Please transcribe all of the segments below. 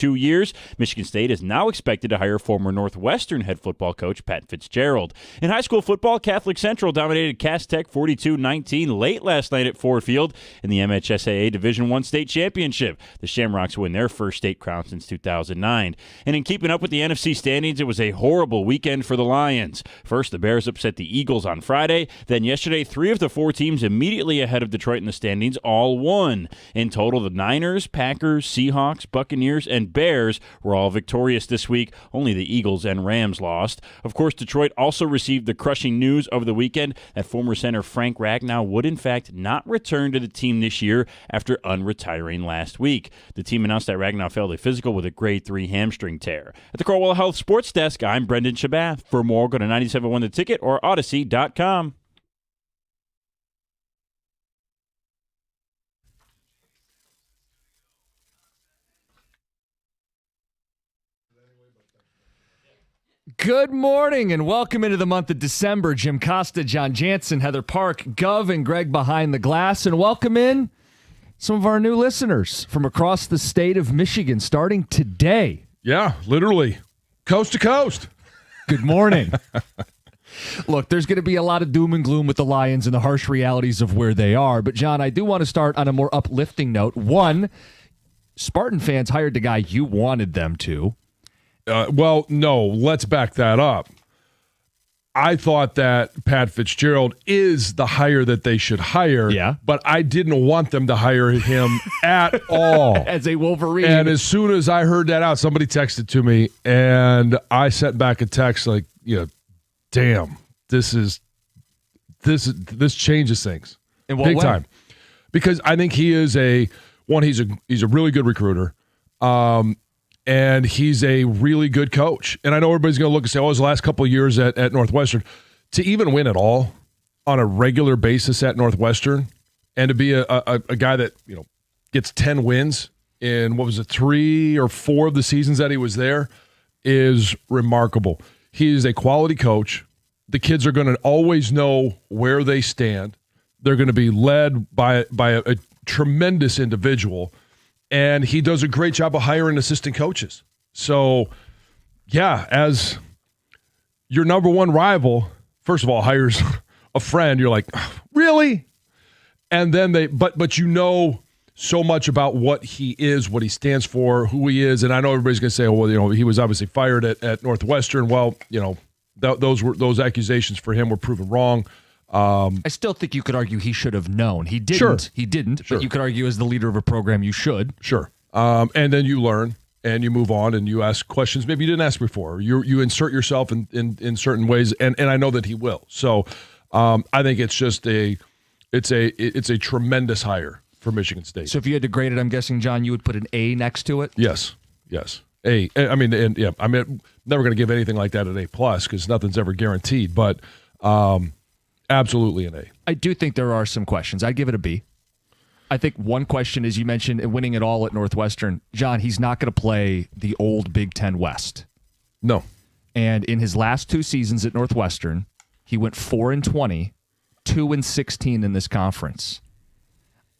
2 years. Michigan State is now expected to hire former Northwestern head football coach Pat Fitzgerald. In high school football, Catholic Central dominated Cass Tech 42-19 late last night at Ford Field in the MHSAA Division I state championship. The Shamrocks win their first state crown since 2009. And in keeping up with the NFC standings, it was a horrible weekend for the Lions. First, the Bears upset the Eagles on Friday. Then yesterday, 3 of the 4 teams immediately ahead of Detroit in the standings all won. In total, the Niners, Packers, Seahawks, Buccaneers, and Bears were all victorious this week. Only the Eagles and Rams lost. Of course, Detroit also received the crushing news over the weekend that former center Frank Ragnow would in fact not return to the team this year after unretiring last week. The team announced that Ragnow failed a physical with a grade 3 hamstring tear. At the Corewell Health Sports Desk, I'm Brendan Shabath. For more, go to 97.1 The Ticket or Odyssey.com. Good morning and welcome into the month of December. Jim Costa, John Jansen, Heather Park, Gov, and Greg behind the glass. And welcome in some of our new listeners from across the state of Michigan starting today. Yeah, literally. Coast to coast. Good morning. Look, there's going to be a lot of doom and gloom with the Lions and the harsh realities of where they are. But, John, I do want to start on a more uplifting note. One, Spartan fans hired the guy you wanted them to. Well, no, let's back that up. I thought that Pat Fitzgerald is the hire that they should hire, but I didn't want them to hire him at all. As a Wolverine. And as soon as I heard that out, somebody texted to me, and I sent back a text like, damn, this changes things. In what big way? Time. Because I think he is he's a really good recruiter. And he's a really good coach. And I know everybody's going to look and say, his last couple of years at Northwestern. To even win it all on a regular basis at Northwestern and to be a guy that, gets 10 wins in, 3 or 4 of the seasons that he was there is remarkable. He is a quality coach. The kids are going to always know where they stand. They're going to be led by a tremendous individual. And he does a great job of hiring assistant coaches. So, as your number one rival, first of all, hires a friend, you're like, really? And then but you know so much about what he is, what he stands for, who he is. And I know everybody's going to say, he was obviously fired at Northwestern. Well, those accusations for him were proven wrong. I still think you could argue he should have known. He didn't. Sure. He didn't. Sure. But you could argue as the leader of a program, you should. Sure. And then you learn and you move on and you ask questions maybe you didn't ask before. You insert yourself in certain ways, and I know that he will. So I think it's just it's a tremendous hire for Michigan State. So if you had to grade it, I'm guessing, John, you would put an A next to it? Yes. A. I'm never going to give anything like that an A+ because nothing's ever guaranteed, but absolutely an A. I do think there are some questions. I'd give it a B. I think one question is, you mentioned winning it all at Northwestern. John, he's not going to play the old Big Ten West. No. And in his last 2 seasons at Northwestern, he went 4-20, 2-16 in this conference.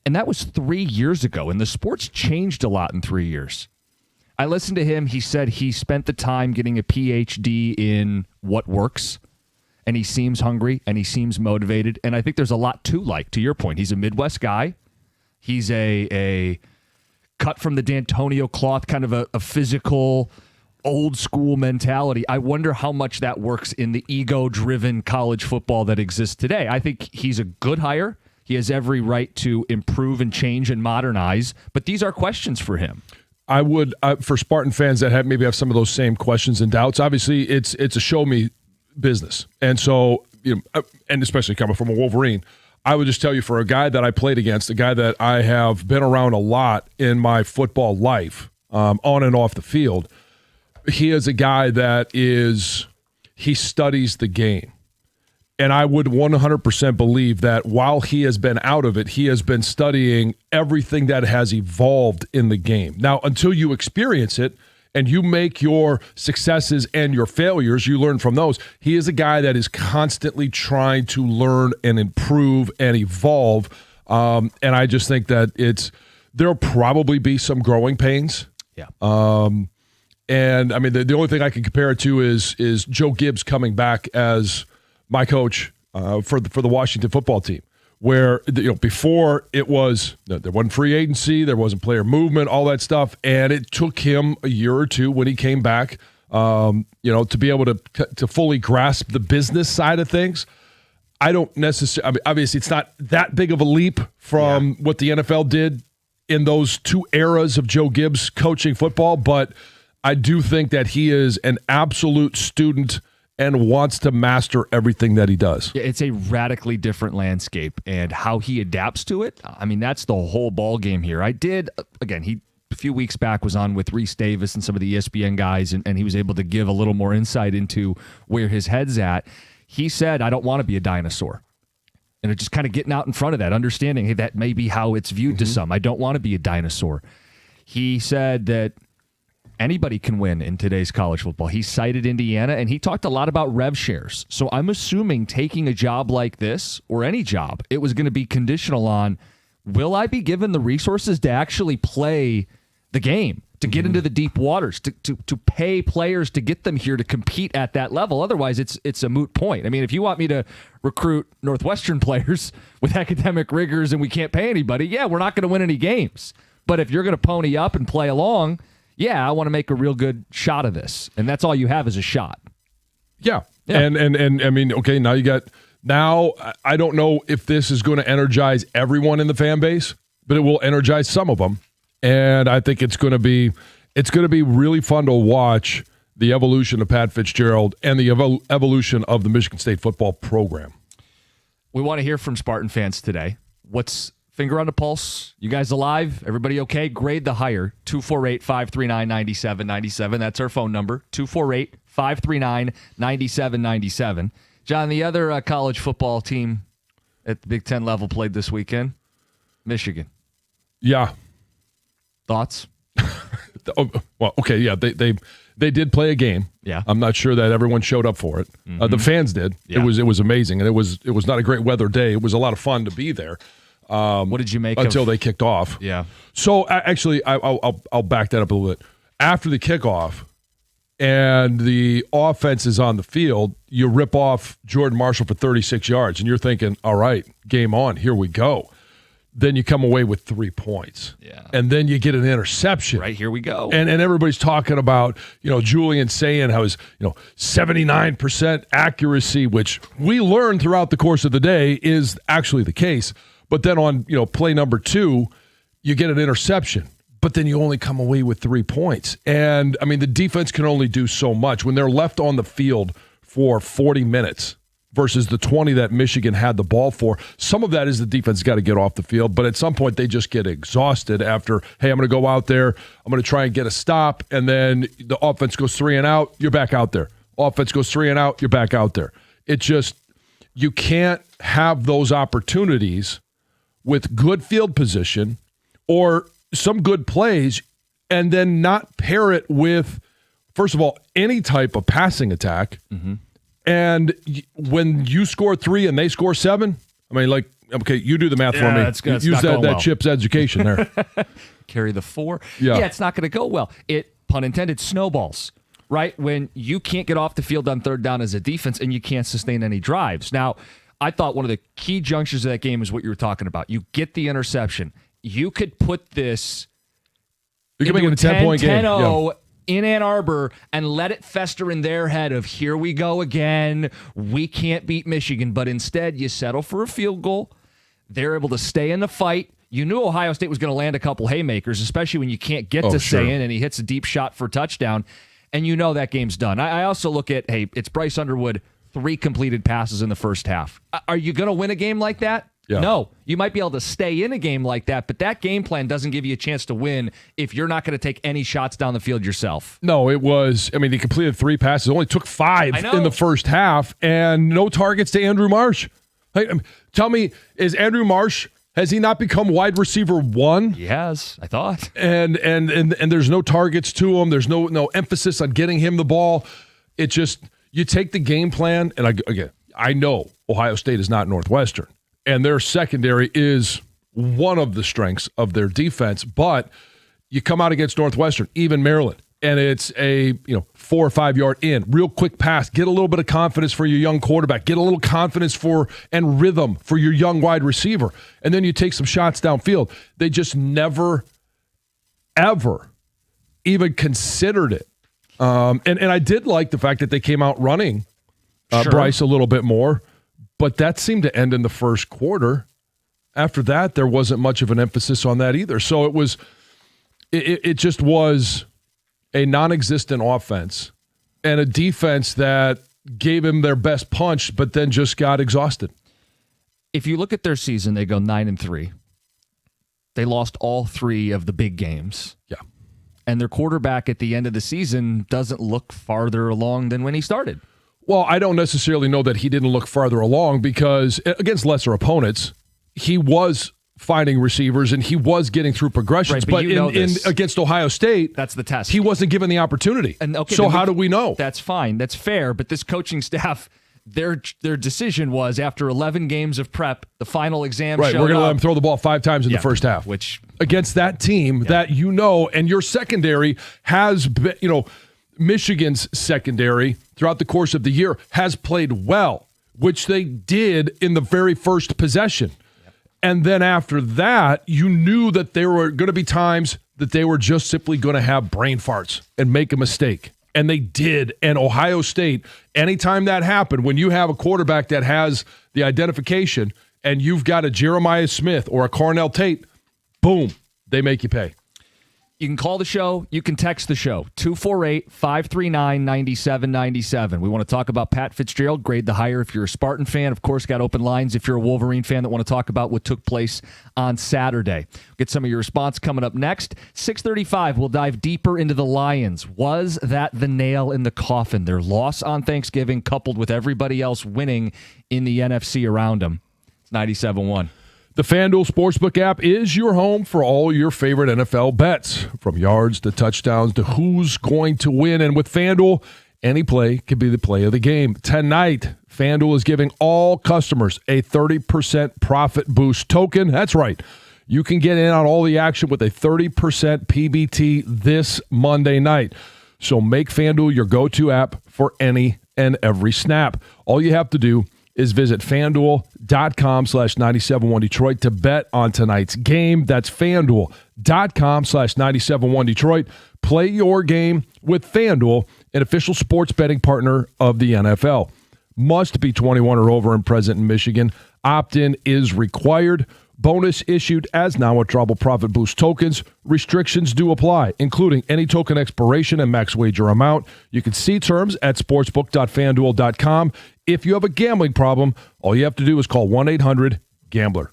And that was 3 years ago, and the sport's changed a lot in 3 years. I listened to him. He said he spent the time getting a PhD in what works. And he seems hungry, and he seems motivated. And I think there's a lot to your point. He's a Midwest guy. He's a cut from the D'Antonio cloth, kind of a physical, old-school mentality. I wonder how much that works in the ego-driven college football that exists today. I think he's a good hire. He has every right to improve and change and modernize. But these are questions for him. I would, for Spartan fans that maybe have some of those same questions and doubts, obviously it's a show-me business. And so, and especially coming from a Wolverine, I would just tell you, for a guy that I played against, a guy that I have been around a lot in my football life, on and off the field, he is a guy that he studies the game. And I would 100% believe that while he has been out of it, he has been studying everything that has evolved in the game. Now, until you experience it, and you make your successes and your failures, you learn from those. He is a guy that is constantly trying to learn and improve and evolve. And I just think that there'll probably be some growing pains Yeah. And I mean, the only thing I can compare it to is Joe Gibbs coming back as my coach for the Washington football team, where before it was there wasn't free agency, there wasn't player movement, all that stuff, and it took him a year or two when he came back, to be able to fully grasp the business side of things. I don't necessarily. I mean, obviously, it's not that big of a leap from what the NFL did in those two eras of Joe Gibbs coaching football, but I do think that he is an absolute student and wants to master everything that he does. Yeah, it's a radically different landscape, and how he adapts to it, I mean, that's the whole ball game here. A few weeks back was on with Reese Davis and some of the ESPN guys, and he was able to give a little more insight into where his head's at. He said, I don't want to be a dinosaur. And just kind of getting out in front of that, understanding, hey, that may be how it's viewed to some. I don't want to be a dinosaur. He said that anybody can win in today's college football. He cited Indiana, and he talked a lot about rev shares. So I'm assuming taking a job like this, or any job, it was going to be conditional on, will I be given the resources to actually play the game, to get into the deep waters, to pay players to get them here to compete at that level? Otherwise, it's a moot point. I mean, if you want me to recruit Northwestern players with academic rigors and we can't pay anybody, yeah, we're not going to win any games. But if you're going to pony up and play along, yeah, I want to make a real good shot of this. And that's all you have is a shot. Yeah. And I mean, okay, now I don't know if this is going to energize everyone in the fan base, but it will energize some of them. And I think it's going to be really fun to watch the evolution of Pat Fitzgerald and the evolution of the Michigan State football program. We want to hear from Spartan fans today. What's finger on the pulse? You guys alive? Everybody okay? Grade the hire. 248-539-9797. That's our phone number. 248-539-9797. John, the other college football team at the Big Ten level played this weekend. Michigan. Yeah. Thoughts? Well, okay, yeah, they did play a game. Yeah, I'm not sure that everyone showed up for it. The fans did. Yeah. It was amazing, and it was not a great weather day. It was a lot of fun to be there. What did you make until they kicked off? Yeah. So actually, I'll back that up a little bit. After the kickoff and the offense is on the field, you rip off Jordan Marshall for 36 yards, and you're thinking, all right, game on, here we go. Then you come away with 3 points. Yeah. And then you get an interception. Right, here we go. And everybody's talking about, Julian saying how his, 79% accuracy, which we learned throughout the course of the day is actually the case. But then on, play number 2, you get an interception. But then you only come away with 3 points. And, I mean, the defense can only do so much. When they're left on the field for 40 minutes, versus the 20 that Michigan had the ball for. Some of that is the defense got to get off the field, but at some point they just get exhausted after, hey, I'm going to go out there, I'm going to try and get a stop, and then the offense goes 3 and out, you're back out there. Offense goes 3 and out, you're back out there. It just, you can't have those opportunities with good field position or some good plays and then not pair it with, first of all, any type of passing attack. Mm-hmm. And when you score 3 and they score 7, I mean, okay, you do the math for me. Use that Chip's education there. Carry the 4. Yeah, it's not going to go well. It, pun intended, snowballs, right? When you can't get off the field on third down as a defense and you can't sustain any drives. Now, I thought one of the key junctures of that game is what you were talking about. You get the interception. You could put this into a 10-point game. 10-0 in Ann Arbor and let it fester in their head of, here we go again, we can't beat Michigan. But instead, you settle for a field goal. They're able to stay in the fight. You knew Ohio State was going to land a couple haymakers, especially when you can't get to stay in, and he hits a deep shot for a touchdown, and you know that game's done. I also look at, hey, it's Bryce Underwood, 3 completed passes in the first half. Are you going to win a game like that? Yeah. No, you might be able to stay in a game like that, but that game plan doesn't give you a chance to win if you're not going to take any shots down the field yourself. No, it was, I mean, he completed 3 passes, only took 5 in the first half, and no targets to Andrew Marsh. Tell me, is Andrew Marsh, has he not become wide receiver 1? He has, I thought. And there's no targets to him. There's no emphasis on getting him the ball. It just, you take the game plan, and I know Ohio State is not Northwestern. And their secondary is one of the strengths of their defense. But You come out against Northwestern, even Maryland, and it's a 4 or 5 yard in, real quick pass. Get a little bit of confidence for your young quarterback. Get a little confidence and rhythm for your young wide receiver. And then you take some shots downfield. They just never, ever even considered it. And I did like the fact that they came out running Sure. Bryce a little bit more, but that seemed to end in the first quarter. After that, there wasn't much of an emphasis on that either. So it just was a non-existent offense and a defense that gave him their best punch, but then just got exhausted. If you look at their season, they go 9-3. They lost all 3 of the big games. Yeah. And their quarterback at the end of the season doesn't look farther along than when he started. Well, I don't necessarily know that he didn't look farther along because against lesser opponents, he was finding receivers and he was getting through progressions. Right, but you know in against Ohio State, that's the test. He wasn't given the opportunity. And so how do we know? That's fine. That's fair. But this coaching staff, their decision was after 11 games of prep, the final exam right, showed we're going to up. let him throw the ball 5 times in the first half. Which against that team that and your secondary has been, Michigan's secondary throughout the course of the year has played well, which they did in the very first possession. Yep. And then after that, you knew that there were going to be times that they were just simply going to have brain farts and make a mistake. And they did. And Ohio State, anytime that happened, when you have a quarterback that has the identification and you've got a Jeremiah Smith or a Cornell Tate, boom, they make you pay. You can call the show. You can text the show. 248-539-9797. We want to talk about Pat Fitzgerald. Grade the hire if you're a Spartan fan. Of course, got open lines if you're a Wolverine fan that want to talk about what took place on Saturday. Get some of your response coming up next. 6:35, we'll dive deeper into the Lions. Was that the nail in the coffin? Their loss on Thanksgiving coupled with everybody else winning in the NFC around them. It's 97-1. The FanDuel Sportsbook app is your home for all your favorite NFL bets, from yards to touchdowns to who's going to win. And with FanDuel, any play can be the play of the game. Tonight, FanDuel is giving all customers a 30% profit boost token. That's right. You can get in on all the action with a 30% PBT this Monday night. So make FanDuel your go-to app for any and every snap. All you have to do is visit FanDuel.com/971Detroit to bet on tonight's game. That's FanDuel.com/971Detroit. Play your game with FanDuel, an official sports betting partner of the NFL. Must be 21 or over and present in Michigan. Opt-in is required. Bonus issued as now withdrawable profit boost tokens. Restrictions do apply, including any token expiration and max wager amount. You can see terms at sportsbook.fanduel.com. If you have a gambling problem, all you have to do is call 1-800-GAMBLER.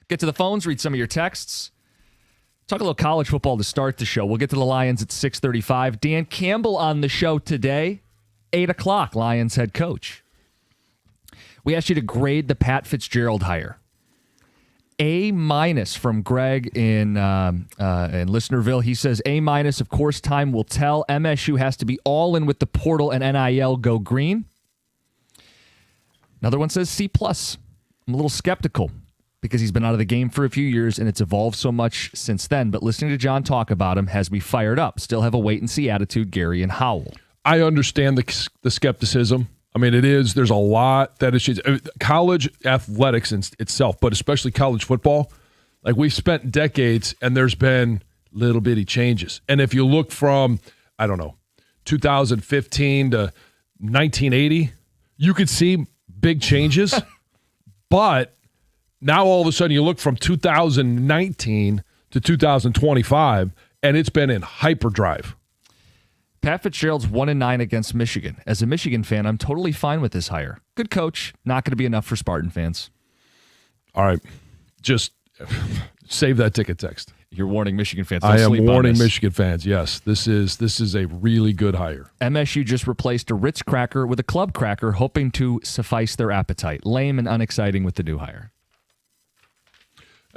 Get to the phones, read some of your texts. Talk a little college football to start the show. We'll get to the Lions at 6:35. Dan Campbell on the show today, 8 o'clock, Lions head coach. We asked you to grade the Pat Fitzgerald hire. A- from Greg in Listenerville. He says, A-, of course, time will tell. MSU has to be all in with the portal and NIL go green. Another one says C+. I'm a little skeptical because he's been out of the game for a few years and it's evolved so much since then. But listening to John talk about him has me fired up. Still have a wait-and-see attitude, Gary and Howell. I understand the skepticism. I mean, there's a lot that is college athletics in itself, but especially college football. Like, we've spent decades and there's been little bitty changes. And if you look from, 2015 to 1980, you could see big changes. But now all of a sudden you look from 2019 to 2025 and it's been in hyperdrive. Pat Fitzgerald's 1-9 against Michigan. As a Michigan fan, I'm totally fine with this hire. Good coach, not going to be enough for Spartan fans. All right, just save that ticket text. You're warning Michigan fans. I am warning Michigan fans. Yes, this is a really good hire. MSU just replaced a Ritz cracker with a club cracker, hoping to suffice their appetite. Lame and unexciting with the new hire.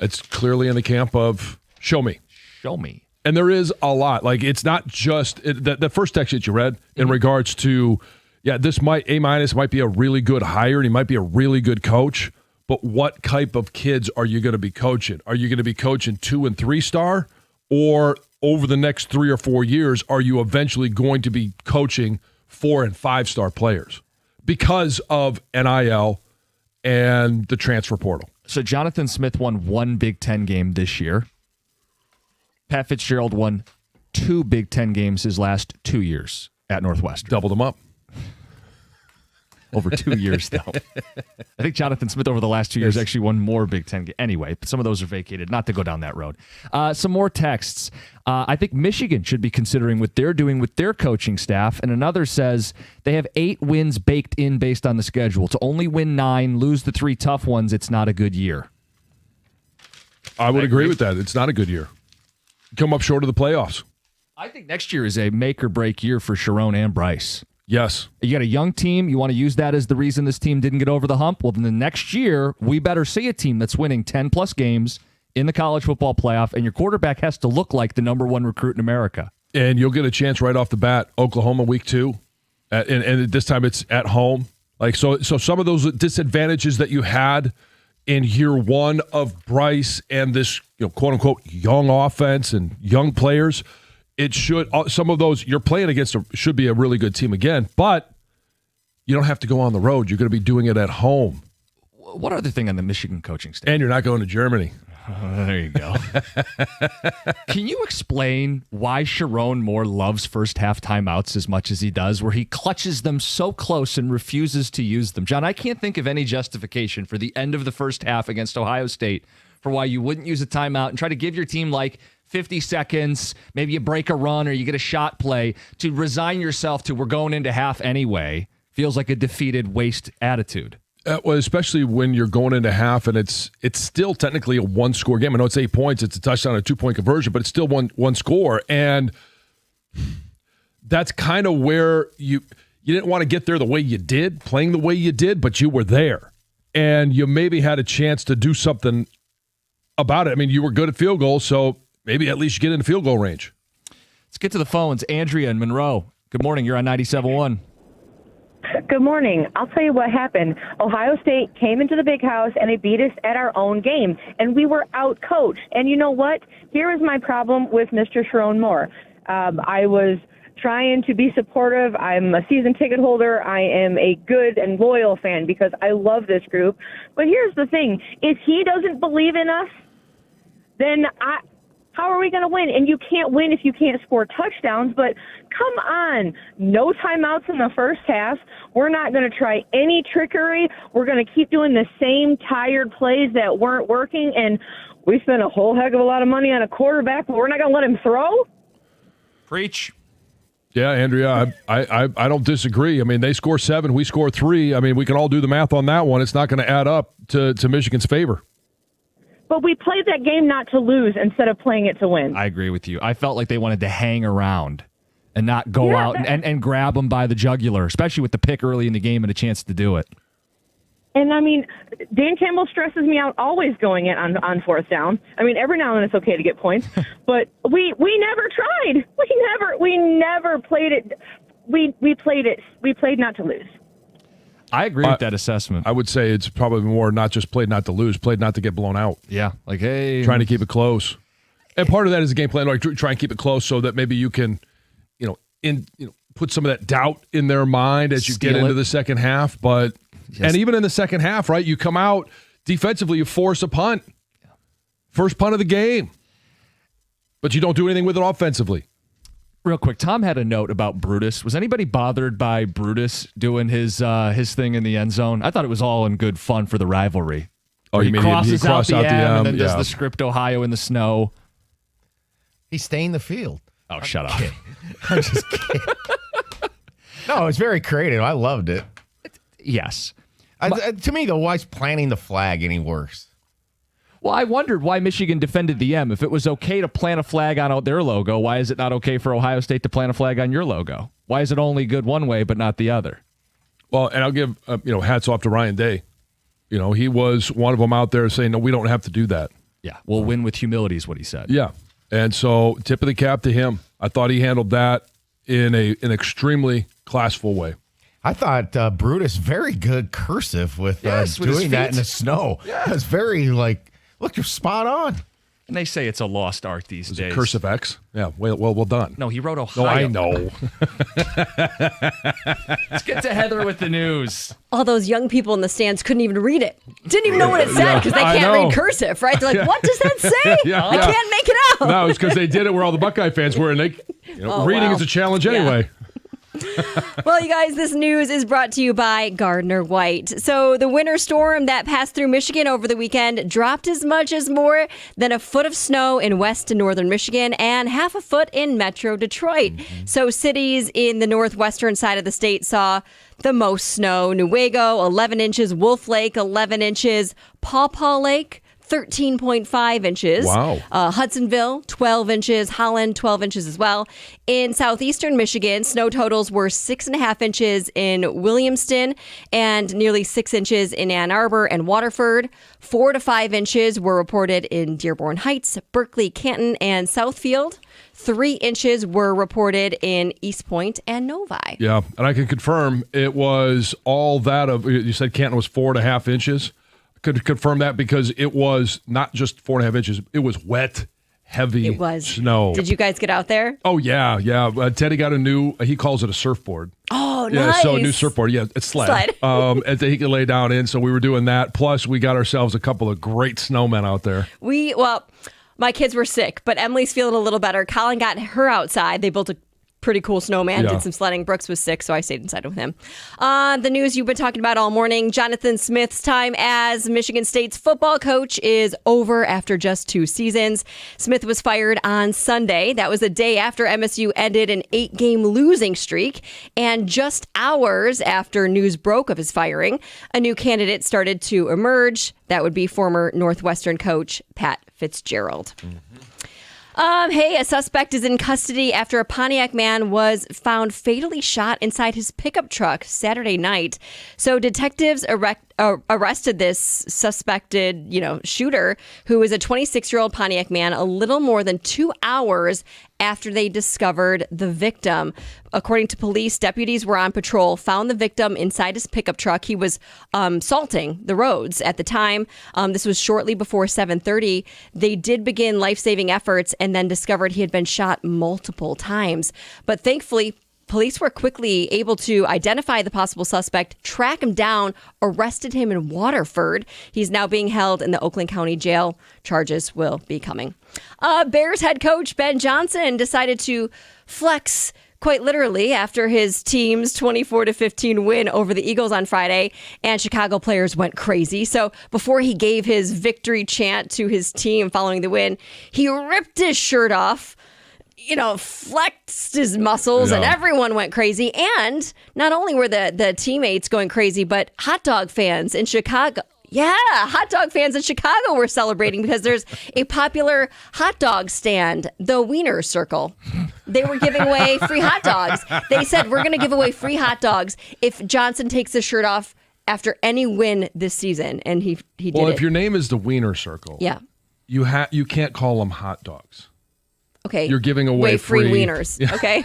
It's clearly in the camp of show me. Show me. And there is a lot. Like, it's not just the first text that you read in regards to, this A- might be a really good hire and he might be a really good coach. But what type of kids are you going to be coaching? Are you going to be coaching 2- and 3-star? Or over the next 3 or 4 years, are you eventually going to be coaching 4- and 5-star players because of NIL and the transfer portal? So Jonathan Smith won 1 Big Ten game this year. Pat Fitzgerald won 2 Big Ten games his last 2 years at Northwestern. Doubled them up. Over 2 years, though. I think Jonathan Smith over the last 2 years actually won more Big Ten games. Anyway, some of those are vacated. Not to go down that road. Some more texts. I think Michigan should be considering what they're doing with their coaching staff. And another says they have 8 wins baked in based on the schedule. To only win 9, lose the 3 tough ones, it's not a good year. I would agree with that. It's not a good year. Come up short of the playoffs. I think next year is a make or break year for Sharon and Bryce. Yes. You got a young team. You want to use that as the reason this team didn't get over the hump? Well, then the next year, we better see a team that's winning 10-plus games in the college football playoff, and your quarterback has to look like the number 1 recruit in America. And you'll get a chance right off the bat. Oklahoma week 2, and this time it's at home. Like so some of those disadvantages that you had in year 1 of Bryce and this, quote unquote, young offense and young players, it should, some of those you're playing against should be a really good team again, but you don't have to go on the road. You're going to be doing it at home. What other thing on the Michigan coaching staff? And you're not going to Germany. There you go. Can you explain why Sharon Moore loves first half timeouts as much as he does, where he clutches them so close and refuses to use them? John, I can't think of any justification for the end of the first half against Ohio State for why you wouldn't use a timeout and try to give your team like 50 seconds, maybe you break a run or you get a shot play, to resign yourself to we're going into half anyway. Feels like a defeated waste attitude. Well, especially when you're going into half and it's still technically a 1-score game. I know it's 8 points, it's a touchdown, a 2-point conversion, but it's still one score. And that's kind of where you didn't want to get there the way you did, playing the way you did, but you were there. And you maybe had a chance to do something about it. I mean, you were good at field goals, so maybe at least you get in the field goal range. Let's get to the phones. Andrea in Monroe. Good morning. You're on 97.1. Good morning. I'll tell you what happened. Ohio State came into the big house and they beat us at our own game, and we were out-coached. And you know what? Here is my problem with Mr. Sharon Moore. I was trying to be supportive. I'm a season ticket holder. I am a good and loyal fan because I love this group. But here's the thing. If he doesn't believe in us, then how are we going to win? And you can't win if you can't score touchdowns. But come on, no timeouts in the first half. We're not going to try any trickery. We're going to keep doing the same tired plays that weren't working. And we spent a whole heck of a lot of money on a quarterback, but we're not going to let him throw? Preach. Yeah, Andrea, I don't disagree. I mean, they score 7, we score 3. I mean, we can all do the math on that one. It's not going to add up to Michigan's favor. But we played that game not to lose instead of playing it to win. I agree with you. I felt like they wanted to hang around and not go out and grab them by the jugular, especially with the pick early in the game and a chance to do it. And, I mean, Dan Campbell stresses me out always going in on fourth down. I mean, every now and then it's okay to get points. But we never tried. We never played it. We played not to lose. I agree with that assessment. I would say it's probably more not just played not to lose, played not to get blown out. Yeah, like, hey. Trying to keep it close. And part of that is a game plan, like try and keep it close so that maybe you can, put some of that doubt in their mind as you get into the second half. But and even in the second half, right, you come out defensively, you force a punt. First punt of the game. But you don't do anything with it offensively. Real quick, Tom had a note about Brutus. Was anybody bothered by Brutus doing his thing in the end zone? I thought it was all in good fun for the rivalry. Oh, he crosses out the M and then does yeah. the script Ohio in the snow. He's staying the field. Oh, shut up. I'm just kidding. No, it's very creative. I loved it. Yes. To me, though, why's planting the flag any worse? Well, I wondered why Michigan defended the M. If it was okay to plant a flag on their logo, why is it not okay for Ohio State to plant a flag on your logo? Why is it only good one way but not the other? Well, and I'll give hats off to Ryan Day. He was one of them out there saying, no, we don't have to do that. Yeah, we'll win with humility is what he said. Yeah, and so tip of the cap to him. I thought he handled that in an extremely classful way. I thought Brutus very good cursive with doing that in the snow. Yeah. It's very look, you're spot on. And they say it's a lost art these days. Cursive X? Yeah, well done. No, he wrote Ohio. No, I know. Let's get to Heather with the news. All those young people in the stands couldn't even read it. Didn't even know what it said because they can't read cursive, right? They're like, what does that say? I can't make it out. No, it's because they did it where all the Buckeye fans were, and reading is a challenge anyway. Well, you guys, this news is brought to you by Gardner White. So the winter storm that passed through Michigan over the weekend dropped as much as more than a foot of snow in west and northern Michigan and half a foot in metro Detroit. So cities in the northwestern side of the state saw the most snow. Newaygo, 11 inches. Wolf Lake, 11 inches. Paw Paw Lake, 13.5 inches. Wow. Hudsonville, 12 inches. Holland, 12 inches as well. In southeastern Michigan, snow totals were 6.5 inches in Williamston and nearly 6 inches in Ann Arbor and Waterford. 4 to 5 inches were reported in Dearborn Heights, Berkeley, Canton, and Southfield. 3 inches were reported in East Point and Novi. Yeah, and I can confirm it was all that of, you said Canton was 4.5 inches. Could confirm that because it was not just 4.5 inches. It was wet, heavy snow. Did you guys get out there? Oh, yeah. Teddy got a new, he calls it a surfboard. Oh, yeah, nice. So a new surfboard. Yeah, it's sled. And he could lay down in. So we were doing that. Plus, we got ourselves a couple of great snowmen out there. My kids were sick, but Emily's feeling a little better. Colin got her outside. They built a pretty cool snowman, did some sledding. Brooks was sick, so I stayed inside with him. The news you've been talking about all morning, Jonathan Smith's time as Michigan State's football coach is over after just 2 seasons. Smith was fired on Sunday. That was a day after MSU ended an 8-game losing streak. And just hours after news broke of his firing, a new candidate started to emerge. That would be former Northwestern coach Pat Fitzgerald. A suspect is in custody after a Pontiac man was found fatally shot inside his pickup truck Saturday night. So detectives arrested this suspected, shooter, who is a 26-year-old Pontiac man, a little more than 2 hours after they discovered the victim. According to police, deputies were on patrol, found the victim inside his pickup truck. He was salting the roads at the time. This was shortly before 7:30. They did begin life-saving efforts and then discovered he had been shot multiple times. But thankfully, police were quickly able to identify the possible suspect, track him down, arrested him in Waterford. He's now being held in the Oakland County Jail. Charges will be coming. Bears head coach Ben Johnson decided to flex quite literally after his team's 24-15 win over the Eagles on Friday, and Chicago players went crazy. So before he gave his victory chant to his team following the win, he ripped his shirt off, flexed his muscles, and everyone went crazy. And not only were the teammates going crazy, but hot dog fans in Chicago, Yeah, hot dog fans in Chicago were celebrating because there's a popular hot dog stand, the Wiener Circle. They were giving away free hot dogs. They said, we're going to give away free hot dogs if Johnson takes his shirt off after any win this season. And he did Well, it. if your name is the Wiener Circle, Yeah. you can't call them hot dogs. Okay. You're giving away free wieners. Yeah. Okay.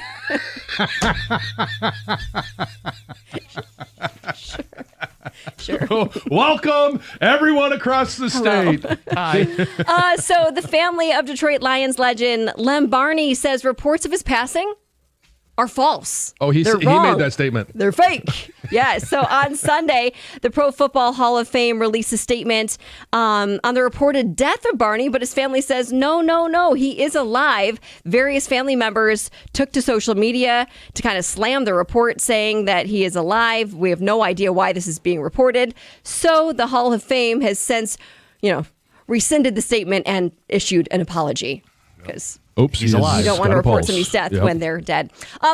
Sure. Welcome, everyone across the state. Hi. So the family of Detroit Lions legend Lem Barney says reports of his passing are false. Oh, he made that statement. They're fake. Yeah. So on Sunday, the Pro Football Hall of Fame released a statement on the reported death of Barney, but his family says, no, he is alive. Various family members took to social media to kind of slam the report, saying that he is alive. We have no idea why this is being reported. So the Hall of Fame has since, rescinded the statement and issued an apology because Oops, he's alive. you don't want to report somebody's death when they're dead.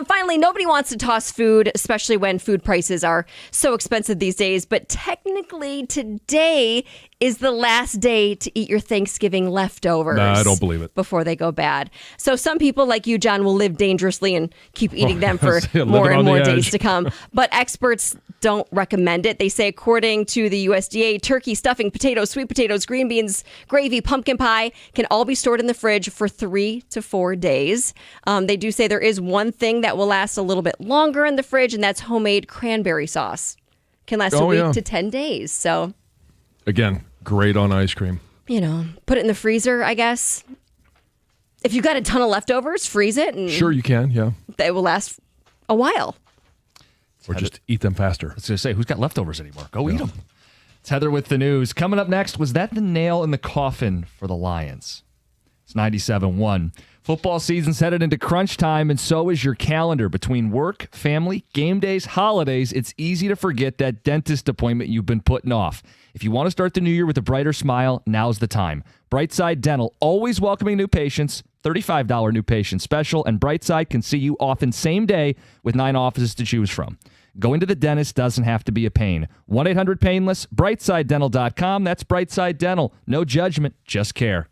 Finally, nobody wants to toss food, especially when food prices are so expensive these days. But technically, today is the last day to eat your Thanksgiving leftovers. Nah, I don't believe it. Before they go bad. So some people like you, John, will live dangerously and keep eating them for more and more days to come. But experts don't recommend it. They say, according to the USDA, turkey, stuffing, potatoes, sweet potatoes, green beans, gravy, pumpkin pie can all be stored in the fridge for 3 to 4 days. They do say there is one thing that will last a little bit longer in the fridge, and that's homemade cranberry sauce. Can last a week to 10 days. So, again, great on ice cream. Put it in the freezer, I guess. If you've got a ton of leftovers, freeze it. And Sure, you can, yeah. It will last a while. Or just eat them faster. I was going to say, who's got leftovers anymore? Go eat them. It's Heather with the news. Coming up next, was that the nail in the coffin for the Lions? It's 97.1. Football season's headed into crunch time, and so is your calendar. Between work, family, game days, holidays, it's easy to forget that dentist appointment you've been putting off. If you want to start the new year with a brighter smile, now's the time. Brightside Dental, always welcoming new patients, $35 new patient special, and Brightside can see you often same day with 9 offices to choose from. Going to the dentist doesn't have to be a pain. 1-800-PAINLESS, BrightsideDental.com. That's Brightside Dental. No judgment, just care.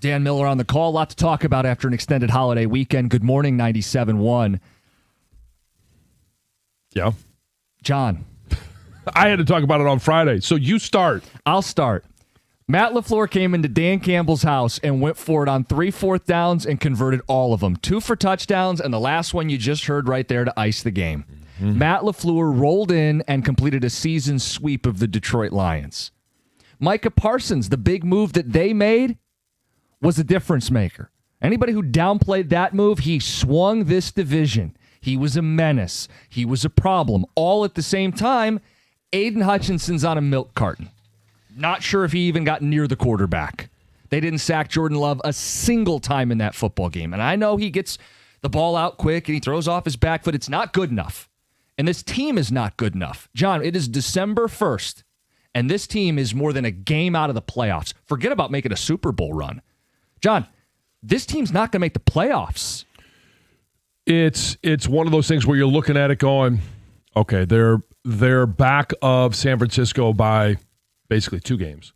Dan Miller on the call. A lot to talk about after an extended holiday weekend. Good morning, 97.1. Yeah. John. I had to talk about it on Friday, so you start. I'll start. Matt LaFleur came into Dan Campbell's house and went for it on 3 4th downs and converted all of them. 2 for touchdowns, and the last one you just heard right there to ice the game. Mm-hmm. Matt LaFleur rolled in and completed a season sweep of the Detroit Lions. Micah Parsons, the big move that they made, was a difference maker. Anybody who downplayed that move, he swung this division. He was a menace. He was a problem. All at the same time, Aiden Hutchinson's on a milk carton. Not sure if he even got near the quarterback. They didn't sack Jordan Love a single time in that football game. And I know he gets the ball out quick and he throws off his back foot. It's not good enough. And this team is not good enough. John, it is December 1st, and this team is more than a game out of the playoffs. Forget about making a Super Bowl run. John, this team's not going to make the playoffs. It's one of those things where you're looking at it going, okay, they're back of San Francisco by basically 2 games.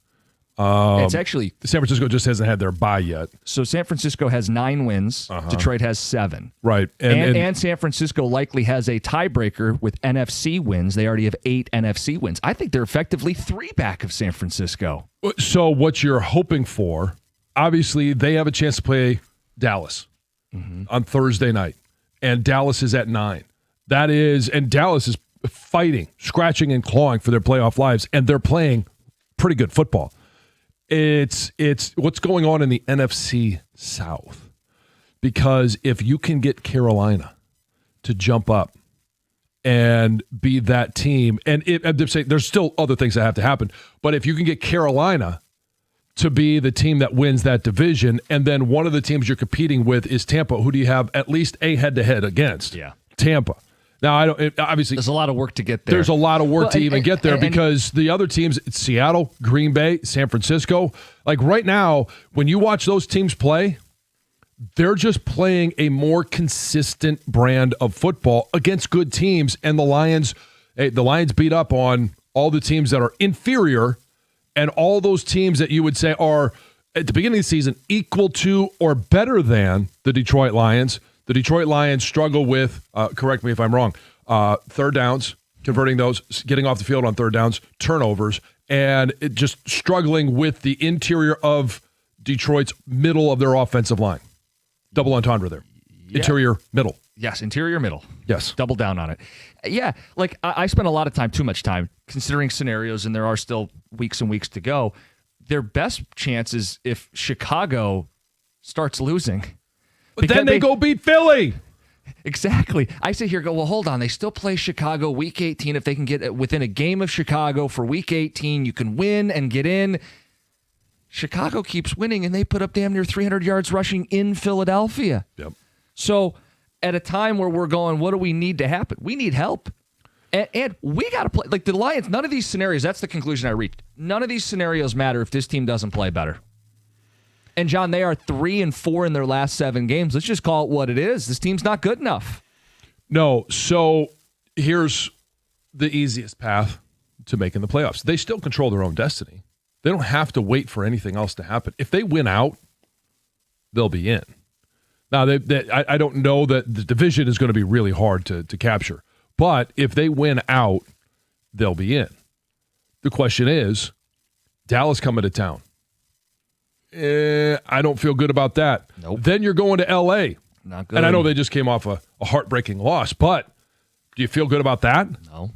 It's actually San Francisco just hasn't had their bye yet. So San Francisco has 9 wins. Detroit has 7. Right. And San Francisco likely has a tiebreaker with NFC wins. They already have 8 NFC wins. I think they're effectively 3 back of San Francisco. So what you're hoping for, obviously they have a chance to play Dallas on Thursday night. And Dallas is at 9. And Dallas is fighting, scratching and clawing for their playoff lives, and they're playing pretty good football. It's what's going on in the NFC South. Because if you can get Carolina to jump up and be that team, and I'm saying there's still other things that have to happen, but if you can get Carolina to be the team that wins that division, and then one of the teams you're competing with is Tampa, who do you have at least a head-to-head against? Yeah. Tampa. Now, obviously, there's a lot of work to get there. There's a lot of work to even get there because the other teams, it's Seattle, Green Bay, San Francisco. Like right now, when you watch those teams play, they're just playing a more consistent brand of football against good teams. And the Lions beat up on all the teams that are inferior, and all those teams that you would say are, at the beginning of the season, equal to or better than the Detroit Lions. The Detroit Lions struggle with, correct me if I'm wrong, 3rd downs, converting those, getting off the field on 3rd downs, turnovers, and just struggling with the interior of Detroit's middle of their offensive line. Double entendre there. Yeah. Interior, middle. Yes, interior, middle. Yes. Double down on it. Yeah, like I spent a lot of time, too much time, considering scenarios, and there are still weeks and weeks to go. Their best chance is if Chicago starts losing. But then they go beat Philly. Exactly. I sit here and go, well, hold on. They still play Chicago week 18. If they can get within a game of Chicago for week 18, you can win and get in. Chicago keeps winning, and they put up damn near 300 yards rushing in Philadelphia. Yep. So at a time where we're going, what do we need to happen? We need help. And we got to play. Like the Lions, none of these scenarios, that's the conclusion I reached. None of these scenarios matter if this team doesn't play better. And, John, they are 3-4 in their last 7 games. Let's just call it what it is. This team's not good enough. No, so here's the easiest path to making the playoffs. They still control their own destiny. They don't have to wait for anything else to happen. If they win out, they'll be in. Now, I don't know that the division is going to be really hard to capture. But if they win out, they'll be in. The question is, Dallas coming to town. I don't feel good about that. Nope. Then you're going to L.A. Not good. And I know they just came off a heartbreaking loss, but do you feel good about that? No.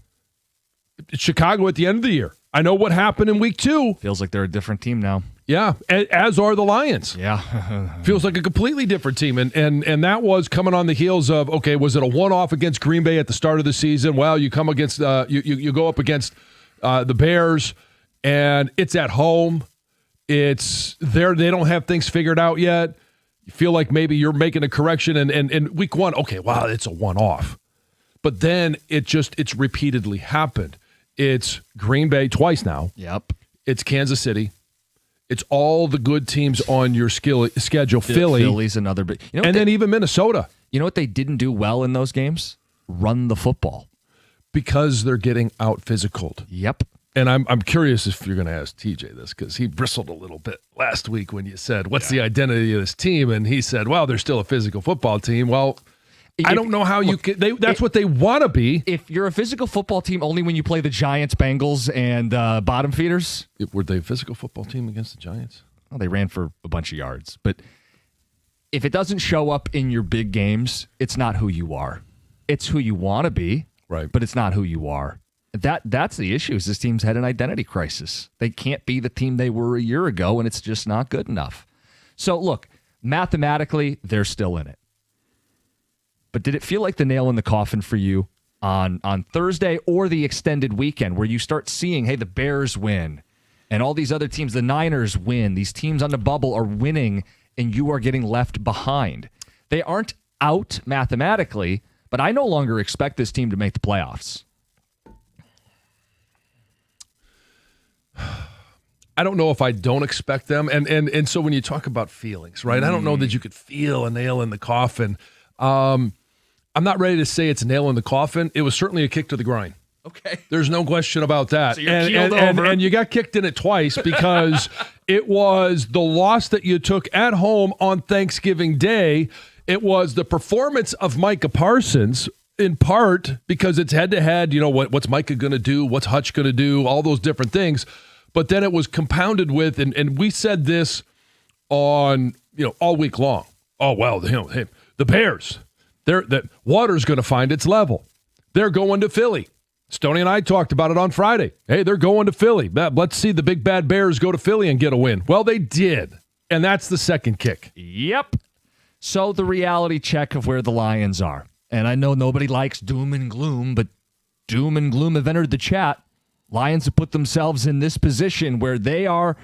It's Chicago at the end of the year. I know what happened in week 2. Feels like they're a different team now. Yeah, as are the Lions. Yeah. Feels like a completely different team. And that was coming on the heels of, okay, was it a one-off against Green Bay at the start of the season? Well, you come against, you go up against the Bears, and it's at home. It's there. They don't have things figured out yet. You feel like maybe you're making a correction, and week 1, okay, wow, it's a one-off. But then it's repeatedly happened. It's Green Bay twice now. Yep. It's Kansas City. It's all the good teams on your schedule. Philly's another big. You know, and then even Minnesota. You know what they didn't do well in those games? Run the football. Because they're getting out-physicaled. Yep. And I'm curious if you're going to ask TJ this, because he bristled a little bit last week when you said, what's the identity of this team? And he said, well, they're still a physical football team. Well, I don't know how you can. That's what they want to be. If you're a physical football team only when you play the Giants, Bengals, and bottom feeders. Were they a physical football team against the Giants? Well, they ran for a bunch of yards. But if it doesn't show up in your big games, it's not who you are. It's who you want to be, right? But it's not who you are. That's the issue. Is this team's had an identity crisis. They can't be the team they were a year ago, and it's just not good enough. So, look, mathematically, they're still in it. But did it feel like the nail in the coffin for you on Thursday or the extended weekend where you start seeing, hey, the Bears win and all these other teams, the Niners win, these teams on the bubble are winning, and you are getting left behind? They aren't out mathematically, but I no longer expect this team to make the playoffs. I don't know if I don't expect them. And so when you talk about feelings, right, I don't know that you could feel a nail in the coffin. I'm not ready to say it's a nail in the coffin. It was certainly a kick to the groin. Okay. There's no question about that. So you're keeled over. And you got kicked in it twice because it was the loss that you took at home on Thanksgiving Day. It was the performance of Micah Parsons, in part because it's head-to-head. You know, what's Micah going to do? What's Hutch going to do? All those different things. But then it was compounded with, and we said this on, all week long. Oh, well, hey, the Bears, that water's going to find its level. They're going to Philly. Stoney and I talked about it on Friday. Hey, they're going to Philly. Let's see the big bad Bears go to Philly and get a win. Well, they did. And that's the second kick. Yep. So the reality check of where the Lions are. And I know nobody likes doom and gloom, but doom and gloom have entered the chat. Lions have put themselves in this position where they are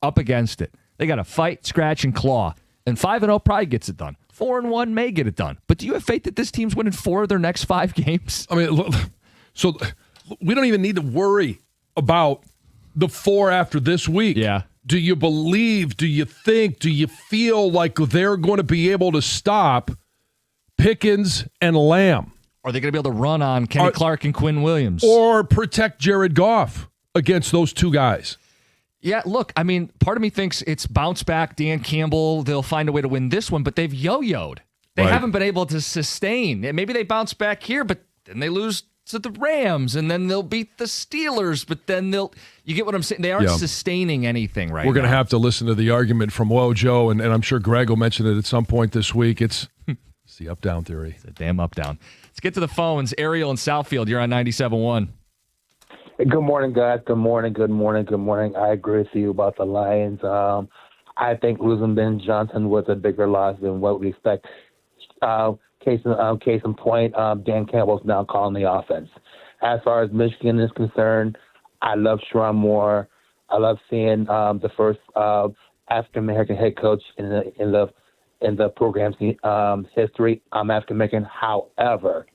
up against it. They got to fight, scratch, and claw. And 5-0 probably gets it done. 4-1 may get it done. But do you have faith that this team's winning 4 of their next 5 games? I mean, look, so we don't even need to worry about the 4 after this week. Yeah. Do you believe, do you think, do you feel like they're going to be able to stop Pickens and Lamb? Are they going to be able to run on Kenny Clark and Quinn Williams? Or protect Jared Goff against those two guys? Yeah, look, I mean, part of me thinks it's bounce back, Dan Campbell, they'll find a way to win this one, but they've yo-yoed. They haven't been able to sustain. Maybe they bounce back here, but then they lose to the Rams, and then they'll beat the Steelers, but then you get what I'm saying? They aren't sustaining anything right now. We're going to have to listen to the argument from Wojo, and I'm sure Greg will mention it at some point this week. It's the up-down theory. It's a damn up-down. Let's get to the phones. Ariel in Southfield, you're on 97.1. Good morning, guys. Good morning. I agree with you about the Lions. I think losing Ben Johnson was a bigger loss than what we expect. Case in point, Dan Campbell's now calling the offense. As far as Michigan is concerned, I love Sherrone Moore. I love seeing the first African-American head coach in the program's history. I'm African-American. However,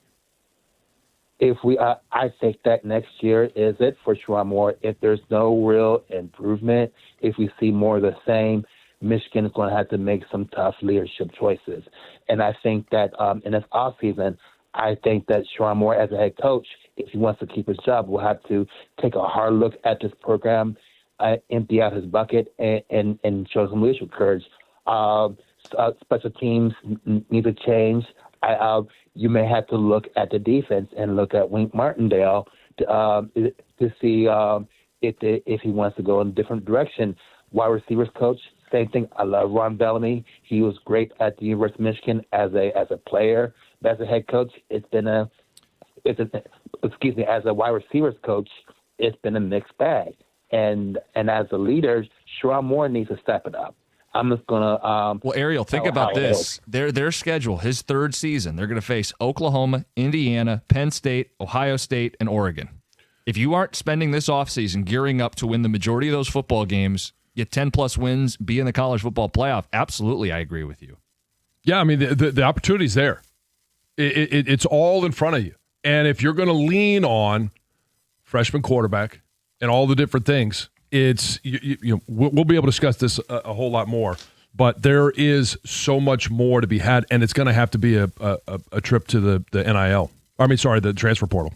I think that next year is it for Sherrone Moore. If there's no real improvement, if we see more of the same, Michigan is going to have to make some tough leadership choices. And I think that in this offseason, I think that Sherrone Moore, as a head coach, if he wants to keep his job, will have to take a hard look at this program, empty out his bucket, and show some leadership courage. Special teams need to change. You may have to look at the defense and look at Wink Martindale to see if he wants to go in a different direction. Wide receivers coach, same thing. I love Ron Bellamy. He was great at the University of Michigan as a player, but as a head coach, as a wide receivers coach, it's been a mixed bag. And as a leader, Sherrone Moore needs to step it up. I'm just going to well, Ariel, think about this. Their schedule, his third season, they're going to face Oklahoma, Indiana, Penn State, Ohio State, and Oregon. If you aren't spending this offseason gearing up to win the majority of those football games, get 10-plus wins, be in the college football playoff, absolutely, I agree with you. Yeah, I mean, the opportunity's there. It's all in front of you. And if you're going to lean on freshman quarterback and all the different things, we'll be able to discuss this a whole lot more, but there is so much more to be had, and it's going to have to be a trip to the NIL. The transfer portal.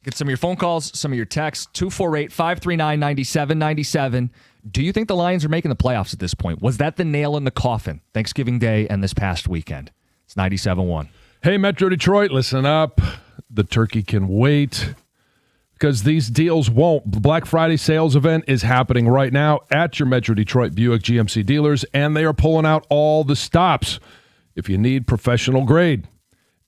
Get some of your phone calls, some of your texts. 248-539-9797. Do you think the Lions are making the playoffs at this point? Was that the nail in the coffin Thanksgiving Day and this past weekend? It's 97.1. Hey, Metro Detroit, listen up. The turkey can wait because these deals won't. The Black Friday sales event is happening right now at your Metro Detroit Buick GMC dealers, and they are pulling out all the stops. If you need professional grade,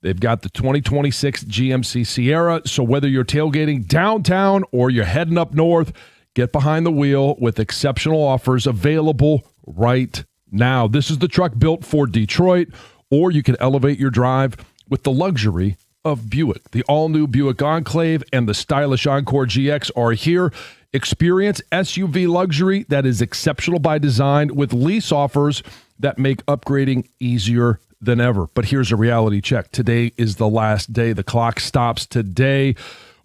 they've got the 2026 GMC Sierra, so whether you're tailgating downtown or you're heading up north, get behind the wheel with exceptional offers available right now. This is the truck built for Detroit, or you can elevate your drive with the luxury of Buick. The all-new Buick Enclave and the stylish Encore GX are here. Experience SUV luxury that is exceptional by design with lease offers that make upgrading easier than ever. But here's a reality check. Today is the last day. The clock stops today.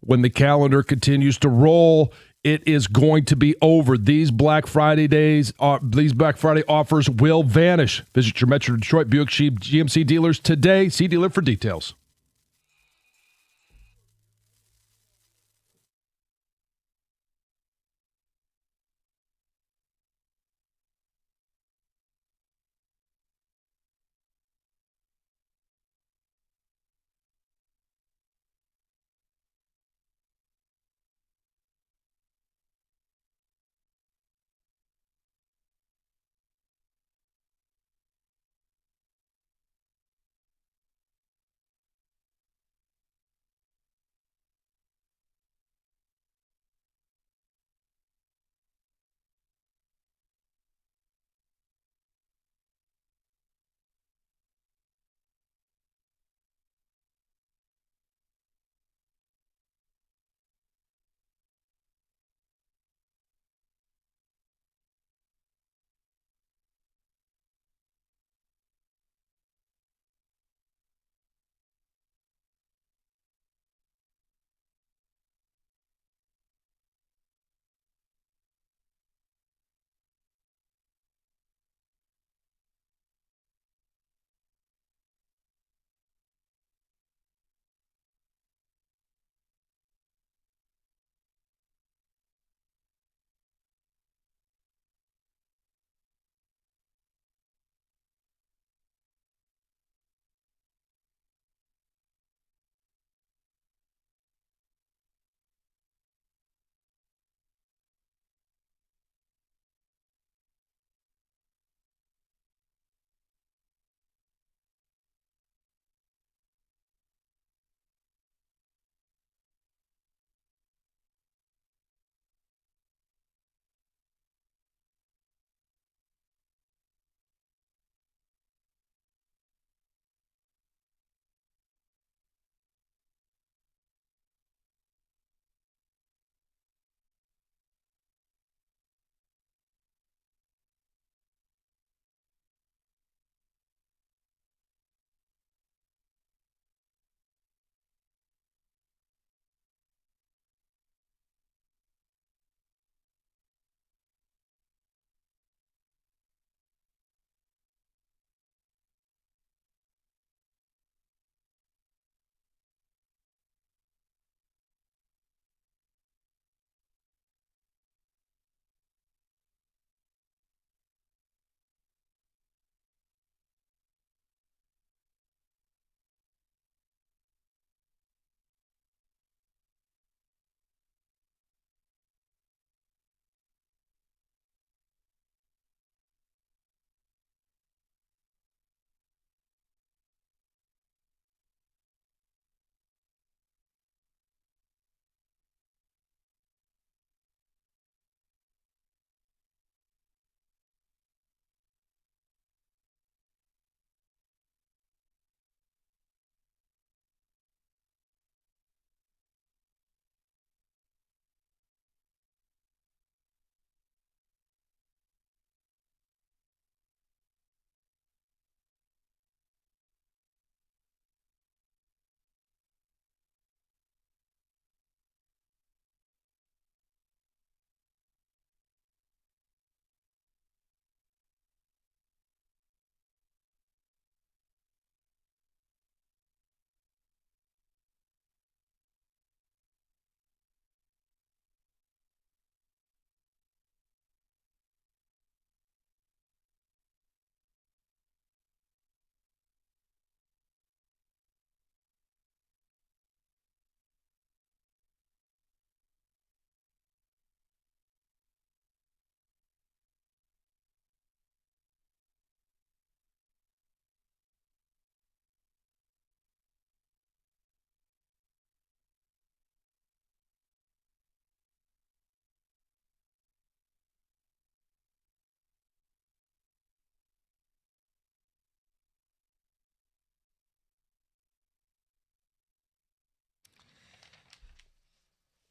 When the calendar continues to roll, it is going to be over. These Black Friday offers will vanish. Visit your Metro Detroit Buick GMC dealers today. See dealer for details.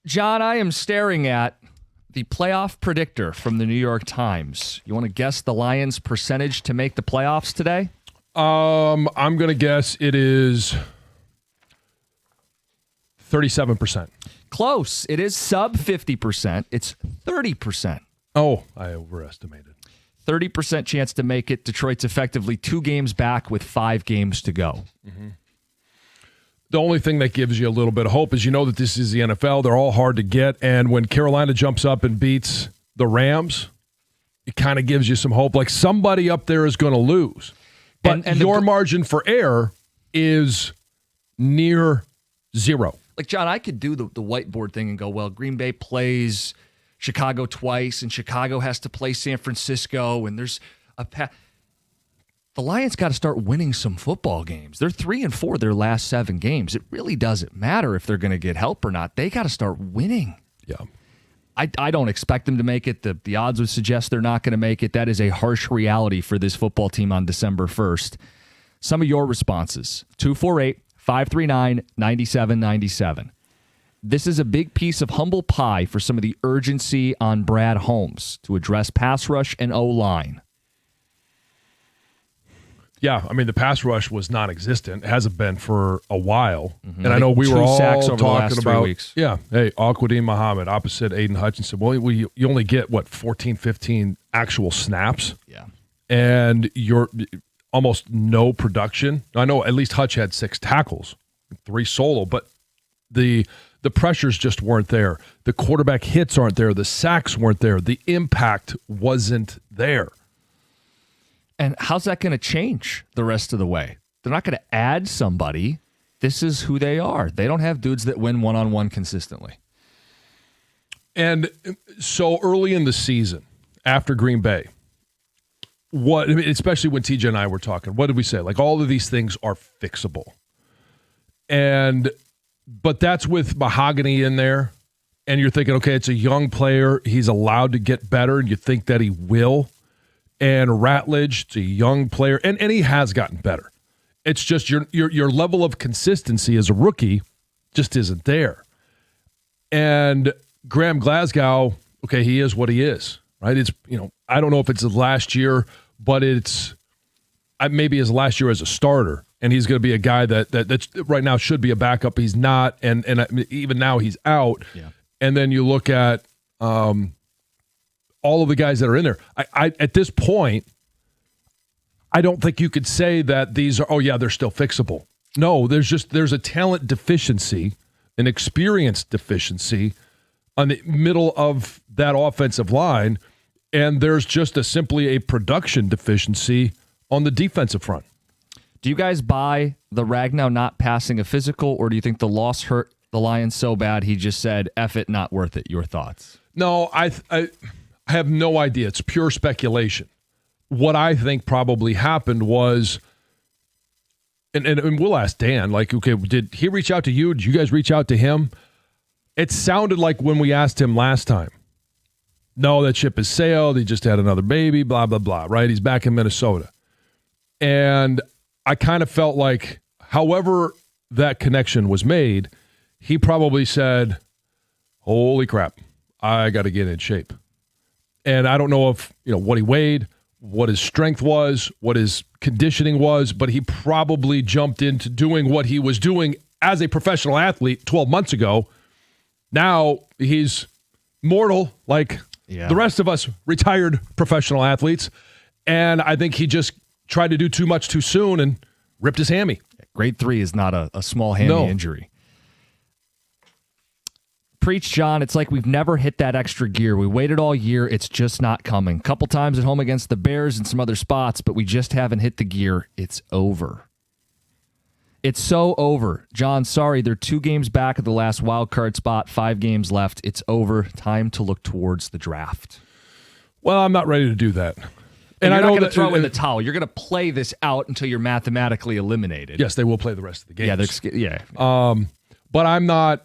John, I am staring at the playoff predictor from the New York Times. You want to guess the Lions' percentage to make the playoffs today? I'm going to guess it is 37%. Close. It is sub 50%. It's 30%. Oh, I overestimated. 30% chance to make it. Detroit's effectively 2 games back with 5 games to go. Mm-hmm. The only thing that gives you a little bit of hope is you know that this is the NFL. They're all hard to get. And when Carolina jumps up and beats the Rams, it kind of gives you some hope. Like somebody up there is going to lose. But and your margin for error is near zero. Like, John, I could do the whiteboard thing and go, well, Green Bay plays Chicago twice, and Chicago has to play San Francisco, and there's a the Lions got to start winning some football games. They're 3-4 their last 7 games. It really doesn't matter if they're going to get help or not. They got to start winning. Yeah. I don't expect them to make it. The odds would suggest they're not going to make it. That is a harsh reality for this football team on December 1st. Some of your responses, 248-539-9797. This is a big piece of humble pie for some of the urgency on Brad Holmes to address pass rush and O-line. Yeah, I mean, the pass rush was non-existent. It hasn't been for a while. Mm-hmm. And I know we were all sacks over talking the last about 3 weeks. Yeah, hey, Al-Quadin Muhammad opposite Aiden Hutchinson. Well, you only get, 14, 15 actual snaps? Yeah. And you're almost no production. I know at least Hutch had 6 tackles, 3 solo, but the pressures just weren't there. The quarterback hits aren't there. The sacks weren't there. The impact wasn't there. And how's that going to change the rest of the way? They're not going to add somebody. This is who they are. They don't have dudes that win one-on-one consistently. And so early in the season, after Green Bay, especially when TJ and I were talking, what did we say? Like, all of these things are fixable. But that's with Mahogany in there, and you're thinking, okay, it's a young player. He's allowed to get better, and you think that he will. And Ratledge, it's a young player, and he has gotten better. It's just your level of consistency as a rookie just isn't there. And Graham Glasgow, okay, he is what he is, right? It's, I don't know if it's his last year, but it's maybe his last year as a starter, and he's going to be a guy that right now should be a backup. He's not, and even now he's out. Yeah. And then you look at all of the guys that are in there. I at this point, I don't think you could say that these are, they're still fixable. No, there's a talent deficiency, an experience deficiency on the middle of that offensive line, and there's just simply a production deficiency on the defensive front. Do you guys buy the Ragnow not passing a physical, or do you think the loss hurt the Lions so bad he just said, F it, not worth it? Your thoughts? No, I have no idea. It's pure speculation. What I think probably happened was, and we'll ask Dan, like, okay, did he reach out to you? Did you guys reach out to him? It sounded like when we asked him last time, no, that ship has sailed. He just had another baby, blah, blah, blah, right? He's back in Minnesota. And I kind of felt like, however that connection was made, he probably said, holy crap, I got to get in shape. And I don't know if, what he weighed, what his strength was, what his conditioning was, but he probably jumped into doing what he was doing as a professional athlete 12 months ago. Now he's mortal, like the rest of us retired professional athletes. And I think he just tried to do too much too soon and ripped his hammy. Grade 3 is not a small hammy injury. Preach, John. It's like we've never hit that extra gear. We waited all year. It's just not coming. Couple times at home against the Bears and some other spots, but we just haven't hit the gear. It's over. It's so over. John, sorry, they're 2 games back at the last wild card spot, 5 games left. It's over. Time to look towards the draft. Well, I'm not ready to do that. And you're not going to throw in the towel. You're going to play this out until you're mathematically eliminated. Yes, they will play the rest of the games. But I'm not.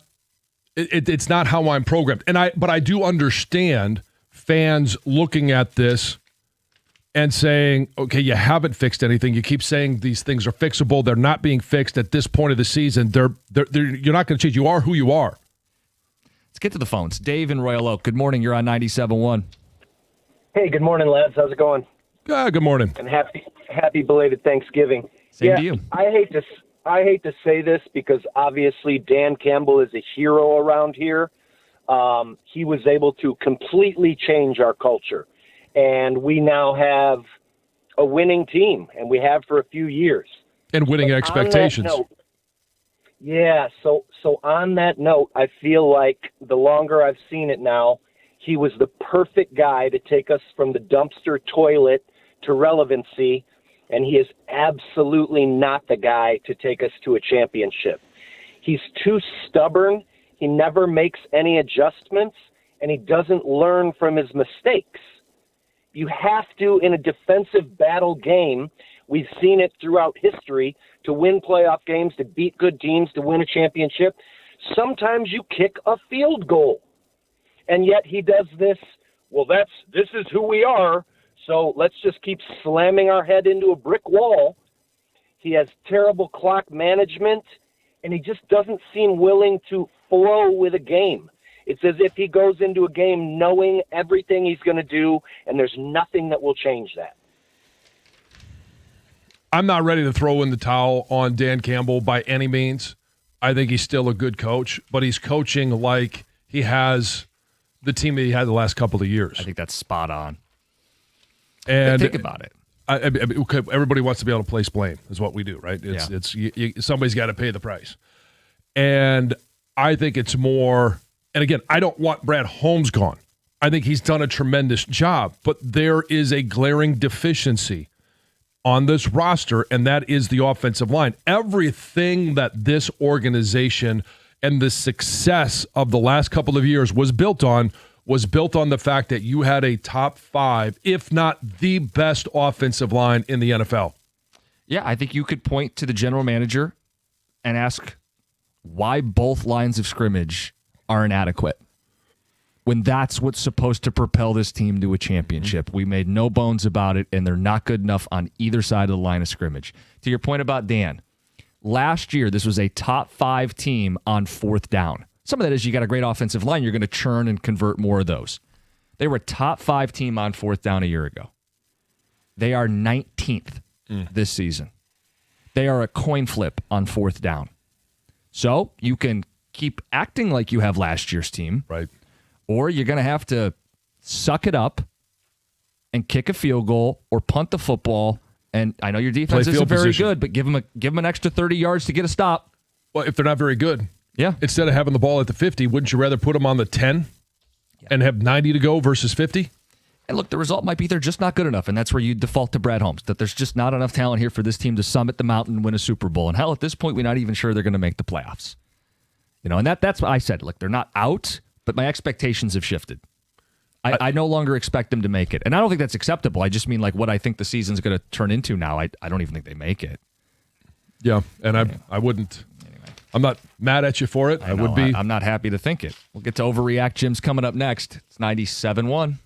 It's not how I'm programmed. But I do understand fans looking at this and saying, okay, you haven't fixed anything. You keep saying these things are fixable. They're not being fixed at this point of the season. You're not going to change. You are who you are. get to the phones. Dave in Royal Oak. Good morning. You're on 97.1. Hey, good morning, lads. How's it going? Good morning. And happy belated Thanksgiving. Same to you. I hate to say this because obviously Dan Campbell is a hero around here. He was able to completely change our culture, and we now have a winning team, and we have for a few years. And winning expectations. So on that note, I feel like the longer I've seen it now, he was the perfect guy to take us from the dumpster toilet to relevancy, and he is absolutely not the guy to take us to a championship. He's too stubborn. He never makes any adjustments, and he doesn't learn from his mistakes. You have to, in a defensive battle game, we've seen it throughout history, to win playoff games, to beat good teams, to win a championship. Sometimes you kick a field goal. And yet he does this, this is who we are, so let's just keep slamming our head into a brick wall. He has terrible clock management, and he just doesn't seem willing to flow with a game. It's as if he goes into a game knowing everything he's going to do, and there's nothing that will change that. I'm not ready to throw in the towel on Dan Campbell by any means. I think he's still a good coach, but he's coaching like he has the team that he had the last couple of years. I think that's spot on. And think about it. Everybody wants to be able to place blame, is what we do, right? Somebody's got to pay the price. And I think it's more, and again, I don't want Brad Holmes gone. I think he's done a tremendous job, but there is a glaring deficiency on this roster, and that is the offensive line. Everything that this organization and the success of the last couple of years was built on the fact that you had a top 5, if not the best offensive line in the NFL. Yeah, I think you could point to the general manager and ask why both lines of scrimmage are inadequate when that's what's supposed to propel this team to a championship. We made no bones about it, and they're not good enough on either side of the line of scrimmage. To your point about Dan, last year this was a top 5 team on fourth down. Some of that is you got a great offensive line, you're going to churn and convert more of those. They were a top 5 team on fourth down a year ago. They are 19th this season. They are a coin flip on fourth down. So you can keep acting like you have last year's team. Right. Or you're going to have to suck it up and kick a field goal or punt the football. And I know your defense isn't very good, but give them an extra 30 yards to get a stop. Well, if they're not very good, yeah. Instead of having the ball at the 50, wouldn't you rather put them on the 10 and have 90 to go versus 50? And look, the result might be they're just not good enough, and that's where you default to Brad Holmes, that there's just not enough talent here for this team to summit the mountain and win a Super Bowl. And hell, at this point, we're not even sure they're going to make the playoffs. And that's what I said. Look, they're not out, but my expectations have shifted. I no longer expect them to make it. And I don't think that's acceptable. I just mean like what I think the season's going to turn into now. I don't even think they make it. Yeah, and I wouldn't. Anyway. I'm not mad at you for it. I would be. I'm not happy to think it. We'll get to Overreact Jim's coming up next. It's 97.1.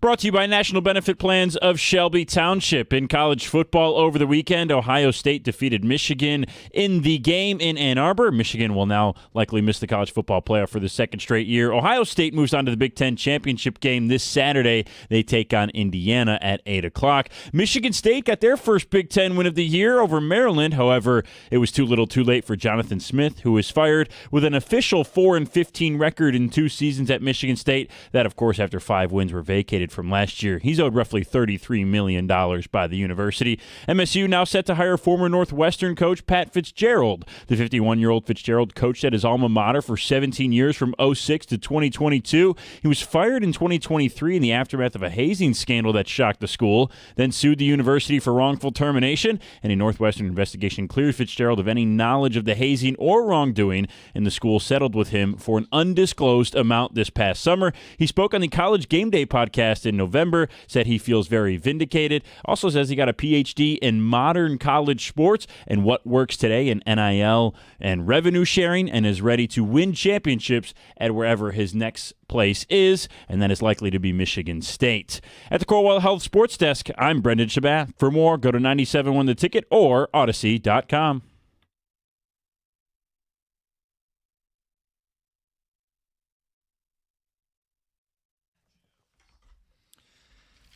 Brought to you by National Benefit Plans of Shelby Township. In college football over the weekend, Ohio State defeated Michigan in the game in Ann Arbor. Michigan will now likely miss the college football playoff for the second straight year. Ohio State moves on to the Big Ten championship game this Saturday. They take on Indiana at 8 o'clock. Michigan State got their first Big Ten win of the year over Maryland. However, it was too little too late for Jonathan Smith, who was fired with an official 4-15 record in 2 seasons at Michigan State. That, of course, after 5 wins were vacated from last year. He's owed roughly $33 million by the university. MSU now set to hire former Northwestern coach Pat Fitzgerald. The 51-year-old Fitzgerald coached at his alma mater for 17 years from 2006 to 2022. He was fired in 2023 in the aftermath of a hazing scandal that shocked the school, then sued the university for wrongful termination, and a Northwestern investigation cleared Fitzgerald of any knowledge of the hazing or wrongdoing, and the school settled with him for an undisclosed amount this past summer. He spoke on the College Game Day podcast podcast in November, said he feels very vindicated. Also says he got a PhD in modern college sports and what works today in NIL and revenue sharing, and is ready to win championships at wherever his next place is, and that is likely to be Michigan State. At the Corewell Health Sports Desk, I'm Brendan Shabat. For more, go to 97.1 The Ticket or Odyssey.com.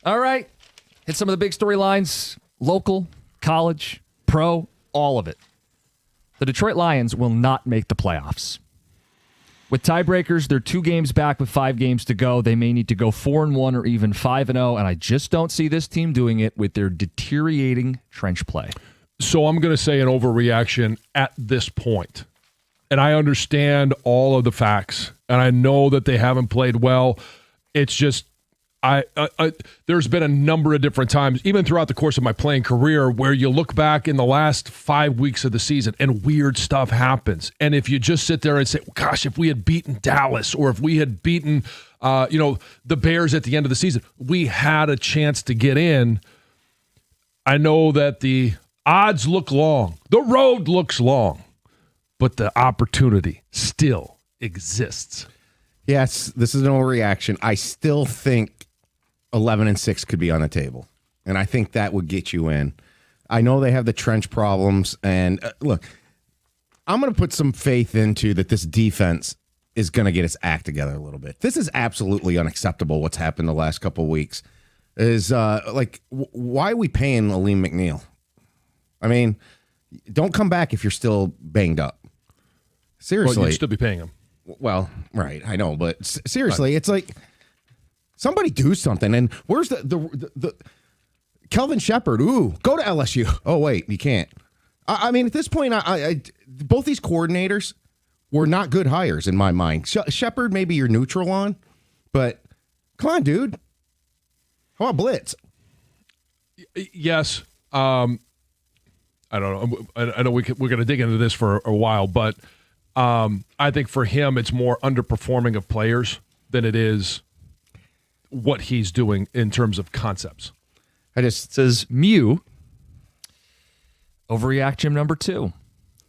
All right. Hit some of the big storylines. Local, college, pro, all of it. The Detroit Lions will not make the playoffs. With tiebreakers, they're 2 games back with 5 games to go. They may need to go 4-1 or even 5-0, and I just don't see this team doing it with their deteriorating trench play. So I'm going to say an overreaction at this point. And I understand all of the facts, and I know that they haven't played well. It's just there's been a number of different times, even throughout the course of my playing career, where you look back in the last 5 weeks of the season and weird stuff happens. And if you just sit there and say, gosh, if we had beaten Dallas, or if we had beaten the Bears at the end of the season, we had a chance to get in. I know that the odds look long. The road looks long. But the opportunity still exists. Yes, this is an overreaction. I still think 11-6 could be on the table, and I think that would get you in. I know they have the trench problems, and look, I'm going to put some faith into that this defense is going to get its act together a little bit. This is absolutely unacceptable what's happened the last couple of weeks. Why are we paying Aleem McNeil? I mean, don't come back if you're still banged up. Seriously. Well, you'd still be paying him. Well, right, I know, but seriously, It's like somebody do something. And where's the Kelvin Shepard? Ooh, go to LSU. Oh wait, you can't. I mean, at this point, I both these coordinators were not good hires in my mind. Shepard, maybe you're neutral on, but come on, dude. How about blitz? Yes. I don't know. I know we're going to dig into this for a while, but I think for him, it's more underperforming of players than it is what he's doing in terms of concepts. It says Mew. Overreaction number 2.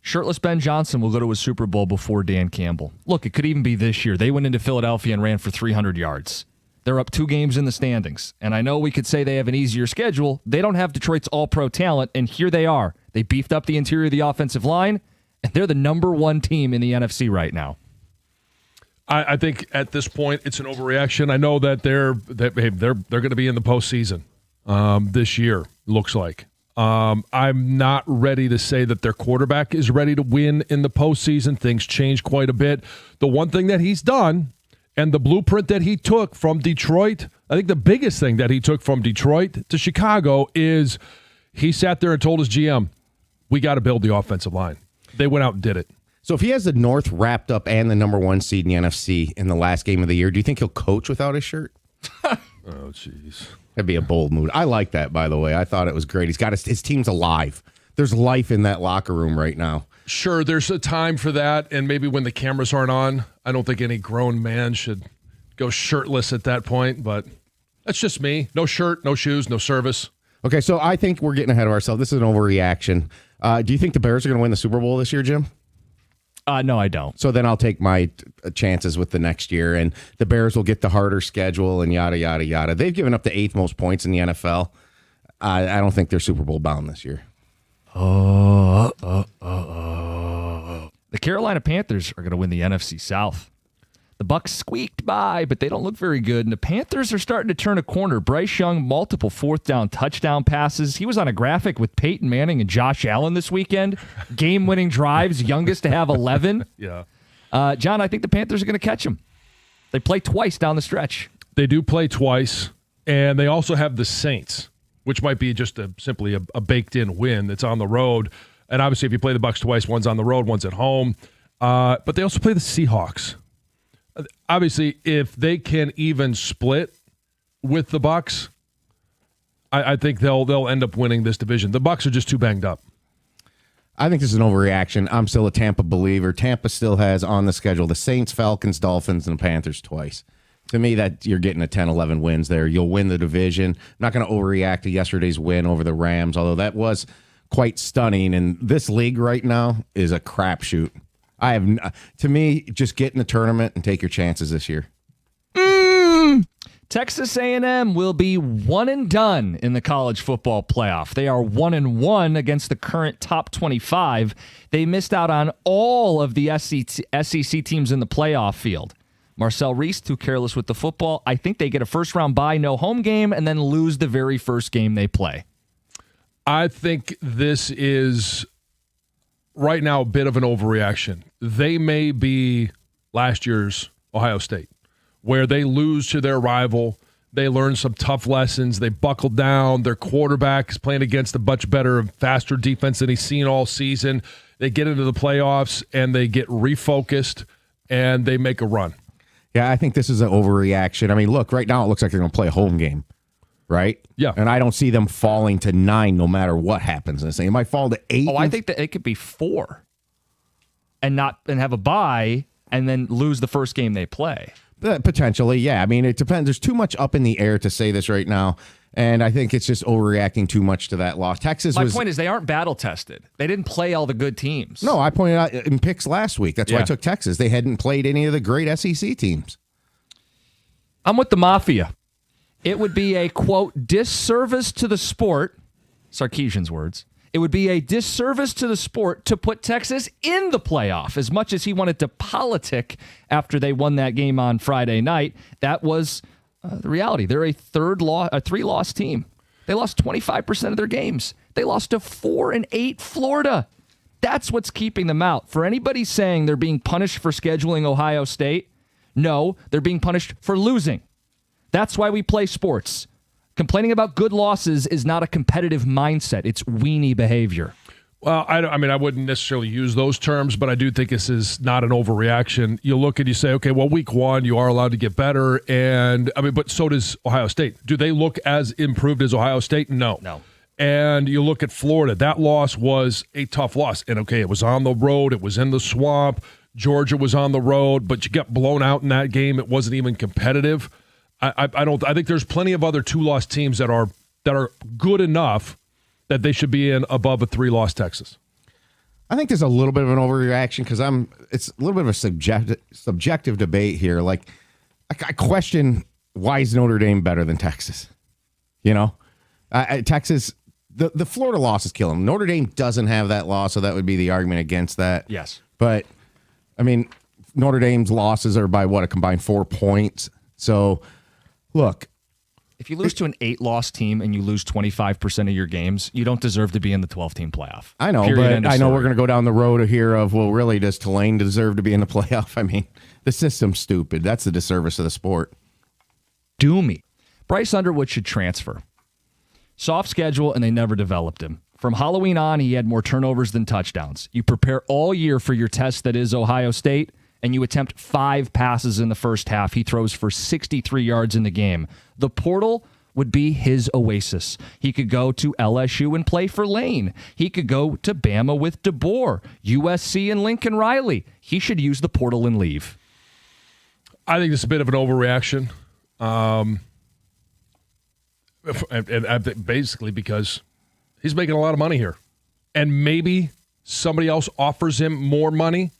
Shirtless Ben Johnson will go to a Super Bowl before Dan Campbell. Look, it could even be this year. They went into Philadelphia and ran for 300 yards. They're up 2 games in the standings. And I know we could say they have an easier schedule. They don't have Detroit's all-pro talent, and here they are. They beefed up the interior of the offensive line, and they're the number 1 team in the NFC right now. I think at this point it's an overreaction. I know that they're going to be in the postseason this year. Looks like. I'm not ready to say that their quarterback is ready to win in the postseason. Things change quite a bit. The one thing that he's done, and the blueprint that he took from Detroit, I think the biggest thing that he took from Detroit to Chicago is he sat there and told his GM, we got to build the offensive line. They went out and did it. So if he has the North wrapped up and the number 1 seed in the NFC in the last game of the year, do you think he'll coach without his shirt? Oh, jeez. That'd be a bold move. I like that, by the way. I thought it was great. He's got his team's alive. There's life in that locker room right now. Sure, there's a time for that, and maybe when the cameras aren't on, I don't think any grown man should go shirtless at that point, but that's just me. No shirt, no shoes, no service. Okay, so I think we're getting ahead of ourselves. This is an overreaction. Do you think the Bears are going to win the Super Bowl this year, Jim? No, I don't. So then I'll take my chances with the next year, and the Bears will get the harder schedule and yada, yada, yada. They've given up the 8th most points in the NFL. I don't think they're Super Bowl bound this year. The Carolina Panthers are going to win the NFC South. The Bucs squeaked by, but they don't look very good. And the Panthers are starting to turn a corner. Bryce Young, multiple 4th down touchdown passes. He was on a graphic with Peyton Manning and Josh Allen this weekend. Game-winning drives, youngest to have 11. Yeah. John, I think the Panthers are going to catch him. They play twice down the stretch. They do play twice, and they also have the Saints, which might be just simply a baked-in win that's on the road. And obviously, if you play the Bucs twice, one's on the road, one's at home. But they also play the Seahawks. Obviously, if they can even split with the Bucs, I think they'll end up winning this division. The Bucs are just too banged up. I think this is an overreaction. I'm still a Tampa believer. Tampa still has on the schedule the Saints, Falcons, Dolphins, and the Panthers twice. To me, that you're getting a 10-11 wins there. You'll win the division. I'm not going to overreact to yesterday's win over the Rams, although that was quite stunning. And this league right now is a crapshoot. To me, just get in the tournament and take your chances this year. Texas A&M will be one and done in the college football playoff. They are 1-1 against the current top 25. They missed out on all of the SEC teams in the playoff field. Marcel Reese, too careless with the football. I think they get a first-round bye, no home game, and then lose the very first game they play. I think this is right now a bit of an overreaction. They may be last year's Ohio State, where they lose to their rival. They learn some tough lessons. They buckle down. Their quarterback is playing against a much better, faster defense than he's seen all season. They get into the playoffs, and they get refocused, and they make a run. Yeah, I think this is an overreaction. I mean, look, right now it looks like they're going to play a home game, right? Yeah. And I don't see them falling to 9 no matter what happens in this thing. It might fall to 8. Oh, I think that it could be 4 and have a bye and then lose the first game they play. Potentially, yeah. I mean, it depends. There's too much up in the air to say this right now, and I think it's just overreacting too much to that loss. My point is they aren't battle-tested. They didn't play all the good teams. No, I pointed out in picks last week. That's why I Yeah. took Texas. They hadn't played any of the great SEC teams. I'm with the Mafia. It would be a, quote, disservice to the sport, Sarkisian's words. It would be a disservice to the sport to put Texas in the playoff. As much as he wanted to politic after they won that game on Friday night, that was the reality. They're a 3-loss team. They lost 25% of their games. They lost to 4-8 Florida. That's what's keeping them out. For anybody saying they're being punished for scheduling Ohio State, no, they're being punished for losing. That's why we play sports. Complaining about good losses is not a competitive mindset. It's weenie behavior. Well, I wouldn't necessarily use those terms, but I do think this is not an overreaction. You look and you say, okay, well, week 1, you are allowed to get better. And but so does Ohio State. Do they look as improved as Ohio State? No. And you look at Florida. That loss was a tough loss. And okay, it was on the road. It was in the swamp. Georgia was on the road, but you got blown out in that game. It wasn't even competitive. I think there's plenty of other 2-loss teams that are good enough that they should be in above a 3-loss Texas. I think there's a little bit of an overreaction because it's a little bit of a subjective debate here. Like, I question, why is Notre Dame better than Texas? You know, Texas, the Florida loss is killing them. Notre Dame doesn't have that loss, so that would be the argument against that. Yes. But, I mean, Notre Dame's losses are by, a combined 4 points. So, look. If you lose to an 8-loss team and you lose 25% of your games, you don't deserve to be in the 12-team playoff. I know, but I know we're going to go down the road here of, well, really, does Tulane deserve to be in the playoff? I mean, the system's stupid. That's the disservice of the sport. Doomy. Bryce Underwood should transfer. Soft schedule, and they never developed him. From Halloween on, he had more turnovers than touchdowns. You prepare all year for your test that is Ohio State, and you attempt 5 passes in the first half. He throws for 63 yards in the game. The portal would be his oasis. He could go to LSU and play for Lane. He could go to Bama with DeBoer, USC and Lincoln Riley. He should use the portal and leave. I think it's a bit of an overreaction. And basically because he's making a lot of money here. And maybe somebody else offers him more money.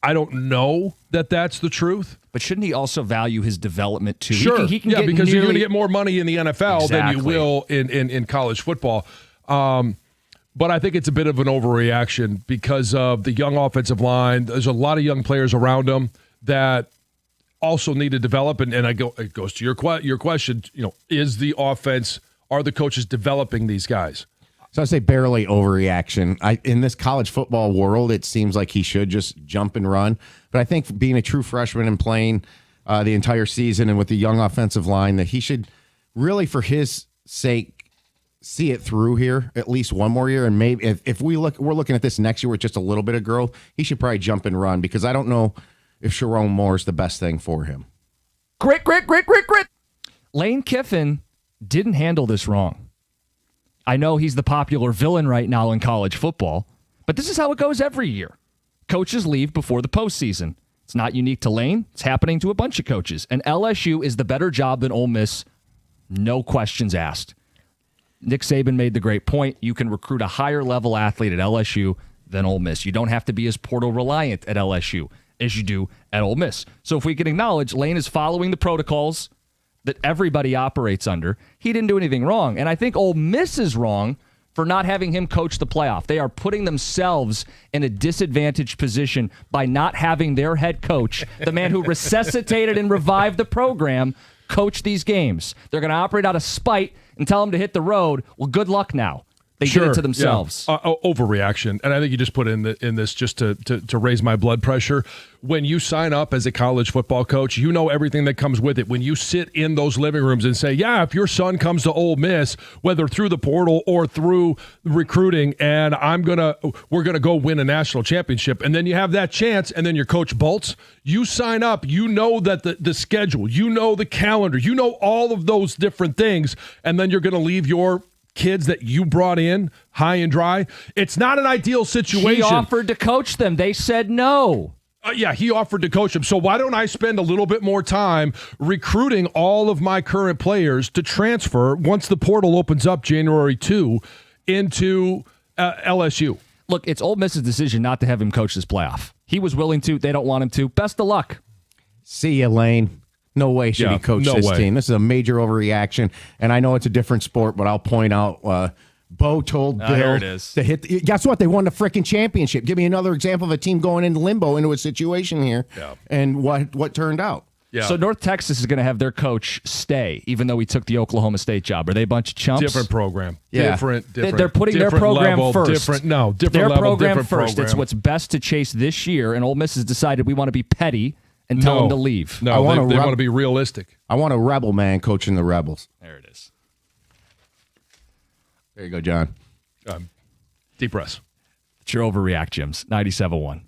I don't know that that's the truth. But shouldn't he also value his development too? Sure. He can get because you're going to get more money in the NFL than you will in college football. But I think it's a bit of an overreaction because of the young offensive line. There's a lot of young players around him that also need to develop. And it goes to your question, is the offense, are the coaches developing these guys? So I say barely overreaction. In this college football world, it seems like he should just jump and run. But I think being a true freshman and playing the entire season and with the young offensive line, that he should really, for his sake, see it through here at least one more year. And maybe if we're looking at this next year with just a little bit of growth, he should probably jump and run because I don't know if Sharon Moore is the best thing for him. Grit. Lane Kiffin didn't handle this wrong. I know he's the popular villain right now in college football, but this is how it goes every year. Coaches leave before the postseason. It's not unique to Lane. It's happening to a bunch of coaches. And LSU is the better job than Ole Miss, no questions asked. Nick Saban made the great point. You can recruit a higher level athlete at LSU than Ole Miss. You don't have to be as portal reliant at LSU as you do at Ole Miss. So if we can acknowledge Lane is following the protocols that everybody operates under, he didn't do anything wrong. And I think Ole Miss is wrong for not having him coach the playoff. They are putting themselves in a disadvantaged position by not having their head coach, the man who resuscitated and revived the program, coach these games. They're going to operate out of spite and tell them to hit the road. Well, good luck now. They did it to themselves. Yeah. Overreaction. And I think you just put in this just to raise my blood pressure. When you sign up as a college football coach, you know everything that comes with it. When you sit in those living rooms and say, yeah, if your son comes to Ole Miss, whether through the portal or through recruiting, and we're gonna go win a national championship, and then you have that chance, and then your coach bolts, you sign up, you know that the schedule, you know the calendar, you know all of those different things, and then you're gonna leave your kids that you brought in high and dry. It's not an ideal situation. He offered to coach them. They said no. Yeah, he offered to coach them. So why don't I spend a little bit more time recruiting all of my current players to transfer once the portal opens up January 2 into LSU? Look, it's Ole Miss's decision not to have him coach this playoff. He was willing to. They don't want him to. Best of luck. See you, Lane. No way should he coach this team. This is a major overreaction, and I know it's a different sport, but I'll point out Bo told Bill here it is. to hit. Guess what? They won the freaking championship. Give me another example of a team going into limbo into a situation here, and what turned out. Yeah. So North Texas is going to have their coach stay, even though he took the Oklahoma State job. Are they a bunch of chumps? Different program. Yeah. Different. They're putting their different program level, first. Different their level, program different first. program. It's what's best to chase this year, and Ole Miss has decided we want to be petty and tell them to leave. No, they want to be realistic. I want a rebel man coaching the Rebels. There it is. There you go, John. Deep breaths. It's your overreact, Jims. 97.1.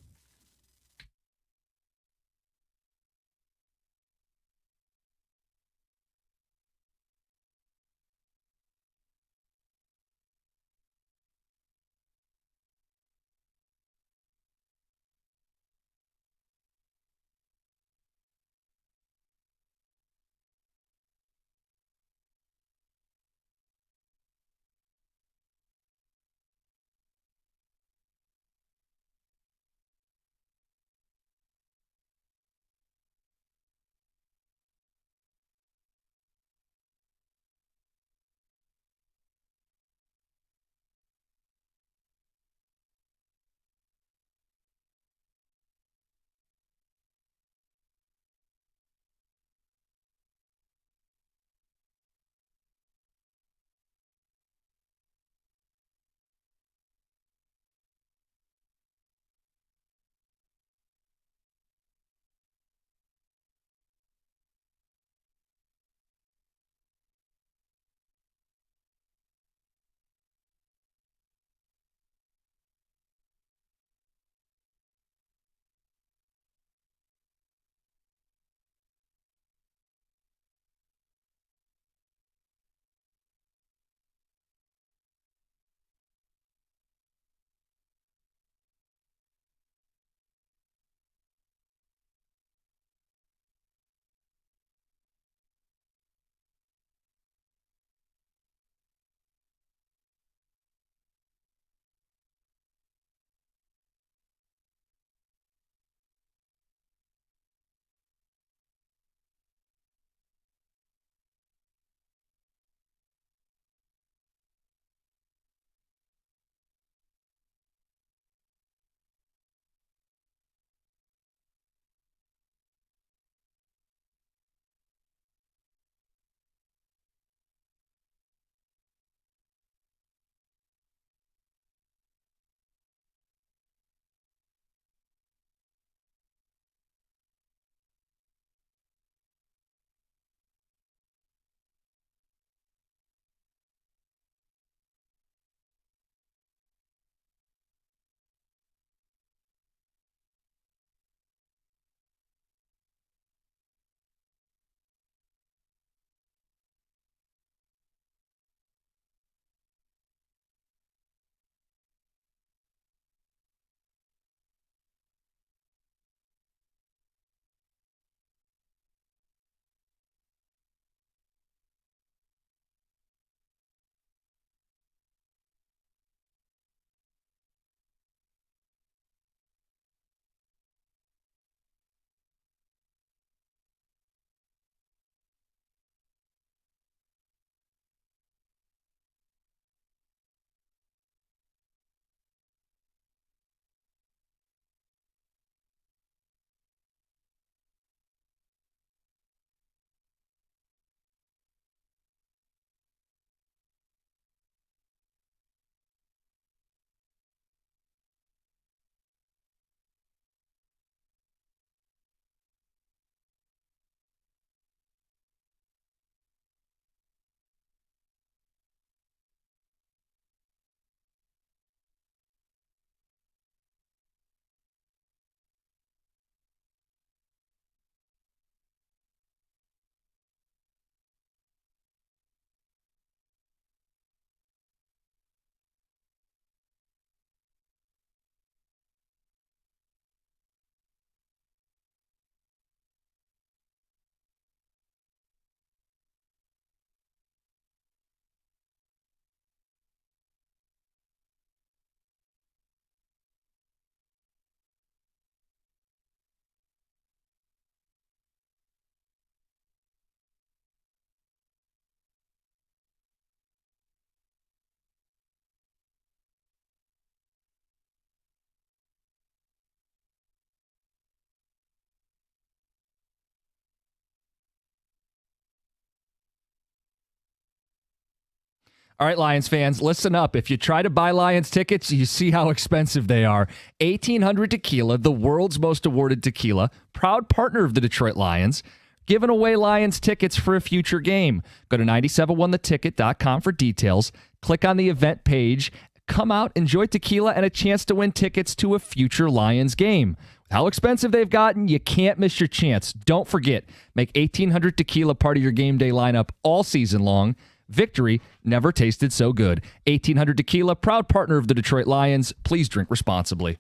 All right, Lions fans, listen up. If you try to buy Lions tickets, you see how expensive they are. 1800 Tequila, the world's most awarded tequila, proud partner of the Detroit Lions, giving away Lions tickets for a future game. Go to 971theticket.com for details. Click on the event page. Come out, enjoy tequila, and a chance to win tickets to a future Lions game. With how expensive they've gotten, you can't miss your chance. Don't forget, make 1800 Tequila part of your game day lineup all season long. Victory never tasted so good. 1800 Tequila, proud partner of the Detroit Lions. Please drink responsibly.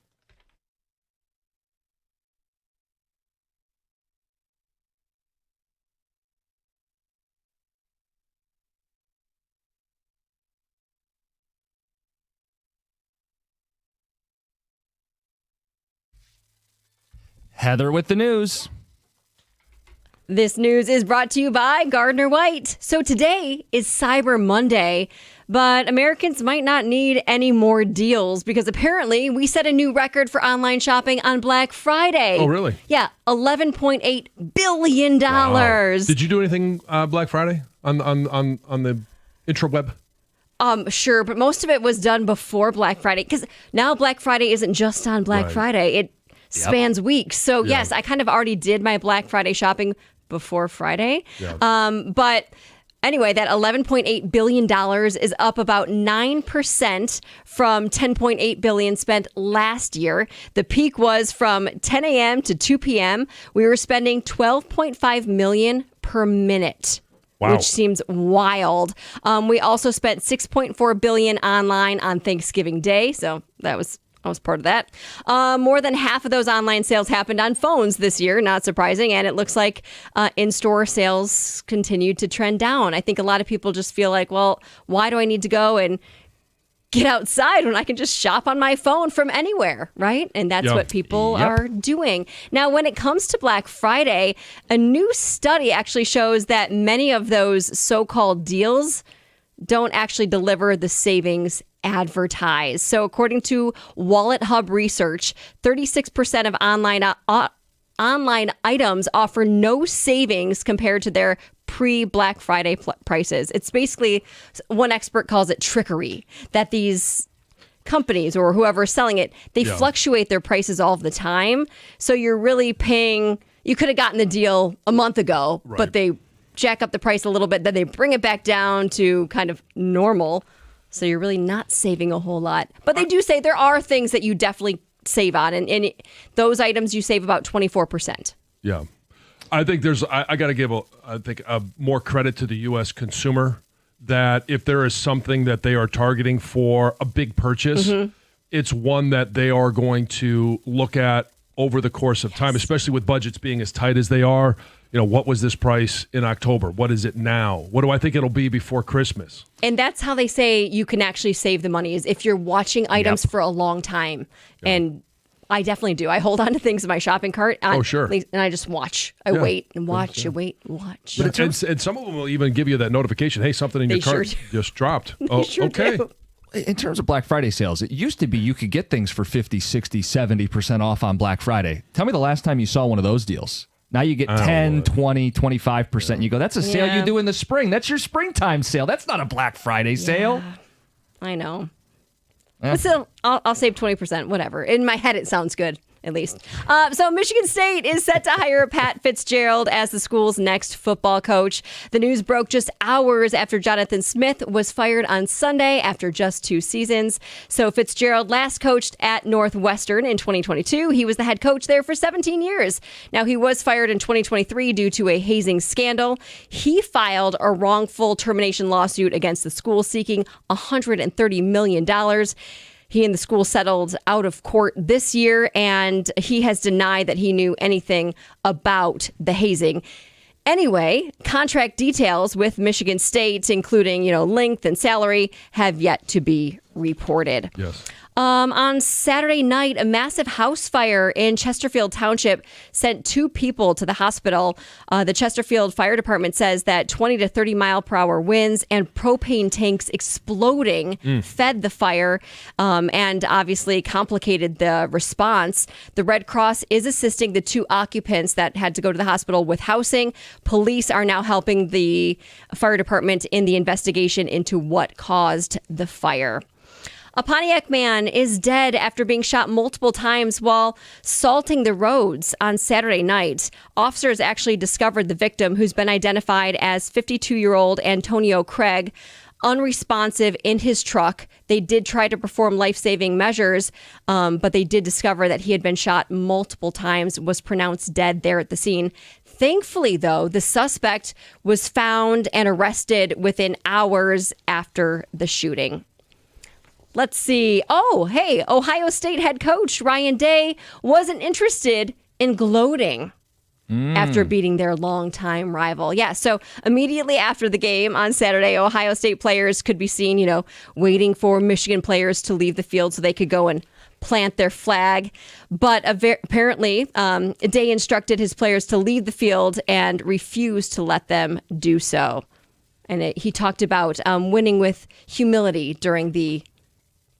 Heather with the news. This news is brought to you by Gardner White. So today is Cyber Monday, but Americans might not need any more deals because apparently we set a new record for online shopping on Black Friday. Oh, really? Yeah, $11.8 billion. Wow. Did you do anything Black Friday on the intraweb? Sure, but most of it was done before Black Friday because now Black Friday isn't just on Black Friday. It spans weeks. So yes, I kind of already did my Black Friday shopping before Friday. But anyway, that $11.8 billion is up about 9% from $10.8 billion spent last year. The peak was from 10 a.m. to 2 p.m. We were spending $12.5 million per minute. Wow. Which seems wild. We also spent $6.4 billion online on Thanksgiving Day. So I was part of that. More than half of those online sales happened on phones this year, not surprising. And it looks like in-store sales continued to trend down. I think a lot of people just feel like, well, why do I need to go and get outside when I can just shop on my phone from anywhere, right? And that's what people are doing. Now, when it comes to Black Friday, a new study actually shows that many of those so-called deals don't actually deliver the savings advertised. So according to Wallet Hub research, 36% of online items offer no savings compared to their pre-Black Friday prices. It's basically, one expert calls it trickery, that these companies or whoever's selling it, they fluctuate their prices all of the time. So you're really paying, you could have gotten the deal a month ago, but they jack up the price a little bit, then they bring it back down to kind of normal. So you're really not saving a whole lot. But they do say there are things that you definitely save on. And those items you save about 24%. Yeah. I think I got to give a more credit to the U.S. consumer that if there is something that they are targeting for a big purchase, it's one that they are going to look at over the course of time, especially with budgets being as tight as they are. You know, what was this price in October? What is it now? What do I think it'll be before Christmas? And that's how they say you can actually save the money, is if you're watching items for a long time. And I definitely do. I hold on to things in my shopping cart. Sure. And I just watch. I wait and watch. I wait and watch. But and some of them will even give you that notification. Hey, something in your cart just dropped. Okay. Do. In terms of Black Friday sales, it used to be you could get things for 50, 60, 70% off on Black Friday. Tell me the last time you saw one of those deals. Now you get 10, 20, 25%. And you go, that's a sale you do in the spring. That's your springtime sale. That's not a Black Friday sale. I know. But still, I'll save 20%, whatever. In my head, it sounds good, at least. So Michigan State is set to hire Pat Fitzgerald as the school's next football coach. The news broke just hours after Jonathan Smith was fired on Sunday after just 2 seasons. So Fitzgerald last coached at Northwestern in 2022. He was the head coach there for 17 years. Now, he was fired in 2023 due to a hazing scandal. He filed a wrongful termination lawsuit against the school seeking $130 million. He and the school settled out of court this year, and he has denied that he knew anything about the hazing. Anyway, contract details with Michigan State, including, length and salary, have yet to be reported. Yes. On Saturday night, a massive house fire in Chesterfield Township sent 2 people to the hospital. The Chesterfield Fire Department says that 20 to 30 mile per hour winds and propane tanks exploding fed the fire and obviously complicated the response. The Red Cross is assisting the 2 occupants that had to go to the hospital with housing. Police are now helping the fire department in the investigation into what caused the fire. A Pontiac man is dead after being shot multiple times while salting the roads on Saturday night. Officers actually discovered the victim, who's been identified as 52-year-old Antonio Craig, unresponsive in his truck. They did try to perform life-saving measures, but they did discover that he had been shot multiple times, was pronounced dead there at the scene. Thankfully, though, the suspect was found and arrested within hours after the shooting. Let's see. Oh, hey, Ohio State head coach Ryan Day wasn't interested in gloating after beating their longtime rival. Yeah, so immediately after the game on Saturday, Ohio State players could be seen, waiting for Michigan players to leave the field so they could go and plant their flag. But apparently, Day instructed his players to leave the field and refused to let them do so. And he talked about winning with humility during the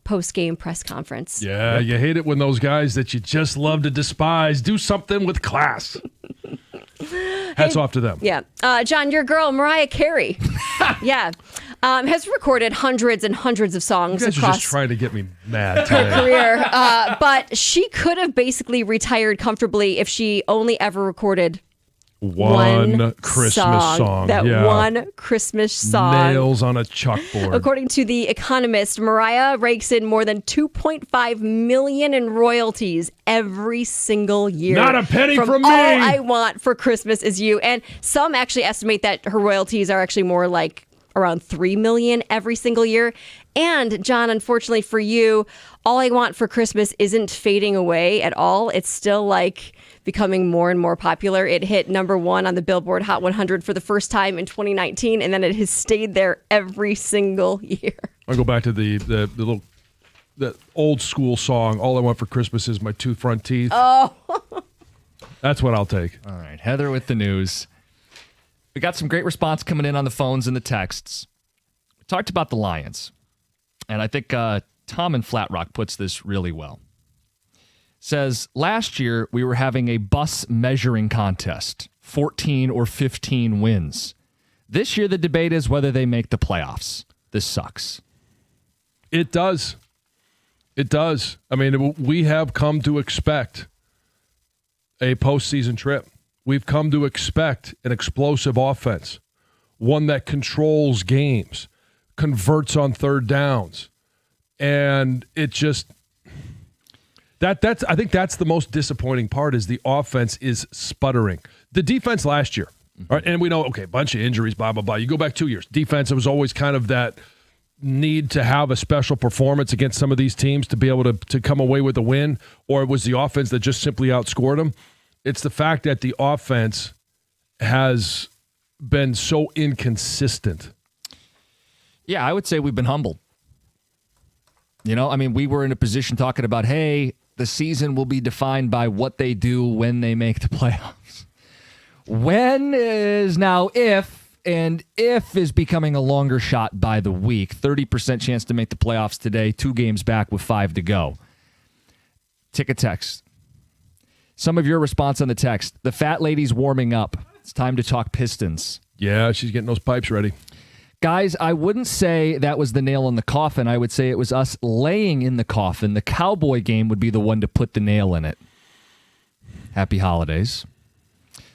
post-game press conference. Yeah, you hate it when those guys that you just love to despise do something with class. Hats off to them. Yeah. John, your girl, Mariah Carey, has recorded hundreds and hundreds of songs You guys are across just trying to get me mad her today. career. But she could have basically retired comfortably if she only ever recorded One Christmas song. That yeah. one Christmas song. Nails on a chalkboard. According to The Economist, Mariah rakes in more than $2.5 million in royalties every single year. Not a penny from me. All I Want for Christmas Is You. And some actually estimate that her royalties are actually more like around $3 million every single year. And John, unfortunately for you, All I Want for Christmas isn't fading away at all. It's still becoming more and more popular. It hit number 1 on the Billboard Hot 100 for the first time in 2019, and then it has stayed there every single year. I go back to the old school song. All I want for Christmas is my 2 front teeth. Oh, That's what I'll take. All right, Heather with the news. We got some great response coming in on the phones and the texts. We talked about the Lions, and I think Tom in Flat Rock puts this really well. Says, last year we were having a bus measuring contest, 14 or 15 wins. This year the debate is whether they make the playoffs. This sucks. It does. It does. I mean, we have come to expect a postseason trip. We've come to expect an explosive offense, one that controls games, converts on third downs, and it just that's I think that's the most disappointing part is the offense is sputtering. The defense last year, all right, and we know, okay, a bunch of injuries, blah, blah, blah. You go back 2 years. Defense, it was always kind of that need to have a special performance against some of these teams to be able to come away with a win, or it was the offense that just simply outscored them. It's the fact that the offense has been so inconsistent. Yeah, I would say we've been humbled. We were in a position talking about, hey, the season will be defined by what they do when they make the playoffs. When is now if, and if is becoming a longer shot by the week. 30% chance to make the playoffs today, 2 games back with 5 to go. Tick a text. Some of your response on the text. The fat lady's warming up. It's time to talk Pistons. Yeah, she's getting those pipes ready. Guys, I wouldn't say that was the nail in the coffin. I would say it was us laying in the coffin. The Cowboy game would be the one to put the nail in it. Happy holidays.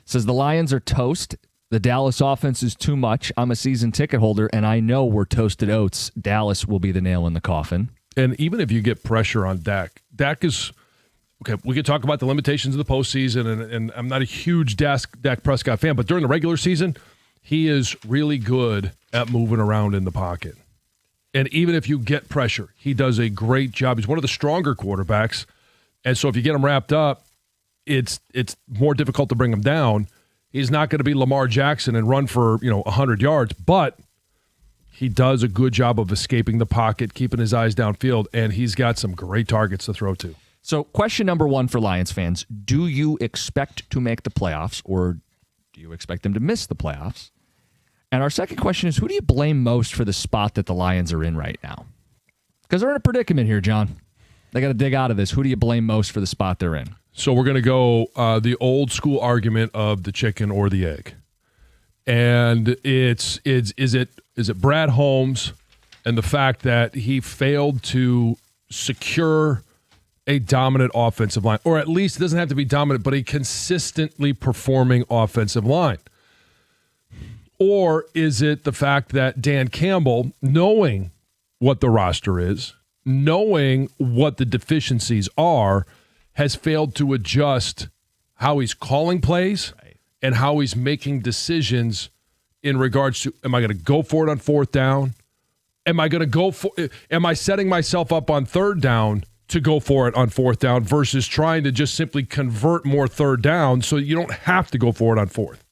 Says the Lions are toast. The Dallas offense is too much. I'm a season ticket holder, and I know we're toasted oats. Dallas will be the nail in the coffin. And even if you get pressure on Dak is... Okay, we could talk about the limitations of the postseason, and I'm not a huge Dak Prescott fan, but during the regular season, he is really good at moving around in the pocket. And even if you get pressure, he does a great job. He's one of the stronger quarterbacks, and so if you get him wrapped up, it's more difficult to bring him down. He's not going to be Lamar Jackson and run for 100 yards, but He does a good job of escaping the pocket, keeping his eyes downfield, and he's got some great targets to throw to. So question number one for Lions fans, do you expect to make the playoffs or do you expect them to miss the playoffs? And our second question is, who do you blame most for the spot that the Lions are in right now? Because they're in a predicament here, John. They got to dig out of this. Who do you blame most for the spot they're in? So we're going to go the old school argument of the chicken or the egg. And is it Brad Holmes and the fact that he failed to secure a dominant offensive line, or at least it doesn't have to be dominant, but a consistently performing offensive line? Or is it the fact that Dan Campbell, knowing what the roster is, knowing what the deficiencies are, has failed to adjust how he's calling plays and how he's making decisions in regards to, am I going to go for it on fourth down? Am I setting myself up on third down to go for it on fourth down versus trying to just simply convert more third down so you don't have to go for it on fourth?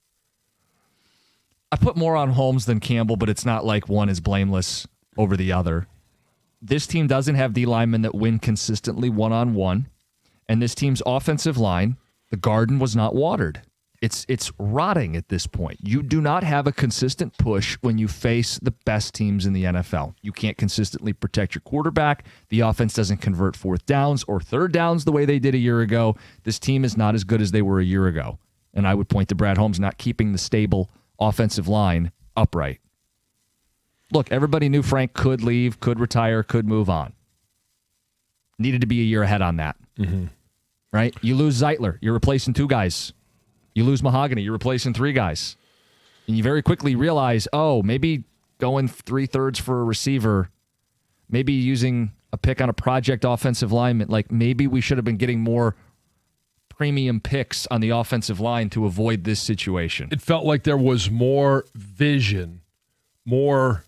I put more on Holmes than Campbell, but it's not like one is blameless over the other. This team doesn't have D linemen that win consistently one-on-one, and this team's offensive line, the garden was not watered. It's rotting at this point. You do not have a consistent push when you face the best teams in the NFL. You can't consistently protect your quarterback. The offense doesn't convert fourth downs or third downs the way they did a year ago. This team is not as good as they were a year ago. And I would point to Brad Holmes not keeping the stable offensive line upright. Look, everybody knew Frank could leave, could retire, could move on. Needed to be a year ahead on that. Mm-hmm. Right? You lose Zeitler, you're replacing 2 guys. You lose Mahogany, you're replacing 3 guys. And you very quickly realize, maybe going 3/3 for a receiver, maybe using a pick on a project offensive lineman, like maybe we should have been getting more premium picks on the offensive line to avoid this situation. It felt like there was more vision, more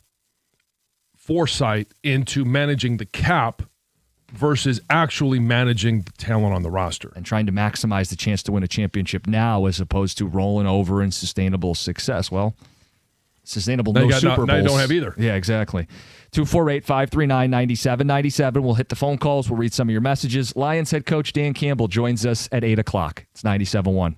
foresight into managing the cap versus actually managing the talent on the roster. And trying to maximize the chance to win a championship now as opposed to rolling over in sustainable success. Well, sustainable now no Super Bowls. Now you don't have either. Yeah, exactly. 248-539-9797. We'll hit the phone calls. We'll read some of your messages. Lions head coach Dan Campbell joins us at 8 o'clock. It's 97.1.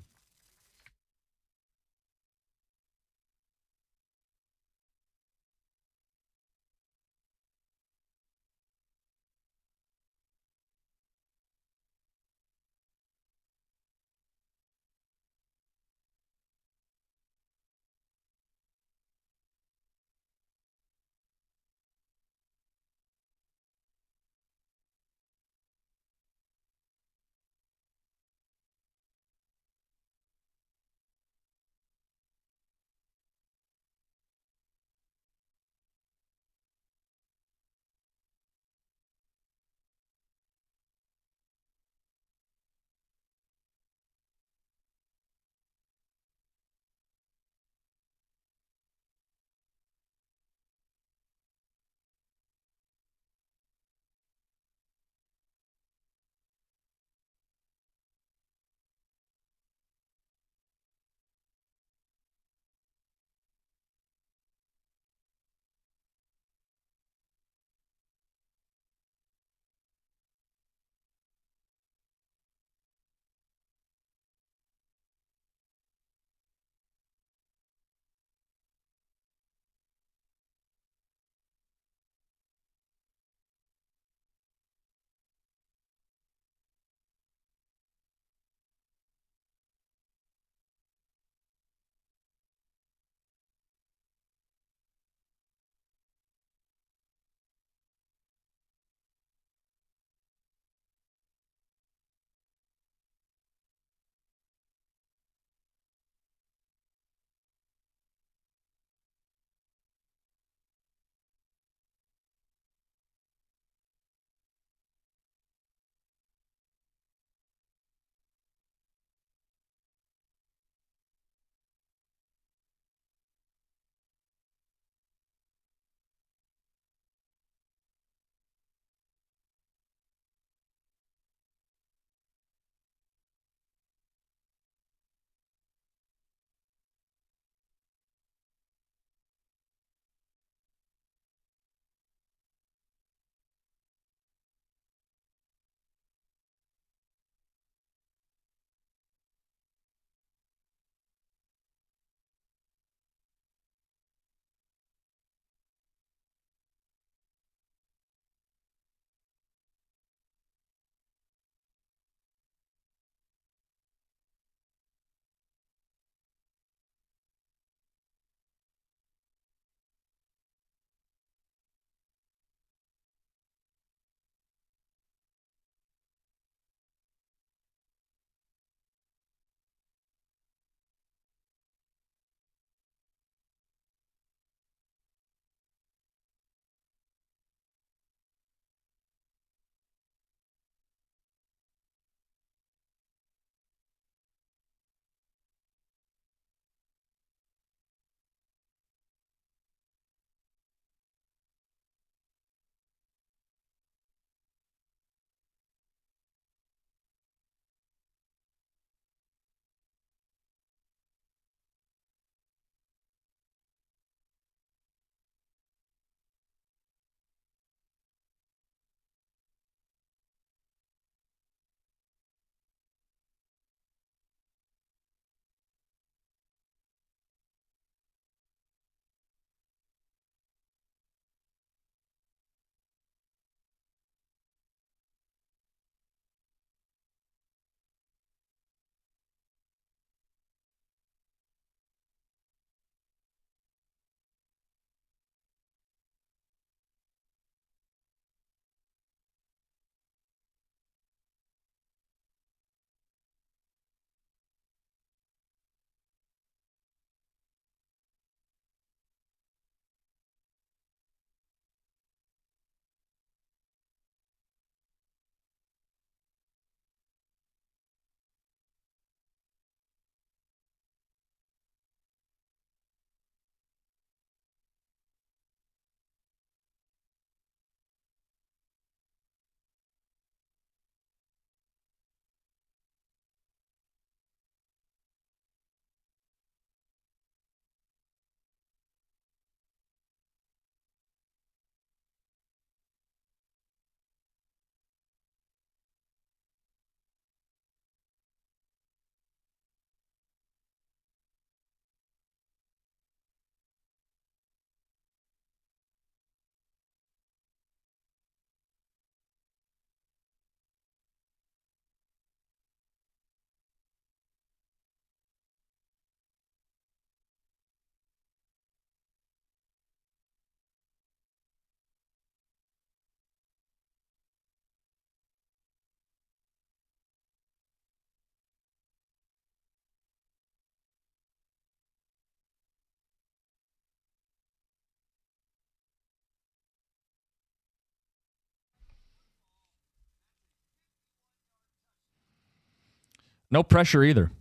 No pressure either.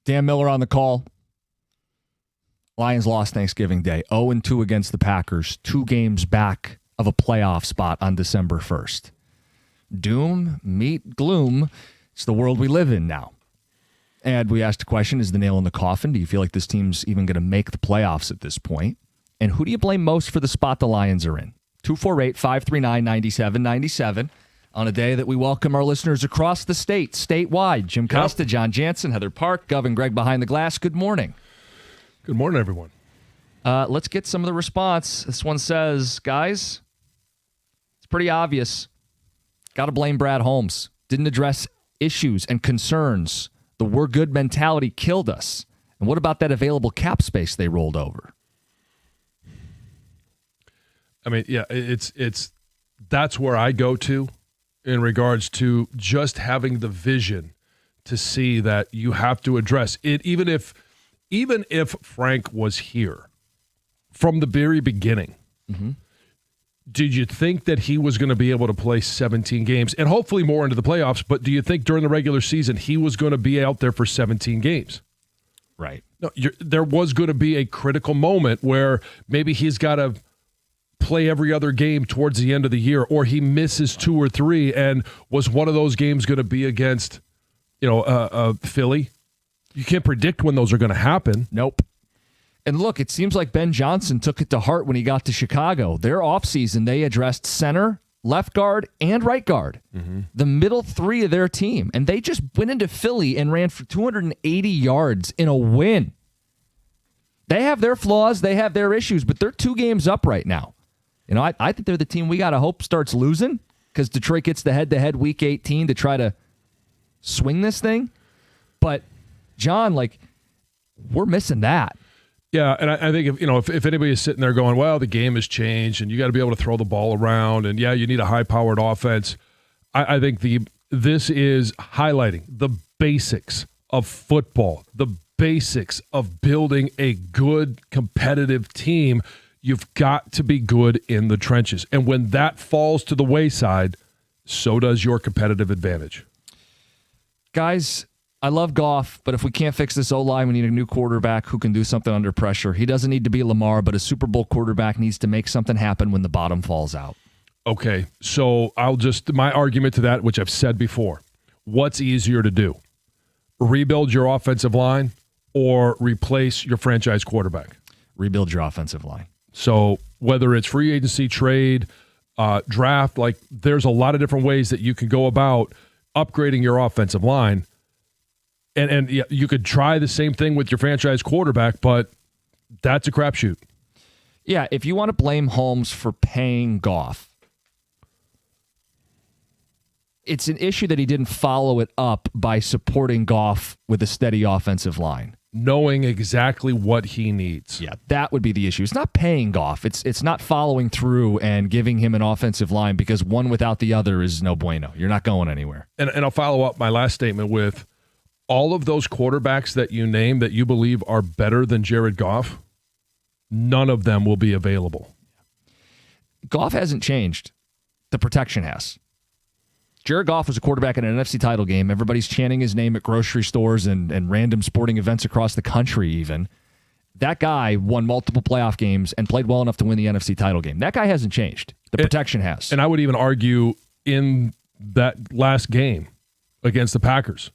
Dan Miller on the call. Lions lost Thanksgiving Day. 0-2 against the Packers. 2 games back of a playoff spot on December 1st. Doom meet gloom. It's the world we live in now. And we asked a question, is the nail in the coffin? Do you feel like this team's even going to make the playoffs at this point? And who do you blame most for the spot the Lions are in? 248-539-9797 on a day that we welcome our listeners across the state, statewide. Jim Costa, John Jansen, Heather Park, Gov and Greg behind the glass. Good morning. Good morning, everyone. Let's get some of the response. This one says, guys, it's pretty obvious. Got to blame Brad Holmes. Didn't address issues and concerns. The we're good mentality killed us. And what about that available cap space they rolled over? I mean, yeah, it's that's where I go to in regards to just having the vision to see that you have to address it. Even if Frank was here from the very beginning, did you think that he was going to be able to play 17 games and hopefully more into the playoffs? But do you think during the regular season he was going to be out there for 17 games? Right. No, there was going to be a critical moment where maybe he's got to play every other game towards the end of the year, or he misses 2 or 3, and was one of those games going to be against, Philly? You can't predict when those are going to happen. Nope. And look, it seems like Ben Johnson took it to heart when he got to Chicago. Their offseason, they addressed center, left guard, and right guard. The middle 3 of their team. And they just went into Philly and ran for 280 yards in a win. They have their flaws, they have their issues, but they're 2 games up right now. You know, I think they're the team we got to hope starts losing, because Detroit gets the head-to-head Week 18 to try to swing this thing. But, John, we're missing that. Yeah, and I think if anybody is sitting there going, well, the game has changed and you got to be able to throw the ball around, and yeah, you need a high-powered offense. I think this is highlighting the basics of football, the basics of building a good competitive team. You've got to be good in the trenches. And when that falls to the wayside, so does your competitive advantage. Guys, I love Goff, but if we can't fix this O-line, we need a new quarterback who can do something under pressure. He doesn't need to be Lamar, but a Super Bowl quarterback needs to make something happen when the bottom falls out. Okay, so my argument to that, which I've said before, what's easier to do? Rebuild your offensive line or replace your franchise quarterback? Rebuild your offensive line. So whether it's free agency, trade, draft, there's a lot of different ways that you can go about upgrading your offensive line. And you could try the same thing with your franchise quarterback, but that's a crapshoot. Yeah, if you want to blame Holmes for paying Goff, it's an issue that he didn't follow it up by supporting Goff with a steady offensive line. Knowing exactly what he needs. Yeah, that would be the issue. It's not paying Goff. It's not following through and giving him an offensive line, because one without the other is no bueno. You're not going anywhere. And I'll follow up my last statement with all of those quarterbacks that you name that you believe are better than Jared Goff, none of them will be available. Goff hasn't changed. The protection has. Jared Goff was a quarterback in an NFC title game. Everybody's chanting his name at grocery stores and random sporting events across the country even. That guy won multiple playoff games and played well enough to win the NFC title game. That guy hasn't changed. The protection has. And I would even argue in that last game against the Packers,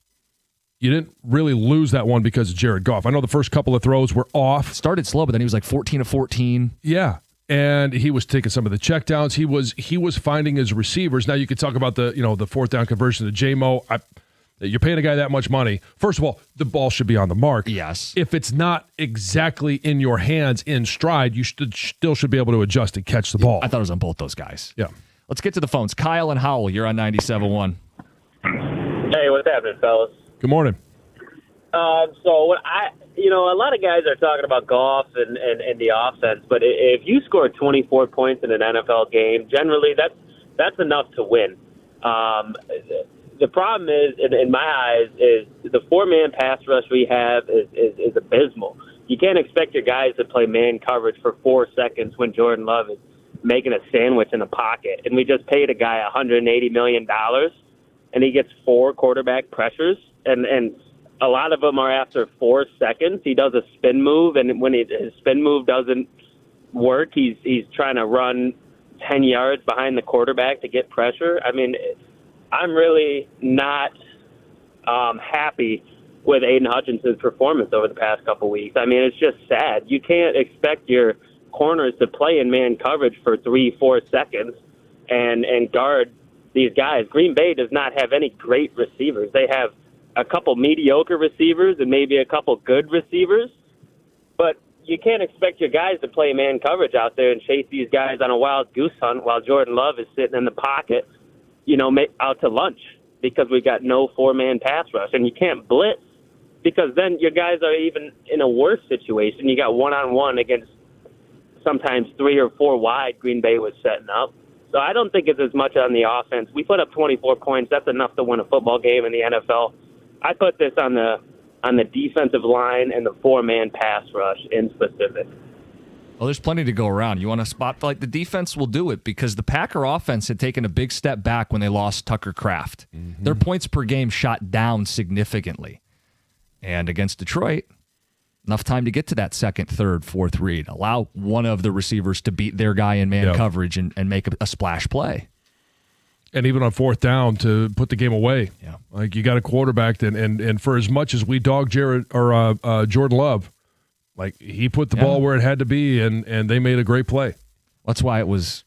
you didn't really lose that one because of Jared Goff. I know the first couple of throws were off. Started slow, but then he was 14 of 14. Yeah. And he was taking some of the checkdowns. He was finding his receivers. Now you could talk about the fourth down conversion to J-Mo. You're paying a guy that much money. First of all, the ball should be on the mark. Yes. If it's not exactly in your hands in stride, you still should be able to adjust and catch the ball. I thought it was on both those guys. Yeah. Let's get to the phones. Kyle and Howell, you're on 97.1. Hey, what's happening, fellas? Good morning. So what a lot of guys are talking about Goff and the offense, but if you score 24 points in an NFL game, generally that's enough to win. The problem is, in my eyes, is the 4-man pass rush we have is abysmal. You can't expect your guys to play man coverage for 4 seconds when Jordan Love is making a sandwich in the pocket, and we just paid a guy $180 million, and he gets 4 quarterback pressures, and a lot of them are after 4 seconds. He does a spin move, and when his spin move doesn't work, he's trying to run 10 yards behind the quarterback to get pressure. I mean, I'm really not happy with Aiden Hutchinson's performance over the past couple weeks. I mean, it's just sad. You can't expect your corners to play in man coverage for 3-4 seconds and guard these guys. Green Bay does not have any great receivers. They have a couple mediocre receivers and maybe a couple good receivers, but you can't expect your guys to play man coverage out there and chase these guys on a wild goose hunt while Jordan Love is sitting in the pocket, out to lunch, because we got no 4-man pass rush. And you can't blitz, because then your guys are even in a worse situation. You got one-on-one against sometimes 3 or 4 wide Green Bay was setting up. So I don't think it's as much on the offense. We put up 24 points. That's enough to win a football game in the NFL. I put this on the defensive line and the 4-man pass rush in specific. Well, there's plenty to go around. You want a spotlight? The defense will do it, because the Packer offense had taken a big step back when they lost Tucker Kraft. Mm-hmm. Their points per game shot down significantly. And against Detroit, enough time to get to that second, third, fourth read. Allow one of the receivers to beat their guy in man coverage and make a splash play. And even on fourth down to put the game away. Yeah. Like, you got a quarterback, and for as much as we dog Jordan Love, like, he put the ball where it had to be, and they made a great play. That's why it was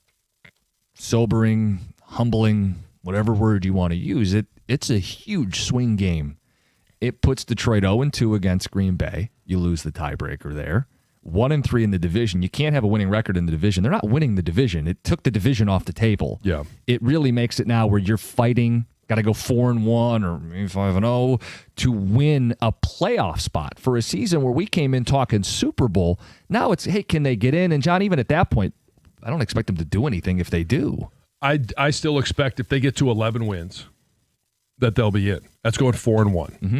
sobering, humbling, whatever word you want to use. It's a huge swing game. It puts Detroit 0-2 against Green Bay. You lose the tiebreaker there. 1-3 in the division. You can't have a winning record in the division. They're not winning the division. It took the division off the table. Yeah. It really makes it now where you're fighting, got to go 4-1 or maybe 5-0 to win a playoff spot for a season where we came in talking Super Bowl. Now it's, hey, can they get in? And John, even at that point, I don't expect them to do anything if they do. I still expect if they get to 11 wins that they'll be in. That's going 4-1. Mm-hmm.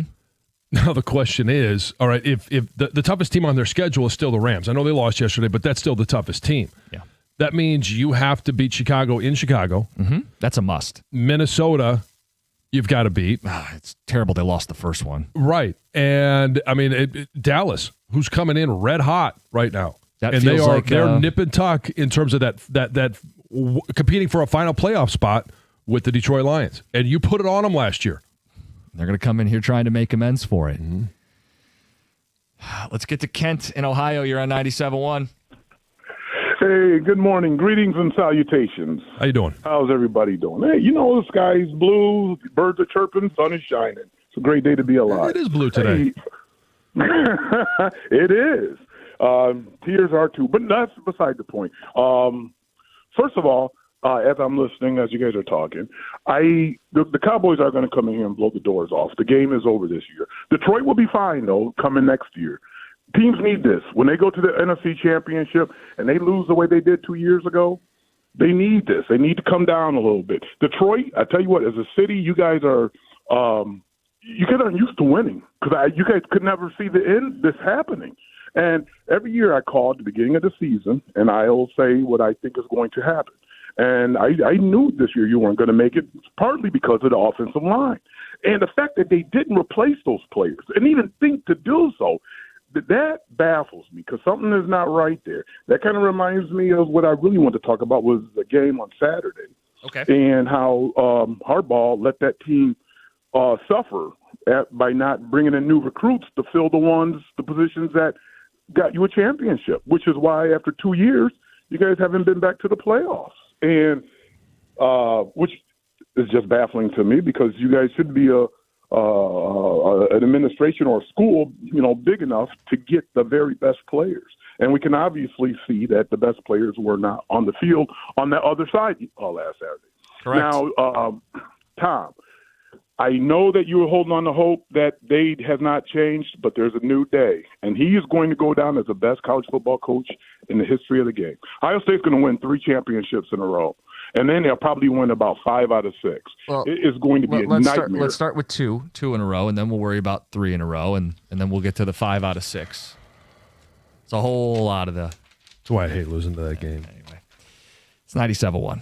Now the question is, all right, if the toughest team on their schedule is still the Rams. I know they lost yesterday, but that's still the toughest team. Yeah. That means you have to beat Chicago in Chicago. Mm-hmm. That's a must. Minnesota, you've got to beat. It's terrible they lost the first one. Right. And, I mean, Dallas, who's coming in red hot right now. That and feels like they're nip and tuck in terms of that competing for a final playoff spot with the Detroit Lions. And you put it on them last year. They're going to come in here trying to make amends for it. Mm-hmm. Let's get to Kent in Ohio. You're on 97.1. Hey, good morning. Greetings and salutations. How you doing? How's everybody doing? Hey, the sky's blue, birds are chirping, sun is shining. It's a great day to be alive. It is blue today. Hey. It is. Tears are too, but that's beside the point. First of all, as I'm listening, as you guys are talking, the Cowboys are going to come in here and blow the doors off. The game is over this year. Detroit will be fine, though, coming next year. Teams need this. When they go to the NFC Championship and they lose the way they did 2 years ago, they need this. They need to come down a little bit. Detroit, I tell you what, as a city, you guys aren't used to winning, because you guys could never see the end this happening. And every year I call at the beginning of the season, and I'll say what I think is going to happen. And I knew this year you weren't going to make it, partly because of the offensive line. And the fact that they didn't replace those players and even think to do so, that baffles me, because something is not right there. That kind of reminds me of what I really want to talk about was the game on Saturday. Okay. And how Harbaugh let that team suffer by not bringing in new recruits to fill the positions that got you a championship, which is why after 2 years, you guys haven't been back to the playoffs. And which is just baffling to me, because you guys should be an administration or a school, big enough to get the very best players. And we can obviously see that the best players were not on the field on that other side last Saturday. Correct. Now, Tom, I know that you were holding on to hope that they has not changed, but there's a new day, and he is going to go down as the best college football coach in the history of the game. Ohio State's going to win 3 championships in a row, and then they'll probably win about 5 out of 6. Well, it is going to be a nightmare. Let's start with two in a row, and then we'll worry about 3 in a row, and then we'll get to the 5 out of 6. It's a whole lot of the. That's why I hate losing to that game. Anyway, it's 97.1.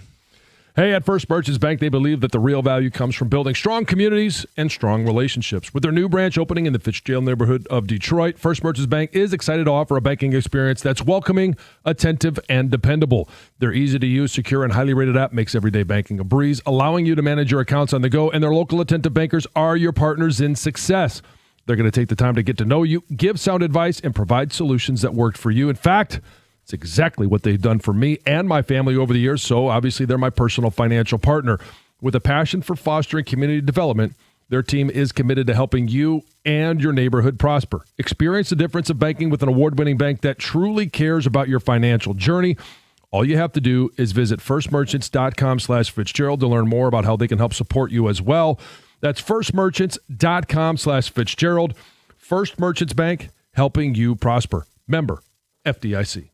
Hey, at First Merchants Bank, they believe that the real value comes from building strong communities and strong relationships. With their new branch opening in the Fitzgerald neighborhood of Detroit, First Merchants Bank is excited to offer a banking experience that's welcoming, attentive, and dependable. Their easy-to-use, secure, and highly rated app makes everyday banking a breeze, allowing you to manage your accounts on the go, and their local attentive bankers are your partners in success. They're going to take the time to get to know you, give sound advice, and provide solutions that worked for you. In fact, it's exactly what they've done for me and my family over the years, so obviously they're my personal financial partner. With a passion for fostering community development, their team is committed to helping you and your neighborhood prosper. Experience the difference of banking with an award-winning bank that truly cares about your financial journey. All you have to do is visit firstmerchants.com/Fitzgerald to learn more about how they can help support you as well. That's firstmerchants.com/Fitzgerald. First Merchants Bank, helping you prosper. Member FDIC.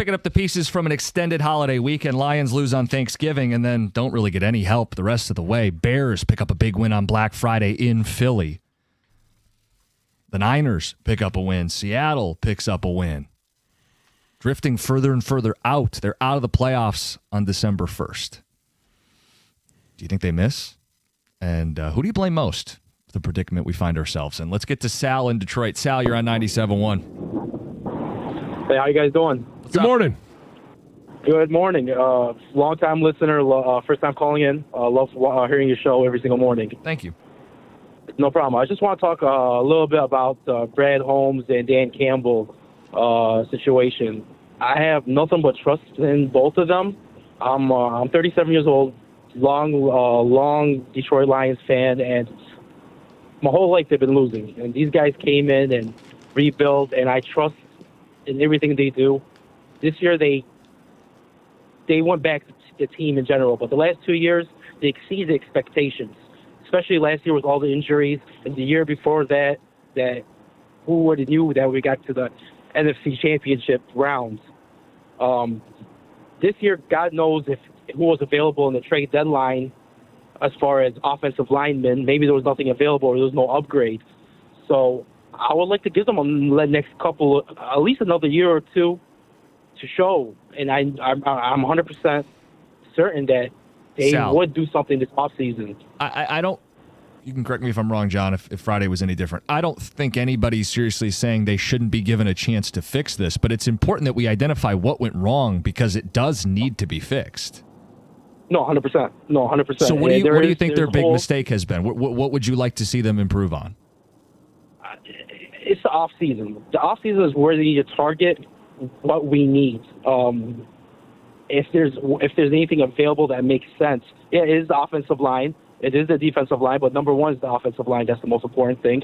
picking up the pieces from an extended holiday weekend. Lions lose on Thanksgiving and then don't really get any help the rest of the way. Bears pick up a big win on Black Friday in Philly. The Niners pick up a win. Seattle picks up a win. Drifting further and further out. They're out of the playoffs on December 1st. Do you think they miss? And who do you blame most for the predicament we find ourselves in? Let's get to Sal in Detroit. Sal, you're on 97.1. Hey, how you guys doing? Good morning. Good morning. Long-time listener, first time calling in. Love hearing your show every single morning. Thank you. No problem. I just want to talk a little bit about Brad Holmes and Dan Campbell situation. I have nothing but trust in both of them. I'm 37 years old, long Detroit Lions fan, and my whole life they've been losing. And these guys came in and rebuilt, and I trust in everything they do. This year they went back to the team in general, but the last 2 years they exceeded expectations. Especially last year with all the injuries, and the year before that who would have knew that we got to the NFC Championship rounds. This year, God knows who was available in the trade deadline as far as offensive linemen. Maybe there was nothing available or there was no upgrade. So I would like to give them a next couple, at least another year or two to show. And I'm 100% certain that they would do something this offseason. I don't. You can correct me if I'm wrong, John, if Friday was any different. I don't think anybody's seriously saying they shouldn't be given a chance to fix this, but it's important that we identify what went wrong because it does need to be fixed. No, 100%. No, 100%. So what do you think their big mistake has been? What would you like to see them improve on? It's the offseason. The offseason is where they need to target what we need. If there's anything available that makes sense, it is the offensive line. It is the defensive line, but number one is the offensive line. That's the most important thing.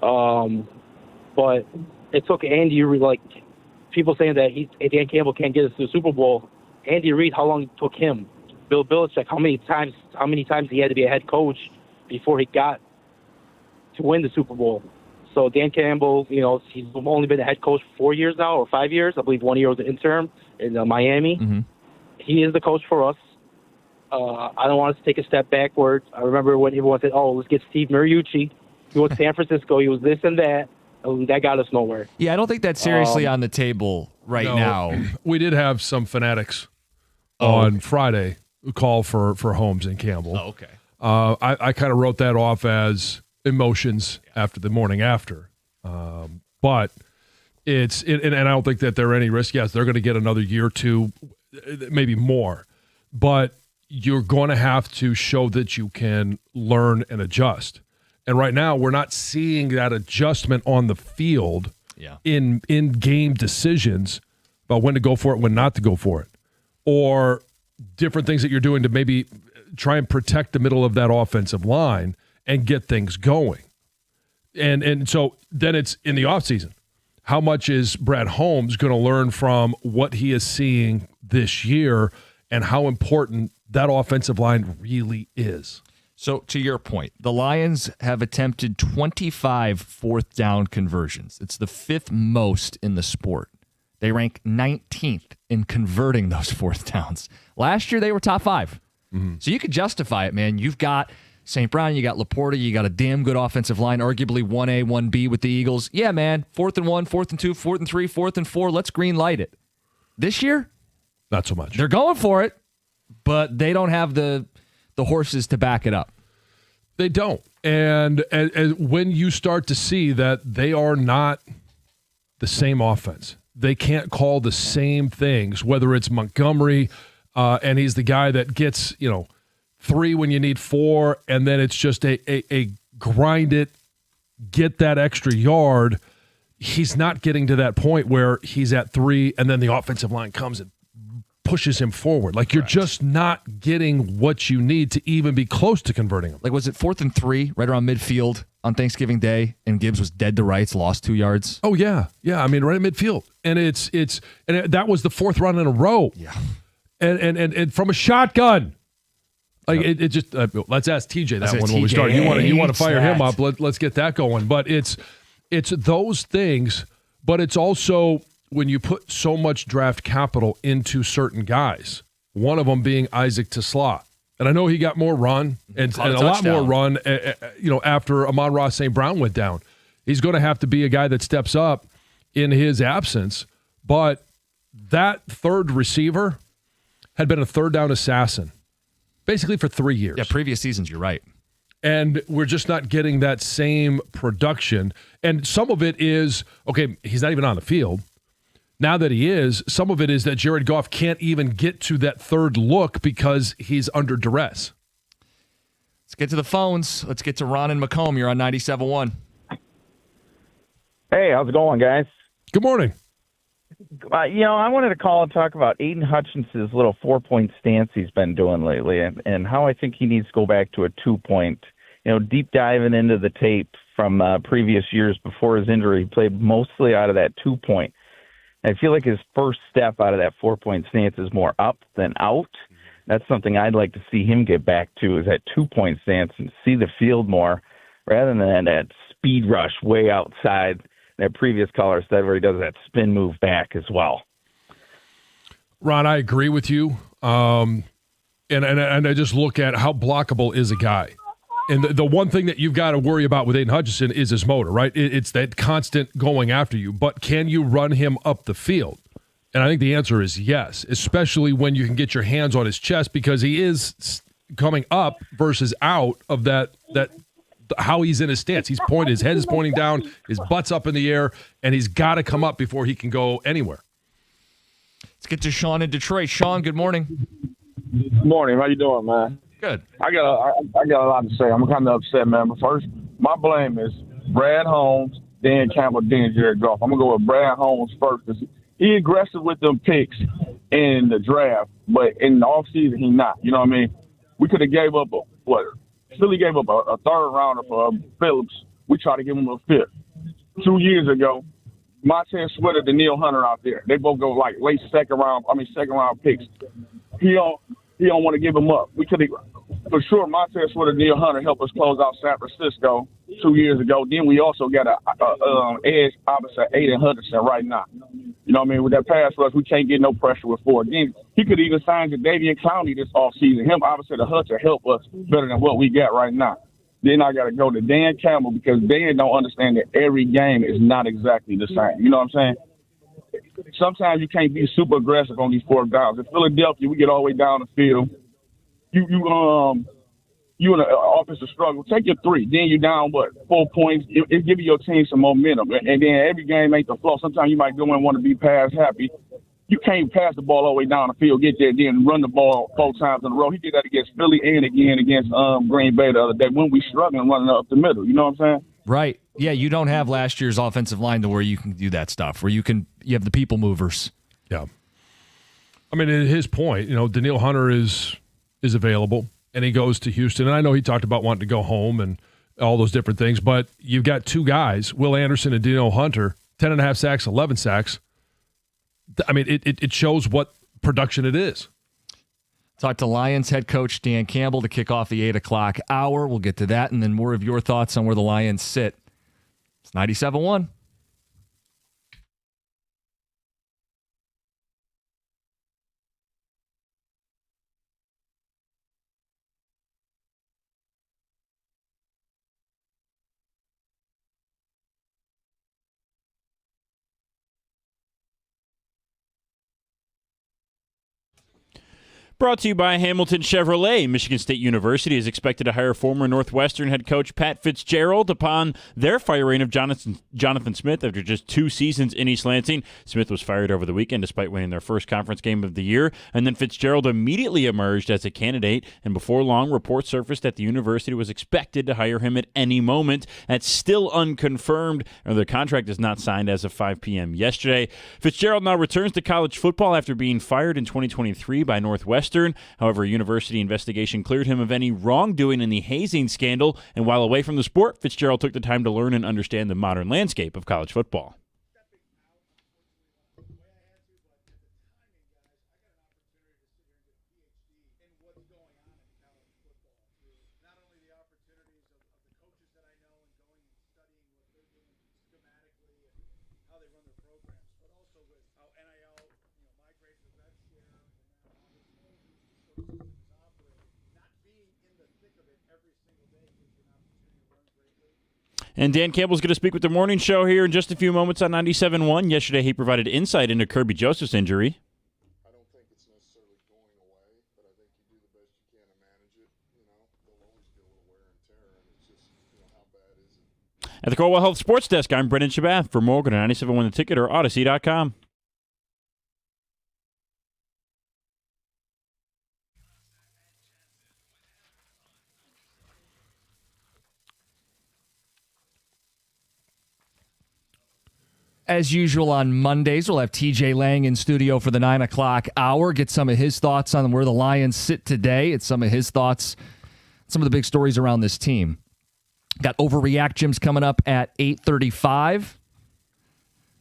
But it took Andy, like people saying that Dan Campbell can't get us to the Super Bowl. Andy Reid, how long it took him? Bill Belichick, how many times he had to be a head coach before he got to win the Super Bowl? So Dan Campbell, he's only been a head coach for 4 years now, or 5 years. I believe 1 year was an interim in Miami. Mm-hmm. He is the coach for us. I don't want us to take a step backwards. I remember when everyone said, let's get Steve Mariucci. He was San Francisco. He was this and that. And that got us nowhere. Yeah, I don't think that's seriously on the table now. We did have some fanatics on Friday call for Holmes and Campbell. Oh, okay. I kind of wrote that off as emotions after the morning after. But and I don't think that there are any risk. Yes, they're going to get another year or two, maybe more. But you're going to have to show that you can learn and adjust. And right now, we're not seeing that adjustment on the field in game decisions about when to go for it, when not to go for it, or different things that you're doing to maybe try and protect the middle of that offensive line and get things going. And so then it's in the offseason. How much is Brad Holmes going to learn from what he is seeing this year and how important that offensive line really is? So to your point, the Lions have attempted 25 fourth down conversions. It's the fifth most in the sport. They rank 19th in converting those fourth downs. Last year, they were top 5. Mm-hmm. So you could justify it, man. You've got St. Brown, you got Laporta, you got a damn good offensive line, arguably 1A, 1B with the Eagles. Yeah, man, 4th and 1, 4th and 2, 4th and 3, 4th and 4. Let's green light it. This year, not so much. They're going for it, but they don't have the horses to back it up. They don't. And when you start to see that they are not the same offense, they can't call the same things, whether it's Montgomery, and he's the guy that gets, 3 when you need 4, and then it's just a grind it, get that extra yard. He's not getting to that point where he's at 3, and then the offensive line comes and pushes him forward. Like, you're just not getting what you need to even be close to converting him. Like, was it 4th and 3 right around midfield on Thanksgiving Day, and Gibbs was dead to rights, lost 2 yards? Oh, yeah. Yeah, I mean, right at midfield. And that was the 4th run in a row. Yeah. And from a shotgun. Like, it just let's ask TJ that one when we start. You want to fire him up. Let's get that going. But it's those things, but it's also when you put so much draft capital into certain guys, one of them being Isaac TeSlaa. And I know he got more run and a lot more run, after Amon-Ra St. Brown went down. He's going to have to be a guy that steps up in his absence. But that third receiver had been a third down assassin basically for 3 years. Yeah, previous seasons, you're right. And we're just not getting that same production. And some of it is, okay, he's not even on the field. Now that he is, some of it is that Jared Goff can't even get to that third look because he's under duress. Let's get to the phones. Let's get to Ron and Macomb. You're on 97.1. Hey, how's it going, guys? Good morning. I wanted to call and talk about Aiden Hutchinson's little 4-point stance he's been doing lately and how I think he needs to go back to a 2-point. Deep diving into the tape from previous years before his injury, he played mostly out of that 2-point. I feel like his first step out of that 4-point stance is more up than out. That's something I'd like to see him get back to, is that 2-point stance and see the field more rather than that speed rush way outside that previous caller said where he does that spin move back as well. Ron, I agree with you. And I just look at how blockable is a guy. And the one thing that you've got to worry about with Aiden Hutchinson is his motor, right? It's that constant going after you. But can you run him up the field? And I think the answer is yes, especially when you can get your hands on his chest, because he is coming up versus out of that how he's in his stance. He's pointed, his head is pointing down, his butt's up in the air, and he's got to come up before he can go anywhere. Let's get to Sean in Detroit. Sean, good morning. Good morning. How you doing, man? Good. I got a lot to say. I'm kind of upset, man. But first, my blame is Brad Holmes, Dan Campbell, then Jared Goff. I'm going to go with Brad Holmes first, because he aggressive with them picks in the draft, but in the offseason, he not. You know what I mean? We could have gave up Philly gave up a third rounder for Phillips. We tried to give him a fifth. 2 years ago, Montez Sweat and Danielle Hunter out there. They both go like late second round picks. He don't want to give them up. We could have, for sure, Montez Sweat and Danielle Hunter helped us close out San Francisco 2 years ago. Then we also got a edge opposite Aiden Hutchinson right now. You know what I mean? With that pass rush, we can't get no pressure with Ford. Then he could even sign Jadeveon Clowney this offseason. Him opposite of Hutchinson help us better than what we got right now. Then I got to go to Dan Campbell, because Dan don't understand that every game is not exactly the same. You know what I'm saying? Sometimes you can't be super aggressive on these fourth downs. In Philadelphia, we get all the way down the field. You in an offensive struggle, take your 3. Then you down, 4 points. It give your team some momentum. And then every game ain't the flow. Sometimes you might go in and want to be pass happy. You can't pass the ball all the way down the field, get there, then run the ball 4 times in a row. He did that against Philly and again against Green Bay the other day when we struggling running up the middle. You know what I'm saying? Right. Yeah, you don't have last year's offensive line to where you can do that stuff, where you have the people movers. Yeah. I mean, at his point, Danielle Hunter is available, and he goes to Houston. And I know he talked about wanting to go home and all those different things, but you've got 2 guys, Will Anderson and Danielle Hunter, 10.5 sacks, 11 sacks. I mean, it shows what production it is. Talk to Lions head coach Dan Campbell to kick off the 8 o'clock hour. We'll get to that, and then more of your thoughts on where the Lions sit. It's 97.1. Brought to you by Hamilton Chevrolet. Michigan State University is expected to hire former Northwestern head coach Pat Fitzgerald upon their firing of Jonathan Smith after just 2 seasons in East Lansing. Smith was fired over the weekend despite winning their first conference game of the year, and then Fitzgerald immediately emerged as a candidate, and before long, reports surfaced that the university was expected to hire him at any moment. That's still unconfirmed, or the contract is not signed as of 5 p.m. yesterday. Fitzgerald now returns to college football after being fired in 2023 by Northwestern. However, a university investigation cleared him of any wrongdoing in the hazing scandal, and while away from the sport, Fitzgerald took the time to learn and understand the modern landscape of college football. And Dan Campbell's going to speak with the morning show here in just a few moments on 97.1. Yesterday, he provided insight into Kirby Joseph's injury. At the Coldwell Health Sports Desk, I'm Brendan Shabath. For more, go to 97.1 The Ticket or Odyssey.com. As usual on Mondays, we'll have TJ Lang in studio for the 9 o'clock hour. Get some of his thoughts on where the Lions sit today. It's some of his thoughts, some of the big stories around this team. Got Overreact Gyms coming up at 8:35.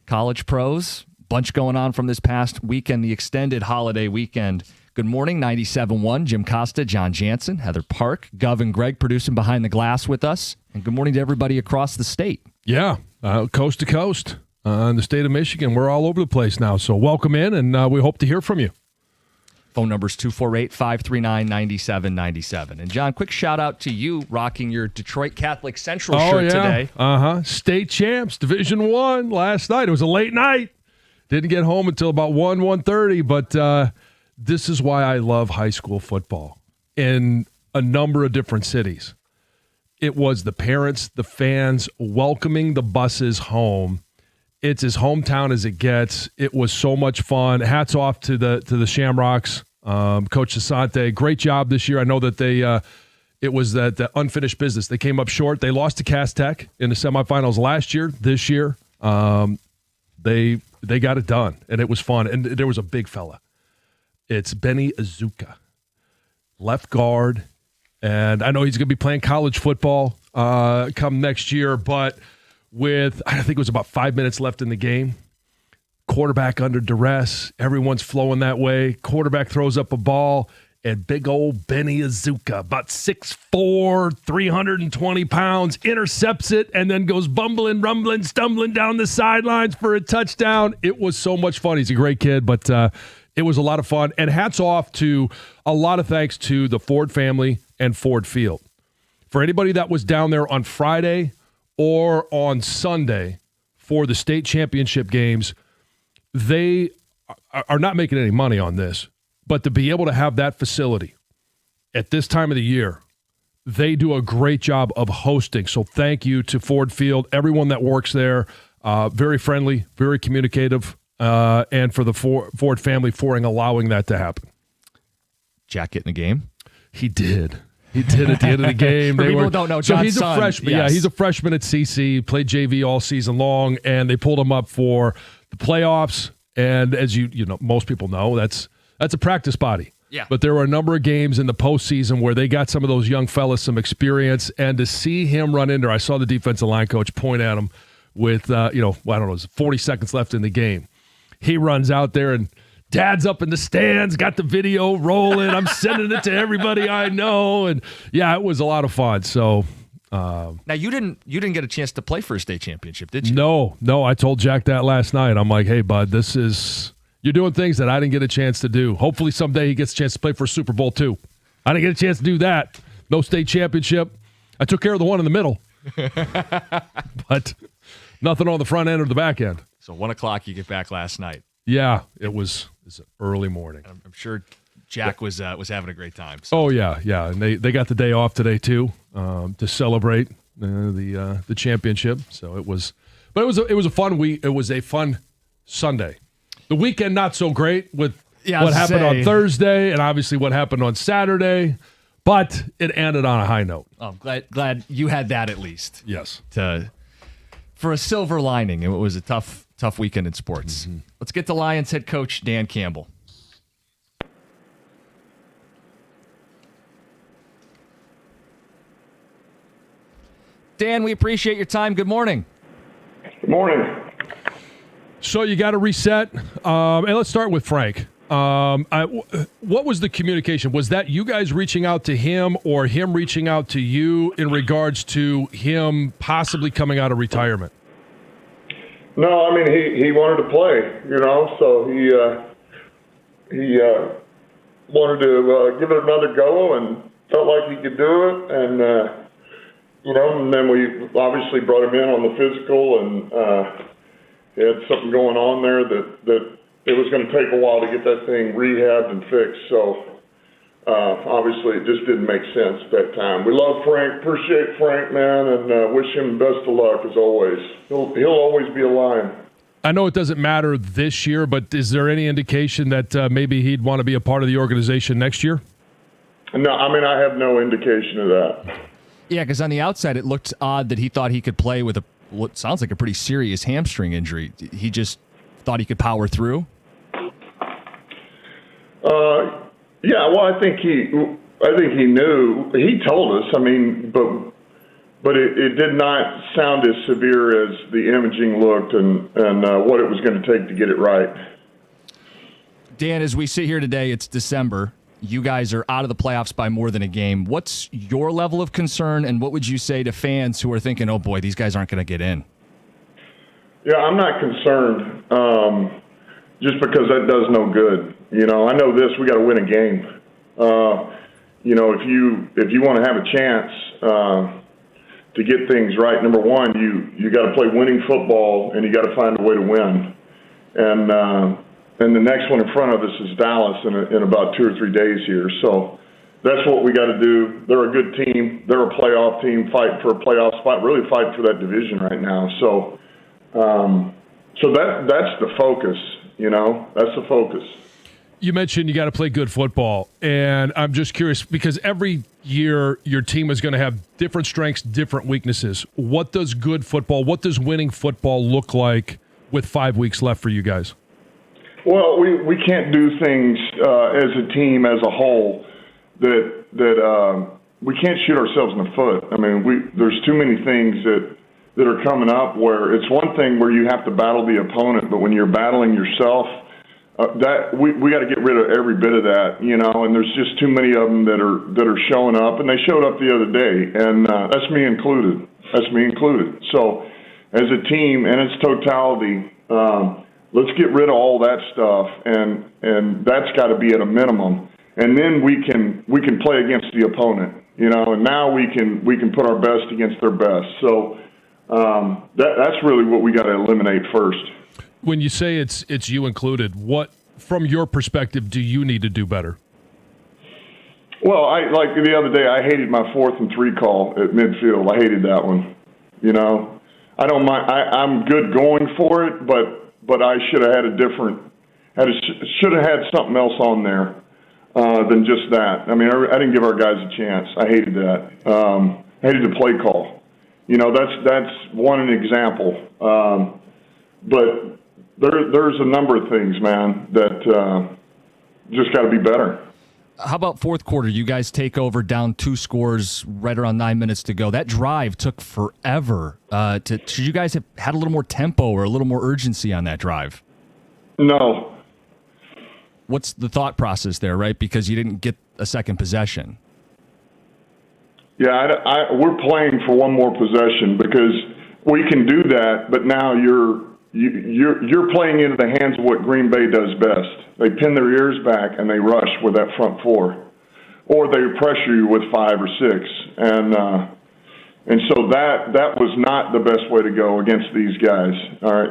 College pros, bunch going on from this past weekend, the extended holiday weekend. Good morning, 97.1, Jim Costa, John Jansen, Heather Park, Gov and Greg producing Behind the Glass with us. And good morning to everybody across the state. Yeah, coast to coast. In the state of Michigan, we're all over the place now. So welcome in, and we hope to hear from you. Phone number's 248-539-9797. And, John, quick shout-out to you rocking your Detroit Catholic Central shirt today. State champs, Division I last night. It was a late night. Didn't get home until about 1:30, but this is why I love high school football in a number of different cities. It was the parents, the fans welcoming the buses home. It's as hometown as it gets. It was so much fun. Hats off to the Shamrocks, Coach Asante. Great job this year. I know that it was the unfinished business. They came up short. They lost to Cass Tech in the semifinals last year. This year, they got it done, and it was fun. And there was a big fella. It's Benny Azuka, left guard, and I know he's going to be playing college football come next year, but with, I think it was about 5 minutes left in the game. Quarterback under duress. Everyone's flowing that way. Quarterback throws up a ball, and big old Benny Azuka, about 6'4", 320 pounds, intercepts it, and then goes bumbling, rumbling, stumbling down the sidelines for a touchdown. It was so much fun. He's a great kid, but it was a lot of fun. And hats off to a lot of thanks to the Ford family and Ford Field. For anybody that was down there on Friday or on Sunday for the state championship games, they are not making any money on this, but to be able to have that facility at this time of the year, they do a great job of hosting. So thank you to Ford Field, everyone that works there, very friendly, very communicative, and for the Ford family for allowing that to happen. Jack get in the game? He did. He did at the end of the game. For people who don't know, John's he's a freshman. Yes. Yeah, he's a freshman at CC, played JV all season long, and they pulled him up for the playoffs. And as you know, most people know, that's a practice body. Yeah. But there were a number of games in the postseason where they got some of those young fellas some experience, and to see him run in there, I saw the defensive line coach point at him with, I don't know, it was 40 seconds left in the game. He runs out there and Dad's up in the stands, got the video rolling. I'm sending it to everybody I know, and yeah, it was a lot of fun. So now you didn't get a chance to play for a state championship, did you? No. I told Jack that last night. I'm like, hey, bud, you're doing things that I didn't get a chance to do. Hopefully someday he gets a chance to play for a Super Bowl too. I didn't get a chance to do that. No state championship. I took care of the one in the middle, but nothing on the front end or the back end. So 1 o'clock you get back last night. Yeah, it's an early morning. I'm sure Jack was having a great time. So. Oh yeah, and they got the day off today too to celebrate the championship. So it was a fun week. It was a fun Sunday. The weekend not so great with what happened on Thursday and obviously what happened on Saturday, but it ended on a high note. I'm glad you had that at least. Yes, for a silver lining. It was a tough weekend in sports. Mm-hmm. Let's get to Lions head coach Dan Campbell. Dan, we appreciate your time. Good morning. Good morning. So you got to reset. And let's start with Frank. What was the communication? Was that you guys reaching out to him or him reaching out to you in regards to him possibly coming out of retirement? No, I mean, he wanted to play, so he wanted to give it another go and felt like he could do it. And, And then we obviously brought him in on the physical, and he had something going on there that it was going to take a while to get that thing rehabbed and fixed. So obviously it just didn't make sense at that time. We love Frank, appreciate Frank, man, and wish him best of luck as always. He'll always be a Lion. I know it doesn't matter this year, but is there any indication that maybe he'd want to be a part of the organization next year? No, I have no indication of that. Yeah, because on the outside it looked odd that he thought he could play with what sounds like a pretty serious hamstring injury. He just thought he could power through? Yeah, well, I think he knew. He told us. But it did not sound as severe as the imaging looked, and what it was going to take to get it right. Dan, as we sit here today, it's December. You guys are out of the playoffs by more than a game. What's your level of concern, and what would you say to fans who are thinking, oh boy, these guys aren't going to get in? Yeah, I'm not concerned, just because that does no good. I know this, we got to win a game. If you want to have a chance to get things right, number one, you got to play winning football, and you got to find a way to win. And the next one in front of us is Dallas in about 2 or 3 days here. So that's what we got to do. They're a good team. They're a playoff team, fighting for a playoff spot, really fighting for that division right now. So that's the focus, That's the focus. You mentioned you got to play good football, and I'm just curious because every year your team is going to have different strengths, different weaknesses. What does good football, what does winning football look like with 5 weeks left for you guys? Well, we can't do things as a team, as a whole, that we can't shoot ourselves in the foot. There's too many things that are coming up where it's one thing where you have to battle the opponent, but when you're battling yourself, that we got to get rid of every bit of that, and there's just too many of them that are showing up, and they showed up the other day, and that's me included. So as a team and its totality, let's get rid of all that stuff, and that's got to be at a minimum, and then we can play against the opponent, and now we can put our best against their best. So that's really what we got to eliminate first. When you say it's you included, what, from your perspective, do you need to do better? Well, like the other day, I hated my 4th and 3 call at midfield. I hated that one. I don't mind. I'm good going for it, but I should have had should have had something else on there than just that. I didn't give our guys a chance. I hated that. I hated the play call. That's one example. But there's a number of things, man, that just got to be better. How about fourth quarter? You guys take over down 2 scores right around 9 minutes to go. That drive took forever. Should you guys have had a little more tempo or a little more urgency on that drive? No. What's the thought process there, right? Because you didn't get a second possession. Yeah, we're playing for one more possession because we can do that, but now you're playing into the hands of what Green Bay does best. They pin their ears back and they rush with that front 4, or they pressure you with 5 or 6, and so that was not the best way to go against these guys. All right,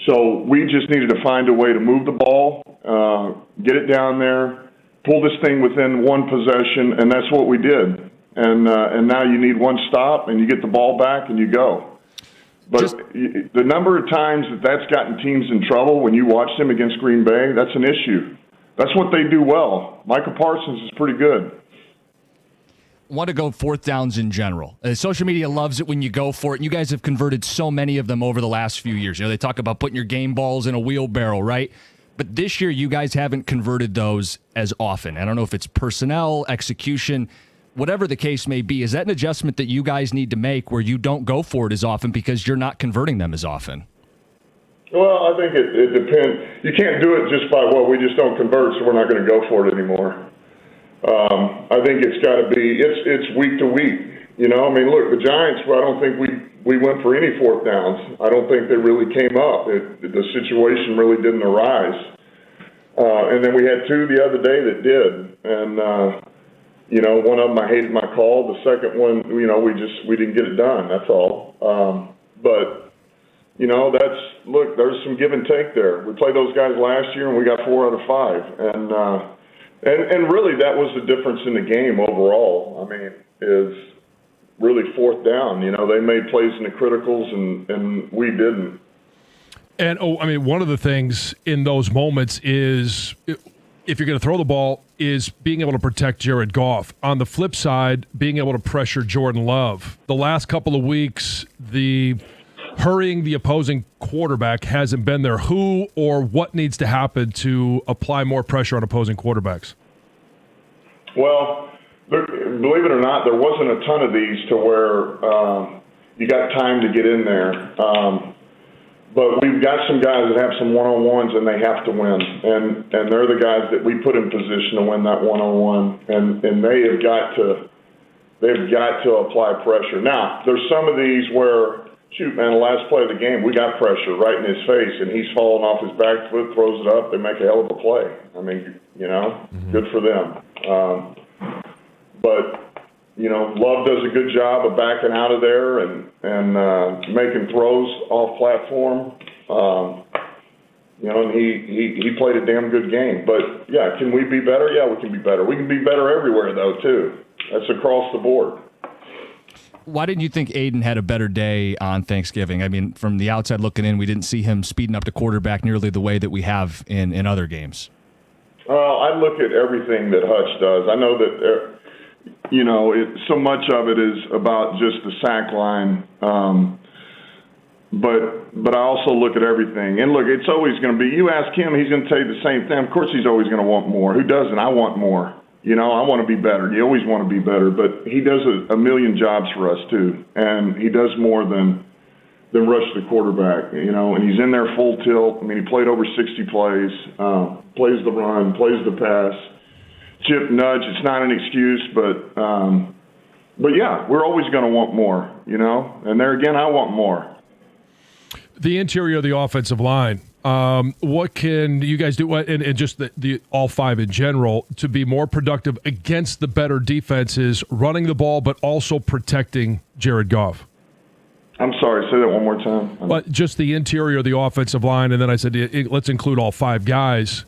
so we just needed to find a way to move the ball, get it down there, pull this thing within one possession, and that's what we did. And now you need one stop, and you get the ball back, and you go. But the number of times that's gotten teams in trouble when you watch them against Green Bay, that's an issue. That's what they do well. Micah Parsons is pretty good. Want to go 4th downs in general. Social media loves it when you go for it, and you guys have converted so many of them over the last few years. They talk about putting your game balls in a wheelbarrow, right? But this year, you guys haven't converted those as often. I don't know if it's personnel, execution, whatever the case may be. Is that an adjustment that you guys need to make where you don't go for it as often because you're not converting them as often? Well, I think it depends. You can't do it just by, we just don't convert, so we're not going to go for it anymore. I think it's got to be, it's week to week. Look, the Giants, I don't think we went for any 4th downs. I don't think they really came up. The situation really didn't arise. And then we had 2 the other day that did. And, One of them I hated my call. The second one, we didn't get it done. That's all. But there's some give and take there. We played those guys last year and we got 4 out of 5, and really that was the difference in the game overall. I mean, is really fourth down. They made plays in the criticals and we didn't. And one of the things in those moments is, if you're going to throw the ball, is being able to protect Jared Goff. On the flip side, being able to pressure Jordan Love. The last couple of weeks, the hurrying the opposing quarterback hasn't been there. Who or what needs to happen to apply more pressure on opposing quarterbacks? Well, believe it or not, there wasn't a ton of these to where you got time to get in there. But we've got some guys that have some one-on-ones and they have to win, and they're the guys that we put in position to win that one-on-one, and they've got to apply pressure. Now, there's some of these where, shoot, man, the last play of the game, we got pressure right in his face, and he's falling off his back foot, throws it up, they make a hell of a play. I mean, good for them. But Love does a good job of backing out of there and making throws off platform. And he played a damn good game. But, yeah, can we be better? Yeah, we can be better. We can be better everywhere, though, too. That's across the board. Why didn't you think Aiden had a better day on Thanksgiving? I mean, from the outside looking in, we didn't see him speeding up to quarterback nearly the way that we have in other games. I look at everything that Hutch does. I know that so much of it is about just the sack line, but I also look at everything. And look, it's always going to be. You ask him, he's going to tell you the same thing. Of course, he's always going to want more. Who doesn't? I want more. I want to be better. You always want to be better, but he does a million jobs for us too, and he does more than rush the quarterback. And he's in there full tilt. I mean, he played over 60 plays, plays the run, plays the pass. Chip, nudge, it's not an excuse, but yeah, we're always going to want more, and there again, I want more. The interior of the offensive line, what can you guys do, and just the all 5 in general, to be more productive against the better defenses, running the ball, but also protecting Jared Goff? I'm sorry, say that one more time. But just the interior of the offensive line, and then I said, let's include all 5 guys.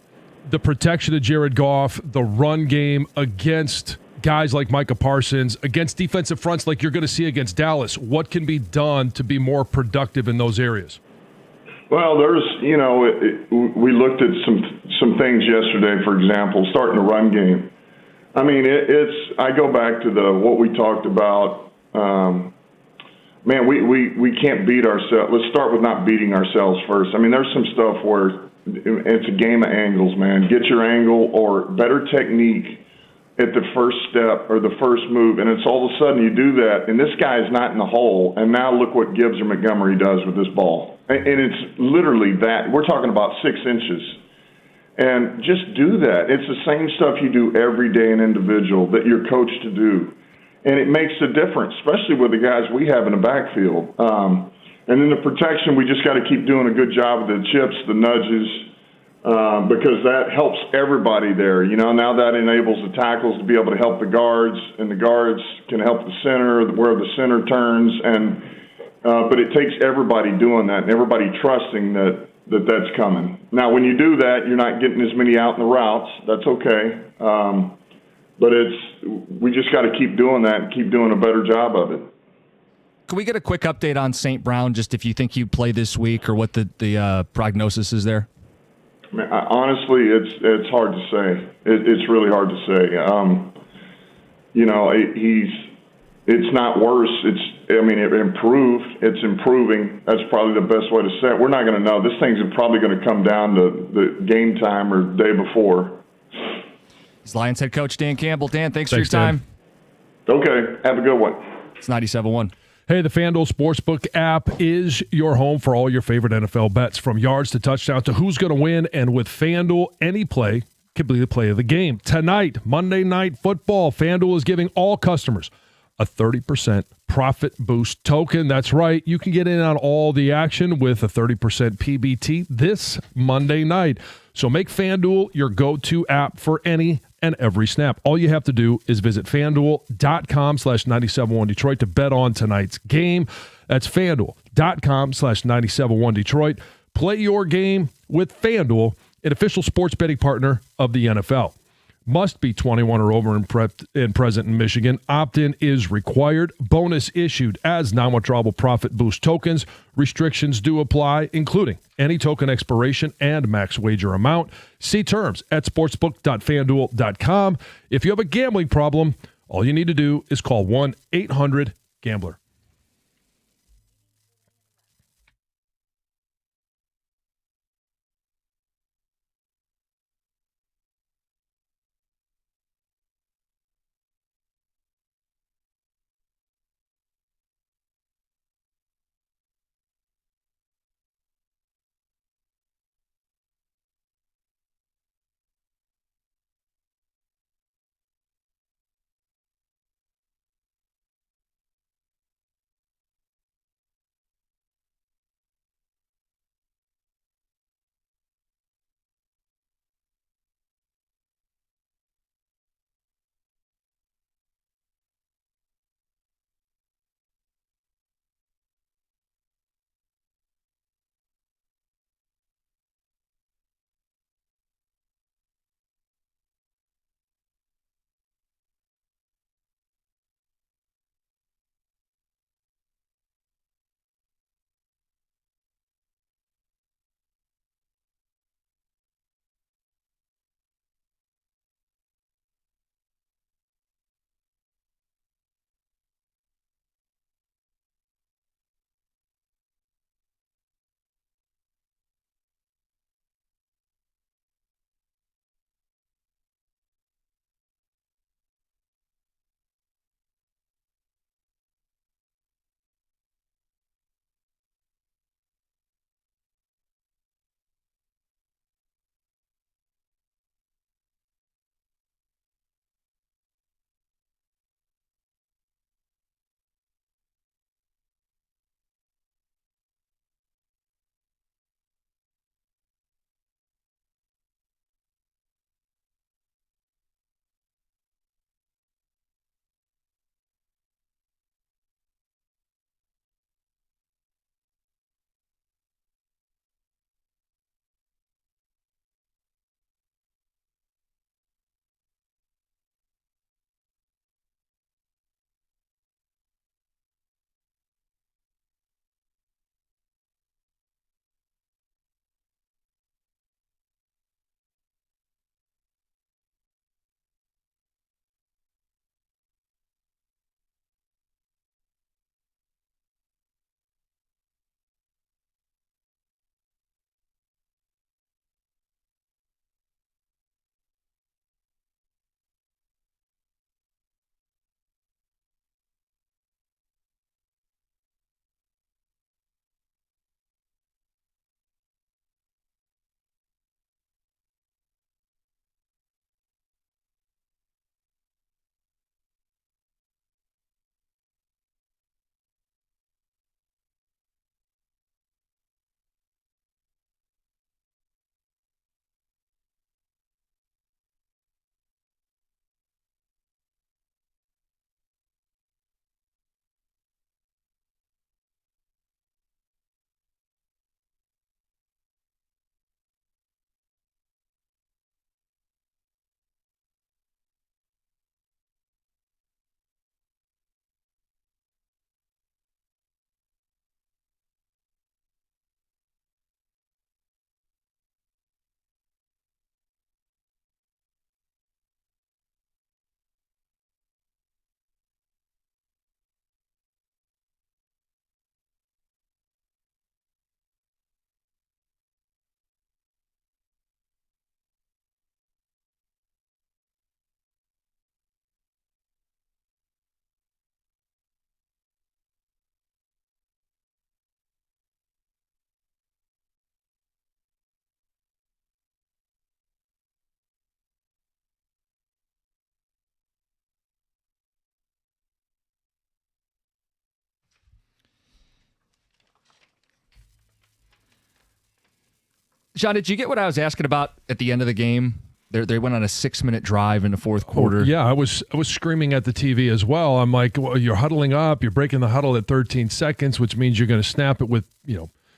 The protection of Jared Goff, the run game against guys like Micah Parsons, against defensive fronts like you're going to see against Dallas. What can be done to be more productive in those areas? Well, there's, we looked at some things yesterday, for example, starting the run game. I mean, I go back to what we talked about. Man, we can't beat ourselves. Let's start with not beating ourselves first. I mean, there's some stuff where it's a game of angles, man. Get your angle or better technique at the first step or the first move, and it's all of a sudden you do that, and this guy is not in the hole, and now look what Gibbs or Montgomery does with this ball. And it's literally that. We're talking about 6 inches. And just do that. It's the same stuff you do every day in individual that you're coached to do. And it makes a difference, especially with the guys we have in the backfield. And then the protection, we just got to keep doing a good job of the chips, the nudges, because that helps everybody there. Now that enables the tackles to be able to help the guards, and the guards can help the center, where the center turns. But it takes everybody doing that and everybody trusting that's coming. Now, when you do that, you're not getting as many out in the routes. That's okay. But we just got to keep doing that and keep doing a better job of it. Can we get a quick update on St. Brown, just if you think you play this week or what the prognosis is there? Honestly, it's hard to say. It's really hard to say. It's not worse. It improved. It's improving. That's probably the best way to say it. We're not going to know. This thing's probably going to come down to the game time or the day before. It's Lions head coach Dan Campbell. Dan, thanks for your time. Dan. Okay. Have a good one. It's 97.1. Hey, the FanDuel Sportsbook app is your home for all your favorite NFL bets, from yards to touchdowns to who's going to win. And with FanDuel, any play can be the play of the game. Tonight, Monday Night Football, FanDuel is giving all customers a 30% profit boost token. That's right. You can get in on all the action with a 30% PBT this Monday night. So make FanDuel your go-to app for any and every snap. All you have to do is visit FanDuel.com/971Detroit to bet on tonight's game. That's FanDuel.com/971Detroit. Play your game with FanDuel, an official sports betting partner of the NFL. Must be 21 or over and present in Michigan. Opt-in is required. Bonus issued as non-withdrawable profit boost tokens. Restrictions do apply, including any token expiration and max wager amount. See terms at sportsbook.fanduel.com. If you have a gambling problem, all you need to do is call 1-800-GAMBLER. John, did you get what I was asking about at the end of the game They went on a 6-minute drive in the fourth quarter. Oh, yeah, I was screaming at the TV as well. I'm like, well, you're huddling up. You're breaking the huddle at 13 seconds, which means you're going to snap it with,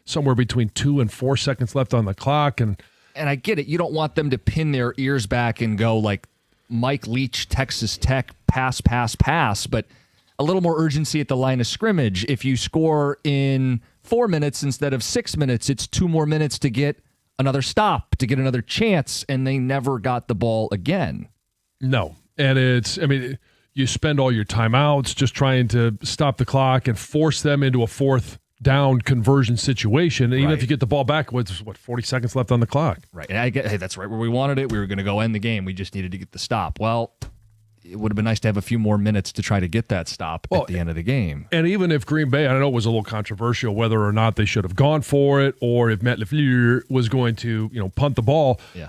somewhere between 2 and 4 seconds left on the clock. And I get it. You don't want them to pin their ears back and go like Mike Leach, Texas Tech, pass, but a little more urgency at the line of scrimmage. If you score in 4 minutes instead of 6 minutes, it's 2 more minutes to get another stop, to get another chance, and they never got the ball again. No. And you spend all your timeouts just trying to stop the clock and force them into a fourth down conversion situation. And even if you get the ball back with, 40 seconds left on the clock. Right. And that's right where we wanted it. We were going to go end the game. We just needed to get the stop. Well, it would have been nice to have a few more minutes to try to get that stop at the end of the game. And even if Green Bay, I know it was a little controversial whether or not they should have gone for it or if Matt LaFleur was going to, punt the ball. Yeah.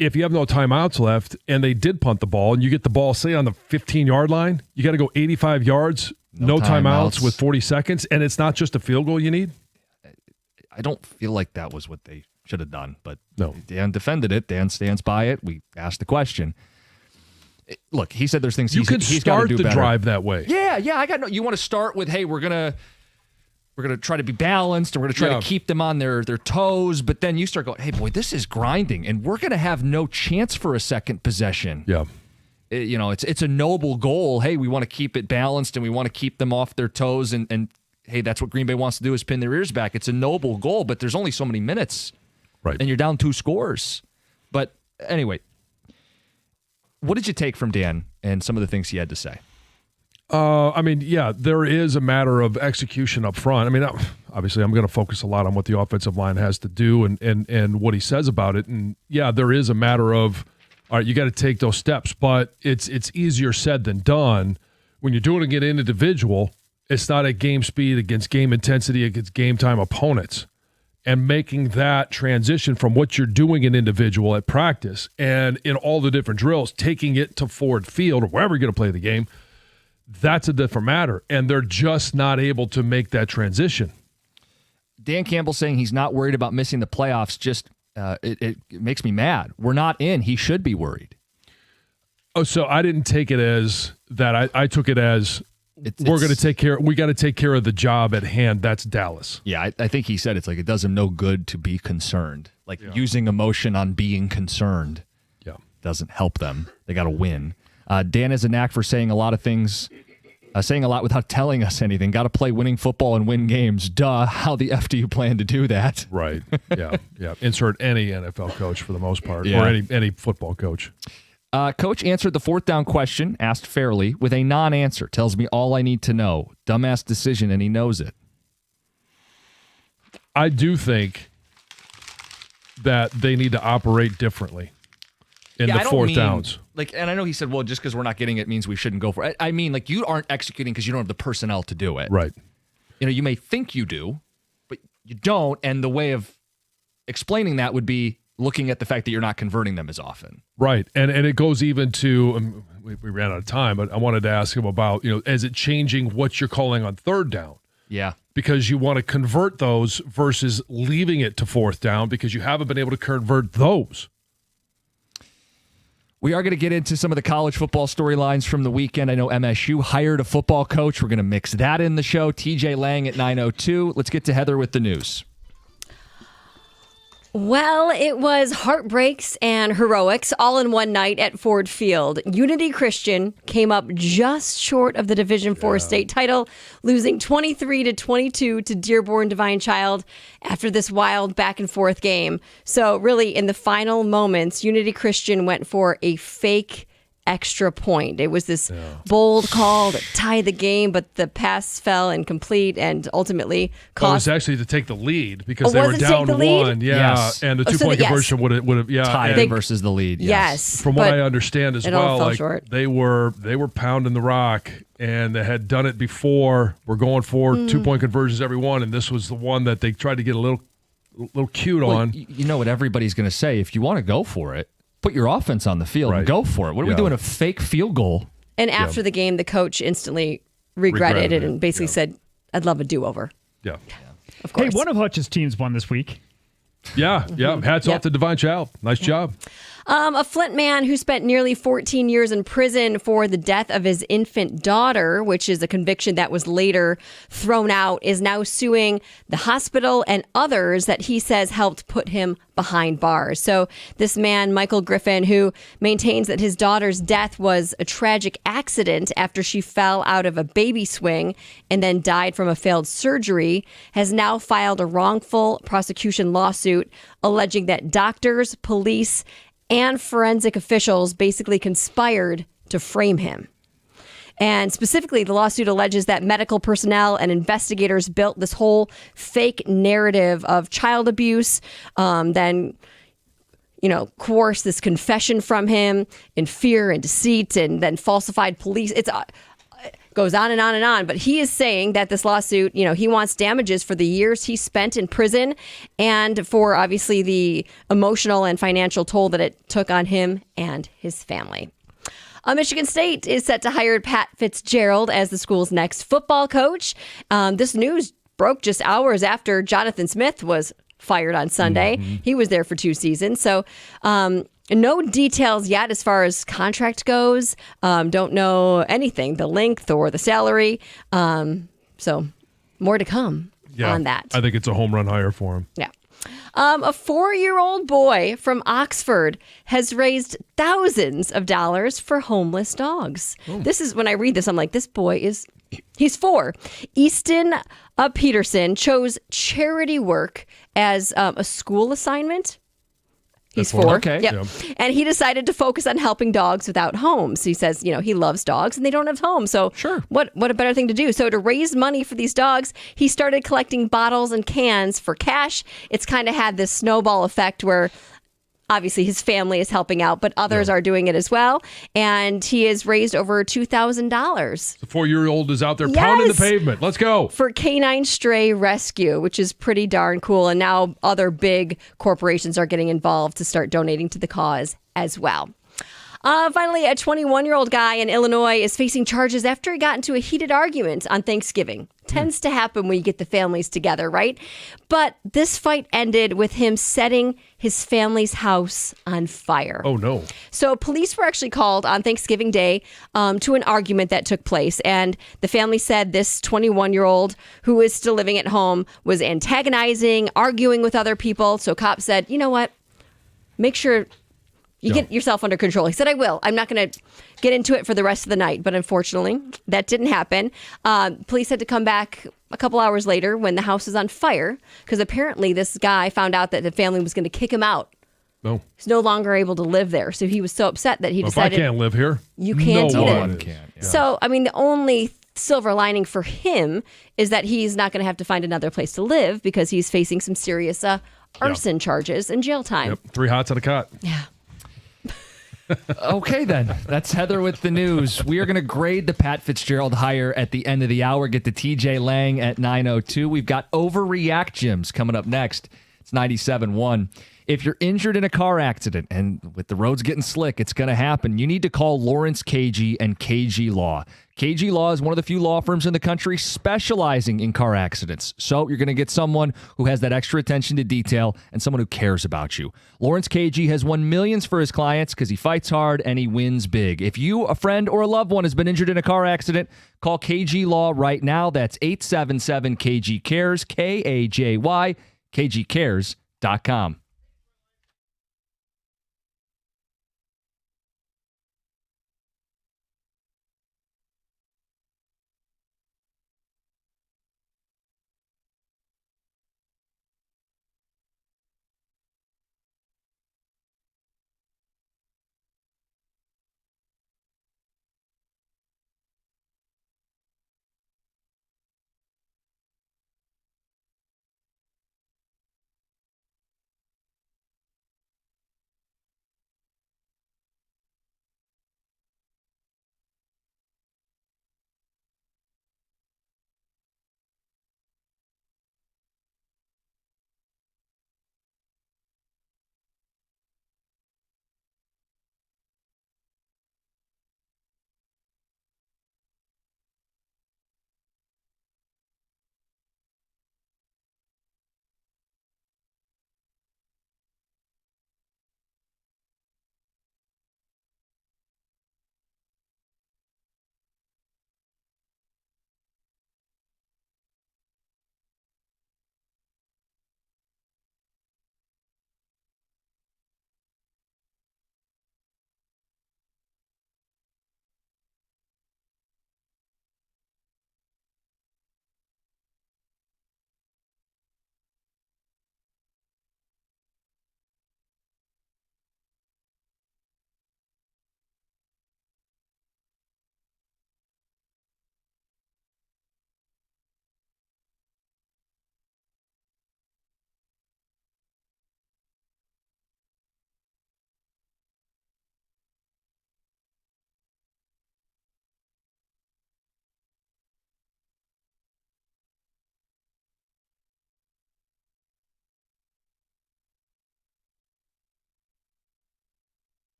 If you have no timeouts left and they did punt the ball and you get the ball, say, on the 15-yard line, you got to go 85 yards, no timeouts with 40 seconds, and it's not just a field goal you need? I don't feel like that was what they should have done, but no. Dan defended it. Dan stands by it. We asked the question. Look, he said there's things he's got to do better. You can start the drive that way. Yeah, you want to start with, hey, we're gonna try to be balanced and we're gonna try to keep them on their toes, but then you start going, hey boy, this is grinding and we're gonna have no chance for a second possession. Yeah. It's a noble goal. Hey, we want to keep it balanced and we want to keep them off their toes and hey, that's what Green Bay wants to do is pin their ears back. It's a noble goal, but there's only so many minutes. Right. And you're down 2 scores. But anyway, what did you take from Dan and some of the things he had to say? There is a matter of execution up front. Obviously, I'm going to focus a lot on what the offensive line has to do and what he says about it. And, yeah, there is a matter of, all right, you got to take those steps. But it's easier said than done. When you're doing it individual, it's not at game speed against game intensity against game time opponents. And making that transition from what you're doing in individual at practice and in all the different drills, taking it to Ford Field or wherever you're going to play the game, that's a different matter. And they're just not able to make that transition. Dan Campbell saying he's not worried about missing the playoffs. Just it makes me mad. We're not in. He should be worried. Oh, so I didn't take it as that. I took it as we're going to take care. We got to take care of the job at hand. That's Dallas. Yeah, I think he said it's like it does him no good to be concerned. Like using emotion on being concerned doesn't help them. They got to win. Dan has a knack for saying a lot of things, saying a lot without telling us anything. Got to play winning football and win games. Duh. How the F do you plan to do that? Right. Yeah. Insert any NFL coach for the most part, or any football coach. Coach answered the 4th down question, asked fairly, with a non-answer. Tells me all I need to know. Dumbass decision, and he knows it. I do think that they need to operate differently in the 4th downs. And I know he said, well, just because we're not getting it means we shouldn't go for it. I mean, like, you aren't executing because you don't have the personnel to do it. Right. You may think you do, but you don't, and the way of explaining that would be looking at the fact that you're not converting them as often. Right. And it goes even to, we ran out of time, but I wanted to ask him about, is it changing what you're calling on 3rd down? Yeah. Because you want to convert those versus leaving it to 4th down because you haven't been able to convert those. We are going to get into some of the college football storylines from the weekend. I know MSU hired a football coach. We're going to mix that in the show. TJ Lang at 9:02. Let's get to Heather with the news. Well, it was heartbreaks and heroics all in one night at Ford Field. Unity Christian came up just short of the Division IV state title, losing 23-22 to Dearborn Divine Child after this wild back and forth game. So really, in the final moments, Unity Christian went for a fake extra point. It was this bold call that tied the game, but the pass fell incomplete and ultimately cost. It was actually to take the lead because they were down 1. Yeah, yes. And the 2-point conversion would have tied versus the lead. Yes. From what I understand as well, like short. they were pounding the rock and they had done it before. We're going for 2-point conversions every one, and this was the one that they tried to get a little cute on. You know what everybody's going to say? If you want to go for it, put your offense on the field and go for it. What are we doing, a fake field goal? And after the game, the coach instantly regretted it and basically said, I'd love a do-over. Yeah. Of course. Hey, one of Hutch's teams won this week. Yeah. Hats off to Divine Child. Nice job. A Flint man who spent nearly 14 years in prison for the death of his infant daughter, which is a conviction that was later thrown out, is now suing the hospital and others that he says helped put him behind bars. So this man, Michael Griffin, who maintains that his daughter's death was a tragic accident after she fell out of a baby swing and then died from a failed surgery, has now filed a wrongful prosecution lawsuit alleging that doctors, police, and forensic officials basically conspired to frame him. And specifically, the lawsuit alleges that medical personnel and investigators built this whole fake narrative of child abuse, then coerced this confession from him in fear and deceit, and then falsified police. It goes on and on and on. But he is saying that this lawsuit, he wants damages for the years he spent in prison and for obviously the emotional and financial toll that it took on him and his family. Michigan State is set to hire Pat Fitzgerald as the school's next football coach. This news broke just hours after Jonathan Smith was fired on Sunday. He was there for 2 seasons. So no details yet as far as contract goes. Don't know anything, the length or the salary. So more to come on that. I think it's a home run hire for him. Yeah. A 4-year-old boy from Oxford has raised thousands of dollars for homeless dogs. This is, when I read this, I'm like, this boy he's 4. Easton Peterson chose charity work as a school assignment. He's 4. Okay. Yep. Yeah. And he decided to focus on helping dogs without homes. He says, he loves dogs and they don't have homes. So sure. What a better thing to do. So to raise money for these dogs, he started collecting bottles and cans for cash. It's kind of had this snowball effect where obviously his family is helping out, but others are doing it as well. And he has raised over $2,000. The 4-year-old is out there pounding the pavement. Let's go. For Canine Stray Rescue, which is pretty darn cool. And now other big corporations are getting involved to start donating to the cause as well. Finally, a 21-year-old guy in Illinois is facing charges after he got into a heated argument on Thanksgiving. Tends to happen when you get the families together, right? But this fight ended with him setting his family's house on fire. Oh, no. So police were actually called on Thanksgiving Day to an argument that took place. And the family said this 21-year-old who is still living at home was antagonizing, arguing with other people. So cops said, you know what? Make sure you get yourself under control. He said, I will. I'm not going to get into it for the rest of the night. But unfortunately, that didn't happen. Police had to come back a couple hours later when the house was on fire because apparently this guy found out that the family was going to kick him out. No. He's no longer able to live there. So he was so upset that he decided, if I can't live here, you can't no either. one can. Yeah. So, the only silver lining for him is that he's not going to have to find another place to live because he's facing some serious arson charges and jail time. Yep. 3 hots on a cot. Yeah. Okay, then. That's Heather with the news. We are going to grade the Pat Fitzgerald hire at the end of the hour. Get to TJ Lang at 9:02. We've got Overreact Gyms coming up next. It's 97.1. If you're injured in a car accident, and with the roads getting slick, it's going to happen, you need to call Lawrence KG and KG Law. KG Law is one of the few law firms in the country specializing in car accidents. So you're going to get someone who has that extra attention to detail and someone who cares about you. Lawrence KG has won millions for his clients because he fights hard and he wins big. If you, a friend, or a loved one has been injured in a car accident, call KG Law right now. That's 877-KG-CARES, KAJY, KGCares.com.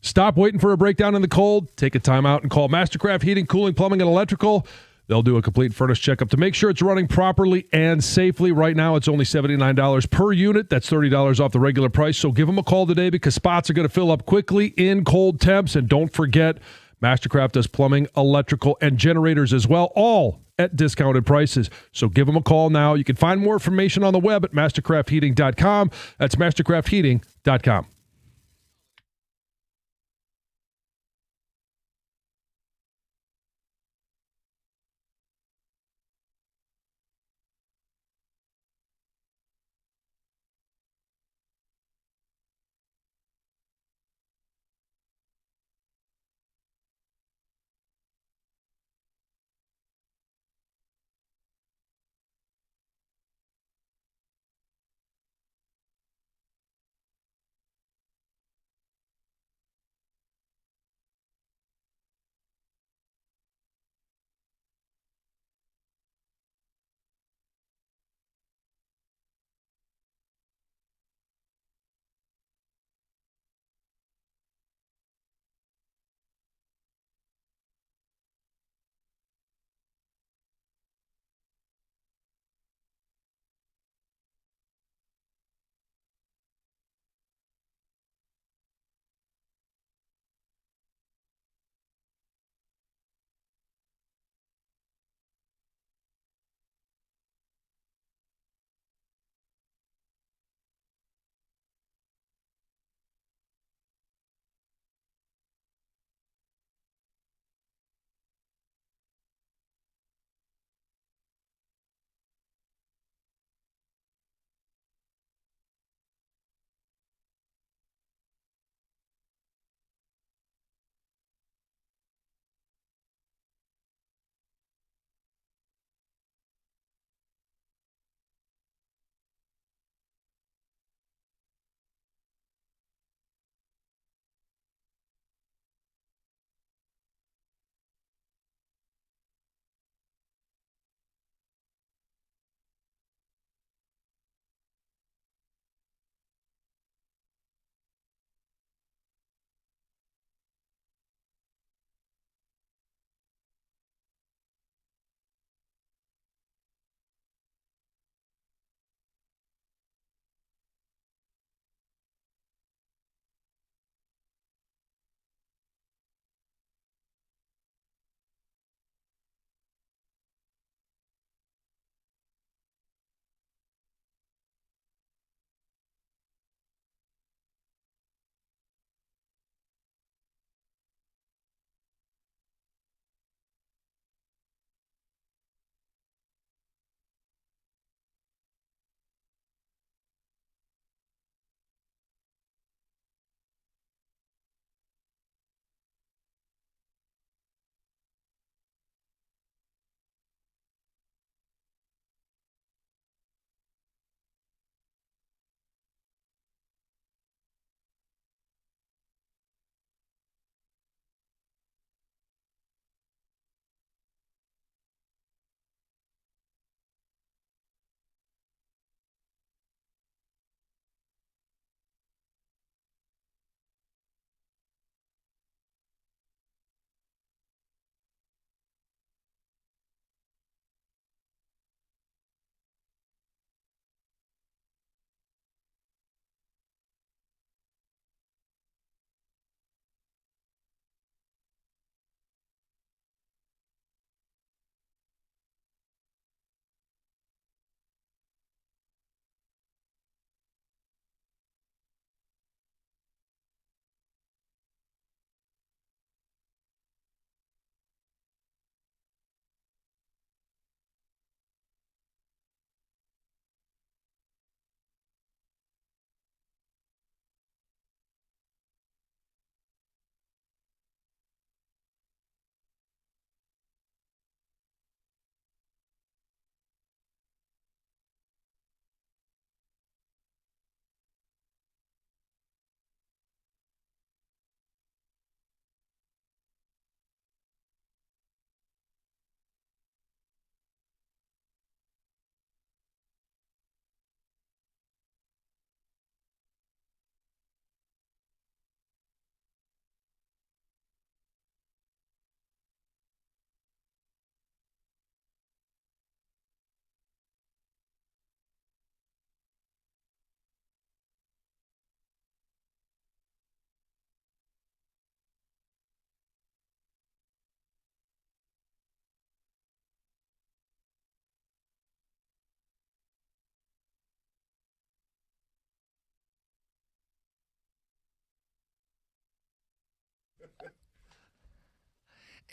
Stop waiting for a breakdown in the cold. Take a time out and call Mastercraft Heating, Cooling, Plumbing, and Electrical. They'll do a complete furnace checkup to make sure it's running properly and safely. Right now, it's only $79 per unit. That's $30 off the regular price. So give them a call today because spots are going to fill up quickly in cold temps. And don't forget, Mastercraft does plumbing, electrical, and generators as well, all at discounted prices. So give them a call now. You can find more information on the web at mastercraftheating.com. That's mastercraftheating.com.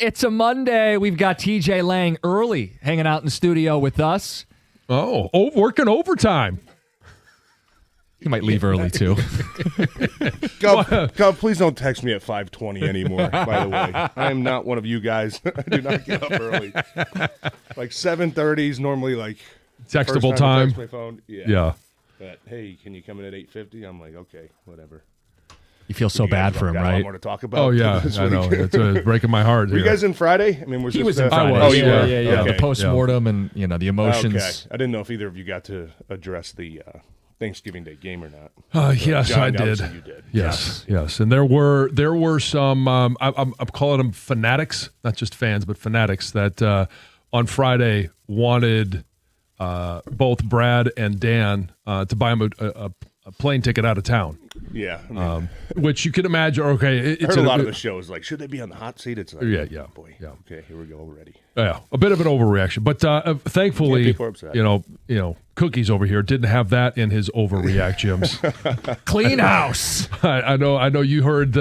It's a Monday. We've got TJ Lang early hanging out in the studio with us. Oh, working overtime. He might leave early, too. Gov, please don't text me at 5:20 anymore, by the way. I am not one of you guys. I do not get up early. Like 7:30 is normally like textable first time. I text my phone. Yeah. But, hey, can you come in at 8:50? I'm like, okay, whatever. You feel so bad for him, got right? A lot more to talk about. Oh, yeah. this I know. week. It's breaking my heart. Were you guys in Friday? I mean, He was in Friday. I was. Yeah. Okay. The post-mortem and, the emotions. Okay. I didn't know if either of you got to address the Thanksgiving Day game or not. Yes, John, I did. obviously you did. Yes. And there were some. I'm calling them fanatics, not just fans, but fanatics that on Friday wanted both Brad and Dan to buy him a plane ticket out of town. Yeah, I mean, which you can imagine. Okay, I heard a lot of the shows like, should they be on the hot seat? It's like, yeah, boy, yeah. Okay, here we go already. Yeah, a bit of an overreaction, but thankfully, people are upset. Cookies over here didn't have that in his overreact, Jims. Clean house. I know. You heard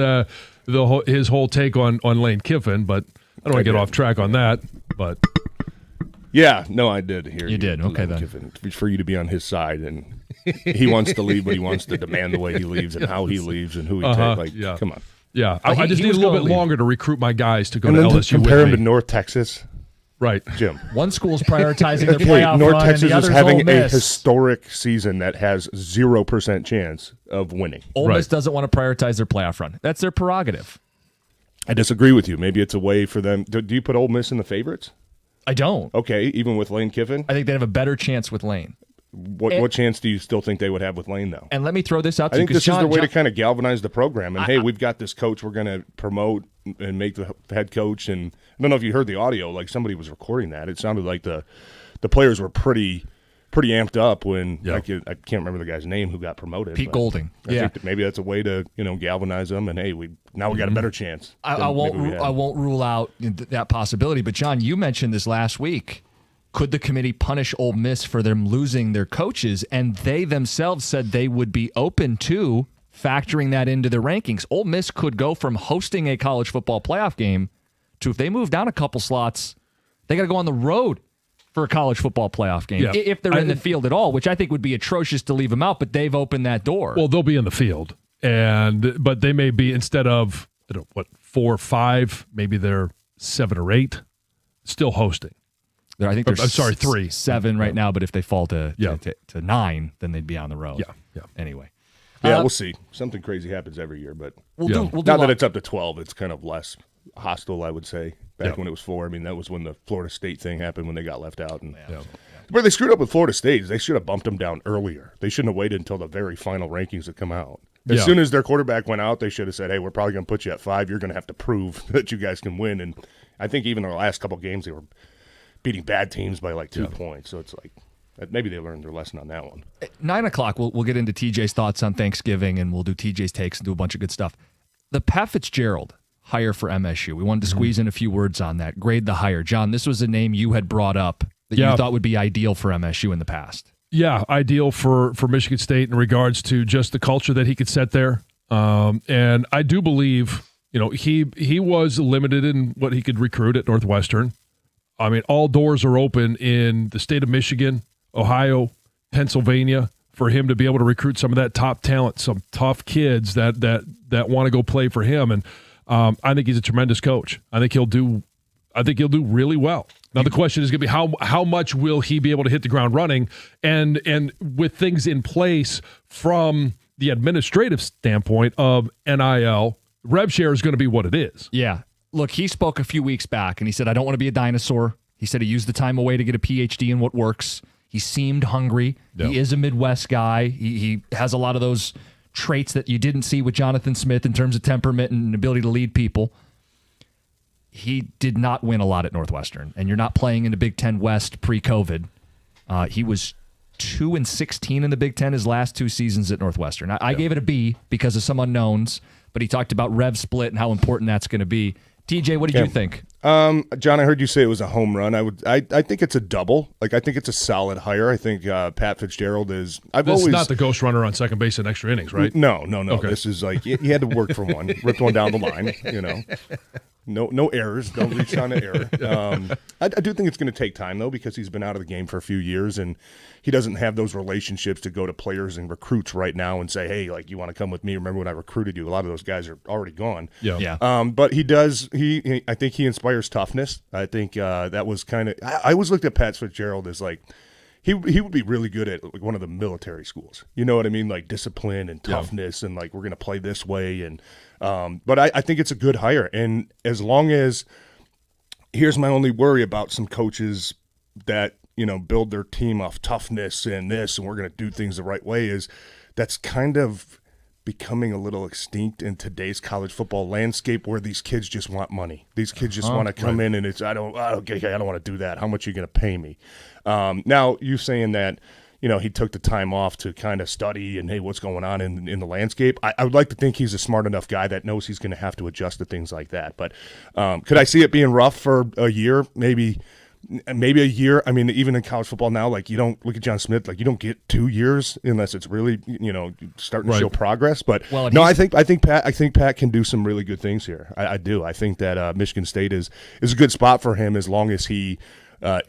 his whole take on Lane Kiffin, but I don't want to get off track on that. But yeah, no, I did hear you did. Okay, then Kiffin, for you to be on his side, and he wants to leave, but he wants to demand the way he leaves and how he leaves and who he takes. Like, come on. Yeah, I just need a little bit longer to recruit my guys to go to LSU. Compare him with to North Texas. Right, Jim. One school's prioritizing their playoff North run, Texas and the is other's having Ole Miss. a historic season that has 0% chance of winning. Ole Miss doesn't want to prioritize their playoff run. That's their prerogative. I disagree with you. Maybe it's a way for them. Do you put Ole Miss in the favorites? I don't. Okay, even with Lane Kiffin? I think they'd have a better chance with Lane. What chance do you still think they would have with Lane, though? And let me throw this out to you. I you. think this is John, their way to kind of galvanize the program. And, hey, we've got this coach we're going to promote and make the head coach. And I don't know if you heard the audio. Like, somebody was recording that. It sounded like the players were pretty amped up when I can't remember the guy's name who got promoted. Pete Golding. I think that maybe that's a way to galvanize them. And, hey, we got a better chance. I won't rule out that possibility. But, John, you mentioned this last week. Could the committee punish Ole Miss for them losing their coaches? And they themselves said they would be open to factoring that into their rankings. Ole Miss could go from hosting a college football playoff game to, if they move down a couple slots, they got to go on the road for a college football playoff game, if they're in the field at all, which I think would be atrocious to leave them out, but they've opened that door. Well, they'll be in the field, but they may be, instead of 4 or 5, maybe they're 7 or 8, still hosting. I think they're 3, 7 right now, but if they fall to 9, then they'd be on the road. Yeah. Anyway. Yeah, we'll see. Something crazy happens every year, but we'll do now that it's up to 12, it's kind of less hostile, I would say. Back when it was 4, I mean, that was when the Florida State thing happened when they got left out. And where they screwed up with Florida State is they should have bumped them down earlier. They shouldn't have waited until the very final rankings had come out. As soon as their quarterback went out, they should have said, hey, we're probably going to put you at 5. You're going to have to prove that you guys can win. And I think even their last couple games, they were beating bad teams by like 2 points. So it's like maybe they learned their lesson on that one. 9 o'clock, we'll get into TJ's thoughts on Thanksgiving, and we'll do TJ's takes and do a bunch of good stuff. The Pat Fitzgerald hire for MSU. We wanted to squeeze in a few words on that. Grade the hire. John, this was a name you had brought up that you thought would be ideal for MSU in the past. Yeah, ideal for Michigan State in regards to just the culture that he could set there. And I do believe, he was limited in what he could recruit at Northwestern. I mean, all doors are open in the state of Michigan, Ohio, Pennsylvania, for him to be able to recruit some of that top talent, some tough kids that want to go play for him. And I think he's a tremendous coach. I think he'll do really well. Now the question is going to be how much will he be able to hit the ground running, and with things in place from the administrative standpoint of NIL, rev share is going to be what it is. Yeah. Look, he spoke a few weeks back, and he said, I don't want to be a dinosaur. He said he used the time away to get a PhD in what works. He seemed hungry. He is a Midwest guy. He has a lot of those traits that you didn't see with Jonathan Smith in terms of temperament and ability to lead people. He did not win a lot at Northwestern, and you're not playing in the Big Ten West pre-COVID. He was 2-16 in the Big Ten his last 2 seasons at Northwestern. I gave it a B because of some unknowns, but he talked about rev split and how important that's going to be. TJ, what did you think? John, I heard you say it was a home run. I think it's a double. Like, I think it's a solid hire. I think Pat Fitzgerald is. This is not the ghost runner on second base in extra innings, right? No. Okay. This is like he had to work for one, ripped one down the line. No errors. Don't reach on an error. I do think it's going to take time, though, because he's been out of the game for a few years, and he doesn't have those relationships to go to players and recruits right now and say, hey, like, you want to come with me? Remember when I recruited you? A lot of those guys are already gone. Yeah. But he does. I think he inspires toughness. I think that was kind of – I always looked at Pat Fitzgerald as like – he would be really good at like one of the military schools. You know what I mean? Like discipline and toughness and like we're going to play this way. And but I think it's a good hire. And as long as – here's my only worry about some coaches that, build their team off toughness and this and we're going to do things the right way is that's kind of becoming a little extinct in today's college football landscape where these kids just want money. These kids just want to come in and it's I don't want to do that. How much are you going to pay me? Now you saying that he took the time off to kind of study and hey, what's going on in the landscape. I would like to think he's a smart enough guy that knows he's going to have to adjust to things like that. But could I see it being rough for a year? Maybe a year. I mean, even in college football now, like you don't look at John Smith, like you don't get 2 years unless it's really, starting to show progress. But no, I think Pat can do some really good things here. I do. I think that Michigan State is a good spot for him as long as he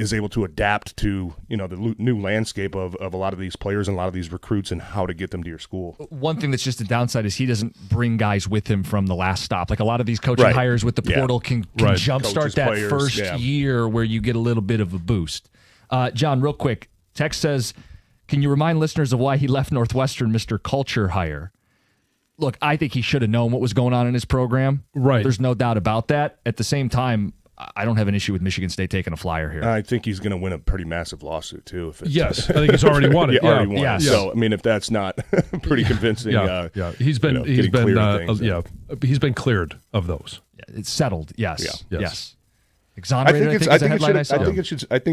is able to adapt to the new landscape of a lot of these players and a lot of these recruits and how to get them to your school. One thing that's just a downside is he doesn't bring guys with him from the last stop. Like a lot of these coaching hires with the portal can jumpstart that first year where you get a little bit of a boost. John, real quick, text says, can you remind listeners of why he left Northwestern, Mr. Culture hire? Look, I think he should have known what was going on in his program. Right. There's no doubt about that. At the same time, I don't have an issue with Michigan State taking a flyer here. I think he's going to win a pretty massive lawsuit, too. Yes, I think he's already won it. Already won it. So, I mean, if that's not pretty convincing. He's been cleared of those. It's settled, yes. Exonerated, I think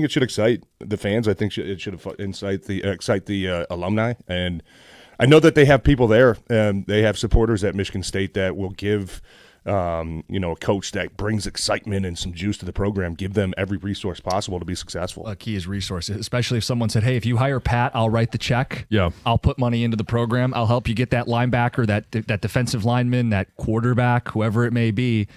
it should excite the fans. I think it should excite the alumni. And I know that they have people there. They have supporters at Michigan State that will give – a coach that brings excitement and some juice to the program, give them every resource possible to be successful. A key is resources, especially if someone said, hey, if you hire Pat, I'll write the check. Yeah. I'll put money into the program. I'll help you get that linebacker, that defensive lineman, that quarterback, whoever it may be.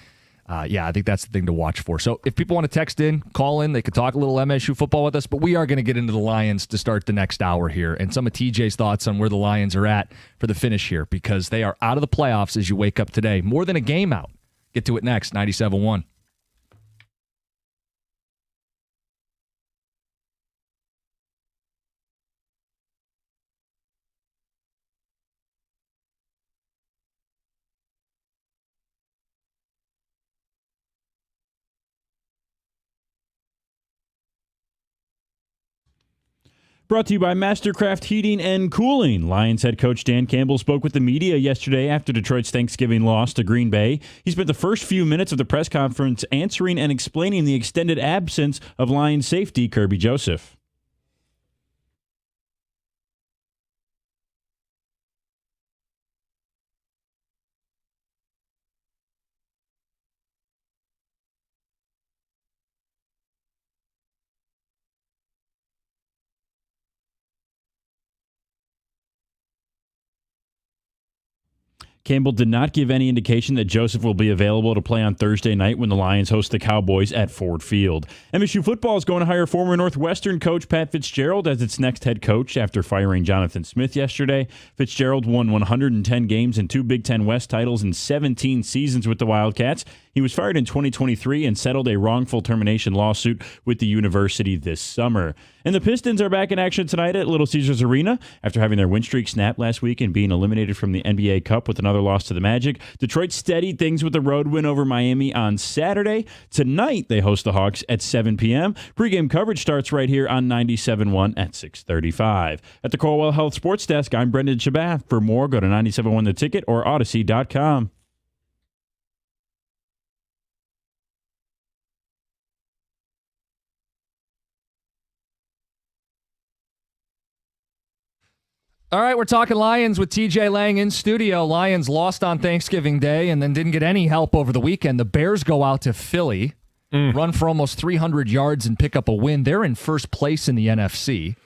I think that's the thing to watch for. So if people want to text in, call in, they could talk a little MSU football with us, but we are going to get into the Lions to start the next hour here and some of TJ's thoughts on where the Lions are at for the finish here because they are out of the playoffs as you wake up today. More than a game out. Get to it next, 97.1. Brought to you by Mastercraft Heating and Cooling. Lions head coach Dan Campbell spoke with the media yesterday after Detroit's Thanksgiving loss to Green Bay. He spent the first few minutes of the press conference answering and explaining the extended absence of Lions safety Kirby Joseph. Campbell did not give any indication that Joseph will be available to play on Thursday night when the Lions host the Cowboys at Ford Field. MSU football is going to hire former Northwestern coach Pat Fitzgerald as its next head coach after firing Jonathan Smith yesterday. Fitzgerald won 110 games and 2 Big Ten West titles in 17 seasons with the Wildcats. He was fired in 2023 and settled a wrongful termination lawsuit with the university this summer. And the Pistons are back in action tonight at Little Caesars Arena after having their win streak snapped last week and being eliminated from the NBA Cup with another loss to the Magic. Detroit steadied things with a road win over Miami on Saturday. Tonight, they host the Hawks at 7 p.m. Pre-game coverage starts right here on 97.1 at 6:35. At the Corewell Health Sports Desk, I'm Brendan Shabath. For more, go to 97.1 The Ticket or Odyssey.com. All right, we're talking Lions with TJ Lang in studio. Lions lost on Thanksgiving Day and then didn't get any help over the weekend. The Bears go out to Philly, run for almost 300 yards and pick up a win. They're in first place in the NFC.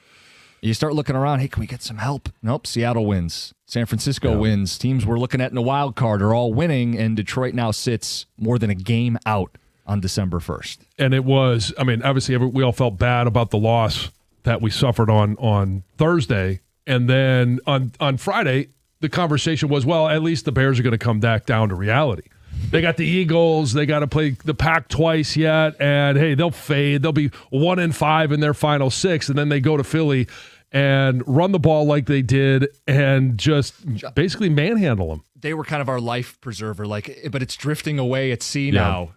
You start looking around, hey, can we get some help? Nope, Seattle wins. San Francisco wins. Teams we're looking at in the wild card are all winning, and Detroit now sits more than a game out on December 1st. And it was, I mean, obviously we all felt bad about the loss that we suffered on Thursday. And then on Friday, the conversation was, well, at least the Bears are going to come back down to reality. They got the Eagles. They got to play the Pack twice yet. And, hey, they'll fade. They'll be 1-5 in their final 6. And then they go to Philly and run the ball like they did and just basically manhandle them. They were kind of our life preserver, but it's drifting away at sea now.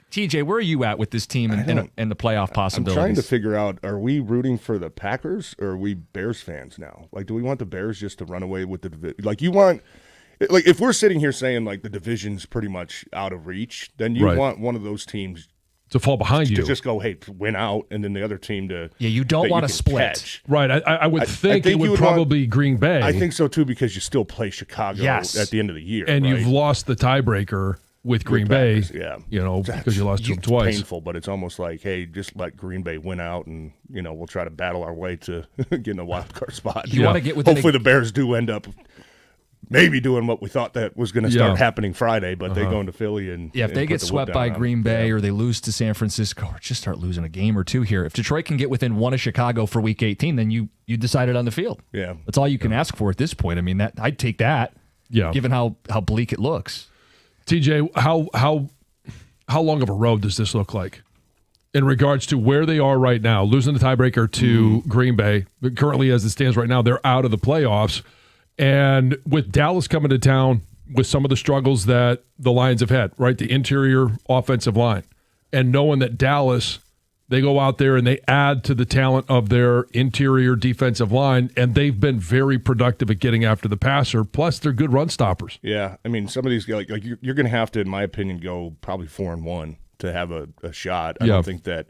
TJ, where are you at with this team and the playoff possibilities? I'm trying to figure out, are we rooting for the Packers or are we Bears fans now? Like, do we want the Bears just to run away with the division? Like, if we're sitting here saying, like, the division's pretty much out of reach, then you want one of those teams to fall behind you. To just go, hey, win out, and then the other team to you don't want to split. Catch. Right. I would think it would probably be Green Bay. I think so, too, because you still play Chicago at the end of the year. And you've lost the tiebreaker with Green Bay, Packers, because you lost to them twice. It's painful, but it's almost like, hey, just let Green Bay win out, and we'll try to battle our way to getting a wild card spot. You want to get within. Hopefully, the Bears do end up maybe doing what we thought that was going to start happening Friday, but they go into Philly and if they get swept by Green Bay or they lose to San Francisco or just start losing a game or two here. If Detroit can get within 1 of Chicago for Week 18, then you decided on the field. Yeah, that's all you can ask for at this point. I mean, I'd take that. Yeah, given how bleak it looks. TJ, how long of a road does this look like in regards to where they are right now? Losing the tiebreaker to Green Bay, but currently as it stands right now, they're out of the playoffs. And with Dallas coming to town with some of the struggles that the Lions have had, right? The interior offensive line. And knowing that Dallas, they go out there and they add to the talent of their interior defensive line, and they've been very productive at getting after the passer. Plus, they're good run stoppers. Yeah, I mean, some of these guys, like you're going to have to, in my opinion, go probably 4-1 to have a shot. I don't think that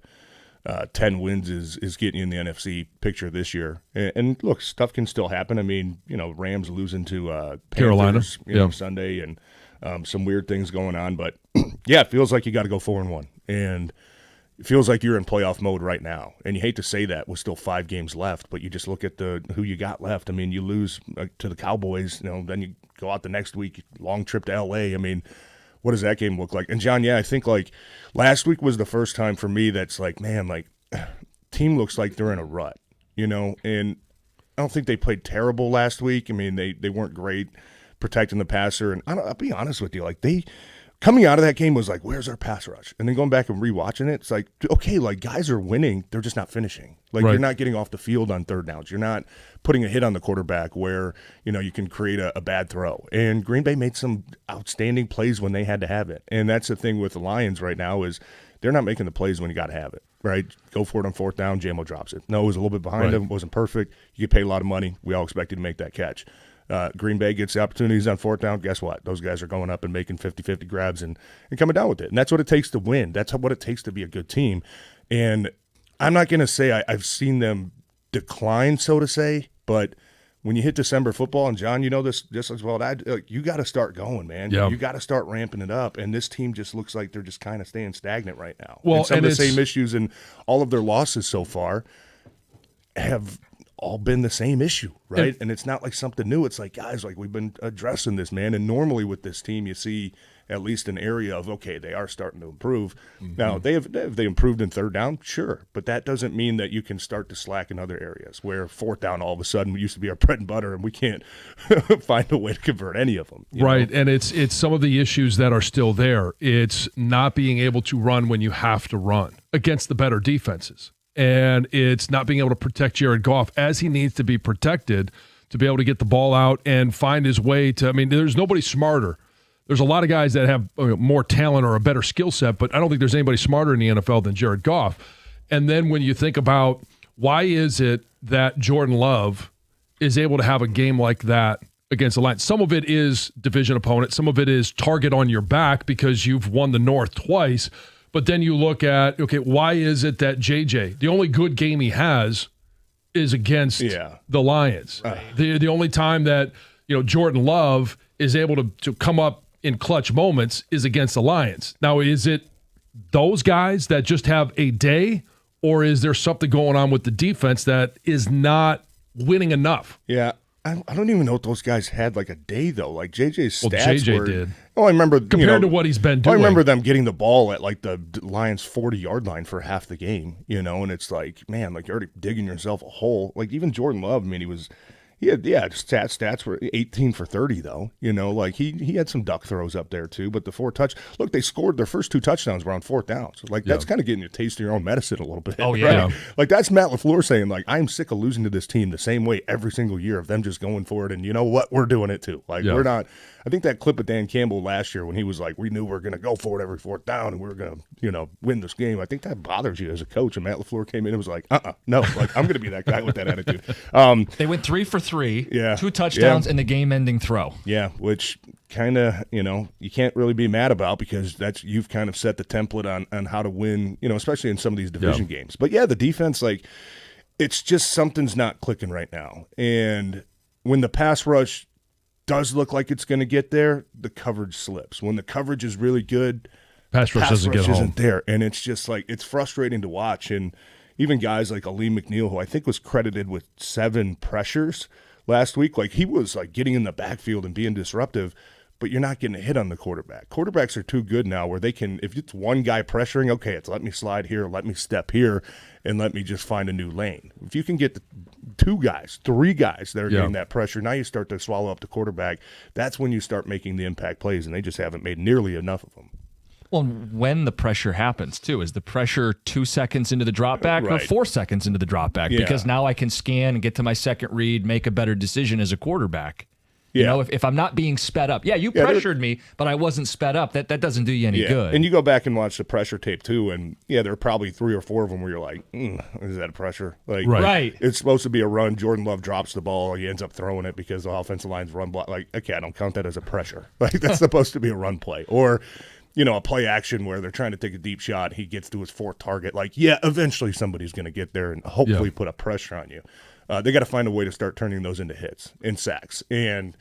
10 wins is getting you in the NFC picture this year. And look, stuff can still happen. I mean, Rams losing to Carolina Sunday, and some weird things going on. But yeah, it feels like you got to go 4-1, and it feels like you're in playoff mode right now. And you hate to say that with still 5 games left, but you just look at who you got left. I mean, you lose to the Cowboys, then you go out the next week, long trip to L.A. I mean, what does that game look like? And, John, I think, like, last week was the first time for me that's like, man, like, team looks like they're in a rut, and I don't think they played terrible last week. I mean, they weren't great protecting the passer. And I'll be honest with you, like, coming out of that game was like, where's our pass rush? And then going back and rewatching it, it's like, okay, like, guys are winning. They're just not finishing. Like, You're not getting off the field on third downs. You're not putting a hit on the quarterback where, you can create a bad throw. And Green Bay made some outstanding plays when they had to have it. And that's the thing with the Lions right now is they're not making the plays when you got to have it, right? Go for it on fourth down, Jamo drops it. No, it was a little bit behind him. It wasn't perfect. You get paid a lot of money. We all expected to make that catch. Green Bay gets the opportunities on fourth down. Guess what? Those guys are going up and making 50-50 grabs and coming down with it. And that's what it takes to win. That's what it takes to be a good team. And I'm not going to say I've seen them decline, so to say, but when you hit December football, and John, you know this just as well, you got to start going, man. Yeah. You got to start ramping it up. And this team just looks like they're just kind of staying stagnant right now. Well, and some of the same issues and all of their losses so far have all been the same issue, right? And it's not like something new. It's like, guys, like, we've been addressing this, man. And normally with this team, you see at least an area of, okay, they are starting to improve. Mm-hmm. Now, have they improved in third down? Sure. But that doesn't mean that you can start to slack in other areas where fourth down all of a sudden used to be our bread and butter and we can't find a way to convert any of them. Right. And it's some of the issues that are still there. It's not being able to run when you have to run against the better defenses. And it's not being able to protect Jared Goff as he needs to be protected to be able to get the ball out and find his way to – I mean, there's nobody smarter. There's a lot of guys that have more talent or a better skill set, but I don't think there's anybody smarter in the NFL than Jared Goff. And then when you think about why is it that Jordan Love is able to have a game like that against the Lions, some of it is division opponent, some of it is target on your back because you've won the North twice. But then you look at, okay, why is it that JJ, the only good game he has is against the Lions? The only time that, Jordan Love is able to come up in clutch moments is against the Lions. Now, is it those guys that just have a day, or is there something going on with the defense that is not winning enough? Yeah. I don't even know if those guys had like a day though. Like JJ's stats JJ were, did. Oh, I remember compared to what he's been doing. I remember them getting the ball at like the Lions 40-yard line for half the game, and it's like, man, like you're already digging yourself a hole. Like even Jordan Love, I mean, he had stats were 18 for 30 though. Like he had some duck throws up there too, but the 4 look, they scored their first 2 touchdowns were on 4th down. So like that's kind of getting you a taste of your own medicine a little bit. Oh yeah. Right? Like that's Matt LaFleur saying like, I'm sick of losing to this team the same way every single year of them just going for it, and you know what, we're doing it too. Like we're not. I think that clip of Dan Campbell last year when he was like, we knew we were going to go for it every 4th down and we were going to, win this game. I think that bothers you as a coach. And Matt LaFleur came in and was like, no, like I'm going to be that guy with that attitude. They went 3 for 3, yeah, 2 touchdowns and the game-ending throw. Yeah, which kind of, you can't really be mad about because you've kind of set the template on how to win, especially in some of these division games. But yeah, the defense, like, it's just something's not clicking right now. And when the pass rush does look like it's going to get there, the coverage slips. When the coverage is really good, pass rush isn't there. And it's just like, it's frustrating to watch. And even guys like Aleem McNeil, who I think was credited with 7 pressures last week, like he was like getting in the backfield and being disruptive, but you're not getting a hit on the quarterback. Quarterbacks are too good now where they can, if it's one guy pressuring, okay, it's let me slide here, let me step here, and let me just find a new lane. If you can get the 2 guys, 3 guys that are getting that pressure, now you start to swallow up the quarterback. That's when you start making the impact plays, and they just haven't made nearly enough of them. Well, when the pressure happens, too, is the pressure 2 seconds into the drop back or 4 seconds into the drop back? Yeah. Because now I can scan and get to my second read, make a better decision as a quarterback. Yeah. If I'm not being sped up. Yeah, you pressured me, but I wasn't sped up. That doesn't do you any good. And you go back and watch the pressure tape, too, and, there are probably 3 or 4 of them where you're like, is that a pressure? Like, right. It's supposed to be a run. Jordan Love drops the ball. He ends up throwing it because the offensive line's run block. Like, okay, I don't count that as a pressure. Like, that's supposed to be a run play. Or, a play action where they're trying to take a deep shot. He gets to his 4th target. Like, eventually somebody's going to get there and hopefully put a pressure on you. They got to find a way to start turning those into hits and sacks and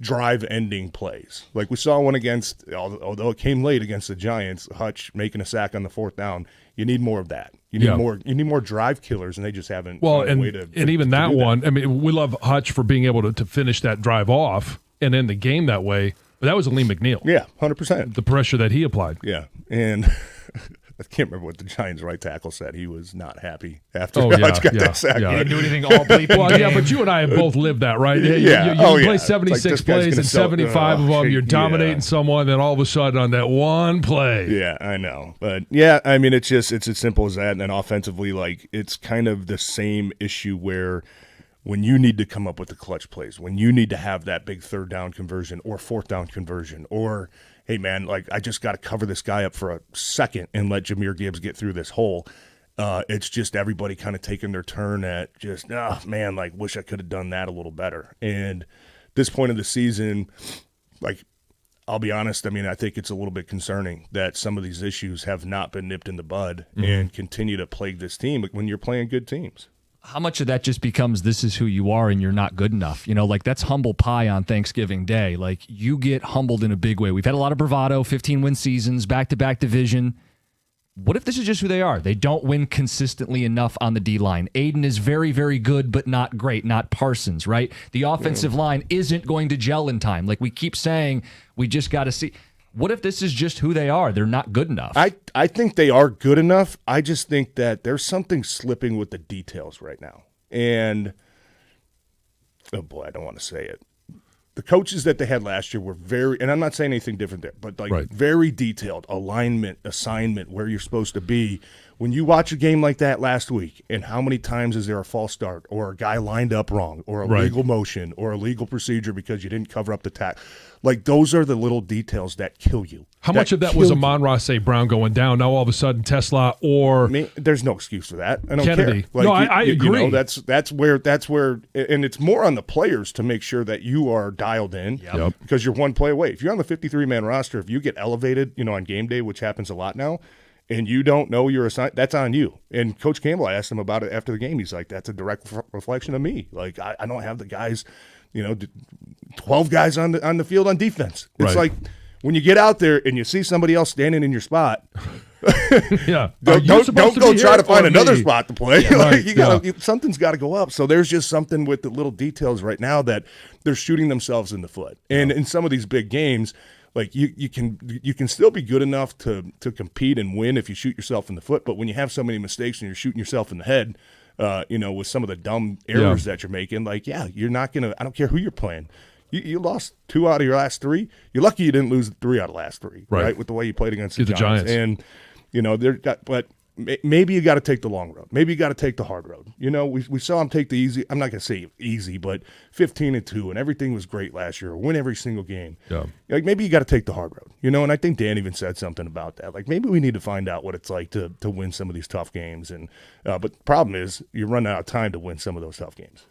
drive-ending plays. Like we saw one against, although it came late against the Giants, Hutch making a sack on the 4th down. You need more of that. You need more. You need more drive killers, and they just haven't. Well, found a way to even to that do one. I mean, we love Hutch for being able to finish that drive off and end the game that way. But that was Aleem McNeil. Yeah, 100%. The pressure that he applied. Yeah, and I can't remember what the Giants' right tackle said. He was not happy after Hutch got that sack. He didn't do anything all bleeping. Well, yeah, but you and I have both lived that, right? You play 76 plays and 75 of them. You're dominating someone, then all of a sudden on that one play. Yeah, I know. But, yeah, I mean, it's as simple as that. And then offensively, like, it's kind of the same issue where when you need to come up with the clutch plays, when you need to have that big 3rd down conversion or 4th down conversion, or – hey, man, like I just got to cover this guy up for a second and let Jahmyr Gibbs get through this hole. It's just everybody kind of taking their turn at just, man, like wish I could have done that a little better. And this point of the season, like I'll be honest, I mean, I think it's a little bit concerning that some of these issues have not been nipped in the bud and continue to plague this team when you're playing good teams. How much of that just becomes this is who you are and you're not good enough? Like that's humble pie on Thanksgiving Day. Like you get humbled in a big way. We've had a lot of bravado, 15-win seasons, back-to-back division. What if this is just who they are? They don't win consistently enough on the D-line. Aiden is very, very good, but not great, not Parsons, right? The offensive line isn't going to gel in time. Like we keep saying, we just got to see. What if this is just who they are? They're not good enough. I think they are good enough. I just think that there's something slipping with the details right now. And, oh boy, I don't want to say it. The coaches that they had last year were very, and I'm not saying anything different there, but very detailed alignment, assignment, where you're supposed to be. When you watch a game like that last week, and how many times is there a false start or a guy lined up wrong or a legal motion or a legal procedure because you didn't cover up the tackle? Like, those are the little details that kill you. How much of that was Amon-Ra St. Brown going down? Now all of a sudden Tesla or there's no excuse for that. I don't Kennedy. care. Like, no, I agree. That's where, and it's more on the players to make sure that you are dialed in because you're one play away. If you're on the 53-man roster, if you get elevated, on game day, which happens a lot now, and you don't know you're assigned, that's on you. And Coach Campbell, I asked him about it after the game. He's like, that's a direct reflection of me. Like, I don't have the guys, 12 guys on the field on defense. It's like when you get out there and you see somebody else standing in your spot, Yeah. Don't go try to find another spot to play. Yeah, right, you gotta, something's got to go up. So there's just something with the little details right now that they're shooting themselves in the foot. And in some of these big games, like you can still be good enough to compete and win if you shoot yourself in the foot. But when you have so many mistakes and you're shooting yourself in the head, with some of the dumb errors that you're making, like, you're not gonna. I don't care who you're playing. You lost 2 out of your last 3. You're lucky you didn't lose 3 out of the last 3, right? With the way you played against the Giants. And but maybe you got to take the long road. Maybe you got to take the hard road. We saw him take the easy. I'm not gonna say easy, but 15-2, and everything was great last year. Win every single game. Yeah. Like maybe you got to take the hard road. And I think Dan even said something about that. Like maybe we need to find out what it's like to win some of these tough games. And but the problem is you're running out of time to win some of those tough games.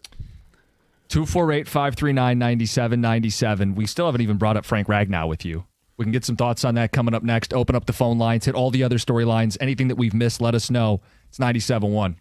248-539-9797. We still haven't even brought up Frank Ragnow with you. We can get some thoughts on that coming up next. Open up the phone lines, hit all the other storylines. Anything that we've missed, let us know. It's 97.1.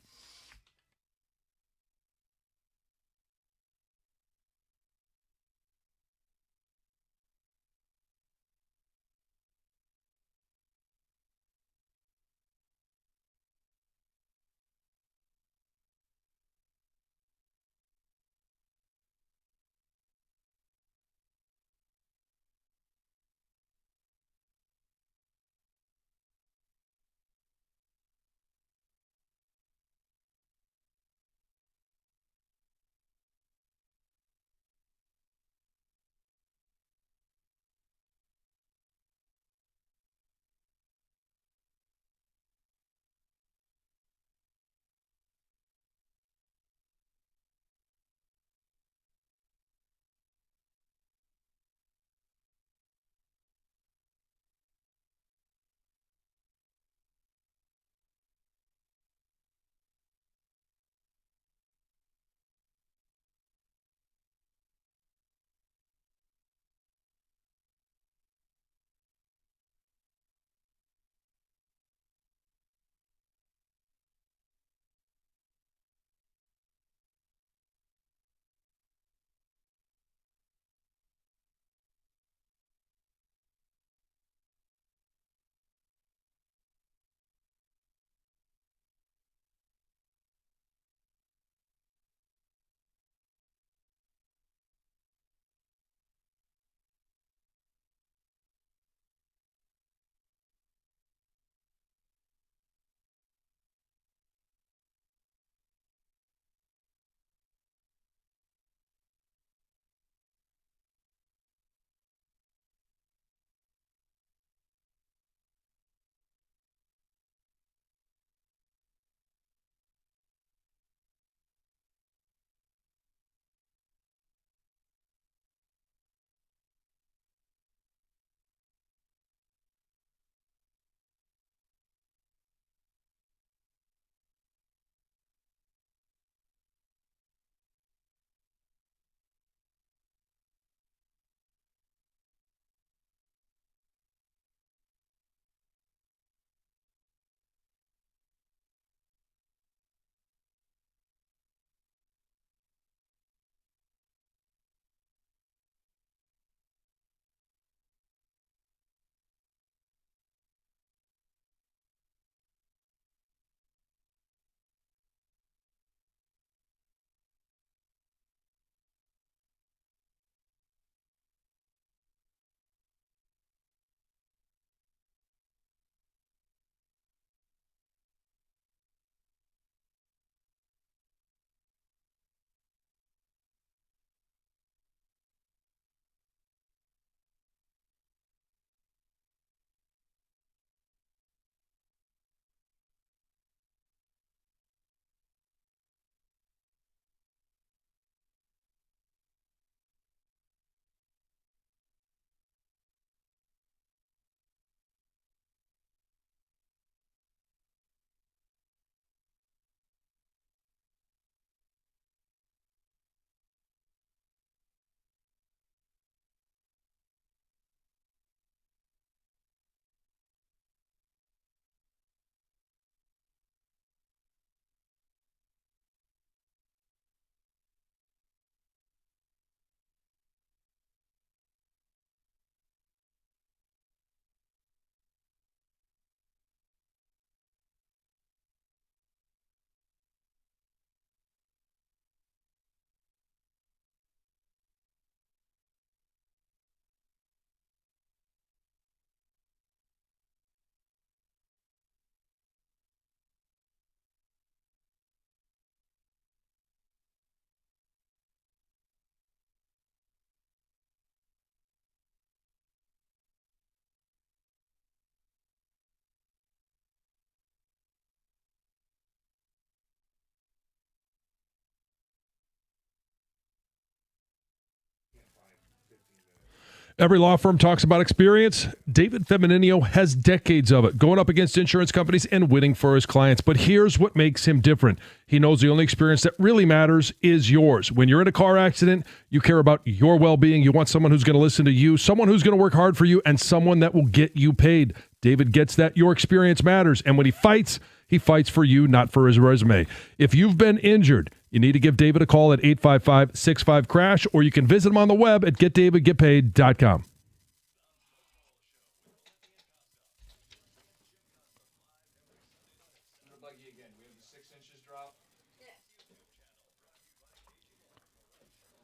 Every law firm talks about experience. David Femininio has decades of it, going up against insurance companies and winning for his clients. But here's what makes him different. He knows the only experience that really matters is yours. When you're in a car accident, you care about your well-being. You want someone who's going to listen to you, someone who's going to work hard for you, and someone that will get you paid. David gets that your experience matters. And when he fights for you, not for his resume. If you've been injured, you need to give David a call at 855-65-CRASH, or you can visit him on the web at getdavidgetpaid.com.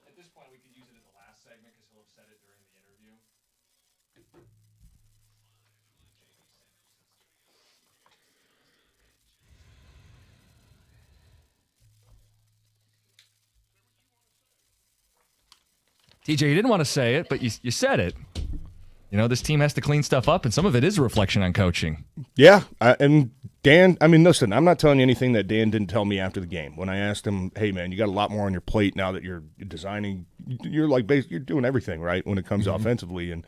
At this point, we could use it as the last segment because he'll have said it during the interview. TJ, you didn't want to say it, but you said it. You know, this team has to clean stuff up, and some of it is a reflection on coaching. Yeah, and Dan, I mean, listen, I'm not telling you anything that Dan didn't tell me after the game. When I asked him, hey, man, you got a lot more on your plate now that you're designing. You're like, you're doing everything, right, when it comes offensively. And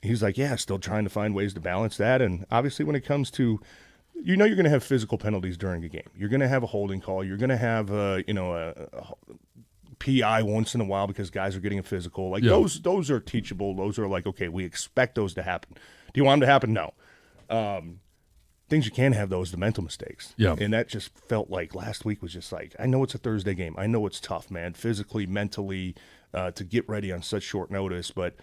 he's like, yeah, still trying to find ways to balance that. And obviously when it comes to, you're going to have physical penalties during a game. You're going to have a holding call. You're going to have, a PI once in a while because guys are getting a physical. Like those are teachable. Those are like, okay, we expect those to happen. Do you want them to happen? No. Things you can have, those the mental mistakes. Yeah. And that just felt like last week was just like, I know it's a Thursday game. I know it's tough, man, physically, mentally, to get ready on such short notice. But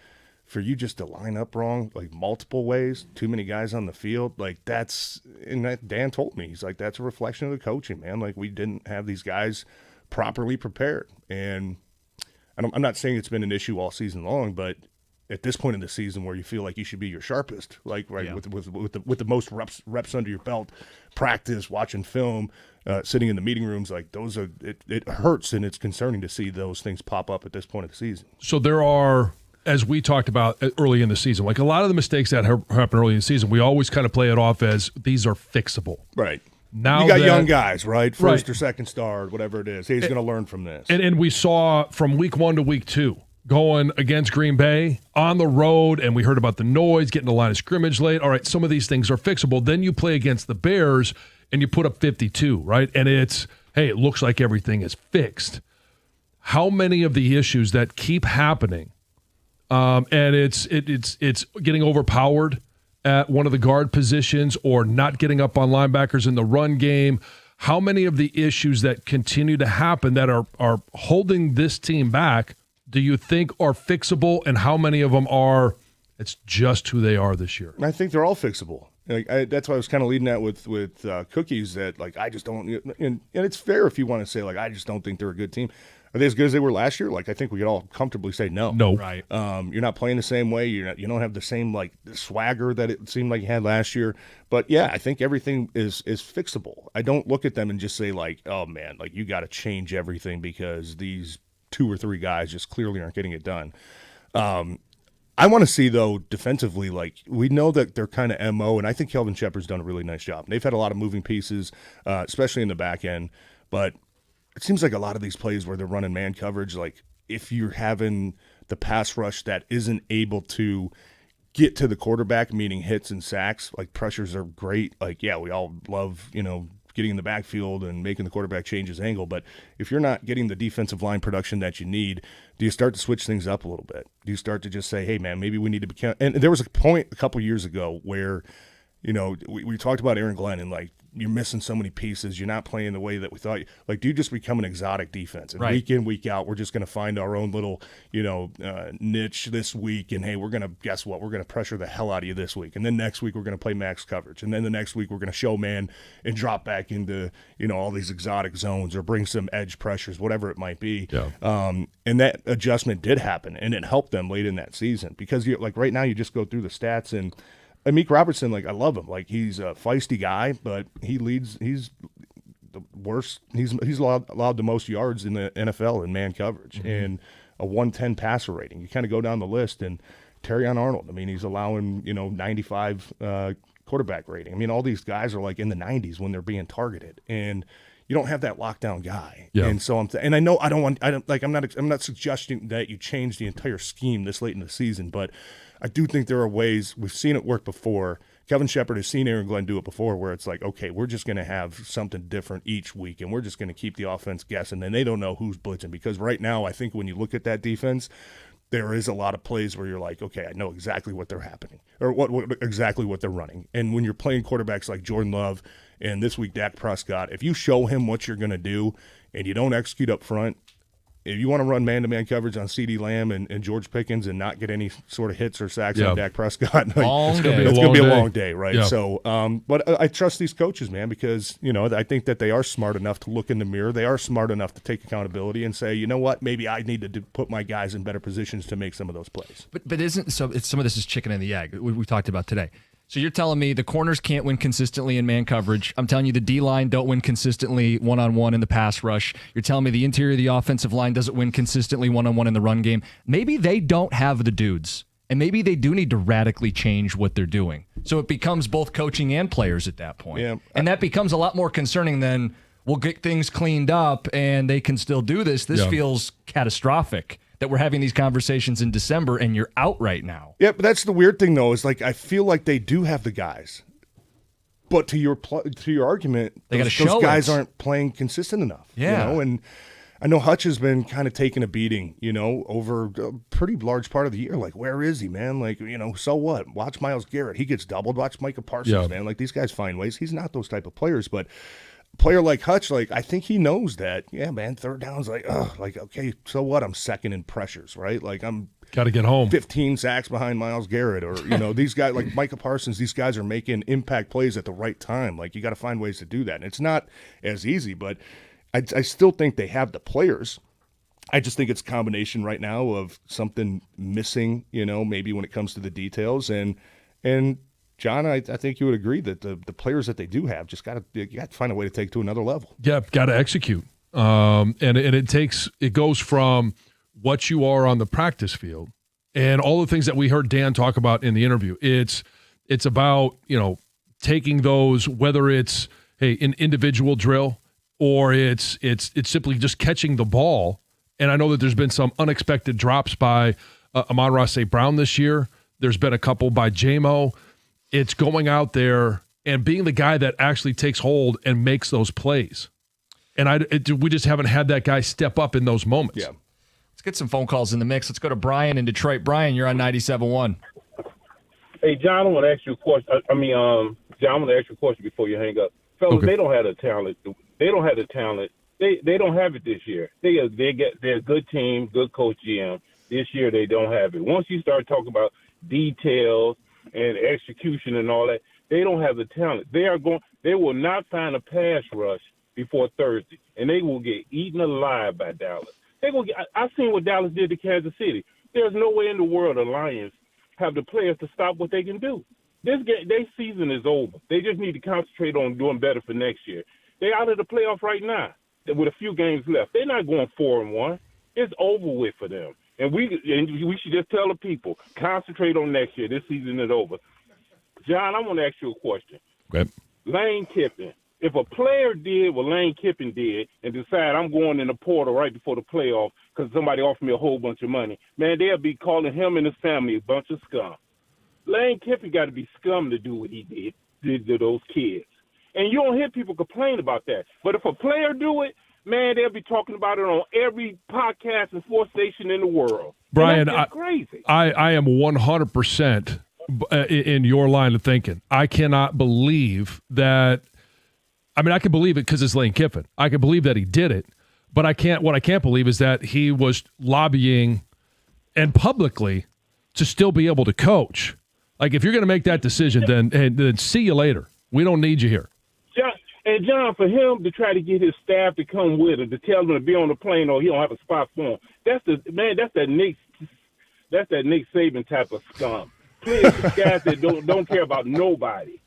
for you just to line up wrong, like multiple ways, too many guys on the field, like that's, and that Dan told me, he's like, that's a reflection of the coaching, man. Like we didn't have these guys properly prepared. And I'm not saying it's been an issue all season long, but at this point in the season where you feel like you should be your sharpest, like with the most reps under your belt, practice, watching film, sitting in the meeting rooms, like those are it hurts and it's concerning to see those things pop up at this point of the season. So there are, as we talked about early in the season, like a lot of the mistakes that happen early in the season, we always kind of play it off as these are fixable. Right. Now you got young guys, right? First or second star, whatever it is. He's going to learn from this. And we saw from week 1 to week 2, going against Green Bay on the road, and we heard about the noise, getting the line of scrimmage late. All right, some of these things are fixable. Then you play against the Bears, and you put up 52, right? And it's, hey, it looks like everything is fixed. How many of the issues that keep happening, and it's getting overpowered at one of the guard positions or not getting up on linebackers in the run game, how many of the issues that continue to happen that are holding this team back do you think are fixable, and how many of them are it's just who they are this year? I think they're all fixable. Like, that's why I was kind of leading that with Cookies, that like I just don't, and it's fair if you want to say like I just don't think they're a good team. Are they as good as they were last year? Like I think we could all comfortably say no. No, right? You're not playing the same way. You don't have the same like swagger that it seemed like you had last year. But yeah, I think everything is fixable. I don't look at them and just say like, oh man, like you got to change everything because these 2 or 3 guys just clearly aren't getting it done. I want to see, though, defensively, like we know that they're kind of MO, and I think Kelvin Shepard's done a really nice job. They've had a lot of moving pieces, especially in the back end, but it seems like a lot of these plays where they're running man coverage, like if you're having the pass rush that isn't able to get to the quarterback, meaning hits and sacks, like pressures are great. Like, yeah, we all love, getting in the backfield and making the quarterback change his angle. But if you're not getting the defensive line production that you need, do you start to switch things up a little bit? Do you start to just say, hey, man, maybe we need to become – and there was a point a couple years ago where, we talked about Aaron Glenn and, like, you're missing so many pieces. You're not playing the way that we thought. Like, do you just become an exotic defense? And week in, week out, we're just going to find our own little, niche this week. And, hey, we're going to – guess what? We're going to pressure the hell out of you this week. And then next week, we're going to play max coverage. And then the next week, we're going to show man and drop back into, all these exotic zones or bring some edge pressures, whatever it might be. Yeah. And that adjustment did happen, and it helped them late in that season. Because, like, right now, you just go through the stats and – Amik Robertson, like I love him. Like he's a feisty guy, but he's the worst. He's allowed the most yards in the NFL in man coverage and a 110 passer rating. You kind of go down the list, and Terrion Arnold. I mean, he's allowing 95 quarterback rating. I mean, all these guys are like in the 90s when they're being targeted, and you don't have that lockdown guy. Yeah. And so I'm not suggesting that you change the entire scheme this late in the season, but I do think there are ways. We've seen it work before. Kevin Shepard has seen Aaron Glenn do it before, where it's like, okay, we're just going to have something different each week, and we're just going to keep the offense guessing, and they don't know who's blitzing. Because right now, I think when you look at that defense, there is a lot of plays where you're like, okay, I know exactly what they're happening, or exactly what they're running. And when you're playing quarterbacks like Jordan Love and this week Dak Prescott, if you show him what you're going to do and you don't execute up front, if you want to run man-to-man coverage on CeeDee Lamb and George Pickens and not get any sort of hits or sacks on Dak Prescott, it's going to be a long day, right? Yeah. So, but I trust these coaches, man, because, I think that they are smart enough to look in the mirror. They are smart enough to take accountability and say, you know what, maybe I need to put my guys in better positions to make some of those plays. But isn't so? Some of this is chicken and the egg. We talked about today. So you're telling me the corners can't win consistently in man coverage. I'm telling you the D-line don't win consistently one-on-one in the pass rush. You're telling me the interior of the offensive line doesn't win consistently one-on-one in the run game. Maybe they don't have the dudes, and maybe they do need to radically change what they're doing. So it becomes both coaching and players at that point. Yeah. And that becomes a lot more concerning than we'll get things cleaned up and they can still do this. This feels catastrophic. That we're having these conversations in December and you're out right now. Yeah, but that's the weird thing, though, is like I feel like they do have the guys. But to your argument, those guys aren't playing consistent enough. Yeah. And I know Hutch has been kind of taking a beating, over a pretty large part of the year. Like, where is he, man? Like, so what? Watch Myles Garrett. He gets doubled. Watch Micah Parsons, man. Like, these guys find ways. He's not those type of players, but player like Hutch, like I think he knows that. Yeah, man, third down's okay, so what? I'm second in pressures, right? Like I'm got to get home. 15 sacks behind Myles Garrett, or these guys like Micah Parsons. These guys are making impact plays at the right time. Like you got to find ways to do that, and it's not as easy. But I still think they have the players. I just think it's a combination right now of something missing. Maybe when it comes to the details and. John, I think you would agree that the players that they do have just got to find a way to take to another level. Yeah, got to execute, and it goes from what you are on the practice field and all the things that we heard Dan talk about in the interview. It's about taking those, whether it's an individual drill or it's simply just catching the ball. And I know that there's been some unexpected drops by Amon-Ra St. Brown this year. There's been a couple by J-Mo. It's going out there and being the guy that actually takes hold and makes those plays. And we just haven't had that guy step up in those moments. Yeah. Let's get some phone calls in the mix. Let's go to Brian in Detroit. Brian, you're on 97.1. Hey, John, I want to ask you a question. John, I want to ask you a question before you hang up. Fellas, okay. They don't have the talent. They don't have the talent. They don't have it this year. They're a good team, good coach GM. This year they don't have it. Once you start talking about details and execution and all that, they don't have the talent. They will not find a pass rush before Thursday, and they will get eaten alive by Dallas. I've seen what Dallas did to Kansas City. There's no way in the world the Lions have the players to stop what they can do. Their season is over. They just need to concentrate on doing better for next year. They're out of the playoff right now with a few games left. They're not going 4-1. It's over with for them. And we should just tell the people, concentrate on next year. This season is over. John, I want to ask you a question. Okay. Lane Kiffin. If a player did what Lane Kiffin did and decide I'm going in the portal right before the playoff because somebody offered me a whole bunch of money, man, they'll be calling him and his family a bunch of scum. Lane Kiffin got to be scum to do what he did to those kids. And you don't hear people complain about that. But if a player do it, man, they'll be talking about it on every podcast and sports station in the world. Brian, that's crazy. I am 100% in your line of thinking. I cannot believe that. I mean, I can believe it because it's Lane Kiffin. I can believe that he did it, but what I can't believe is that he was lobbying and publicly to still be able to coach. Like, if you're going to make that decision, then see you later. We don't need you here. John, for him to try to get his staff to come with him, to tell them to be on the plane or he don't have a spot for him, that's that Nick Saban type of scum. Players, guys that don't care about nobody.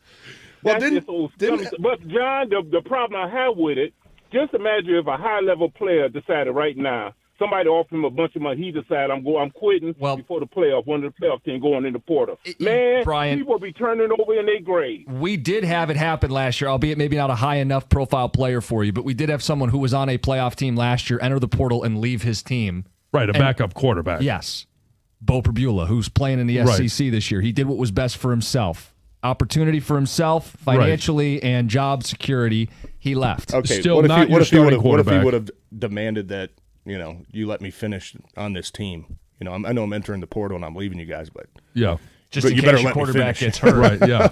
Well, but John, the problem I have with it, just imagine if a high-level player decided right now, somebody offered him a bunch of money. He decided I'm quitting before the playoff. One of the playoff team going in the portal. Man, Brian, people be turning over in their grave. We did have it happen last year, albeit maybe not a high enough profile player for you, but we did have someone who was on a playoff team last year enter the portal and leave his team. Right, a backup quarterback. Yes. Bo Perbula, who's playing in the SEC this year. He did what was best for himself. Opportunity for himself, financially, and job security. He left. Okay, Still what not your starting quarterback. What if he would have demanded that, you let me finish on this team? I know I'm entering the portal and I'm leaving you guys, but yeah. Just in case your quarterback gets hurt. Right, yeah.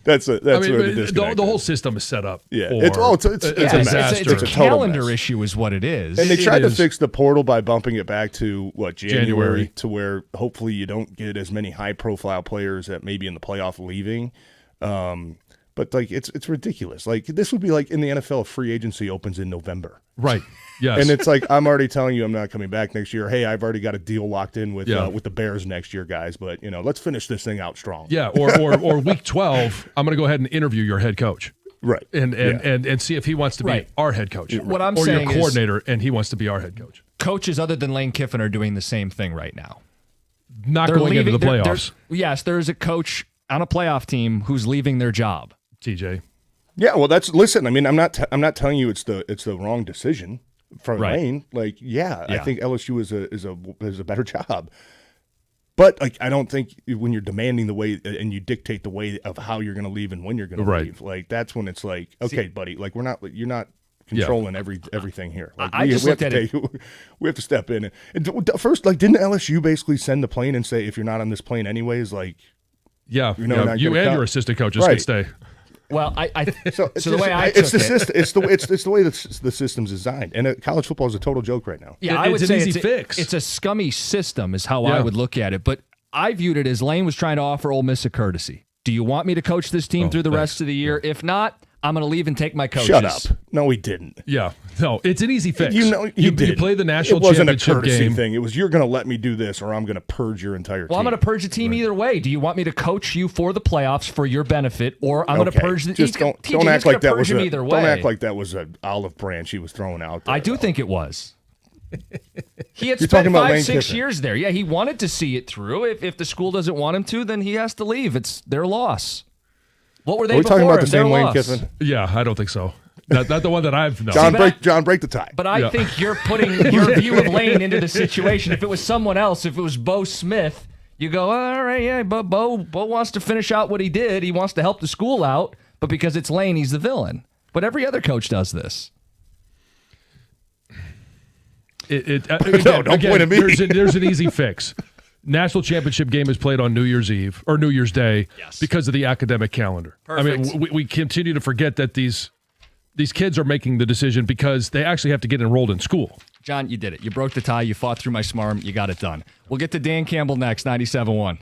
that's where the disconnect the whole system is set up. Yeah, for it's a disaster. It's a calendar issue is what it is. And they tried to fix the portal by bumping it back to, January, to where hopefully you don't get as many high-profile players that maybe in the playoff leaving. But, it's ridiculous. This would be like in the NFL, free agency opens in November. Right. Yes. And it's like, I'm already telling you I'm not coming back next year. Hey, I've already got a deal locked in with the Bears next year, guys. But, let's finish this thing out strong. Yeah, or week 12, I'm going to go ahead and interview your head coach. Right. And see if he wants to be our head coach. What I'm or saying your coordinator, and he wants to be our head coach. Coaches other than Lane Kiffin are doing the same thing right now. Not going into the playoffs. Yes, there is a coach on a playoff team who's leaving their job. TJ. Yeah, well, listen. I mean, I'm not telling you it's the wrong decision for Lane. I think LSU is a better job, but I don't think when you're demanding the way and you dictate the way of how you're going to leave and when you're going to leave, that's when it's like, okay, buddy, you're not controlling everything here. We have to step in and first, didn't LSU basically send the plane and say if you're not on this plane anyways, you and your assistant coaches can stay. Well, so the way it's the system. It's the way the system's designed, and college football is a total joke right now. Yeah, I would say an easy fix. It's a scummy system, is how I would look at it. But I viewed it as Lane was trying to offer Ole Miss a courtesy. Do you want me to coach this team through the rest of the year? If not, I'm going to leave and take my coaches. Shut up. No, he didn't. Yeah. No, it's an easy fix. You play the national championship game. It wasn't a courtesy thing. It was you're going to let me do this or I'm going to purge your entire team. Well, I'm going to purge the team either way. Do you want me to coach you for the playoffs for your benefit or I'm going to purge the team? Don't act like that was either way. Don't act like that was an olive branch he was throwing out there. I do think it was. He had spent 5-6 years there. Yeah, he wanted to see it through. If the school doesn't want him to, then he has to leave. It's their loss. What were they talking before about? The him? same Their Lane loss. Kiffin? Yeah, I don't think so. Not the one that I've known. John, break the tie. But I think you're putting your view of Lane into the situation. If it was someone else, if it was Bo Smith, you go, all right, yeah, but Bo wants to finish out what he did. He wants to help the school out, but because it's Lane, he's the villain. But every other coach does this. Don't point at me. There's an easy fix. National championship game is played on New Year's Eve or New Year's Day because of the academic calendar. Perfect. I mean, we continue to forget that these kids are making the decision because they actually have to get enrolled in school. John, you did it. You broke the tie. You fought through my smarm. You got it done. We'll get to Dan Campbell next, 97.1.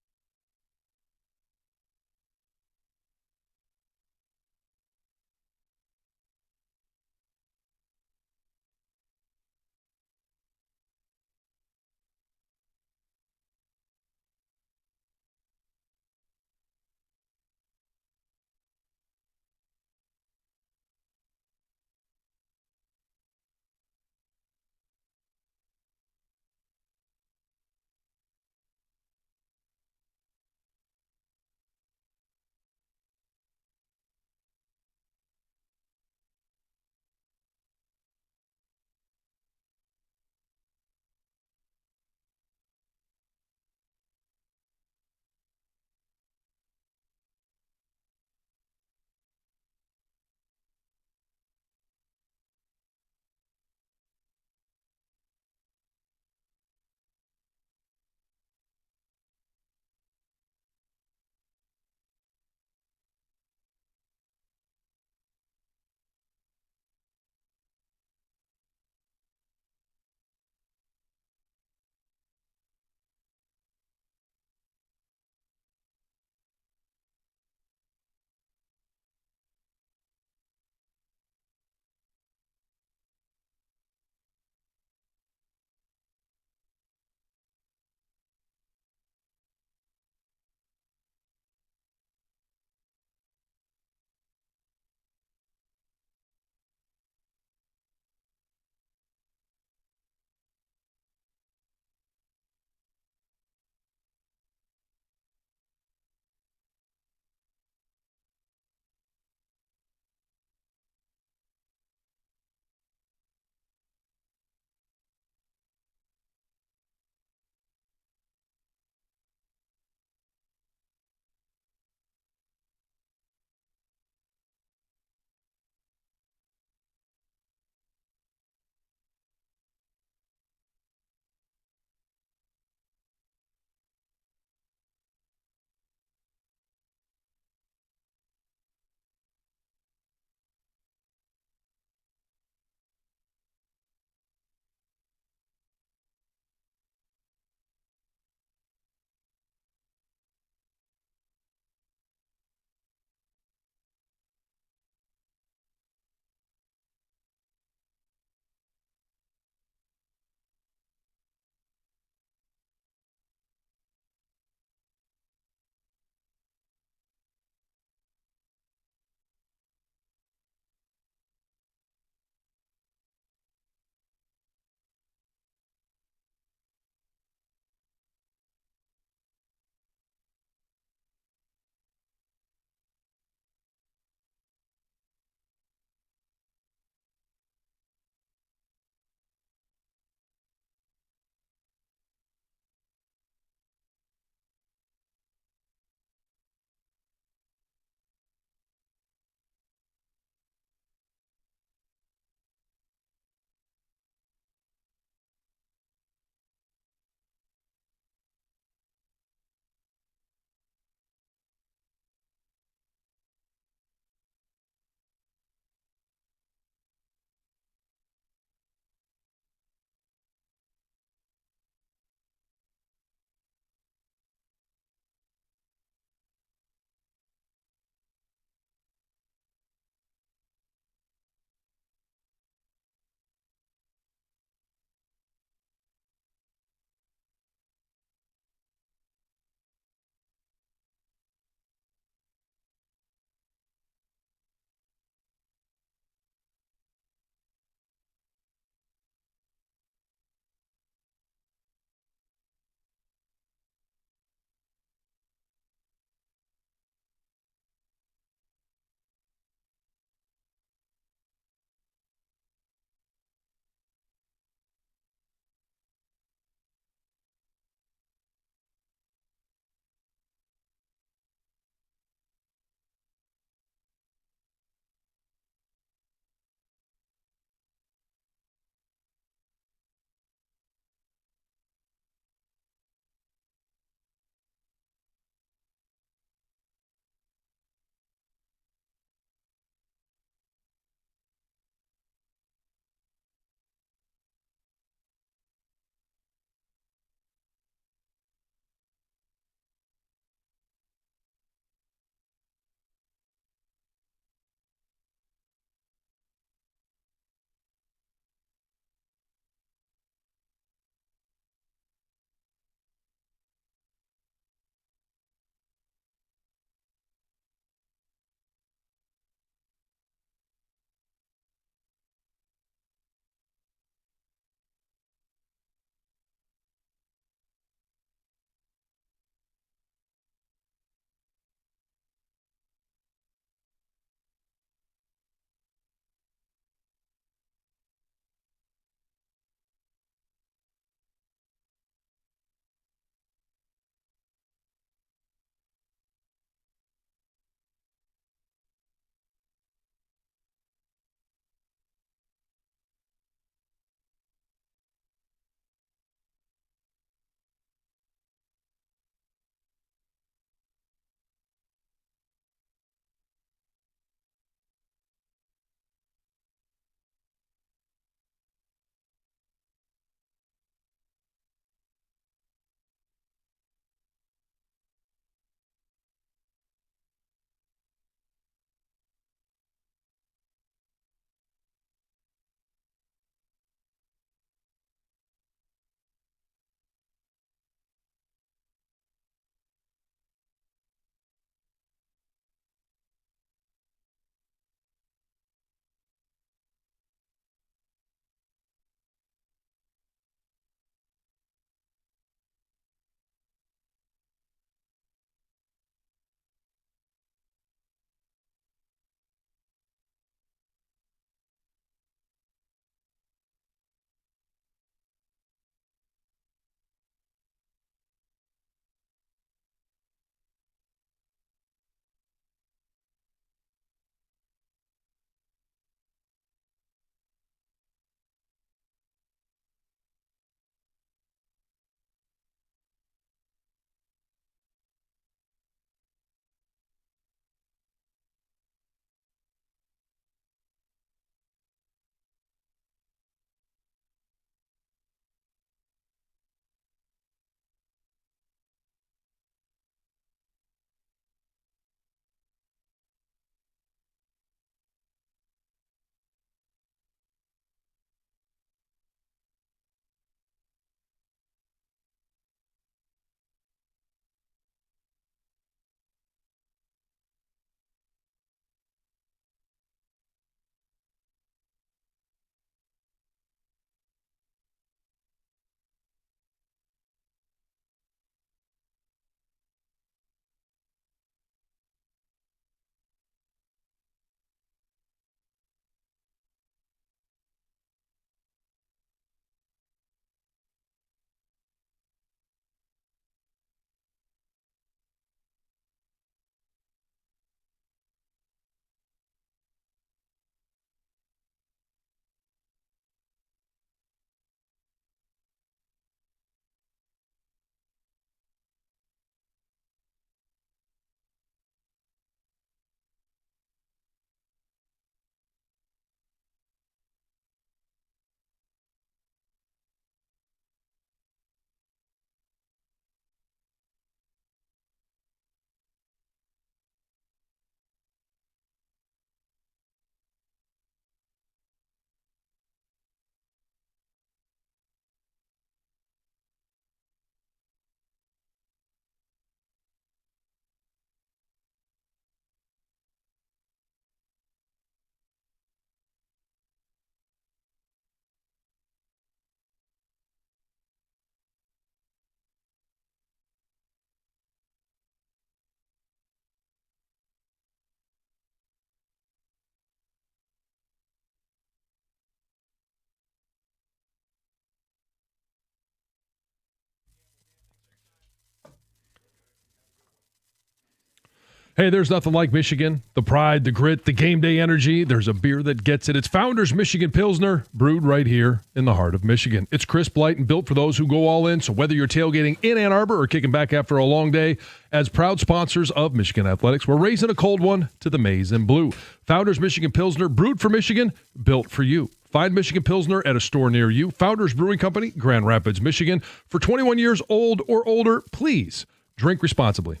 Hey, there's nothing like Michigan. The pride, the grit, the game day energy. There's a beer that gets it. It's Founders Michigan Pilsner, brewed right here in the heart of Michigan. It's crisp, light, and built for those who go all in. So whether you're tailgating in Ann Arbor or kicking back after a long day, as proud sponsors of Michigan Athletics, we're raising a cold one to the maize and blue. Founders Michigan Pilsner, brewed for Michigan, built for you. Find Michigan Pilsner at a store near you. Founders Brewing Company, Grand Rapids, Michigan. For 21 years old or older, please drink responsibly.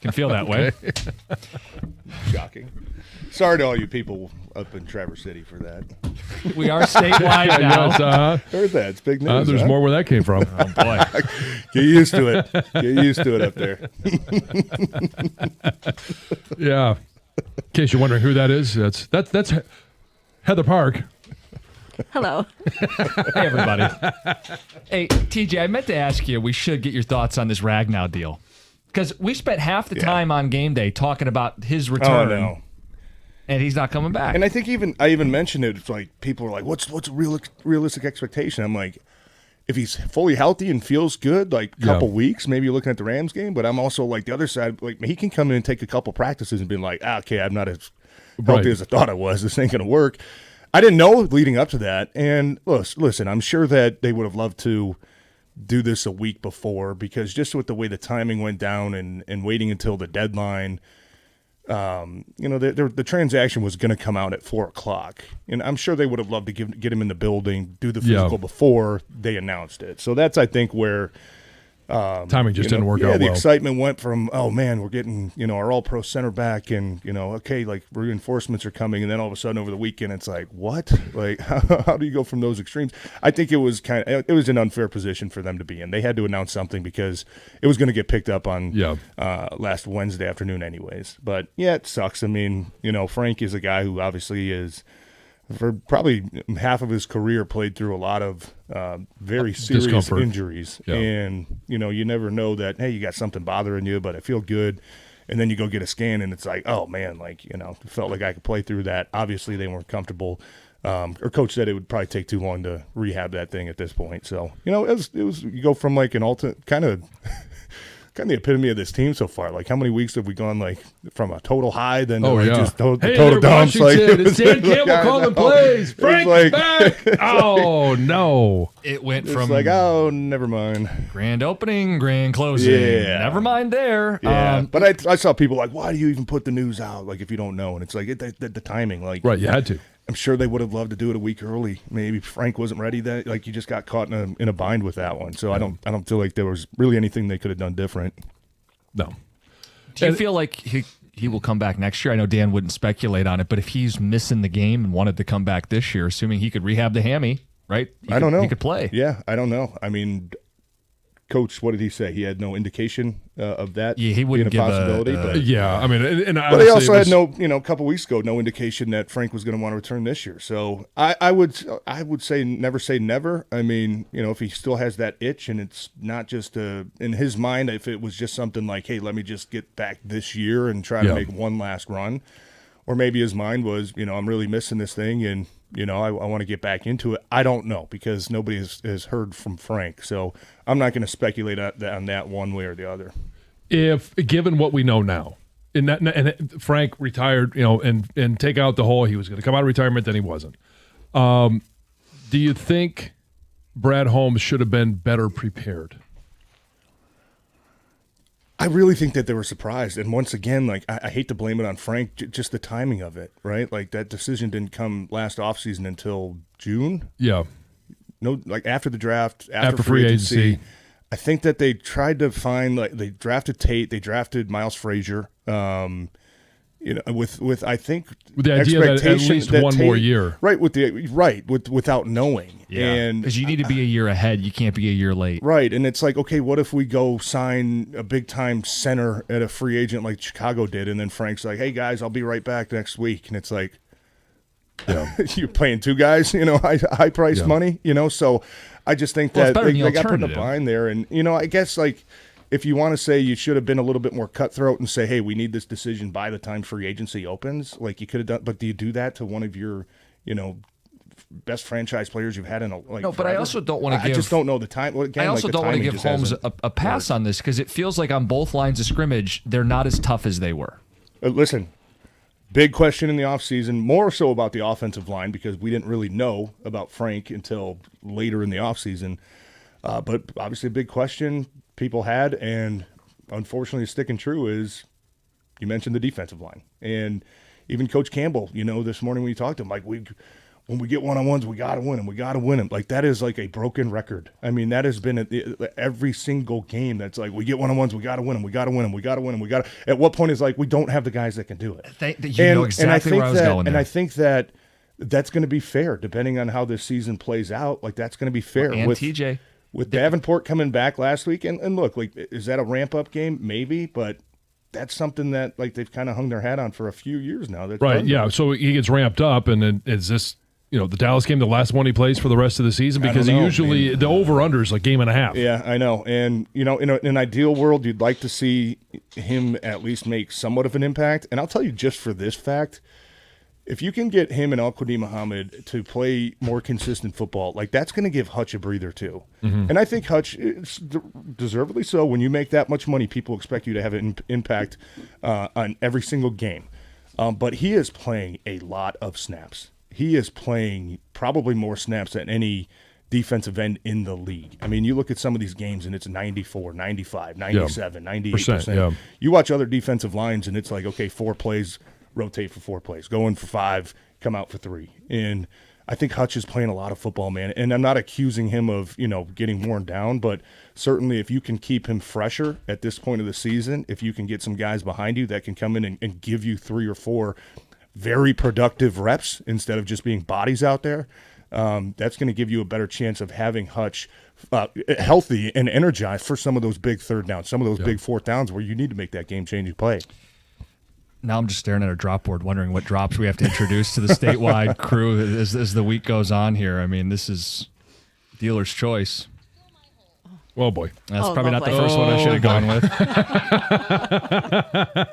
Can feel that way. Shocking. Sorry to all you people up in Traverse City for that. We are statewide now. Yes, Heard that. It's big news. there's more where that came from. Oh, boy. Get used to it. Get used to it up there. Yeah. In case you're wondering who that is, that's Heather Park. Hello. Hey, everybody. Hey, TJ, I meant to ask you, we should get your thoughts on this Ragnow deal. Because we spent half the time on game day talking about his return. Oh, no. And he's not coming back. And I think I even mentioned it. It's like people are like, "What's a realistic expectation?" I'm like, if he's fully healthy and feels good, like a couple weeks, maybe you're looking at the Rams game. But I'm also like the other side. Like he can come in and take a couple practices and be like, okay, I'm not as healthy as I thought I was. This ain't gonna work. I didn't know leading up to that. And listen, I'm sure that they would have loved to do this a week before because just with the way the timing went down and waiting until the deadline. The transaction was going to come out at 4:00, and I'm sure they would have loved to get him in the building, do the physical before they announced it. So that's, I think, where timing just didn't work out well. The excitement went from, oh man, we're getting our all-pro center back, and okay, like reinforcements are coming, and then all of a sudden over the weekend it's like, what? Like how do you go from those extremes? I think it was an unfair position for them to be in. They had to announce something because it was going to get picked up on last Wednesday afternoon anyways. But yeah, it sucks. I mean, Frank is a guy who obviously is, for probably half of his career, played through a lot of very serious injuries. Yeah. And, you never know that, hey, you got something bothering you, but I feel good. And then you go get a scan, and it's like, oh, man, felt like I could play through that. Obviously, they weren't comfortable. Or coach said it would probably take too long to rehab that thing at this point. So, it was you go from like an ultimate kind of the epitome of this team so far. Like, how many weeks have we gone like from a total high then to just total dumps? Like, it's Dan Campbell calling plays. Frank's back. Oh no! It went from like, oh, never mind. Grand opening, grand closing. Yeah, never mind there. Yeah, but I saw people like, why do you even put the news out? Like, if you don't know, and it's like the timing. Like, right, you had to. I'm sure they would have loved to do it a week early. Maybe Frank wasn't ready. That you just got caught in a bind with that one. So I don't feel like there was really anything they could have done different. No. Do you feel like he will come back next year? I know Dan wouldn't speculate on it, but if he's missing the game and wanted to come back this year, assuming he could rehab the hammy, right? I don't know. He could play. Yeah, I don't know. I mean, Coach, what did he say? He had no indication of that. Yeah, he wouldn't being a give possibility. but yeah, I mean, but he also had a couple weeks ago, no indication that Frank was going to want to return this year. So I would say never say never. I mean, if he still has that itch, and it's not just in his mind, if it was just something like, hey, let me just get back this year and try to make one last run, or maybe his mind was, I'm really missing this thing, and I want to get back into it. I don't know because nobody has heard from Frank, so I'm not going to speculate on that one way or the other. If given what we know now, and Frank retired, and take out the whole he was going to come out of retirement, then he wasn't. Do you think Brad Holmes should have been better prepared? I really think that they were surprised. And once again, like I hate to blame it on Frank, just the timing of it, right? Like that decision didn't come last offseason until June. Yeah. No, like after the draft, after free agency. I think that they tried to find, they drafted Tate, they drafted Miles Frazier, with I think with the idea that at least one Tate, more year, without knowing, and because you need to be a year ahead, you can't be a year late, right? And it's like, okay, what if we go sign a big time center at a free agent like Chicago did, and then Frank's like, hey guys, I'll be right back next week, and it's like, you're playing two guys, high price money, so I just think that they got put in a bind there, and I guess like, if you want to say you should have been a little bit more cutthroat and say, hey, we need this decision by the time free agency opens, like you could have done, but do you do that to one of your, best franchise players you've had in a like? No, but forever? I also don't want to give. I just don't know the time. Again, I also don't want to give Holmes a pass on this because it feels like on both lines of scrimmage they're not as tough as they were. Listen, big question in the offseason, more so about the offensive line because we didn't really know about Frank until later in the offseason. But obviously a big question people had, and unfortunately sticking true, is you mentioned the defensive line. And even Coach Campbell, this morning when you talked to him, like, when we get one-on-ones, we got to win them. We got to win them. Like, that is like a broken record. I mean, that has been every single game. That's like, we get one-on-ones, we got to win them. We got to win them. We got to win them. At what point is like, we don't have the guys that can do it. You know exactly where I was going there. And I think that's going to be fair, depending on how this season plays out. Like, that's going to be fair. And TJ. With Davenport coming back last week, and look, like, is that a ramp-up game? Maybe, but that's something that, like, they've kind of hung their hat on for a few years now. Right, yeah. So he gets ramped up, and then is this – the Dallas game, the last one he plays for the rest of the season? Because the over-under is like game and a half. Yeah, I know. And, in an ideal world, you'd like to see him at least make somewhat of an impact. And I'll tell you just for this fact, if you can get him and Al-Quadin Muhammad to play more consistent football, like, that's going to give Hutch a breather too. Mm-hmm. And I think Hutch, deservedly so, when you make that much money, people expect you to have an impact on every single game. But he is playing a lot of snaps. He is playing probably more snaps than any defensive end in the league. I mean, you look at some of these games, and it's 94, 95, 97, 98%. Yeah. You watch other defensive lines, and it's like, okay, 4 plays, rotate for 4 plays. Go in for 5, come out for 3. And I think Hutch is playing a lot of football, man. And I'm not accusing him of, getting worn down, but certainly if you can keep him fresher at this point of the season, if you can get some guys behind you that can come in and give you 3 or 4 very productive reps instead of just being bodies out there, that's going to give you a better chance of having Hutch healthy and energized for some of those big third downs, some of those big fourth downs where you need to make that game-changing play. Now I'm just staring at our drop board, wondering what drops we have to introduce to the statewide crew as the week goes on here. I mean, this is dealer's choice. Oh, boy. That's probably not the first one I should have gone with.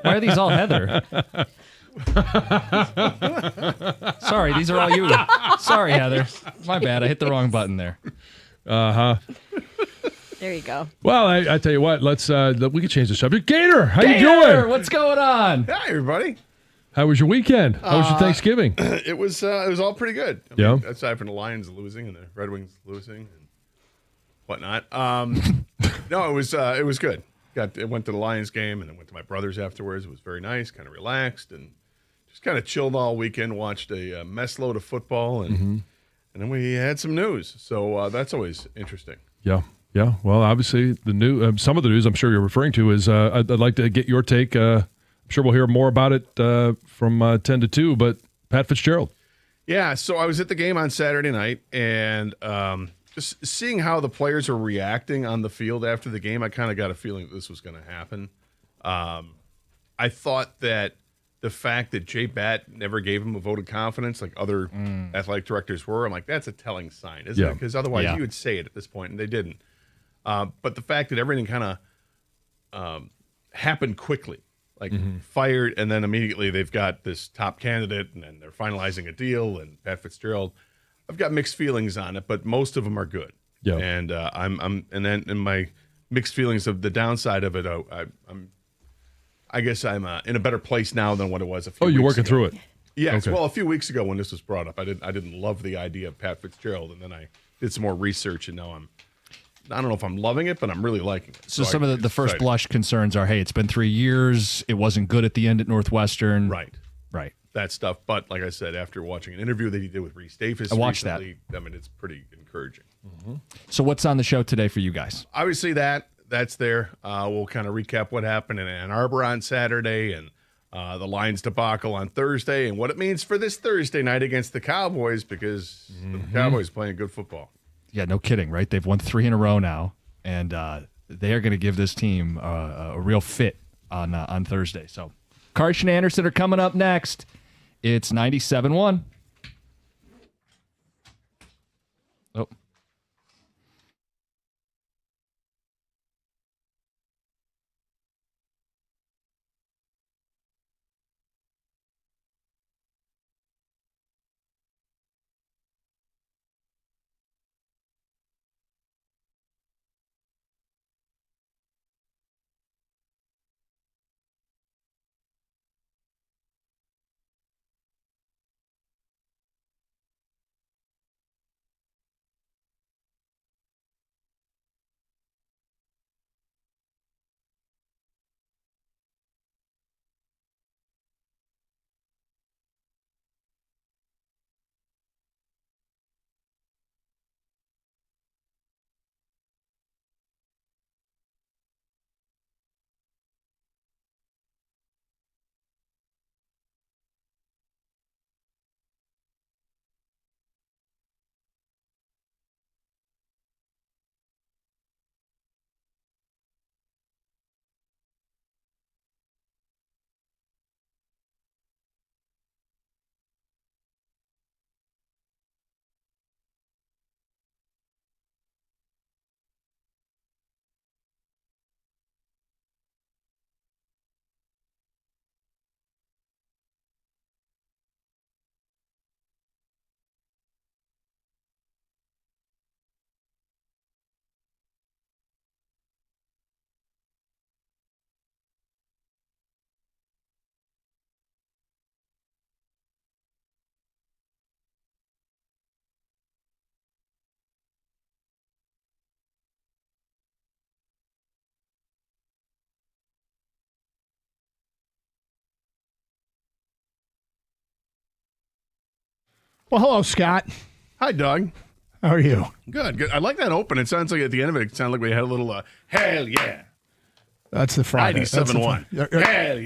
Why are these all Heather? Sorry, these are all you. Sorry, Heather. My bad. I hit the wrong button there. Uh-huh. There you go. Well, I tell you what, let's we can change the subject. Gator, how you doing? What's going on? Hi, everybody. How was your weekend? How was your Thanksgiving? It was all pretty good. Yeah. Aside from the Lions losing and the Red Wings losing and whatnot. No, it was good. Went to the Lions game and then went to my brother's afterwards. It was very nice, kind of relaxed and just kind of chilled all weekend. Watched a mess load of football and then we had some news. So that's always interesting. Yeah. Yeah, well, obviously the new some of the news I'm sure you're referring to is I'd like to get your take. I'm sure we'll hear more about it from 10 to 2, but Pat Fitzgerald. Yeah, so I was at the game on Saturday night, and just seeing how the players are reacting on the field after the game, I kind of got a feeling that this was going to happen. I thought that the fact that Jay Batt never gave him a vote of confidence like other athletic directors were, I'm like, that's a telling sign, isn't it? Because otherwise you would say it at this point, and they didn't. But the fact that everything kind of happened quickly, like fired, and then immediately they've got this top candidate, and then they're finalizing a deal, and Pat Fitzgerald, I've got mixed feelings on it, but most of them are good. Yeah. And and my mixed feelings of the downside of it, I guess I'm in a better place now than what it was a few weeks ago. Oh, you're working through it. Yes. Okay. Well, a few weeks ago when this was brought up, I didn't love the idea of Pat Fitzgerald, and then I did some more research, and now I don't know if I'm loving it, but I'm really liking it. So some of the first blush concerns are, hey, it's been 3 years. It wasn't good at the end at Northwestern. Right. That stuff. But like I said, after watching an interview that he did with Reese Davis I watched recently, I mean, it's pretty encouraging. So what's on the show today for you guys? Obviously, that's there. We'll kind of recap what happened in Ann Arbor on Saturday and the Lions debacle on Thursday and what it means for this Thursday night against the Cowboys because the Cowboys playing good football. Yeah, no kidding, right? They've won 3 in a row now, and they are going to give this team a real fit on Thursday. So Karsch and Anderson are coming up next. It's 97.1. Oh. Well, hello, Scott. Hi, Doug. How are you? Good. I like that open. It sounds like at the end of it sounded like we had a little hell yeah. That's the Friday. 97.1. Hell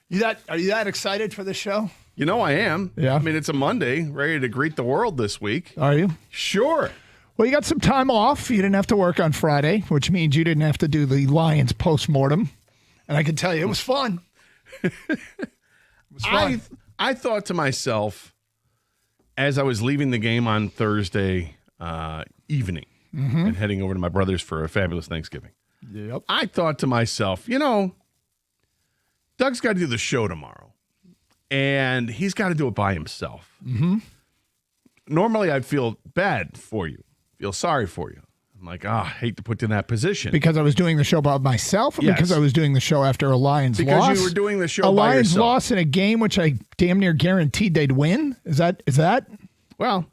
yeah. Are you that excited for this show? You know I am. Yeah. I mean, it's a Monday, ready to greet the world this week. Are you? Sure. Well, you got some time off. You didn't have to work on Friday, which means you didn't have to do the Lions postmortem. And I can tell you, it was fun. I thought to myself, as I was leaving the game on Thursday evening and heading over to my brother's for a fabulous Thanksgiving, I thought to myself, Doug's got to do the show tomorrow, and he's got to do it by himself. Mm-hmm. Normally, I'd feel bad for you, feel sorry for you. I'm like, I hate to put you in that position. Because I was doing the show by myself, or because I was doing the show after a Lions loss? Because you were doing the show by Lions yourself. loss in a game which I damn near guaranteed they'd win? Is that? Well,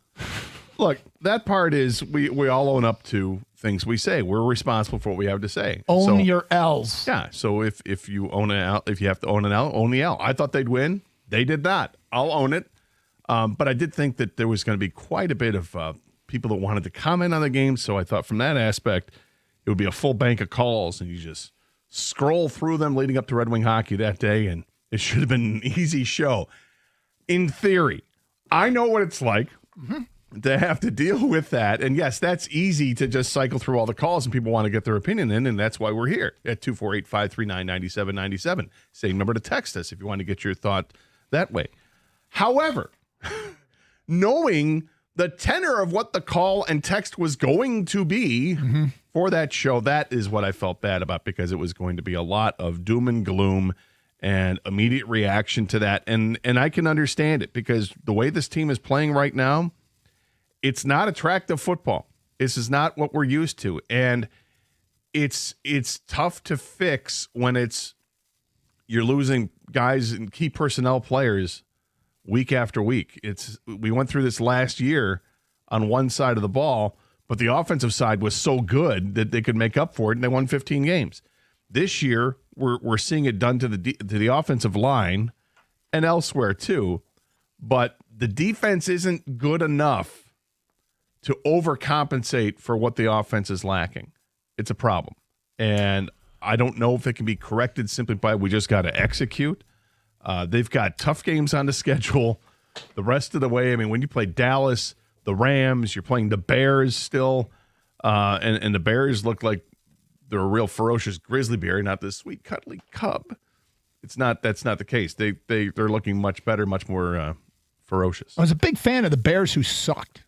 look, that part is we all own up to things we say. We're responsible for what we have to say. Own your L's. Yeah. So if you own an L, if you have to own an L, own the L. I thought they'd win. They did not. I'll own it. But I did think that there was going to be quite a bit of people that wanted to comment on the game. So I thought from that aspect, it would be a full bank of calls, and you just scroll through them leading up to Red Wing hockey that day, and it should have been an easy show. In theory, I know what it's like to have to deal with that. And yes, that's easy to just cycle through all the calls and people want to get their opinion in. And that's why we're here at 248-539-9797. Same number to text us if you want to get your thought that way. However, knowing the tenor of what the call and text was going to be for that show, that is what I felt bad about, because it was going to be a lot of doom and gloom and immediate reaction to that. And I can understand it, because the way this team is playing right now, it's not attractive football. This is not what we're used to. And it's tough to fix when you're losing guys and key personnel players week after week. We went through this last year on one side of the ball, but the offensive side was so good that they could make up for it, and they won 15 games. This year, we're seeing it done to the offensive line and elsewhere too, but the defense isn't good enough to overcompensate for what the offense is lacking. It's a problem, and I don't know if it can be corrected simply by we just got to execute. They've got tough games on the schedule the rest of the way. I mean, when you play Dallas, the Rams, you're playing the Bears still, and the Bears look like they're a real ferocious grizzly bear, not this sweet cuddly cub. That's not the case. They're looking much better, much more ferocious. I was a big fan of the Bears, who sucked.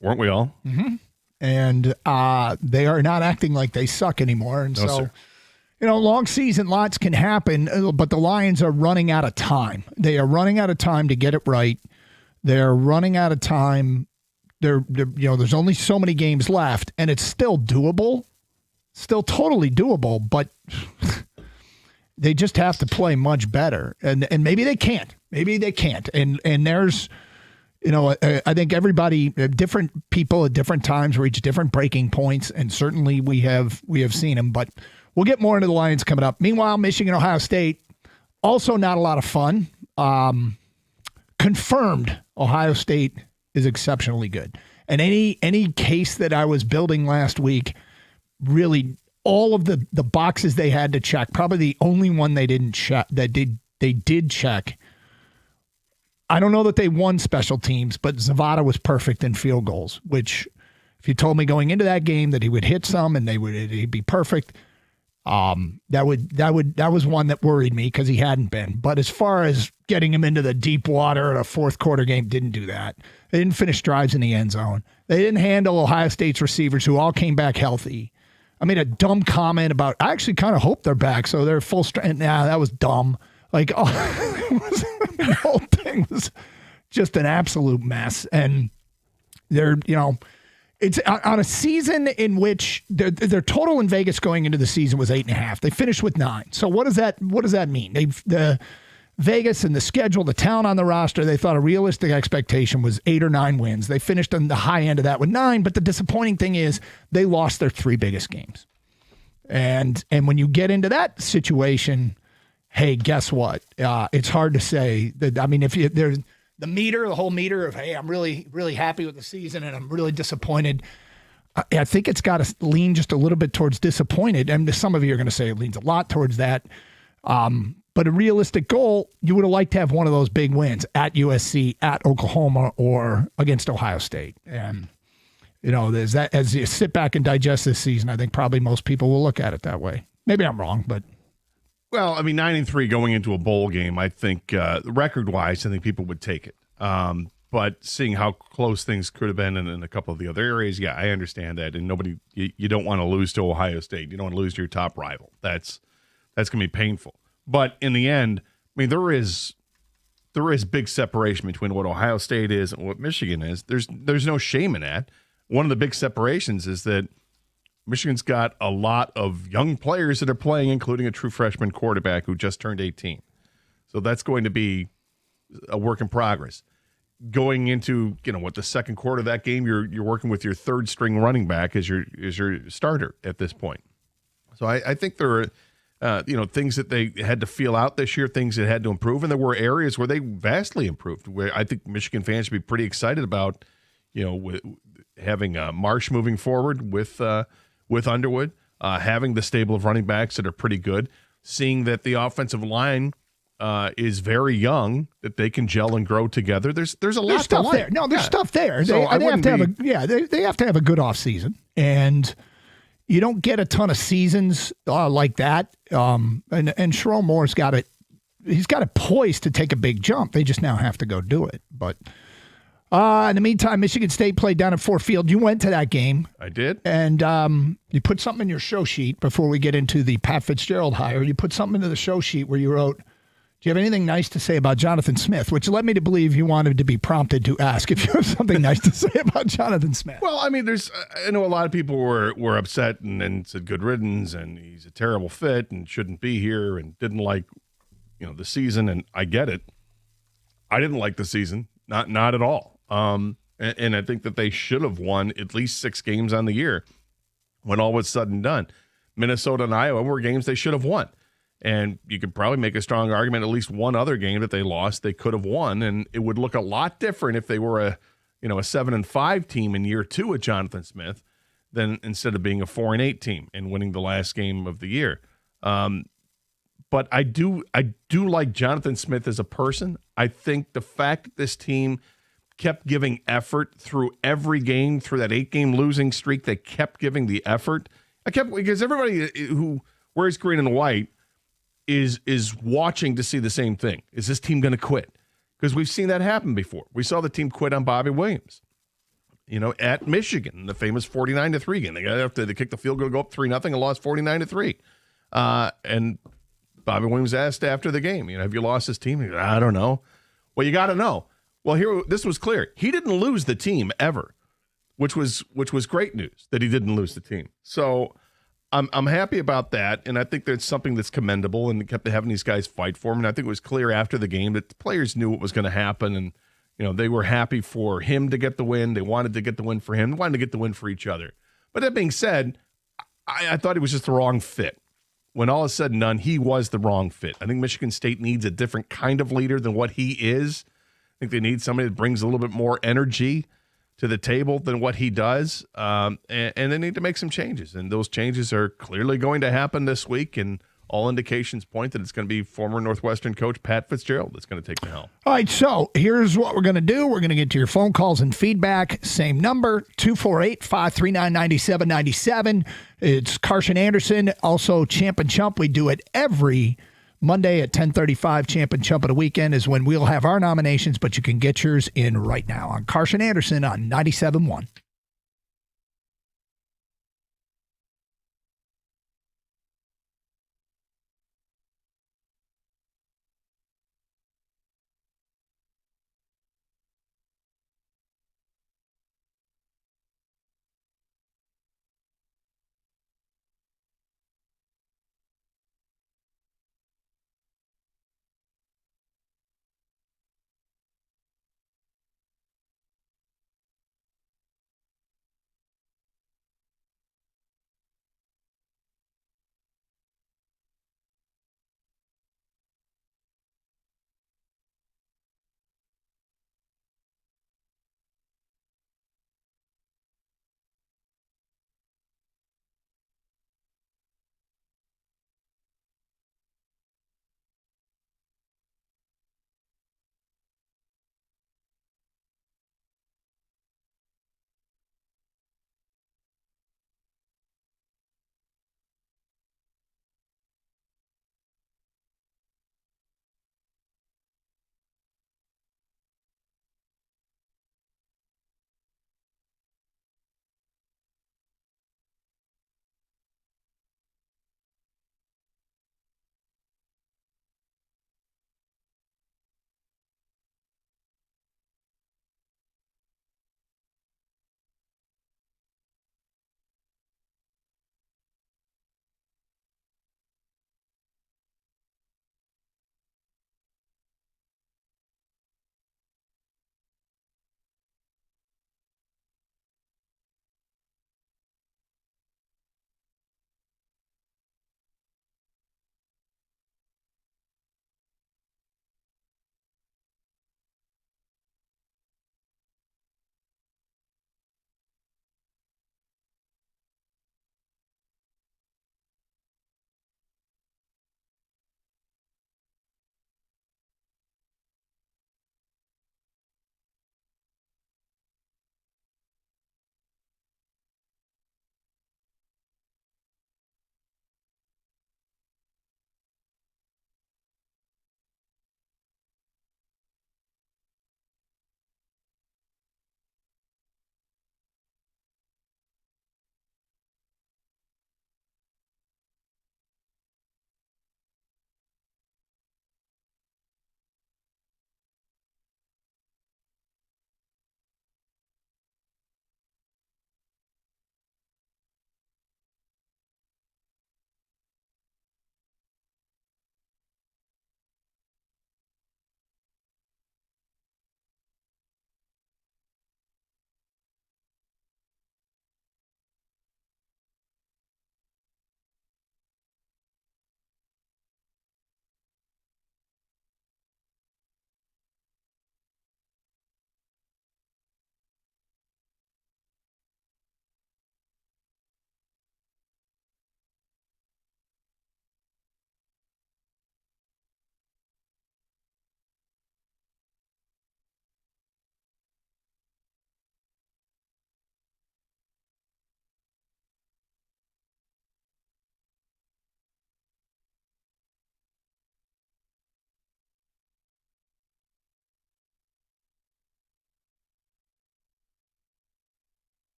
Weren't we all? Mm-hmm. And they are not acting like they suck anymore. And No, so, sir. Long season, lots can happen, but the Lions are running out of time. They are running out of time to get it right. They're running out of time. There's only so many games left, and it's still doable, still totally doable, but they just have to play much better. And maybe they can't. Maybe they can't. And there's, I think everybody, different people at different times reach different breaking points, and certainly we have seen them. But we'll get more into the Lions coming up. Meanwhile, Michigan, Ohio State, also not a lot of fun. Confirmed, Ohio State is exceptionally good. And any case that I was building last week, really all of the boxes they had to check, probably the only one they didn't check, they did check. I don't know that they won special teams, but Zavada was perfect in field goals, which if you told me going into that game that he would hit some and he'd be perfect, that was one that worried me because he hadn't been. But as far as getting him into the deep water in a fourth quarter game, didn't do that. They didn't finish drives in the end zone. They didn't handle Ohio State's receivers, who all came back healthy. I made a dumb comment about, I actually kind of hope they're back, so they're full strength. Nah, that was dumb. Like, the whole thing was just an absolute mess. And they're, it's on a season in which their total in Vegas going into the season was 8.5. They finished with 9. So what does that mean? The Vegas and the schedule, the talent on the roster, they thought a realistic expectation was 8 or 9 wins. They finished on the high end of that with 9. But the disappointing thing is they lost their 3 biggest games. And when you get into that situation, hey, guess what? It's hard to say that. I mean, if there's the whole meter of, hey, I'm really, really happy with the season and I'm really disappointed. I think it's got to lean just a little bit towards disappointed. And some of you are going to say it leans a lot towards that. But a realistic goal, you would have liked to have one of those big wins at USC, at Oklahoma, or against Ohio State. And, there's that. As you sit back and digest this season, I think probably most people will look at it that way. Maybe I'm wrong, but. Well, I mean, 9-3 going into a bowl game, I think record-wise, I think people would take it. But seeing how close things could have been in a couple of the other areas, yeah, I understand that. And you don't want to lose to Ohio State. You don't want to lose to your top rival. That's going to be painful. But in the end, I mean, there is big separation between what Ohio State is and what Michigan is. There's no shame in that. One of the big separations is that Michigan's got a lot of young players that are playing, including a true freshman quarterback who just turned 18. So that's going to be a work in progress. Going into the second quarter of that game, you're working with your third string running back as your starter at this point. So I think there are things that they had to feel out this year, things that had to improve, and there were areas where they vastly improved. Where I think Michigan fans should be pretty excited about, with having Marsh moving forward with Underwood, having the stable of running backs that are pretty good, seeing that the offensive line is very young, that they can gel and grow together. There's a lot stuff to like. there. No, there's stuff there. So they have to have a good offseason, and you don't get a ton of seasons like that. And Sherrone Moore's got it. He's got it poised to take a big jump. They just now have to go do it. But in the meantime, Michigan State played down at Ford Field. You went to that game. I did. And you put something in your show sheet before we get into the Pat Fitzgerald hire. You put something into the show sheet where you wrote, do you have anything nice to say about Jonathan Smith? Which led me to believe you wanted to be prompted to ask if you have something nice to say about Jonathan Smith. Well, I mean, I know a lot of people were upset and said good riddance and he's a terrible fit and shouldn't be here and didn't like, the season. And I get it. I didn't like the season, not at all. And I think that they should have won at least 6 games on the year when all was said and done. Minnesota and Iowa were games they should have won. And you could probably make a strong argument, at least one other game that they lost, they could have won. And it would look a lot different if they were a 7-5 team in year 2 at Jonathan Smith than instead of being a 4-8 team and winning the last game of the year. But I do like Jonathan Smith as a person. I think the fact that this team kept giving effort through every game, through that 8-game losing streak, they kept giving the effort. Because everybody who wears green and white is watching to see the same thing. Is this team going to quit? Because we've seen that happen before. We saw the team quit on Bobby Williams, at Michigan, the famous 49-3 game. They got after they kicked the field goal, go up 3-0, and lost 49-3. And Bobby Williams asked after the game, have you lost this team? He goes, I don't know. Well, you got to know. Well, this was clear. He didn't lose the team ever, which was great news that he didn't lose the team. So I'm happy about that, and I think that's something that's commendable, and kept having these guys fight for him. And I think it was clear after the game that the players knew what was going to happen, and they were happy for him to get the win. They wanted to get the win for him. They wanted to get the win for each other. But that being said, I thought he was just the wrong fit. When all is said and done, he was the wrong fit. I think Michigan State needs a different kind of leader than what he is. I think they need somebody that brings a little bit more energy to the table than what he does, and they need to make some changes. And those changes are clearly going to happen this week, and all indications point that it's going to be former Northwestern coach Pat Fitzgerald that's going to take the helm. All right, so here's what we're going to do. We're going to get to your phone calls and feedback. Same number, 248-539-9797. It's Carson Anderson, also Champ and Chump. We do it every Monday at 10:35. Champ and Chump of the Weekend is when we'll have our nominations, but you can get yours in right now on Carson Anderson on 97.1.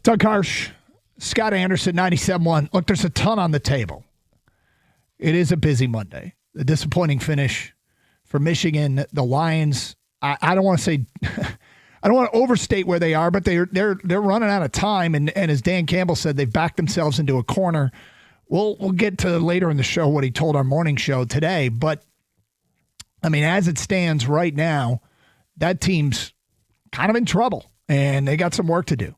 Doug Harsh, Scott Anderson, 97.1. Look, there's a ton on the table. It is a busy Monday. The disappointing finish for Michigan, the Lions. I don't want to say, I don't want to overstate where they are, but they're running out of time. And as Dan Campbell said, they've backed themselves into a corner. We'll get to later in the show what he told our morning show today. But I mean, as it stands right now, that team's kind of in trouble, and they got some work to do.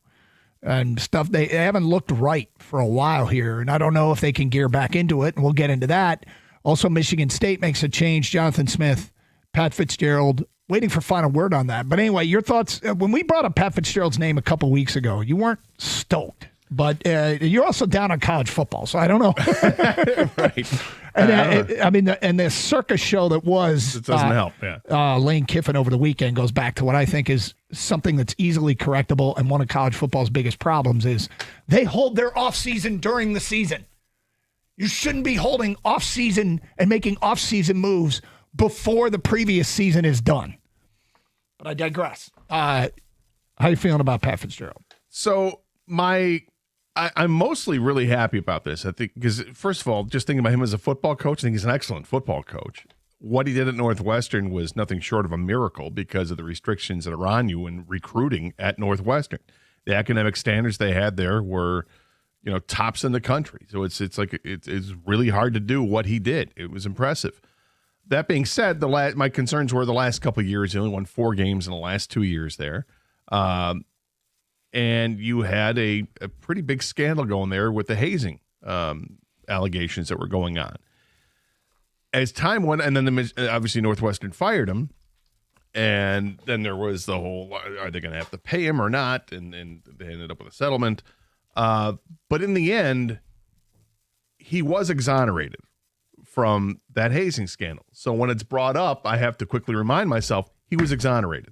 And stuff, they haven't looked right for a while here, and I don't know if they can gear back into it, and we'll get into that. Also, Michigan State makes a change. Jonathan Smith, Pat Fitzgerald, waiting for final word on that. But anyway, your thoughts. When we brought up Pat Fitzgerald's name a couple weeks ago, you weren't stoked, but you're also down on college football, so I don't know. Right. And the circus show that was it doesn't help. Yeah. Lane Kiffin over the weekend goes back to what I think is something that's easily correctable, and one of college football's biggest problems is they hold their offseason during the season. You shouldn't be holding offseason and making offseason moves before the previous season is done. But I digress. How are you feeling about Pat Fitzgerald? So I'm mostly really happy about this. I think because, first of all, just thinking about him as a football coach, I think he's an excellent football coach. What he did at Northwestern was nothing short of a miracle because of the restrictions that are on you in recruiting at Northwestern. The academic standards they had there were, tops in the country. So it's really hard to do what he did. It was impressive. That being said, my concerns were the last couple of years. He only won 4 games in the last 2 years there. And you had a pretty big scandal going there with the hazing allegations that were going on. As time went, and then obviously Northwestern fired him, and then there was the whole, are they going to have to pay him or not? And they ended up with a settlement. But in the end, he was exonerated from that hazing scandal. So when it's brought up, I have to quickly remind myself he was exonerated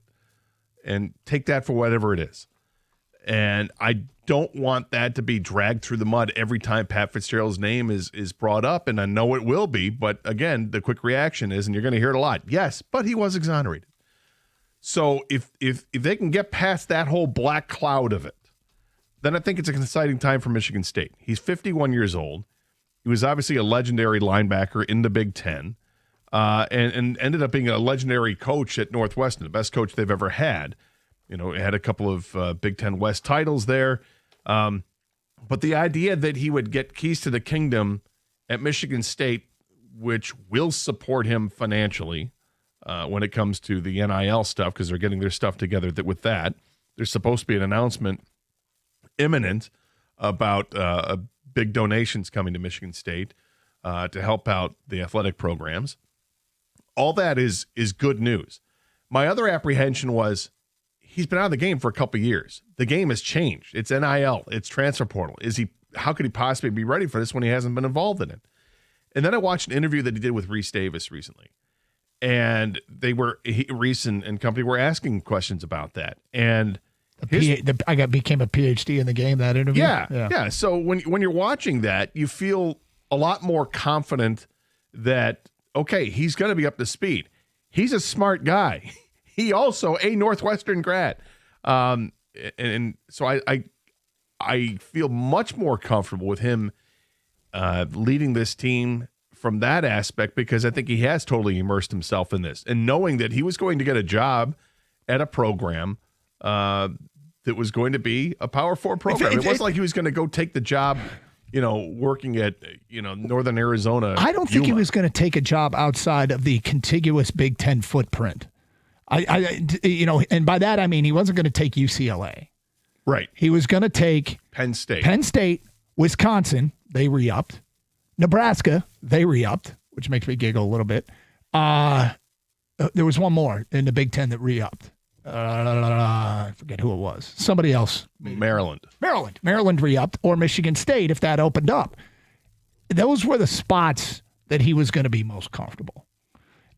and take that for whatever it is. And I don't want that to be dragged through the mud every time Pat Fitzgerald's name is brought up, and I know it will be, but again, the quick reaction is, and you're going to hear it a lot, yes, but he was exonerated. So if they can get past that whole black cloud of it, then I think it's an exciting time for Michigan State. He's 51 years old. He was obviously a legendary linebacker in the Big Ten, and ended up being a legendary coach at Northwestern, the best coach they've ever had. He had a couple of Big Ten West titles there. But the idea that he would get keys to the kingdom at Michigan State, which will support him financially when it comes to the NIL stuff, because they're getting their stuff together with that. There's supposed to be an announcement imminent about big donations coming to Michigan State to help out the athletic programs. All that is good news. My other apprehension was, he's been out of the game for a couple of years. The game has changed. It's NIL. It's transfer portal. How could he possibly be ready for this when he hasn't been involved in it? And then I watched an interview that he did with Reese Davis recently. And Reese and company were asking questions about that. And became a PhD in the game, that interview. Yeah. So when you're watching that, you feel a lot more confident that, okay, he's going to be up to speed. He's a smart guy. He also a Northwestern grad, and so I feel much more comfortable with him leading this team from that aspect, because I think he has totally immersed himself in this, and knowing that he was going to get a job at a program that was going to be a Power 4 program. It wasn't like he was going to go take the job, working at Northern Arizona. I don't think he was going to take a job outside of the contiguous Big Ten footprint. And by that I mean he wasn't going to take UCLA. Right. He was going to take Penn State, Wisconsin, they re-upped. Nebraska, they re-upped, which makes me giggle a little bit. There was one more in the Big Ten that re-upped. I forget who it was. Somebody else. Maryland re-upped, or Michigan State if that opened up. Those were the spots that he was going to be most comfortable.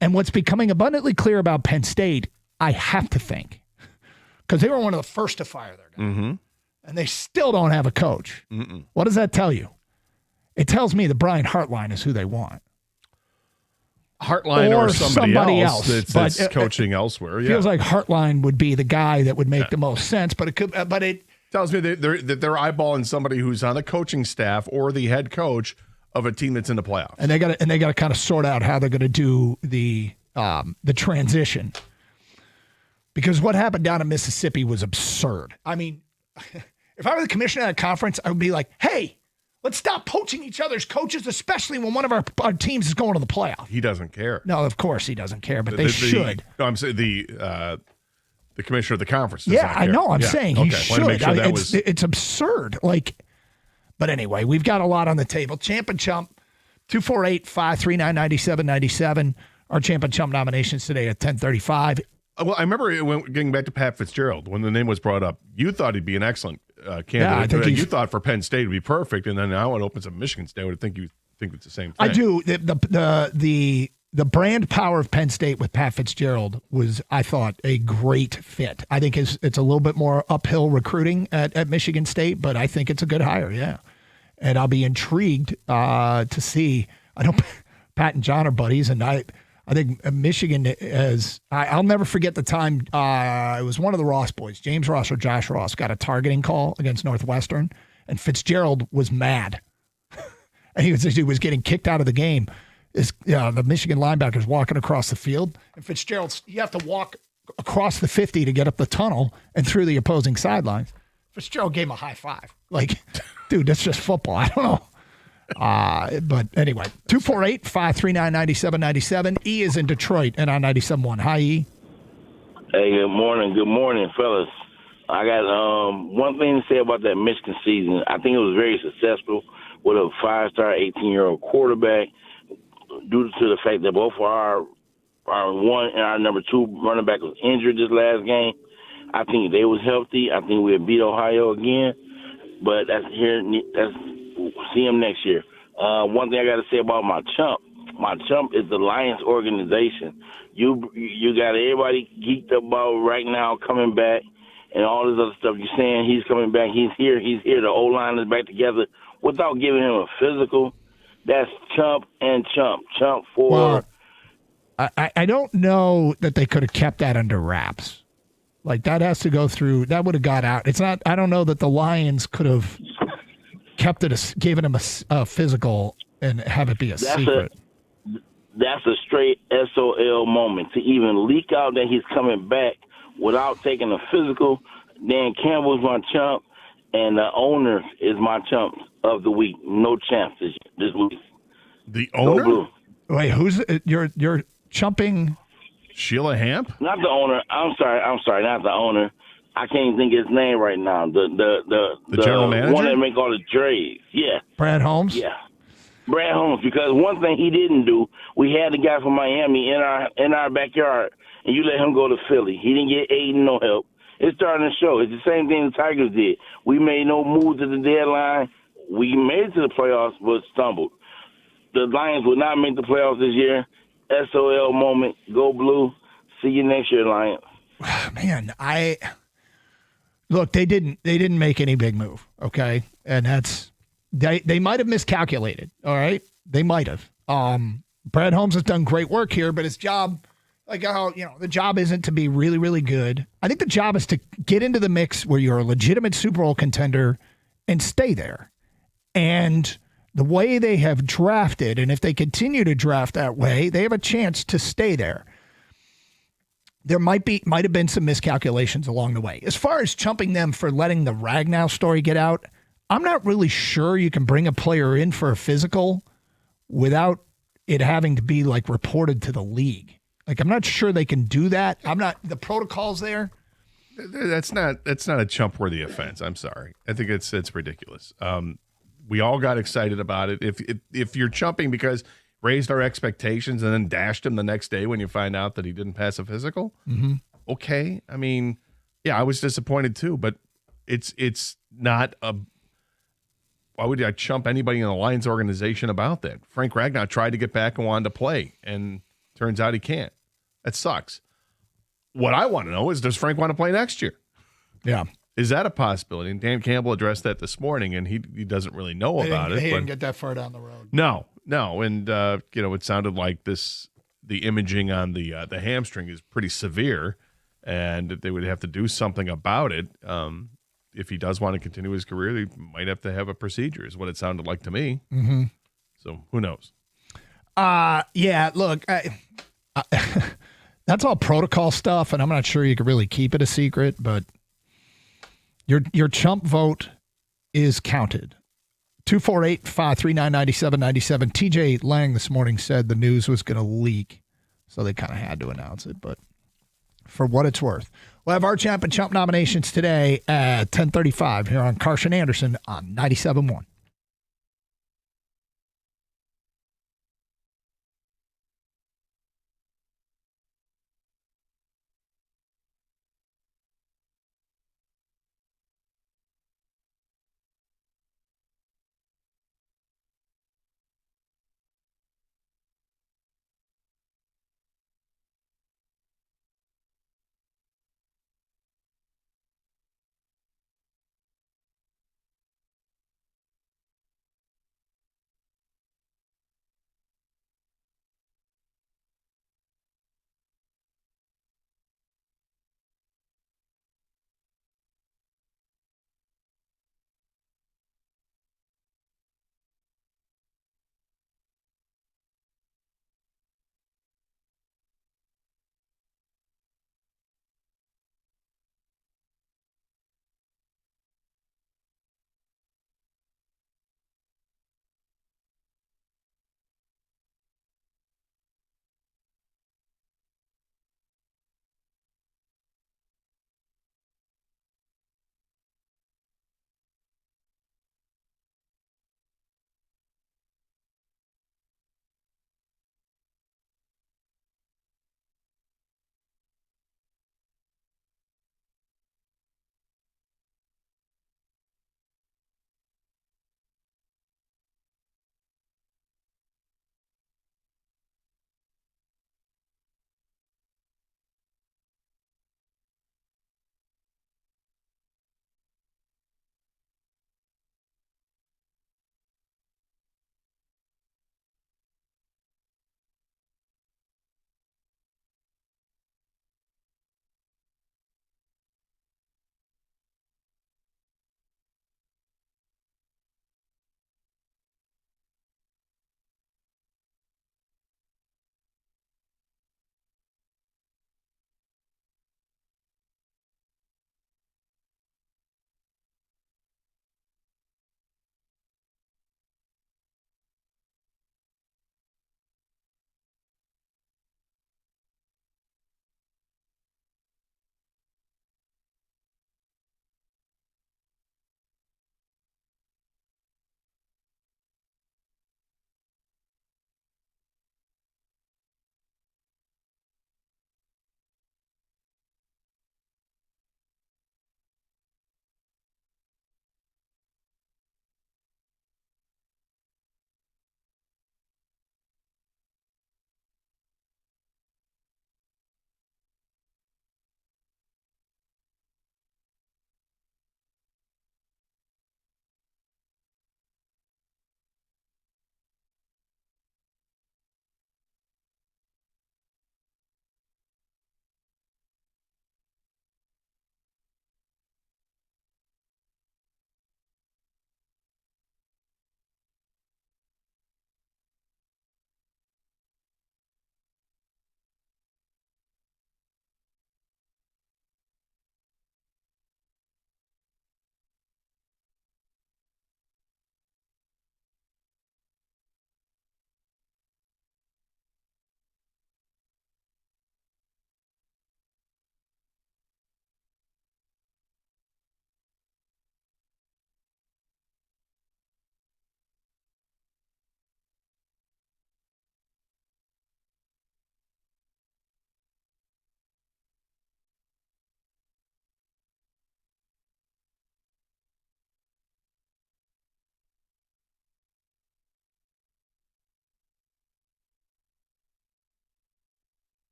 And what's becoming abundantly clear about Penn State, I have to think, because they were one of the first to fire their guy, and they still don't have a coach. What does that tell you? It tells me that Brian Hartline is who they want. Hartline or somebody else that's coaching elsewhere. Yeah. Feels like Hartline would be the guy that would make the most sense, but it could. But tells me that they're eyeballing somebody who's on the coaching staff or the head coach of a team that's in the playoffs. And they got to kind of sort out how they're going to do the transition. Because what happened down in Mississippi was absurd. I mean, if I were the commissioner at a conference, I would be like, hey, let's stop poaching each other's coaches, especially when one of our teams is going to the playoff. He doesn't care. No, of course he doesn't care, but they should. No, I'm saying the commissioner of the conference does Yeah, not care. I know. I'm saying he okay. should. Make sure it's absurd. But anyway, we've got a lot on the table. Champ and Chump, 248-539-9797. Our Champ and Chump nominations today at 10:35. Well, I remember getting back to Pat Fitzgerald when the name was brought up. You thought he'd be an excellent candidate. Yeah, I think you thought for Penn State would be perfect, and then now it opens up Michigan State. I would think you think it's the same thing. I do. The brand power of Penn State with Pat Fitzgerald was, I thought, a great fit. I think it's a little bit more uphill recruiting at Michigan State, but I think it's a good hire, yeah. And I'll be intrigued to see. I know Pat and John are buddies, and I think Michigan has – I'll never forget the time it was one of the Ross boys, James Ross or Josh Ross, got a targeting call against Northwestern, and Fitzgerald was mad. And he was getting kicked out of the game. The Michigan linebacker's walking across the field, and Fitzgerald, you have to walk across the 50 to get up the tunnel and through the opposing sidelines. Fitzgerald gave him a high five. Like, dude, that's just football. I don't know. But anyway, 248-539-9797. E is in Detroit and on 97.1. Hi, E. Hey, good morning, fellas. I got one thing to say about that Michigan season. I think it was very successful with a 5-star 18-year-old quarterback due to the fact that both our one and our number 2 running back was injured this last game. I think they was healthy. I think we'll beat Ohio again, but that's see them next year. One thing I got to say about my chump is the Lions organization. You got everybody geeked about right now coming back and all this other stuff. You're saying he's coming back. He's here. The O-line is back together without giving him a physical. That's chump and chump. Chump for. Well, I don't know that they could have kept that under wraps. Like, that has to go through. That would have got out. It's not. I don't know that the Lions could have kept it, given him a physical and have it be a secret. That's a straight SOL moment to even leak out that he's coming back without taking a physical. Dan Campbell's my chump, and the owner is my chump of the week. No chance this week. The owner? Go Blue. Wait, who's you're chumping? Sheila Hamp? Not the owner. I'm sorry, not the owner. I can't think of his name right now. The general manager? One that make all the trades. Yeah. Brad Holmes? Yeah. Brad Holmes, because one thing he didn't do, we had the guy from Miami in our backyard, and you let him go to Philly. He didn't get Aiden no help. It's starting to show. It's the same thing the Tigers did. We made no moves at the deadline. We made it to the playoffs, but stumbled. The Lions will not make the playoffs this year. SOL moment. Go Blue. See you next year, Lions. Man, look, they didn't make any big move, okay? And that's they might have miscalculated, all right? They might have. Brad Holmes has done great work here, but his job, the job isn't to be really, really good. I think the job is to get into the mix where you're a legitimate Super Bowl contender and stay there. And the way they have drafted, and if they continue to draft that way, they have a chance to stay there. There might have been some miscalculations along the way. As far as chumping them for letting the Ragnow story get out, I'm not really sure you can bring a player in for a physical without it having to be reported to the league. I'm not sure they can do that. The protocol's there. That's not a chump-worthy offense. I'm sorry. I think it's ridiculous. We all got excited about it. If you're chumping because raised our expectations and then dashed him the next day when you find out that he didn't pass a physical, okay. I mean, yeah, I was disappointed too, but it's not a. Why would I chump anybody in the Lions organization about that? Frank Ragnow tried to get back and wanted to play, and turns out he can't. That sucks. What I want to know is, does Frank want to play next year? Yeah. Is that a possibility? And Dan Campbell addressed that this morning, and he doesn't really know about it. He didn't get that far down the road. No. And, it sounded like the imaging on the hamstring is pretty severe, and they would have to do something about it. if he does want to continue his career, he might have to have a procedure, is what it sounded like to me. Mm-hmm. So who knows? Yeah, look, that's all protocol stuff, and I'm not sure you could really keep it a secret, but your chump vote is counted. 248-539-9797. TJ Lang this morning said the news was going to leak, so they kind of had to announce it, but for what it's worth. We'll have our champ and chump nominations today at 10:35 here on Carson Anderson on 97.1.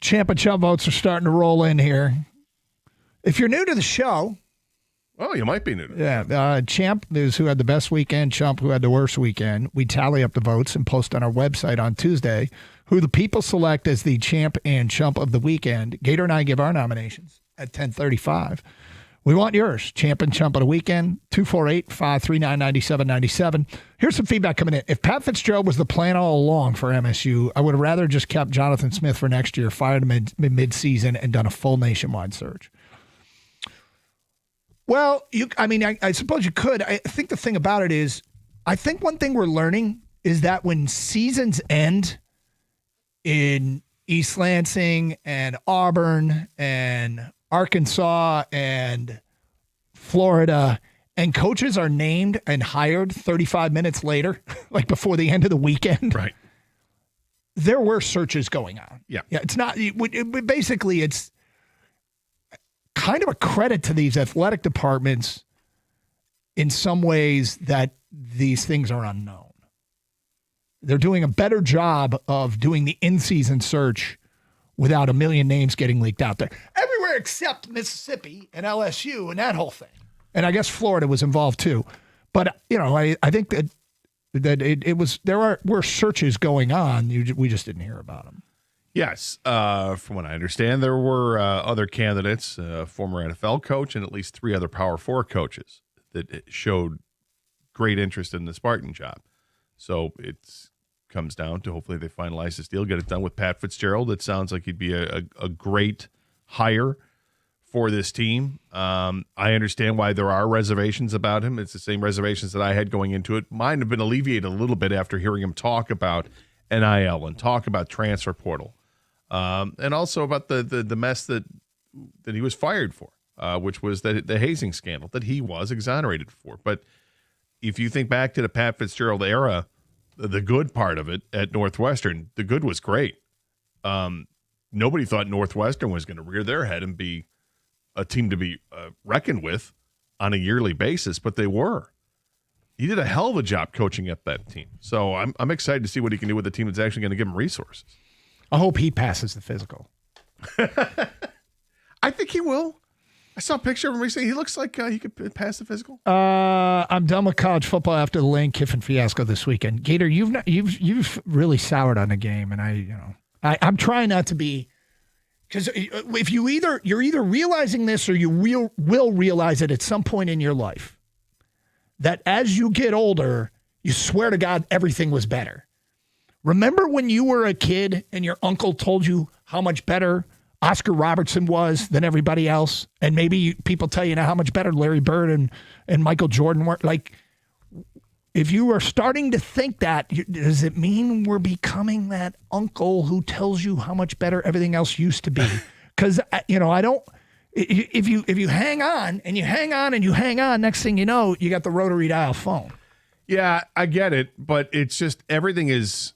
Champ and Chump votes are starting to roll in here. If you're new to the show, oh, you might be new to the show. Champ is who had the best weekend, Chump who had the worst weekend. We tally up the votes and post on our website on Tuesday who the people select as the champ and chump of the weekend. Gator and I give our nominations. at 10:35. We want yours. Champ and Chump on a weekend, 248-539-9797. Here's some feedback coming in. If Pat Fitzgerald was the plan all along for MSU, I would have rather just kept Jonathan Smith for next year, fired him mid-season, and done a full nationwide search. Well, I suppose you could. I think the thing about it is, I think one thing we're learning is that when seasons end in East Lansing and Auburn and Arkansas and Florida, and coaches are named and hired 35 minutes later, like before the end of the weekend. Right. There were searches going on. Yeah. It's not, basically, it's kind of a credit to these athletic departments in some ways that these things are unknown. They're doing a better job of doing the in-season search without a million names getting leaked out there. Everywhere except Mississippi and LSU and that whole thing. And I guess Florida was involved too. But, I think that were searches going on. We just didn't hear about them. Yes. From what I understand, there were other candidates, former NFL coach and at least 3 other Power 4 coaches that showed great interest in the Spartan job. So it comes down to hopefully they finalize this deal, get it done with Pat Fitzgerald. It sounds like he'd be a great hire for this team. I understand why there are reservations about him. It's the same reservations that I had going into it. Mine have been alleviated a little bit after hearing him talk about NIL and talk about transfer portal, and also about the mess that he was fired for, which was the hazing scandal that he was exonerated for. But if you think back to the Pat Fitzgerald era, the good part of it at Northwestern, the good was great. Nobody thought Northwestern was going to rear their head and be a team to be reckoned with on a yearly basis, but they were. He did a hell of a job coaching up that team. So I'm excited to see what he can do with a team that's actually going to give him resources. I hope he passes the physical. I think he will. I saw a picture of him recently. He looks like he could pass the physical. I'm done with college football after the Lane Kiffin fiasco this weekend. Gator, you've really soured on the game, and I'm trying not to be, because if you're either realizing this or you will realize it at some point in your life, that as you get older, you swear to God everything was better. Remember when you were a kid and your uncle told you how much better Oscar Robertson was than everybody else? And maybe people tell you now how much better Larry Bird and Michael Jordan were. Like, if you are starting to think that, does it mean we're becoming that uncle who tells you how much better everything else used to be? Because, I don't, if you hang on and you hang on and you hang on, next thing you know, you got the rotary dial phone. Yeah, I get it, but it's just everything is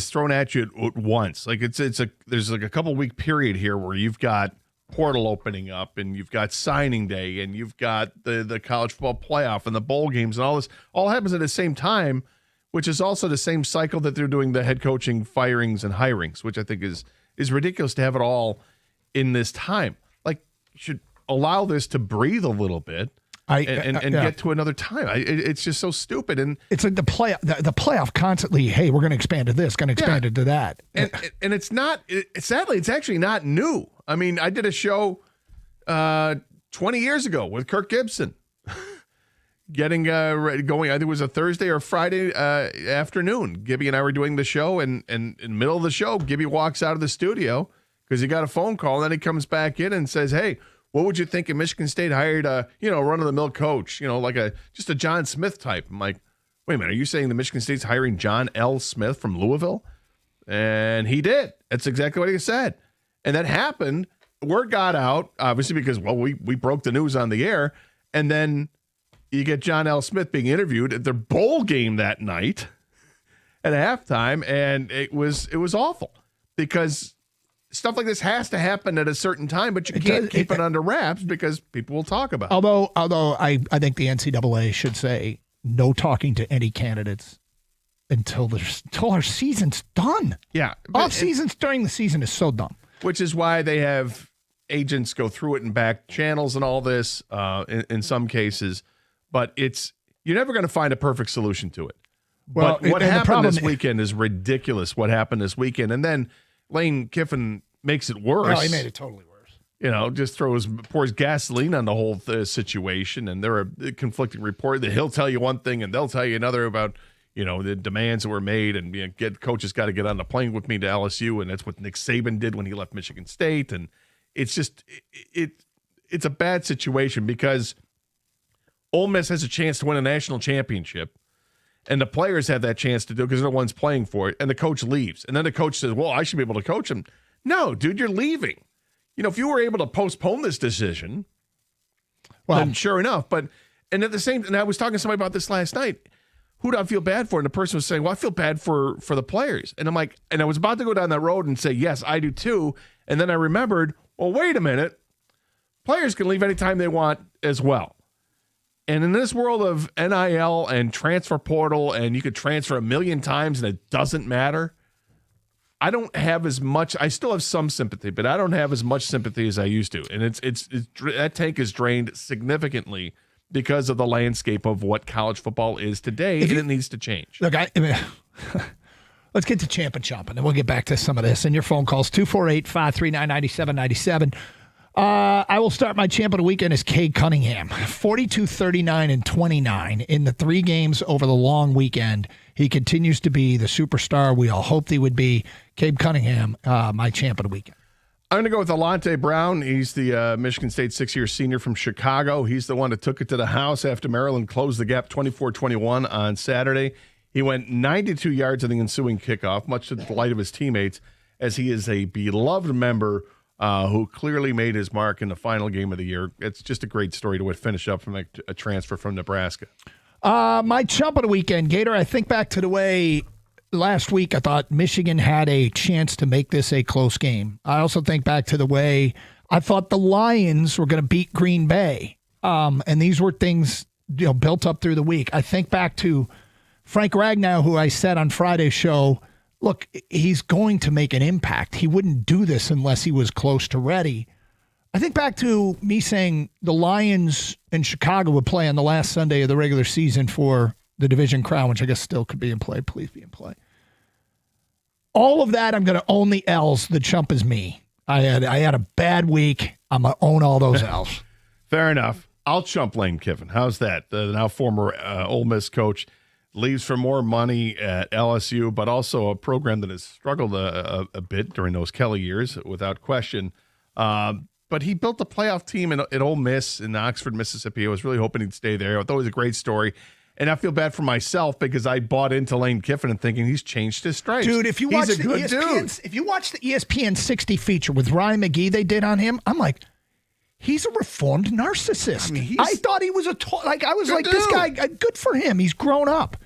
thrown at you at once. Like there's like a couple week period here where you've got portal opening up and you've got signing day and you've got the college football playoff and the bowl games and all this all happens at the same time, which is also the same cycle that they're doing the head coaching firings and hirings, which I think is ridiculous to have it all in this time. Like, you should allow this to breathe a little bit. And get to another time. It's just so stupid. And it's like the playoff constantly, hey, we're going to expand to this, going to expand it to that. And it's not, sadly, it's actually not new. I mean, I did a show 20 years ago with Kirk Gibson getting going. I think it was a Thursday or Friday afternoon. Gibby and I were doing the show, and in the middle of the show, Gibby walks out of the studio because he got a phone call, and then he comes back in and says, hey, what would you think if Michigan State hired a, run-of-the-mill coach, like just a John Smith type? I'm like, wait a minute, are you saying the Michigan State's hiring John L. Smith from Louisville? And he did. That's exactly what he said. And that happened. Word got out, obviously, because, we broke the news on the air. And then you get John L. Smith being interviewed at their bowl game that night at halftime, and it was awful because stuff like this has to happen at a certain time, but you can't keep it under wraps because people will talk about it. Although I think the NCAA should say no talking to any candidates until our season's done. Yeah. Off seasons during the season is so dumb. Which is why they have agents go through it in back channels and all this in some cases. But you're never going to find a perfect solution to it. Well, but what happened this weekend is ridiculous, what happened this weekend. And then Lane Kiffin makes it worse. No, he made it totally worse. just pours gasoline on the whole situation. And there are conflicting reports that he'll tell you one thing and they'll tell you another about, the demands that were made, and coaches got to get on the plane with me to LSU, and that's what Nick Saban did when he left Michigan State. And it's just it's a bad situation because Ole Miss has a chance to win a national championship, and the players have that chance to do it because they're the ones playing for it, and the coach leaves. And then the coach says, well, I should be able to coach him. No, dude, you're leaving. If you were able to postpone this decision, then sure enough. And at the same, and I was talking to somebody about this last night. Who do I feel bad for? And the person was saying, well, I feel bad for the players. And I'm like, and I was about to go down that road and say, yes, I do too. And then I remembered, well, wait a minute. Players can leave anytime they want as well. And in this world of NIL and transfer portal, and you could transfer 1 million times and it doesn't matter, I don't have as much. I still have some sympathy, but I don't have as much sympathy as I used to. And it's that tank is drained significantly because of the landscape of what college football is today, and it needs to change. Look, let's get to Champ and Chomp, and then we'll get back to some of this. And your phone calls, 248-539-9797. I will start my champ of the weekend as Cade Cunningham, 42, 39, and 29 in the 3 games over the long weekend. He continues to be the superstar we all hoped he would be. Cade Cunningham, my champ of the weekend. I'm going to go with Alante Brown. He's the Michigan State 6-year senior from Chicago. He's the one that took it to the house after Maryland closed the gap 24-21 on Saturday. He went 92 yards in the ensuing kickoff, much to the delight of his teammates, as he is a beloved member who clearly made his mark in the final game of the year. It's just a great story to finish up from a transfer from Nebraska. My chump of the weekend, Gator, I think back to the way last week I thought Michigan had a chance to make this a close game. I also think back to the way I thought the Lions were going to beat Green Bay. And these were things built up through the week. I think back to Frank Ragnow, who I said on Friday's show, look, he's going to make an impact. He wouldn't do this unless he was close to ready. I think back to me saying the Lions in Chicago would play on the last Sunday of the regular season for the division crown, which I guess still could be in play. Please be in play. All of that, I'm going to own the L's. The chump is me. I had a bad week. I'm going to own all those L's. Fair enough. I'll chump Lane Kiffin. How's that? The now former Ole Miss coach leaves for more money at LSU, but also a program that has struggled a bit during those Kelly years, without question. But he built a playoff team at Ole Miss in Oxford, Mississippi. I was really hoping he'd stay there. I thought it was a great story. And I feel bad for myself because I bought into Lane Kiffin and thinking he's changed his stripes. Dude, if you watch the ESPN 60 feature with Ryan McGee they did on him, I'm like, he's a reformed narcissist. I thought he was this guy, good for him. He's grown up.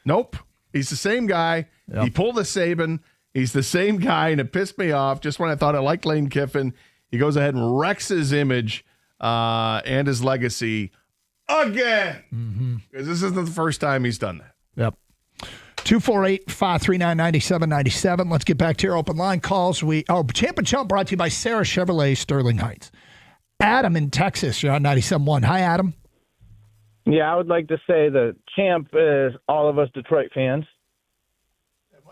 Nope. He's the same guy. Yep. He pulled a Saban. He's the same guy, and it pissed me off just when I thought I liked Lane Kiffin. He goes ahead and wrecks his image and his legacy again. Because this isn't the first time he's done that. Yep. 248-539-9797. Let's get back to your open line calls. Champ and Chump brought to you by Sarah Chevrolet, Sterling Heights. Adam in Texas, you're on 97.1. Hi, Adam. Yeah, I would like to say the champ is all of us Detroit fans.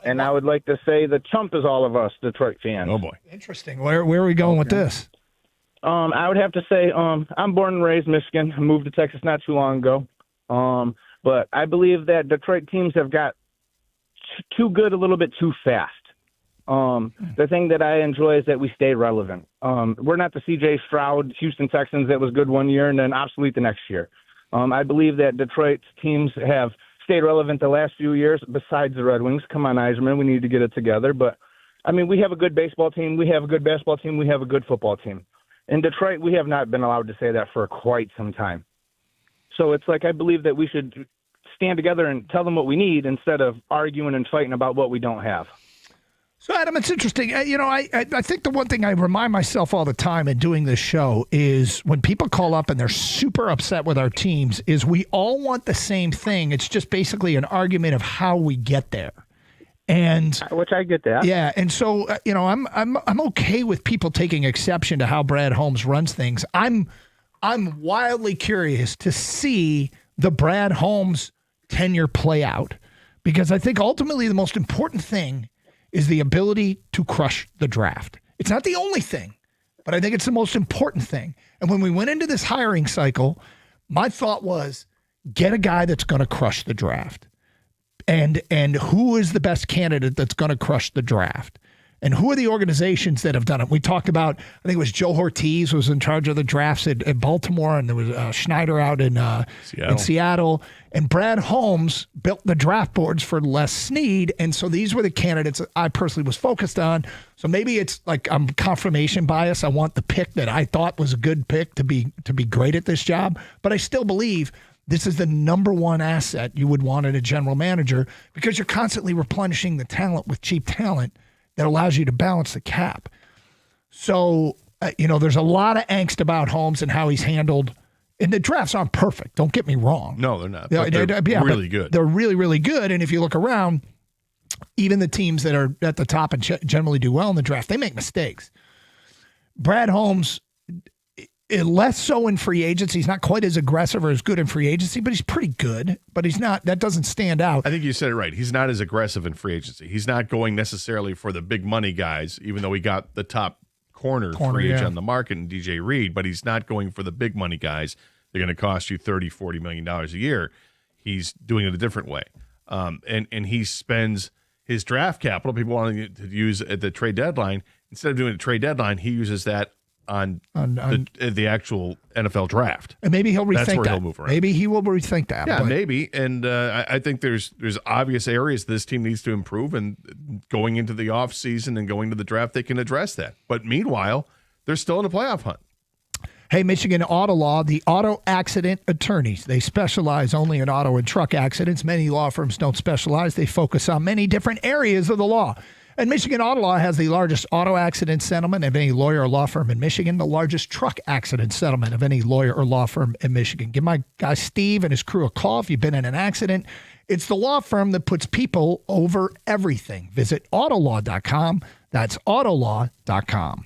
And I would like to say the chump is all of us Detroit fans. Oh, boy. Interesting. Where are we going with this? I would have to say I'm born and raised Michigan. I moved to Texas not too long ago. But I believe that Detroit teams have got too good a little bit too fast. The thing that I enjoy is that we stay relevant. We're not the C.J. Stroud Houston Texans that was good one year and then obsolete the next year. I believe that Detroit's teams have stayed relevant the last few years besides the Red Wings. Come on, Eiserman, we need to get it together. But, we have a good baseball team. We have a good basketball team. We have a good football team. In Detroit, we have not been allowed to say that for quite some time. So it's like I believe that we should stand together and tell them what we need instead of arguing and fighting about what we don't have. So, Adam, it's interesting. I think the one thing I remind myself all the time in doing this show is when people call up and they're super upset with our teams is we all want the same thing. It's just basically an argument of how we get there. And which I get that. Yeah, and so I'm okay with people taking exception to how Brad Holmes runs things. I'm wildly curious to see the Brad Holmes tenure play out because I think ultimately the most important thing is the ability to crush the draft. It's not the only thing, but I think it's the most important thing. And when we went into this hiring cycle, my thought was get a guy that's going to crush the draft. And who is the best candidate that's going to crush the draft? And who are the organizations that have done it? We talked about, I think it was Joe Ortiz was in charge of the drafts at Baltimore, and there was Schneider out in Seattle. And Brad Holmes built the draft boards for Les Snead. And so these were the candidates that I personally was focused on. So maybe it's like I'm confirmation bias. I want the pick that I thought was a good pick to be great at this job. But I still believe this is the number one asset you would want in a general manager, because you're constantly replenishing the talent with cheap talent that allows you to balance the cap. So, there's a lot of angst about Holmes and how he's handled. And the drafts aren't perfect. Don't get me wrong. No, they're not. But they're really good. They're really, really good. And if you look around, even the teams that are at the top and generally do well in the draft, they make mistakes. Brad Holmes, less so in free agency. He's not quite as aggressive or as good in free agency, but he's pretty good. But he's not. That doesn't stand out. I think you said it right. He's not as aggressive in free agency. He's not going necessarily for the big money guys, even though he got the top corner free agent on the market in DJ Reed, but he's not going for the big money guys. They're going to cost you $30-40 million a year. He's doing it a different way. And he spends his draft capital, people wanting to use at the trade deadline. Instead of doing a trade deadline, he uses that on the actual NFL draft. And maybe he'll rethink That's where that. He'll move around. Maybe he will rethink that. Yeah, but maybe. And I think there's obvious areas this team needs to improve, and going into the offseason and going to the draft, they can address that. But meanwhile, they're still in a playoff hunt. Hey, Michigan Auto Law, the auto accident attorneys. They specialize only in auto and truck accidents. Many law firms don't specialize. They focus on many different areas of the law. And Michigan Auto Law has the largest auto accident settlement of any lawyer or law firm in Michigan, the largest truck accident settlement of any lawyer or law firm in Michigan. Give my guy Steve and his crew a call if you've been in an accident. It's the law firm that puts people over everything. Visit autolaw.com. That's autolaw.com.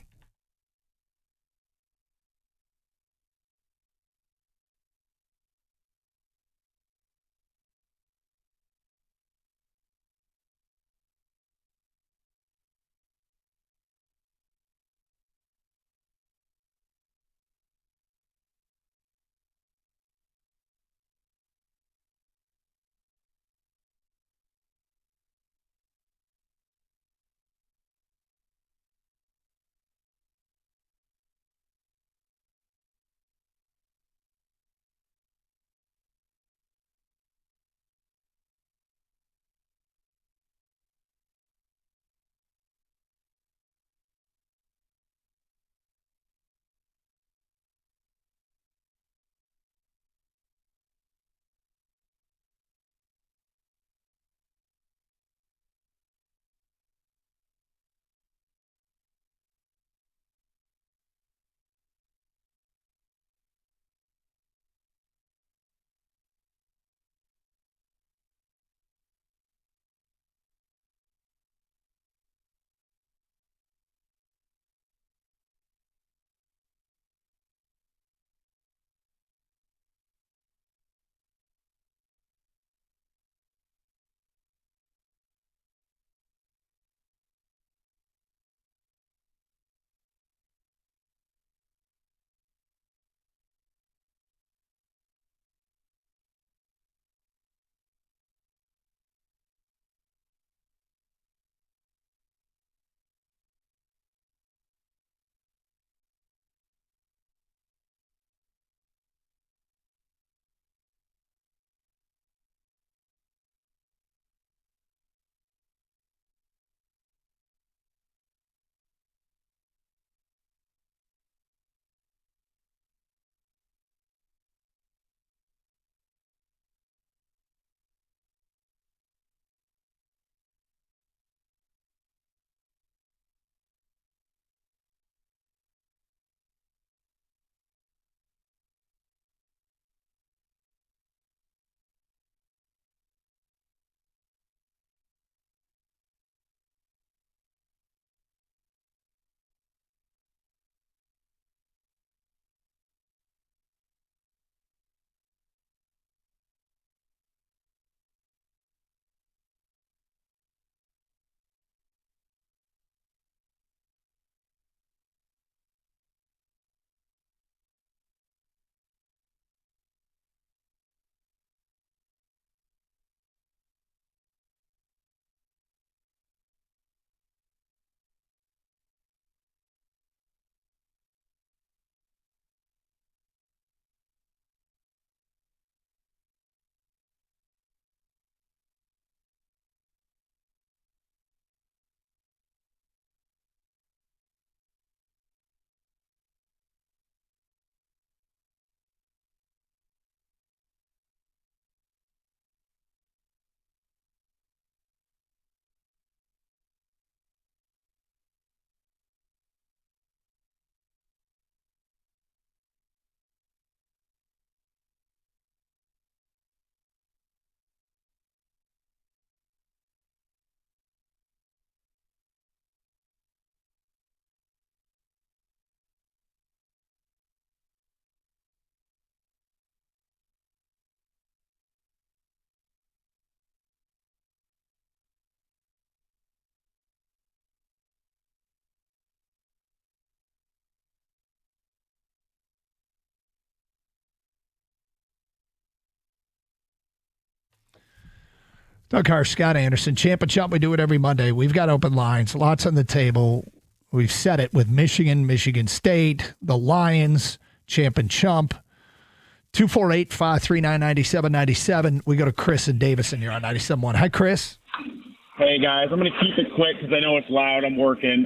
Doug Carr, Scott Anderson, Champ and Chump. We do it every Monday. We've got open lines, lots on the table. We've said it with Michigan, Michigan State, the Lions, Champ and Chump. 248-539-9797. We go to Chris and Davison here on 97.1. Hi, Chris. Hey, guys. I'm going to keep it quick because I know it's loud. I'm working.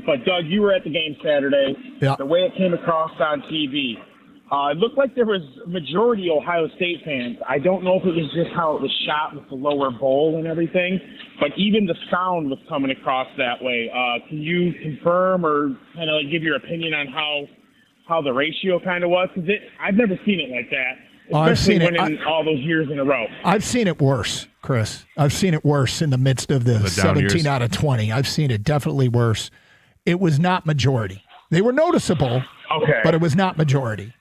But, Doug, you were at the game Saturday. Yeah. The way it came across on TV, it looked like there was majority Ohio State fans. I don't know if it was just how it was shot with the lower bowl and everything, but even the sound was coming across that way. Can you confirm or kind of give your opinion on how the ratio kind of was? Because I've never seen it like that, especially winning all those years in a row. I've seen it worse, Chris. I've seen it worse in the midst of the 17 out of 20. I've seen it definitely worse. It was not majority. They were noticeable, but it was not majority.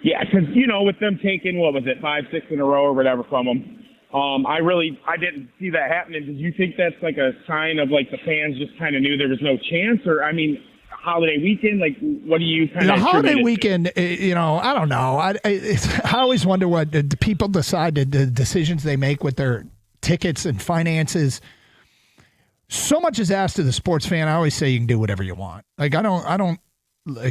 Yeah, because, with them taking, 5-6 in a row or whatever from them, I didn't see that happening. Did you think that's like a sign of like the fans just kind of knew there was no chance? Or, holiday weekend, what do you kind of... The holiday weekend, I don't know. I always wonder what the people decide, the decisions they make with their tickets and finances. So much is asked of the sports fan. I always say you can do whatever you want. I don't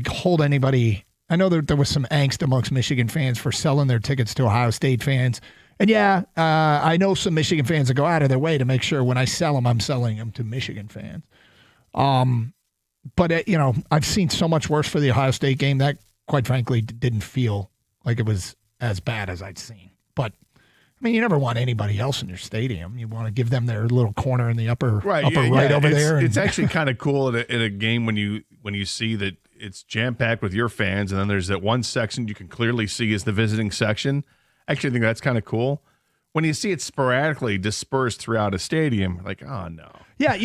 hold anybody... I know there was some angst amongst Michigan fans for selling their tickets to Ohio State fans. And I know some Michigan fans that go out of their way to make sure when I sell them, I'm selling them to Michigan fans. But, I've seen so much worse for the Ohio State game that, quite frankly, didn't feel like it was as bad as I'd seen. But, you never want anybody else in your stadium. You want to give them their little corner in the upper right over there. It's actually kind of cool at a game when you see that it's jam-packed with your fans, and then there's that one section you can clearly see is the visiting section. Actually, I think that's kind of cool. When you see it sporadically dispersed throughout a stadium, like, oh, no. Yeah, I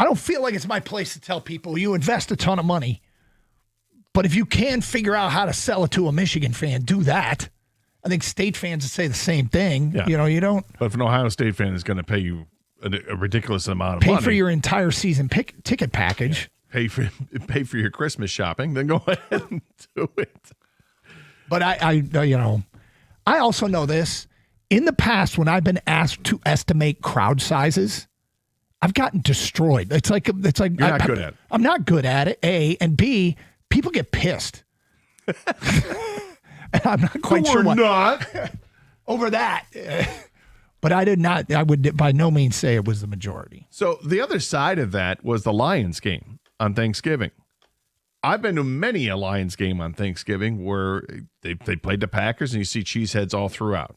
don't feel like it's my place to tell people you invest a ton of money, but if you can figure out how to sell it to a Michigan fan, do that. I think State fans would say the same thing. Yeah. You don't. But if an Ohio State fan is going to pay you a ridiculous amount of money, pay for your entire season ticket package, pay for your Christmas shopping, then go ahead and do it. But I also know this. In the past, when I've been asked to estimate crowd sizes, I've gotten destroyed. It's like you're not good at it. I'm not good at it. A and B, people get pissed. And I'm not quite sure what. Not over that. But I did not. I would by no means say it was the majority. So the other side of that was the Lions game on Thanksgiving. I've been to many a Lions game on Thanksgiving where they played the Packers and you see cheeseheads all throughout.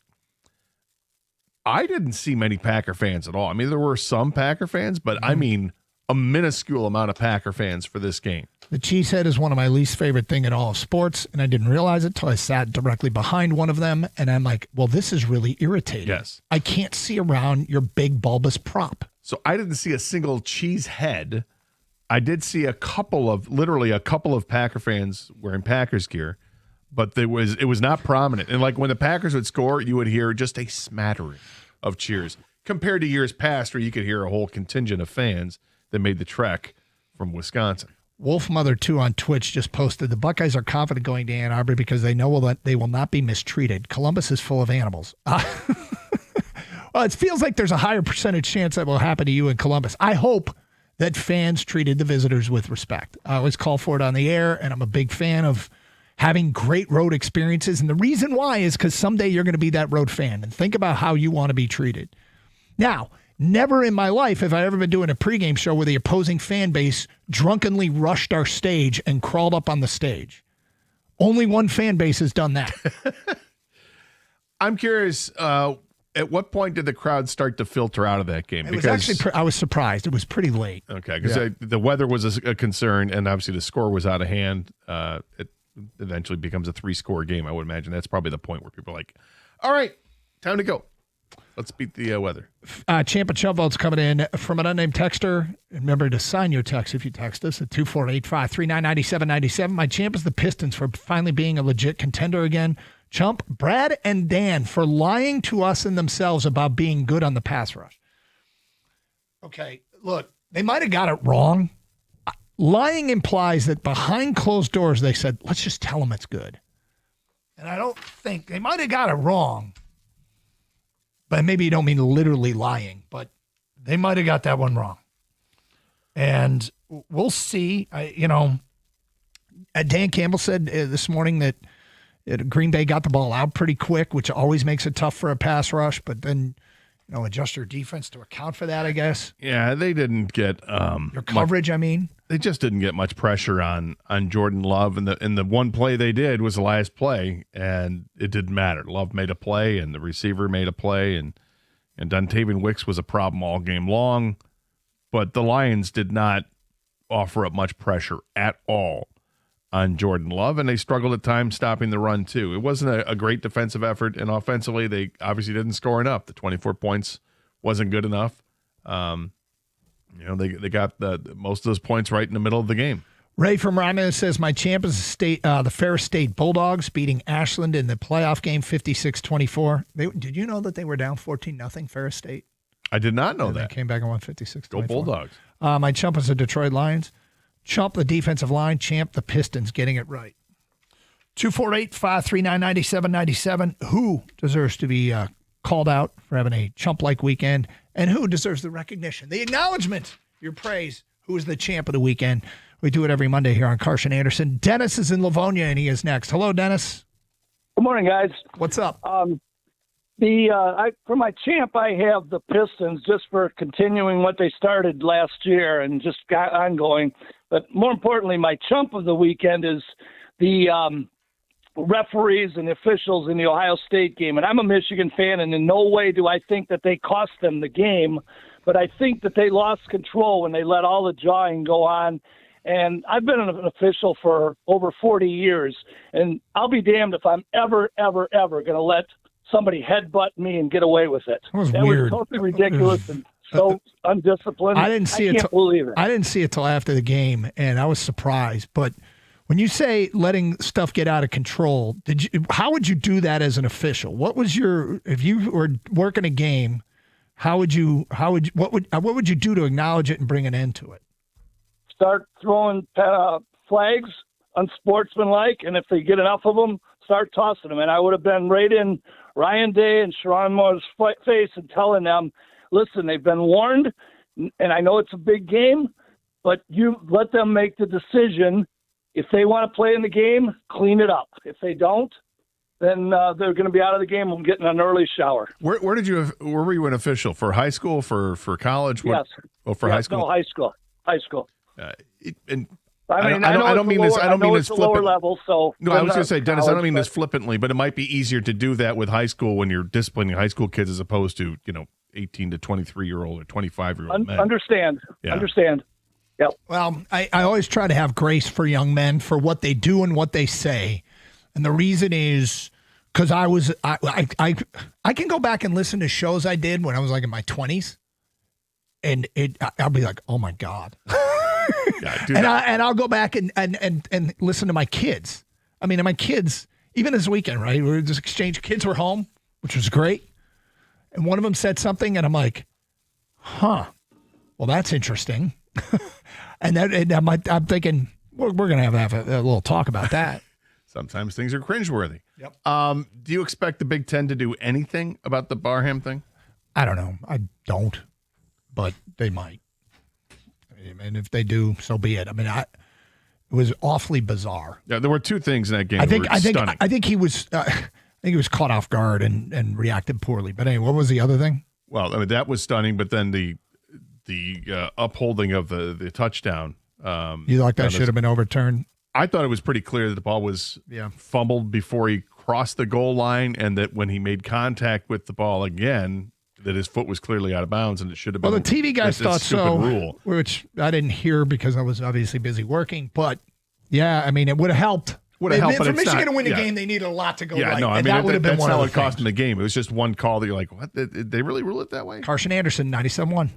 I didn't see many Packer fans at all. There were some Packer fans, but a minuscule amount of Packer fans for this game. The cheesehead is one of my least favorite thing in all of sports, and I didn't realize it until I sat directly behind one of them, and I'm like, well, this is really irritating. Yes. I can't see around your big bulbous prop. So I didn't see a single cheesehead. I did see literally a couple of Packer fans wearing Packers gear, but it was not prominent. And like when the Packers would score, you would hear just a smattering of cheers compared to years past where you could hear a whole contingent of fans that made the trek from Wisconsin. Wolfmother2 on Twitch just posted, the Buckeyes are confident going to Ann Arbor because they know that they will not be mistreated. Columbus is full of animals. Well, it feels like there's a higher percentage chance that will happen to you in Columbus. I hope that fans treated the visitors with respect. I always call for it on the air, and I'm a big fan of having great road experiences. And the reason why is because someday you're going to be that road fan, and think about how you want to be treated. Now, never in my life have I ever been doing a pregame show where the opposing fan base drunkenly rushed our stage and crawled up on the stage. Only one fan base has done that. I'm curious, at what point did the crowd start to filter out of that game? It was actually, I was surprised. It was pretty late. Okay, because the weather was a concern, and obviously the score was out of hand. It eventually becomes a 3-score game. I would imagine that's probably the point where people are like, all right, time to go. Let's beat the weather. Champ and Chump votes coming in from an unnamed texter. Remember to sign your text if you text us at 248-539-9797. My champ is the Pistons for finally being a legit contender again. Chump, Brad, and Dan for lying to us and themselves about being good on the pass rush. Okay, look, they might have got it wrong. Lying implies that behind closed doors they said, let's just tell them it's good. And I don't think they might have got it wrong. But maybe you don't mean literally lying, but they might have got that one wrong. And we'll see. Dan Campbell said this morning that Green Bay got the ball out pretty quick, which always makes it tough for a pass rush, but then adjust your defense to account for that, I guess. Yeah, they didn't get your coverage. They just didn't get much pressure on Jordan Love, and the one play they did was the last play, and it didn't matter. Love made a play, and the receiver made a play, and Dontavian Wicks was a problem all game long, but the Lions did not offer up much pressure at all on Jordan Love, and they struggled at times stopping the run too. It wasn't a great defensive effort, and offensively they obviously didn't score enough. The 24 points wasn't good enough. They got most of those points right in the middle of the game. Ray from Romulus says, my champ is the Ferris State Bulldogs beating Ashland in the playoff game 56-24. Did you know that they were down 14-0, Ferris State? I did not know that. They came back and won 56-24. Go Bulldogs. My chump is the Detroit Lions. Chump the defensive line, champ the Pistons, getting it right. 248-539-9797. Who deserves to be called out for having a chump-like weekend, and who deserves the recognition, the acknowledgement, your praise? Who is the champ of the weekend? We do it every Monday here on Karsch and Anderson. Dennis is in Livonia, and he is next. Hello, Dennis. Good morning, guys. What's up? For my champ, I have the Pistons just for continuing what they started last year and just got ongoing. But more importantly, my chump of the weekend is the referees and officials in the Ohio State game. And I'm a Michigan fan, and in no way do I think that they cost them the game, but I think that they lost control when they let all the jawing go on. And I've been an official for over 40 years, and I'll be damned if I'm ever going to let somebody headbutt me and get away with it. That was weird. Totally ridiculous and so undisciplined. I didn't see can't believe it. I didn't see it till after the game, and I was surprised. But when you say letting stuff get out of control, how would you do that as an official? What was if you were working a game, what would you do to acknowledge it and bring an end to it? Start throwing flags, unsportsmanlike, and if they get enough of them, start tossing them. And I would have been right in Ryan Day and Sharon Moore's face and telling them, listen, they've been warned, and I know it's a big game, but you let them make the decision. If they want to play in the game, clean it up. If they don't, then they're going to be out of the game and getting an early shower. Where were you an official? For high school, for college? Yes. High school? No, high school. High school. I don't mean this flippantly. Lower level, so no, I was going to say, Dennis, I don't mean this flippantly, but it might be easier to do that with high school when you're disciplining high school kids as opposed to 18 to 23-year-old or 25-year-old men. Understand. Yep. Well, I always try to have grace for young men for what they do and what they say, and the reason is because I can go back and listen to shows I did when I was like in my 20s, and I'll be like, oh my God. And I'll go back and listen to my kids. I mean, my kids, even this weekend, right? We were just exchange. Kids were home, which was great. And one of them said something, and I'm like, well, that's interesting. and I'm thinking, we're going to have a little talk about that. Sometimes things are cringeworthy. Yep. Do you expect the Big Ten to do anything about the Barham thing? I don't know. I don't, but they might. And if they do, so be it. I mean, it was awfully bizarre. Yeah, there were two things in that game. I think he was caught off guard and reacted poorly. But anyway, what was the other thing? Well, I mean, that was stunning. But then the upholding of the touchdown. You thought that should have been overturned? I thought it was pretty clear that the ball was fumbled before he crossed the goal line, and that when he made contact with the ball again, that his foot was clearly out of bounds, and it should have been. Well, the TV guys thought so, rule. Which I didn't hear because I was obviously busy working. But yeah, I mean, it would have helped. Would have helped, but for it's Michigan not, to win the game, they needed a lot to go right. Yeah, no, I mean, that would have been that's one not of what the cost things. them the game. It was just one call that you're like, what? Did they really rule it that way? Karsch and Anderson, 97.1.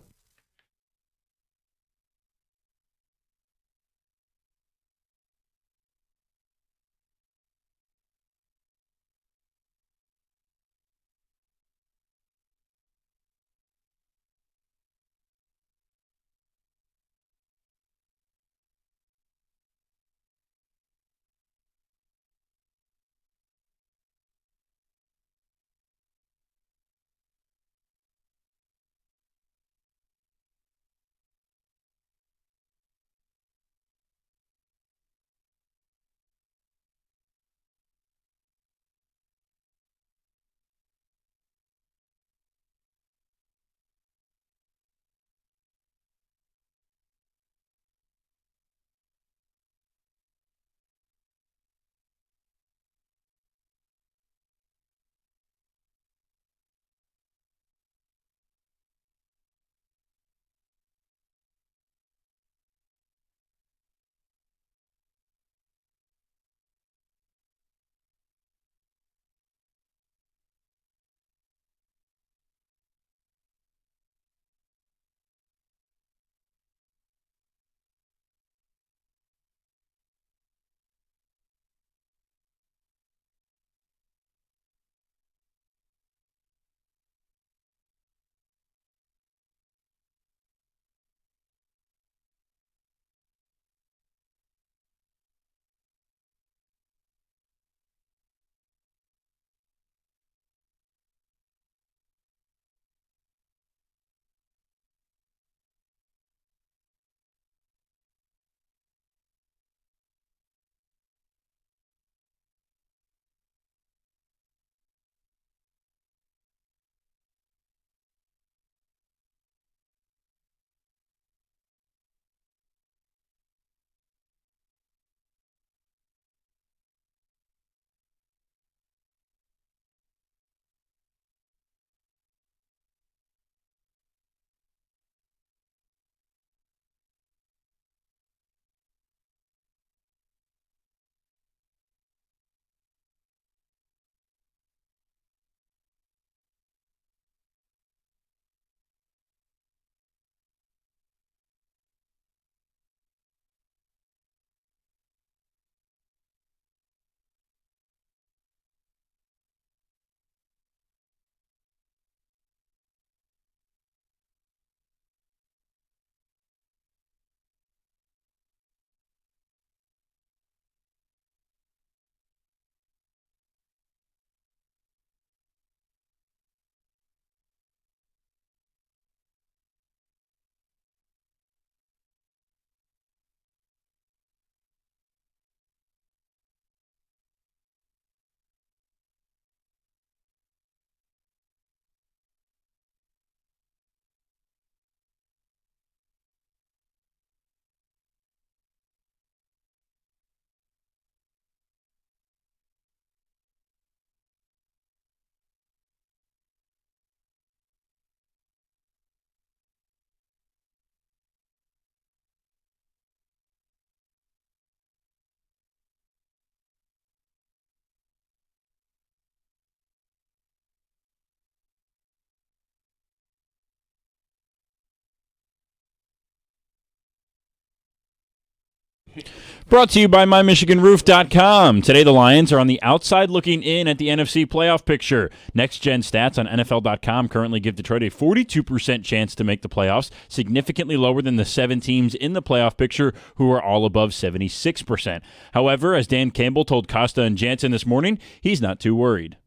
Brought to you by MyMichiganRoof.com. Today, the Lions are on the outside looking in at the NFC playoff picture. Next-gen stats on NFL.com currently give Detroit a 42% chance to make the playoffs, significantly lower than the 7 teams in the playoff picture who are all above 76%. However, as Dan Campbell told Costa and Jansen this morning, he's not too worried.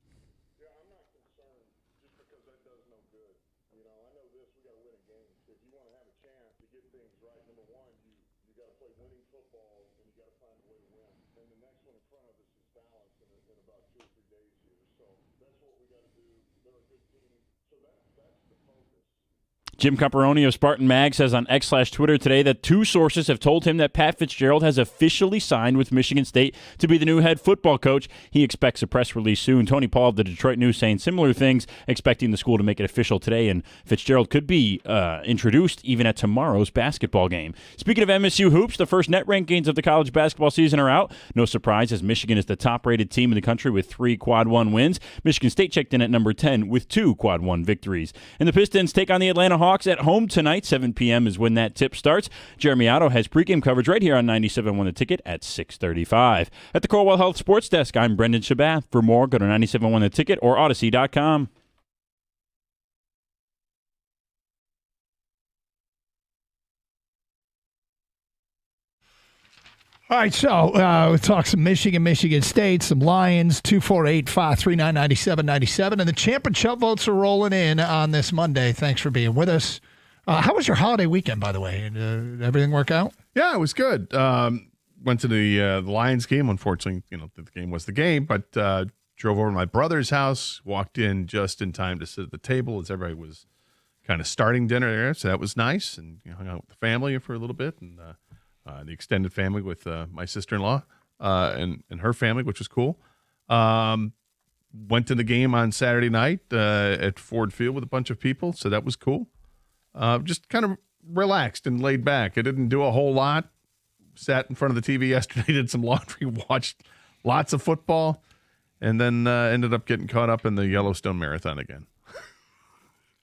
Jim Camperoni of Spartan Mag says on X/Twitter today that 2 sources have told him that Pat Fitzgerald has officially signed with Michigan State to be the new head football coach. He expects a press release soon. Tony Paul of the Detroit News saying similar things, expecting the school to make it official today, and Fitzgerald could be introduced even at tomorrow's basketball game. Speaking of MSU hoops, the first net rankings of the college basketball season are out. No surprise, as Michigan is the top-rated team in the country with 3 Quad 1 wins. Michigan State checked in at number 10 with 2 Quad 1 victories. And the Pistons take on the Atlanta Hawks at home tonight. 7 p.m. is when that tip starts. Jeremy Otto has pregame coverage right here on 97.1 The Ticket at 6:35. At the Corewell Health Sports Desk, I'm Brendan Shabath. For more, go to 97.1 The Ticket or Odyssey.com. All right, so we'll talk some Michigan State, some Lions, 248-539-9797. And the Champ and Chubb votes are rolling in on this Monday. Thanks for being with us. How was your holiday weekend, by the way? Did everything work out? Yeah, it was good. Went to the Lions game. Unfortunately, the game was the game, but drove over to my brother's house, walked in just in time to sit at the table as everybody was kind of starting dinner there. So that was nice, and hung out with the family for a little bit, and the extended family with my sister-in-law and her family, which was cool. Went to the game on Saturday night at Ford Field with a bunch of people, so that was cool. Just kind of relaxed and laid back. I didn't do a whole lot. Sat in front of the TV yesterday, did some laundry, watched lots of football, and then ended up getting caught up in the Yellowstone Marathon again.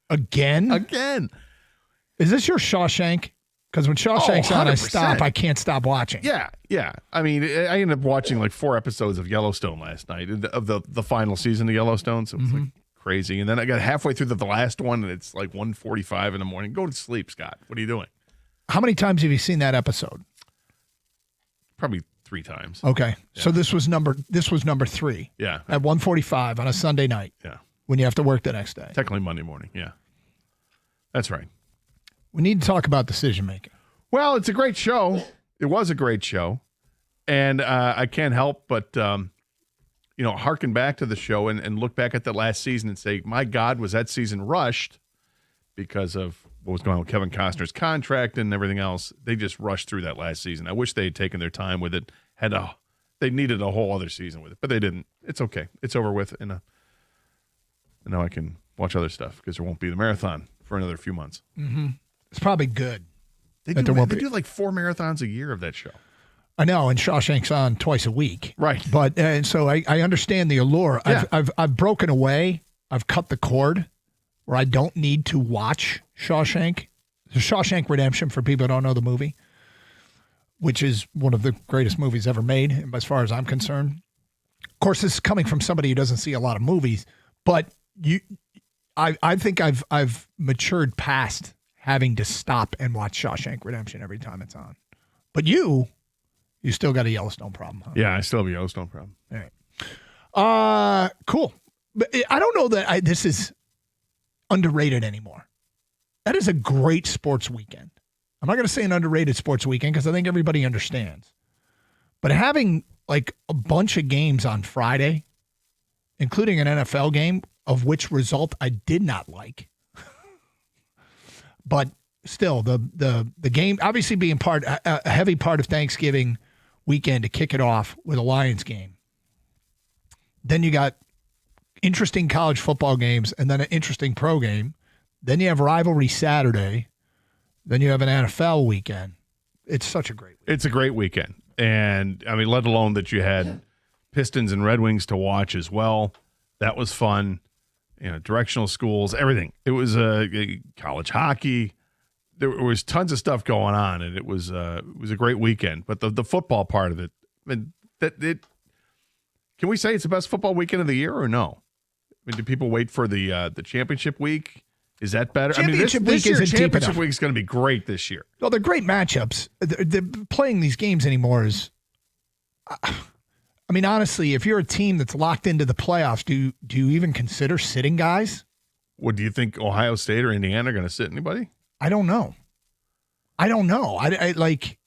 Again? Again. Is this your Shawshank? Because when Shawshank's on, I 100%. stop. I can't stop watching. Yeah. I mean, I ended up watching like 4 episodes of Yellowstone last night, of the final season of Yellowstone, so it was like crazy. And then I got halfway through the last one, and it's like 1:45 in the morning. Go to sleep, Scott. What are you doing? How many times have you seen that episode? Probably 3 times. Okay. Yeah. So this was number 3. Yeah. At 1:45 on a Sunday night. Yeah. When you have to work the next day. Technically Monday morning. Yeah. That's right. We need to talk about decision making. Well, it's a great show. It was a great show. And I can't help but, harken back to the show and look back at the last season and say, my God, was that season rushed because of what was going on with Kevin Costner's contract and everything else. They just rushed through that last season. I wish they had taken their time with it. They needed a whole other season with it, but they didn't. It's okay. It's over with. And now I can watch other stuff because there won't be the marathon for another few months. Mm-hmm. It's probably good. They do like 4 marathons a year of that show. I know, and Shawshank's on twice a week. Right. But and so I understand the allure. Yeah. I've broken away. I've cut the cord where I don't need to watch Shawshank. The Shawshank Redemption, for people who don't know the movie, which is one of the greatest movies ever made, as far as I'm concerned. Of course, this is coming from somebody who doesn't see a lot of movies, but I think I've matured past having to stop and watch Shawshank Redemption every time it's on. But you still got a Yellowstone problem, huh? Yeah, I still have a Yellowstone problem. All right. Cool. But I don't know that this is underrated anymore. That is a great sports weekend. I'm not going to say an underrated sports weekend because I think everybody understands. But having like a bunch of games on Friday, including an NFL game, of which result I did not like. But still, the game obviously being a heavy part of Thanksgiving weekend to kick it off with a Lions game. Then you got interesting college football games and then an interesting pro game. Then you have rivalry Saturday. Then you have an NFL weekend. It's such a great weekend. It's a great weekend. And, I mean, let alone that you had Pistons and Red Wings to watch as well. That was fun. Directional schools, everything. It was college hockey. there was tons of stuff going on, and it was a great weekend. But the football part of it, I mean, can we say it's the best football weekend of the year or no? I mean, do people wait for the championship week? Is that better? Championship this year, week isn't deep championship enough. week is going to be great this year. Well, they're great matchups. Playing these games anymore is. I mean, honestly, if you're a team that's locked into the playoffs, do you even consider sitting guys? What do you think? Ohio State or Indiana are going to sit anybody? I don't know. I like.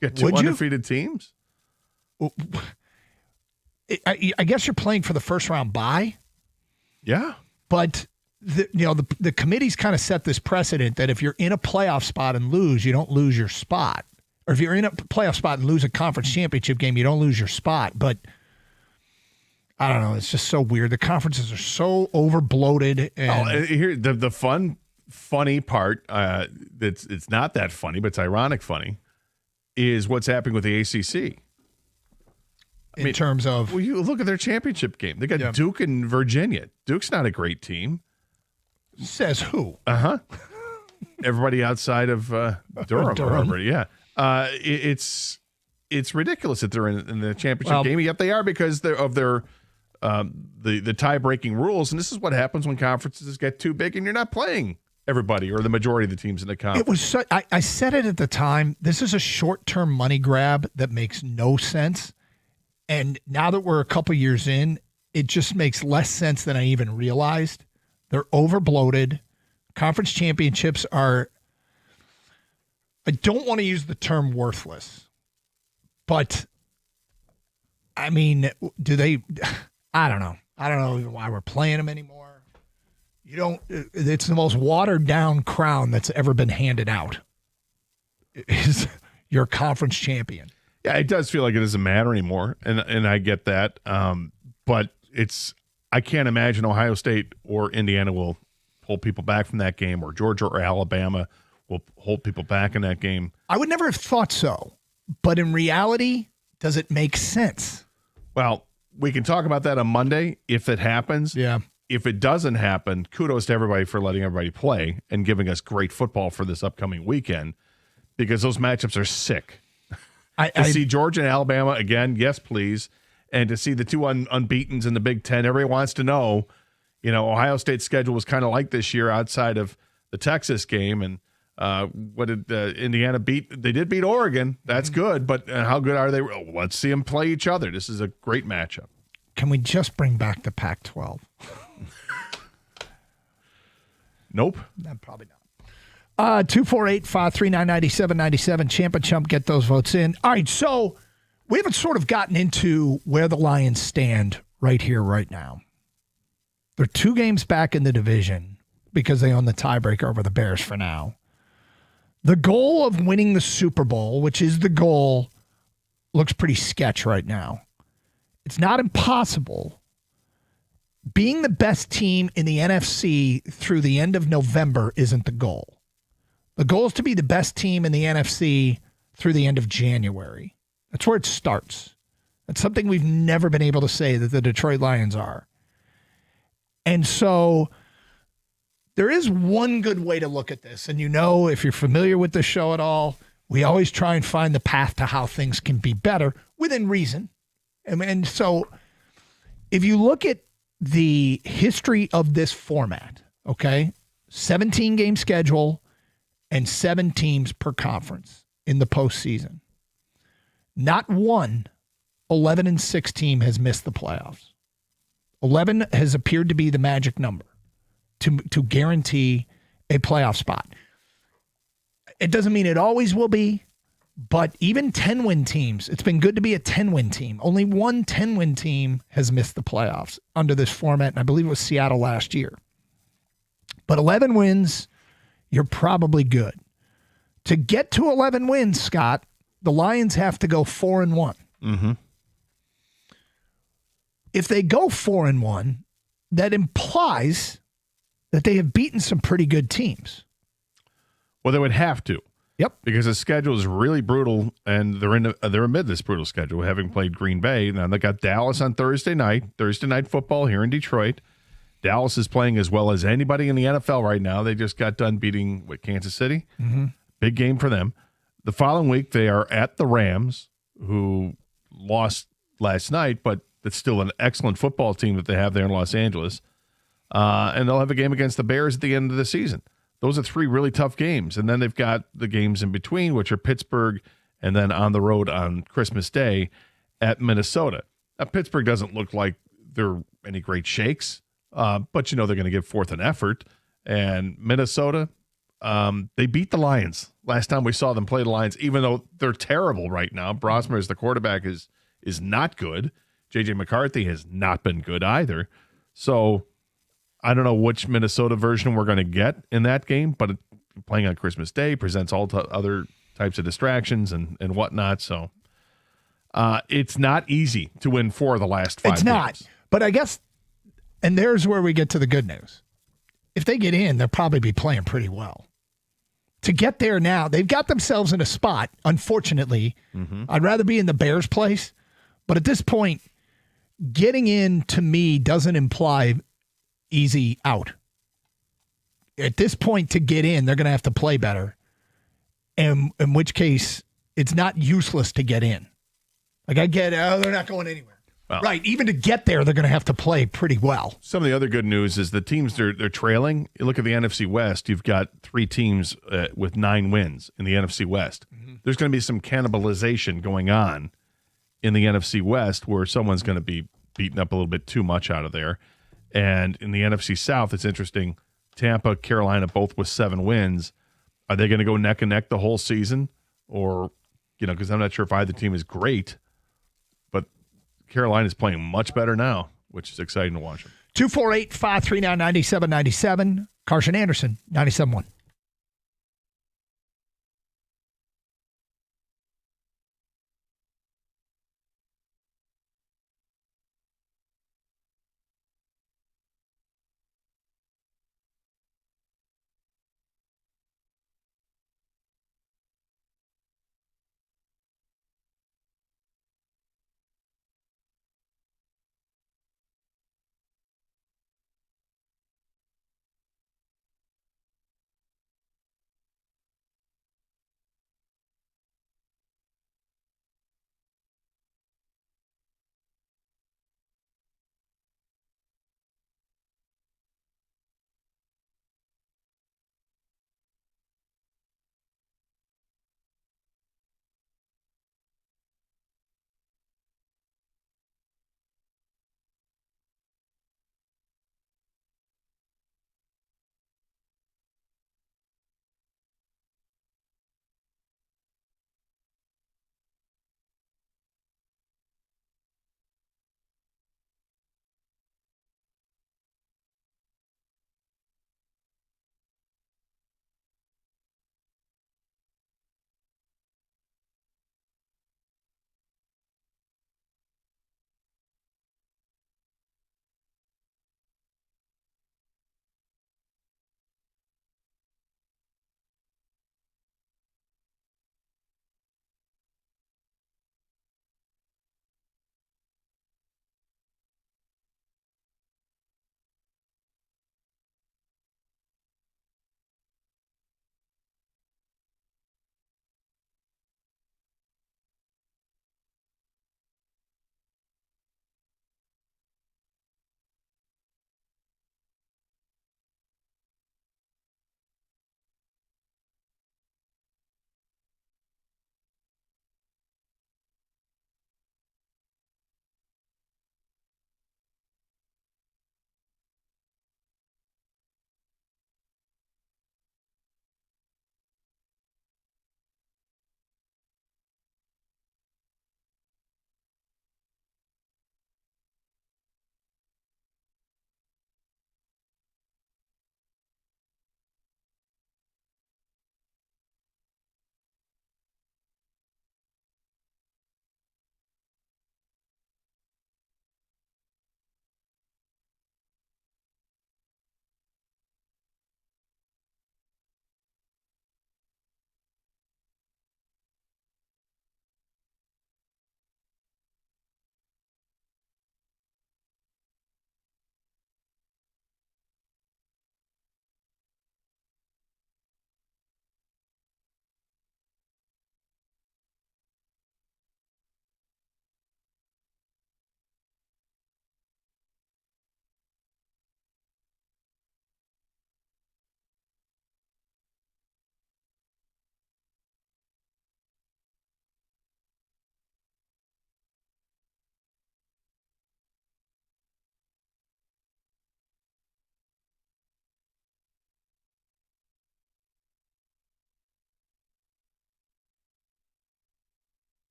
You got two undefeated teams. I guess you're playing for the first round bye. Yeah, but the committee's kind of set this precedent that if you're in a playoff spot and lose, you don't lose your spot. Or if you're in a playoff spot and lose a conference championship game, you don't lose your spot. But I don't know. It's just so weird. The conferences are so over bloated. And here the funny part. It's not that funny, but it's ironic funny. Is what's happening with the ACC. In terms of, well, you look at their championship game. They got Duke and Virginia. Duke's not a great team. Says who? Everybody outside of Durham. Yeah. It's ridiculous that they're in the championship game, yet they are because of their the tie-breaking rules. And this is what happens when conferences get too big and you're not playing everybody or the majority of the teams in the conference. I said it at the time. This is a short-term money grab that makes no sense. And now that we're a couple years in, it just makes less sense than I even realized. They're over-bloated. Conference championships are, I don't want to use the term worthless, but I mean, do they, I don't know. I don't know even why we're playing them anymore. It's the most watered down crown that's ever been handed out. Is your conference champion. Yeah, it does feel like it doesn't matter anymore, and I get that. But I can't imagine Ohio State or Indiana will hold people back from that game, or Georgia or Alabama will hold people back in that game. I would never have thought so, but in reality, does it make sense? Well, we can talk about that on Monday if it happens. Yeah. If it doesn't happen, kudos to everybody for letting everybody play and giving us great football for this upcoming weekend, because those matchups are sick. To see Georgia and Alabama again, yes, please. And to see the two unbeatens in the Big Ten, everybody wants to know, Ohio State's schedule was kind of like this year outside of the Texas game. And what did Indiana beat? They did beat Oregon. That's good. But how good are they? Let's see them play each other. This is a great matchup. Can we just bring back the Pac-12? Nope. Probably not. 248-539-9797. Champ and Chump, get those votes in. All right, so we haven't sort of gotten into where the Lions stand right here, right now. They're 2 games back in the division because they own the tiebreaker over the Bears for now. The goal of winning the Super Bowl, which is the goal, looks pretty sketch right now. It's not impossible. Being the best team in the NFC through the end of November isn't the goal. The goal is to be the best team in the NFC through the end of January. That's where it starts. That's something we've never been able to say that the Detroit Lions are. And so there is one good way to look at this. And if you're familiar with the show at all, we always try and find the path to how things can be better within reason. And so if you look at the history of this format, okay, 17-game schedule, and 7 teams per conference in the postseason. Not one 11-6 team has missed the playoffs. 11 has appeared to be the magic number to guarantee a playoff spot. It doesn't mean it always will be, but even 10-win teams, it's been good to be a 10-win team. Only one 10-win team has missed the playoffs under this format, and I believe it was Seattle last year. But 11 wins, you're probably good. To get to 11 wins, Scott, the Lions have to go 4-1. Mm-hmm. If they go 4-1, that implies that they have beaten some pretty good teams. Well, they would have to. Yep. Because the schedule is really brutal, and they're amid this brutal schedule, having played Green Bay. Now they got Dallas on Thursday night football here in Detroit. Dallas is playing as well as anybody in the NFL right now. They just got done beating Kansas City. Mm-hmm. Big game for them. The following week, they are at the Rams, who lost last night, but it's still an excellent football team that they have there in Los Angeles. And they'll have a game against the Bears at the end of the season. Those are 3 really tough games. And then they've got the games in between, which are Pittsburgh and then on the road on Christmas Day at Minnesota. Now, Pittsburgh doesn't look like they're any great shakes, but they're going to give forth an effort. And Minnesota, they beat the Lions last time we saw them play the Lions, even though they're terrible right now. Brosmer as the quarterback is not good. J.J. McCarthy has not been good either. So I don't know which Minnesota version we're going to get in that game, but playing on Christmas Day presents all other types of distractions and whatnot. So it's not easy to win 4 of the last 5 It's games. not. But I guess, and there's where we get to the good news. If they get in, they'll probably be playing pretty well. To get there now, they've got themselves in a spot, unfortunately. Mm-hmm. I'd rather be in the Bears' place. But at this point, getting in, to me, doesn't imply easy out. At this point, to get in, they're going to have to play better. And in which case, it's not useless to get in. Like, I get, they're not going anywhere. Well, right. Even to get there, they're going to have to play pretty well. Some of the other good news is the teams they're trailing. You look at the NFC West, you've got 3 teams with 9 wins in the NFC West. Mm-hmm. There's going to be some cannibalization going on in the NFC West where someone's going to be beaten up a little bit too much out of there. And in the NFC South, it's interesting. Tampa, Carolina, both with 7 wins. Are they going to go neck and neck the whole season? Or, because I'm not sure if either team is great, but Carolina is playing much better now, which is exciting to watch. 248-539-9797. Carson Anderson, 97.1.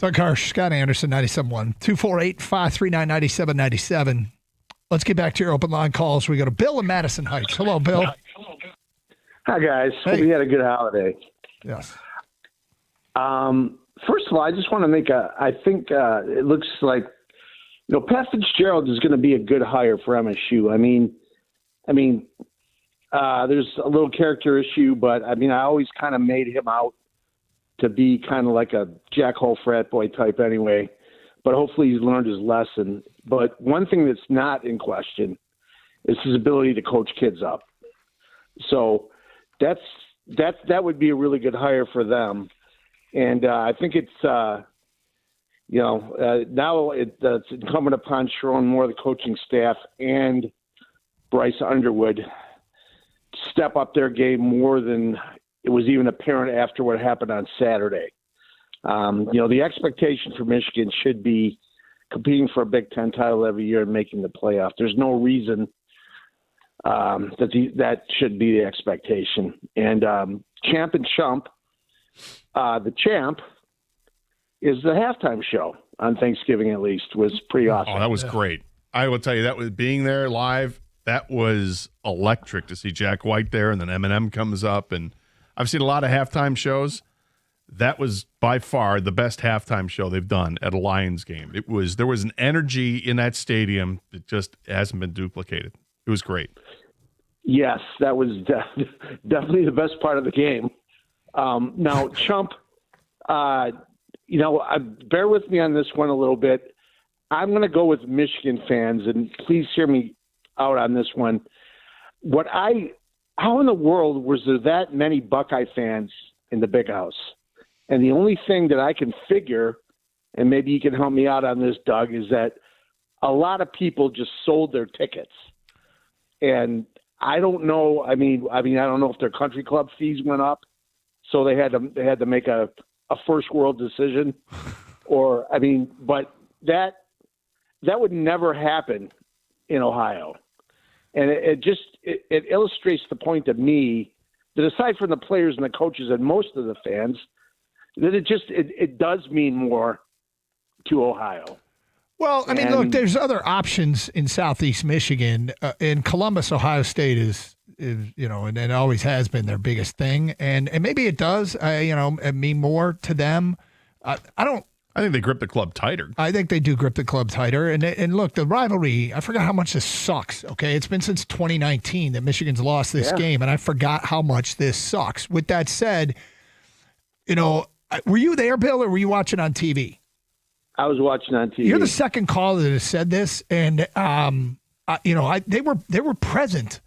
Doug Harsh, Scott Anderson, 97.1, 248-539-9797. Let's get back to your open line calls. We go to Bill in Madison Heights. Hello, Bill. Hi, guys. Hope you had a good holiday. Yes. First of all, I just want to I think it looks like, Pat Fitzgerald is going to be a good hire for MSU. I mean, there's a little character issue, but I always kind of made him out to be kind of like a jackhole frat boy type anyway. But hopefully he's learned his lesson. But one thing that's not in question is his ability to coach kids up. So that would be a really good hire for them. And I think it's now it's incumbent upon Sharon Moore, the coaching staff, and Bryce Underwood to step up their game more than it was even apparent after what happened on Saturday. The expectation for Michigan should be competing for a Big Ten title every year and making the playoff. There's no reason that should be the expectation. And Champ and Chump, the Champ is the halftime show on Thanksgiving, at least, was pretty awesome. Oh, that was great. I will tell you, that was being there live. That was electric to see Jack White there, and then Eminem comes up, and I've seen a lot of halftime shows. That was by far the best halftime show they've done at a Lions game. There was an energy in that stadium that just hasn't been duplicated. It was great. Yes, that was definitely the best part of the game. Now, Chump, bear with me on this one a little bit. I'm going to go with Michigan fans, and please hear me out on this one. How in the world was there that many Buckeye fans in the Big House? And the only thing that I can figure, and maybe you can help me out on this, Doug, is that a lot of people just sold their tickets. And I don't know. I don't know if their country club fees went up, so they had to make a first world decision, but that would never happen in Ohio. And it illustrates the point to me that aside from the players and the coaches and most of the fans, that it does mean more to Ohio. Well, look, there's other options in Southeast Michigan. In Columbus, Ohio State is and it always has been their biggest thing. And maybe it does, mean more to them. I think they grip the club tighter. I think they do grip the club tighter. And look, the rivalry, I forgot how much this sucks, okay? It's been since 2019 that Michigan's lost this game, and I forgot how much this sucks. With that said, were you there, Bill, or were you watching on TV? I was watching on TV. You're the second caller that has said this, and, they were present.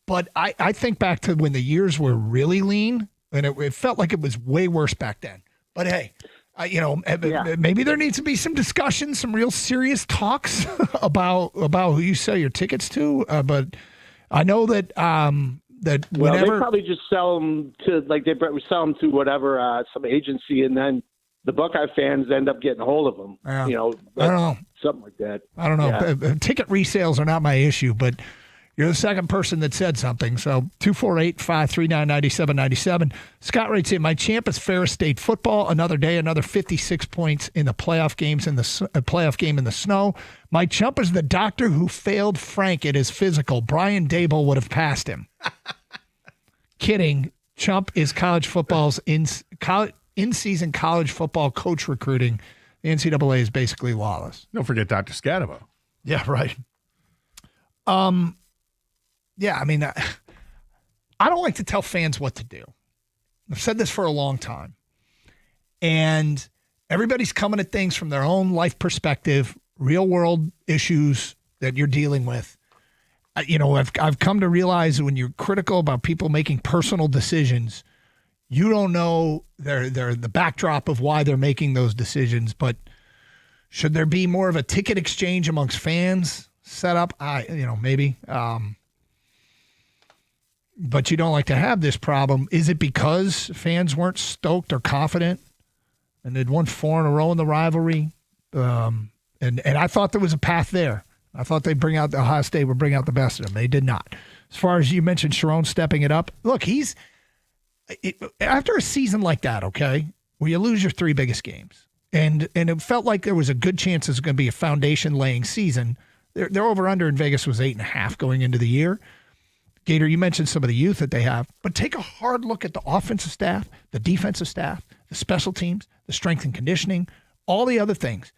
But I think back to when the years were really lean, and it felt like it was way worse back then. But hey, maybe there needs to be some discussion, some real serious talks about who you sell your tickets to. But I know that whenever they probably just sell them to sell them to whatever some agency, and then the Buckeye fans end up getting a hold of them. I don't know, something like that. I don't know. Yeah. Ticket resales are not my issue, but you're the second person that said something. So 248-539-9797. Scott writes in, my champ is Ferris State football. Another day, another 56 points in the playoff games playoff game in the snow. My chump is the doctor who failed Frank at his physical. Brian Dable would have passed him. Kidding. Chump is college football's in-season college football coach recruiting. The NCAA is basically lawless. Don't forget Dr. Scadabo. Yeah, right. Yeah, I don't like to tell fans what to do. I've said this for a long time. And everybody's coming at things from their own life perspective, real world issues that you're dealing with. I've come to realize when you're critical about people making personal decisions, you don't know the backdrop of why they're making those decisions. But should there be more of a ticket exchange amongst fans set up? Maybe. But you don't like to have this problem. Is it because fans weren't stoked or confident and they'd won 4 in a row in the rivalry? And I thought there was a path there. I thought Ohio State would bring out the best of them. They did not. As far as you mentioned, Sharon stepping it up. Look, after a season like that, okay, where you lose your 3 biggest games, And it felt like there was a good chance it was going to be a foundation-laying season. Their over-under in Vegas was 8.5 going into the year. Gator, you mentioned some of the youth that they have, but take a hard look at the offensive staff, the defensive staff, the special teams, the strength and conditioning, all the other things.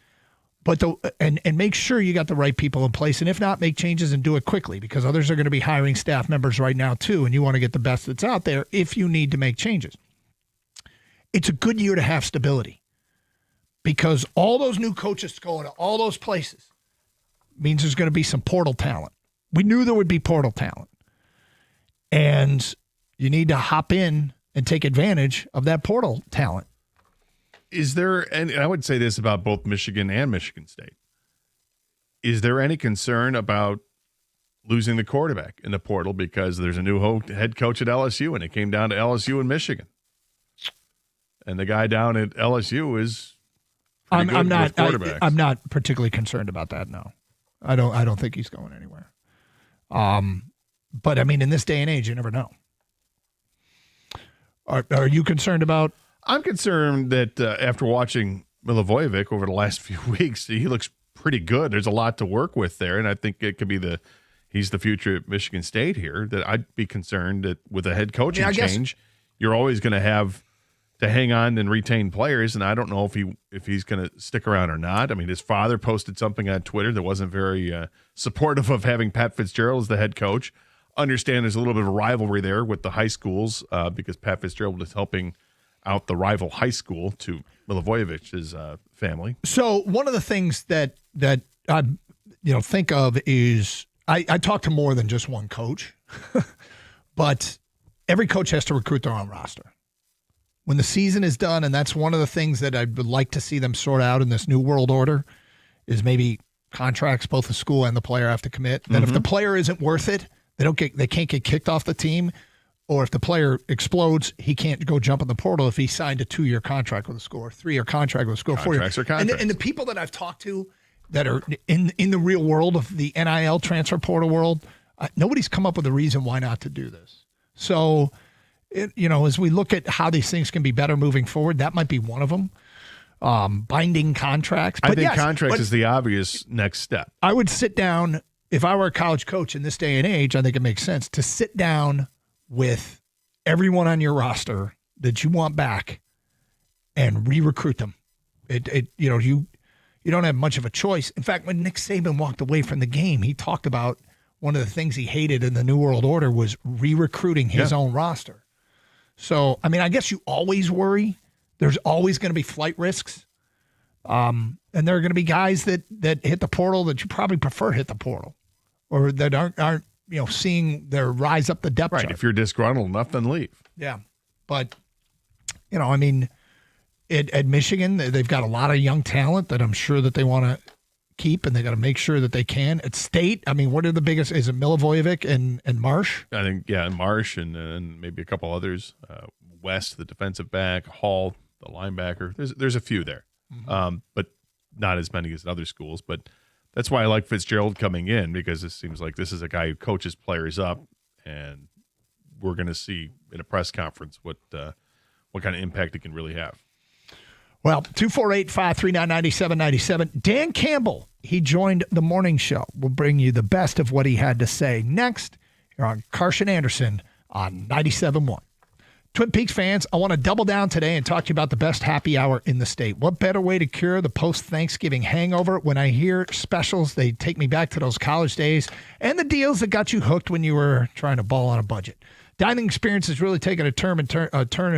But and make sure you got the right people in place, and if not, make changes and do it quickly, because others are going to be hiring staff members right now too, and you want to get the best that's out there if you need to make changes. It's a good year to have stability, because all those new coaches going to all those places means there's going to be some portal talent. We knew there would be portal talent, and you need to hop in and take advantage of that portal talent. Is there, and I would say this about both Michigan and Michigan State, is there any concern about losing the quarterback in the portal because there's a new head coach at LSU and it came down to LSU and Michigan? And the guy down at LSU is I'm not particularly concerned about that, no. I don't think he's going anywhere. But I mean, in this day and age, you never know. Are you concerned about? I'm concerned that after watching Milivojevic over the last few weeks, he looks pretty good. There's a lot to work with there, and I think it could be he's the future at Michigan State here. That I'd be concerned that with a head coaching change, you're always going to have to hang on and retain players, and I don't know if he's going to stick around or not. I mean, his father posted something on Twitter that wasn't very supportive of having Pat Fitzgerald as the head coach. Understand there's a little bit of a rivalry there with the high schools because Pat Fitzgerald is helping out the rival high school to Milivojevic's family. So one of the things that I think of is I talk to more than just one coach, but every coach has to recruit their own roster. When the season is done, and that's one of the things that I would like to see them sort out in this new world order, is maybe contracts both the school and the player have to commit. That if the player isn't worth it, they can't get kicked off the team. Or if the player explodes, he can't go jump in the portal if he signed a 2-year contract with a school or 3-year contract with a school. Contracts are contracts. And the people that I've talked to that are in the real world of the NIL transfer portal world, nobody's come up with a reason why not to do this. So, as we look at how these things can be better moving forward, that might be one of them. Binding contracts. But I think contracts is the obvious next step. I would sit down, if I were a college coach in this day and age, I think it makes sense to sit down with everyone on your roster that you want back and re-recruit them. You don't have much of a choice. In fact, when Nick Saban walked away from the game, he talked about one of the things he hated in the New World Order was re-recruiting his own roster. So, I mean, I guess you always worry. There's always going to be flight risks. And there are going to be guys that hit the portal that you probably prefer hit the portal or that aren't seeing their rise up the depth chart. If you're disgruntled enough, then leave. Yeah. But, I mean, at Michigan, they've got a lot of young talent that I'm sure that they want to keep, and they got to make sure that they can. At State, I mean, what are the biggest? Is it Milivojevic and Marsh? I think, Marsh and maybe a couple others. West, the defensive back, Hall, the linebacker. There's a few there, but not as many as other schools. But that's why I like Fitzgerald coming in, because it seems like this is a guy who coaches players up, and we're going to see in a press conference what kind of impact he can really have. Well, 248-539-9797. Dan Campbell, he joined the morning show. We'll bring you the best of what he had to say next here on Carson Anderson on 97.1. Twin Peaks fans, I want to double down today and talk to you about the best happy hour in the state. What better way to cure the post-Thanksgiving hangover? When I hear specials, they take me back to those college days and the deals that got you hooked when you were trying to ball on a budget. Dining experience has really taken a turn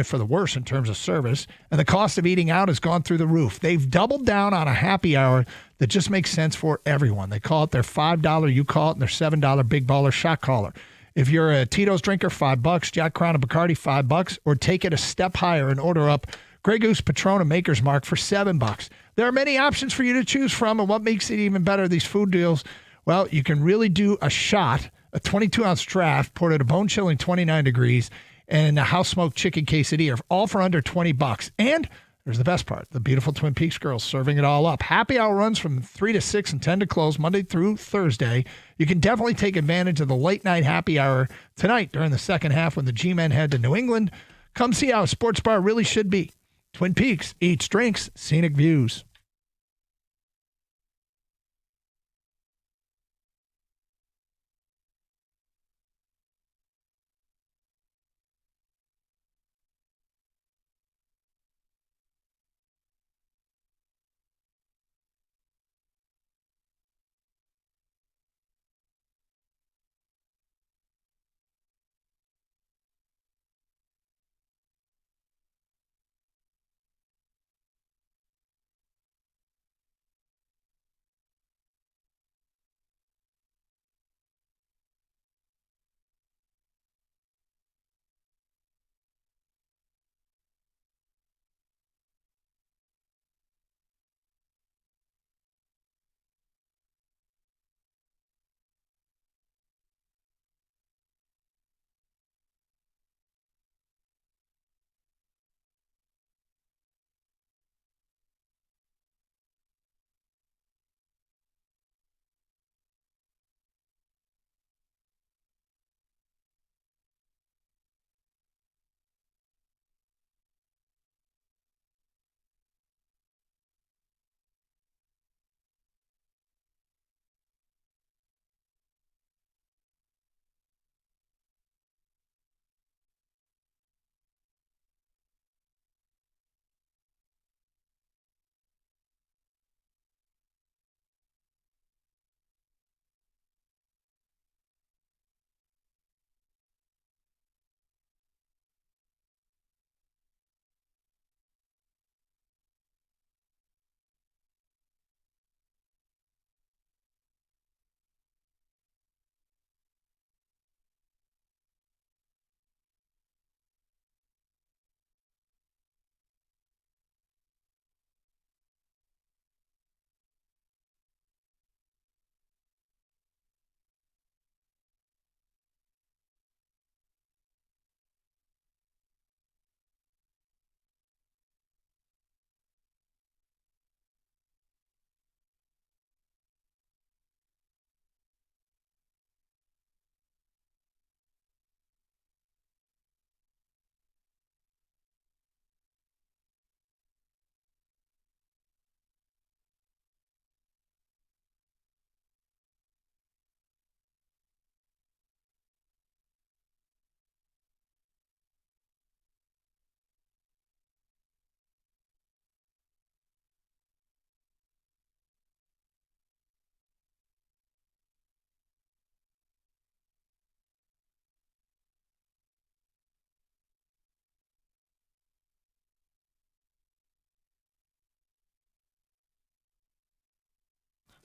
for the worse in terms of service, and the cost of eating out has gone through the roof. They've doubled down on a happy hour that just makes sense for everyone. They call it their $5, you call it their $7 Big Baller Shot Caller. If you're a Tito's drinker, $5, Jack Crown and Bacardi, $5, or take it a step higher and order up Grey Goose, Patron, and Maker's Mark for $7. There are many options for you to choose from, and what makes it even better, these food deals, well, you can really do a shot, a 22-ounce draft poured at a bone-chilling 29 degrees, and a house-smoked chicken quesadilla, all for under $20. And there's the best part, the beautiful Twin Peaks girls serving it all up. Happy hour runs from 3 to 6 and 10 to close, Monday through Thursday. You can definitely take advantage of the late-night happy hour tonight during the second half when the G-Men head to New England. Come see how a sports bar really should be. Twin Peaks, eats, drinks, scenic views.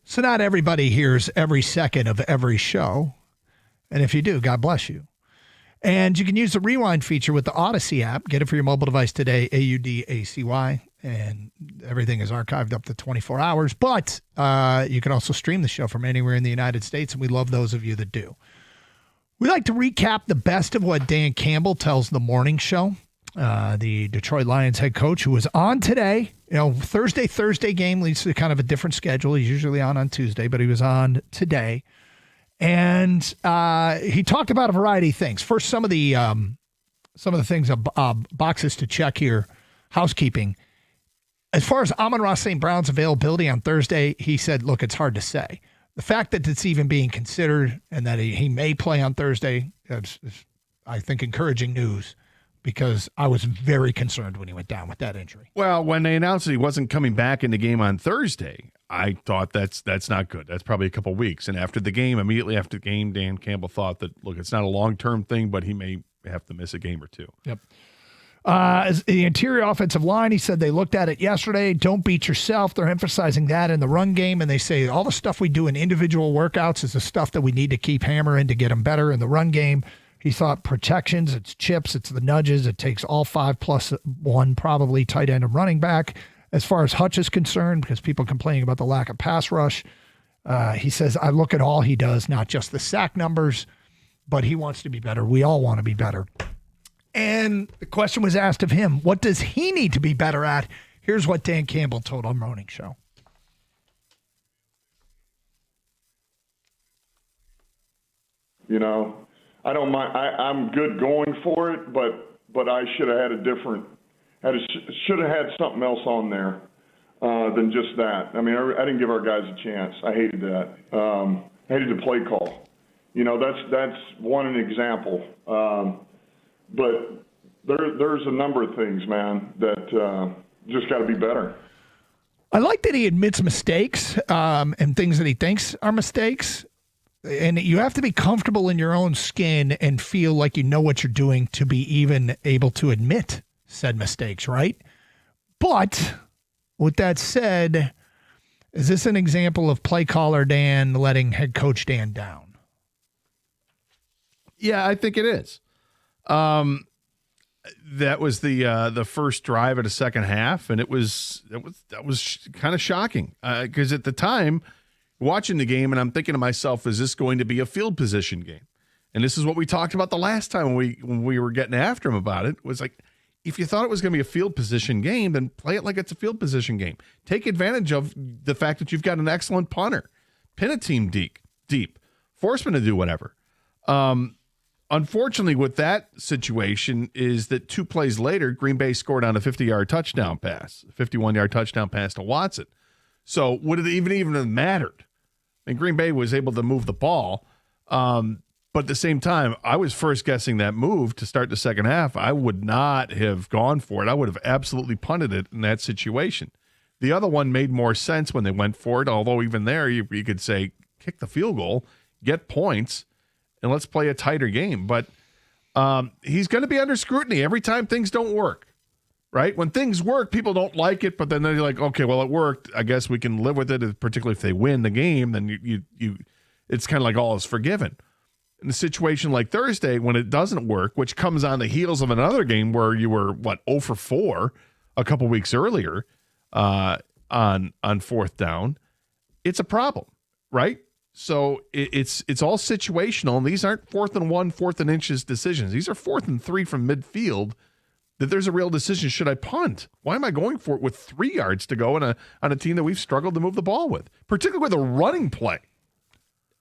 So not everybody hears every second of every show. And if you do, God bless you. And you can use the rewind feature with the Odyssey app. Get it for your mobile device today, AUDACY. And everything is archived up to 24 hours. But you can also stream the show from anywhere in the United States. And we love those of you that do. We like to recap the best of what Dan Campbell tells the morning show. The Detroit Lions head coach, who was on today. You know, Thursday game leads to kind of a different schedule. He's usually on Tuesday, but he was on today. And he talked about a variety of things. First, some of the things, boxes to check here, housekeeping. As far as Amon-Ra St. Brown's availability on Thursday, he said, look, it's hard to say. The fact that it's even being considered and that he may play on Thursday is, I think, encouraging news, because I was very concerned when he went down with that injury. Well, when they announced that he wasn't coming back in the game on Thursday, I thought that's not good. That's probably a couple weeks. And after the game, immediately after the game, Dan Campbell thought that, look, it's not a long-term thing, but he may have to miss a game or two. Yep. As the interior offensive line, he said they looked at it yesterday. Don't beat yourself. They're emphasizing that in the run game, and they say all the stuff we do in individual workouts is the stuff that we need to keep hammering to get them better in the run game. He thought protections, it's chips, it's the nudges. It takes all 5+1, probably tight end and running back. As far as Hutch is concerned, because people complaining about the lack of pass rush, he says, I look at all he does, not just the sack numbers, but he wants to be better. We all want to be better. And the question was asked of him, what does he need to be better at? Here's what Dan Campbell told on Morning Show. You know, I don't mind. I'm good going for it, but I should have had a different should have had something else on there than just that. I mean, I didn't give our guys a chance. I hated that. I hated the play call. That's one example. But there's a number of things, man, that just got to be better. I like that he admits mistakes and things that he thinks are mistakes. And you have to be comfortable in your own skin and feel like you know what you're doing to be even able to admit said mistakes, right? But with that said, is this an example of play caller Dan letting head coach Dan down? Yeah, I think it is. That was the first drive of the second half, and that was kind of shocking because at the time, watching the game, and I'm thinking to myself, is this going to be a field position game? And this is what we talked about the last time when we were getting after him about it. Was like, if you thought it was going to be a field position game, then play it like it's a field position game. Take advantage of the fact that you've got an excellent punter. Pin a team deep. Force them to do whatever. Unfortunately, with that situation is that 2 plays later, Green Bay scored on a 50-yard touchdown pass, a 51-yard touchdown pass to Watson. So would it even have mattered? And Green Bay was able to move the ball. But at the same time, I was first guessing that move to start the second half. I would not have gone for it. I would have absolutely punted it in that situation. The other one made more sense when they went for it, although even there you could say, kick the field goal, get points, and let's play a tighter game. But he's going to be under scrutiny every time things don't work, right? When things work, people don't like it, but then they're like, okay, well, it worked. I guess we can live with it, particularly if they win the game, then you it's kind of like all is forgiven. In a situation like Thursday, when it doesn't work, which comes on the heels of another game where you were, 0 for 4 a couple weeks earlier on fourth down, it's a problem, right? So it's all situational, and these aren't 4th and 1, 4th and inches decisions. These are 4th and 3 from midfield that there's a real decision. Should I punt? Why am I going for it with 3 yards to go on a team that we've struggled to move the ball with, particularly with a running play?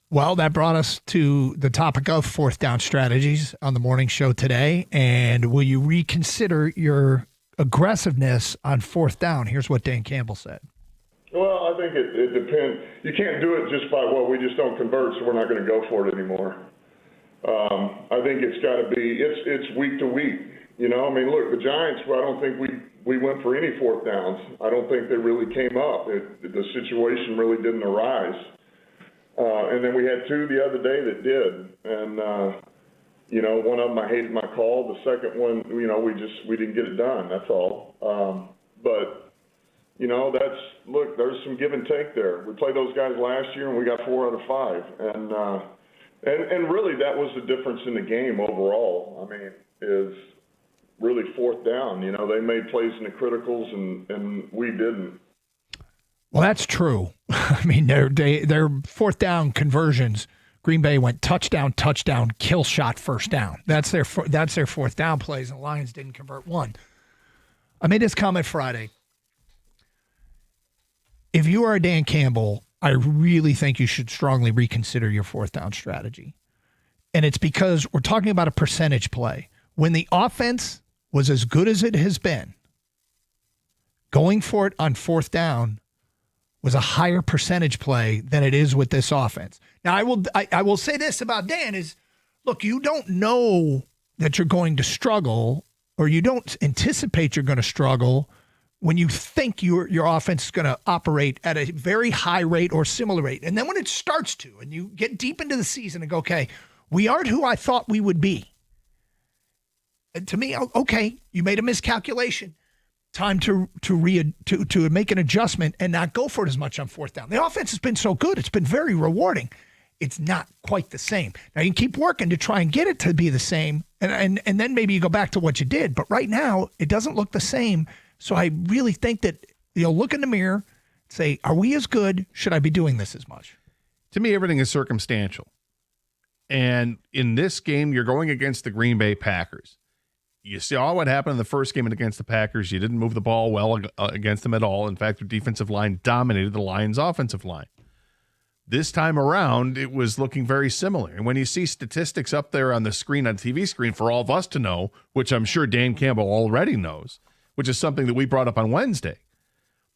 Well, that brought us to the topic of 4th down strategies on the morning show today. And will you reconsider your aggressiveness on 4th down? Here's what Dan Campbell said. Well, I think it depends. You can't do it just by, we just don't convert, so we're not going to go for it anymore. I think it's got to be, it's week to week. Look, the Giants, I don't think we went for any 4th downs. I don't think they really came up. The situation really didn't arise. And then we had 2 the other day that did. And, one of them I hated my call. The second one, we didn't get it done. That's all. There's some give and take there. We played those guys last year and we got 4 out of 5. And really that was the difference in the game overall. Is really 4th down. They made plays in the criticals and we didn't. Well, that's true. Their 4th down conversions, Green Bay went touchdown, kill shot, 1st down. That's their 4th down plays, and the Lions didn't convert 1. I made this comment Friday. If you are a Dan Campbell, I really think you should strongly reconsider your 4th down strategy. And it's because we're talking about a percentage play. When the offense was as good as it has been, going for it on 4th down was a higher percentage play than it is with this offense. Now, I will say this about Dan is, look, you don't know that you're going to struggle, or you don't anticipate you're going to struggle when you think your offense is going to operate at a very high rate or similar rate. And then when it starts to, and you get deep into the season and go, okay, we aren't who I thought we would be. And to me, okay, you made a miscalculation. Time to make an adjustment and not go for it as much on 4th down. The offense has been so good. It's been very rewarding. It's not quite the same. Now, you can keep working to try and get it to be the same, and then maybe you go back to what you did. But right now, it doesn't look the same. So I really think that you'll look in the mirror, say, are we as good? Should I be doing this as much? To me, everything is circumstantial. And in this game, you're going against the Green Bay Packers. You saw what happened in the first game against the Packers. You didn't move the ball well against them at all. In fact, their defensive line dominated the Lions' offensive line. This time around, it was looking very similar. And when you see statistics up there on the screen, on the TV screen, for all of us to know, which I'm sure Dan Campbell already knows, which is something that we brought up on Wednesday.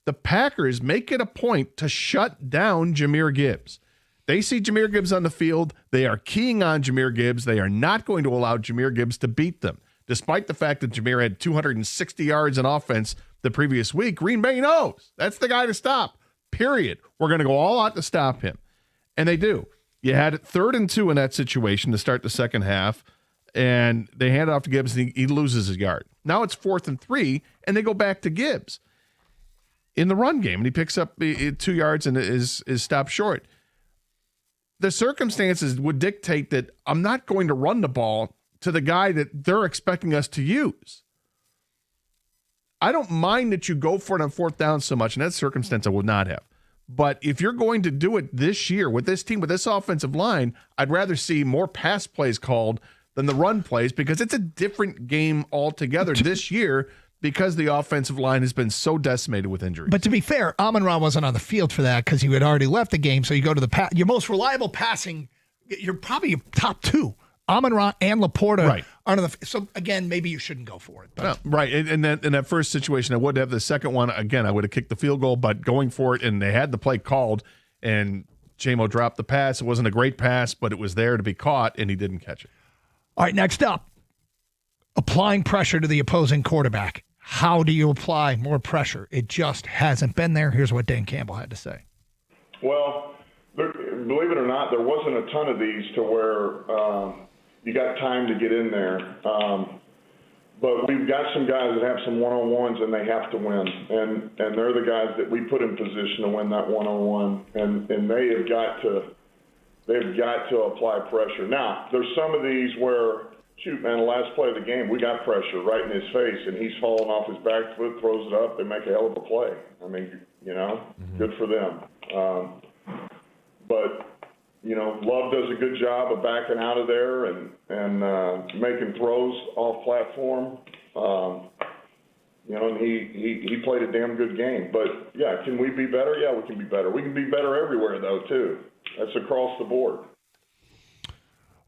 The Packers make it a point to shut down Jahmyr Gibbs. They see Jahmyr Gibbs on the field. They are keying on Jahmyr Gibbs. They are not going to allow Jahmyr Gibbs to beat them. Despite the fact that Jahmyr had 260 yards in offense the previous week, Green Bay knows that's the guy to stop, period. We're going to go all out to stop him. And they do. You had 3rd and 2 in that situation to start the second half, and they hand it off to Gibbs, and he loses his yard. Now it's 4th and 3, and they go back to Gibbs in the run game, and he picks up 2 yards and is stopped short. The circumstances would dictate that I'm not going to run the ball to the guy that they're expecting us to use. I don't mind that you go for it on 4th down so much. In that circumstance, I would not have. But if you're going to do it this year with this team, with this offensive line, I'd rather see more pass plays called than the run plays, because it's a different game altogether this year because the offensive line has been so decimated with injuries. But to be fair, Amon-Ra wasn't on the field for that because he had already left the game. So you go to the your most reliable passing, you're probably top 2. Amon-Ra and Laporta aren't on the. So again, maybe you shouldn't go for it. But. Right, and then in that first situation, I would have. The second one, again, I would have kicked the field goal, but going for it, and they had the play called, and Jamo dropped the pass. It wasn't a great pass, but it was there to be caught, and he didn't catch it. All right, next up, applying pressure to the opposing quarterback. How do you apply more pressure? It just hasn't been there. Here's what Dan Campbell had to say. Well, believe it or not, there wasn't a ton of these to where you got time to get in there. But we've got some guys that have some one-on-ones, and they have to win. And they're the guys that we put in position to win that one-on-one. And they have got to apply pressure. Now, there's some of these where, shoot, man, the last play of the game, we got pressure right in his face, and he's falling off his back foot, throws it up, they make a hell of a play. I mean, good for them. But, Love does a good job of backing out of there and making throws off platform. And he played a damn good game. But, yeah, can we be better? Yeah, we can be better. We can be better everywhere, though, too. That's across the board.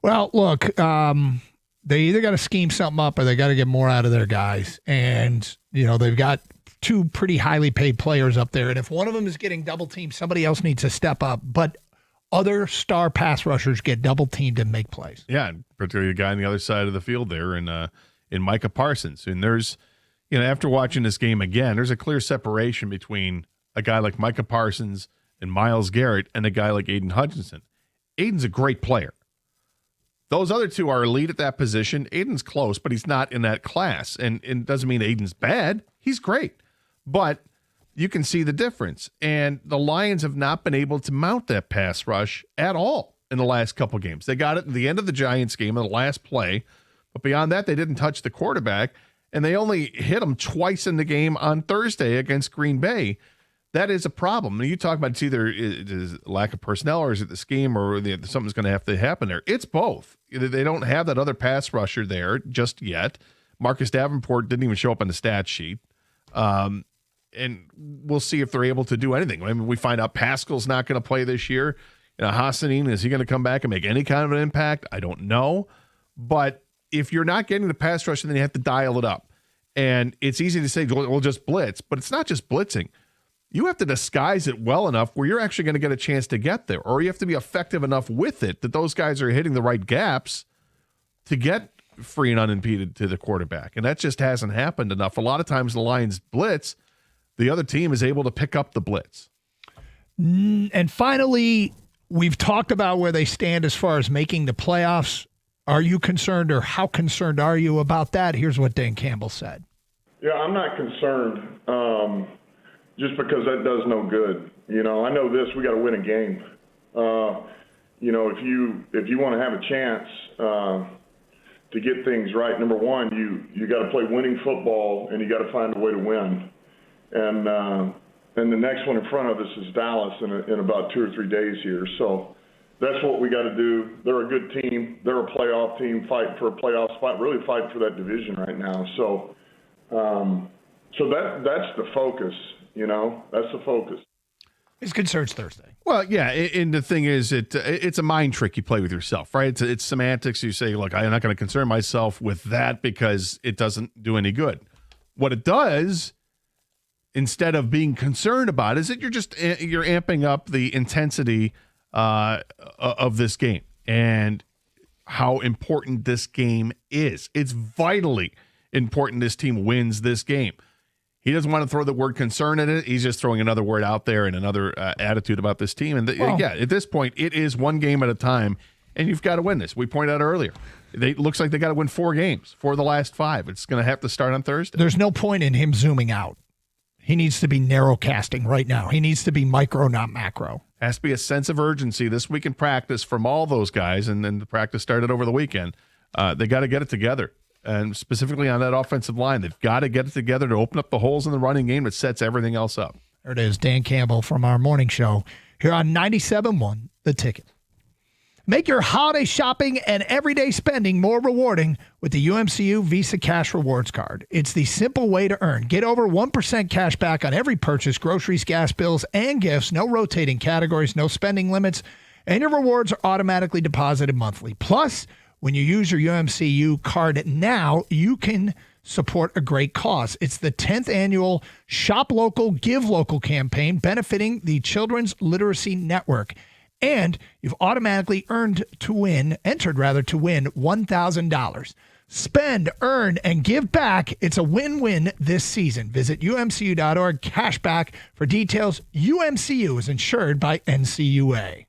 Well, look, they either got to scheme something up or they got to get more out of their guys. And, they've got 2 pretty highly paid players up there. And if one of them is getting double teamed, somebody else needs to step up. But other star pass rushers get double teamed and make plays. Yeah, particularly a guy on the other side of the field there in Micah Parsons. And there's, after watching this game again, there's a clear separation between a guy like Micah Parsons and Myles Garrett and a guy like Aiden Hutchinson. Aiden's a great player. Those other 2 are elite at that position. Aiden's close, but he's not in that class. And it doesn't mean Aiden's bad. He's great. But you can see the difference. And the Lions have not been able to mount that pass rush at all in the last couple games. They got it at the end of the Giants game in the last play. But beyond that, they didn't touch the quarterback. And they only hit him twice in the game on Thursday against Green Bay. That is a problem. You talk about it's either lack of personnel or is it the scheme or something's going to have to happen there. It's both. They don't have that other pass rusher there just yet. Marcus Davenport didn't even show up on the stat sheet. And we'll see if they're able to do anything. I mean, we find out Pascal's not going to play this year. Hassanin, is he going to come back and make any kind of an impact? I don't know. But if you're not getting the pass rush, then you have to dial it up. And it's easy to say, we'll just blitz. But it's not just blitzing. You have to disguise it well enough where you're actually going to get a chance to get there. Or you have to be effective enough with it that those guys are hitting the right gaps to get free and unimpeded to the quarterback. And that just hasn't happened enough. A lot of times the Lions blitz, the other team is able to pick up the blitz. And finally, we've talked about where they stand as far as making the playoffs. Are you concerned, or how concerned are you about that? Here's what Dan Campbell said. Yeah, I'm not concerned just because that does no good. I know this, we got to win a game. If you want to have a chance to get things right, number one, you got to play winning football, and you got to find a way to win. And the next one in front of us is Dallas in about 2 or 3 days here. So that's what we got to do. They're a good team. They're a playoff team, fighting for a playoff spot, really fighting for that division right now. So that's the focus, That's the focus. His concerns Thursday. Well, yeah, and the thing is, it's a mind trick you play with yourself, right? It's semantics. You say, look, I'm not going to concern myself with that because it doesn't do any good. What it does, instead of being concerned about, is that you're amping up the intensity of this game and how important this game is. It's vitally important this team wins this game. He doesn't want to throw the word concern in it. He's just throwing another word out there and another attitude about this team. And at this point, it is one game at a time, and you've got to win this. We pointed out earlier. It looks like they got to win 4 games for the last 5. It's going to have to start on Thursday. There's no point in him zooming out. He needs to be narrow casting right now. He needs to be micro, not macro. Has to be a sense of urgency this week in practice from all those guys, and then the practice started over the weekend. They got to get it together. And specifically on that offensive line, they've got to get it together to open up the holes in the running game that sets everything else up. There it is, Dan Campbell from our morning show here on 97.1 The Ticket. Make your holiday shopping and everyday spending more rewarding with the UMCU Visa Cash Rewards Card. It's the simple way to earn. Get over 1% cash back on every purchase, groceries, gas bills, and gifts. No rotating categories, no spending limits, and your rewards are automatically deposited monthly. Plus, when you use your UMCU card now, you can support a great cause. It's the 10th annual Shop Local, Give Local campaign benefiting the Children's Literacy Network. And you've automatically entered to win $1,000. Spend, earn, and give back. It's a win-win this season. Visit umcu.org cashback for details. UMCU is insured by NCUA.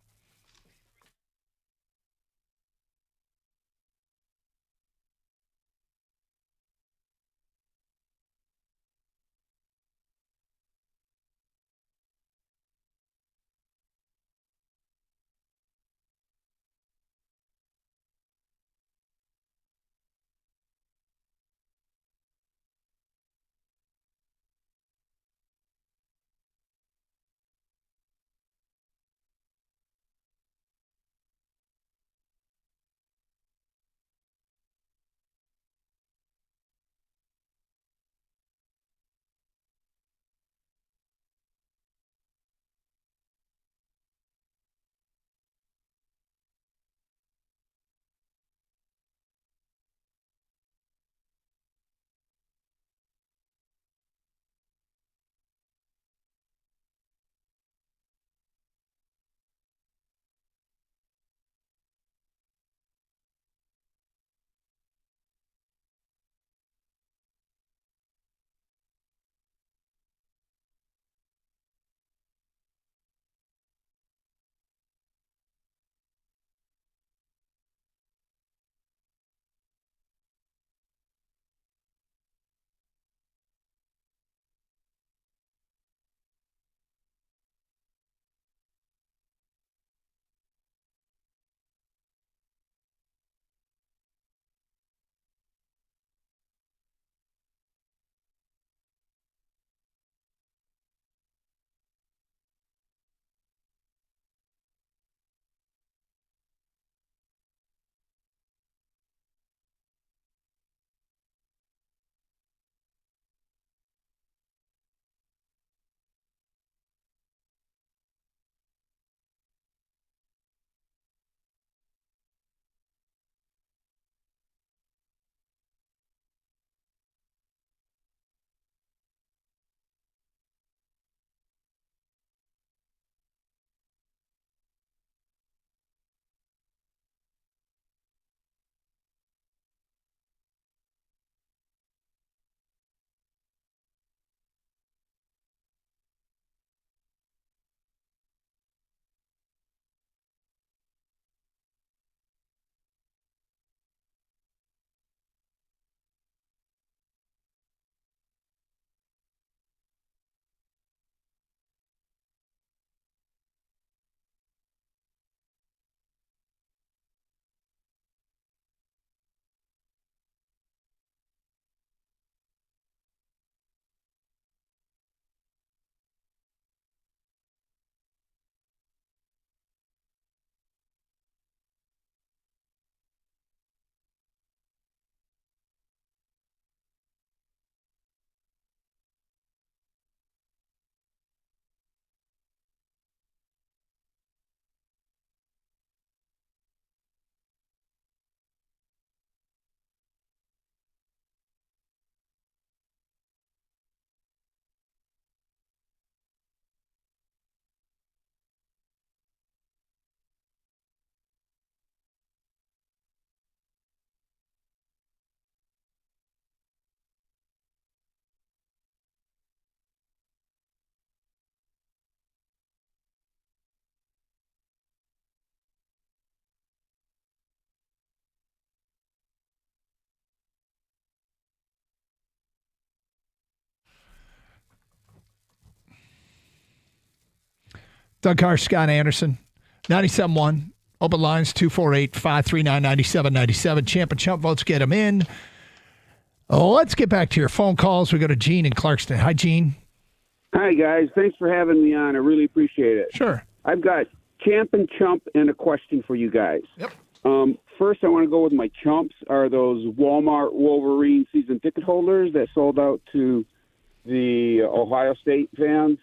Doug Carr, Scott Anderson, 97.1. Open lines, 248-539-9797. Champ and Chump votes, get them in. Let's get back to your phone calls. We go to Gene in Clarkston. Hi, Gene. Hi, guys. Thanks for having me on. I really appreciate it. Sure. I've got Champ and Chump and a question for you guys. Yep. First, I want to go with my chumps are those Walmart Wolverine season ticket holders that sold out to the Ohio State fans.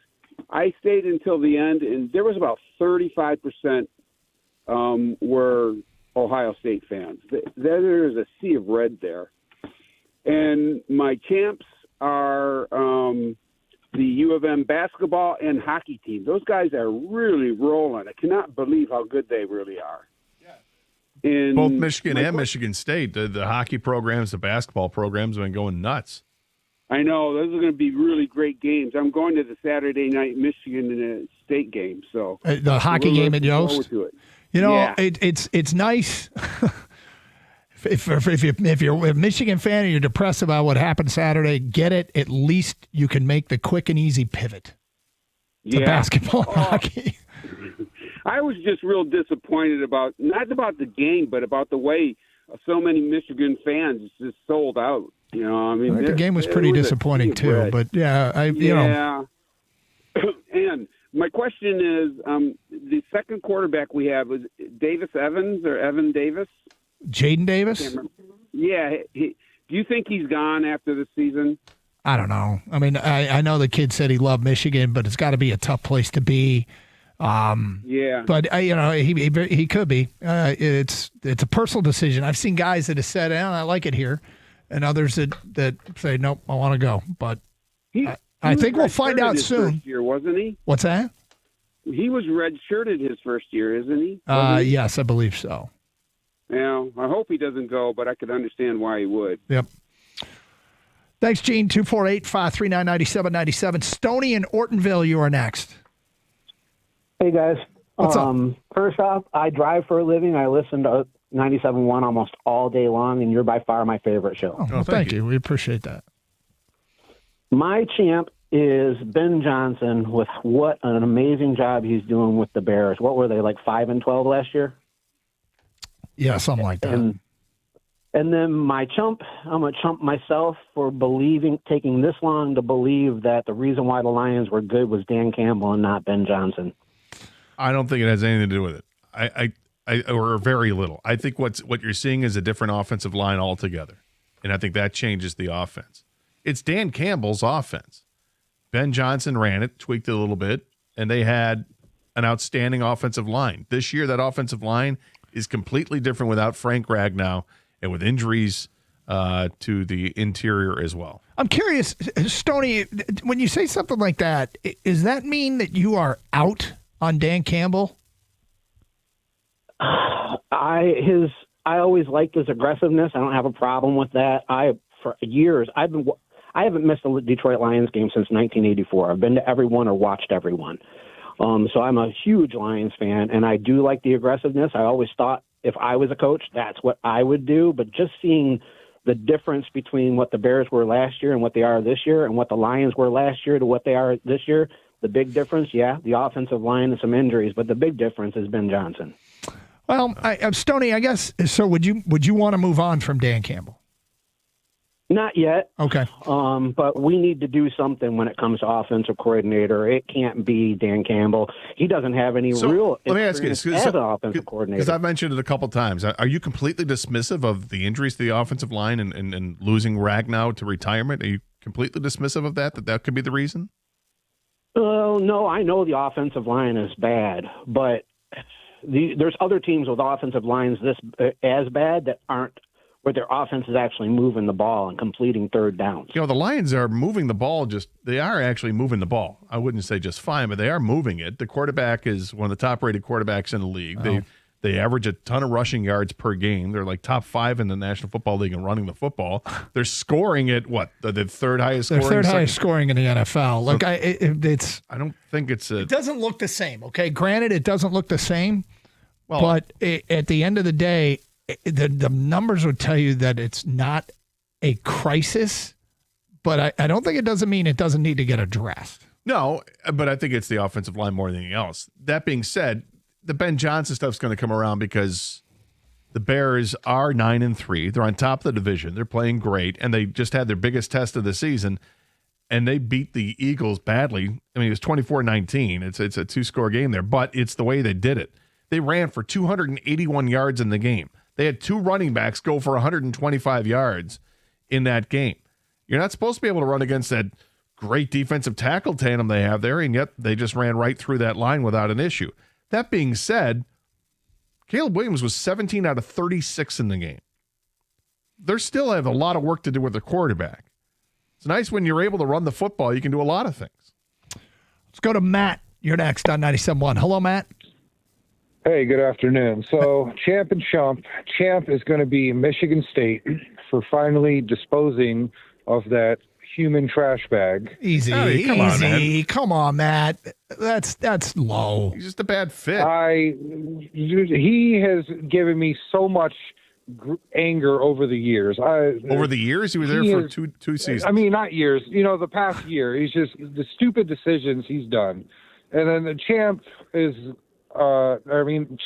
I stayed until the end, and there was about 35% were Ohio State fans. There is a sea of red there. And my champs are the U of M basketball and hockey team. Those guys are really rolling. I cannot believe how good they really are. And both Michigan and Michigan State, the hockey programs, the basketball programs have been going nuts. I know. Those are going to be really great games. I'm going to the Saturday night Michigan State game. So the hockey game at Yost. To it. You know, Yeah. it's nice. If you're a Michigan fan and you're depressed about what happened Saturday, get it. At least you can make the quick and easy pivot to basketball and hockey. I was just real disappointed not about the game, but about the way so many Michigan fans just sold out. You know, I mean, the game was pretty disappointing too. But yeah, you know. And my question is, the second quarterback we have is Davis Evans or Evan Davis. Jaden Davis? Yeah. Do you think he's gone after the season? I don't know. I mean, I know the kid said he loved Michigan, but it's got to be a tough place to be. Yeah. But you know, he could be. It's a personal decision. I've seen guys that have said, I like it here, and others that say, nope, I want to go. But I think we'll find out soon. First year, wasn't he? What's that? He was redshirted his first year, isn't he? Yes, I believe so. Yeah, I hope he doesn't go, but I could understand why he would. Yep. Thanks, Gene. 248-539-9797. Stoney in Ortonville, you are next. Hey, guys. What's up? First off, I drive for a living. I listen to 97.1 almost all day long, and you're by far my favorite show. Oh, well, thank you. We appreciate that. My champ is Ben Johnson with what an amazing job he's doing with the Bears. What were they, like 5-12 last year? Yeah, something like that. And then my chump, I'm a chump myself for taking this long to believe that the reason why the Lions were good was Dan Campbell and not Ben Johnson. I don't think it has anything to do with it. Or very little. I think what you're seeing is a different offensive line altogether, and I think that changes the offense. It's Dan Campbell's offense. Ben Johnson ran it, tweaked it a little bit, and they had an outstanding offensive line. This year, that offensive line is completely different without Frank Ragnow and with injuries to the interior as well. I'm curious, Stoney, when you say something like that, does that mean that you are out on Dan Campbell? I always liked his aggressiveness. I don't have a problem with that. For years, I haven't missed a Detroit Lions game since 1984. I've been to every one or watched every one. So I'm a huge Lions fan, and I do like the aggressiveness. I always thought if I was a coach, that's what I would do. But just seeing the difference between what the Bears were last year and what they are this year, and what the Lions were last year to what they are this year, the big difference, the offensive line and some injuries, but the big difference is Ben Johnson. Well, Stoney, I guess, so would you want to move on from Dan Campbell? Not yet. Okay. But we need to do something when it comes to offensive coordinator. It can't be Dan Campbell. He doesn't have any real let me ask you, experience as an offensive coordinator. Because I've mentioned it a couple times. Are you completely dismissive of the injuries to the offensive line and losing Ragnow to retirement? Are you completely dismissive of that could be the reason? No, I know the offensive line is bad, but there's other teams with offensive lines as bad that aren't, where their offense is actually moving the ball and completing third downs. The Lions are moving the ball. They are actually moving the ball. I wouldn't say just fine, but they are moving it. The quarterback is one of the top-rated quarterbacks in the league. Oh. They average a ton of rushing yards per game. They're like top 5 in the National Football League in running the football. They're scoring at what? The third highest scoring? They're third highest scoring in the NFL. Look, I don't think it's it doesn't look the same, okay? Granted, it doesn't look the same, but at the end of the day, the numbers would tell you that it's not a crisis, but I don't think it doesn't mean it doesn't need to get addressed. No, but I think it's the offensive line more than anything else. That being said, the Ben Johnson stuff's going to come around because the Bears are 9-3. They're on top of the division. They're playing great, and they just had their biggest test of the season, and they beat the Eagles badly. I mean, it was 24-19. It's a 2-score game there, but it's the way they did it. They ran for 281 yards in the game. They had 2 running backs go for 125 yards in that game. You're not supposed to be able to run against that great defensive tackle tandem they have there, and yet they just ran right through that line without an issue. That being said, Caleb Williams was 17 out of 36 in the game. They still have a lot of work to do with the quarterback. It's nice when you're able to run the football. You can do a lot of things. Let's go to Matt. You're next on 97.1. Hello, Matt. Hey, good afternoon. So, Champ and Chump. Champ is going to be Michigan State for finally disposing of that human trash bag. Easy, come on, Matt. That's low. He's just a bad fit. He has given me so much anger over the years. Over the years, he was there for two seasons. I mean, not years. The past year. He's just the stupid decisions he's done, and then the Champ is.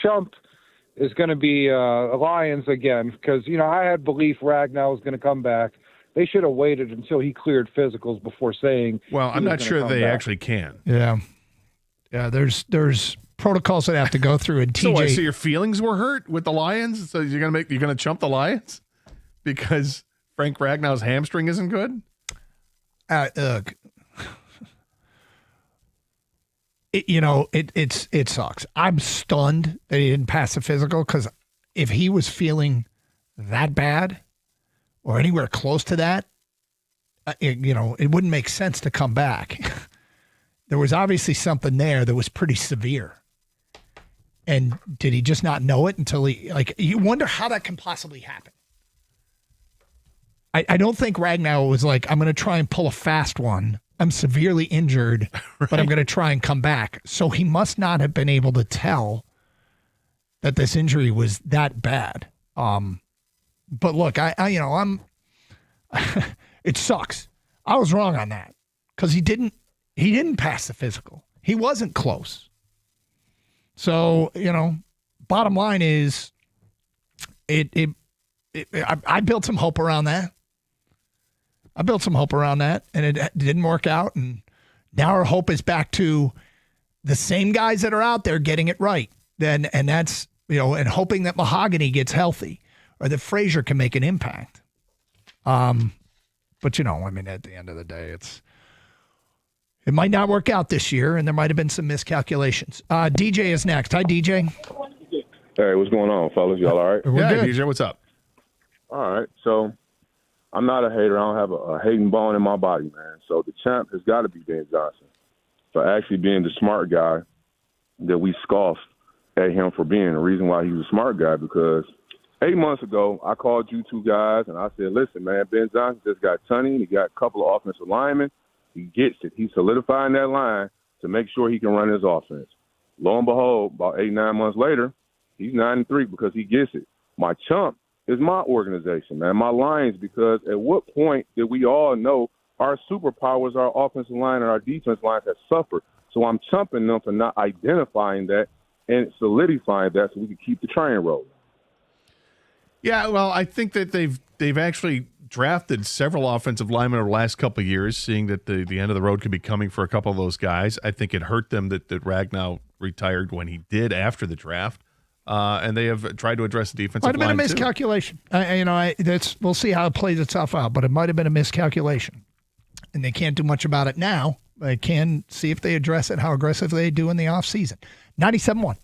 Chump is going to be Lions again because I had belief Ragnow was going to come back. They should have waited until he cleared physicals before saying. Well, I'm not sure they actually can. Yeah. There's protocols that have to go through. And TJ, so your feelings were hurt with the Lions. So you're gonna chump the Lions because Frank Ragnow's hamstring isn't good. It sucks. I'm stunned that he didn't pass the physical because if he was feeling that bad or anywhere close to that, it wouldn't make sense to come back. There was obviously something there that was pretty severe. And did he just not know it until you wonder how that can possibly happen. I don't think Ragnow was like, I'm going to try and pull a fast one. I'm severely injured, but I'm going to try and come back. So he must not have been able to tell that this injury was that bad. But look, I'm it sucks. I was wrong on that because he didn't pass the physical. He wasn't close. So, bottom line is I built some hope around that. And it didn't work out. And now our hope is back to the same guys that are out there getting it right. And that's, and hoping that Mahogany gets healthy or that Frazier can make an impact. But, at the end of the day, it might not work out this year, and there might have been some miscalculations. DJ is next. Hi, DJ. Hey, what's going on, fellas? Y'all all right? Yeah, DJ, what's up? All right. So, I'm not a hater. I don't have a hating bone in my body, man. So the champ has got to be Ben Johnson for actually being the smart guy that we scoffed at him for being. The reason why he's a smart guy because 8 months ago, I called you two guys, and I said, listen, man, Ben Johnson just got Tunney. He got a couple of offensive linemen. He gets it. He's solidifying that line to make sure he can run his offense. Lo and behold, about 8-9 months later, he's 9-3 because he gets it. My chump is my organization, man, my Lions, because at what point did we all know our superpowers, our offensive line and our defense lines have suffered? So I'm chumping them for not identifying that and solidifying that so we can keep the train rolling. Yeah, well, I think that they've actually drafted several offensive linemen over the last couple of years, seeing that the end of the road could be coming for a couple of those guys. I think it hurt them that Ragnow retired when he did after the draft. And they have tried to address the defensive line. Might have been a miscalculation. We'll see how it plays itself out, but it might have been a miscalculation. And they can't do much about it now. They can see if they address it, how aggressive they do in the offseason. 97.1.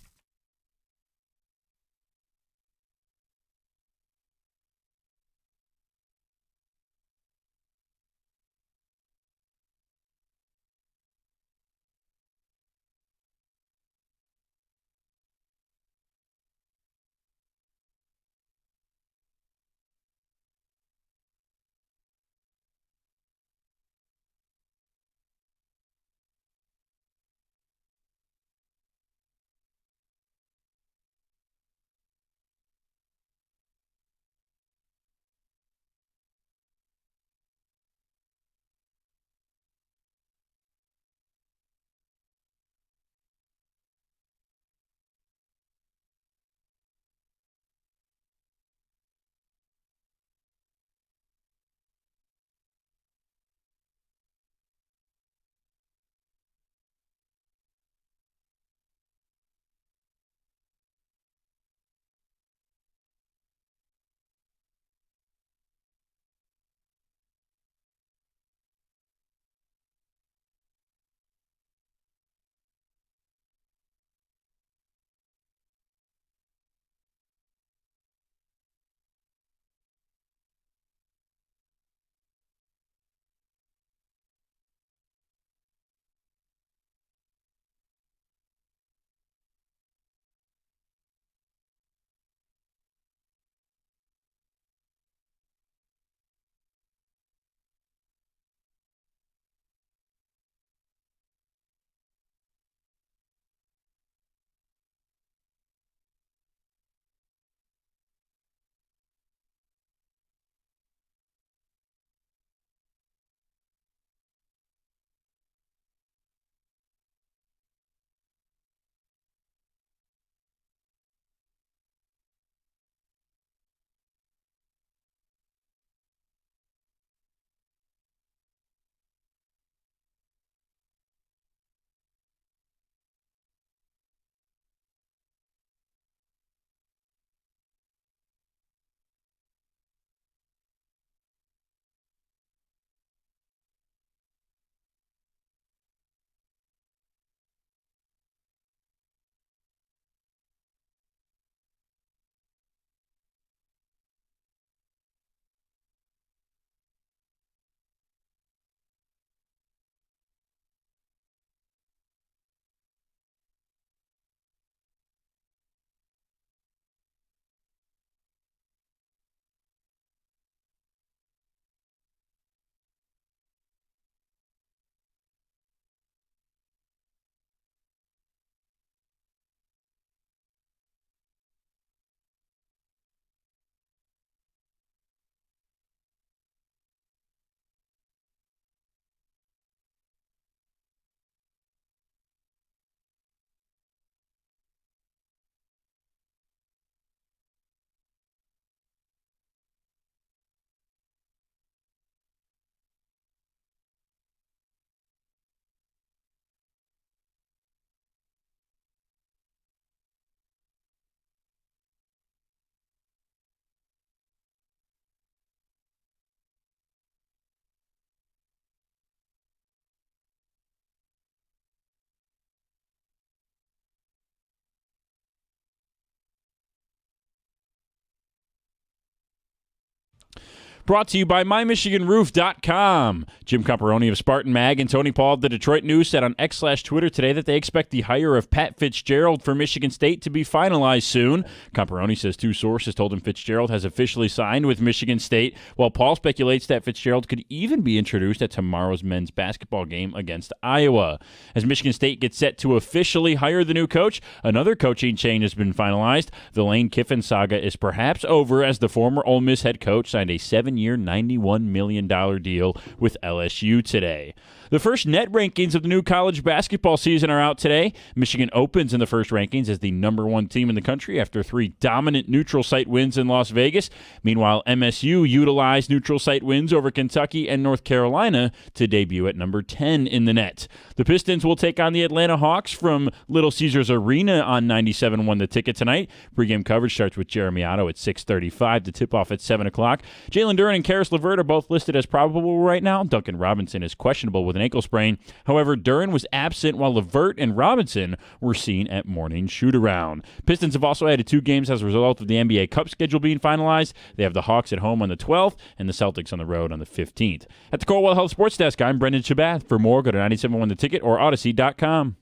Brought to you by MyMichiganRoof.com. Jim Camperoni of Spartan Mag and Tony Paul of the Detroit News said on X/Twitter today that they expect the hire of Pat Fitzgerald for Michigan State to be finalized soon. Camperoni says 2 sources told him Fitzgerald has officially signed with Michigan State, while Paul speculates that Fitzgerald could even be introduced at tomorrow's men's basketball game against Iowa. As Michigan State gets set to officially hire the new coach, another coaching change has been finalized. The Lane Kiffin saga is perhaps over as the former Ole Miss head coach signed a 7-year, $91 million deal with LSU today. The first net rankings of the new college basketball season are out today. Michigan opens in the first rankings as the number 1 team in the country after 3 dominant neutral site wins in Las Vegas. Meanwhile, MSU utilized neutral site wins over Kentucky and North Carolina to debut at number 10 in the net. The Pistons will take on the Atlanta Hawks from Little Caesars Arena on 97.1 The Ticket tonight. Pre-game coverage starts with Jeremy Otto at 6:35 to tip off at 7 o'clock. Jalen Duren and Karis LeVert are both listed as probable right now. Duncan Robinson is questionable with an ankle sprain. However, Duren was absent while LeVert and Robinson were seen at morning shoot-around. Pistons have also added 2 games as a result of the NBA Cup schedule being finalized. They have the Hawks at home on the 12th and the Celtics on the road on the 15th. At the Coldwell Health Sports Desk, I'm Brendan Shabath. For more, go to 97.1 The Ticket or Odyssey.com.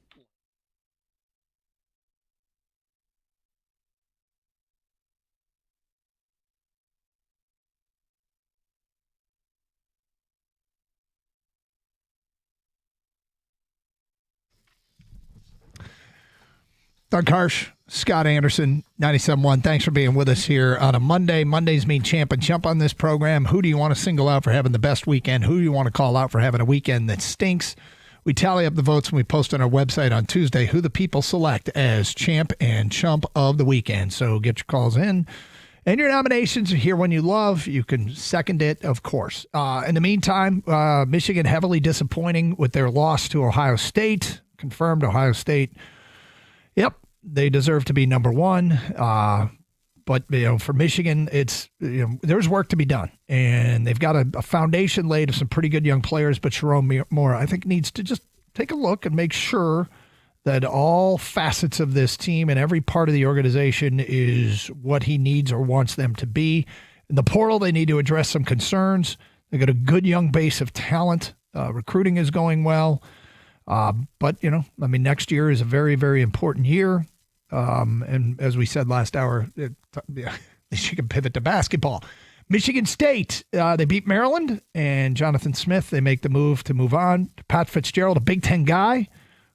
Doug Harsh, Scott Anderson, 97.1. Thanks for being with us here on a Monday. Mondays mean champ and chump on this program. Who do you want to single out for having the best weekend? Who do you want to call out for having a weekend that stinks? We tally up the votes and we post on our website on Tuesday who the people select as champ and chump of the weekend. So get your calls in. And your nominations are here when you love. You can second it, of course. In the meantime, Michigan heavily disappointing with their loss to Ohio State. Confirmed Ohio State. Yep, they deserve to be number 1. But for Michigan, it's there's work to be done, and they've got a foundation laid of some pretty good young players. But Jerome Moore, I think, needs to just take a look and make sure that all facets of this team and every part of the organization is what he needs or wants them to be. In the portal, they need to address some concerns. They got a good young base of talent. Recruiting is going well. But, next year is a very, very important year. And as we said last hour, she can pivot to basketball. Michigan State, they beat Maryland, and Jonathan Smith, they make the move on. Pat Fitzgerald, a Big Ten guy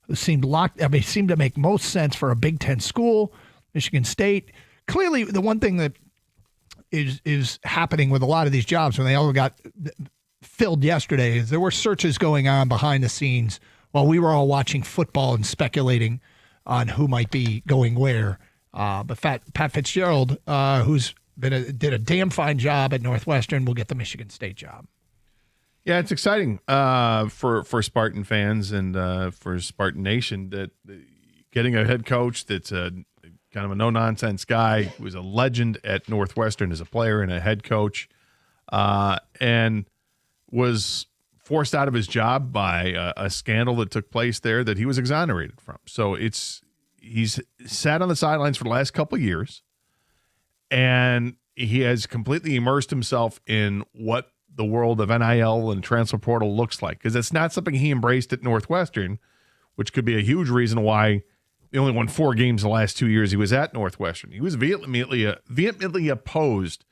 who seemed to make most sense for a Big Ten school. Michigan State, clearly the one thing that is happening with a lot of these jobs when they all got filled yesterday is there were searches going on behind the scenes while we were all watching football and speculating on who might be going where. But Pat Fitzgerald, who's did a damn fine job at Northwestern, will get the Michigan State job. Yeah, it's exciting for Spartan fans and for Spartan Nation that getting a head coach that's kind of a no-nonsense guy who was a legend at Northwestern as a player and a head coach and was forced out of his job by a scandal that took place there that he was exonerated from. So he's sat on the sidelines for the last couple of years, and he has completely immersed himself in what the world of NIL and transfer portal looks like, because it's not something he embraced at Northwestern, which could be a huge reason why he only won 4 games the last 2 years he was at Northwestern. He was vehemently opposed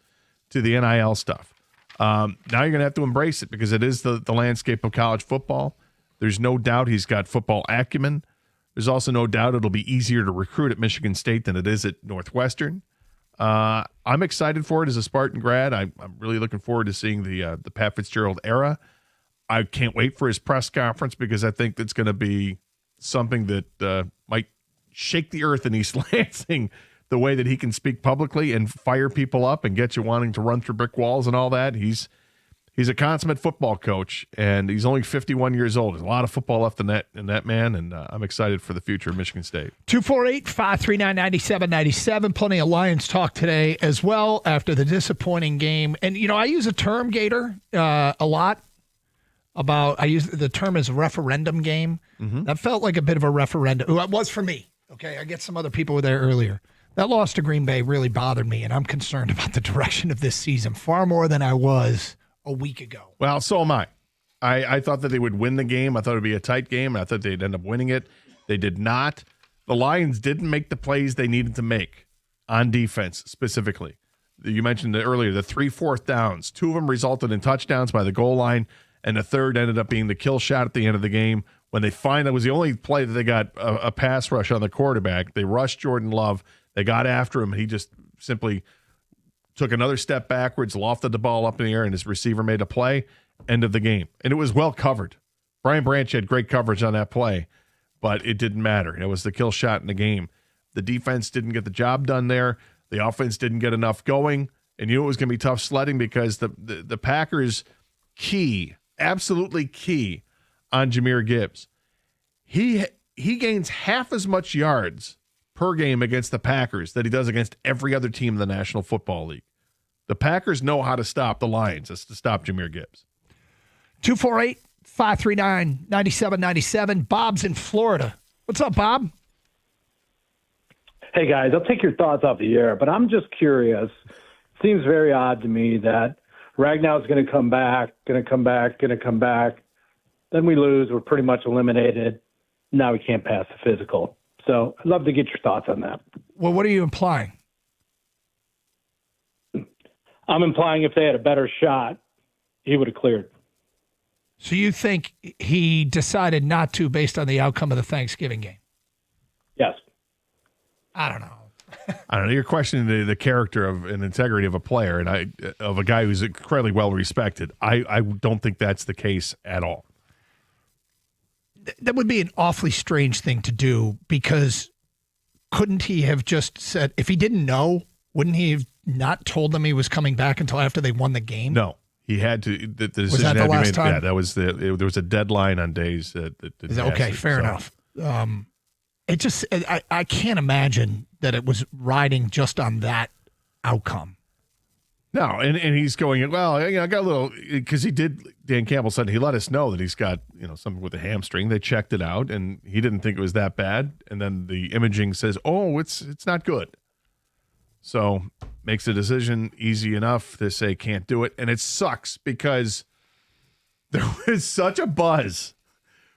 to the NIL stuff. Now you're going to have to embrace it because it is the landscape of college football. There's no doubt he's got football acumen. There's also no doubt it'll be easier to recruit at Michigan State than it is at Northwestern. I'm excited for it as a Spartan grad. I'm really looking forward to seeing the Pat Fitzgerald era. I can't wait for his press conference because I think that's going to be something that might shake the earth in East Lansing, the way that he can speak publicly and fire people up and get you wanting to run through brick walls and all that. He's a consummate football coach, and he's only 51 years old. There's a lot of football left in that man, and I'm excited for the future of Michigan State. 248-539-9797. Plenty of Lions talk today as well after the disappointing game. And, I use a term, Gator, a lot. I use the term as referendum game. Mm-hmm. That felt like a bit of a referendum. It was for me. Okay, I get some other people were there earlier. That loss to Green Bay really bothered me, and I'm concerned about the direction of this season far more than I was a week ago. Well, so am I. I thought that they would win the game. I thought it would be a tight game. I thought they'd end up winning it. They did not. The Lions didn't make the plays they needed to make on defense specifically. You mentioned it earlier, the 3 4th downs. 2 of them resulted in touchdowns by the goal line, and the third ended up being the kill shot at the end of the game when they finally, it was the only play that they got a pass rush on the quarterback. They rushed Jordan Love. They got after him. He just simply took another step backwards, lofted the ball up in the air, and his receiver made a play. End of the game. And it was well covered. Brian Branch had great coverage on that play, but it didn't matter. It was the kill shot in the game. The defense didn't get the job done there. The offense didn't get enough going. And you knew it was going to be tough sledding because the Packers' key, absolutely key, on Jahmyr Gibbs. He gains half as much yards per game against the Packers that he does against every other team in the National Football League. The Packers know how to stop the Lions. It's to stop Jahmyr Gibbs. 248-539-9797. Bob's in Florida. What's up, Bob? Hey, guys, I'll take your thoughts off the air, but I'm just curious. Seems very odd to me that Ragnow's going to come back. Then we lose. We're pretty much eliminated. Now we can't pass the physical. So I'd love to get your thoughts on that. Well, what are you implying? I'm implying if they had a better shot, he would have cleared. So you think he decided not to based on the outcome of the Thanksgiving game? Yes. I don't know. I don't know. You're questioning the character of and integrity of a player and of a guy who's incredibly well respected. I don't think that's the case at all. That would be an awfully strange thing to do because couldn't he have just said, if he didn't know, wouldn't he have not told them he was coming back until after they won the game? No. He had to. The decision was that the had to be last made. time? Yeah, that was there was a deadline on days that Okay, fair enough. It just I can't imagine that it was riding just on that outcome. No, and he's going, well, I got a little, because he did, Dan Campbell said he let us know that he's got, something with a hamstring. They checked it out, and he didn't think it was that bad. And then the imaging says, oh, it's not good. So makes the decision easy enough to say can't do it. And it sucks because there was such a buzz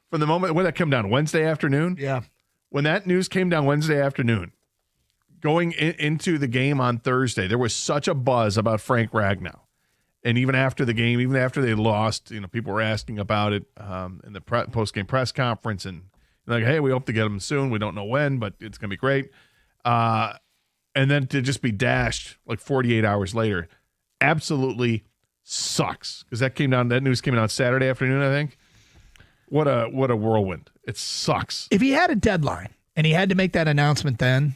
from the moment when that came down Wednesday afternoon. Yeah. When that news came down Wednesday afternoon, going into the game on Thursday, there was such a buzz about Frank Ragnow. And even after the game, even after they lost, people were asking about it in the post-game press conference. And like, hey, we hope to get him soon. We don't know when, but it's going to be great. And then to just be dashed like 48 hours later absolutely sucks. Because that news came out Saturday afternoon, I think. What a whirlwind. It sucks. If he had a deadline and he had to make that announcement then,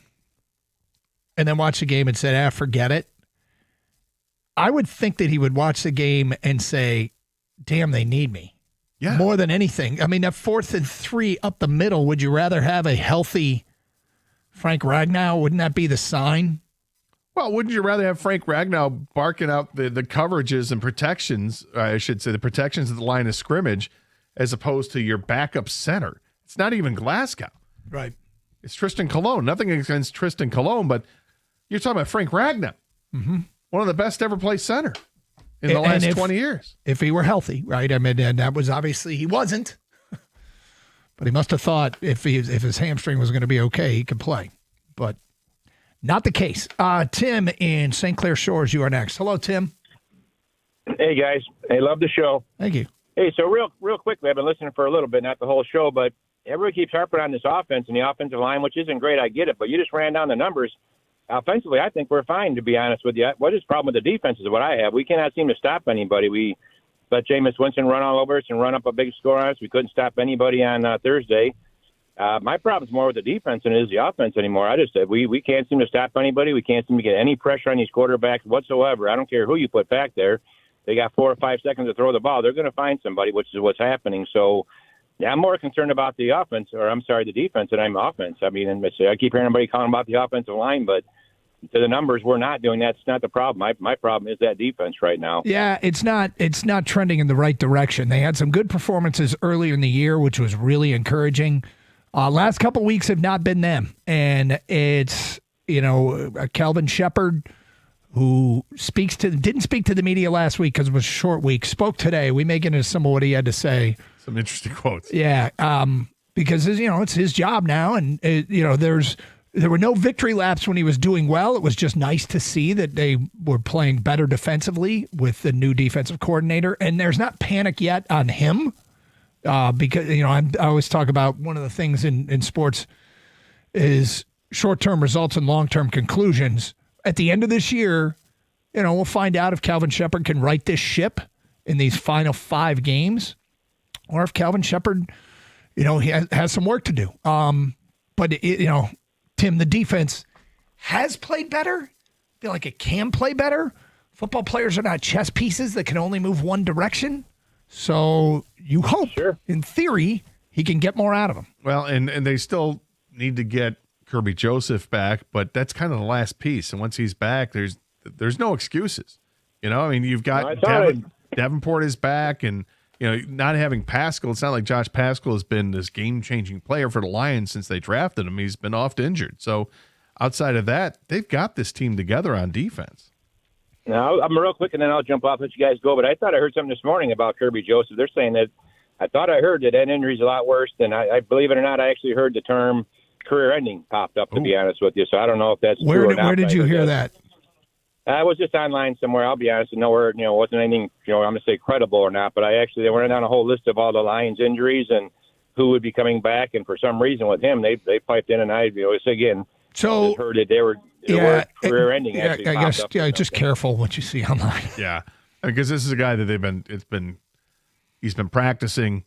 and then watch the game and said, forget it, I would think that he would watch the game and say, damn, they need me. Yeah. More than anything. I mean, that 4th and 3 up the middle, would you rather have a healthy Frank Ragnow? Wouldn't that be the sign? Well, wouldn't you rather have Frank Ragnow barking out the coverages and protections, I should say the protections of the line of scrimmage, as opposed to your backup center? It's not even Glasgow. Right. It's Tristan Colon. Nothing against Tristan Colon, but you're talking about Frank Ragnow. Mm-hmm. One of the best ever play center in the last 20 years. If he were healthy, right? I mean, and that was obviously he wasn't. But he must have thought if his hamstring was going to be okay, he could play. But not the case. Tim in St. Clair Shores, you are next. Hello, Tim. Hey, guys. Hey, love the show. Thank you. Hey, so real quickly, I've been listening for a little bit, not the whole show, but everybody keeps harping on this offense and the offensive line, which isn't great. I get it, but you just ran down the numbers. Offensively, I think we're fine, to be honest with you. What is the problem with the defense is what I have. We cannot seem to stop anybody. We let Jameis Winston run all over us and run up a big score on us. We couldn't stop anybody on Thursday. My problem's more with the defense than it is the offense anymore. I just said we can't seem to stop anybody. We can't seem to get any pressure on these quarterbacks whatsoever. I don't care who you put back there. They got 4 or 5 seconds to throw the ball. They're going to find somebody, which is what's happening. So, yeah, I'm more concerned about the defense than I'm offense. I mean, I keep hearing everybody calling about the offensive line, but to the numbers, we're not doing that. It's not the problem. My problem is that defense right now. Yeah, it's not trending in the right direction. They had some good performances earlier in the year, which was really encouraging. Last couple weeks have not been them, and it's Calvin Shepard, who didn't speak to the media last week because it was a short week, spoke today. We may get into some of what he had to say. Some interesting quotes. Yeah, because it's his job now, and there were no victory laps when he was doing well. It was just nice to see that they were playing better defensively with the new defensive coordinator, and there's not panic yet on him because I always talk about one of the things in sports is short-term results and long-term conclusions. At the end of this year, we'll find out if Calvin Shepard can right this ship in these final 5 games, or if Calvin Shepard, he has some work to do. But Tim, the defense has played better. I feel like it can play better. Football players are not chess pieces that can only move one direction. So you hope, in theory, he can get more out of them. Well, and they still need to get Kirby Joseph back, but that's kind of the last piece. And once he's back, there's no excuses. You've got Davenport is back, and not having Pascal. It's not like Josh Pascal has been this game-changing player for the Lions since they drafted him. He's been oft injured. So outside of that, they've got this team together on defense. Now, I'm real quick, and then I'll jump off, let you guys go. But I thought I heard something this morning about Kirby Joseph. They're saying that I thought I heard that injury's a lot worse than I believe it or not. I actually heard the term career-ending popped up, to be honest with you. So I don't know if that's true or not. Where did you hear that? I was just online somewhere. I'll be honest, and nowhere, wasn't anything, I'm going to say credible or not. But they went down a whole list of all the Lions injuries and who would be coming back. And for some reason with him, they piped in, and I just heard that they were career-ending. I guess just careful what you see online. Yeah, because this is a guy that he's been practicing.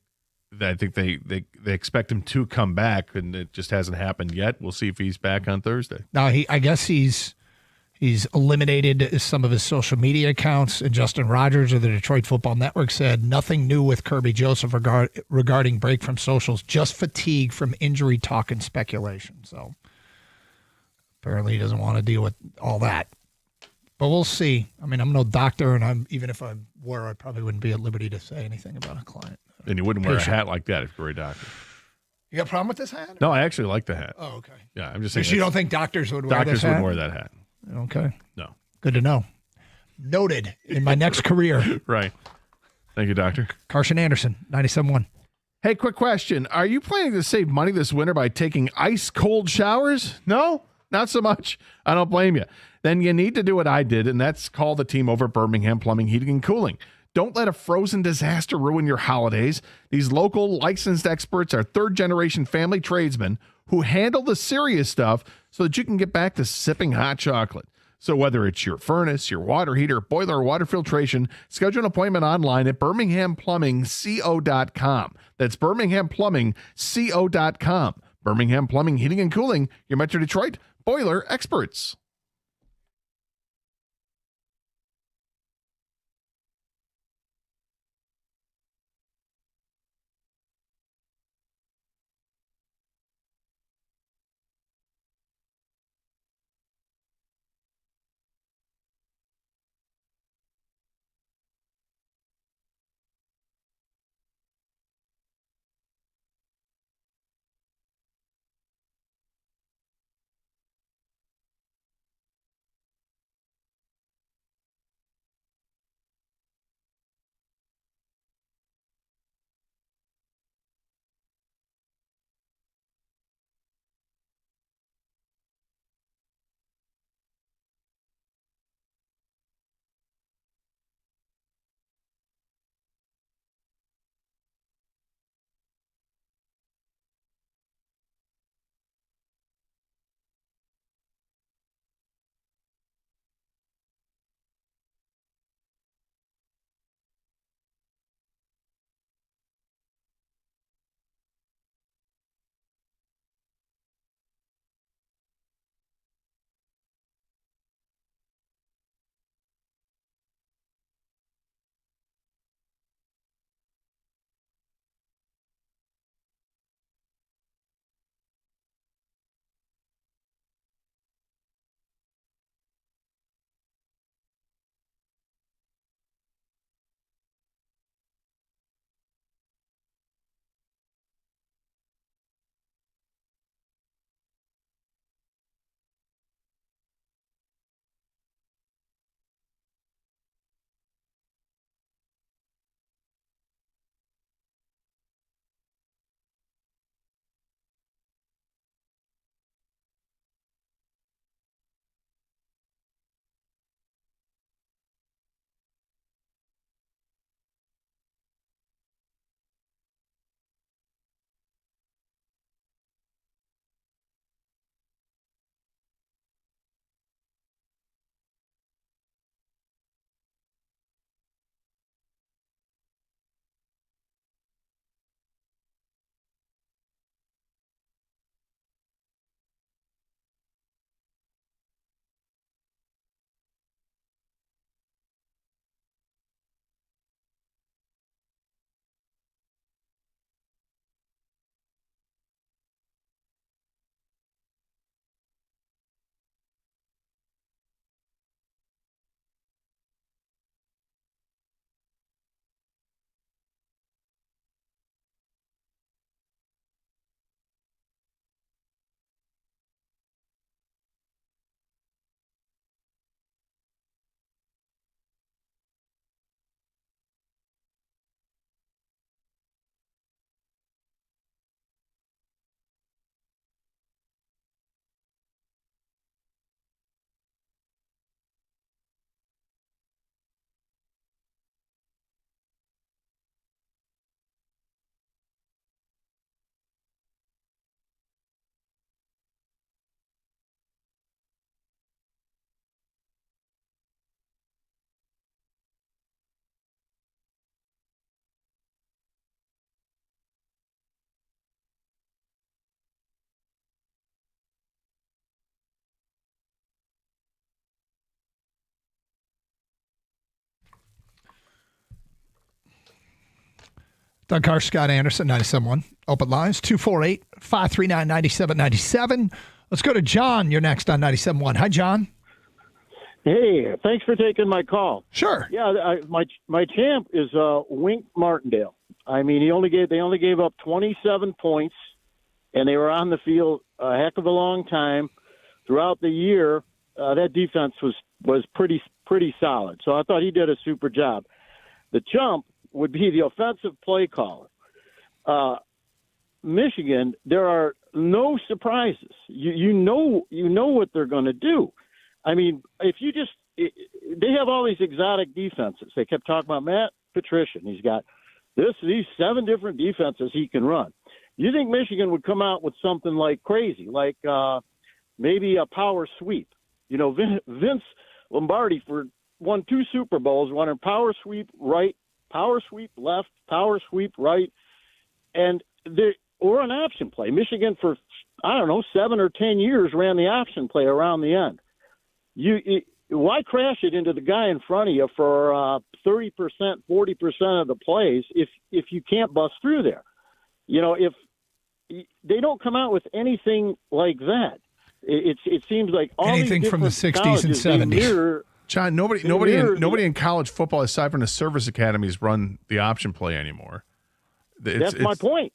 I think they expect him to come back, and it just hasn't happened yet. We'll see if he's back on Thursday. Now I guess he's eliminated some of his social media accounts, and Justin Rogers of the Detroit Football Network said nothing new with Kirby Joseph regarding break from socials, just fatigue from injury talk and speculation. So apparently he doesn't want to deal with all that. But we'll see. I'm no doctor, and even if I were, I probably wouldn't be at liberty to say anything about a client. And you wouldn't wear a hat like that if you were a doctor. You got a problem with this hat? No, I actually like the hat. Oh, okay. Yeah, I'm just saying. So you don't think doctors would wear this hat? Doctors wouldn't wear that hat. Okay. No. Good to know. Noted in my next career. Right. Thank you, Doctor. Carson Anderson, 97.1. Hey, quick question. Are you planning to save money this winter by taking ice cold showers? No, not so much. I don't blame you. Then you need to do what I did, and that's call the team over at Birmingham Plumbing, Heating, and Cooling. Don't let a frozen disaster ruin your holidays. These local licensed experts are third-generation family tradesmen who handle the serious stuff so that you can get back to sipping hot chocolate. So whether it's your furnace, your water heater, boiler, or water filtration, schedule an appointment online at birminghamplumbingco.com. That's birminghamplumbingco.com. Birmingham Plumbing, Heating, and Cooling, your Metro Detroit boiler experts. Doug Carr, Scott Anderson, 97.1. Open lines, 248-539-9797. Let's go to John. You're next on 97.1. Hi, John. Hey, thanks for taking my call. Sure. Yeah, my champ is Wink Martindale. I mean, they only gave up 27 points, and they were on the field a heck of a long time throughout the year. That defense was pretty solid. So I thought he did a super job. The chump would be the offensive play caller. Michigan, there are no surprises. You know what they're going to do. I mean, they have all these exotic defenses. They kept talking about Matt Patricia. He's got these 7 different defenses he can run. You think Michigan would come out with something like crazy, like maybe a power sweep? You know, Vince Lombardi won 2 Super Bowls, running power sweep right, power sweep left, power sweep right, or an option play. Michigan for 7 or 10 years ran the option play around the end. Why crash it into the guy in front of you for 30%, 40% of the plays if you can't bust through there? You know, if they don't come out with anything like that, it seems like all anything these from the 60s and 70s. John, nobody in college football aside from the service academies run the option play anymore. That's my point.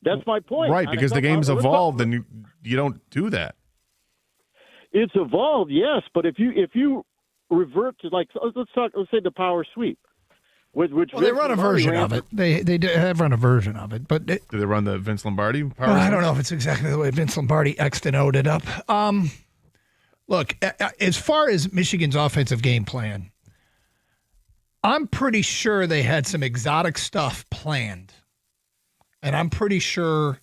That's my point. Right, because the game's evolved, and you don't do that. It's evolved, yes, but if you revert to let's say the power sweep, which they run a version of it. They have run a version of it, but do they run the Vince Lombardi power? I don't know if it's exactly the way Vince Lombardi X'd and O'd it up. Look, as far as Michigan's offensive game plan, I'm pretty sure they had some exotic stuff planned, and I'm pretty sure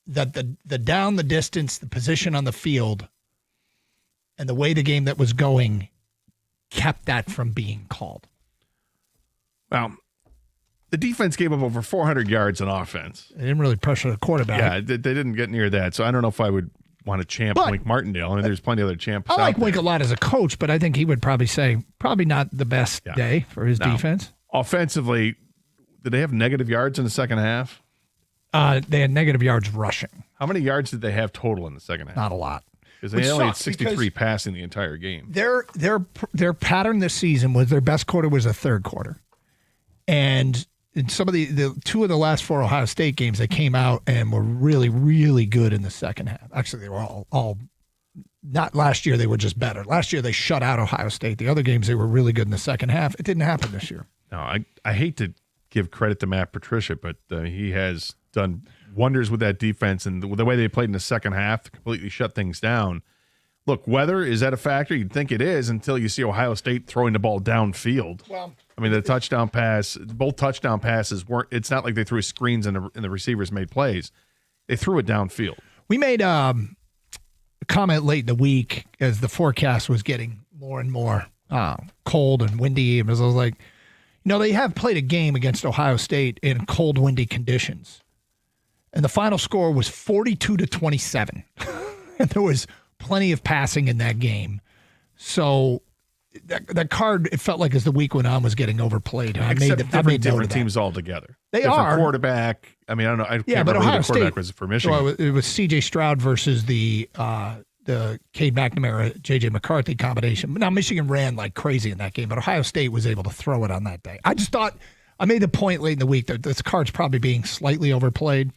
that the down the distance, the position on the field, and the way the game that was going kept that from being called. Well, the defense gave up over 400 yards on offense. They didn't really pressure the quarterback. Yeah, they didn't get near that. So I don't know if I would want to champ Wink Martindale. I mean, there's plenty of other champs. I like Wink a lot as a coach, but I think he would probably say probably not the best day for his defense. Offensively, did they have negative yards in the second half? They had negative yards rushing. How many yards did they have total in the second half? Not a lot. Because they only had 63 passing the entire game. Their pattern this season was their best quarter was the third quarter. And in some of the 2 of the last 4 Ohio State games, they came out and were really, really good in the second half. Actually, they were all not last year. They were just better. Last year, they shut out Ohio State. The other games, they were really good in the second half. It didn't happen this year. No, I hate to give credit to Matt Patricia, but he has done wonders with that defense, and the way they played in the second half to completely shut things down. Look, weather, is that a factor? You'd think it is until you see Ohio State throwing the ball downfield. Well, I mean, the touchdown pass, both touchdown passes weren't. It's not like they threw screens and the receivers made plays. They threw it downfield. We made a comment late in the week as the forecast was getting more and more cold and windy. And I was like, they have played a game against Ohio State in cold, windy conditions. And the final score was 42-27. And there was plenty of passing in that game. So that card, it felt like as the week went on, was getting overplayed. Except different teams altogether. They different are. Quarterback. I mean, I don't know. I can't but remember Ohio who the quarterback State was for Michigan. Well, it was C.J. Stroud versus the Cade McNamara, J.J. McCarthy combination. Now, Michigan ran like crazy in that game, but Ohio State was able to throw it on that day. I just thought, I made the point late in the week that this card's probably being slightly overplayed.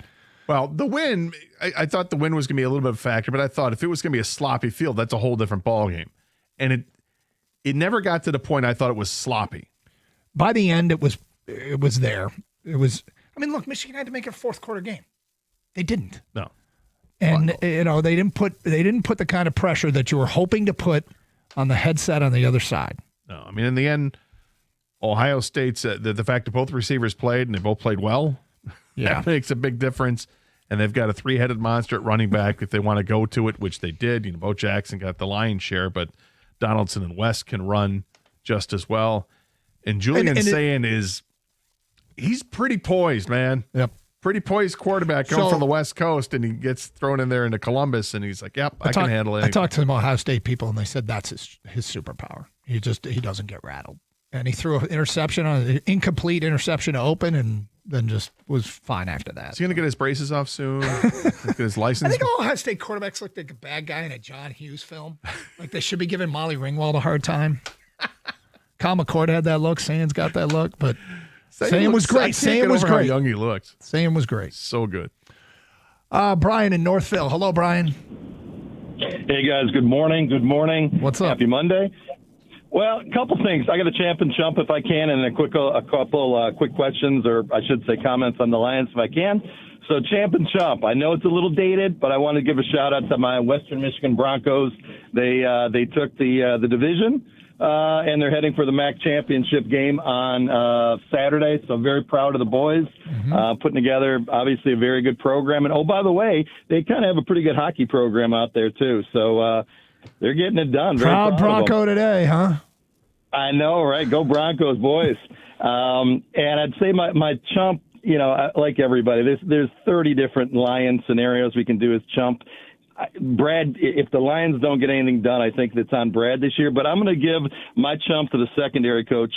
Well, the win, I thought the win was going to be a little bit of a factor, but I thought if it was going to be a sloppy field, that's a whole different ballgame. And it never got to the point I thought it was sloppy. By the end, it was there. It was. I mean, look, Michigan had to make a fourth quarter game. They didn't. No. And they didn't put the kind of pressure that you were hoping to put on the headset on the other side. No, I mean, in the end, Ohio State's the fact that both receivers played and they both played well. Yeah. That makes a big difference. And they've got a 3-headed monster at running back if they want to go to it, which they did. Bo Jackson got the lion's share, but Donaldson and West can run just as well. And Julian Sayin he's pretty poised, man. Yep. Pretty poised quarterback coming from the West Coast, and he gets thrown in there into Columbus, and he's like, yep, I can handle it. I talked to some Ohio State people, and they said that's his superpower. He doesn't get rattled. And he threw an interception, an incomplete interception to open, and then just was fine after that. Is he going to get his braces off soon? Get his license? I think all Ohio State quarterbacks look like a bad guy in a John Hughes film. Like they should be giving Molly Ringwald a hard time. Kyle McCord had that look. Sands got that look, but Sam was great. Sam was great. How young he looked. Sam was great. So good. Brian in Northville. Hello, Brian. Hey, guys. Good morning. Good morning. What's up? Happy Monday. Well, a couple things. I got a champ and chump if I can, and a couple quick questions, or I should say comments on the Lions if I can. So champ and chump. I know it's a little dated, but I want to give a shout out to my Western Michigan Broncos. They took the division, and they're heading for the MAC championship game on Saturday. So very proud of the boys putting together obviously a very good program. And oh, by the way, they kind of have a pretty good hockey program out there too. So they're getting it done. Very Proud Bronco today, huh? I know, right? Go Broncos, boys. And I'd say my chump, you know, like everybody, there's 30 different Lions scenarios we can do as chump. Brad, if the Lions don't get anything done, I think that's on Brad this year. But I'm going to give my chump to the secondary coach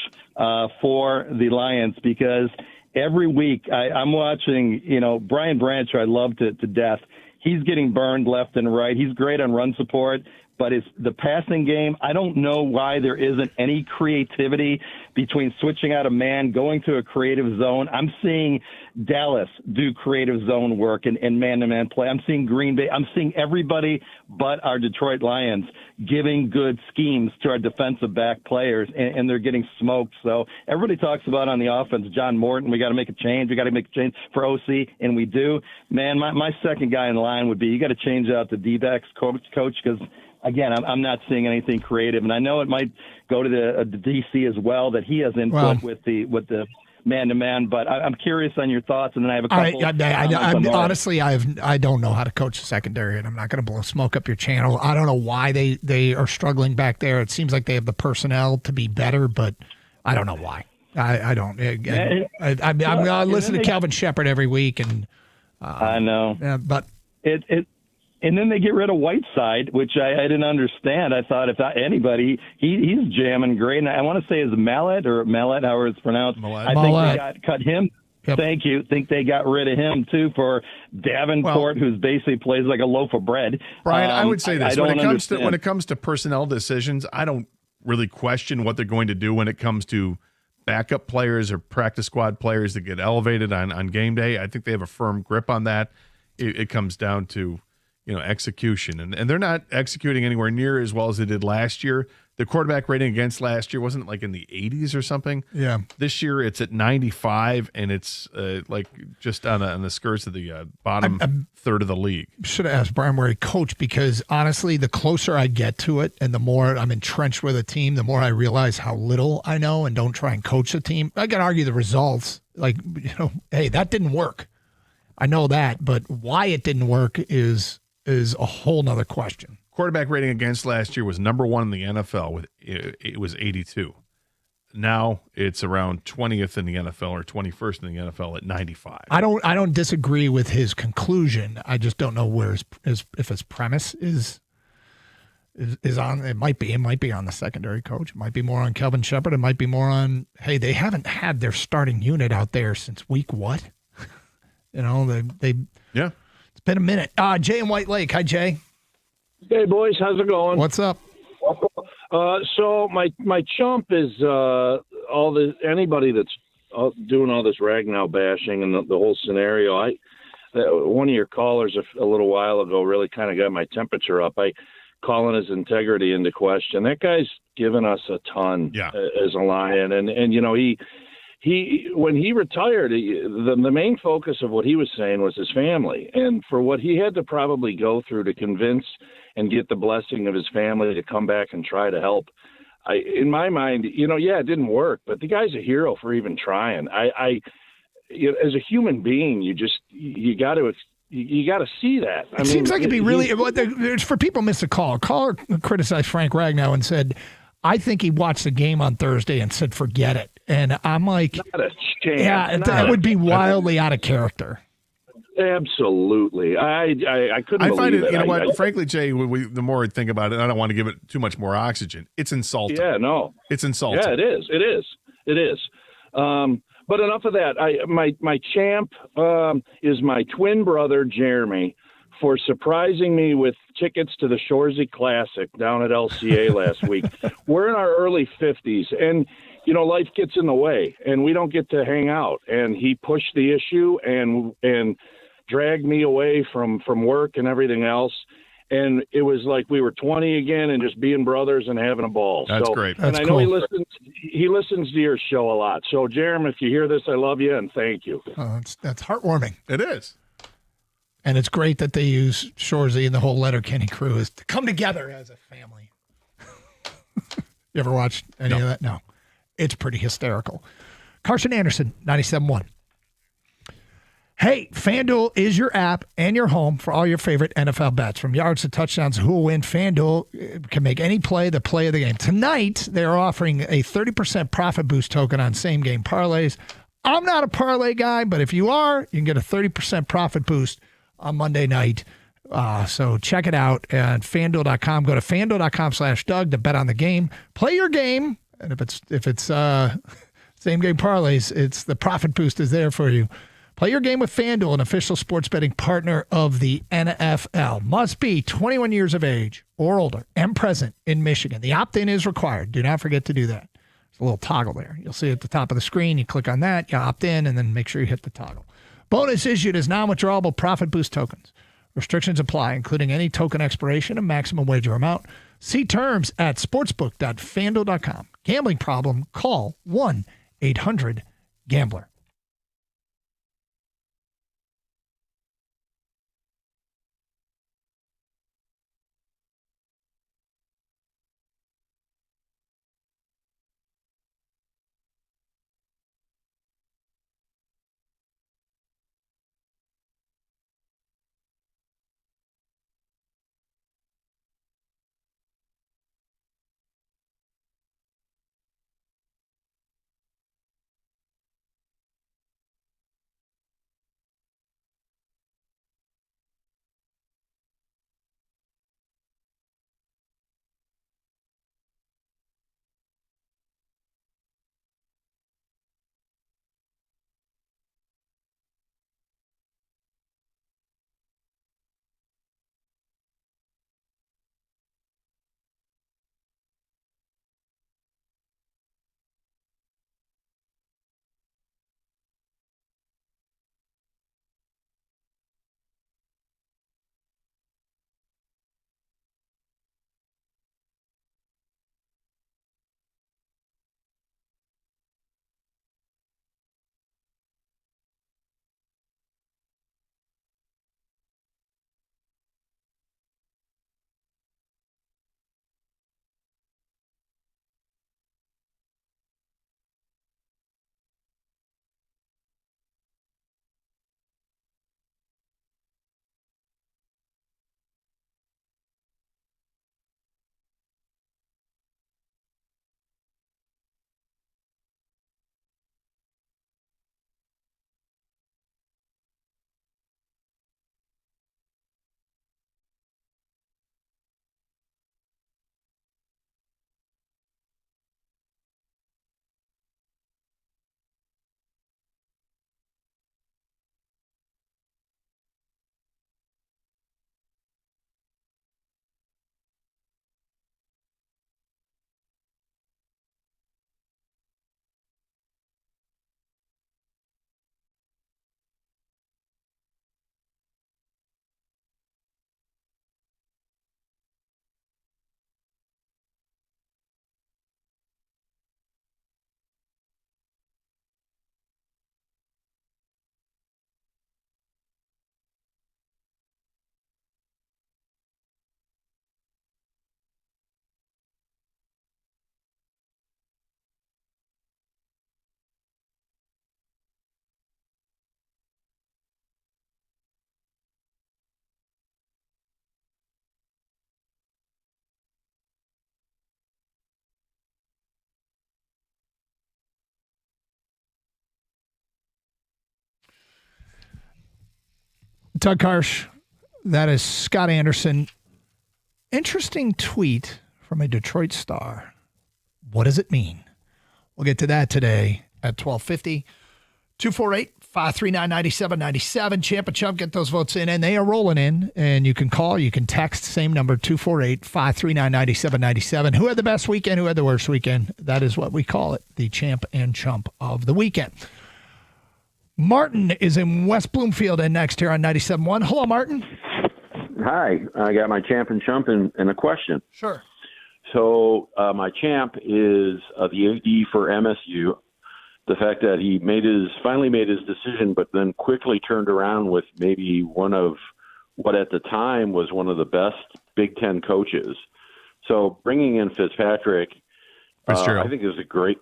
for the Lions because every week I'm watching, you know, Brian Branch, I love to death. He's getting burned left and right. He's great on run support. But it's the passing game. I don't know why there isn't any creativity between switching out a man, going to a creative zone. I'm seeing Dallas do creative zone work and man-to-man play. I'm seeing Green Bay. I'm seeing everybody but our Detroit Lions giving good schemes to our defensive back players, and they're getting smoked. So everybody talks about on the offense, John Morton, we got to make a change. We got to make a change for OC, and we do. Man, my second guy in line would be you got to change out the D-backs coach because – again, I'm not seeing anything creative, and I know it might go to the DC as well that he has input with the man-to-man. But I'm curious on your thoughts, and then I have a couple. Honestly, I don't know how to coach the secondary, and I'm not going to blow smoke up your channel. I don't know why they are struggling back there. It seems like they have the personnel to be better, but I don't know why. I don't. I listen to Calvin Shepard every week, and I know, but it. And then they get rid of Whiteside, which I didn't understand. I thought if anybody, he's jamming great. And I want to say is Mallet, however it's pronounced. I think they cut him. Yep. Thank you. Think they got rid of him too for Davenport, who's basically plays like a loaf of bread. Brian, I would say this: when it comes to personnel decisions, I don't really question what they're going to do when it comes to backup players or practice squad players that get elevated on game day. I think they have a firm grip on that. It comes down to execution. And they're not executing anywhere near as well as they did last year. The quarterback rating against last year wasn't like in the 80s or something. Yeah. This year it's at 95, and it's like just on the skirts of the bottom third of the league. Should have asked Brian where he coached, because honestly, the closer I get to it and the more I'm entrenched with a team, the more I realize how little I know and don't try and coach a team. I can argue the results. Like, hey, that didn't work. I know that, but why it didn't work is a whole nother question. Quarterback rating against last year was number 1 in the NFL. It was 82. Now it's around 20th in the NFL or 21st in the NFL at 95. I don't disagree with his conclusion. I just don't know where if his premise is on. It might be on the secondary coach. It might be more on Kelvin Shepard. It might be more on, hey, they haven't had their starting unit out there since week what? They yeah. It's been a minute. Jay in White Lake. Hi, Jay. Hey, boys. How's it going? What's up? So my chump is anybody that's doing all this Ragnow bashing and the whole scenario. One of your callers a little while ago really kind of got my temperature up. Calling his integrity into question. That guy's given us a ton as a Lion, and he when he retired, the main focus of what he was saying was his family, and for what he had to probably go through to convince and get the blessing of his family to come back and try to help. In my mind, it didn't work, but the guy's a hero for even trying. As a human being, you got to see that. It seems like it'd be really for people miss a call. A caller criticized Frank Ragnow and said, I think he watched the game on Thursday and said, forget it. And I'm like, not a chance. Yeah, that would be wildly out of character. Absolutely. I couldn't believe find it. it. You know what? Frankly, Jay, the more I think about it, I don't want to give it too much more oxygen. It's insulting. Yeah, no. It's insulting. Yeah, it is. But enough of that. My champ is my twin brother, Jeremy, for surprising me with tickets to the Shoresy Classic down at LCA last week. We're in our early 50s, and, life gets in the way, and we don't get to hang out. And he pushed the issue and dragged me away from work and everything else. And it was like we were 20 again and just being brothers and having a ball. That's great. And I know he listens to your show a lot. So, Jeremy, if you hear this, I love you and thank you. That's heartwarming. It is. And it's great that they use Shoresy and the whole Letterkenny crew is to come together as a family. You ever watched any of that? No. It's pretty hysterical. Carson Anderson, 97.1. Hey, FanDuel is your app and your home for all your favorite NFL bets. From yards to touchdowns, who will win, FanDuel can make any play the play of the game. Tonight, they're offering a 30% profit boost token on same-game parlays. I'm not a parlay guy, but if you are, you can get a 30% profit boost on Monday night. So check it out at FanDuel.com. Go to FanDuel.com/Doug to bet on the game. Play your game. And if it's same game parlays, it's the profit boost is there for you. Play your game with FanDuel, an official sports betting partner of the NFL. Must be 21 years of age or older and present in Michigan. The opt-in is required. Do not forget to do that. There's a little toggle there. You'll see at the top of the screen. You click on that, you opt in, and then make sure you hit the toggle. Bonus issued as non-withdrawable profit boost tokens. Restrictions apply, including any token expiration and maximum wager amount. See terms at sportsbook.fanduel.com. Gambling problem? Call 1-800-GAMBLER. Doug Karsh, that is Scott Anderson. Interesting tweet from a Detroit Star. What does it mean? We'll get to that today at 12:50. 248-539-9797. Champ and Chump, get those votes in, and they are rolling in. And you can call, you can text, same number, 248-539-9797. Who had the best weekend? Who had the worst weekend? That is what we call it, the Champ and Chump of the weekend. Martin is in West Bloomfield and next here on 97.1. Hello, Martin. Hi, I got my champ and chump and a question. Sure. So my champ is the AD for MSU. The fact that he finally made his decision, but then quickly turned around with maybe one of what at the time was one of the best Big Ten coaches. So bringing in Fitzpatrick, I think is a great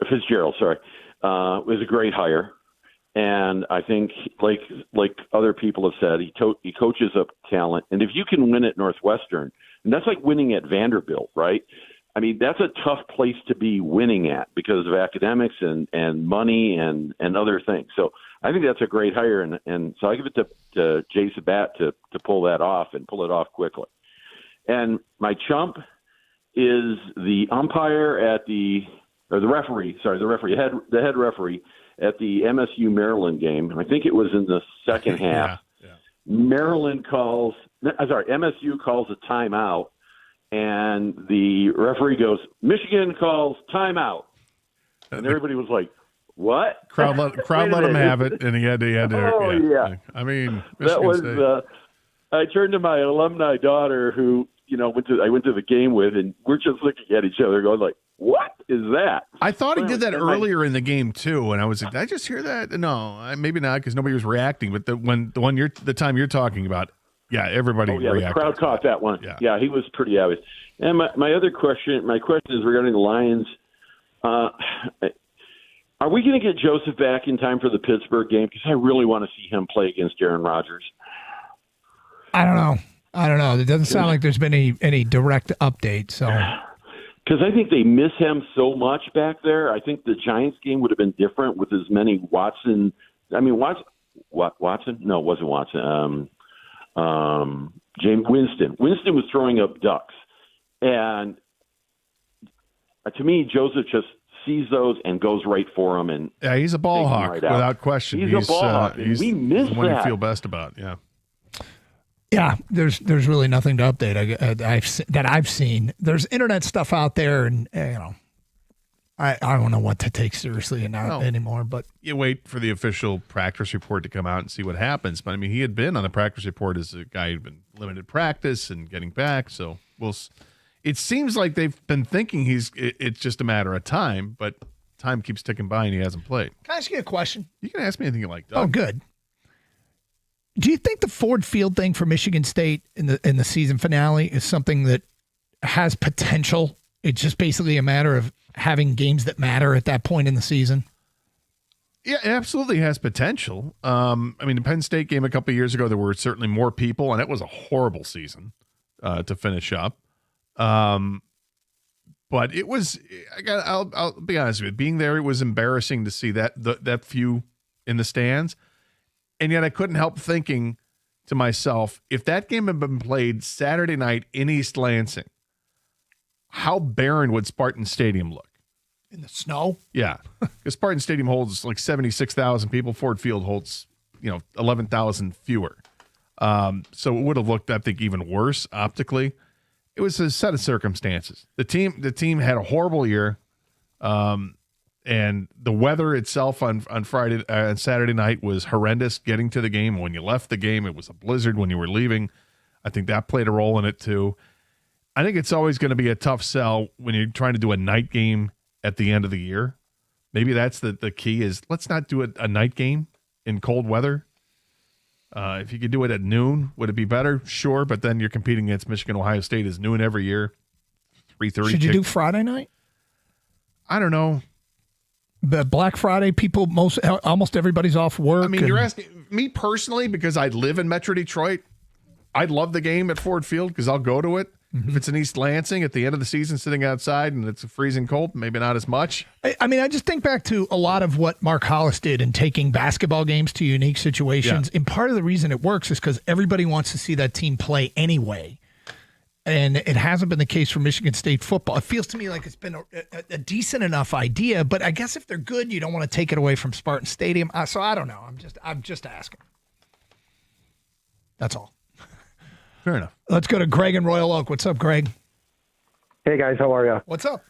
Fitzgerald. Sorry, was a great hire. And I think, like other people have said, he coaches up talent. And if you can win at Northwestern, and that's like winning at Vanderbilt, right? I mean, that's a tough place to be winning at because of academics and money and other things. So I think that's a great hire. And so I give it to Jay Sabat to pull that off and pull it off quickly. And my chump is the head referee at the MSU Maryland game. I think it was in the second half. MSU calls a timeout, and the referee goes, "Michigan calls timeout," and everybody was like, "What?" Crowd let him have it, and he had to. Oh yeah. I mean, that was. State. I turned to my alumni daughter, who I went to the game with, and we're just looking at each other, going like, "What is that?" I thought he did that earlier in the game too, and I was like, "Did I just hear that?" No, maybe not, because nobody was reacting. But the time you're talking about, yeah, everybody. Oh yeah, reacted. The crowd caught that one. Yeah, he was pretty obvious. And my question is regarding the Lions. Are we going to get Joseph back in time for the Pittsburgh game? Because I really want to see him play against Aaron Rodgers. I don't know. It doesn't sound like there's been any direct update. So. Because I think they miss him so much back there. I think the Giants game would have been different with as many Watson. I mean, Watson? No, it wasn't Watson. James Winston. Winston was throwing up ducks. And to me, Joseph just sees those and goes right for them. And yeah, he's a ball hawk, right without question. He's a ball hawk. He's we miss the one that. you feel best about, yeah. Yeah, there's really nothing to update that I've seen. There's internet stuff out there, and I don't know what to take seriously anymore. But you wait for the official practice report to come out and see what happens. But I mean, he had been on the practice report as a guy who'd been limited practice and getting back. So it seems like they've been thinking it's just a matter of time, but time keeps ticking by and he hasn't played. Can I ask you a question? You can ask me anything you like, Doug. Oh, good. Do you think the Ford Field thing for Michigan State in the season finale is something that has potential? It's just basically a matter of having games that matter at that point in the season? Yeah, it absolutely has potential. I mean, the Penn State game a couple of years ago, there were certainly more people, and it was a horrible season to finish up. But it was, I'll be honest with you, being there, it was embarrassing to see that few in the stands. And yet I couldn't help thinking to myself, if that game had been played Saturday night in East Lansing, how barren would Spartan Stadium look? In the snow? Yeah. Because Spartan Stadium holds like 76,000 people. Ford Field holds, 11,000 fewer. So it would have looked, I think, even worse optically. It was a set of circumstances. The team had a horrible year. And the weather itself on Friday and Saturday night was horrendous getting to the game. When you left the game, it was a blizzard when you were leaving. I think that played a role in it too. I think it's always going to be a tough sell when you're trying to do a night game at the end of the year. Maybe that's the key is let's not do a night game in cold weather. If you could do it at noon, would it be better? Sure, but then you're competing against Michigan, Ohio State is noon every year. 3:30. Should you do Friday night? I don't know. The Black Friday, almost everybody's off work. I mean, you're asking me personally because I live in Metro Detroit. I'd love the game at Ford Field because I'll go to it. Mm-hmm. If it's in East Lansing at the end of the season, sitting outside and it's freezing cold, maybe not as much. I mean, I just think back to a lot of what Mark Hollis did in taking basketball games to unique situations. Yeah. And part of the reason it works is because everybody wants to see that team play anyway. And it hasn't been the case for Michigan State football. It feels to me like it's been a decent enough idea, but I guess if they're good, you don't want to take it away from Spartan Stadium. So I don't know. I'm just asking. That's all. Fair enough. Let's go to Greg in Royal Oak. What's up, Greg? Hey guys, how are you? What's up?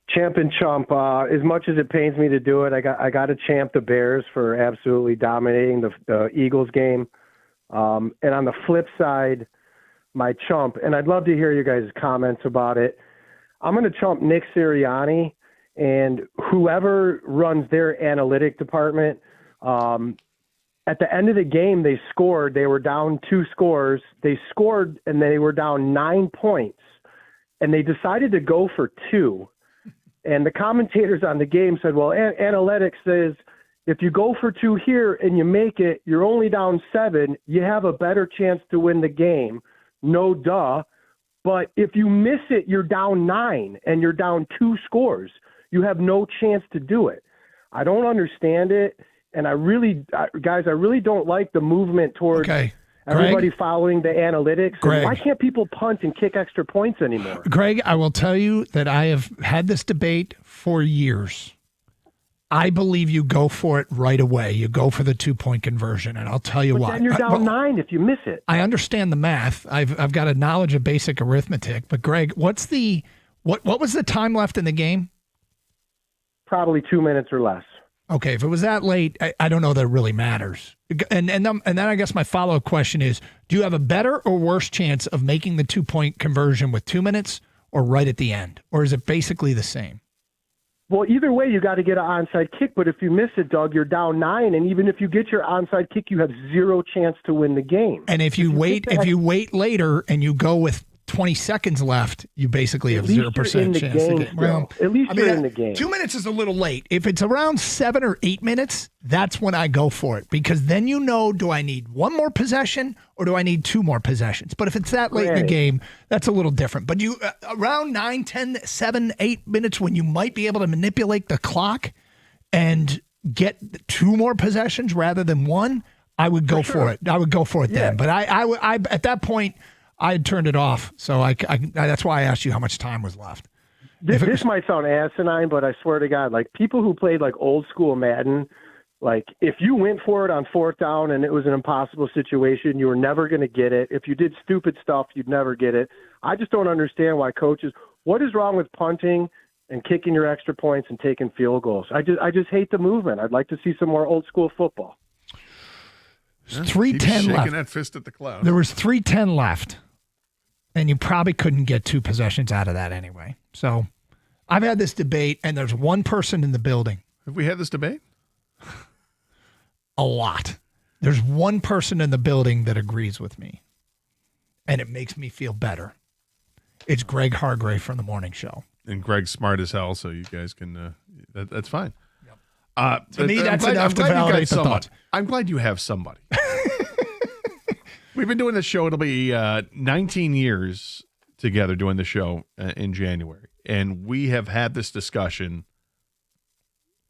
Champ and chump. As much as it pains me to do it, I got to champ the Bears for absolutely dominating the Eagles game. And on the flip side, my chump, and I'd love to hear you guys' comments about it. I'm going to chump Nick Sirianni and whoever runs their analytic department. At the end of the game, they scored. They were down 2 scores. They scored, and they were down 9 points. And they decided to go for 2. And the commentators on the game said, well, analytics says if you go for 2 here and you make it, you're only down 7. You have a better chance to win the game. No duh. But if you miss it, you're down 9 and you're down 2 scores. You have no chance to do it. I don't understand it. And I really don't like the movement towards everybody following the analytics. Greg. Why can't people punt and kick extra points anymore? Greg, I will tell you that I have had this debate for years. I believe you go for it right away. You go for the 2-point conversion, and I'll tell you why. Then you're down 9 if you miss it. I understand the math. I've got a knowledge of basic arithmetic. But Greg, what was the time left in the game? Probably 2 minutes or less. Okay, if it was that late, I don't know that it really matters. And then I guess my follow-up question is, do you have a better or worse chance of making the 2-point conversion with 2 minutes or right at the end? Or is it basically the same? Well, either way, you got to get an onside kick. But if you miss it, Doug, you're down 9. And even if you get your onside kick, you have 0 chance to win the game. And if you wait later and you go with 20 seconds left, you basically have 0% chance to get. Well, at least you're in the game. 2 minutes is a little late. If it's around 7 or 8 minutes, that's when I go for it, because then you know, do I need 1 more possession or do I need 2 more possessions? But if it's that late in the game, that's a little different. But you around 9, 10, 7, 8 minutes when you might be able to manipulate the clock and get 2 more possessions rather than 1, I would go for it. I would go for it then. But I at that point, I had turned it off, so I that's why I asked you how much time was left. This might sound asinine, but I swear to God, like people who played like old school Madden, like if you went for it on 4th down and it was an impossible situation, you were never going to get it. If you did stupid stuff, you'd never get it. I just don't understand why coaches. What is wrong with punting and kicking your extra points and taking field goals? I just hate the movement. I'd like to see some more old school football. 3:10 left. Shaking that fist at the cloud. There was 3:10 left. And you probably couldn't get 2 possessions out of that anyway. So I've had this debate, and there's one person in the building. Have we had this debate? A lot. There's one person in the building that agrees with me, and it makes me feel better. It's Greg Hargrave from The Morning Show. And Greg's smart as hell, so you guys can that's fine. To me, that's enough to validate the thought. I'm glad you have somebody. We've been doing this show. It'll be 19 years together doing the show in January. And we have had this discussion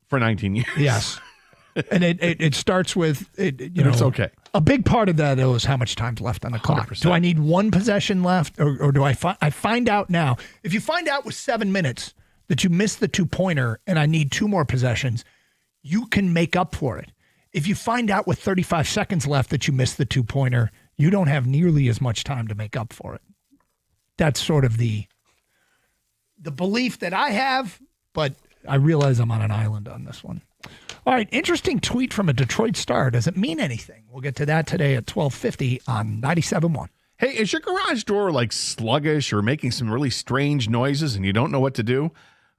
for 19 years. Yes. And it starts with, it's okay. A big part of that, though, is how much time's left on the clock. 100%. Do I need 1 possession left, or do I find out now? If you find out with 7 minutes that you missed the 2-pointer and I need 2 more possessions, you can make up for it. If you find out with 35 seconds left that you missed the 2-pointer, you don't have nearly as much time to make up for it. That's sort of the belief that I have, but I realize I'm on an island on this one. All right, interesting tweet from a Detroit Star. Does it mean anything? We'll get to that today at 12:50 on 97.1. Hey, is your garage door like sluggish or making some really strange noises and you don't know what to do?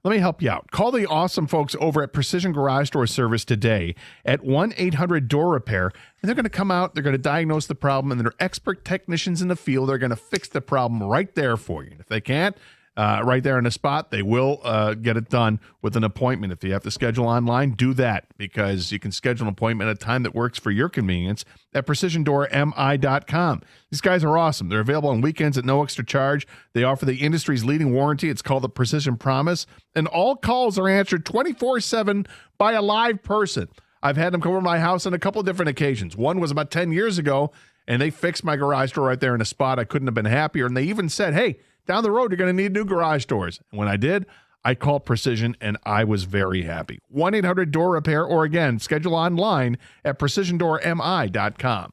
Let me help you out. Call the awesome folks over at Precision Garage Door Service today at 1-800-DOOR-REPAIR, and they're going to come out, they're going to diagnose the problem, and they're expert technicians in the field. They're going to fix the problem right there for you. And if they can't, right there on the spot, they will get it done with an appointment. If you have to schedule online, do that, because you can schedule an appointment at a time that works for your convenience at PrecisionDoorMI.com. These guys are awesome. They're available on weekends at no extra charge. They offer the industry's leading warranty. It's called the Precision Promise, and all calls are answered 24/7 by a live person. I've had them come over to my house on a couple of different occasions. One was about 10 years ago, And they fixed my garage door right there in a spot I couldn't have been happier. And they even said, hey, down the road, you're going to need new garage doors. And when I did, I called Precision, and I was very happy. 1-800-DOOR-REPAIR, or again, schedule online at precisiondoormi.com.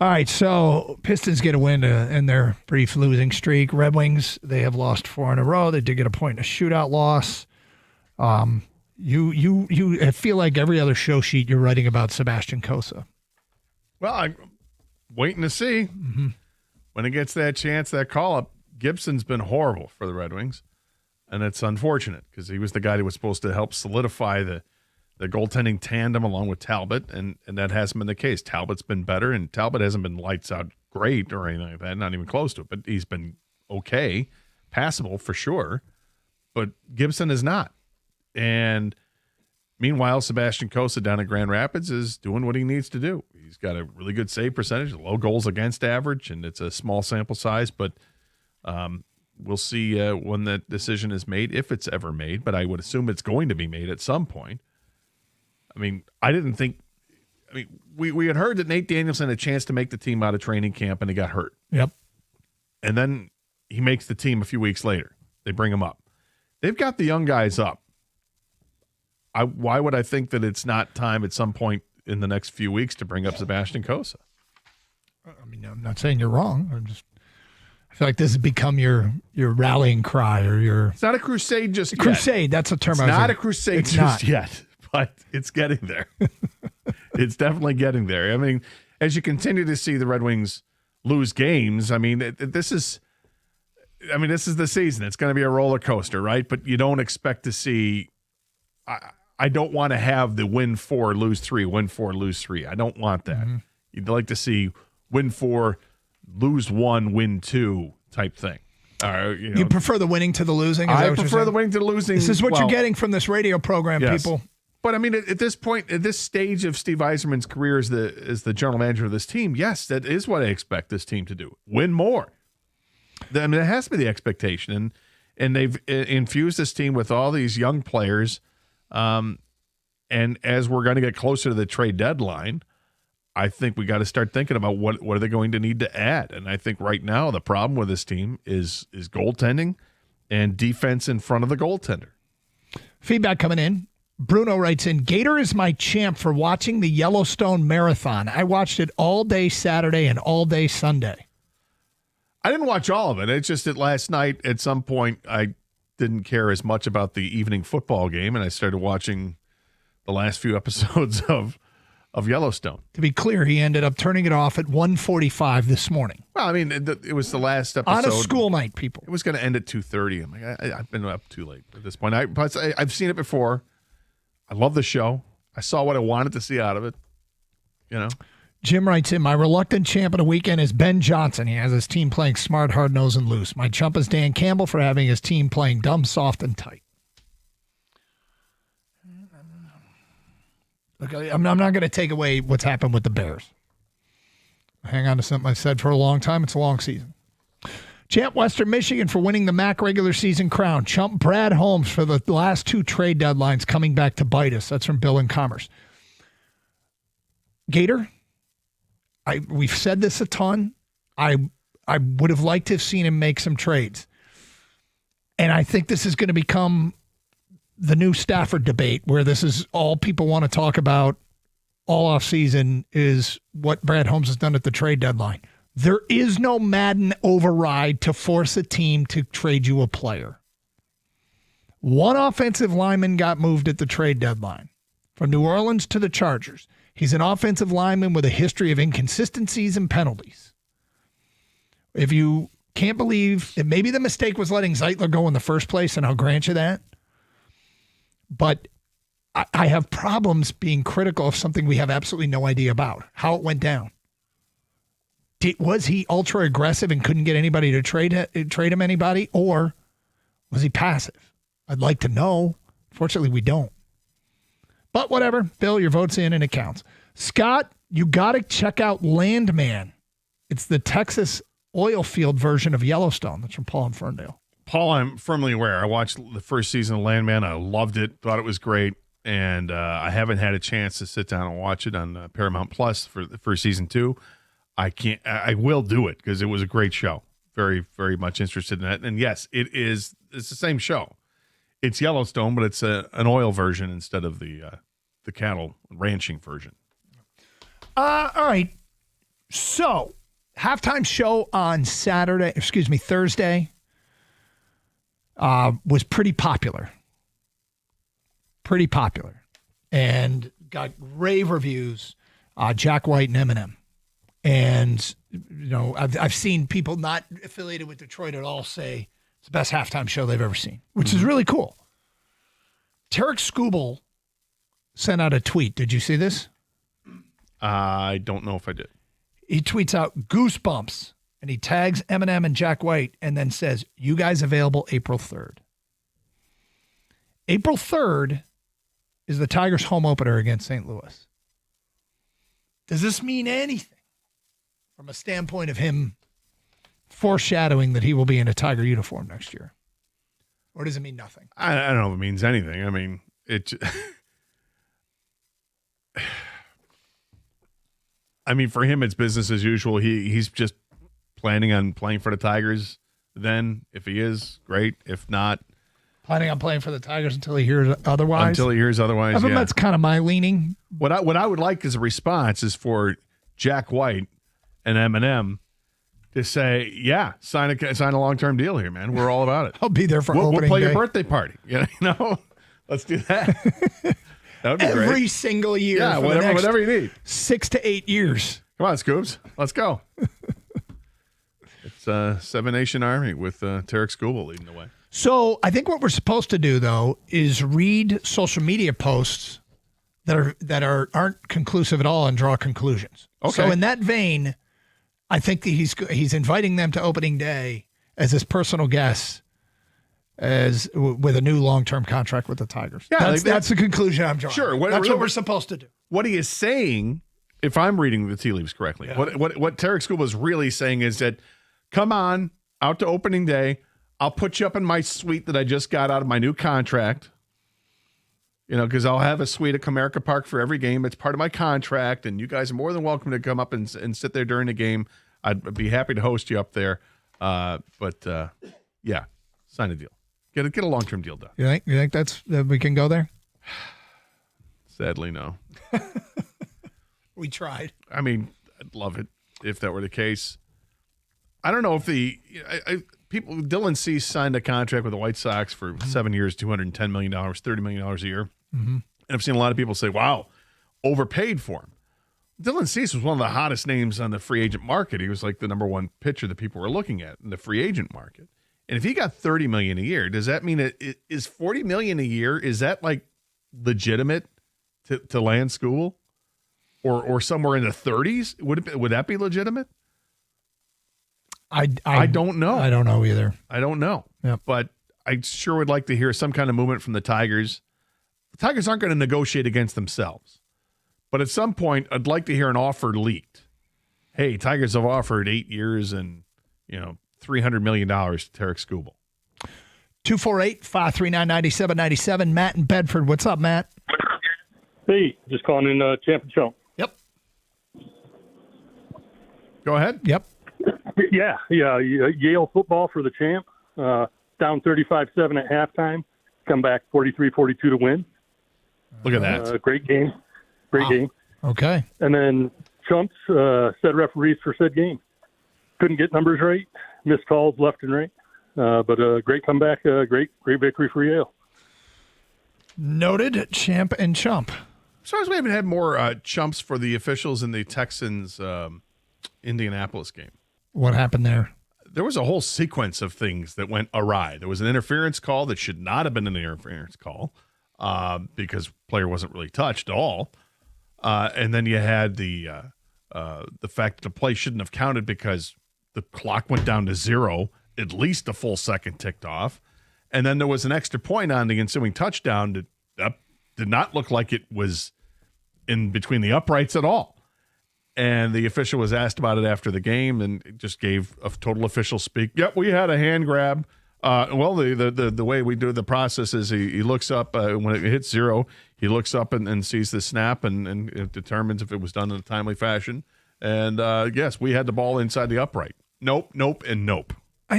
All right, so Pistons get a win in their brief losing streak. Red Wings, they have lost 4 in a row. They did get a point in a shootout loss. You I feel like every other show sheet you're writing about Sebastian Cossa. Well, I'm waiting to see when it gets that chance, that call-up. Gibson's been horrible for the Red Wings, and it's unfortunate because he was the guy who was supposed to help solidify the goaltending tandem along with Talbot, and that hasn't been the case. Talbot's been better, and Talbot hasn't been lights out great or anything like that, not even close to it, but he's been okay, passable for sure, but Gibson is not. And meanwhile, Sebastian Cossa down at Grand Rapids is doing what he needs to do. He's got a really good save percentage, low goals against average, and it's a small sample size, but we'll see when that decision is made, if it's ever made, but I would assume it's going to be made at some point. I mean, we had heard that Nate Danielson had a chance to make the team out of training camp, and he got hurt. Yep. And then he makes the team a few weeks later. They bring him up. They've got the young guys up. Why would I think that it's not time at some point in the next few weeks to bring up Sebastian Cossa? I mean, I'm not saying you're wrong. I feel like this has become your rallying cry or your. It's not a crusade just yet. Crusade. That's a term. It's not a crusade just yet, but it's getting there. It's definitely getting there. I mean, as you continue to see the Red Wings lose games, I mean, this is the season. It's going to be a roller coaster, right? But you don't expect to see. I don't want to have the win 4, lose 3, win 4, lose 3. I don't want that. Mm-hmm. You'd like to see win 4, lose 1, win 2 type thing. You prefer the winning to the losing? I prefer the winning to the losing. This is what you're getting from this radio program, yes. people. But I mean, at this point, at this stage of Steve Yzerman's career as the general manager of this team, yes, that is what I expect this team to do: win more. I mean, it has to be the expectation, and they've infused this team with all these young players. And as we're going to get closer to the trade deadline, I think we got to start thinking about what are they going to need to add. And I think right now the problem with this team is goaltending and defense in front of the goaltender. Feedback coming in. Bruno writes in, Gator is my champ for watching the Yellowstone Marathon. I watched it all day Saturday and all day Sunday. I didn't watch all of it. It's just that last night at some point I didn't care as much about the evening football game, and I started watching the last few episodes of Yellowstone. To be clear, he ended up turning it off at 1:45 this morning. Well, I mean, it was the last episode. On a school night, people. It was going to end at 2:30. I'm like, I've been up too late at this point. I've seen it before. I love the show. I saw what I wanted to see out of it. You know? Jim writes in, my reluctant champ of the weekend is Ben Johnson. He has his team playing smart, hard-nosed, and loose. My chump is Dan Campbell for having his team playing dumb, soft, and tight. Okay, I'm not going to take away what's happened with the Bears. Hang on to something I've said for a long time. It's a long season. Champ Western Michigan for winning the MAC regular season crown. Chump Brad Holmes for the last 2 trade deadlines coming back to bite us. That's from Bill in Commerce. Gator, we've said this a ton. I would have liked to have seen him make some trades. And I think this is going to become the new Stafford debate, where this is all people want to talk about all offseason is what Brad Holmes has done at the trade deadline. There is no Madden override to force a team to trade you a player. One offensive lineman got moved at the trade deadline from New Orleans to the Chargers. He's an offensive lineman with a history of inconsistencies and penalties. If you can't believe that maybe the mistake was letting Zeitler go in the first place, and I'll grant you that, but I have problems being critical of something we have absolutely no idea about, how it went down. Was he ultra aggressive and couldn't get anybody to trade him anybody, or was he passive? I'd like to know. Fortunately, we don't. But whatever. Bill, your vote's in and it counts. Scott, you got to check out Landman. It's the Texas oil field version of Yellowstone. That's from Paul in Ferndale. Paul, I'm firmly aware. I watched the first season of Landman. I loved it. Thought it was great. And I haven't had a chance to sit down and watch it on Paramount Plus for season 2. I will do it because it was a great show. Very, very much interested in that. And yes, it's the same show. It's Yellowstone, but it's an oil version instead of the cattle ranching version. All right. So, halftime show on Thursday was pretty popular. Pretty popular. And got rave reviews, Jack White and Eminem. And, you know, I've seen people not affiliated with Detroit at all say it's the best halftime show they've ever seen, which is really cool. Tarek Skubal sent out a tweet. Did you see this? I don't know if I did. He tweets out goosebumps, and he tags Eminem and Jack White and then says, you guys available April 3rd. April 3rd is the Tigers' home opener against St. Louis. Does this mean anything from a standpoint of him foreshadowing that he will be in a Tiger uniform next year? Or does it mean nothing? I don't know if it means anything. I mean, I mean, for him, it's business as usual. He's just planning on playing for the Tigers. Then, if he is, great. If not, Planning on playing for the Tigers until he hears otherwise. I think yeah. that's kind of my leaning. What I would like as a response is for Jack White and Eminem to say, "Yeah, sign a long-term deal here, man. We're all about it. I'll be there for we'll opening play day. your birthday party. You know, let's do that. That would be Every great. single year. Yeah, for the whatever, next whatever you need. 6 to 8 years. Come on, Scoobs, let's go." It's Seven Nation Army with Tarek Skubal leading the way. So I think what we're supposed to do, though, is read social media posts that aren't conclusive at all and draw conclusions. Okay. So in that vein, I think that he's inviting them to opening day as his personal guest, with a new long-term contract with the Tigers. Yeah, that's the conclusion I'm drawing. Sure, that's what we're supposed to do. What he is saying, if I'm reading the tea leaves correctly, what Tarek Skubal is really saying is that, come on out to opening day. I'll put you up in my suite that I just got out of my new contract. You know, because I'll have a suite at Comerica Park for every game. It's part of my contract, and you guys are more than welcome to come up and sit there during the game. I'd be happy to host you up there. But yeah, sign a deal. Get a long-term deal done. You think that we can go there? Sadly, no. We tried. I mean, I'd love it if that were the case. I don't know if Dylan Cease signed a contract with the White Sox for 7 years, $210 million, $30 million a year. Mm-hmm. And I've seen a lot of people say, wow, overpaid for him. Dylan Cease was one of the hottest names on the free agent market. He was like the number one pitcher that people were looking at in the free agent market. And if he got $30 million a year, does that mean is $40 million a year? Is that like legitimate to land school or somewhere in the 30s? Would that be legitimate? I don't know. I don't know either. I don't know. Yep. But I sure would like to hear some kind of movement from the Tigers. The Tigers aren't going to negotiate against themselves. But at some point, I'd like to hear an offer leaked. Hey, Tigers have offered 8 years and, $300 million to Tarek Skubal. 248-539-9797. Matt in Bedford. What's up, Matt? Hey, just calling in Champ and Chunk. Yep. Go ahead. Yep. Yeah. Yale football for the champ. Down 35-7 at halftime. Come back 43-42 to win. Look at that. Great game. Great game. Okay. And then Chumps said referees for said game. Couldn't get numbers right. Missed calls left and right. But a great comeback. Great victory for Yale. Noted. Champ and Chump. Sorry, we haven't had more chumps for the officials in the Texans Indianapolis game. What happened there? There was a whole sequence of things that went awry. There was an interference call that should not have been an interference call because player wasn't really touched at all. And then you had the fact that the play shouldn't have counted because the clock went down to 0, at least a full second ticked off. And then there was an extra point on the ensuing touchdown that did not look like it was in between the uprights at all. And the official was asked about it after the game and just gave a total official speak. Yep, we had a hand grab. Well, the way we do the process is he looks up when it hits 0. He looks up and sees the snap and it determines if it was done in a timely fashion. And yes, we had the ball inside the upright. Nope, and nope.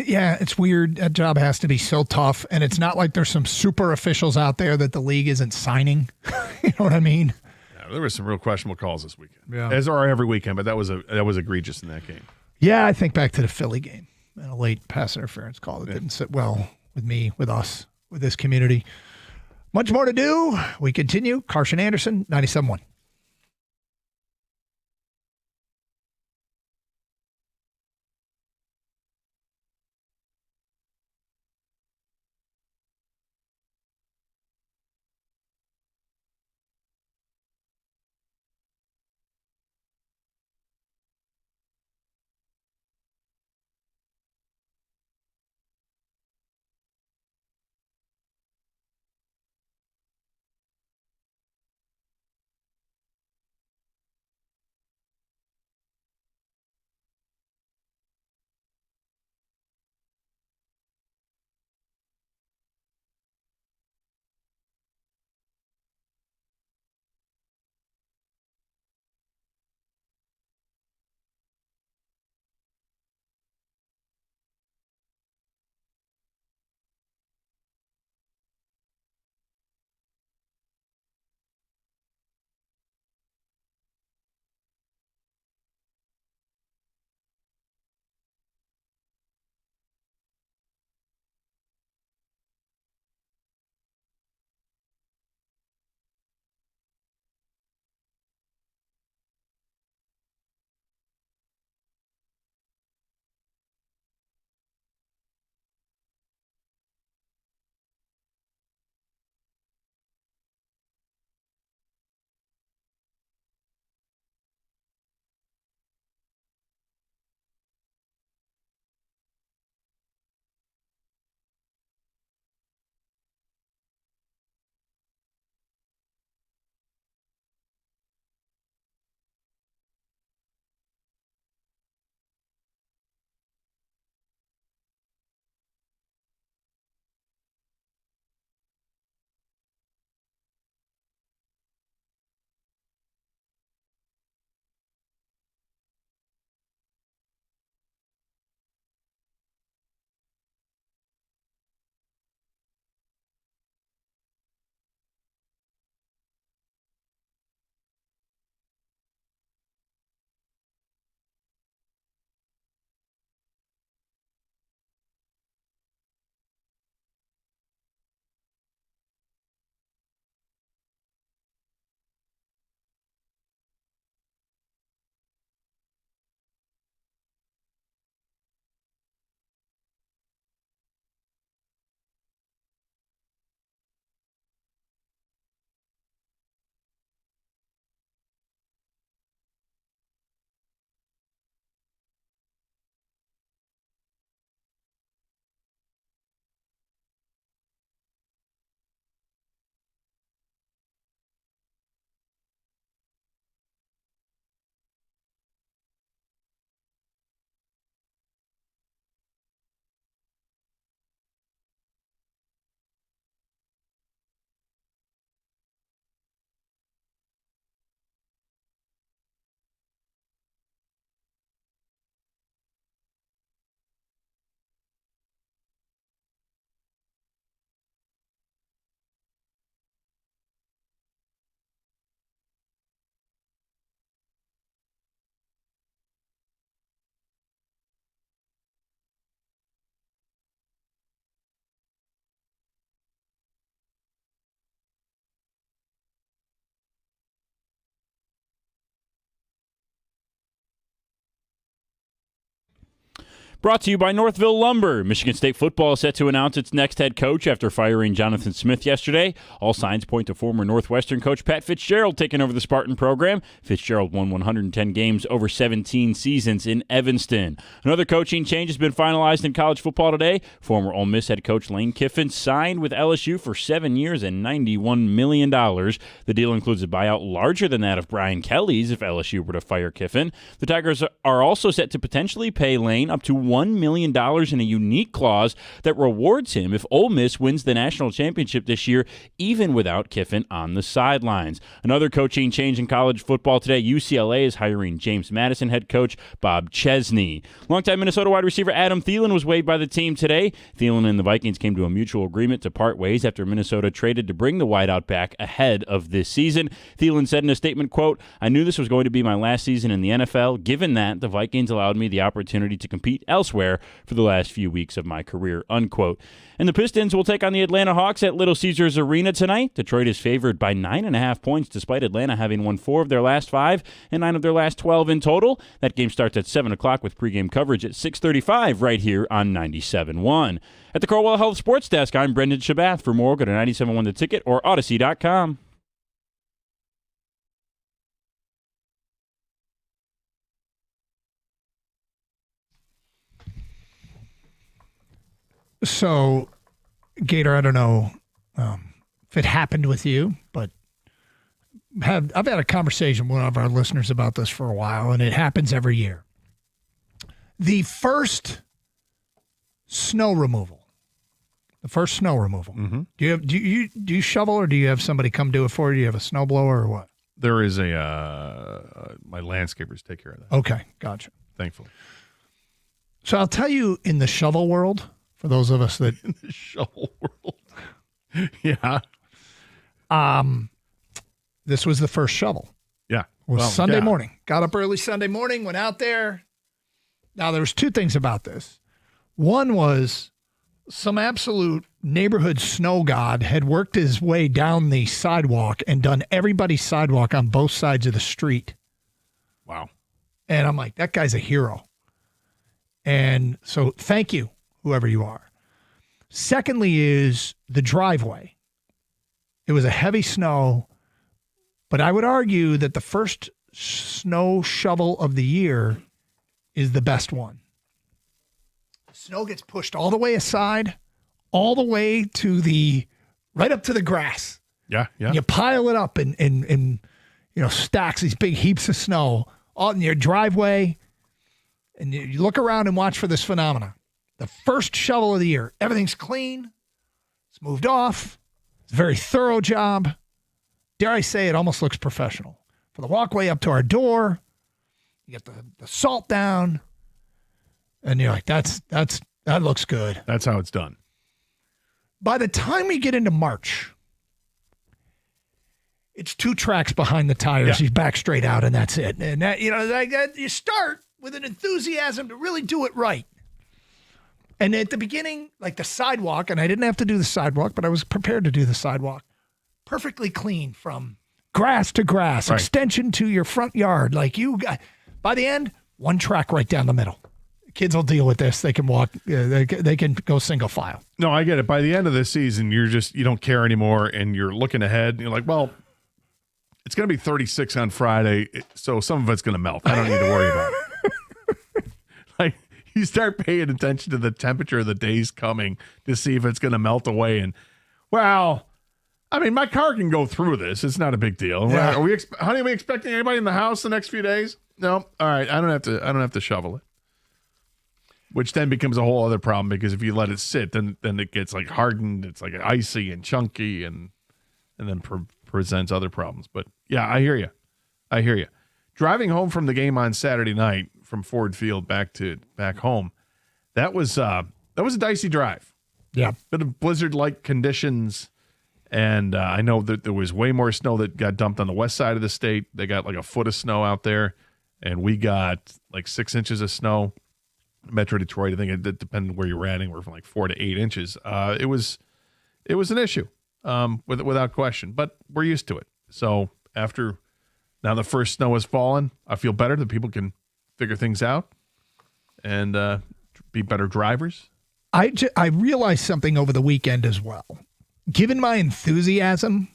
Yeah, it's weird. That job has to be so tough, and it's not like there's some super officials out there that the league isn't signing. You know what I mean? There were some real questionable calls this weekend, Yeah. as are every weekend, but that was egregious in that game. Yeah, I think back to the Philly game and a late pass interference call that didn't sit well with me, with us, with this community. Much more to do. We continue. Carson Anderson, 97.1. Brought to you by Northville Lumber. Michigan State football is set to announce its next head coach after firing Jonathan Smith yesterday. All signs point to former Northwestern coach Pat Fitzgerald taking over the Spartan program. Fitzgerald won 110 games over 17 seasons in Evanston. Another coaching change has been finalized in college football today. Former Ole Miss head coach Lane Kiffin signed with LSU for 7 years and $91 million. The deal includes a buyout larger than that of Brian Kelly's if LSU were to fire Kiffin. The Tigers are also set to potentially pay Lane up to $1 million in a unique clause that rewards him if Ole Miss wins the national championship this year, even without Kiffin on the sidelines. Another coaching change in college football today. UCLA is hiring James Madison head coach Bob Chesney. Longtime Minnesota wide receiver Adam Thielen was waived by the team today. Thielen and the Vikings came to a mutual agreement to part ways after Minnesota traded to bring the wideout back ahead of this season. Thielen said in a statement, quote, "I knew this was going to be my last season in the NFL. Given that, the Vikings allowed me the opportunity to compete elsewhere for the last few weeks of my career," unquote. And the Pistons will take on the Atlanta Hawks at Little Caesars Arena tonight. Detroit is favored by 9.5 points, despite Atlanta having won 4 of their last 5 and 9 of their last 12 in total. That game starts at 7 o'clock with pregame coverage at 6:35 right here on 97.1. At the Crowell Health Sports Desk, I'm Brendan Shabath. For more, go to 97.1 The Ticket or Odyssey.com. So, Gator, I don't know if it happened with you, but I've had a conversation with one of our listeners about this for a while, and it happens every year. The first snow removal. Mm-hmm. Do you shovel, or do you have somebody come do it for you? Do you have a snowblower or what? There is my landscapers take care of that. Okay, gotcha. Thankfully. So I'll tell you, in the shovel world, for those of us that in the shovel world, yeah. This was the first shovel. Yeah. It was Sunday morning. Got up early Sunday morning, went out there. Now, there was 2 things about this. One was some absolute neighborhood snow god had worked his way down the sidewalk and done everybody's sidewalk on both sides of the street. Wow. And I'm like, that guy's a hero. And so thank you, whoever you are. Secondly is the driveway. It was a heavy snow, but I would argue that the first snow shovel of the year is the best one. The snow gets pushed all the way aside, all the way to right up to the grass. Yeah, yeah. And you pile it up in stacks, these big heaps of snow all in your driveway, and you look around and watch for this phenomena. The first shovel of the year, everything's clean, it's moved off, it's a very thorough job. Dare I say, it almost looks professional. For the walkway up to our door, you get the salt down, and you're like, that looks good. That's how it's done. By the time we get into March, it's 2 tracks behind the tires. Yeah. He's back straight out, and that's it. And that, you start with an enthusiasm to really do it right. And at the beginning, like the sidewalk, and I didn't have to do the sidewalk, but I was prepared to do the sidewalk, perfectly clean from grass to grass, right. Extension to your front yard. Like by the end, 1 track right down the middle. Kids will deal with this. They can walk. They can go single file. No, I get it. By the end of the season, you don't care anymore, and you're looking ahead. And you're like, well, it's going to be 36 on Friday, so some of it's going to melt. I don't need to worry about it. Like, you start paying attention to the temperature of the days coming to see if it's going to melt away. And, well, I mean, my car can go through this. It's not a big deal. Yeah. Honey, are we expecting anybody in the house the next few days? No. All right. I don't have to shovel it. Which then becomes a whole other problem, because if you let it sit, then it gets like hardened. It's like icy and chunky, and then presents other problems. But yeah, I hear you. Driving home from the game on Saturday night from Ford Field back home, that was a dicey drive. Yeah, bit of blizzard-like conditions, and I know that there was way more snow that got dumped on the west side of the state. They got like a foot of snow out there, and we got like 6 inches of snow. Metro Detroit, I think it depended where you're at, anywhere from like 4 to 8 inches. It was an issue, without question, but we're used to it. So after now the first snow has fallen, I feel better that people can figure things out and be better drivers? I realized something over the weekend as well. Given my enthusiasm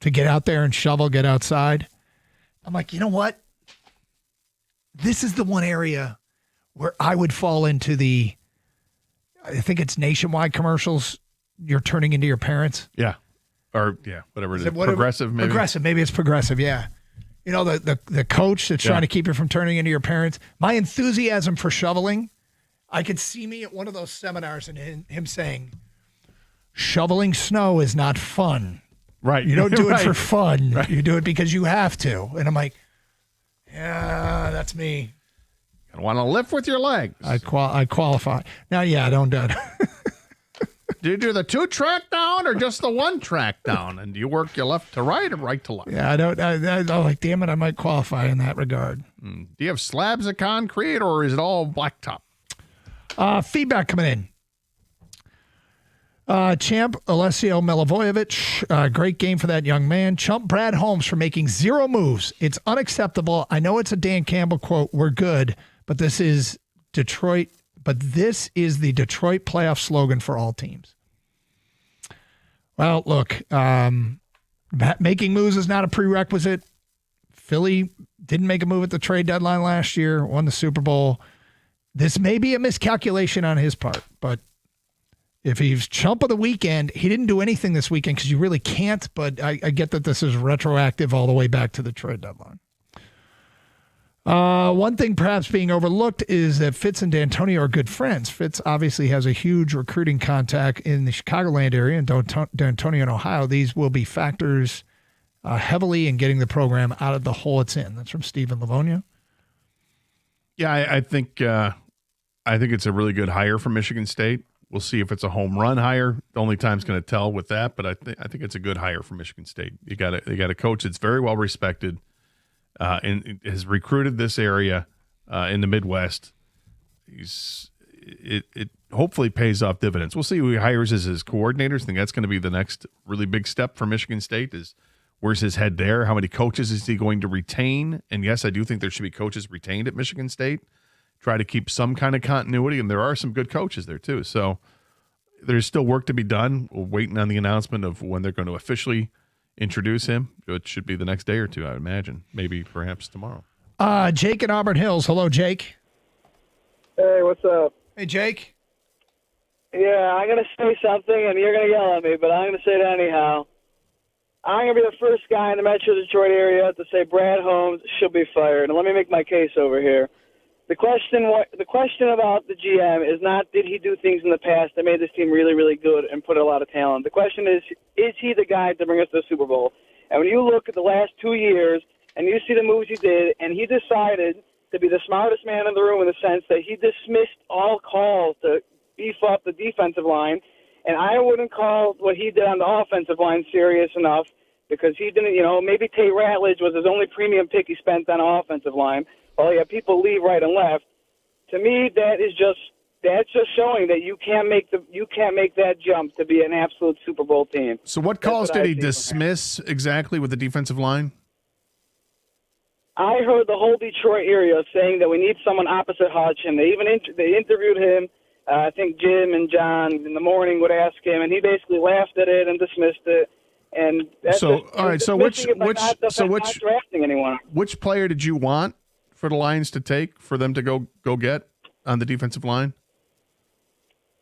to get out there and shovel, get outside, I'm like, you know what? This is the one area where I would fall into I think it's Nationwide commercials you're turning into your parents. Yeah. Or, whatever it is. Progressive, maybe? Progressive. Maybe it's Progressive, yeah. You know, the coach that's trying to keep you from turning into your parents. My enthusiasm for shoveling, I could see me at one of those seminars and him saying, shoveling snow is not fun. Right. You don't do Right. it for fun. Right. You do it because you have to. And I'm like, yeah, that's me. You want to lift with your legs. I qualify. Now, I don't do it. Do you do the 2-track down or just the 1-track down? And do you work your left to right or right to left? Yeah, I don't. I'm like, damn it, I might qualify in that regard. Do you have slabs of concrete or is it all blacktop? Feedback coming in. Champ Alessio Milivojevic, great game for that young man. Chump Brad Holmes for making 0 moves. It's unacceptable. I know it's a Dan Campbell quote. We're good, but this is Detroit. But this is the Detroit playoff slogan for all teams. Well, look, making moves is not a prerequisite. Philly didn't make a move at the trade deadline last year, won the Super Bowl. This may be a miscalculation on his part, but if he's chump of the weekend, he didn't do anything this weekend because you really can't, but I get that this is retroactive all the way back to the trade deadline. One thing perhaps being overlooked is that Fitz and D'Antonio are good friends. Fitz obviously has a huge recruiting contact in the Chicagoland area and D'Antonio in Ohio. These will be factors heavily in getting the program out of the hole it's in. That's from Stephen Livonia. Yeah, I think it's a really good hire for Michigan State. We'll see if it's a home run hire. The only time's going to tell with that, but I think it's a good hire for Michigan State. They got a coach that's very well respected. And has recruited this area in the Midwest. It hopefully pays off dividends. We'll see who he hires as his coordinators. I think that's going to be the next really big step for Michigan State is where's his head there? How many coaches is he going to retain? And yes, I do think there should be coaches retained at Michigan State. Try to keep some kind of continuity, and there are some good coaches there too. So there's still work to be done. We're waiting on the announcement of when they're going to officially introduce him. It should be the next day or two, I would imagine. Maybe perhaps tomorrow. Jake in Auburn Hills. Hello, Jake. Hey, what's up? Hey, Jake. Yeah, I'm going to say something, and you're going to yell at me, but I'm going to say it anyhow. I'm going to be the first guy in the Metro Detroit area to say Brad Holmes should be fired. And let me make my case over here. The question about the GM is not did he do things in the past that made this team really, really good and put a lot of talent. The question is he the guy to bring us to the Super Bowl? And when you look at the last 2 years and you see the moves he did, and he decided to be the smartest man in the room in the sense that he dismissed all calls to beef up the defensive line, and I wouldn't call what he did on the offensive line serious enough because he didn't, maybe Tate Ratledge was his only premium pick he spent on the offensive line. Well, yeah, people leave right and left. To me, that's just showing that you can't make that jump to be an absolute Super Bowl team. So what calls did he dismiss exactly with the defensive line? I heard the whole Detroit area saying that we need someone opposite Hutch, and they interviewed him. I think Jim and John in the morning would ask him, and he basically laughed at it and dismissed it. And that's not drafting anyone. Which player did you want for the Lions to take for them to go get on the defensive line?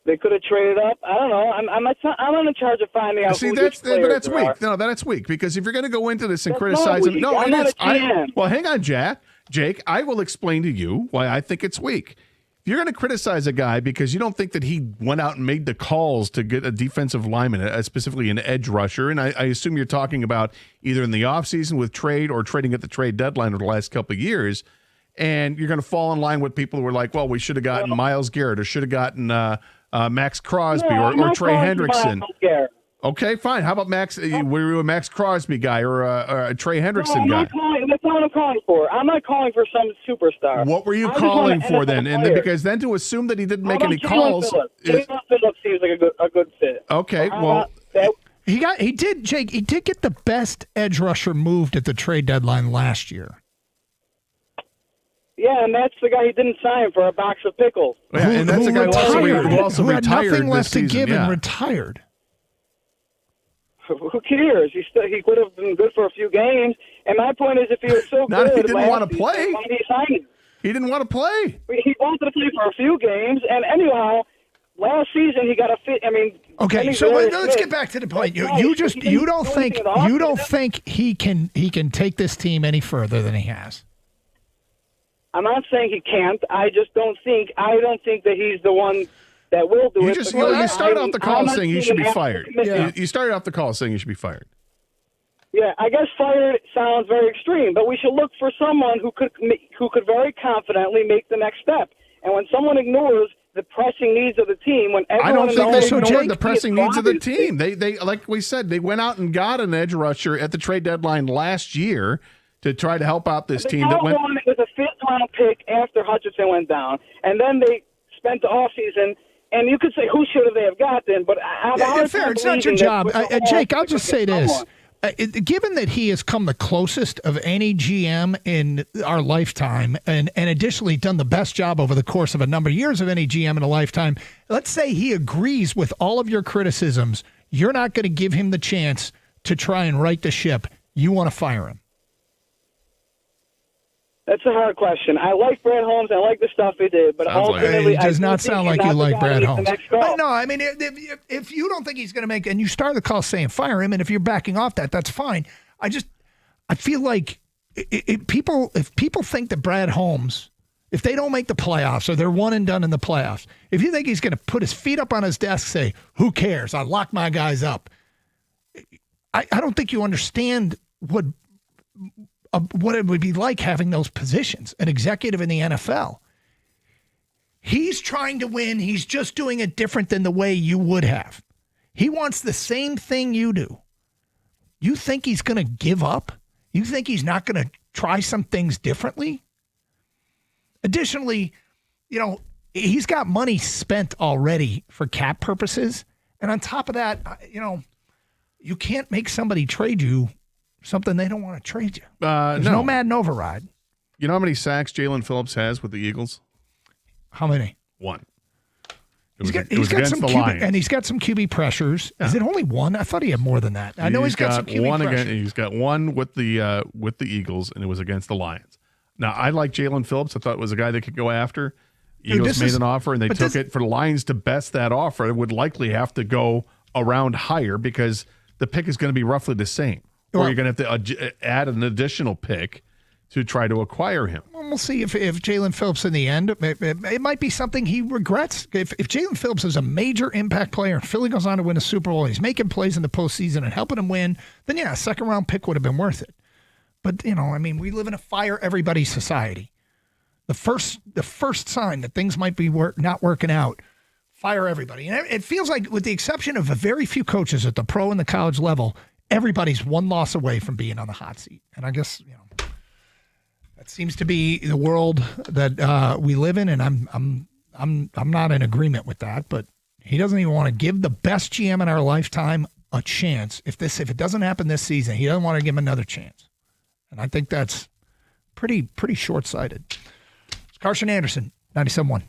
They could have traded up. I don't know. I'm in charge of finding out. See, that's weak. No, that's weak because if you're going to go into this and criticize him, I'm not a GM. Well, hang on, Jake. I will explain to you why I think it's weak. If you're going to criticize a guy because you don't think that he went out and made the calls to get a defensive lineman, specifically an edge rusher, and I assume you're talking about either in the offseason with trade or trading at the trade deadline over the last couple of years, and you're going to fall in line with people who are like, well, we should have gotten Myles Garrett or should have gotten Max Crosby or Trey Hendrickson. Okay, fine. How about Max? Were you a Max Crosby guy or a Trey Hendrickson guy? That's not what I'm calling for. I'm not calling for some superstar. What were you calling for then? And because then to assume that he didn't make any calls. Jalen Phillips seems like a good fit. Okay, well. He did get the best edge rusher moved at the trade deadline last year. Yeah, and that's the guy he didn't sign for a box of pickles. Yeah, and that's a guy who also who had retired nothing this left to season, give yeah. and retired. Who cares? He could have been good for a few games. And my point is, if he was so Not good, he didn't last want to season, play. why did he sign him? He didn't want to play. He wanted to play for a few games, and anyhow, last season he got a fit. I mean, Okay, Kenny so Veras let's Smith, get back to the point. that's You right. just He didn't you don't do think anything in the you don't offseason. think he can take this team any further than he has. I'm not saying he can't. I don't think that he's the one that will do it. You because started off the call I'm not saying he seeing should be an fired. commitment. You started off the call saying he should be fired. Yeah, I guess fired sounds very extreme, but we should look for someone who could very confidently make the next step. And when someone ignores the pressing needs of the team, when everyone I don't think they ignored ignored the pressing needs of the team. They like we said, they went out and got an edge rusher at the trade deadline last year to try to help out this team that went. It was a fifth-round pick after Hutchinson went down, and then they spent the offseason. And you could say who should they have gotten, but I have a hard Fair, time it's not your believing job. that Jake, I'll just say this. someone. Given that he has come the closest of any GM in our lifetime and additionally done the best job over the course of a number of years of any GM in a lifetime, let's say he agrees with all of your criticisms. You're not going to give him the chance to try and right the ship. You want to fire him. That's a hard question. I like Brad Holmes. I like the stuff he did, but ultimately, It does not sound like you like Brad Holmes. But no, I mean, if you don't think he's going to make, and you start the call saying fire him, and if you're backing off that, that's fine. I feel like if people think that Brad Holmes, if they don't make the playoffs or they're one and done in the playoffs, if you think he's going to put his feet up on his desk, say, "Who cares? I lock my guys up." I don't think you understand what it would be like having those positions, an executive in the NFL. He's trying to win. He's just doing it different than the way you would have. He wants the same thing you do. You think he's going to give up? You think he's not going to try some things differently? Additionally, he's got money spent already for cap purposes. And on top of that, you can't make somebody trade you something they don't want to trade you. There's no Madden override. You know how many sacks Jalen Phillips has with the Eagles? How many? One. He's got against some the QB, Lions. and he's got some QB pressures. Yeah. Is it only one? I thought he had more than that. I know he's got some QB one pressures. He's got one with the Eagles, and it was against the Lions. Now I like Jalen Phillips. I thought it was a guy that could go after. Eagles made an offer, and they took it. For the Lions to best that offer, it would likely have to go around higher because the pick is going to be roughly the same. Or you're going to have to add an additional pick to try to acquire him. Well, we'll see if Jalen Phillips in the end, it might be something he regrets. If Jalen Phillips is a major impact player and Philly goes on to win a Super Bowl, he's making plays in the postseason and helping him win, then yeah, a second-round pick would have been worth it. But, we live in a fire everybody society. The first sign that things might be not working out, fire everybody. And it feels like, with the exception of a very few coaches at the pro and the college level, everybody's one loss away from being on the hot seat. And I guess, that seems to be the world that we live in, and I'm not in agreement with that, but he doesn't even want to give the best GM in our lifetime a chance. If it doesn't happen this season, he doesn't want to give him another chance. And I think that's pretty short-sighted. It's Carson Anderson, 97.1.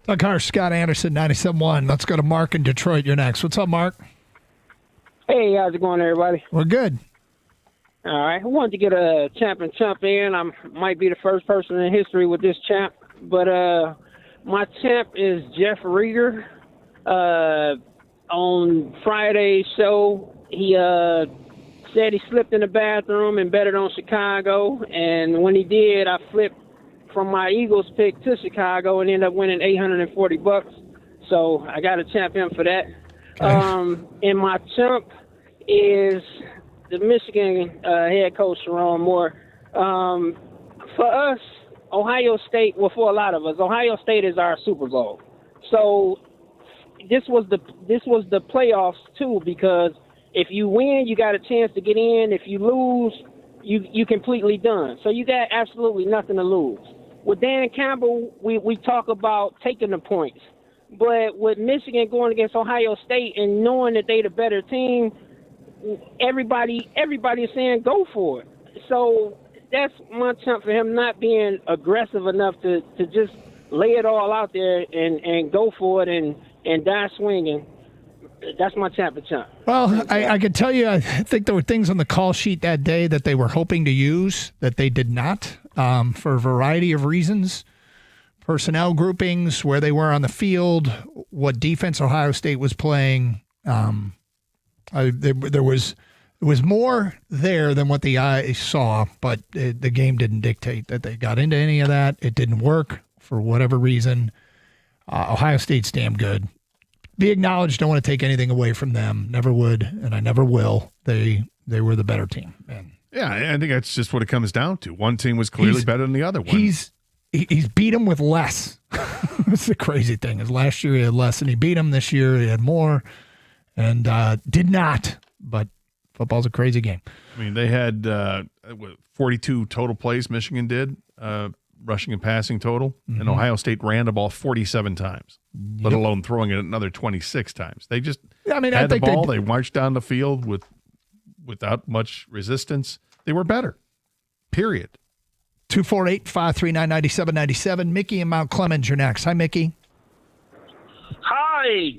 Doug Harsh, Scott Anderson, 97.1. Let's go to Mark in Detroit. You're next. What's up, Mark? Hey, how's it going, everybody? We're good. All right. I wanted to get a champ in. I might be the first person in history with this champ, but my champ is Jeff Rieger. On Friday's show, he said he slipped in the bathroom and betted on Chicago, and when he did, I flipped from my Eagles pick to Chicago and ended up winning $840. So I got to champ him for that. And my chump is the Michigan head coach, Sharon Moore. For us, Ohio State, well, for a lot of us, Ohio State is our Super Bowl. So this was the playoffs too, because if you win, you got a chance to get in. If you lose, you completely done. So you got absolutely nothing to lose. With Dan Campbell, we talk about taking the points. But with Michigan going against Ohio State and knowing that they the better team, everybody is saying go for it. So that's my chump for him not being aggressive enough to just lay it all out there and go for it and die swinging. That's my chump. Well, I can tell you, I think there were things on the call sheet that day that they were hoping to use that they did not for a variety of reasons. Personnel groupings, where they were on the field, what defense Ohio State was playing. There was more there than what the eye saw, but the game didn't dictate that they got into any of that. It didn't work for whatever reason. Ohio State's damn good. Be acknowledged. Don't want to take anything away from them. Never would, and I never will. They were the better team. And yeah, I think that's just what it comes down to. One team was clearly better than the other one. He's beat him with less. That's the crazy thing. Is last year he had less, and he beat him. This year he had more, and did not. But football's a crazy game. I mean, they had 42 total plays. Michigan did rushing and passing total, and Ohio State ran the ball 47 times, let alone throwing it another 26 times. They just had the ball. They marched down the field without much resistance. They were better. Period. 248-539-9797. Mickey in Mount Clemens, you're next. Hi, Mickey. Hi.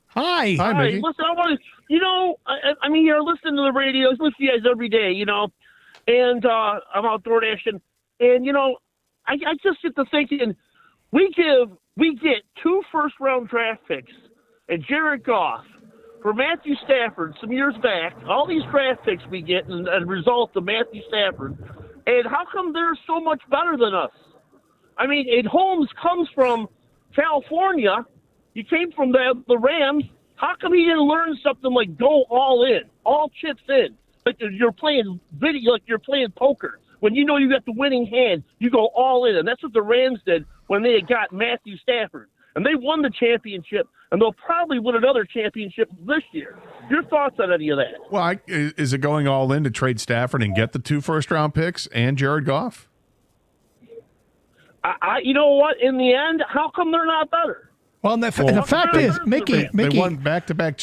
Hi. Hi, Mickey. Listen, I want to, I mean, you're listening to the radio. I listen to you guys every day, and I'm out door dashing. And, I just get to thinking, we get 2 first-round draft picks and Jared Goff for Matthew Stafford some years back. All these draft picks we get as a result of Matthew Stafford. And how come they're so much better than us? I mean, Holmes comes from California. He came from the Rams. How come he didn't learn something like go all in, all chips in? Like you're playing video, like you're playing poker. When you know you got the winning hand, you go all in. And that's what the Rams did when they got Matthew Stafford. And they won the championship, and they'll probably win another championship this year. Your thoughts on any of that? Well, is it going all in to trade Stafford and get the 2 first-round picks and Jared Goff? You know what? In the end, how come they're not better? Well, the fact is, Mickey, they won back-to-back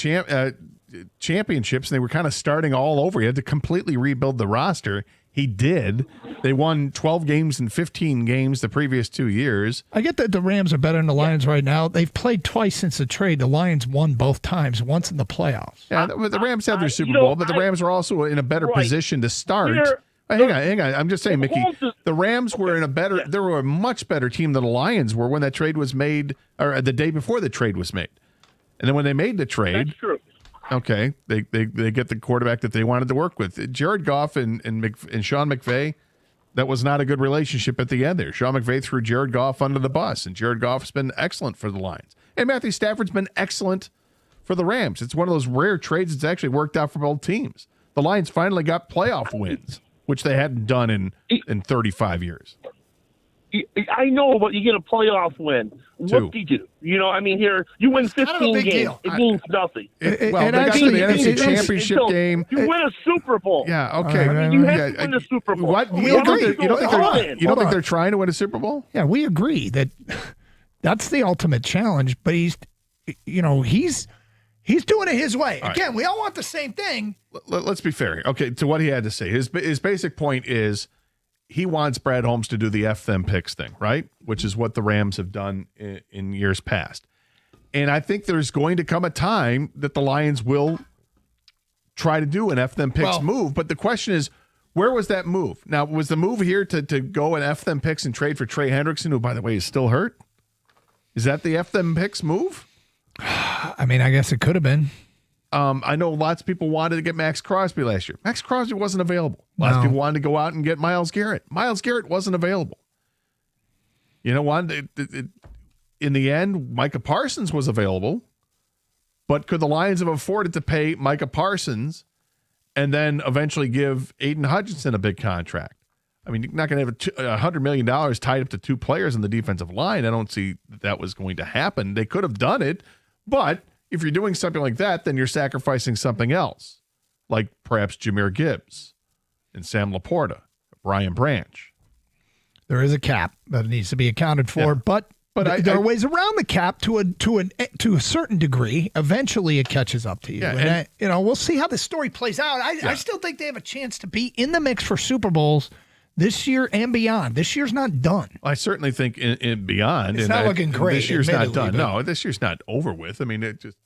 championships, and they were kind of starting all over. He had to completely rebuild the roster. He did. They won 12 games and 15 games the previous 2 years. I get that the Rams are better than the Lions right now. They've played twice since the trade. The Lions won both times, once in the playoffs. Yeah, the Rams had their Super Bowl, but the Rams were also in a better position to start. Hang on. I'm just saying, Mickey, the Rams were they were a much better team than the Lions were when that trade was made, or the day before the trade was made. And then when they made the trade, that's true. Okay, they get the quarterback that they wanted to work with. Jared Goff and Sean McVay, that was not a good relationship at the end there. Sean McVay threw Jared Goff under the bus, and Jared Goff's been excellent for the Lions. And Matthew Stafford's been excellent for the Rams. It's one of those rare trades that's actually worked out for both teams. The Lions finally got playoff wins, which they hadn't done in 35 years. I know, but you get a playoff win. What do you do? Here, you win 15 games. It means nothing. They got to the NFC Championship game. You win a Super Bowl. Yeah, okay. You have to win a Super Bowl. What? You don't think they're trying to win a Super Bowl? Yeah, we agree that that's the ultimate challenge, but he's doing it his way. All Again, right. we all want the same thing. Let's be fair. Okay, to what he had to say. His basic point is he wants Brad Holmes to do the F them picks thing, right? Which is what the Rams have done in years past. And I think there's going to come a time that the Lions will try to do an F them picks move. But the question is, where was that move? Now, was the move here to go and F them picks and trade for Trey Hendrickson, who, by the way, is still hurt? Is that the F them picks move? I mean, I guess it could have been. I know lots of people wanted to get Max Crosby last year. Max Crosby wasn't available. Lots of people wanted to go out and get Myles Garrett. Myles Garrett wasn't available. You know what? In the end, Micah Parsons was available, but could the Lions have afforded to pay Micah Parsons and then eventually give Aiden Hutchinson a big contract? I mean, you're not going to have $100 million tied up to two players in the defensive line. I don't see that was going to happen. They could have done it, but if you're doing something like that, then you're sacrificing something else, like perhaps Jahmyr Gibbs and Sam Laporta, Brian Branch. There is a cap that needs to be accounted for, but there are ways around the cap to a certain degree. Eventually, it catches up to you. Yeah, and we'll see how this story plays out. I still think they have a chance to be in the mix for Super Bowls this year and beyond. This year's not done. I certainly think in beyond. It's not looking great. This year's not done. But No, this year's not over with. I mean, it just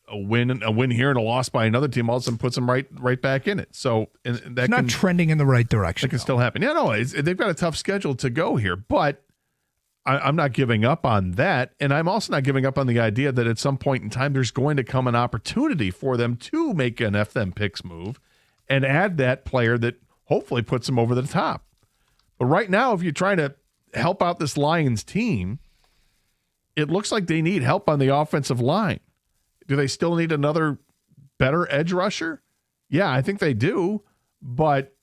a win here and a loss by another team all of a sudden puts them right back in it. So it's not trending in the right direction. That can still happen. Yeah, no, they've got a tough schedule to go here, but I'm not giving up on that, and I'm also not giving up on the idea that at some point in time there's going to come an opportunity for them to make an F them picks move and add that player that hopefully puts them over the top. But right now, if you're trying to help out this Lions team, it looks like they need help on the offensive line. Do they still need another better edge rusher? Yeah, I think they do. But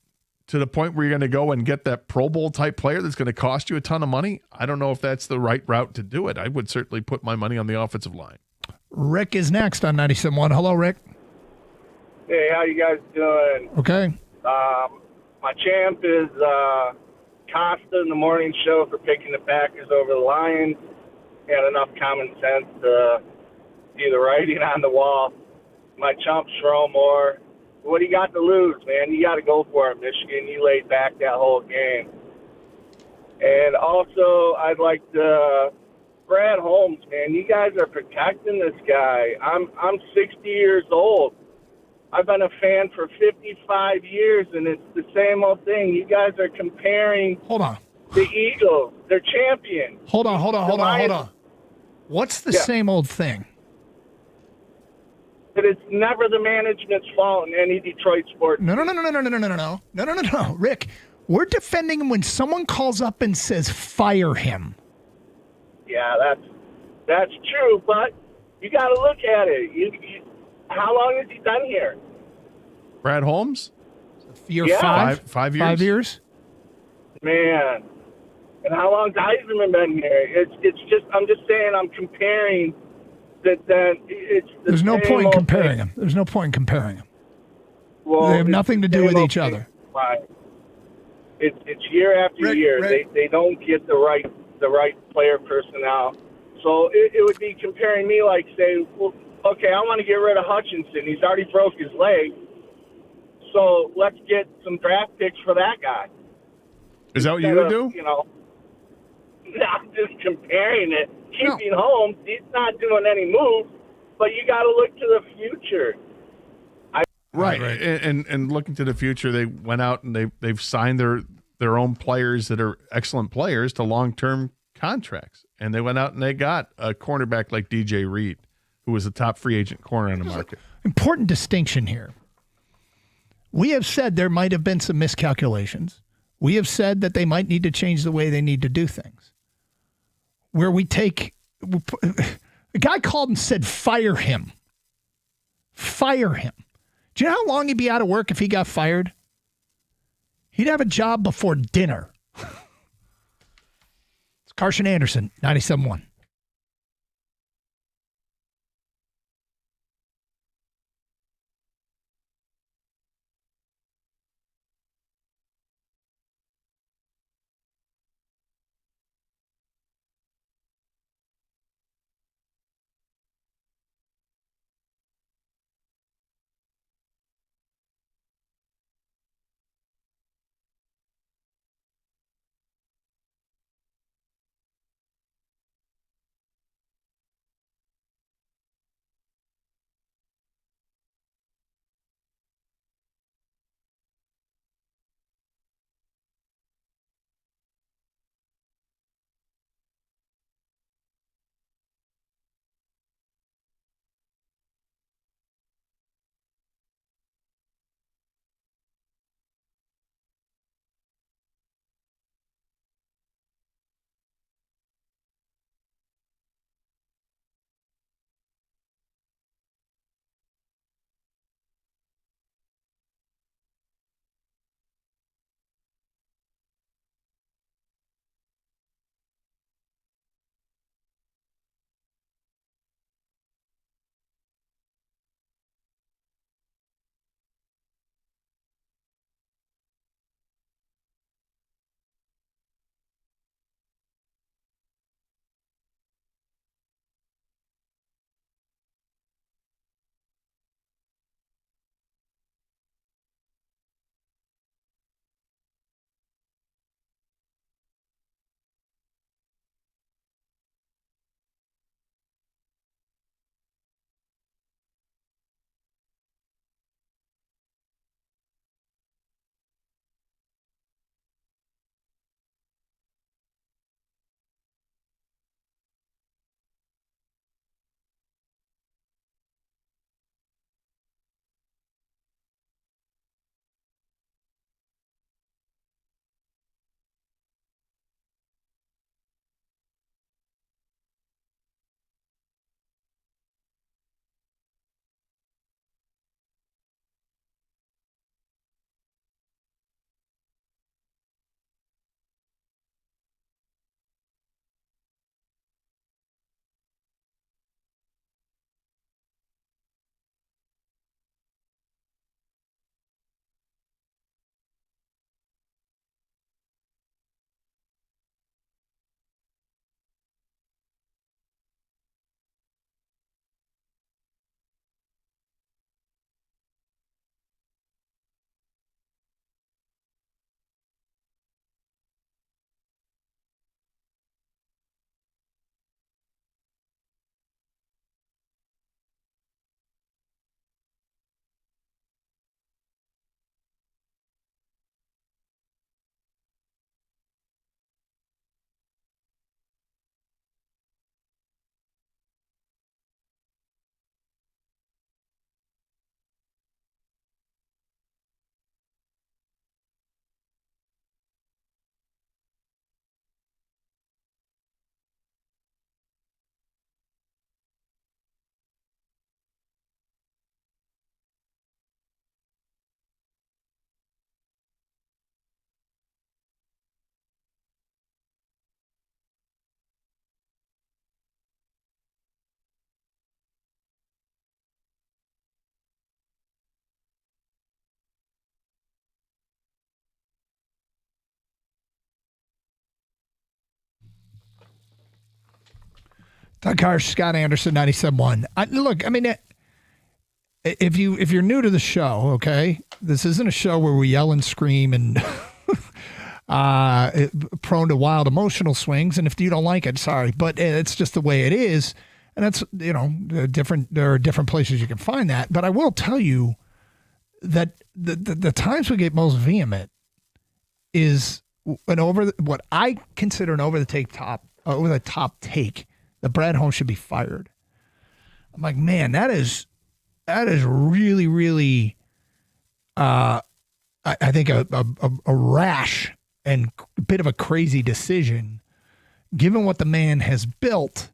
to the point where you're going to go and get that Pro Bowl type player that's going to cost you a ton of money, I don't know if that's the right route to do it. I would certainly put my money on the offensive line. Rick is next on 97.1. Hello, Rick. Hey, how you guys doing? Okay. My champ is Costa in the morning show for picking the Packers over the Lions. He had enough common sense to see the writing on the wall. My chump, Sherrone Moore. What do you got to lose, man? You got to go for it, Michigan. You laid back that whole game. And also, I'd like to Brad Holmes, man. You guys are protecting this guy. I'm 60 years old. I've been a fan for 55 years, and it's the same old thing. You guys are comparing the Eagles. They're champions. Hold on. What's the same old thing? That it's never the management's fault in any Detroit sports. No. Rick, we're defending him when someone calls up and says fire him. Yeah, that's true, but you got to look at it. How long has he done here? Brad Holmes? Year Yeah. 5 years. 5 years? Man. And how long's Heisman been here? It's just I'm just saying I'm comparing that it's the There's no same point in old comparing thing. them. There's no point in comparing them. Well, They have nothing to do with each other. Right. It's year after year. They don't get the right player personnel. So it would be comparing me like say, well, okay, I want to get rid of Hutchinson. He's already broke his leg. So let's get some draft picks for that guy. Is that what you would do? You know, not just comparing it. Keeping Holmes, he's not doing any moves, but you got to look to the future. Right. And looking to the future, they went out and they've signed their own players that are excellent players to long-term contracts. And they went out and they got a cornerback like DJ Reed, who was a top free agent corner on the market. Important distinction here. We have said there might have been some miscalculations. We have said that they might need to change the way they need to do things. Where we take a guy called and said, fire him. Fire him. Do you know how long he'd be out of work if he got fired? He'd have a job before dinner. It's Carson Anderson, 97.1. Doug Harsh, Scott Anderson, 97.1. Look, I mean, if you're new to the show, okay, this isn't a show where we yell and scream and prone to wild emotional swings. And if you don't like it, sorry, but it's just the way it is. And that's, there are different places you can find that. But I will tell you that the times we get most vehement is what I consider an over the top take that Brad Holmes should be fired. I'm like, man, that is really, really, I think a rash and a bit of a crazy decision, given what the man has built.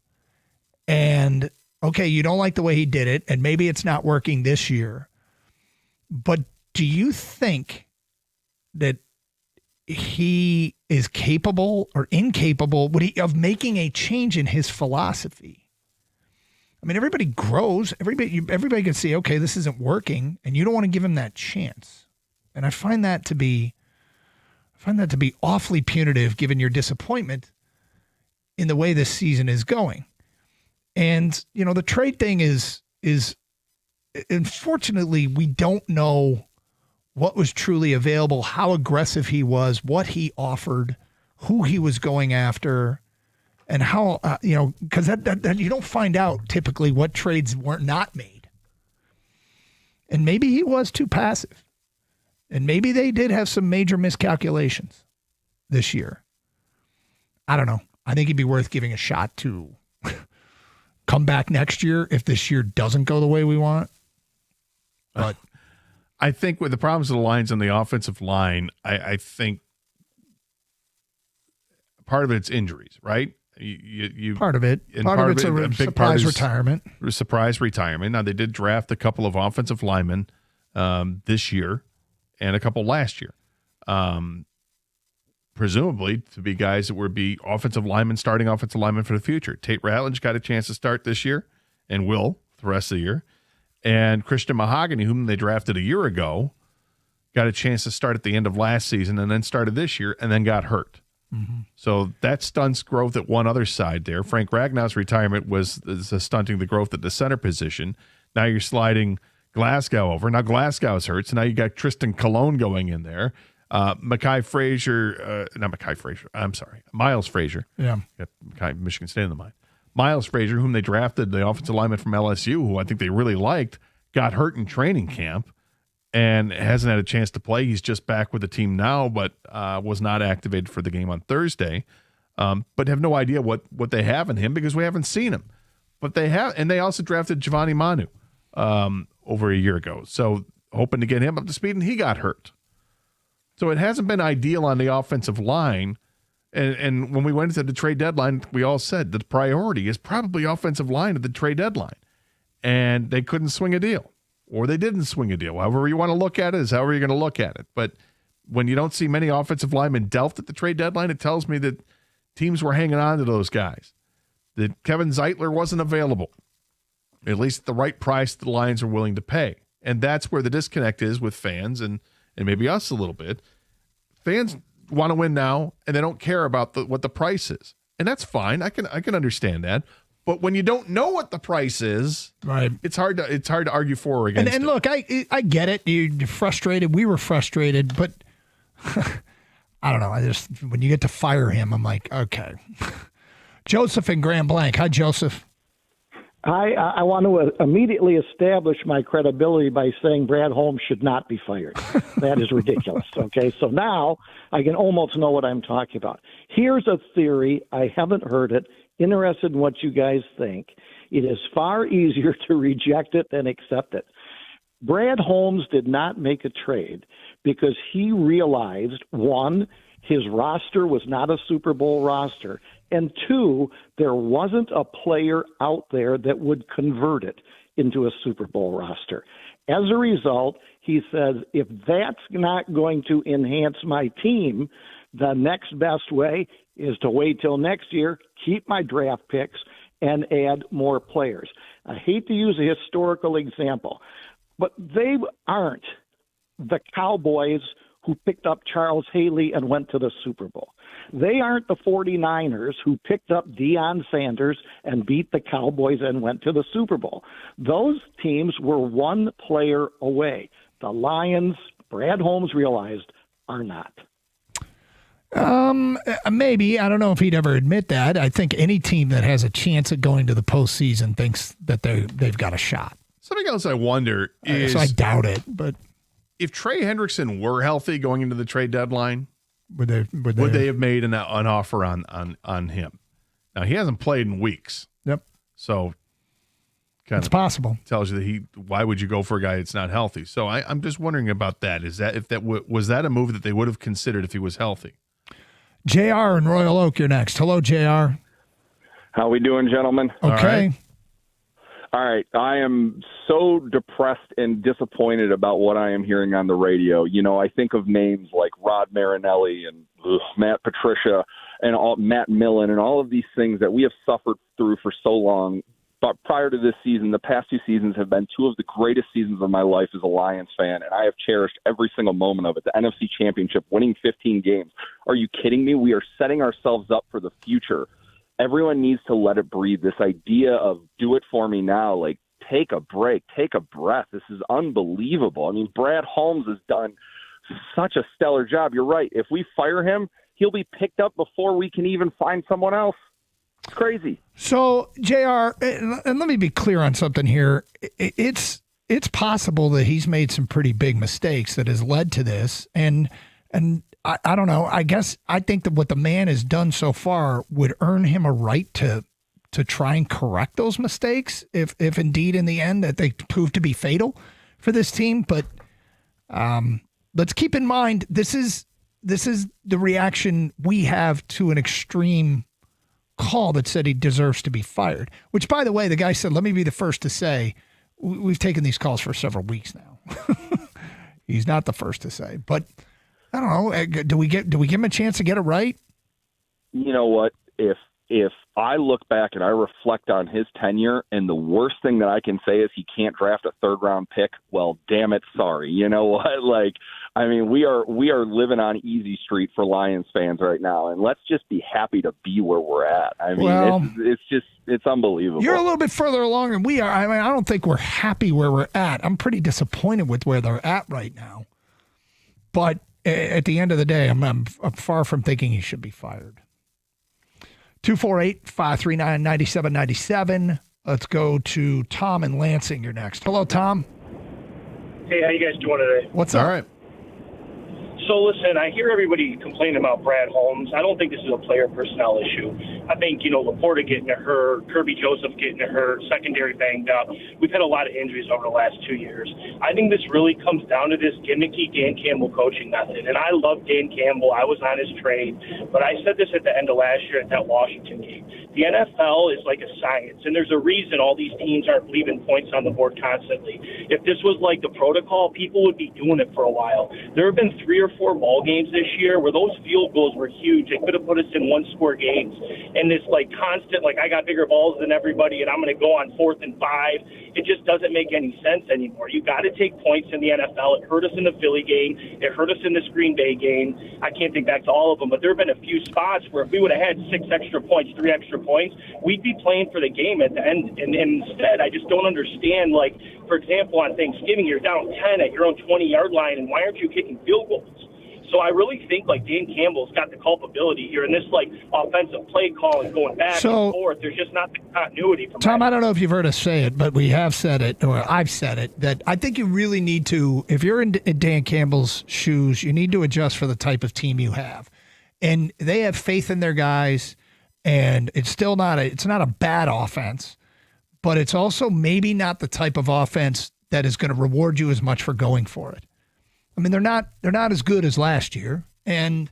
And okay, you don't like the way he did it, and maybe it's not working this year. But do you think that he is capable or incapable of making a change in his philosophy? I mean, everybody grows. Everybody can see, okay, this isn't working, and you don't want to give him that chance. And I find that to be awfully punitive, given your disappointment in the way this season is going. And the trade thing is unfortunately, we don't know what was truly available, how aggressive he was, what he offered, who he was going after, and how, because that you don't find out typically what trades were not made. And maybe he was too passive. And maybe they did have some major miscalculations this year. I don't know. I think he'd be worth giving a shot to come back next year if this year doesn't go the way we want. But I think with the problems of the Lions on the offensive line, I think part of it's injuries, right? Part of it. Part of it's a surprise retirement. Surprise retirement. Now, they did draft a couple of offensive linemen this year and a couple last year. Presumably to be guys that would be starting offensive linemen for the future. Tate Ratledge got a chance to start this year and will the rest of the year. And Christian Mahogany, whom they drafted a year ago, got a chance to start at the end of last season and then started this year and then got hurt. Mm-hmm. So that stunts growth at one other side there. Frank Ragnow's retirement was stunting the growth at the center position. Now you're sliding Glasgow over. Now Glasgow's hurt, so now you got Tristan Colon going in there. Miles Frazier. Yeah. Got Michigan State in the mind. Miles Frazier, whom they drafted, the offensive lineman from LSU, who I think they really liked, got hurt in training camp and hasn't had a chance to play. He's just back with the team now, but was not activated for the game on Thursday. But have no idea what they have in him because we haven't seen him. But they have, and they also drafted Giovanni Manu over a year ago. So hoping to get him up to speed, and he got hurt. So it hasn't been ideal on the offensive line. And when we went into the trade deadline, we all said that the priority is probably offensive line at the trade deadline. And they couldn't swing a deal. Or they didn't swing a deal. However you want to look at it is however you're going to look at it. But when you don't see many offensive linemen dealt at the trade deadline, it tells me that teams were hanging on to those guys. That Kevin Zeitler wasn't available. At least at the right price the Lions are willing to pay. And that's where the disconnect is with fans and maybe us a little bit. Fans want to win now, and they don't care about what the price is. And that's fine. I can understand that. But when you don't know what the price is, right, it's hard to argue for or against. And look, I get it. You're frustrated. We were frustrated, but I don't know. When you get to fire him, I'm like, okay. Joseph in Grand Blanc. Hi, Joseph. I want to immediately establish my credibility by saying Brad Holmes should not be fired. That is ridiculous. Okay, so now I can almost know what I'm talking about. Here's a theory. I haven't heard it. Interested in what you guys think. It is far easier to reject it than accept it. Brad Holmes did not make a trade because he realized, one, his roster was not a Super Bowl roster, and two, there wasn't a player out there that would convert it into a Super Bowl roster. As a result, he says, if that's not going to enhance my team, the next best way is to wait till next year, keep my draft picks, and add more players. I hate to use a historical example, but they aren't the Cowboys who picked up Charles Haley and went to the Super Bowl. They aren't the 49ers who picked up Deion Sanders and beat the Cowboys and went to the Super Bowl. Those teams were one player away. The Lions, Brad Holmes realized, are not. Maybe. I don't know if he'd ever admit that. I think any team that has a chance at going to the postseason thinks that they've got a shot. Something else I wonder is... So I doubt it, but... If Trey Hendrickson were healthy going into the trade deadline, would they have made an offer on him? Now, he hasn't played in weeks. Yep. So... It's possible. Tells you that why would you go for a guy that's not healthy? So I'm just wondering about that. Was that a move that they would have considered if he was healthy? JR in Royal Oak, you're next. Hello, JR. How we doing, gentlemen? Okay. All right. I am so depressed and disappointed about what I am hearing on the radio. You know, I think of names like Rod Marinelli and Matt Patricia and Matt Millen and all of these things that we have suffered through for so long. But prior to this season, the past 2 seasons have been 2 of the greatest seasons of my life as a Lions fan, and I have cherished every single moment of it. The NFC Championship, winning 15 games. Are you kidding me? We are setting ourselves up for the future. Everyone needs to let it breathe. This idea of do it for me now, like take a break, take a breath. This is unbelievable. I mean, Brad Holmes has done such a stellar job. You're right. If we fire him, he'll be picked up before we can even find someone else. It's crazy. So, JR, and let me be clear on something here. It's possible that he's made some pretty big mistakes that has led to this. And I don't know. I guess I think that what the man has done so far would earn him a right to try and correct those mistakes if indeed in the end that they prove to be fatal for this team. But let's keep in mind this is the reaction we have to an extreme call that said he deserves to be fired, which, by the way, the guy said, let me be the first to say, we've taken these calls for several weeks now. He's not the first to say, but I don't know. Do we give him a chance to get it right? You know what? If I look back and I reflect on his tenure, and the worst thing that I can say is he can't draft a 3rd-round pick, well, damn it, sorry. You know what? Like, I mean, we are living on easy street for Lions fans right now, and let's just be happy to be where we're at. I mean, it's unbelievable. You're a little bit further along than we are. I mean, I don't think we're happy where we're at. I'm pretty disappointed with where they're at right now. But at the end of the day, I'm far from thinking he should be fired. 248-539-9797. Let's go to Tom in Lansing. You're next. Hello, Tom. Hey, how you guys doing today? What's up? All right. So listen, I hear everybody complaining about Brad Holmes. I don't think this is a player personnel issue. I think, Laporta getting hurt, Kirby Joseph getting hurt, secondary banged up. We've had a lot of injuries over the last 2 years. I think this really comes down to this gimmicky Dan Campbell coaching method. And I love Dan Campbell. I was on his train. But I said this at the end of last year at that Washington game. The NFL is like a science, and there's a reason all these teams aren't leaving points on the board constantly. If this was like the protocol, people would be doing it for a while. There have been 3 or 4 ball games this year where those field goals were huge. They could have put us in 1-score games. And this constant, I got bigger balls than everybody and I'm going to go on 4th and 5. It just doesn't make any sense anymore. You got to take points in the NFL. It hurt us in the Philly game. It hurt us in this Green Bay game. I can't think back to all of them, but there have been a few spots where if we would have had 6 extra points, 3 extra points, we'd be playing for the game at the end. And instead, I just don't understand, for example, on Thanksgiving, you're down 10 at your own 20-yard line, and why aren't you kicking field goals? So I really think Dan Campbell's got the culpability here in this offensive play call and going back and forth. There's just not the continuity from Tom, I don't know if you've heard us say it, but we have said it, or I've said it, that I think you really need to, if you're in Dan Campbell's shoes, you need to adjust for the type of team you have. And they have faith in their guys, and it's still not a bad offense, but it's also maybe not the type of offense that is going to reward you as much for going for it. I mean, they're not as good as last year. And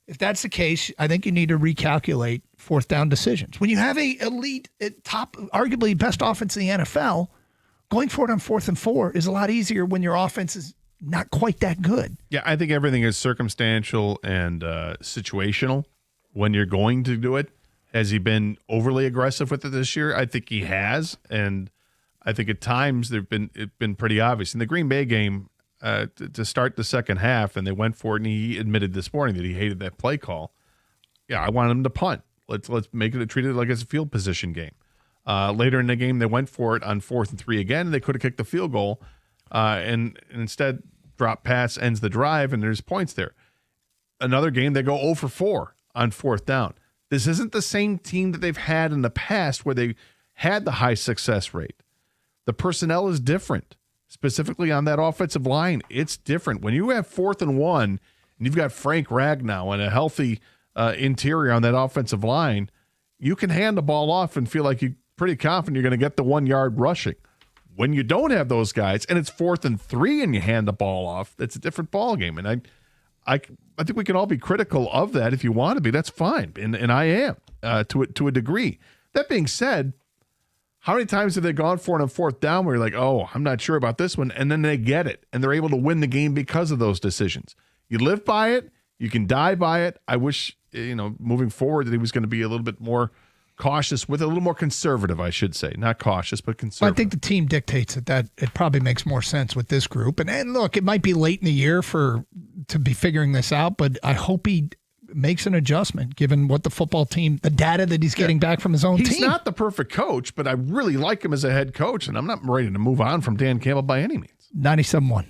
if that's the case, I think you need to recalculate 4th down decisions. When you have a elite, top, arguably best offense in the NFL, going for it on 4th and 4 is a lot easier when your offense is not quite that good. Yeah, I think everything is circumstantial and situational when you're going to do it. Has he been overly aggressive with it this year? I think he has. And I think at times it's been pretty obvious. In the Green Bay game, to start the second half, and they went for it, and he admitted this morning that he hated that play call. yeah, I want them to punt. Let's make it treat it like it's a field position game. Later in the game, they went for it on 4th and 3 again. They could have kicked the field goal, and instead drop pass ends the drive, and there's points there. Another game, they go 0 for 4 on 4th down. This isn't the same team that they've had in the past where they had the high success rate. The personnel is different, specifically on that offensive line. It's different. When you have 4th and 1, and you've got Frank Ragnow and a healthy interior on that offensive line, you can hand the ball off and feel like you're pretty confident you're going to get the 1 yard rushing. When you don't have those guys and it's 4th and 3 and you hand the ball off, that's a different ball game. And I think we can all be critical of that if you want to be. That's fine, and I am to a degree. That being said, how many times have they gone for it on 4th down where you're like, oh, I'm not sure about this one, and then they get it and they're able to win the game because of those decisions. You live by it, you can die by it. I wish moving forward that he was going to be a little bit more cautious with it, a little more conservative, I should say. Not cautious, but conservative. I think the team dictates that it probably makes more sense with this group. And look, it might be late in the year to be figuring this out, but I hope he makes an adjustment given what the football team, the data that he's getting back from his own team. He's not the perfect coach, but I really like him as a head coach, and I'm not ready to move on from Dan Campbell by any means. 97-1.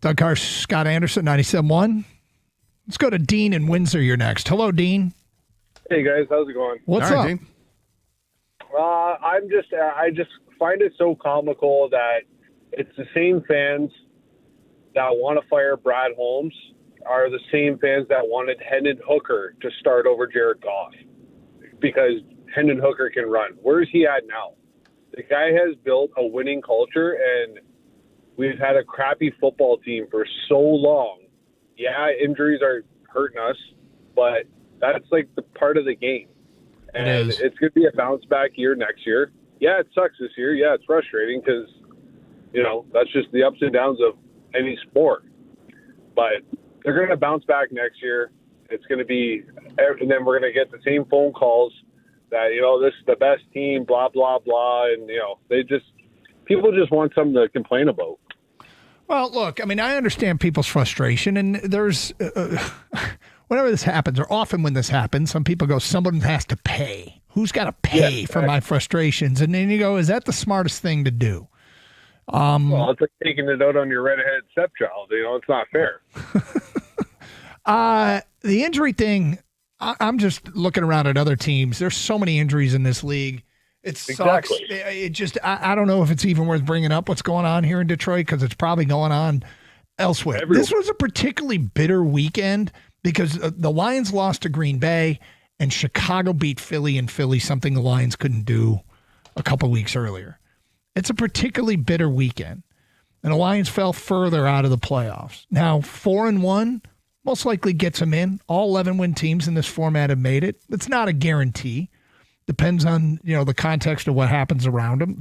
Doug Carr, Scott Anderson, 97.1. Let's go to Dean in Windsor. You're next. Hello, Dean. Hey guys, how's it going? What's up? Dean? I just find it so comical that it's the same fans that want to fire Brad Holmes are the same fans that wanted Hendon Hooker to start over Jared Goff because Hendon Hooker can run. Where is he at now? The guy has built a winning culture, and we've had a crappy football team for so long. Yeah, injuries are hurting us, but that's like the part of the game. And it's going to be a bounce back year next year. Yeah, it sucks this year. Yeah, it's frustrating because, that's just the ups and downs of any sport. But they're going to bounce back next year. It's going to be, and then we're going to get the same phone calls that, this is the best team, blah, blah, blah. And, people just want something to complain about. Well, look, I mean, I understand people's frustration, and there's, whenever this happens, or often when this happens, some people go, someone has to pay. Who's got to pay for my frustrations? And then you go, is that the smartest thing to do? Well, it's like taking it out on your redheaded stepchild. It's not fair. The injury thing, I'm just looking around at other teams. There's so many injuries in this league. It sucks. Exactly. It just, I don't know if it's even worth bringing up what's going on here in Detroit because it's probably going on elsewhere. This was a particularly bitter weekend because the Lions lost to Green Bay and Chicago beat Philly, and Philly, something the Lions couldn't do a couple weeks earlier. It's a particularly bitter weekend, and the Lions fell further out of the playoffs. Now, 4-1 most likely gets them in. All 11-win teams in this format have made it. It's not a guarantee. Depends on, the context of what happens around them.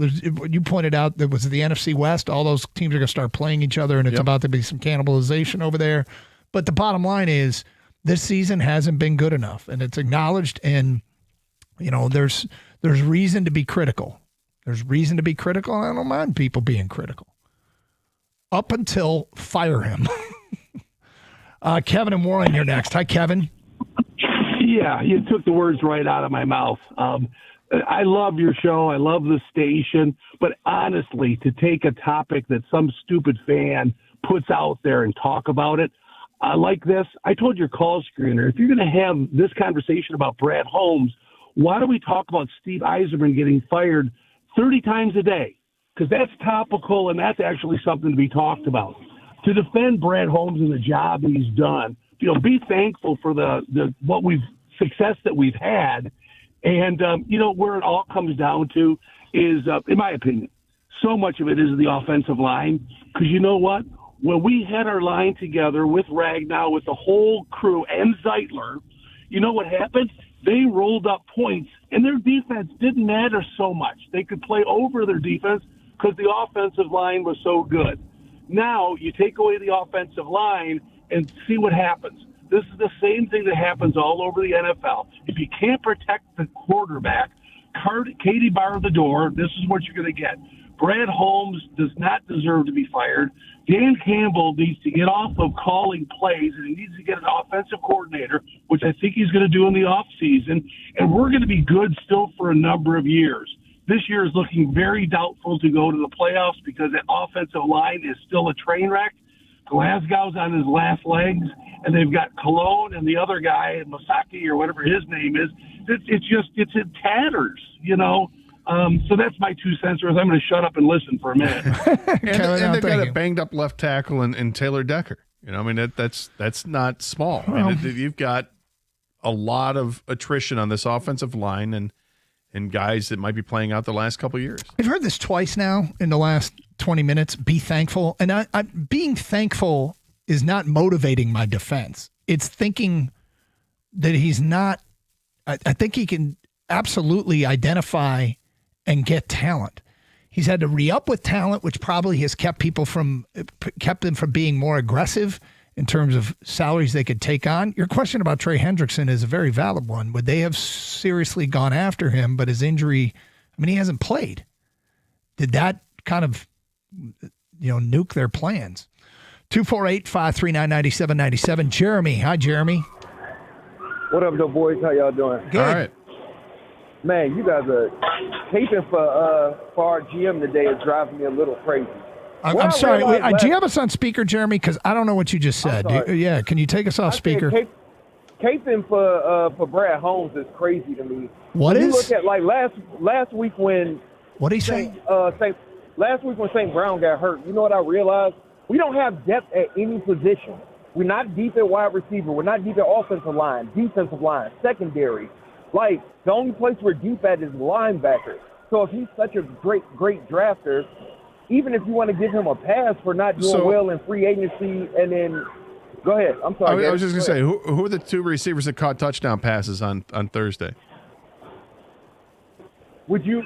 You pointed out that was the NFC West. All those teams are going to start playing each other, and it's about to be some cannibalization over there. But the bottom line is this season hasn't been good enough, and it's acknowledged, and, there's reason to be critical. There's reason to be critical, and I don't mind people being critical. Up until fire him. Kevin and Warren, you're next. Hi, Kevin. Yeah, you took the words right out of my mouth. I love your show. I love the station. But honestly, to take a topic that some stupid fan puts out there and talk about it, like this, I told your call screener, if you're going to have this conversation about Brad Holmes, why don't we talk about Steve Eiserman getting fired 30 times a day? Because that's topical, and that's actually something to be talked about. To defend Brad Holmes and the job he's done, be thankful for the success that we've had. And, where it all comes down to is, in my opinion, so much of it is the offensive line. Because you know what? When we had our line together with Ragnow, with the whole crew, and Zeitler, you know what happened? They rolled up points, and their defense didn't matter so much. They could play over their defense because the offensive line was so good. Now you take away the offensive line and see what happens. This is the same thing that happens all over the NFL. If you can't protect the quarterback, Katie bar the door, this is what you're going to get. Brad Holmes does not deserve to be fired. Dan Campbell needs to get off of calling plays, and he needs to get an offensive coordinator, which I think he's going to do in the offseason, and we're going to be good still for a number of years. This year is looking very doubtful to go to the playoffs because that offensive line is still a train wreck. Glasgow's on his last legs, and they've got Cologne and the other guy, Masaki or whatever his name is. It's in tatters, So that's my 2 cents. I'm going to shut up and listen for a minute. and they've got a banged up left tackle in Taylor Decker. That's not small. You've got a lot of attrition on this offensive line and guys that might be playing out the last couple of years. I've heard this twice now in the last 20 minutes. Be thankful. And being thankful is not motivating my defense. It's thinking that he's not – I think he can absolutely identify and get talent. He's had to re-up with talent, which probably has kept them from being more aggressive in terms of salaries they could take on. Your question about Trey Hendrickson is a very valid one. Would they have seriously gone after him, but his injury, he hasn't played. Did that kind of, nuke their plans? 248-539-9797. Jeremy. Hi, Jeremy. What up, though, boys? How y'all doing? Good. All right. Man, you guys are taping for our GM today is driving me a little crazy. I'm sorry. Do you have us on speaker, Jeremy? Because I don't know what you just said. Yeah, can you take us off speaker? Caping for Brad Holmes is crazy to me. What when is? You look at like last week when what did he say? Last week when St. Brown got hurt, you know what I realized? We don't have depth at any position. We're not deep at wide receiver. We're not deep at offensive line, defensive line, secondary. Like, the only place we're deep at is linebacker. So if he's such a great drafter, even if you want to give him a pass for not doing well in free agency, and then go ahead. I'm sorry. I was just going to say, who are the two receivers that caught touchdown passes on Thursday? Would you,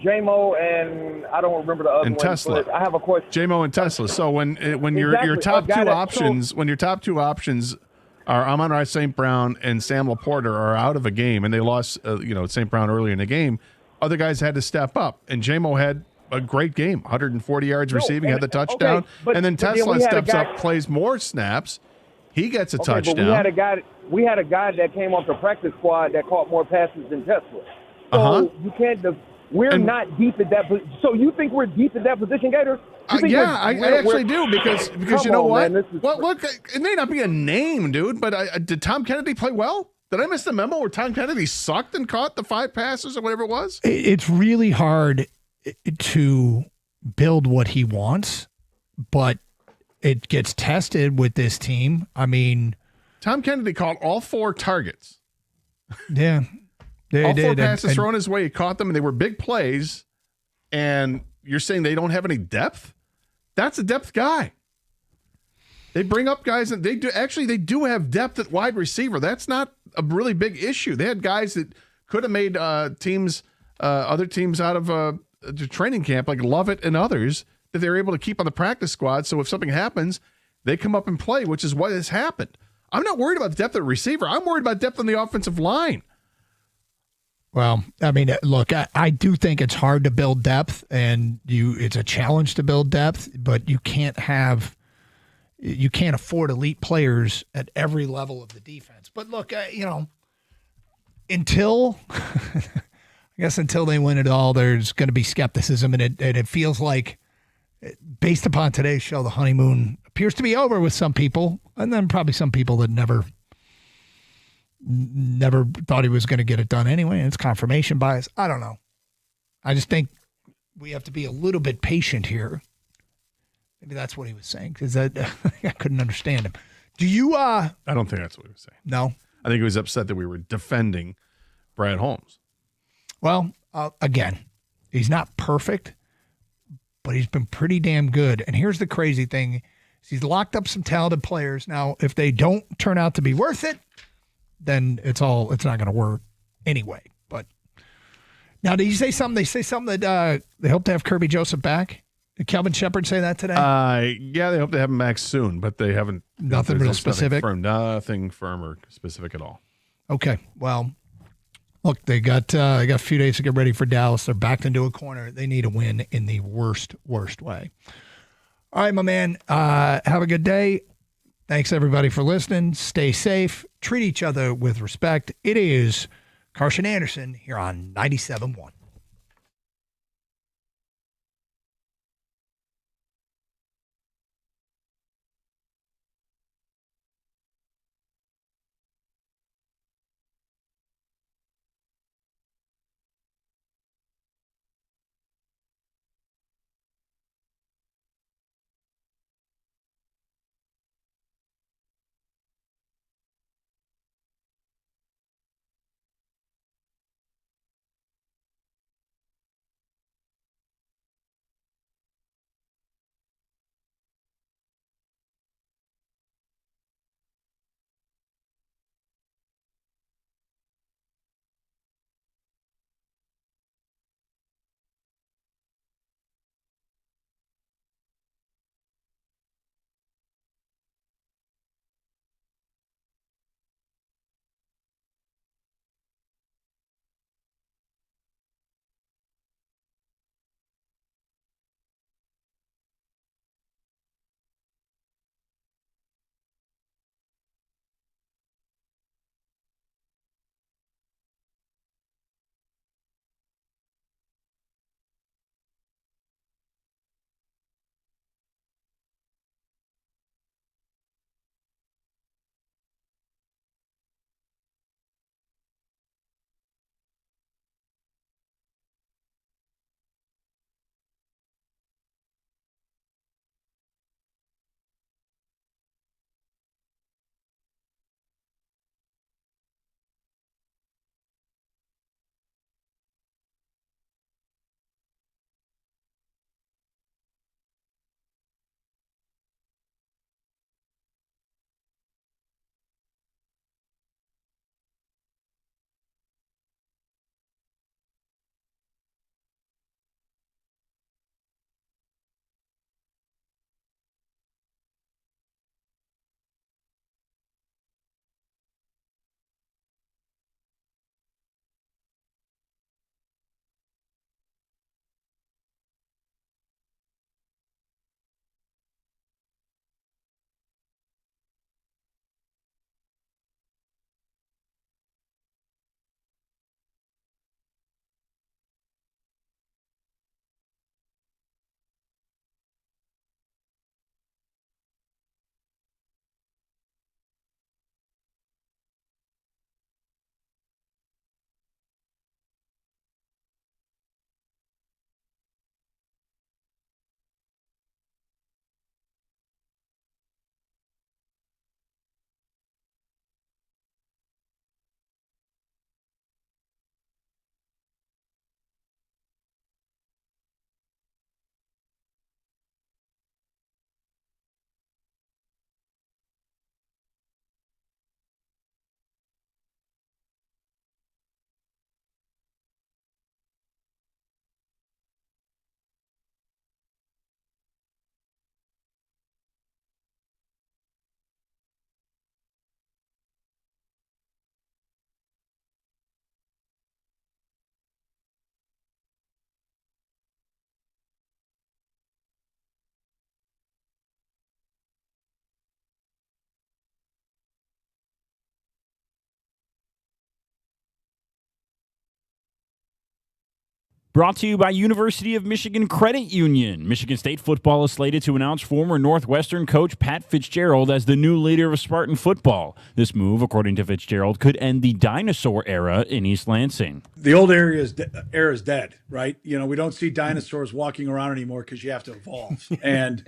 J-Mo and I don't remember the other and one, Tesla. but I have a question. J-Mo and Tesla. So when your top two options, when your top two options are Amon-Ra St. Brown and Sam Laporta are out of a game, and they lost, St. Brown earlier in the game, other guys had to step up, and J-Mo had a great game, 140 yards receiving, had the touchdown, and then Tesla steps up, plays more snaps, he gets a touchdown. But we had a guy that came off the practice squad that caught more passes than Tesla. So you can't. We're not deep at that. So you think we're deep at that position, Gator? Yeah, I actually do because you know what? Look, it may not be a name, dude, but did Tom Kennedy play well? Did I miss the memo where Tom Kennedy sucked and caught the 5 passes or whatever it was? It's really hard to build what he wants, but it gets tested with this team. I mean, Tom Kennedy caught all 4 targets. Yeah. All 4 passes thrown his way, he caught them, and they were big plays. And you're saying they don't have any depth? That's a depth guy. They bring up guys, and they do have depth at wide receiver. That's not a really big issue. They had guys that could have made other teams out of the training camp, like Lovett and others, that they're able to keep on the practice squad. So if something happens, they come up and play, which is what has happened. I'm not worried about the depth at receiver. I'm worried about depth on the offensive line. Well, I mean, look, I do think it's hard to build depth, and it's a challenge to build depth, but you can't afford elite players at every level of the defense. But look, until they win it all, there's going to be skepticism, and it feels like, based upon today's show, the honeymoon appears to be over with some people, and then probably some people that never thought he was going to get it done anyway. And it's confirmation bias. I don't know. I just think we have to be a little bit patient here. Maybe that's what he was saying, because I couldn't understand him. Do you? I don't think that's what he was saying. No, I think he was upset that we were defending Brad Holmes. Well, again, he's not perfect, but he's been pretty damn good. And here's the crazy thing: he's locked up some talented players. Now, if they don't turn out to be worth it, then it's not going to work anyway. But now, did you say something? They say something that they hope to have Kirby Joseph back. Did Kelvin Shepard say that today? Yeah, they hope to have him back soon, but they haven't. Nothing real specific. Nothing firm or specific at all. Okay, well, look, they got a few days to get ready for Dallas. They're backed into a corner. They need a win in the worst way. All right, my man. Have a good day. Thanks, everybody, for listening. Stay safe. Treat each other with respect. It is Carson Anderson here on 97.1. Brought to you by University of Michigan Credit Union. Michigan State football is slated to announce former Northwestern coach Pat Fitzgerald as the new leader of Spartan football. This move, according to Fitzgerald, could end the dinosaur era in East Lansing. The old era is dead, right? You know, we don't see dinosaurs walking around anymore because you have to evolve. And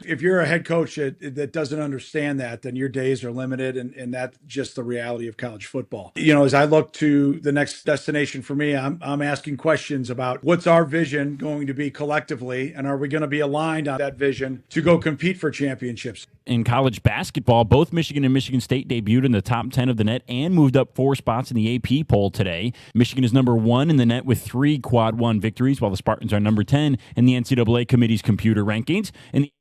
if you're a head coach that doesn't understand that, then your days are limited, and that's just the reality of college football. You know, as I look to the next destination for me, I'm asking questions about what's our vision going to be collectively, and are we going to be aligned on that vision to go compete for championships? In college basketball, both Michigan and Michigan State debuted in the top 10 of the net and moved up 4 spots in the AP poll today. Michigan is number 1 in the net with 3 quad 1 victories, while the Spartans are number 10 in the NCAA committee's computer rankings. In the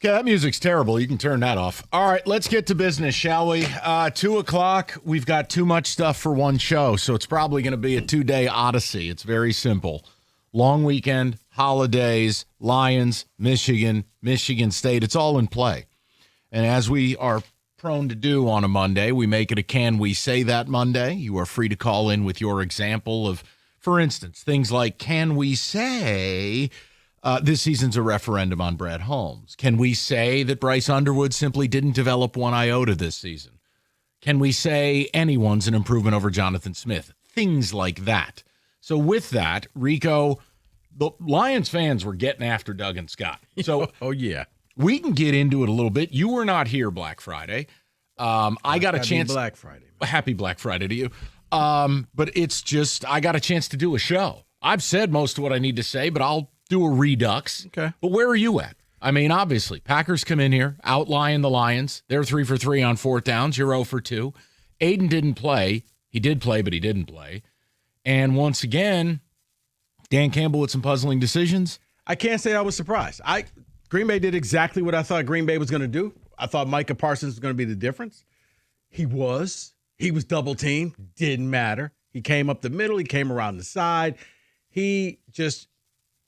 Okay, that music's terrible. You can turn that off. All right, let's get to business, shall we? 2 o'clock, we've got too much stuff for one show, so it's probably going to be a 2-day odyssey. It's very simple. Long weekend, holidays, Lions, Michigan, Michigan State, it's all in play. And as we are prone to do on a Monday, we make it a Can We Say That Monday. You are free to call in with your example of, for instance, things like, can we say this season's a referendum on Brad Holmes? Can we say that Bryce Underwood simply didn't develop one iota this season? Can we say anyone's an improvement over Jonathan Smith? Things like that. So with that, Rico, the Lions fans were getting after Doug and Scott. So yeah, we can get into it a little bit. You were not here Black Friday. I got a chance. Black Friday. Happy Black Friday to you. But it's just, I got a chance to do a show. I've said most of what I need to say, but I'll do a redux. Okay. But where are you at? I mean, obviously, Packers come in here, outlying the Lions. They're 3 for 3 on 4th downs. You're 0 for 2. Aiden didn't play. He did play, but he didn't play. And once again, Dan Campbell with some puzzling decisions. I can't say I was surprised. Green Bay did exactly what I thought Green Bay was going to do. I thought Micah Parsons was going to be the difference. He was double teamed. Didn't matter. He came up the middle. He came around the side. He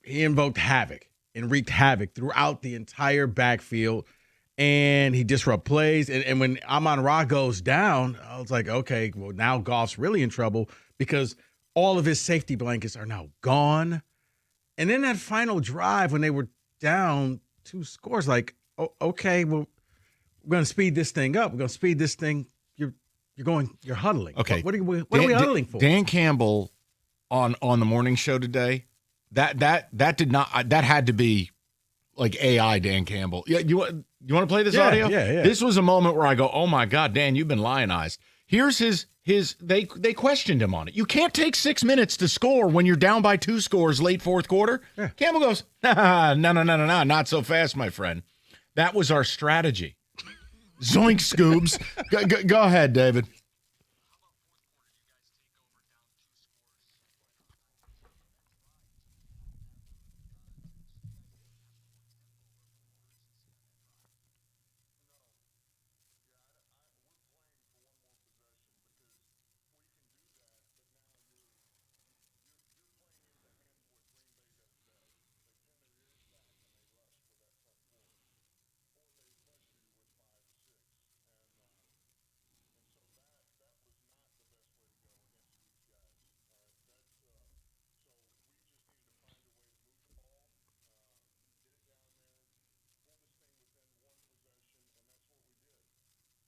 invoked havoc and wreaked havoc throughout the entire backfield, and he disrupted plays. And when Amon-Ra goes down, I was like, okay, well, now Goff's really in trouble because all of his safety blankets are now gone. And then that final drive when they were down 2 scores, like, oh, okay, well, we're going to speed this thing up. We're going to speed this thing. You're huddling. Okay. What are we huddling for? Dan Campbell on the morning show today, that had to be like AI Dan Campbell. Yeah, you want to play this audio? Yeah. This was a moment where I go, oh my God, Dan, you've been lionized. Here's his they questioned him on it. You can't take 6 minutes to score when you're down by 2 scores late 4th quarter. Yeah. Campbell goes, no, not so fast, my friend. That was our strategy. Zoink, Scoobs. Go ahead, David.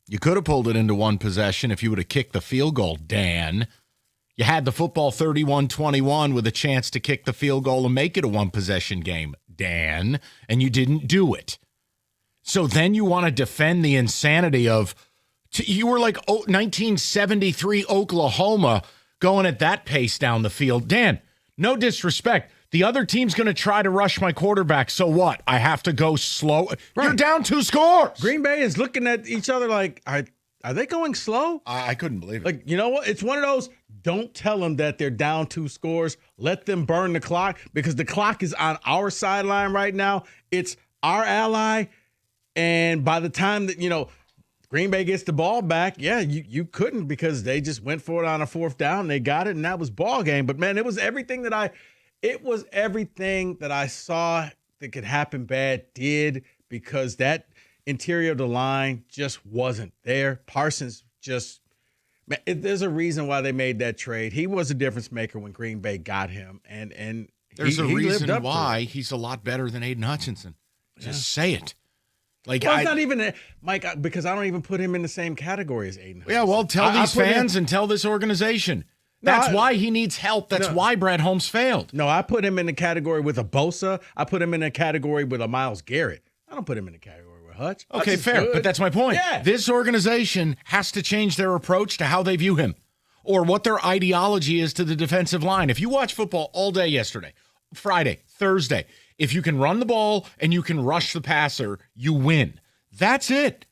You could have pulled it into 1 possession if you would have kicked the field goal, Dan. You had the football 31-21 with a chance to kick the field goal and make it a 1-possession game, Dan, and you didn't do it. So then you want to defend the insanity of You were like 1973 Oklahoma going at that pace down the field. Dan, no disrespect. The other team's going to try to rush my quarterback. So what? I have to go slow. Right. You're down 2 scores. Green Bay is looking at each other like, are they going slow? I couldn't believe it. Like, you know what? It's one of those, don't tell them that they're down 2 scores. Let them burn the clock because the clock is on our sideline right now. It's our ally. And by the time that, Green Bay gets the ball back, you couldn't because they just went for it on a 4th down. They got it, and that was ball game. But, man, it was everything that I saw that could happen bad did because that interior of the line just wasn't there. Parsons just – there's a reason why they made that trade. He was a difference maker when Green Bay got him, and there's a reason lived up why he's a lot better than Aiden Hutchinson. Just say it. Like, it's not even Mike, because I don't even put him in the same category as Aiden Hutchinson. Yeah, well, tell these fans and tell this organization. That's why he needs help. That's why Brad Holmes failed. No, I put him in the category with a Bosa. I put him in a category with a Myles Garrett. I don't put him in the category with Hutch. Okay, fair, but that's my point. Yeah. This organization has to change their approach to how they view him or what their ideology is to the defensive line. If you watch football all day yesterday, Friday, Thursday, if you can run the ball and you can rush the passer, you win. That's it.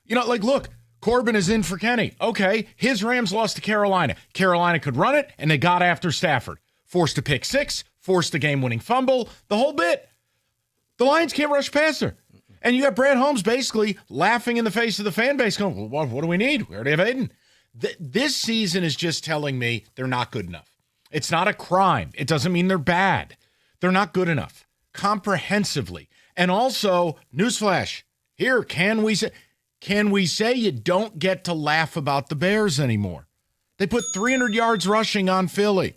Look, Corbin is in for Kenny. Okay, his Rams lost to Carolina. Carolina could run it, and they got after Stafford. Forced a pick 6, forced a game-winning fumble, the whole bit. The Lions can't rush passer. And you got Brad Holmes basically laughing in the face of the fan base going, well, what do we need? We already have Aiden. This season is just telling me they're not good enough. It's not a crime. It doesn't mean they're bad. They're not good enough comprehensively. And also, newsflash, here, can we say you don't get to laugh about the Bears anymore? They put 300 yards rushing on Philly,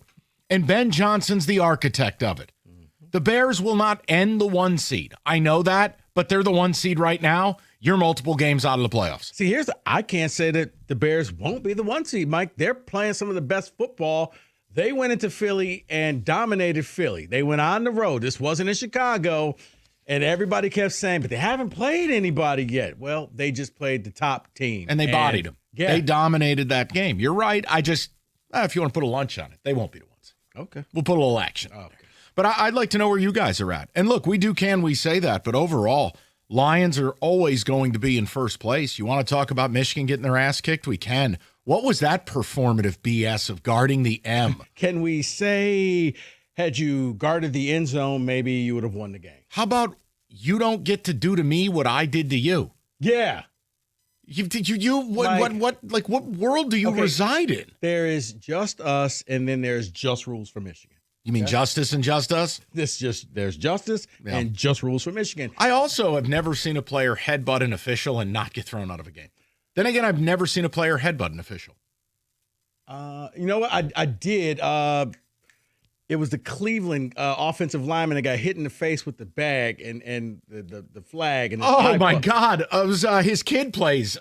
and Ben Johnson's the architect of it. The Bears will not end the 1 seed. I know that, but they're the 1 seed right now. You're multiple games out of the playoffs. See, I can't say that the Bears won't be the 1 seed, Mike. They're playing some of the best football. They went into Philly and dominated Philly. They went on the road. This wasn't in Chicago. And everybody kept saying, but they haven't played anybody yet. Well, they just played the top team. And they bodied them. Yeah. They dominated that game. You're right. If you want to put a lunch on it, they won't be the ones. Okay. We'll put a little action. Okay. But I'd like to know where you guys are at. And look, can we say that? But overall, Lions are always going to be in first place. You want to talk about Michigan getting their ass kicked? We can. What was that performative BS of guarding the M? Can we say, had you guarded the end zone, maybe you would have won the game? How about you don't get to do to me what I did to you? Yeah. What world do you reside in? There is just us, and then there's just rules for Michigan. You mean justice and just us? There's justice and just rules for Michigan. I also have never seen a player headbutt an official and not get thrown out of a game. Then again, I've never seen a player headbutt an official. You know what? I did. It was the Cleveland offensive lineman that got hit in the face with the bag and the flag. And oh, my God. It was his kid plays.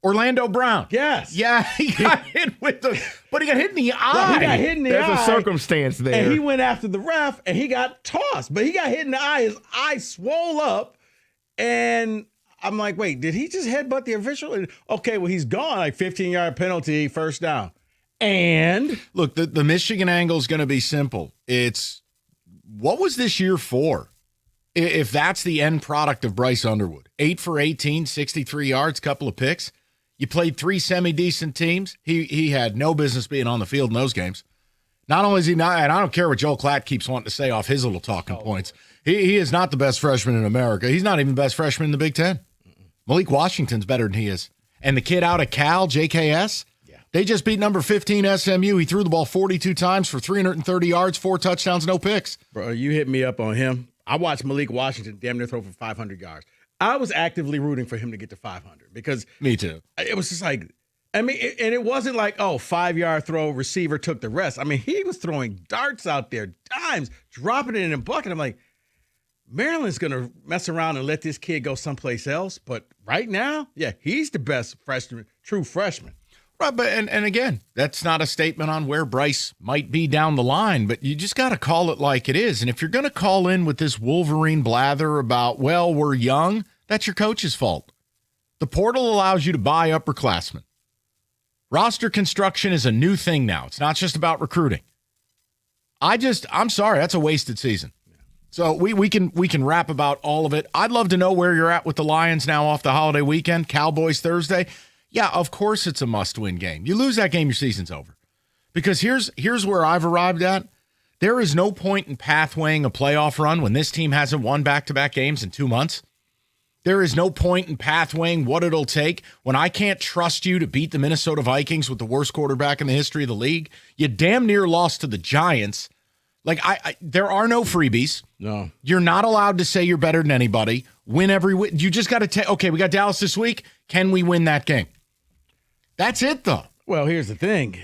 Orlando Brown. Yes. Yeah, he got hit but he got hit in the eye. He got hit in the eye. There's a circumstance there. And he went after the ref, and he got tossed. But he got hit in the eye. His eye swole up, and I'm like, wait, did he just headbutt the official? And, okay, well, he's gone. Like 15-yard penalty, first down. And look, the Michigan angle is going to be simple. It's what was this year for? If that's the end product of Bryce Underwood, 8 for 18, 63 yards, couple of picks. You played 3 semi-decent teams. He had no business being on the field in those games. Not only is he not, and I don't care what Joel Klatt keeps wanting to say off his little talking points. He is not the best freshman in America. He's not even the best freshman in the Big Ten. Malik Washington's better than he is. And the kid out of Cal, JKS, they just beat number 15 SMU. He threw the ball 42 times for 330 yards, 4 touchdowns, no picks. Bro, you hit me up on him. I watched Malik Washington damn near throw for 500 yards. I was actively rooting for him to get to 500 because me too. It was just like, and it wasn't like, 5-yard throw, receiver took the rest. I mean, he was throwing darts out there, dimes, dropping it in a bucket. I'm like, Maryland's going to mess around and let this kid go someplace else. But right now, he's the best freshman, true freshman. Right, but and again, that's not a statement on where Bryce might be down the line, but you just got to call it like it is. And if you're going to call in with this Wolverine blather about, well, we're young, that's your coach's fault. The portal allows you to buy upperclassmen. Roster construction is a new thing now. It's not just about recruiting. I'm sorry, that's a wasted season. So we can rap about all of it. I'd love to know where you're at with the Lions now off the holiday weekend. Cowboys Thursday. Yeah, of course it's a must-win game. You lose that game, your season's over. Because here's where I've arrived at. There is no point in pathwaying a playoff run when this team hasn't won back-to-back games in 2 months. There is no point in pathwaying what it'll take when I can't trust you to beat the Minnesota Vikings with the worst quarterback in the history of the league. You damn near lost to the Giants. Like, there are no freebies. No. You're not allowed to say you're better than anybody. Win every win. You just got to take, okay, we got Dallas this week. Can we win that game? That's it, though. Well, here's the thing.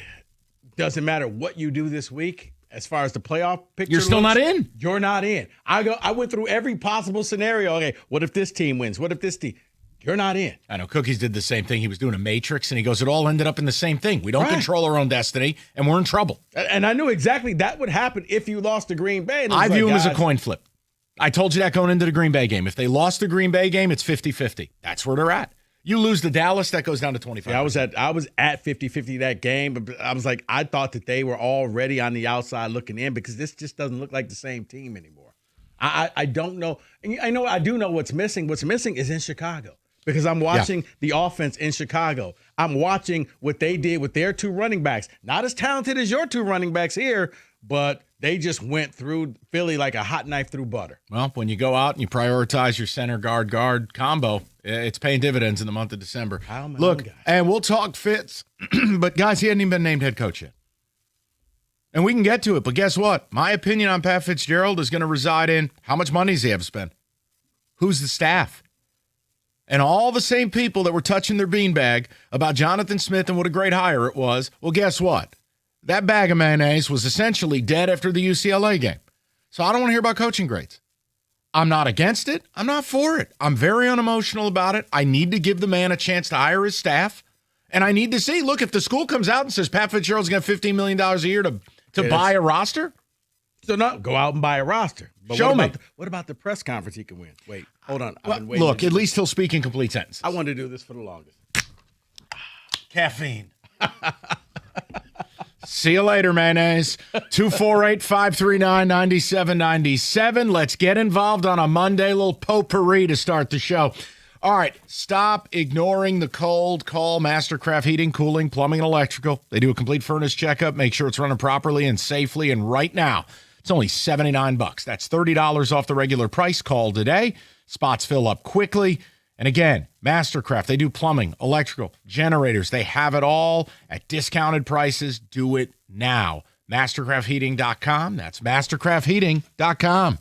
Doesn't matter what you do this week. As far as the playoff picture, You're still not in. You're not in. I went through every possible scenario. Okay, what if this team wins? What if this team? You're not in. I know Cookies did the same thing. He was doing a Matrix, and he goes, it all ended up in the same thing. We don't control our own destiny, and we're in trouble. And I knew exactly that would happen if you lost to Green Bay. And I view him as a coin flip. I told you that going into the Green Bay game. If they lost the Green Bay game, it's 50-50. That's where they're at. You lose to Dallas, that goes down to 25. Yeah, I was at 50-50 that game, but I was like, I thought that they were already on the outside looking in because this just doesn't look like the same team anymore. I don't know. I do know what's missing. What's missing is in Chicago because I'm watching the offense in Chicago. I'm watching what they did with their 2 running backs. Not as talented as your 2 running backs here, but they just went through Philly like a hot knife through butter. Well, when you go out and you prioritize your center guard combo, it's paying dividends in the month of December. Look, and we'll talk Fitz, but guys, he hadn't even been named head coach yet. And we can get to it, but guess what? My opinion on Pat Fitzgerald is going to reside in how much money does he have to spend? Who's the staff? And all the same people that were touching their beanbag about Jonathan Smith and what a great hire it was, well, guess what? That bag of mayonnaise was essentially dead after the UCLA game. So I don't want to hear about coaching grades. I'm not against it. I'm not for it. I'm very unemotional about it. I need to give the man a chance to hire his staff. And I need to see, look, if the school comes out and says Pat Fitzgerald's going to have $15 million a year to buy a roster. So not go out and buy a roster. But Show me. What about the press conference he can win? Wait, hold on. Well, look, at least he'll speak in complete sentences. I wanted to do this for the longest. Caffeine. See you later, mayonnaise. 248-539-9797. Let's get involved on a Monday. Little potpourri to start the show. All right, stop ignoring the cold. Call Mastercraft Heating, Cooling, Plumbing, and Electrical. They do a complete furnace checkup, make sure it's running properly and safely. And right now, it's only $79. That's $30 off the regular price. Call today. Spots fill up quickly. And again, Mastercraft, they do plumbing, electrical, generators. They have it all at discounted prices. Do it now. Mastercraftheating.com. That's mastercraftheating.com.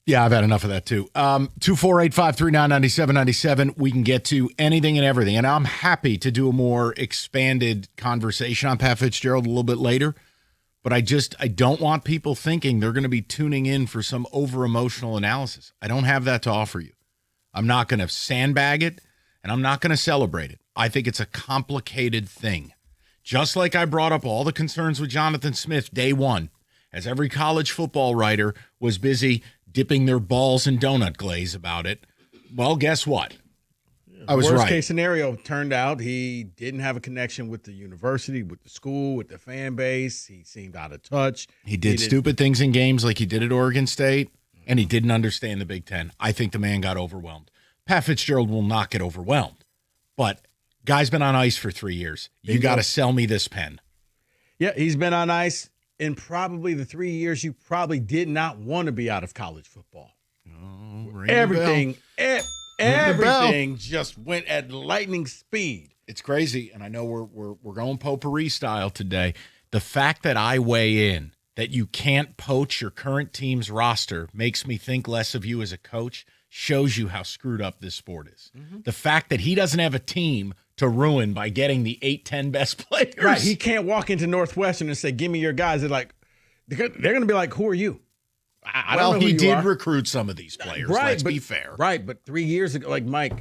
Yeah, I've had enough of that too. 248-539-9797. We can get to anything and everything. And I'm happy to do a more expanded conversation on Pat Fitzgerald a little bit later. But I don't want people thinking they're going to be tuning in for some over-emotional analysis. I don't have that to offer you. I'm not going to sandbag it, and I'm not going to celebrate it. I think it's a complicated thing. Just like I brought up all the concerns with Jonathan Smith day one, as every college football writer was busy dipping their balls in donut glaze about it. Well, guess what? I was right. Worst case scenario turned out he didn't have a connection with the university, with the school, with the fan base. He seemed out of touch. He did stupid things in games like he did at Oregon State, and he didn't understand the Big Ten. I think the man got overwhelmed. Pat Fitzgerald will not get overwhelmed, but guy's been on ice for 3 years. You got to sell me this pen. Yeah, he's been on ice in probably the 3 years you probably did not want to be out of college football. Everything just went at lightning speed. It's crazy, and I know we're going potpourri style today. The fact that I weigh in that you can't poach your current team's roster makes me think less of you as a coach, shows you how screwed up this sport is. Mm-hmm. The fact that he doesn't have a team to ruin by getting the 8-10 best players. Right, he can't walk into Northwestern and say, give me your guys. They're going to be like, who are you? I don't know who he you did are. Recruit some of these players, let's be fair. Right, but 3 years ago, like Mike,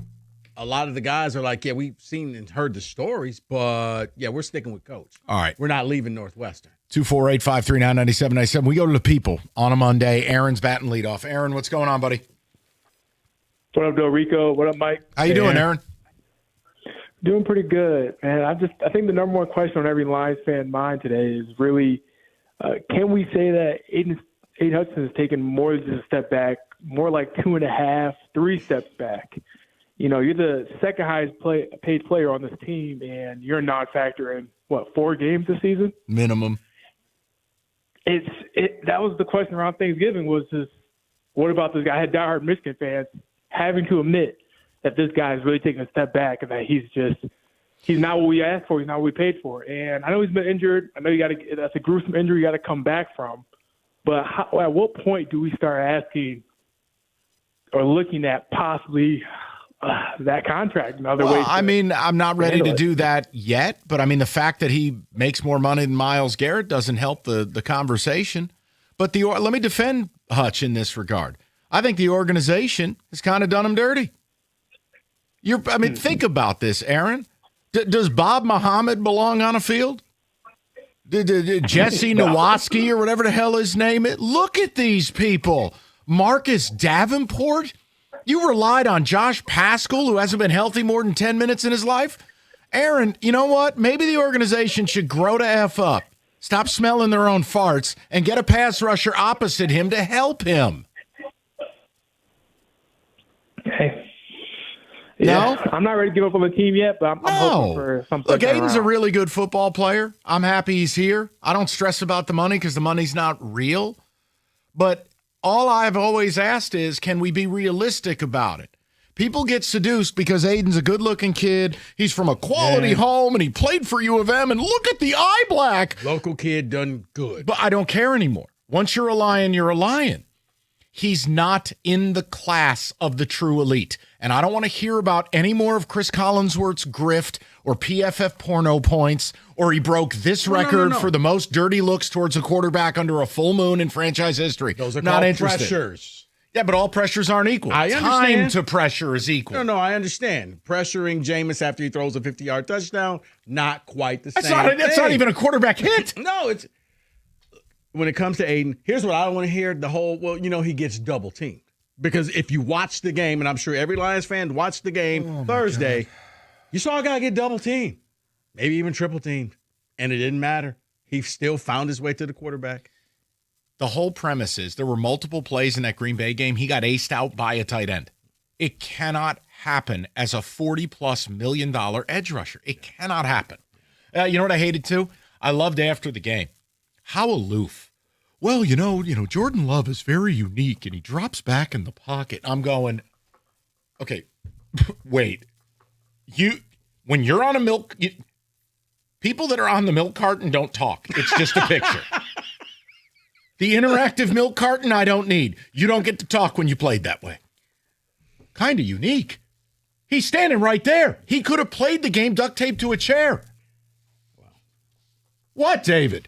a lot of the guys are like, yeah, we've seen and heard the stories, but yeah, we're sticking with coach. All right. We're not leaving Northwestern. 248-539-9797. We go to the people on a Monday. Aaron's batting leadoff. Aaron, what's going on, buddy? What up, Del Rico? What up, Mike? How you doing, Aaron? Doing pretty good, man. I think the number one question on every Lions fan mind today is really, can we say that Aiden Hudson has taken more than just a step back, more like 2.5, 3 steps back? You know, you're the second highest paid player on this team, and you're a non-factor in, 4 games this season? Minimum. That was the question around Thanksgiving was just, what about this guy? I had diehard Michigan fans having to admit that this guy is really taking a step back and that he's not what we asked for, he's not what we paid for. And I know he's been injured. I know that's a gruesome injury you got to come back from. But at what point do we start asking or looking at possibly that contract and other ways? I mean, I'm not ready to do that yet, but I mean, the fact that he makes more money than Myles Garrett doesn't help the conversation. But let me defend Hutch in this regard. I think the organization has kind of done him dirty. Think about this, Aaron. Does Bob Muhammad belong on a field? Jesse Nowatzki or whatever the hell his name is? Look at these people. Marcus Davenport? You relied on Josh Paschal, who hasn't been healthy more than 10 minutes in his life? Aaron, you know what? Maybe the organization should grow to F up. Stop smelling their own farts and get a pass rusher opposite him to help him. Okay. Yeah, no? I'm not ready to give up on the team yet, but I'm hoping for something. Look, Aiden's a really good football player. I'm happy he's here. I don't stress about the money because the money's not real. But all I've always asked is, can we be realistic about it? People get seduced because Aiden's a good-looking kid. He's from a quality home, and he played for U of M, and look at the eye black. Local kid done good. But I don't care anymore. Once you're a Lion, you're a Lion. He's not in the class of the true elite. And I don't want to hear about any more of Chris Collinsworth's grift or PFF porno points, or he broke this record for the most dirty looks towards a quarterback under a full moon in franchise history. Those are not called interested. Pressures. Yeah, but all pressures aren't equal. I understand. Time to pressure is equal. No, I understand. Pressuring Jameis after he throws a 50-yard touchdown, not quite the same. That's not even a quarterback hit. No, it's... When it comes to Aiden, here's what I don't want to hear. The whole, he gets double teamed. Because if you watch the game, and I'm sure every Lions fan watched the game Thursday, you saw a guy get double teamed, maybe even triple teamed, and it didn't matter. He still found his way to the quarterback. The whole premise is there were multiple plays in that Green Bay game. He got aced out by a tight end. It cannot happen as a $40+ million edge rusher. It cannot happen. You know what I hated too? I loved after the game. How aloof. Well, Jordan Love is very unique, and he drops back in the pocket. I'm going, okay, wait. When you're on a people that are on the milk carton don't talk. It's just a picture. The interactive milk carton I don't need. You don't get to talk when you played that way. Kind of unique. He's standing right there. He could have played the game duct taped to a chair. Wow. What, David?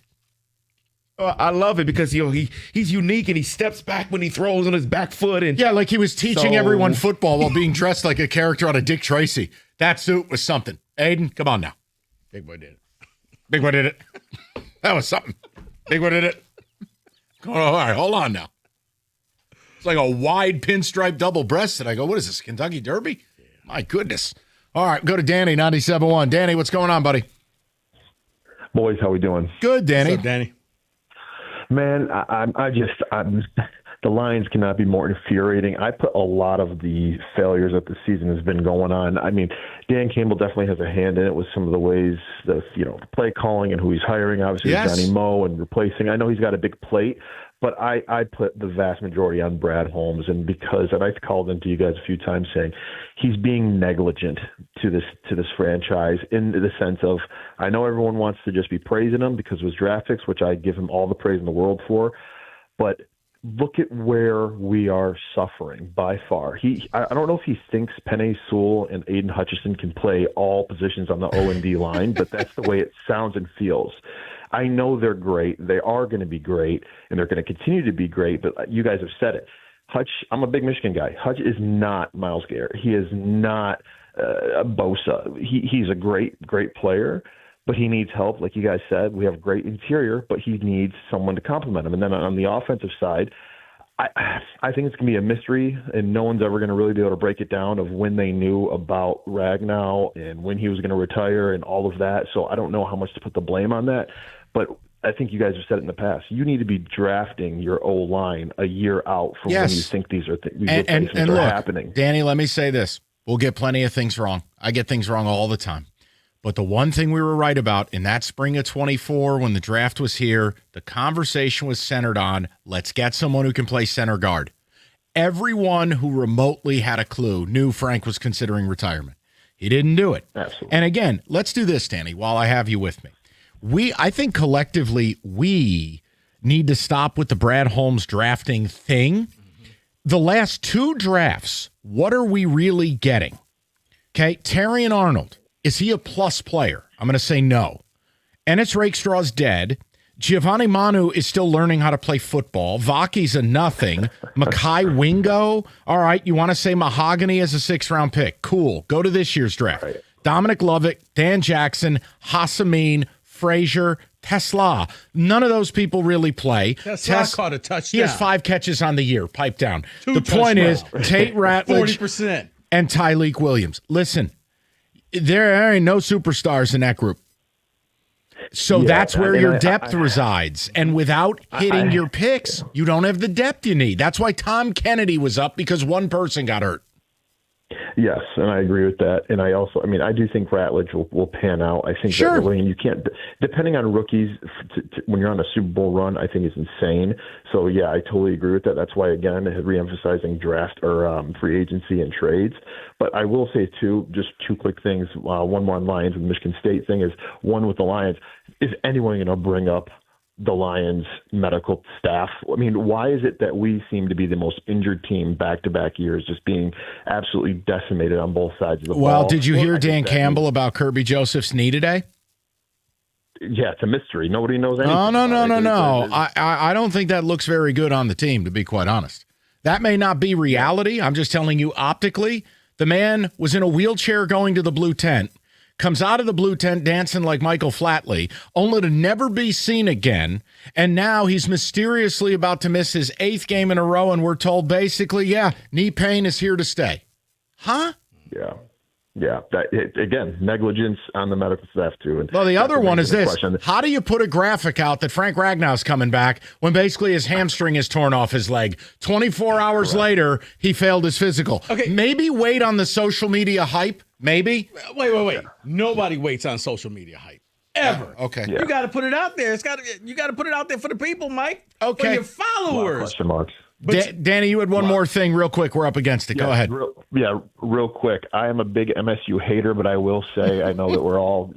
I love it because he's unique and he steps back when he throws on his back foot. And yeah, like he was teaching everyone football while being dressed like a character out of Dick Tracy. That suit was something. Aiden, come on now. Big boy did it. Big boy did it. That was something. Big boy did it. Oh, all right, hold on now. It's like a wide pinstripe double breasted. I go, what is this, Kentucky Derby? Yeah. My goodness. All right, go to Danny, 97.1. Danny, what's going on, buddy? Boys, how we doing? Good, Danny. What's up, Danny? Man, I'm the Lions cannot be more infuriating. I put a lot of the failures that the season has been going on. I mean, Dan Campbell definitely has a hand in it with some of the ways the play calling and who he's hiring. Obviously, yes. Johnny Moe and replacing. I know he's got a big plate, but I put the vast majority on Brad Holmes, and I've called into you guys a few times saying he's being negligent to this franchise in the sense of, I know everyone wants to just be praising him because of his draft picks, which I give him all the praise in the world for, but look at where we are suffering by far. I don't know if he thinks Penei Sewell and Aiden Hutchinson can play all positions on the O&D line, but that's the way it sounds and feels. I know they're great. They are going to be great, and they're going to continue to be great, but you guys have said it. Hutch, I'm a big Michigan guy. Hutch is not Myles Garrett. He is not Bosa. He's a great player, but he needs help. Like you guys said, we have great interior, but he needs someone to complement him. And then on the offensive side, I think it's going to be a mystery, and no one's ever going to really be able to break it down of when they knew about Ragnow and when he was going to retire and all of that. So I don't know how much to put the blame on that. But I think you guys have said it in the past. You need to be drafting your O-line a year out from when you think these replacements are happening. Danny, let me say this. We'll get plenty of things wrong. I get things wrong all the time. But the one thing we were right about in that spring of 24 when the draft was here, the conversation was centered on, let's get someone who can play center guard. Everyone who remotely had a clue knew Frank was considering retirement. He didn't do it. Absolutely. And again, let's do this, Danny, while I have you with me. I think collectively we need to stop with the Brad Holmes drafting thing. The last two drafts, what are we really getting? Okay, Terrion Arnold. Is he a plus player? I'm going to say no. Ennis Rakestraw's dead. Giovanni Manu is still learning how to play football. Vaki's a nothing. Mekhi Wingo. All right, you want to say Mahogany as a 6th-round pick. Cool. Go to this year's draft. Right. Dominic Lovick, Dan Jackson, Hassamin, Frazier, Tesla. None of those people really play. Tesla caught a touchdown. He has 5 catches on the year. Pipe down. The point is, Tate Ratledge 40%. And Tyleek Williams. Listen, there ain't no superstars in that group. So that's where your depth resides. And without hitting your picks, you don't have the depth you need. That's why Tom Kennedy was up, because one person got hurt. Yes, and I agree with that. And I do think Ratledge will pan out. I think sure. That you can't, depending on rookies, when you're on a Super Bowl run, I think is insane. So yeah, I totally agree with that. That's why, again, reemphasizing draft or free agency and trades. But I will say too, just 2 quick things. One more on Lions and the Michigan State thing is, one with the Lions, is anyone going to bring up the Lions medical staff? I mean, why is it that we seem to be the most injured team back-to-back years, just being absolutely decimated on both sides of the ball? Well, did you hear Dan Campbell about Kirby Joseph's knee today? Yeah, it's a mystery. Nobody knows anything. No. I don't think that looks very good on the team, to be quite honest. That may not be reality. I'm just telling you optically. The man was in a wheelchair going to the blue tent, comes out of the blue tent dancing like Michael Flatley, only to never be seen again. And now he's mysteriously about to miss his 8th game in a row, and we're told basically, knee pain is here to stay. Huh? Yeah. Again, negligence on the medical staff, too. And well, the other one is this. How do you put a graphic out that Frank Ragnow's coming back when basically his hamstring is torn off his leg? 24 hours later, he failed his physical. Okay. Maybe wait on the social media hype. Maybe. Wait. Nobody waits on social media hype. Ever. Okay. You got to put it out there. You got to put it out there for the people, Mike. Okay. For your followers. Question marks. Danny, you had one more thing real quick. We're up against it. Go ahead. Real quick. I am a big MSU hater, but I will say I know that we're all,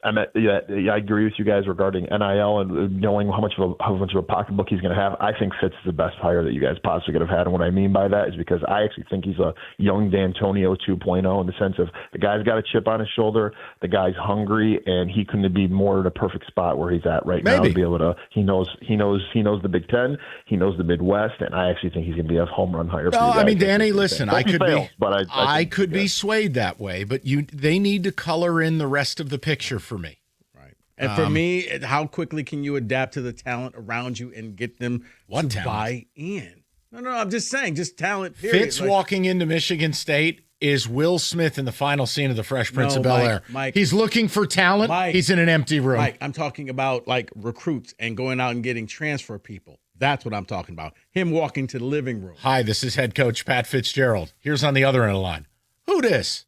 I agree with you guys regarding NIL and knowing how much of a pocketbook he's going to have. I think Fitz is the best hire that you guys possibly could have had. And what I mean by that is because I actually think he's a young D'Antonio 2.0 in the sense of the guy's got a chip on his shoulder, the guy's hungry, and he couldn't be more in a perfect spot where he's at right now to be able to. He knows the Big Ten, he knows the Midwest, and I actually think he's going to be a home run hire. Well, I mean, Danny, listen, I could be be swayed that way, but they need to color in the rest of the picture for me. Right. And for me, how quickly can you adapt to the talent around you and get them to buy in? No, I'm just saying, just talent, period. Fitz walking into Michigan State is Will Smith in the final scene of The Fresh Prince of Bel-Air. Mike, he's looking for talent. He's in an empty room. Mike, I'm talking about like recruits and going out and getting transfer people. That's what I'm talking about. Him walking to the living room. Hi, this is head coach Pat Fitzgerald. Here's on the other end of the line. Who dis?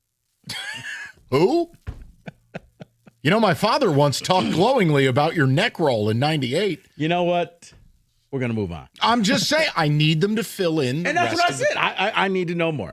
Who? You know, my father once talked glowingly about your neck roll in 98. You know what? We're going to move on. I'm just saying, I need them to fill in. And that's what I said. I need to know more.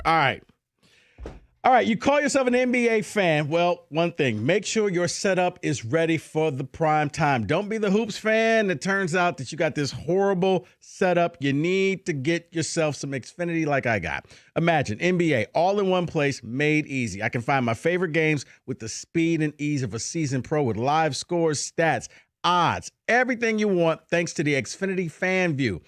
All right, you call yourself an NBA fan. Well, one thing, make sure your setup is ready for the prime time. Don't be the Hoops fan. It turns out that you got this horrible setup. You need to get yourself some Xfinity like I got. Imagine NBA all in one place, made easy. I can find my favorite games with the speed and ease of a seasoned pro with live scores, stats, odds, everything you want thanks to the Xfinity Fan View.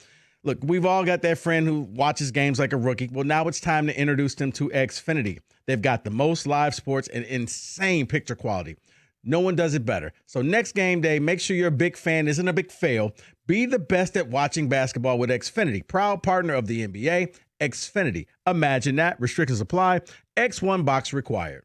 Look, we've all got that friend who watches games like a rookie. Well, now it's time to introduce them to Xfinity. They've got the most live sports and insane picture quality. No one does it better. So next game day, make sure your big fan isn't a big fail. Be the best at watching basketball with Xfinity, proud partner of the NBA. Xfinity. Imagine that. Restrictions apply. X1 box required.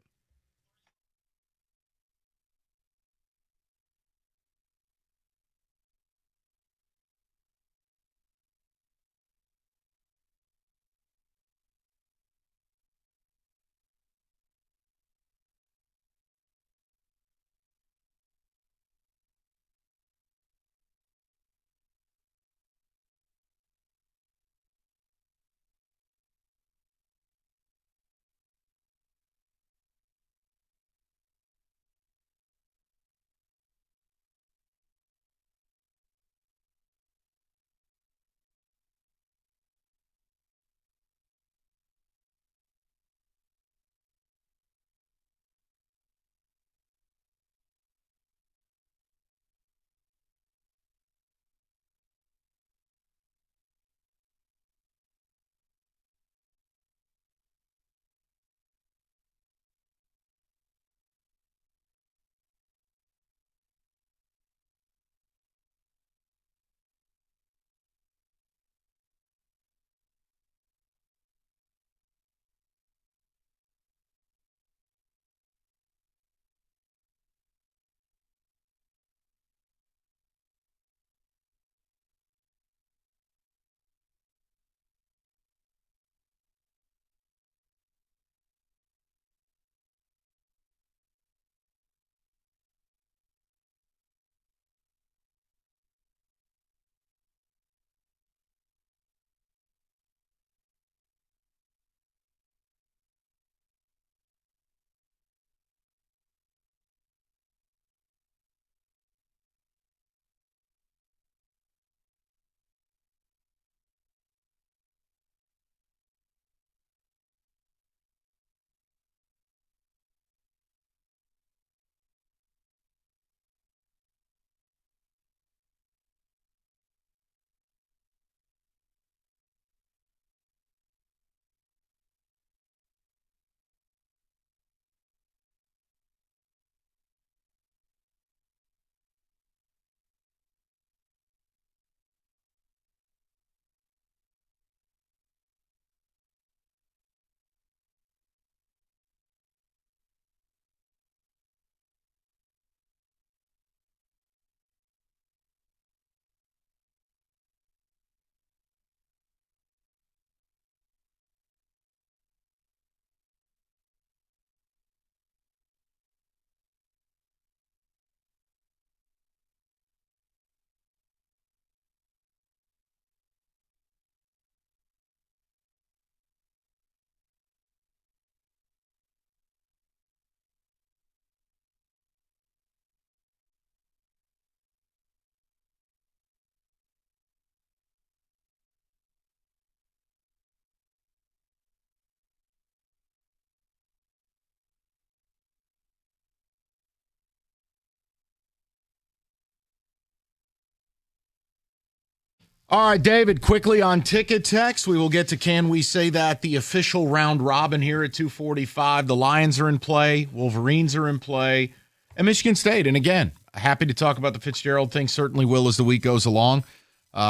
All right, David, quickly on Ticket Text. We will get to Can We Say That, the official round robin here at 2:45. The Lions are in play. Wolverines are in play. And Michigan State. And again, happy to talk about the Fitzgerald thing. Certainly will as the week goes along.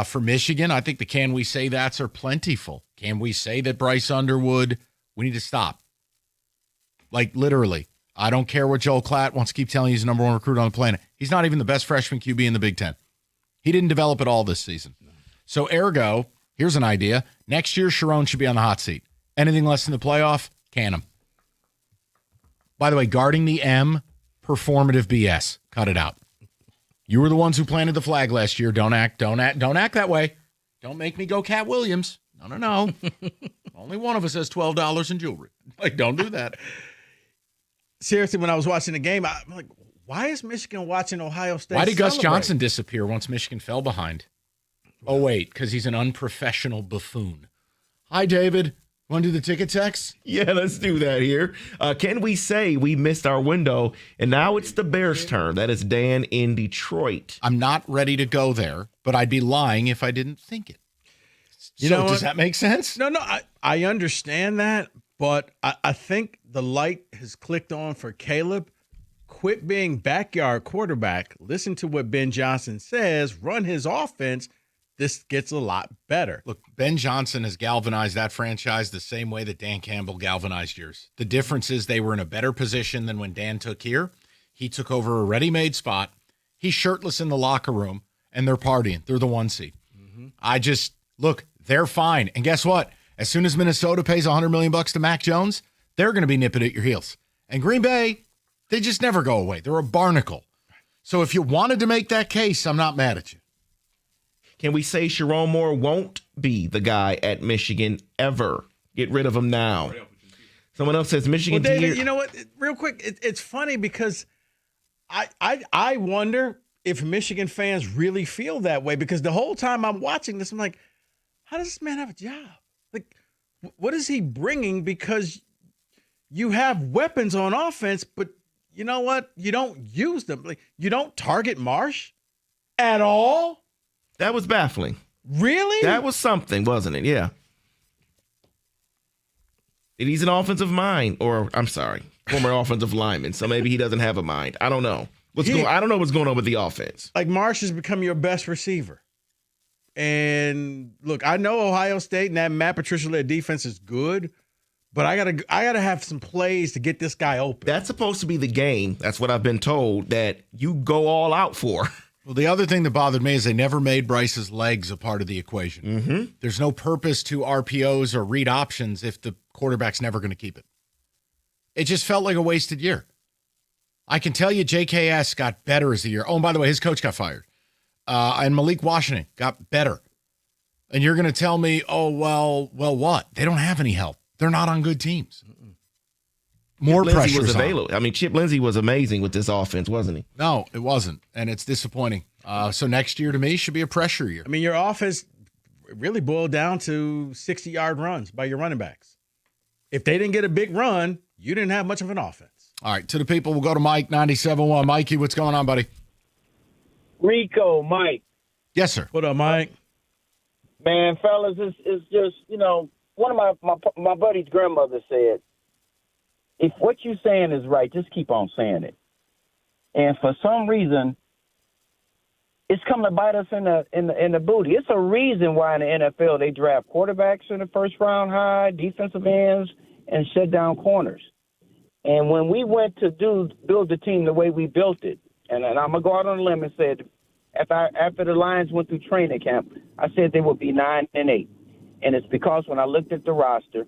For Michigan, I think the Can We Say That's are plentiful. Can we say that Bryce Underwood, we need to stop? Like, literally. I don't care what Joel Klatt wants to keep telling you he's the number one recruit on the planet. He's not even the best freshman QB in the Big Ten. He didn't develop at all this season. So, ergo, here's an idea. Next year, Sharon should be on the hot seat. Anything less than the playoff, can him. By the way, guarding the M, performative BS. Cut it out. You were the ones who planted the flag last year. Don't act that way. Don't make me go Cat Williams. No. Only one of us has $12 in jewelry. Like, don't do that. Seriously, when I was watching the game, I'm like, why is Michigan watching Ohio State? Why did Gus Johnson disappear once Michigan fell behind? Oh, wait, because he's an unprofessional buffoon. Hi, David. Want to do the ticket text? Yeah, let's do that here. Can we say we missed our window, and now it's the Bears' turn? That is Dan in Detroit. I'm not ready to go there, but I'd be lying if I didn't think it. Does that make sense? No, I understand that, but I think the light has clicked on for Caleb. Quit being backyard quarterback. Listen to what Ben Johnson says. Run his offense. This gets a lot better. Look, Ben Johnson has galvanized that franchise the same way that Dan Campbell galvanized yours. The difference is they were in a better position than when Dan took here. He took over a ready-made spot. He's shirtless in the locker room, and they're partying. They're the 1 seed. Look, they're fine. And guess what? As soon as Minnesota pays $100 million to Mac Jones, they're going to be nipping at your heels. And Green Bay, they just never go away. They're a barnacle. So if you wanted to make that case, I'm not mad at you. Can we say Sharon Moore won't be the guy at Michigan ever? Get rid of him now. Someone else says Michigan. Well, David, you know what? Real quick, it's funny because I wonder if Michigan fans really feel that way, because the whole time I'm watching this, I'm like, how does this man have a job? Like, what is he bringing? Because you have weapons on offense, but you know what? You don't use them. Like, you don't target Marsh at all. That was baffling. Really? That was something, wasn't it? Yeah. He's an offensive mind, or I'm sorry, former offensive lineman. So maybe he doesn't have a mind. I don't know. I don't know what's going on with the offense. Like, Marsh has become your best receiver. And look, I know Ohio State and that Matt Patricia-led defense is good, but I gotta have some plays to get this guy open. That's supposed to be the game. That's what I've been told, that you go all out for. Well, the other thing that bothered me is they never made Bryce's legs a part of the equation. Mm-hmm. There's no purpose to RPOs or read options if the quarterback's never going to keep it. It just felt like a wasted year. I can tell you JKS got better as the year. Oh, and by the way, his coach got fired. And Malik Washington got better. And you're going to tell me, oh, well, what? They don't have any help. They're not on good teams. More pressure was available. I mean, Chip Lindsey was amazing with this offense, wasn't he? No, it wasn't, and it's disappointing. So next year, to me, should be a pressure year. I mean, your offense really boiled down to 60-yard runs by your running backs. If they didn't get a big run, you didn't have much of an offense. All right, to the people, we'll go to Mike, 97.1. Mikey, what's going on, buddy? Rico, Mike. Yes, sir. What up, Mike? Man, fellas, it's just, one of my buddy's grandmother said, if what you're saying is right, just keep on saying it. And for some reason, it's coming to bite us in the booty. It's a reason why in the NFL they draft quarterbacks in the first round high, defensive ends, and shut down corners. And when we went to build the team the way we built it, and I'm going to go out on a limb and say, after the Lions went through training camp, I said they would be 9-8. And it's because when I looked at the roster,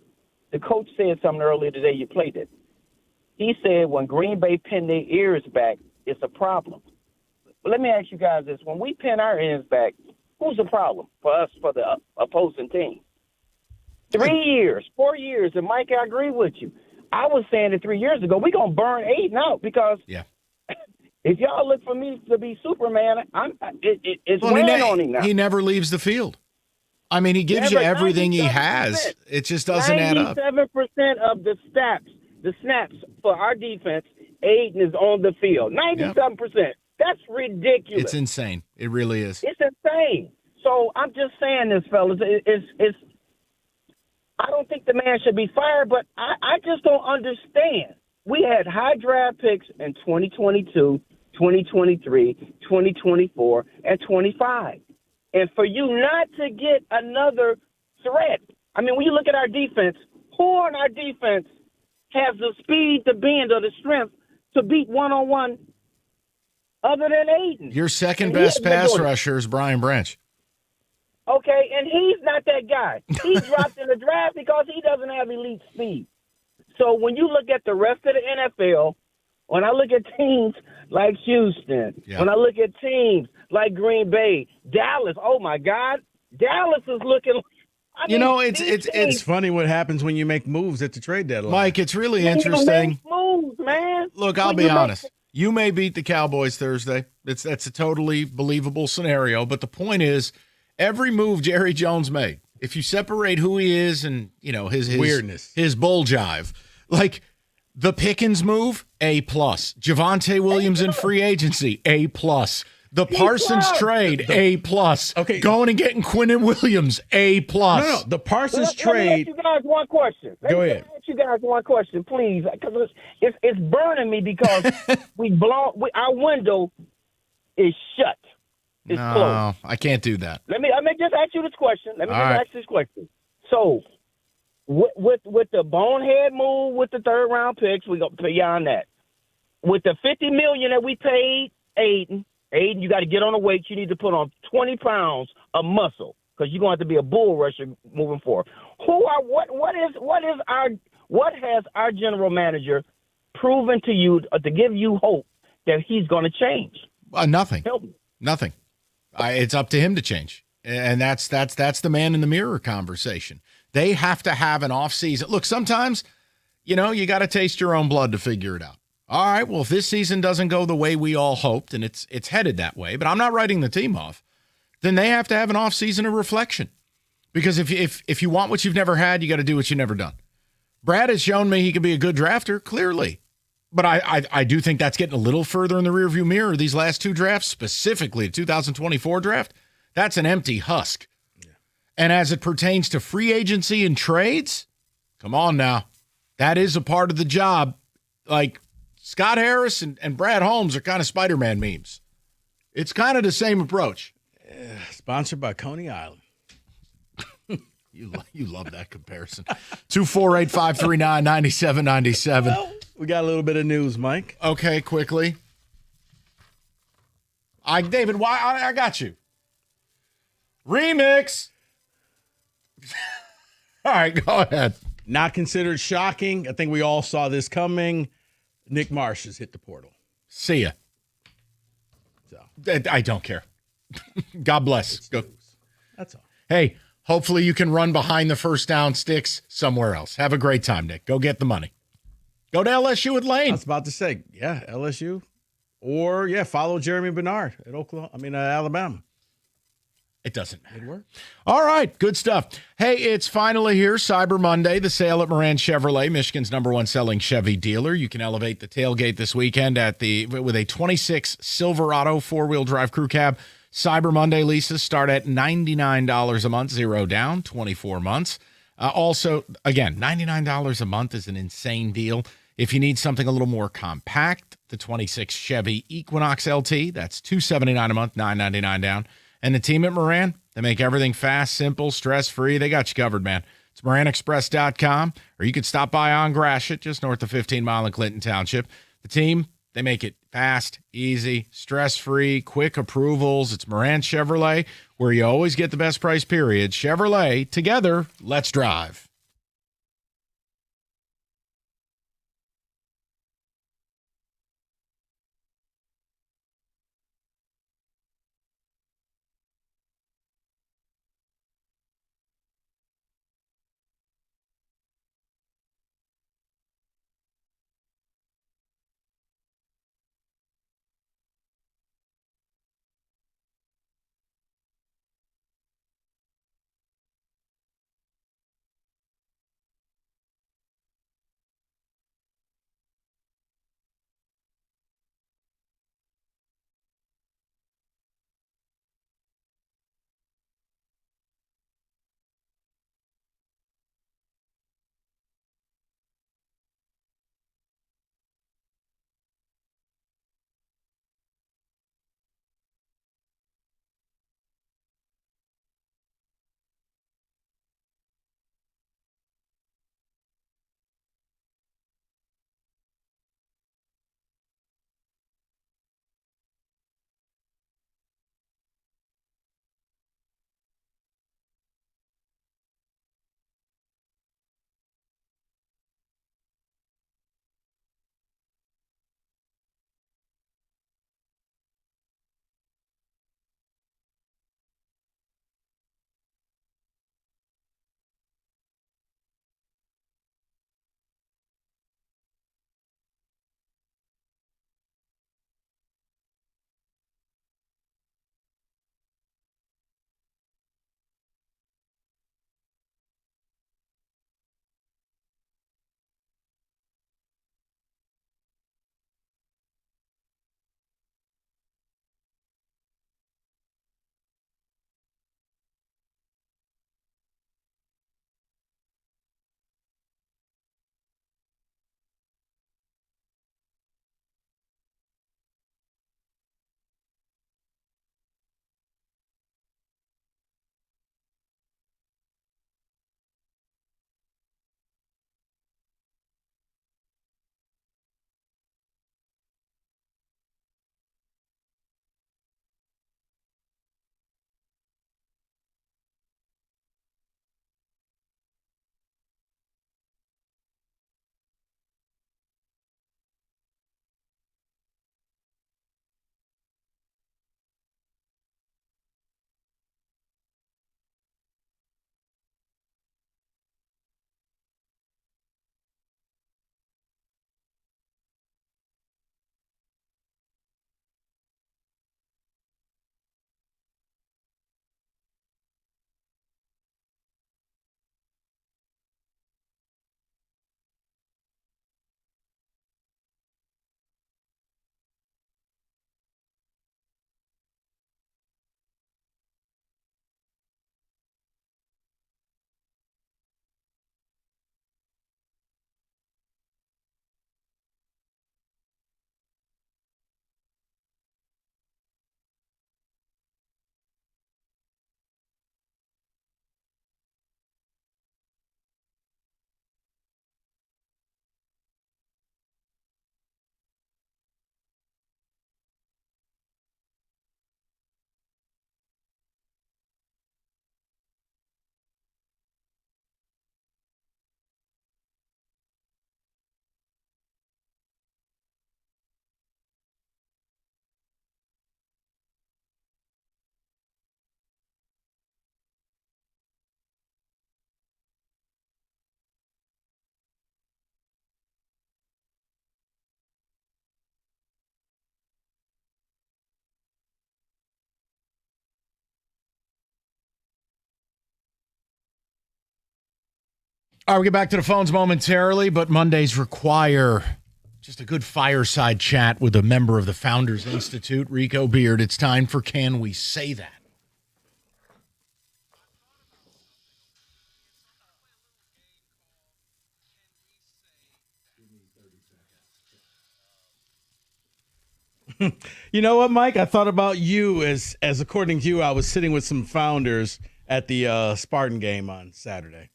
the coach said something earlier today, you played it. He said when Green Bay pinned their ears back, it's a problem. But let me ask you guys this. When we pin our ears back, who's the problem for us, for the opposing team? 3 years, 4 years, and Mike, I agree with you. I was saying it 3 years ago, we're going to burn Aiden out because if y'all look for me to be Superman, it's weighing on him now. He never leaves the field. I mean, he gives you everything he has. It just doesn't add up. 97% of the snaps for our defense, Aiden is on the field. 97%. That's ridiculous. It's insane. It really is. It's insane. So I'm just saying this, fellas. It's I don't think the man should be fired, but I just don't understand. We had high draft picks in 2022, 2023, 2024, and 25. And for you not to get another threat, I mean, when you look at our defense, who on our defense has the speed, the bend, or the strength to beat one-on-one other than Aiden? Your second best pass rusher is Brian Branch. Okay, and he's not that guy. He dropped in the draft because he doesn't have elite speed. So when you look at the rest of the NFL, when I look at teams like Houston, when I look at teams like Green Bay, Dallas, oh my God, Dallas is looking. It's funny what happens when you make moves at the trade deadline. Mike, it's really interesting. Moves, man. Look, I'll be honest. You may beat the Cowboys Thursday. That's a totally believable scenario. But the point is, every move Jerry Jones made, if you separate who he is and his weirdness, his bull jive, like the Pickens move, A+. Javonte Williams in free agency, A+. The Parsons trade, A+. Okay, going and getting Quinnen Williams, A+. No, the Parsons trade. Let me ask you guys one question. Go ahead. Let me ask you guys one question, please, because it's burning me because our window is shut. It's closed. I can't do that. Let me just ask you this question. So, with the bonehead move with the third round picks, we go beyond that. With the $50 million that we paid Aiden, you got to get on the weight. You need to put on 20 pounds of muscle because you're going to have to be a bull rusher moving forward. What has our general manager proven to you to give you hope that he's going to change? Nothing. Help me. Nothing. It's up to him to change. And that's the man in the mirror conversation. They have to have an off season. Look, sometimes, you got to taste your own blood to figure it out. All right, well, if this season doesn't go the way we all hoped, and it's headed that way, but I'm not writing the team off, then they have to have an off season of reflection. Because if you want what you've never had, you got to do what you've never done. Brad has shown me he can be a good drafter, clearly. But I do think that's getting a little further in the rearview mirror. These last two drafts, specifically the 2024 draft, that's an empty husk. Yeah. And as it pertains to free agency and trades, come on now. That is a part of the job. Like Scott Harris and Brad Holmes are kind of Spider-Man memes. It's kind of the same approach. Sponsored by Coney Island. You love that comparison. 248-539-9797. Well, we got a little bit of news, Mike. Okay, quickly. David, why I got you. Remix. All right, go ahead. Not considered shocking. I think we all saw this coming. Nick Marsh has hit the portal. See ya. So I don't care. God bless. Go. That's all. Hey, hopefully you can run behind the first down sticks somewhere else. Have a great time, Nick. Go get the money. Go to LSU with Lane. I was about to say, LSU. Or, follow Jeremy Bernard at Alabama. It doesn't matter. It work. All right, good stuff. Hey, it's finally here, Cyber Monday, the sale at Moran Chevrolet, Michigan's #1 selling Chevy dealer. You can elevate the tailgate this weekend with a 26 Silverado four-wheel drive crew cab. Cyber Monday leases start at $99 a month, 0 down, 24 months. Also, again, $99 a month is an insane deal. If you need something a little more compact, the 26 Chevy Equinox LT, that's $279 a month, $999 down. And the team at Moran, they make everything fast, simple, stress-free. They got you covered, man. It's MoranExpress.com, or you could stop by on Gratiot, just north of 15 Mile in Clinton Township. The team, they make it fast, easy, stress-free, quick approvals. It's Moran Chevrolet, where you always get the best price, period. Chevrolet, together, let's drive. All right, we'll get back to the phones momentarily, but Mondays require just a good fireside chat with a member of the Founders Institute, Rico Beard. It's time for Can We Say That? You know what, Mike? I thought about you as according to you, I was sitting with some founders at the Spartan game on Saturday.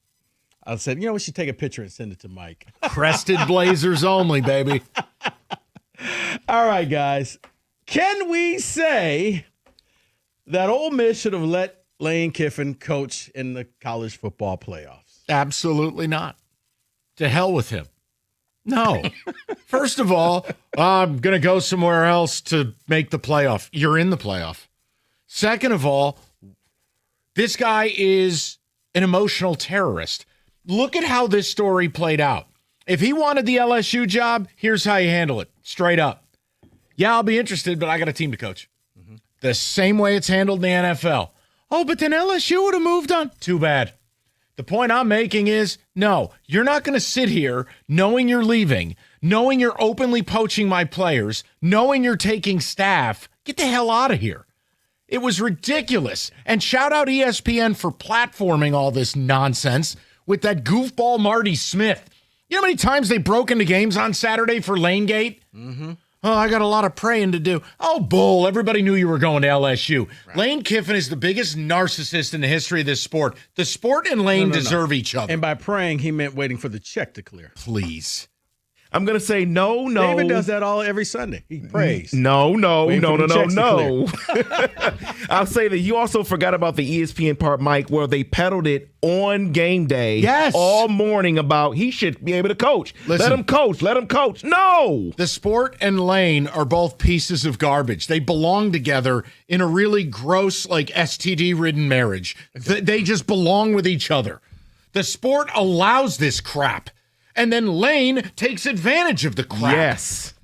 I said, we should take a picture and send it to Mike. Crested Blazers only, baby. All right, guys. Can we say that Ole Miss should have let Lane Kiffin coach in the college football playoffs? Absolutely not. To hell with him. No. First of all, I'm going to go somewhere else to make the playoff. You're in the playoff. Second of all, this guy is an emotional terrorist. Look at how this story played out. If he wanted the LSU job, here's how you handle it. Straight up. Yeah, I'll be interested, but I got a team to coach. Mm-hmm. The same way it's handled in the NFL. Oh, but then LSU would have moved on. Too bad. The point I'm making is, no, you're not going to sit here knowing you're leaving, knowing you're openly poaching my players, knowing you're taking staff. Get the hell out of here. It was ridiculous. And shout out ESPN for platforming all this nonsense with that goofball Marty Smith. You know how many times they broke into games on Saturday for Lanegate? Mm-hmm. Oh, I got a lot of praying to do. Oh, bull. Everybody knew you were going to LSU. Right. Lane Kiffin is the biggest narcissist in the history of this sport. The sport and Lane deserve each other. And by praying, he meant waiting for the check to clear. Please. I'm going to say no. David does that every Sunday. He prays. No. I'll say that you also forgot about the ESPN part, Mike, where they peddled it on game day all morning about he should be able to coach. Listen, Let him coach. No. The sport and Lane are both pieces of garbage. They belong together in a really gross, STD-ridden marriage. They just belong with each other. The sport allows this crap. And then Lane takes advantage of the crap. Yes.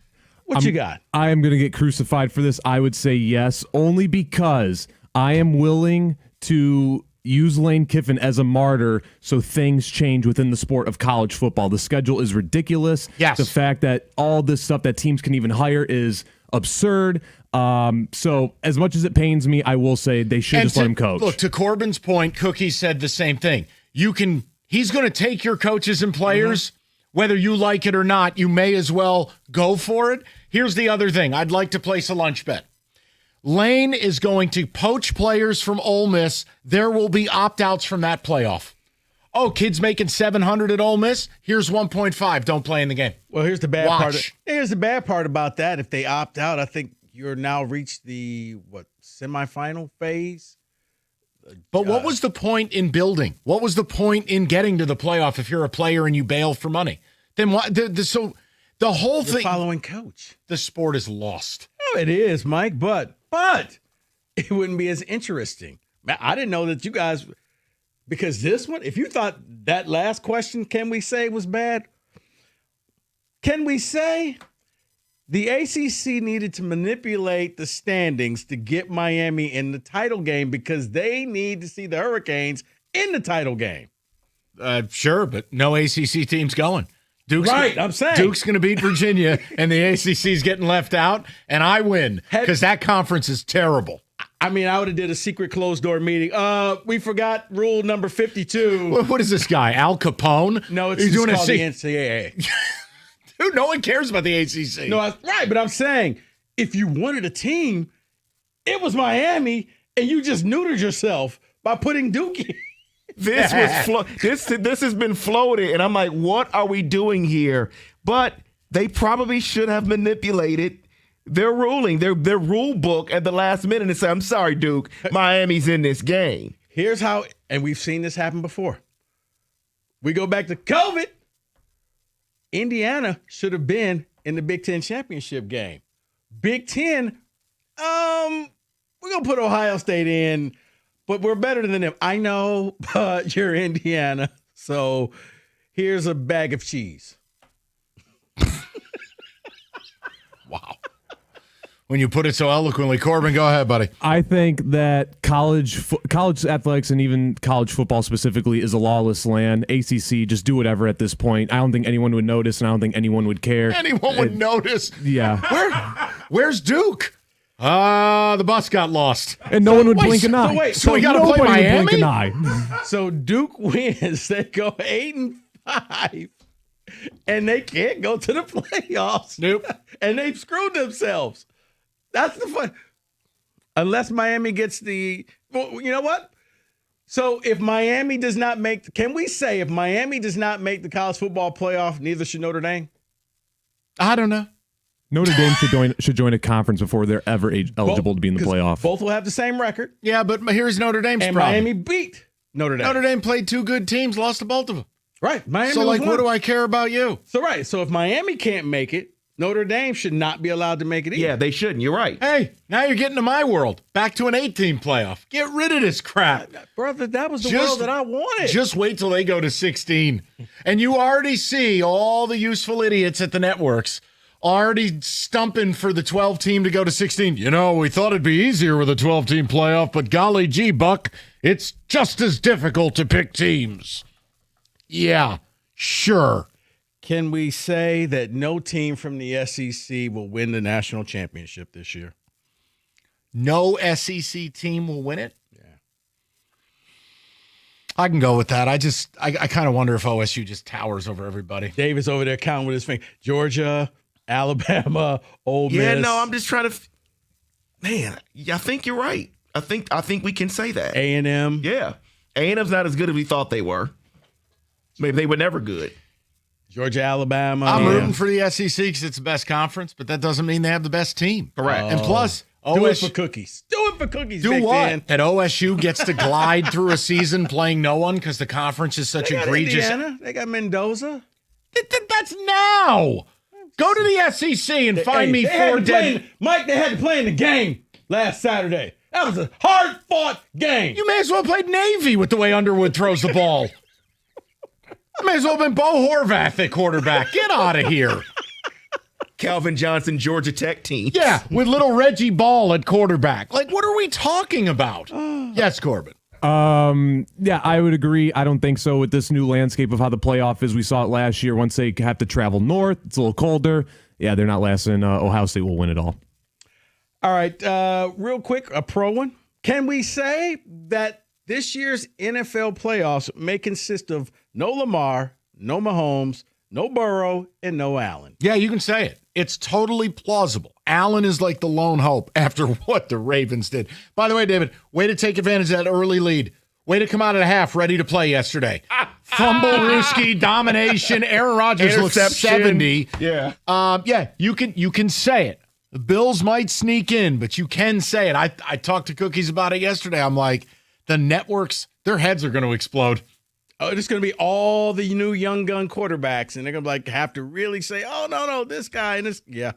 What you got? I am going to get crucified for this. I would say yes, only because I am willing to use Lane Kiffin as a martyr so things change within the sport of college football. The schedule is ridiculous. Yes. The fact that all this stuff that teams can even hire is absurd. So as much as it pains me, I will say they should just let him coach. Look, to Corbin's point, Cookie said the same thing. He's going to take your coaches and players. Mm-hmm. Whether you like it or not, you may as well go for it. Here's the other thing. I'd like to place a lunch bet. Lane is going to poach players from Ole Miss. There will be opt-outs from that playoff. Oh, kids making $700 at Ole Miss? Here's 1.5. Don't play in the game. Well, here's the bad part. Here's the bad part about that. If they opt out, I think you're now reached the semifinal phase. But what was the point in building? What was the point in getting to the playoff if you're a player and you bail for money? Then what? So the whole thing. Following coach. The sport is lost. Oh, it is, Mike. But it wouldn't be as interesting. I didn't know that you guys, because this one, if you thought that last question, can we say was bad? Can we say the ACC needed to manipulate the standings to get Miami in the title game because they need to see the Hurricanes in the title game? Sure, but no ACC team's going. I'm saying. Duke's going to beat Virginia, and the ACC's getting left out, and I win because that conference is terrible. I mean, I would have did a secret closed-door meeting. We forgot rule number 52. What is this guy, Al Capone? No, it's called the NCAA. Dude, no one cares about the ACC. No, right, but I'm saying if you wanted a team, it was Miami, and you just neutered yourself by putting Duke in. This has been floated, and I'm like, what are we doing here? But they probably should have manipulated their ruling, their rule book at the last minute and say, I'm sorry, Duke, Miami's in this game. Here's how, and we've seen this happen before. We go back to COVID. Indiana should have been in the Big Ten championship game. Big Ten, we're going to put Ohio State in, but we're better than them. I know, but you're Indiana, so here's a bag of cheese. Wow. when you put it so eloquently. Corbin, go ahead, buddy. I think that college athletics and even college football specifically is a lawless land. ACC, just do whatever at this point. I don't think anyone would notice, and I don't think anyone would care. Anyone would notice. Yeah. Where's Duke? The bus got lost. And no one would blink an eye. So we got to play Miami? Blink an eye. So Duke wins. They go 8-5. And they can't go to the playoffs. Nope. And they've screwed themselves. That's the fun. Unless Miami gets well, you know what? So if Miami does not make, can we say if Miami does not make the college football playoff, neither should Notre Dame? I don't know. Notre Dame should join a conference before they're ever eligible to be in the playoff. Both will have the same record. Yeah, but here's Notre Dame's and problem. Miami beat Notre Dame. Notre Dame played two good teams, lost to both of them. Right. Miami so, was what one. do I care about you? So if Miami can't make it, Notre Dame should not be allowed to make it either. Yeah, they shouldn't. You're right. Hey, now you're getting to my world. Back to an 8-team playoff. Get rid of this crap. Brother, that was the world that I wanted. Just wait till they go to 16. And you already see all the useful idiots at the networks already stumping for the 12-team to go to 16. You know, we thought it'd be easier with a 12-team playoff, but golly gee, Buck, it's just as difficult to pick teams. Yeah, sure. Can we say that no team from the SEC will win the national championship this year? No SEC team will win it? Yeah. I can go with that. I kind of wonder if OSU just towers over everybody. Davis over there counting with his finger. Georgia, Alabama, Ole Miss. Yeah, no, I'm just trying to. Man, I think you're right. I think we can say that. A&M. Yeah, A&M's not as good as we thought they were. Maybe they were never good. Georgia, Alabama. I'm rooting for the SEC because it's the best conference, but that doesn't mean they have the best team. Correct. And plus, do it for cookies. Do it for cookies. Do Big what? Dan. That OSU gets to glide through a season playing no one because the conference is such They got egregious. Indiana. They got Mendoza. That's now. Go to the SEC and find me four dead. Mike, they had to play in the game last Saturday. That was a hard-fought game. You may as well have played Navy with the way Underwood throws the ball. I may as well have been Bo Horvath at quarterback. Get out of here. Calvin Johnson, Georgia Tech team. Yeah, with little Reggie Ball at quarterback. Like, what are we talking about? Yes, Corbin. Yeah, I would agree. I don't think so with this new landscape of how the playoff is. We saw it last year. Once they have to travel north, it's a little colder. Yeah, they're not lasting. Ohio State will win it all. All right, real quick, a pro one. Can we say that this year's NFL playoffs may consist of no Lamar, no Mahomes, no Burrow, and no Allen? Yeah, you can say it. It's totally plausible. Allen is like the lone hope after what the Ravens did. By the way, David, way to take advantage of that early lead. Way to come out at a half ready to play yesterday. Fumble, Ruski, domination. Aaron Rodgers looks 70. Yeah. Yeah, you can say it. The Bills might sneak in, but you can say it. I talked to Cookies about it yesterday. I'm like, the networks, their heads are going to explode. Oh, it's going to be all the new young gun quarterbacks, and they're going to have to really say, oh, no, this guy and this. Yeah.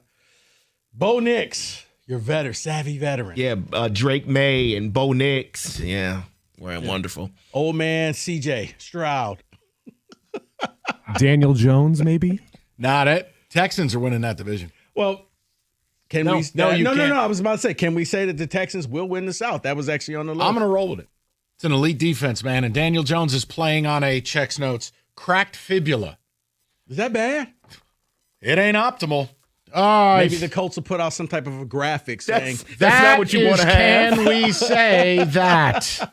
Bo Nix, your savvy veteran. Yeah, Drake May and Bo Nix. Yeah, wonderful. Old man CJ Stroud. Daniel Jones, maybe? Not it. Texans are winning that division. Well, can No, we? no, you no. can't. I was about to say, can we say that the Texans will win the South? That was actually on the list. I'm going to roll with it. It's an elite defense, man, and Daniel Jones is playing on a checks notes cracked fibula. Is that bad? It ain't optimal. Maybe the Colts will put out some type of a graphic saying that's not what you want to have. Can we say that?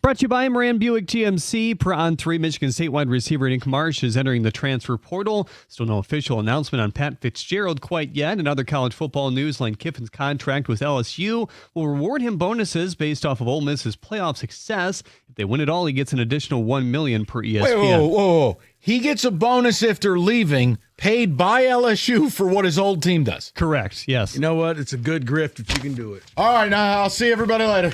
Brought to you by Moran Buick GMC. Per on 3, Michigan State wide receiver Nick Marsh is entering the transfer portal. Still no official announcement on Pat Fitzgerald quite yet. In other college football news, Lane Kiffin's contract with LSU will reward him bonuses based off of Ole Miss's playoff success. If they win it all, he gets an additional $1 million per ESPN. Whoa. He gets a bonus after leaving, paid by LSU for what his old team does. Correct, yes. You know what? It's a good grift if you can do it. All right, now I'll see everybody later.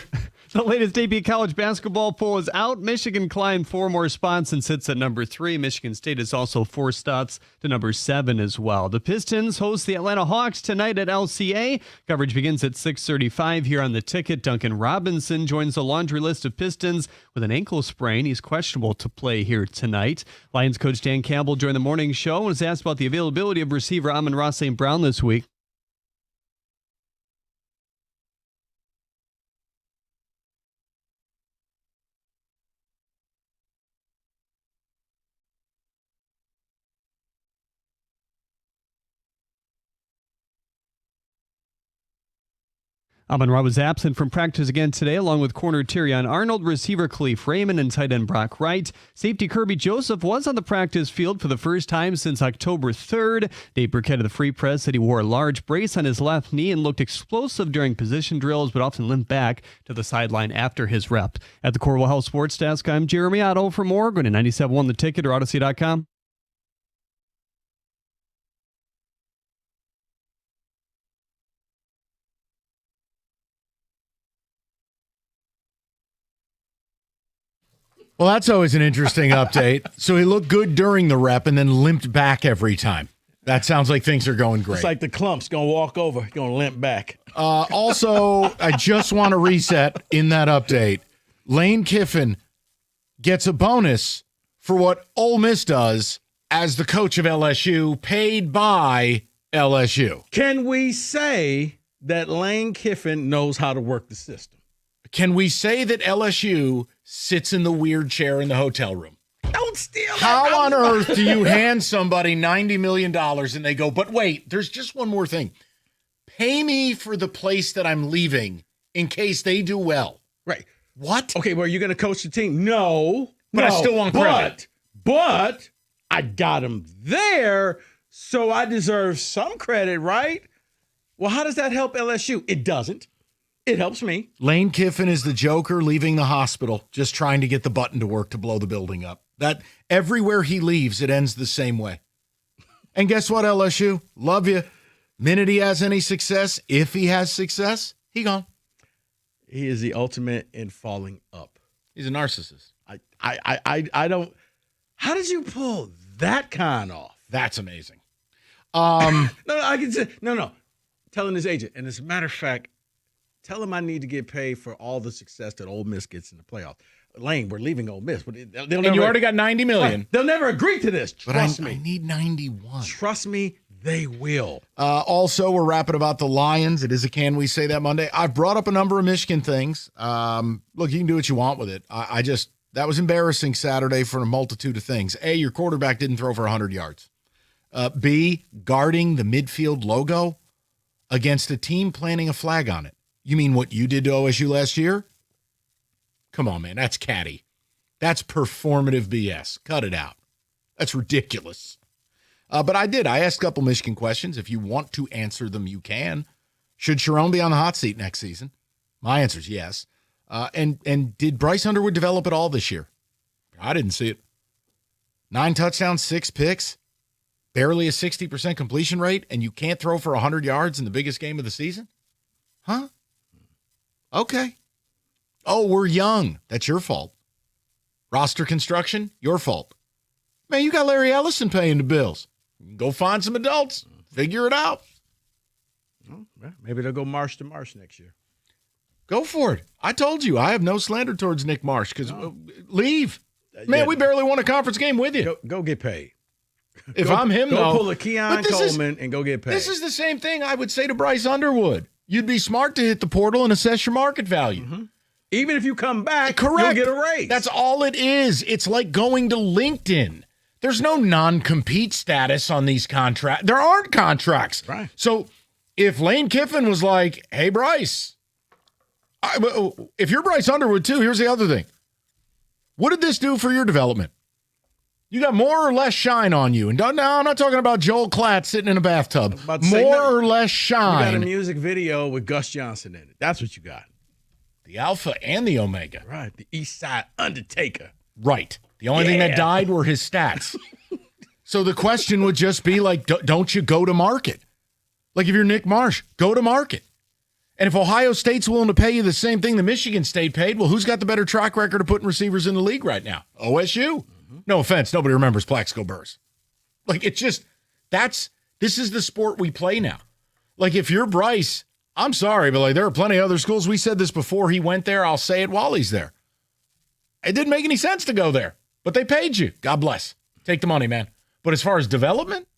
The latest AP college basketball poll is out. Michigan climbed 4 more spots and sits at number 3. Michigan State is also 4 spots to number 7 as well. The Pistons host the Atlanta Hawks tonight at LCA. Coverage begins at 6:35 here on the ticket. Duncan Robinson joins the laundry list of Pistons with an ankle sprain. He's questionable to play here tonight. Lions coach Dan Campbell joined the morning show and was asked about the availability of receiver Amon-Ra St. Brown this week. Amon-Ra was absent from practice again today, along with corner Terrion Arnold, receiver Khalif Raymond, and tight end Brock Wright. Safety Kirby Joseph was on the practice field for the first time since October 3rd. Dave Burkett of the Free Press said he wore a large brace on his left knee and looked explosive during position drills, but often limped back to the sideline after his rep. At the Corwell Health Sports Desk, I'm Jeremy Otto. For more, go to 97.1 The Ticket or Odyssey.com. Well, that's always an interesting update. So he looked good during the rep and then limped back every time. That sounds like things are going great. It's like the clump's going to walk over, going to limp back. Also, I just want to reset in that update. Lane Kiffin gets a bonus for what Ole Miss does as the coach of LSU, paid by LSU. Can we say that Lane Kiffin knows how to work the system? Can we say that LSU sits in the weird chair in the hotel room? Don't steal that. How on earth do you hand somebody $90 million and they go, but wait, there's just one more thing. Pay me for the place that I'm leaving in case they do well. Right. What? Okay, well, you're going to coach the team? No. But I still want credit. But I got him there, so I deserve some credit, right? Well, how does that help LSU? It doesn't. It helps me. Lane Kiffin is the Joker leaving the hospital, just trying to get the button to work to blow the building up. That everywhere he leaves, it ends the same way. And guess what, LSU? Love you. Minute he has any success, if he has success, he gone. He is the ultimate in falling up. He's a narcissist. I don't. How did you pull that con off? That's amazing. No, I can say no. Telling his agent, and as a matter of fact, tell him I need to get paid for all the success that Ole Miss gets in the playoffs. Lane, we're leaving Ole Miss, but you already got $90 million. They'll never agree to this. Trust me. I need 91. Trust me, they will. Also, we're rapping about the Lions. It is a Can We Say That Monday. I've brought up a number of Michigan things. Look, you can do what you want with it. That was embarrassing Saturday for a multitude of things. A, your quarterback didn't throw for 100 yards. B, guarding the midfield logo against a team planting a flag on it. You mean what you did to OSU last year? Come on, man. That's catty. That's performative BS. Cut it out. That's ridiculous. But I did. I asked a couple Michigan questions. If you want to answer them, you can. Should Sharon be on the hot seat next season? My answer is yes. And did Bryce Underwood develop at all this year? I didn't see it. 9 touchdowns, 6 picks, barely a 60% completion rate, and you can't throw for 100 yards in the biggest game of the season? Huh? Okay. Oh, we're young. That's your fault. Roster construction, your fault. Man, you got Larry Ellison paying the bills. Go find some adults. Figure it out. Well, maybe they'll go Marsh to Marsh next year. Go for it. I told you, I have no slander towards Nick Marsh because leave. Man, we barely won a conference game with you. Go get paid. If I'm him, though. Go pull a Keon Coleman and go get paid. This is the same thing I would say to Bryce Underwood. You'd be smart to hit the portal and assess your market value. Mm-hmm. Even if you come back, correct, you'll get a raise. That's all it is. It's like going to LinkedIn. There's no non-compete status on these contracts. There aren't contracts. Right. So if Lane Kiffin was like, hey, Bryce, if you're Bryce Underwood too, here's the other thing. What did this do for your development? You got more or less shine on you. And no, I'm not talking about Joel Klatt sitting in a bathtub. More or less shine. You got a music video with Gus Johnson in it. That's what you got. The Alpha and the Omega. Right. The East Side Undertaker. Right. The only thing that died were his stats. So the question would just be like, don't you go to market? Like if you're Nick Marsh, go to market. And if Ohio State's willing to pay you the same thing that Michigan State paid, well, who's got the better track record of putting receivers in the league right now? OSU. No offense, nobody remembers Plaxico Burress. Like, it's just, this is the sport we play now. Like, if you're Bryce, I'm sorry, but like there are plenty of other schools. We said this before he went there. I'll say it while he's there. It didn't make any sense to go there, but they paid you. God bless. Take the money, man. But as far as development,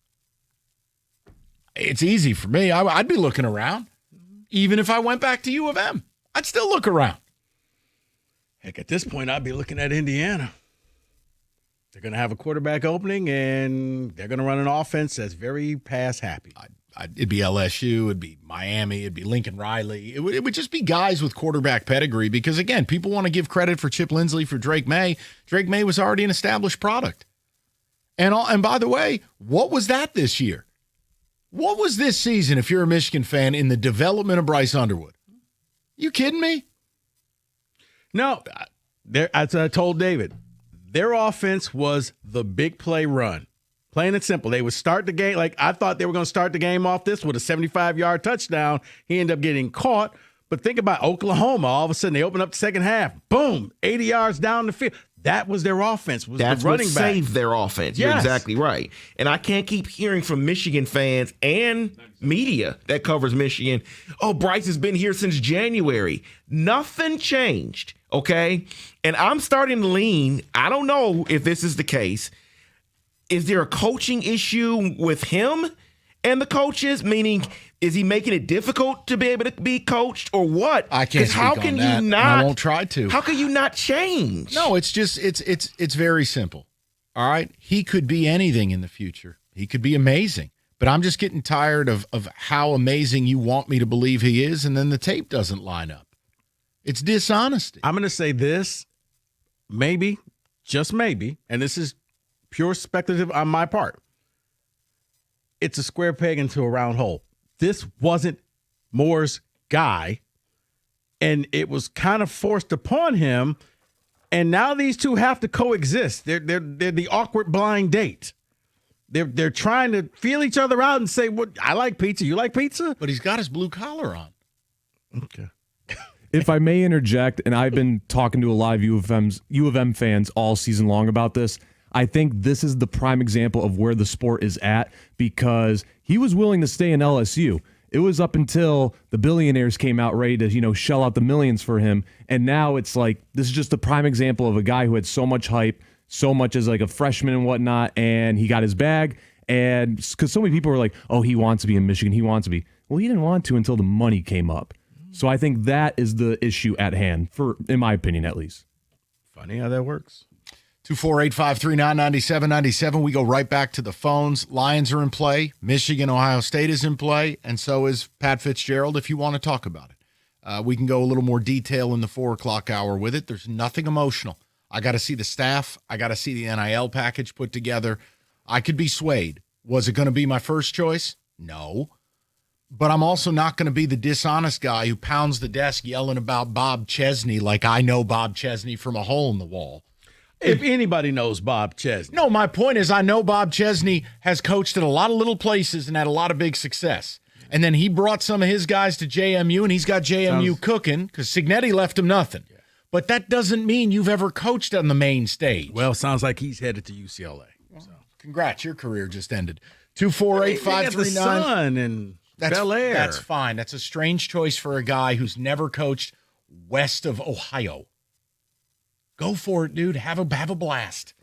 it's easy for me. I'd be looking around. Even if I went back to U of M, I'd still look around. Heck, at this point, I'd be looking at Indiana. They're going to have a quarterback opening, and they're going to run an offense that's very pass happy. It'd be LSU, it'd be Miami, it'd be Lincoln Riley. It would just be guys with quarterback pedigree because, again, people want to give credit for Chip Lindsey, for Drake May. Drake May was already an established product. And by the way, what was that this year? What was this season, if you're a Michigan fan, in the development of Bryce Underwood? You kidding me? No. As I told David, their offense was the big play run. Plain and simple. They would start the game. Like, I thought they were going to start the game off this with a 75-yard touchdown. He ended up getting caught. But think about Oklahoma. All of a sudden, they open up the second half. Boom, 80 yards down the field. That was their offense. That's the running what back. saved their offense. You're exactly right. And I can't keep hearing from Michigan fans and media that covers Michigan, oh, Bryce has been here since January. Nothing changed, okay? And I'm starting to lean, I don't know if this is the case. Is there a coaching issue with him and the coaches? Meaning, is he making it difficult to be able to be coached or what? I can't speak on that, and I won't try to. How can you not change? No, it's just it's very simple. All right? He could be anything in the future. He could be amazing. But I'm just getting tired of how amazing you want me to believe he is, and then the tape doesn't line up. It's dishonesty. I'm going to say this, maybe, just maybe, and this is pure speculative on my part. It's a square peg into a round hole. This wasn't Moore's guy, and it was kind of forced upon him, and now these two have to coexist. They're the awkward blind date. They're trying to feel each other out and say, "What? I like pizza. You like pizza?" But he's got his blue collar on. Okay. If I may interject, and I've been talking to a lot of U of M fans all season long about this, I think this is the prime example of where the sport is at because he was willing to stay in LSU. It was up until the billionaires came out ready to, shell out the millions for him. And now it's like, this is just a prime example of a guy who had so much hype, so much as like a freshman and whatnot, and he got his bag. And because so many people were like, oh, he wants to be in Michigan. He wants to be. Well, he didn't want to until the money came up. So I think that is the issue at hand, in my opinion, at least. Funny how that works. 248-539-9797. We go right back to the phones. Lions are in play. Michigan, Ohio State is in play. And so is Pat Fitzgerald if you want to talk about it. We can go a little more detail in the 4 o'clock hour with it. There's nothing emotional. I got to see the staff. I got to see the NIL package put together. I could be swayed. Was it going to be my first choice? No. But I'm also not going to be the dishonest guy who pounds the desk yelling about Bob Chesney like I know Bob Chesney from a hole in the wall. If anybody knows Bob Chesney. No, my point is I know Bob Chesney has coached at a lot of little places and had a lot of big success. And then he brought some of his guys to JMU, and he's got JMU cooking because Cignetti left him nothing. Yeah. But that doesn't mean you've ever coached on the main stage. Well, sounds like he's headed to UCLA. So. Congrats, your career just ended. 248-539. Sun and Bel Air. That's fine. That's a strange choice for a guy who's never coached west of Ohio. Go for it, dude. Have a blast.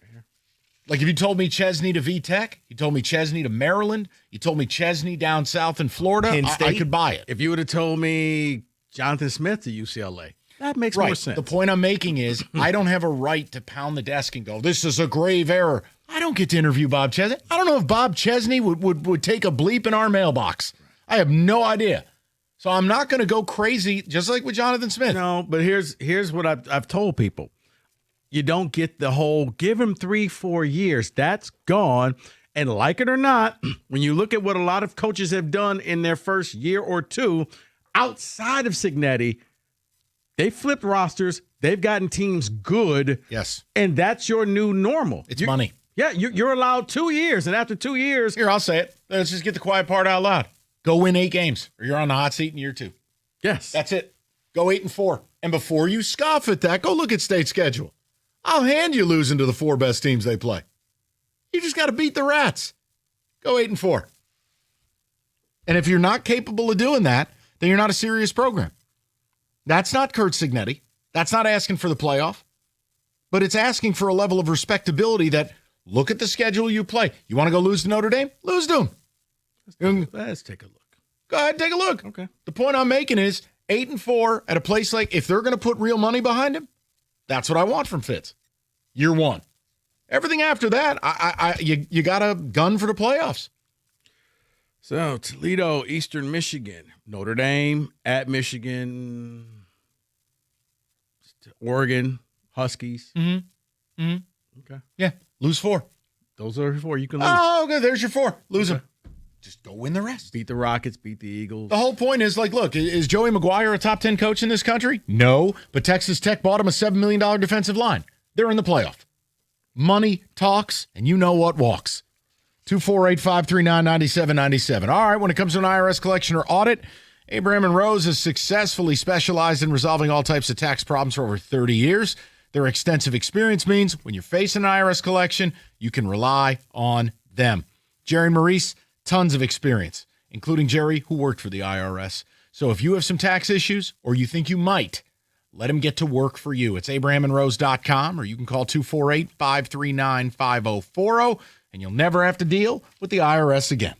Like if you told me Chesney to VTech, you told me Chesney to Maryland, you told me Chesney down south in Florida, I could buy it. If you would have told me Jonathan Smith to UCLA, that makes more sense. The point I'm making is I don't have a right to pound the desk and go, this is a grave error. I don't get to interview Bob Chesney. I don't know if Bob Chesney would take a bleep in our mailbox. I have no idea. So I'm not going to go crazy just like with Jonathan Smith. No, but here's what I've told people. You don't get the whole give him 3-4 years. That's gone. And like it or not, when you look at what a lot of coaches have done in their first year or two outside of Cignetti, they flipped rosters. They've gotten teams good. Yes. And that's your new normal. It's money. Yeah, you're allowed 2 years. And after 2 years. Here, I'll say it. Let's just get the quiet part out loud. Go win 8 games, or you're on the hot seat in year 2. Yes. That's it. Go 8-4. And before you scoff at that, go look at state schedule. I'll hand you losing to the 4 best teams they play. You just got to beat the Rats. Go 8-4. And if you're not capable of doing that, then you're not a serious program. That's not Curt Cignetti. That's not asking for the playoff. But it's asking for a level of respectability that, look at the schedule you play. You want to go lose to Notre Dame? Lose to them. Let's take a look. Go ahead, take a look. Okay. The point I'm making is 8-4 at a place like, if they're going to put real money behind him, that's what I want from Fitz. Year 1. Everything after that, you got a gun for the playoffs. So Toledo, Eastern Michigan, Notre Dame at Michigan, Oregon, Huskies. Mm-hmm. Mm-hmm. Okay. Yeah, lose 4. Those are 4 you can lose. Oh, okay, there's your 4. Lose them. Just go win the rest. Beat the Rockets, beat the Eagles. The whole point is, like, look, is Joey McGuire a top 10 coach in this country? No, but Texas Tech bought him a $7 million defensive line. They're in the playoff. Money talks, and you know what walks. 248-539-9797. All right, when it comes to an IRS collection or audit, Abraham and Rose has successfully specialized in resolving all types of tax problems for over 30 years. Their extensive experience means when you're facing an IRS collection, you can rely on them. Jerry and Maurice, tons of experience, including Jerry, who worked for the IRS. So if you have some tax issues, or you think you might, let him get to work for you. It's abrahamandrose.com, or you can call 248-539-5040, and you'll never have to deal with the IRS again.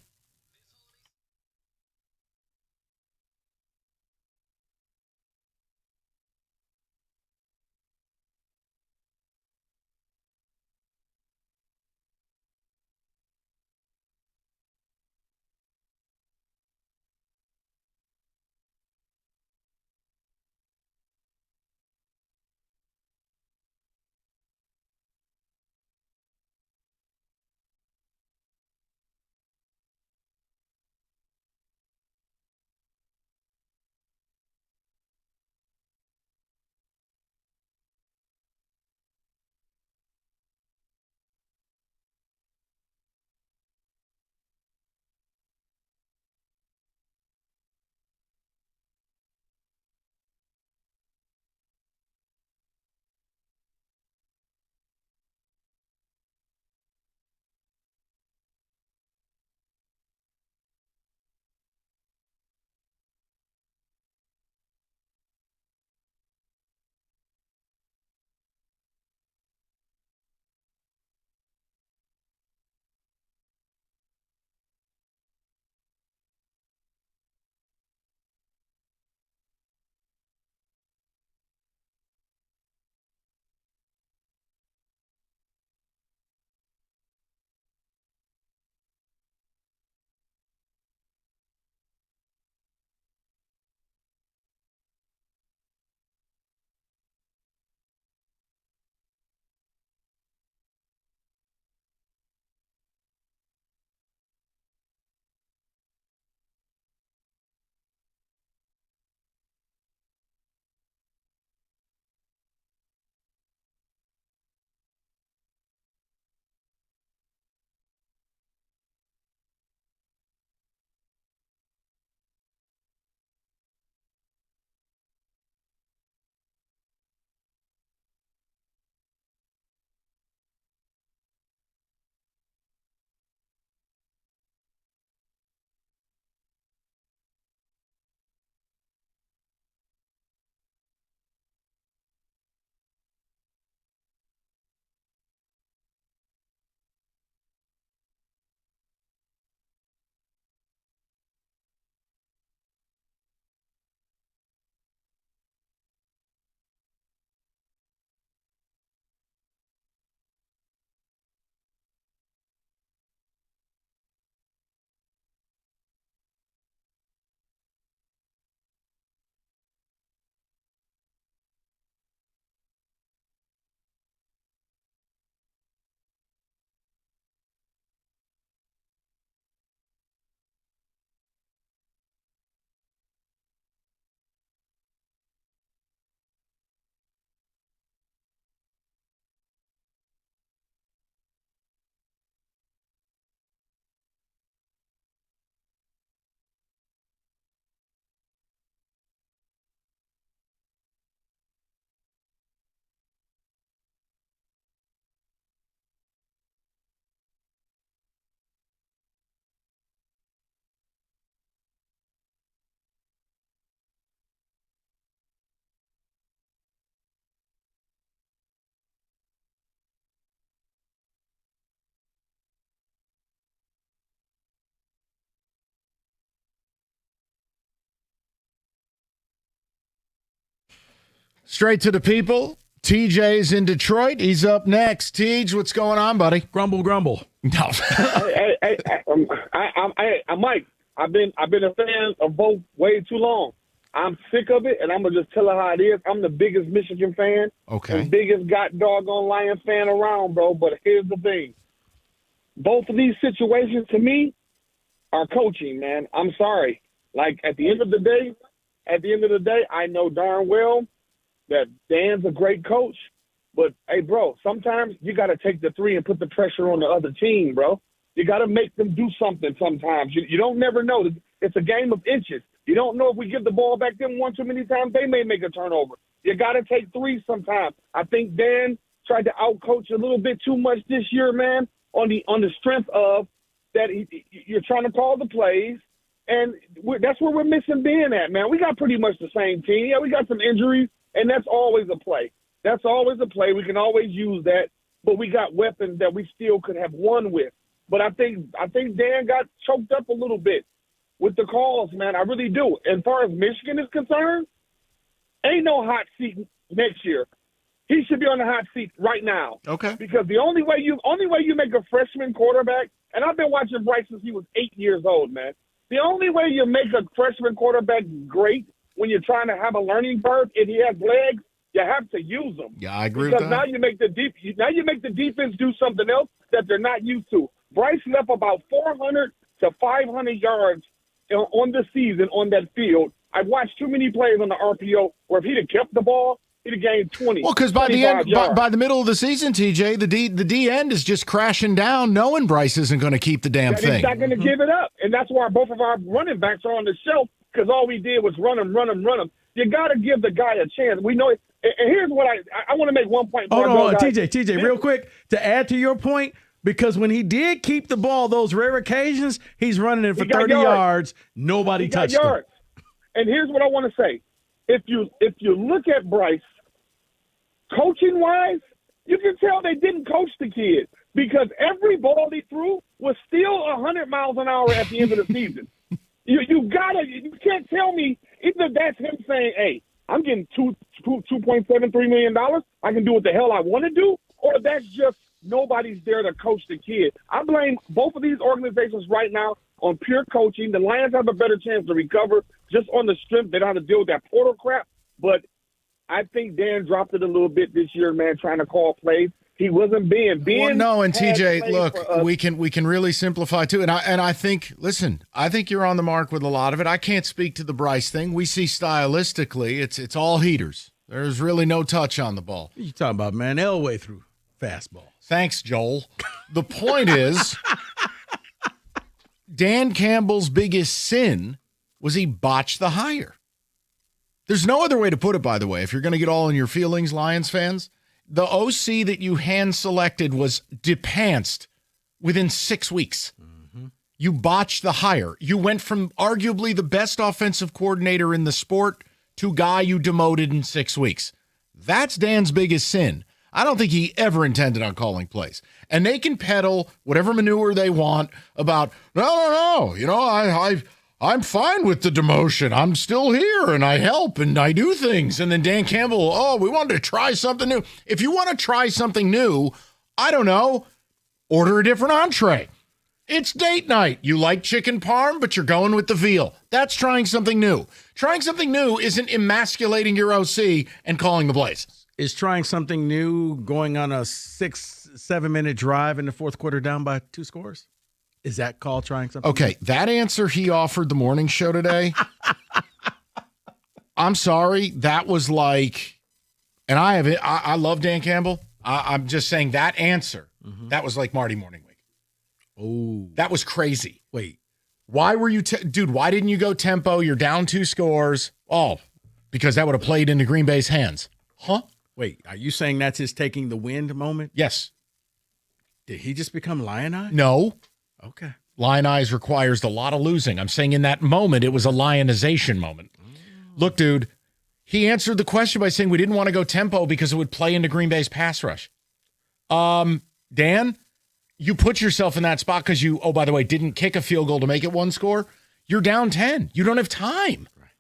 Straight to the people. TJ's in Detroit. He's up next. TJ, what's going on, buddy? Grumble. No. Mike, I've been a fan of both way too long. I'm sick of it, and I'm gonna just tell her how it is. I'm the biggest Michigan fan, okay, the biggest doggone Lion fan around, bro. But here's the thing: both of these situations, to me, are coaching. Man, I'm sorry. Like at the end of the day, I know darn well that Dan's a great coach. But hey, bro, sometimes you got to take the three and put the pressure on the other team, bro. You got to make them do something. Sometimes you don't never know. It's a game of inches. You don't know if we give the ball back them one too many times, they may make a turnover. You got to take three sometimes. I think Dan tried to outcoach a little bit too much this year, man, on the strength of that you're trying to call the plays, and that's where we're missing Ben at, man. We got pretty much the same team. Yeah, we got some injuries, and that's always a play. That's always a play. We can always use that, but we got weapons that we still could have won with. But I think Dan got choked up a little bit with the calls, man. I really do. As far as Michigan is concerned, ain't no hot seat next year. He should be on the hot seat right now. Okay. Because the only way you make a freshman quarterback, and I've been watching Bryce since he was 8 years old, man. The only way you make a freshman quarterback great when you're trying to have a learning curve, if he has legs, you have to use them. Yeah, I agree because with that. Now you make the defense do something else that they're not used to. Bryce left about 400 to 500 yards on the season on that field. I've watched too many plays on the RPO where if he'd have kept the ball, he'd have gained 20. Well, because by the middle of the season, TJ, the D end is just crashing down, knowing Bryce isn't going to keep the damn thing. He's not going to give it up, and that's why both of our running backs are on the shelf because all we did was run them. You got to give the guy a chance. We know it. And here's what I want to make one point. Hold on, TJ, real quick to add to your point. Because when he did keep the ball, those rare occasions, he's running it for 30 yards. Nobody touched him. And here's what I want to say. If you look at Bryce, coaching-wise, you can tell they didn't coach the kid because every ball he threw was still 100 miles an hour at the end of the season. You can't tell me either that's him saying, hey, I'm getting $2.73 million. I can do what the hell I want to do, or that's just nobody's there to coach the kid. I blame both of these organizations right now on pure coaching. The Lions have a better chance to recover just on the strength. They don't have to deal with that portal crap. But I think Dan dropped it a little bit this year, man, trying to call plays. He wasn't being. Well, no, and TJ, look, we can really simplify too. And I think, listen, I think you're on the mark with a lot of it. I can't speak to the Bryce thing. We see stylistically, it's all heaters. There's really no touch on the ball. What are you talking about, man? Elway through fastball. Thanks, Joel. The point is, Dan Campbell's biggest sin was he botched the hire. There's no other way to put it, by the way, if you're going to get all in your feelings, Lions fans. The OC that you hand-selected was depantsed within 6 weeks. Mm-hmm. You botched the hire. You went from arguably the best offensive coordinator in the sport to guy you demoted in 6 weeks. That's Dan's biggest sin. I don't think he ever intended on calling plays. And they can peddle whatever manure they want about, no. You know, I'm fine with the demotion. I'm still here, and I help, and I do things. And then Dan Campbell, we wanted to try something new. If you want to try something new, I don't know, order a different entree. It's date night. You like chicken parm, but you're going with the veal. That's trying something new. Trying something new isn't emasculating your OC and calling the plays. Is trying something new going on a 6-7 minute drive in the fourth quarter down by 2 scores? Is that called trying something? Okay, that answer he offered the morning show today, I'm sorry, that was like, and I love Dan Campbell. I'm just saying that answer, that was like Marty Morningweek. Oh. That was crazy. Wait. Why were you, dude, why didn't you go tempo? You're down 2 scores. Oh, because that would have played into Green Bay's hands. Huh? Wait, are you saying that's his taking the wind moment? Yes. Did he just become Lion-Eye? No. Okay. Lion-Eyes requires a lot of losing. I'm saying in that moment, it was a lionization moment. Look, dude, he answered the question by saying we didn't want to go tempo because it would play into Green Bay's pass rush. Dan, you put yourself in that spot because you, by the way, didn't kick a field goal to make it 1 score. You're down 10. You don't have time. Right.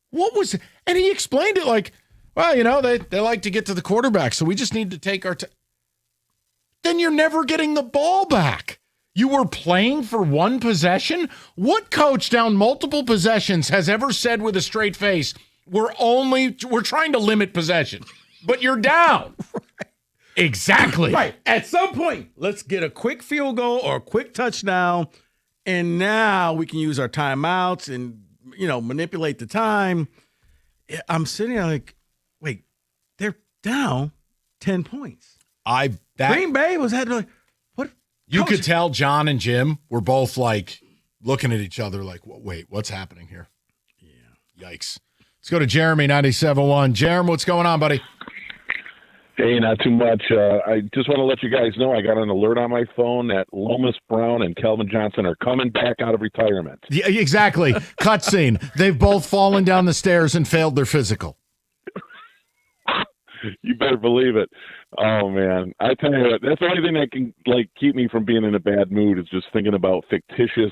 What was it? And he explained it like, Well, you know, they like to get to the quarterback, so we just need to take our Then you're never getting the ball back. You were playing for one possession? What coach down multiple possessions has ever said with a straight face, we're trying to limit possession, but you're down? Exactly. Right. At some point, let's get a quick field goal or a quick touchdown, and now we can use our timeouts and, manipulate the time. I'm sitting there like, wait, they're down 10 points. Green Bay was had like, what? You could tell John and Jim were both like looking at each other like, wait, what's happening here? Yeah. Yikes. Let's go to Jeremy, 97.1. Jeremy, what's going on, buddy? Hey, not too much. I just want to let you guys know I got an alert on my phone that Lomas Brown and Calvin Johnson are coming back out of retirement. Yeah, exactly. Cutscene. They've both fallen down the stairs and failed their physical. You better believe it. Oh, man. I tell you what, that's the only thing that can keep me from being in a bad mood is just thinking about fictitious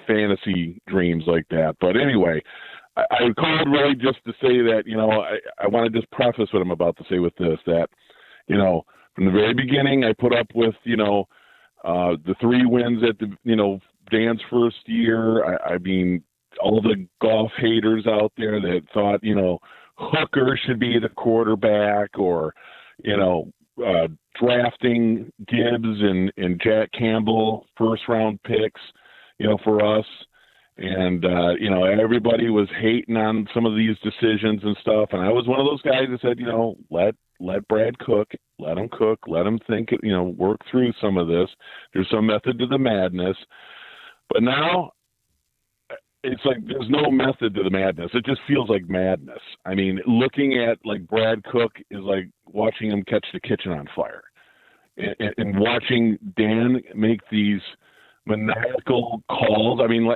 fantasy dreams like that. But anyway, I called really just to say that, I want to just preface what I'm about to say with this, that, from the very beginning, I put up with, the 3 wins at the, Dan's first year. I mean, all the golf haters out there that thought, Hooker should be the quarterback or, drafting Gibbs and Jack Campbell first-round picks, for us. And, everybody was hating on some of these decisions and stuff. And I was one of those guys that said, let Brad cook, let him cook, let him think, work through some of this. There's some method to the madness. But now it's like there's no method to the madness. It just feels like madness. I mean, looking at Brad Cook is like watching him catch the kitchen on fire. And watching Dan make these maniacal calls. I mean,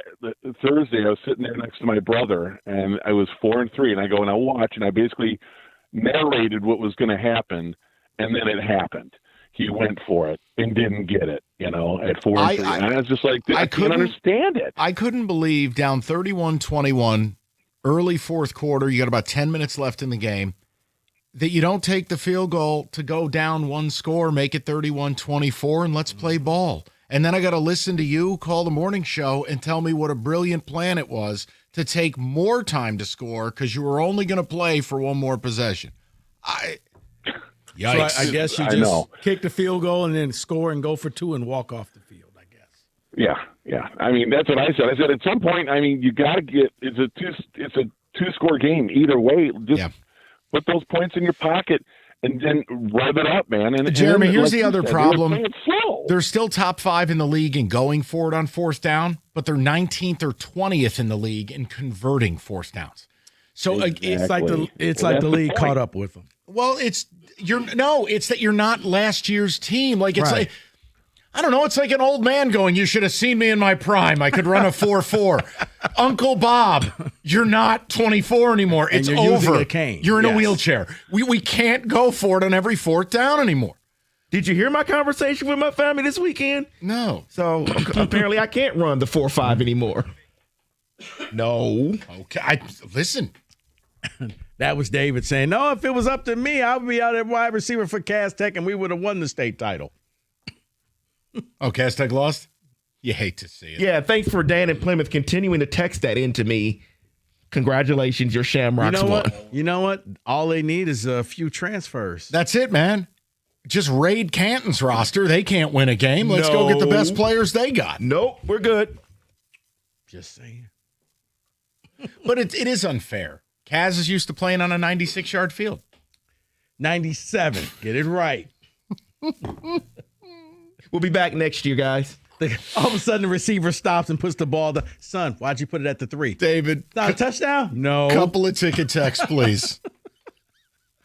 Thursday I was sitting there next to my brother, and I was 4-3, and I go and I watch, and I basically narrated what was going to happen, and then it happened. He went for it and didn't get it, at 4-3. And I was just like, I couldn't understand it. I couldn't believe down 31-21, early fourth quarter, you got about 10 minutes left in the game, that you don't take the field goal to go down one score, make it 31-24, and let's play ball. And then I got to listen to you call the morning show and tell me what a brilliant plan it was to take more time to score because you were only going to play for one more possession. Yikes. So I guess you just kick the field goal and then score and go for 2 and walk off the field, I guess. Yeah. I mean, that's what I said. I said at some point, I mean, you got to get it's a 2-score game either way. Just put those points in your pocket. And then rev it up, man. And Jeremy, and here's the other problem. They're They're still top 5 in the league in going for it on fourth down, but they're 19th or 20th in the league in converting fourth downs. So it's like the league caught up with them. Well, it's that you're not last year's team. Like I don't know. It's like an old man going, you should have seen me in my prime. I could run a 4.4. Uncle Bob, you're not 24 anymore. It's you're over. Using a cane. You're in a wheelchair. We can't go for it on every fourth down anymore. Did you hear my conversation with my family this weekend? No. So apparently I can't run the 4.5 anymore. No. Okay. Listen. That was David saying, no, if it was up to me, I would be out at wide receiver for Cass Tech and we would have won the state title. Oh, Cass Tech lost? You hate to see it. Yeah, thanks for Dan and Plymouth continuing to text that into me. Congratulations, your Shamrocks won. You know what? All they need is a few transfers. That's it, man. Just raid Canton's roster. They can't win a game. Let's go get the best players they got. Nope, we're good. Just saying. But it is unfair. Kaz is used to playing on a 96-yard field. 97. Get it right. We'll be back next year, guys. All of a sudden, the receiver stops and puts the ball down. Son, why'd you put it at the 3? David. Not a touchdown? No. Couple of ticket texts, please.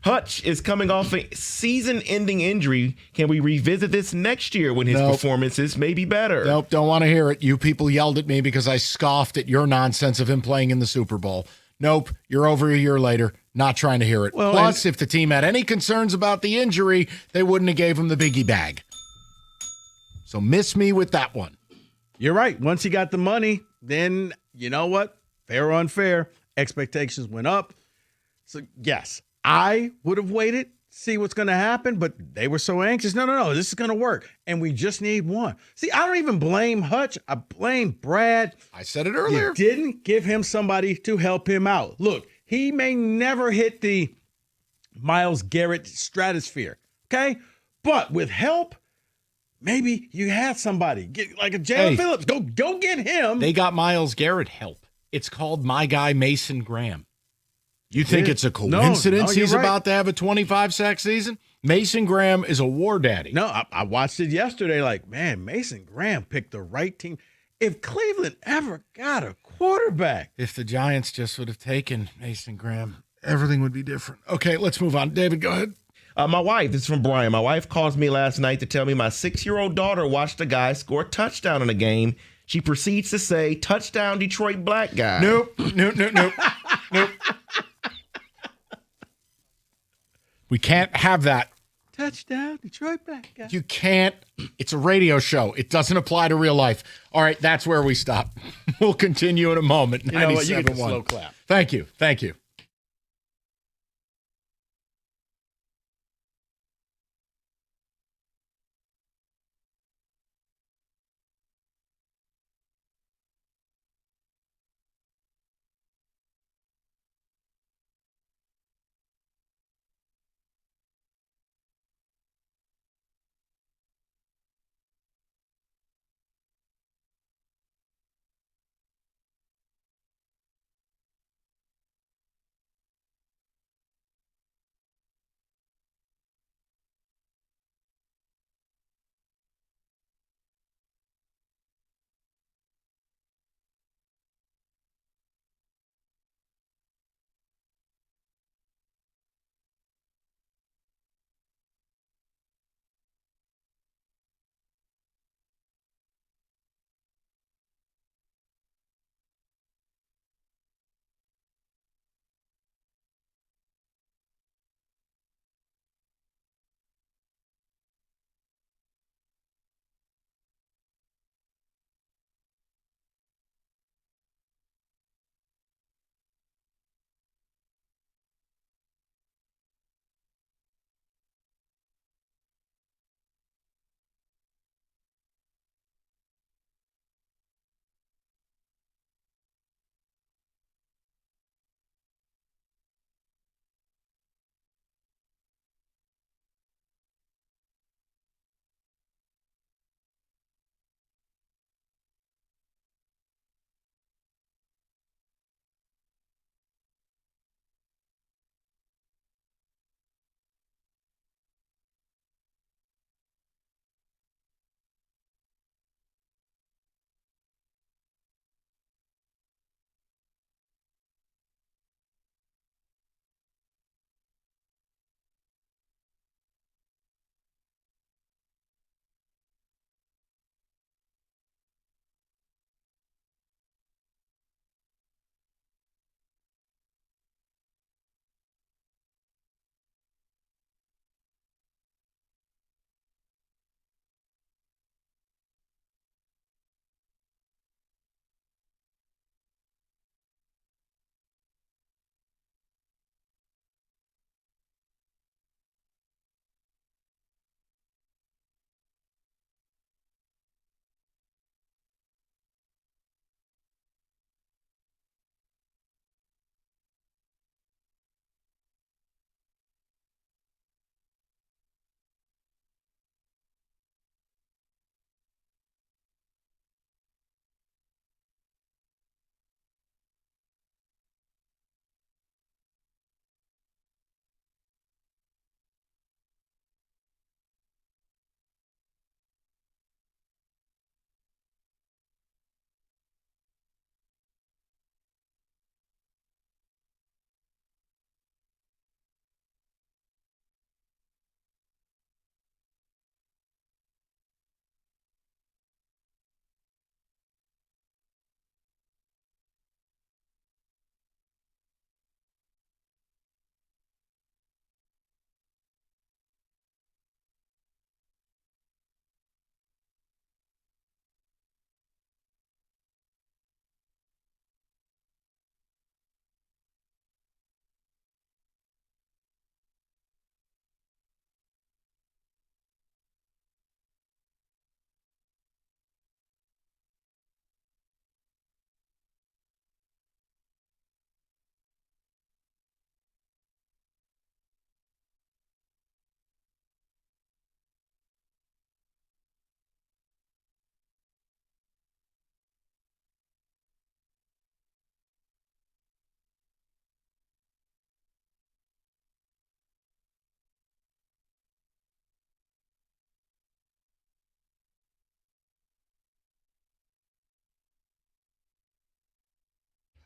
Hutch is coming off a season-ending injury. Can we revisit this next year when his performances may be better? Nope, don't want to hear it. You people yelled at me because I scoffed at your nonsense of him playing in the Super Bowl. Nope, you're over a year later. Not trying to hear it. Well, plus, if the team had any concerns about the injury, they wouldn't have gave him the biggie bag. So miss me with that one. You're right. Once he got the money, then you know what? Fair or unfair, expectations went up. So, yes, I would have waited, see what's going to happen, but they were so anxious. No, this is going to work, and we just need one. See, I don't even blame Hutch. I blame Brad. I said it earlier. You didn't give him somebody to help him out. Look, he may never hit the Myles Garrett stratosphere, okay? But with help, maybe you had somebody. Get like a Jalen Phillips. Go get him. They got Myles Garrett help. It's called my guy Mason Graham. You think it's a coincidence he's about to have a 25-sack season? Mason Graham is a war daddy. No, I watched it yesterday. Like, man, Mason Graham picked the right team. If Cleveland ever got a quarterback. If the Giants just would have taken Mason Graham, everything would be different. Okay, let's move on. David, go ahead. My wife, this is from Brian. My wife calls me last night to tell me my 6-year-old daughter watched a guy score a touchdown in a game. She proceeds to say, touchdown Detroit black guy. Nope. We can't have that. Touchdown Detroit black guy. You can't. It's a radio show. It doesn't apply to real life. All right, that's where we stop. We'll continue in a moment. You know what? You get the slow clap. Thank you.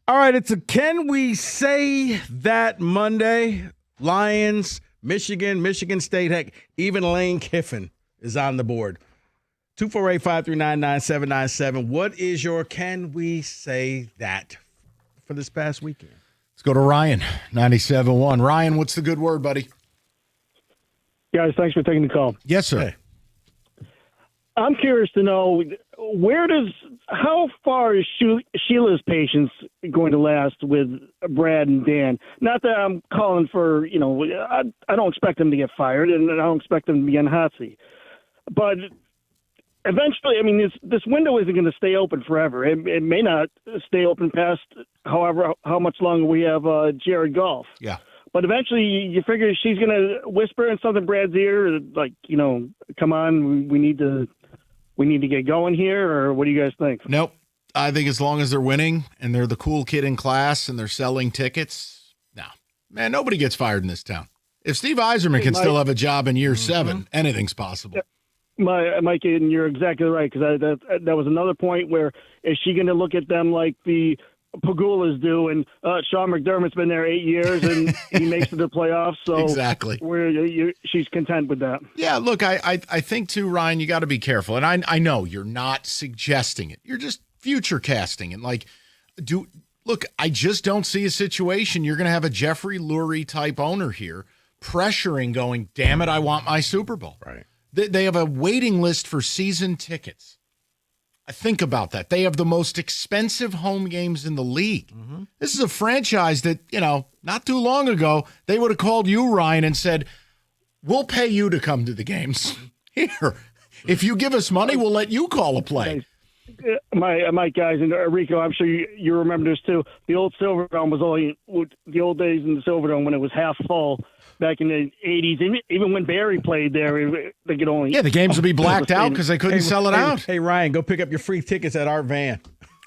All right, it's a Can We Say That Monday. Lions, Michigan, Michigan State, heck, even Lane Kiffin is on the board. 248-539-9797. What is your Can We Say That for this past weekend? Let's go to Ryan, 97.1. Ryan, what's the good word, buddy? Guys, thanks for taking the call. Yes, sir. Hey. I'm curious to know, how far is Sheila's patience going to last with Brad and Dan? Not that I'm calling for, I don't expect them to get fired, and I don't expect them to be on the hot seat. But eventually, this window isn't going to stay open forever. It may not stay open past how much longer we have Jared Goff. Yeah. But eventually, you figure she's going to whisper in something Brad's ear, like, come on, we need to get going here, or what do you guys think? Nope. I think as long as they're winning and they're the cool kid in class and they're selling tickets, no. Man, nobody gets fired in this town. If Steve Yzerman can still have a job in year 7, anything's possible. Mike, and you're exactly right, because that was another point where is she going to look at them like the Pagulas do, and Sean McDermott's been there 8 years and he makes it to the playoffs, so exactly she's content with that. Yeah, look, I think too, Ryan, you got to be careful, and I know you're not suggesting it, you're just future casting, and look, I just don't see a situation you're going to have a Jeffrey Lurie type owner here pressuring, going, damn it, I want my Super Bowl. Right. They have a waiting list for season tickets. Think about that. They have the most expensive home games in the league. Mm-hmm. This is a franchise that, not too long ago, they would have called you, Ryan, and said, we'll pay you to come to the games. Here, if you give us money, we'll let you call a play. My guys, and Rico, I'm sure you remember this too. The old Silverdome was only the old days in the Silverdome when it was half full back in the 80s. Even when Barry played there, they could only... Yeah, the games would be blacked out because they couldn't sell it out. Hey, Ryan, go pick up your free tickets at Art Van.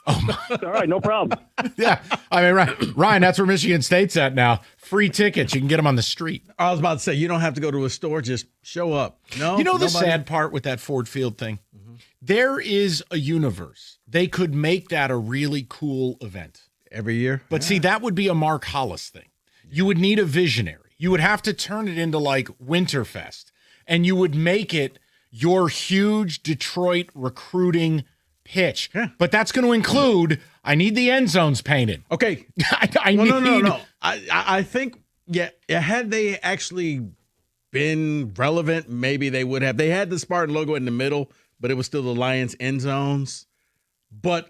All right, no problem. Yeah, Ryan, that's where Michigan State's at now. Free tickets. You can get them on the street. I was about to say, you don't have to go to a store. Just show up. No, the sad part with that Ford Field thing? Mm-hmm. There is a universe. They could make that a really cool event. Every year? But see, that would be a Mark Hollis thing. You would need a visionary. You would have to turn it into like Winterfest, and you would make it your huge Detroit recruiting pitch. Yeah. But that's going to include, I need the end zones painted. Okay. No. I think, had they actually been relevant, maybe they would have. They had the Spartan logo in the middle, but it was still the Lions end zones. But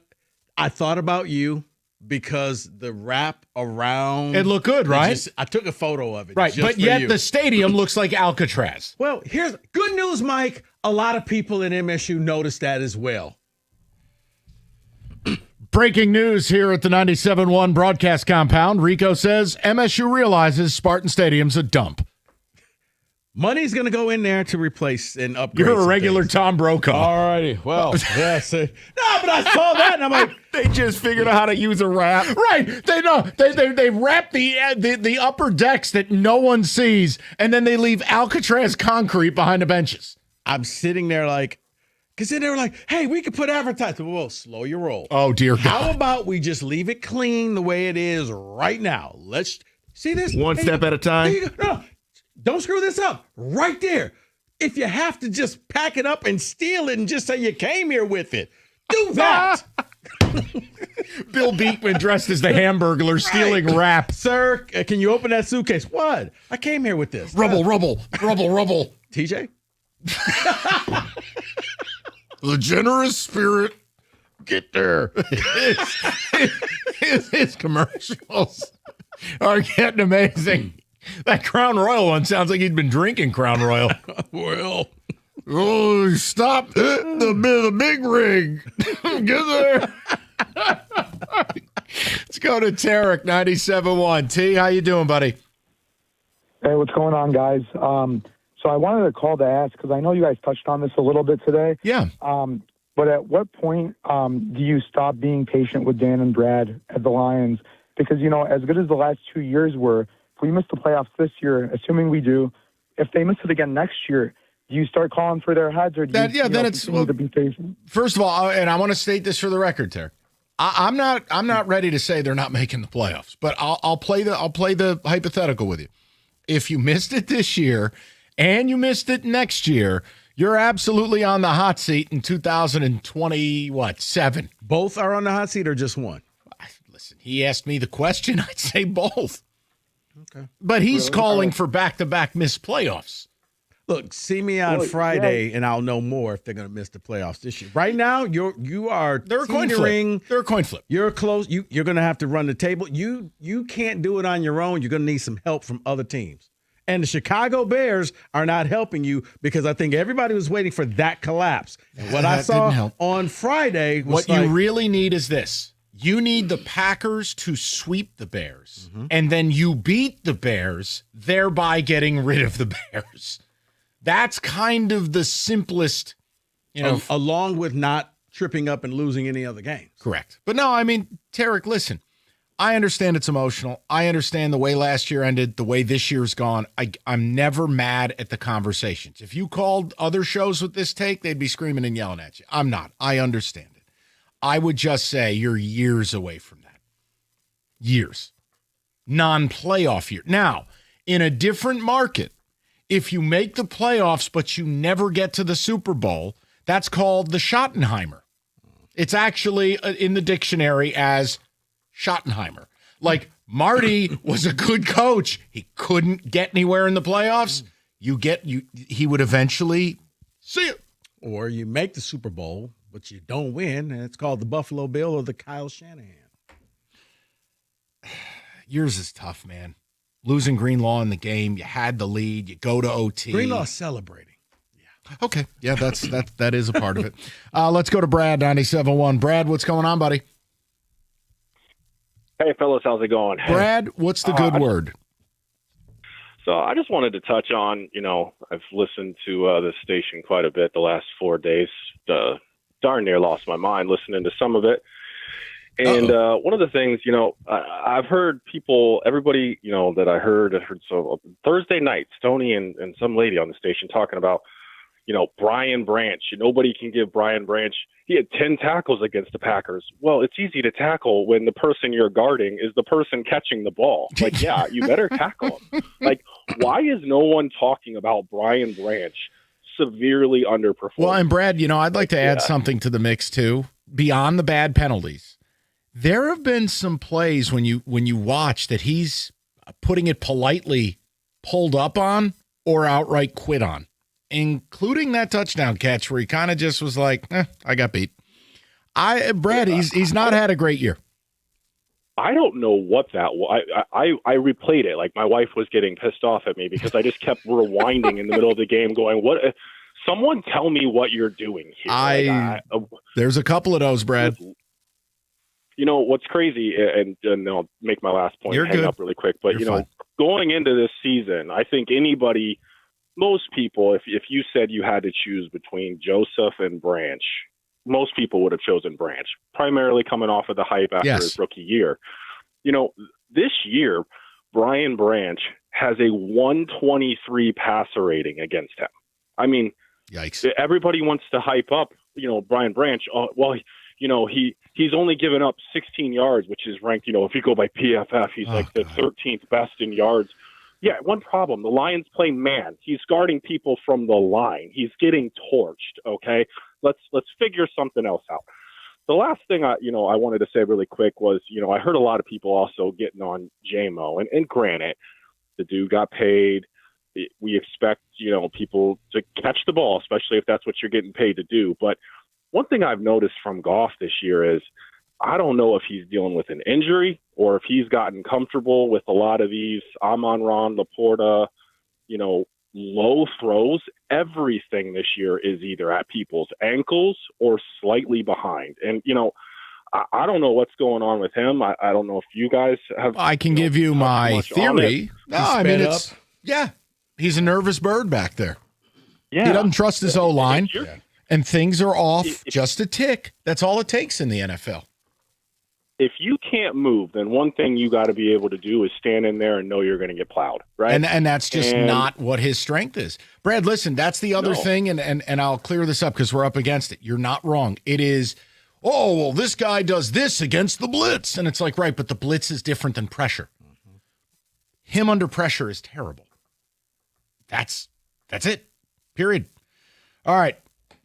I thought about you. Because the wrap around... It looked good, right? I took a photo of it. Right, but yet the stadium looks like Alcatraz. Well, here's good news, Mike. A lot of people in MSU noticed that as well. Breaking news here at the 97.1 broadcast compound. Rico says MSU realizes Spartan Stadium's a dump. Money's going to go in there to replace and upgrade. You're a regular things. Tom Brokaw. All righty. Well, yes. No, but I saw that, and I'm like, they just figured out how to use a wrap. Right. They know. They wrap the upper decks that no one sees, and then they leave Alcatraz concrete behind the benches. I'm sitting there like, because then they were like, hey, we could put advertising. Well, slow your roll. Oh, dear God. How about we just leave it clean the way it is right now? Let's see this. One step at a time. No. Don't screw this up right there. If you have to just pack it up and steal it and just say you came here with it, do that. Bill Beekman dressed as the Hamburglar stealing wrap. Sir, can you open that suitcase? What? I came here with this. Rubble. TJ? The generous spirit. Get there. His commercials are getting amazing. That Crown Royal one sounds like he'd been drinking Crown Royal. Well, stop the big rig. Get there. Let's go to Tarek, 97.1. T, how you doing, buddy? Hey, what's going on, guys? So I wanted to call to ask, because I know you guys touched on this a little bit today. Yeah. But at what point do you stop being patient with Dan and Brad at the Lions? Because, as good as the last 2 years were, if we miss the playoffs this year, assuming we do, if they miss it again next year, do you start calling for their heads, or do you then it's to be patient? First of all, and I want to state this for the record, Terry, I'm not ready to say they're not making the playoffs, but I'll play the hypothetical with you. If you missed it this year and you missed it next year, you're absolutely on the hot seat in 2027. Both are on the hot seat or just one? Listen, he asked me the question. I'd say both. Okay. But he's calling for back-to-back missed playoffs. Look, see me on Friday, and I'll know more if they're going to miss the playoffs this year. Right now, you are They're a coin flip. They're a coin flip. You're close. You're going to have to run the table. You can't do it on your own. You're going to need some help from other teams. And the Chicago Bears are not helping you because I think everybody was waiting for that collapse. And what I saw on Friday was what you really need is this. You need the Packers to sweep the Bears, and then you beat the Bears, thereby getting rid of the Bears. That's kind of the simplest, along with not tripping up and losing any other games. Correct. But no, I mean, Tarek, listen, I understand it's emotional. I understand the way last year ended, the way this year's gone. I'm never mad at the conversations. If you called other shows with this take, they'd be screaming and yelling at you. I'm not. I understand it. I would just say you're years away from that. Years. Non-playoff year. Now, in a different market, if you make the playoffs but you never get to the Super Bowl, that's called the Schottenheimer. It's actually in the dictionary as Schottenheimer. Like, Marty was a good coach. He couldn't get anywhere in the playoffs. He would eventually see it. Or you make the Super Bowl, but you don't win, and it's called the Buffalo Bill or the Kyle Shanahan. Yours is tough, man. Losing Greenlaw in the game, you had the lead, you go to OT. Greenlaw's celebrating. Yeah. Okay. Yeah, that is a part of it. Let's go to Brad, 97.1. Brad, what's going on, buddy? Hey, fellas, how's it going? Brad, what's the good word? So I just wanted to touch on, I've listened to this station quite a bit the last 4 days. Darn near lost my mind listening to some of it. And one of the things, I've heard people, everybody, that I heard so Thursday night, Stoney and some lady on the station talking about, Brian Branch. Nobody can give Brian Branch. He had 10 tackles against the Packers. Well, it's easy to tackle when the person you're guarding is the person catching the ball. Like, yeah, you better tackle him. Like, why is no one talking about Brian Branch severely underperforming? Well, and Brad, I'd like to add something to the mix too, beyond the bad penalties. There have been some plays when you watch that he's, putting it politely, pulled up on or outright quit on, including that touchdown catch where he kind of just was like, I got beat. Brad, he's not had a great year. I don't know what that was. I replayed it. Like, my wife was getting pissed off at me because I just kept rewinding in the middle of the game going, what? Someone tell me what you're doing here. There's a couple of those, Brad. What's crazy, and I'll make my last point, hang up really quick, but, going into this season, I think most people, if you said you had to choose between Joseph and Branch, most people would have chosen Branch, primarily coming off of the hype after his rookie year. This year, Brian Branch has a 123 passer rating against him. I mean, yikes! Everybody wants to hype up, Brian Branch. He's only given up 16 yards, which is ranked, if you go by PFF, he's the 13th best in yards. Yeah, one problem. The Lions play man. He's guarding people from the line. He's getting torched, okay? Let's figure something else out. The last thing I wanted to say really quick was, I heard a lot of people also getting on J-Mo. And granted, the dude got paid. We expect, people to catch the ball, especially if that's what you're getting paid to do. But one thing I've noticed from Goff this year is I don't know if he's dealing with an injury or if he's gotten comfortable with a lot of these Amon-Ra, Laporta, low throws. Everything this year is either at people's ankles or slightly behind. And, I don't know what's going on with him. I don't know if you guys have. I can give you my theory. No, I mean, he's a nervous bird back there. Yeah. He doesn't trust his O-line. And things are off just a tick. That's all it takes in the NFL. If you can't move, then one thing you got to be able to do is stand in there and know you're going to get plowed, right? And that's just not what his strength is. Brad, listen, that's the other thing, and I'll clear this up because we're up against it. You're not wrong. It is oh, well, this guy does this against the blitz. And it's like, right, but the blitz is different than pressure. Him under pressure is terrible. That's it. Period. All right.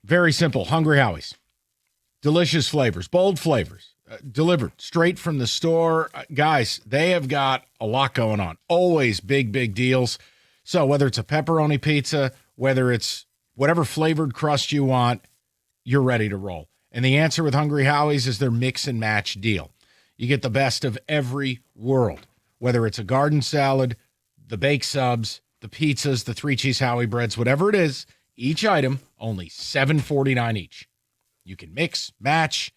Very simple. Hungry Howie's. Delicious flavors, bold flavors, delivered straight from the store. Guys, they have got a lot going on. Always big, big deals. So whether it's a pepperoni pizza, whether it's whatever flavored crust you want, you're ready to roll. And the answer with Hungry Howie's is their mix and match deal. You get the best of every world, whether it's a garden salad, the baked subs, the pizzas, the 3-cheese Howie breads, whatever it is, each item only $7.49 each. You can mix, match,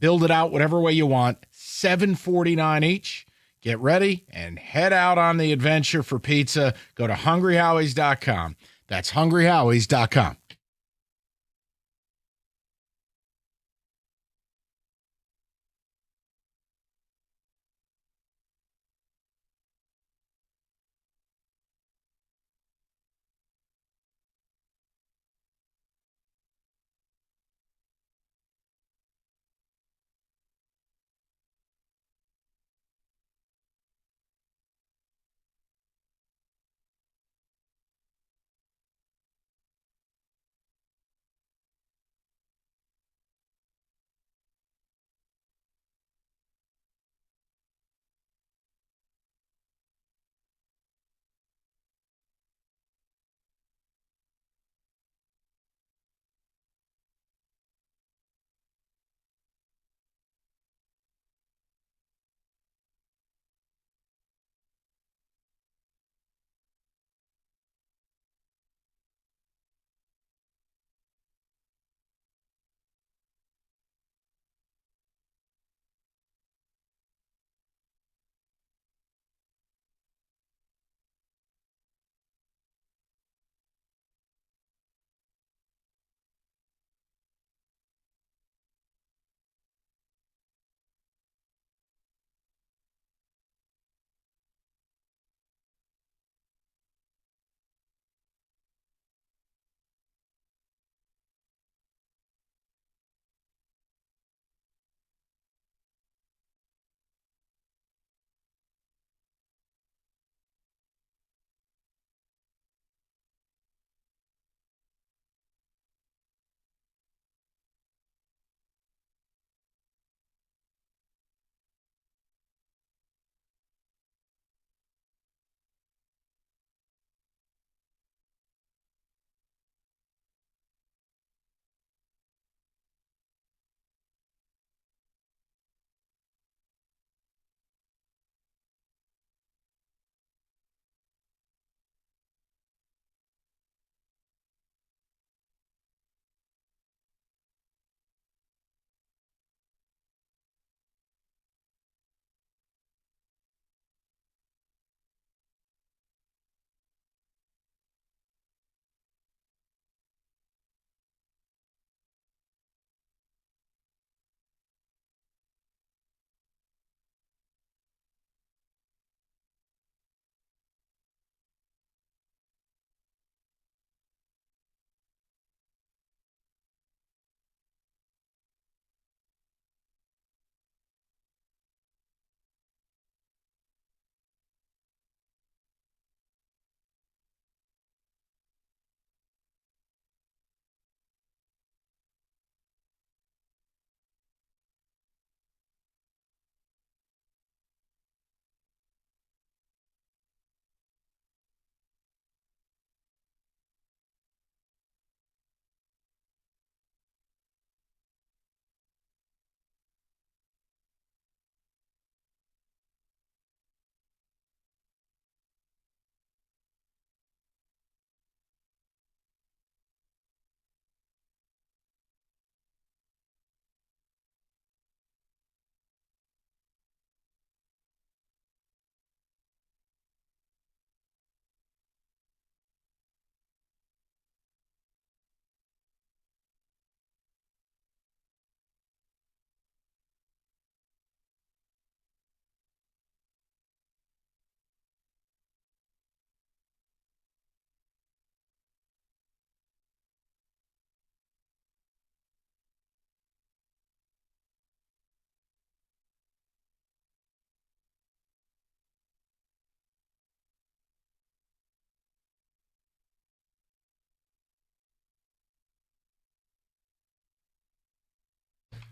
build it out whatever way you want. $7.49 each. Get ready and head out on the adventure for pizza. Go to hungryhowies.com. That's hungryhowies.com.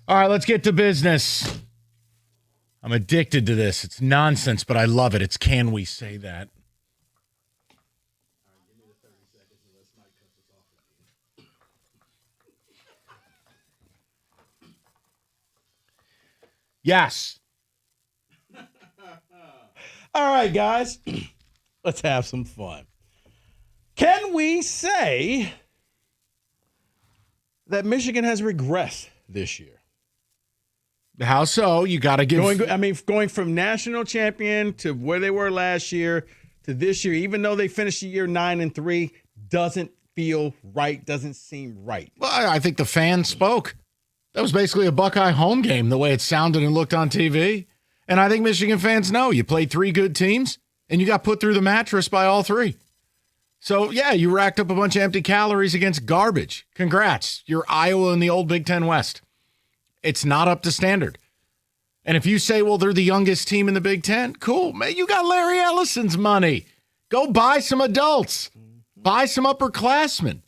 All right, let's get to business. I'm addicted to this. It's nonsense, but I love it. It's Can We Say That? Yes. All right, guys. Let's have some fun. Can we say that Michigan has regressed this year? How so? You got to give. Going from national champion to where they were last year to this year, even though they finished the year 9-3, doesn't feel right, doesn't seem right. Well, I think the fans spoke. That was basically a Buckeye home game, the way it sounded and looked on TV. And I think Michigan fans know you played 3 good teams, and you got put through the mattress by all 3. So, yeah, you racked up a bunch of empty calories against garbage. Congrats. You're Iowa in the old Big Ten West. It's not up to standard. And if you say, well, they're the youngest team in the Big Ten, cool. Man, you got Larry Ellison's money. Go buy some adults. Buy some upperclassmen.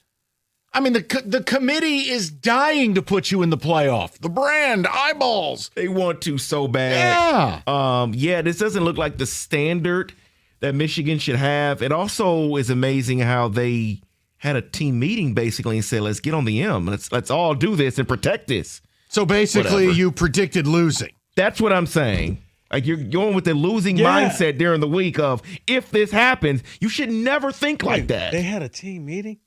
I mean, the committee is dying to put you in the playoff. The brand, eyeballs. They want to so bad. Yeah. This doesn't look like the standard that Michigan should have. It also is amazing how they had a team meeting basically and said, let's get on the M. Let's all do this and protect this. So basically you predicted losing. That's what I'm saying. Like, you're going with the losing mindset during the week of, if this happens, you should never think like that. They had a team meeting?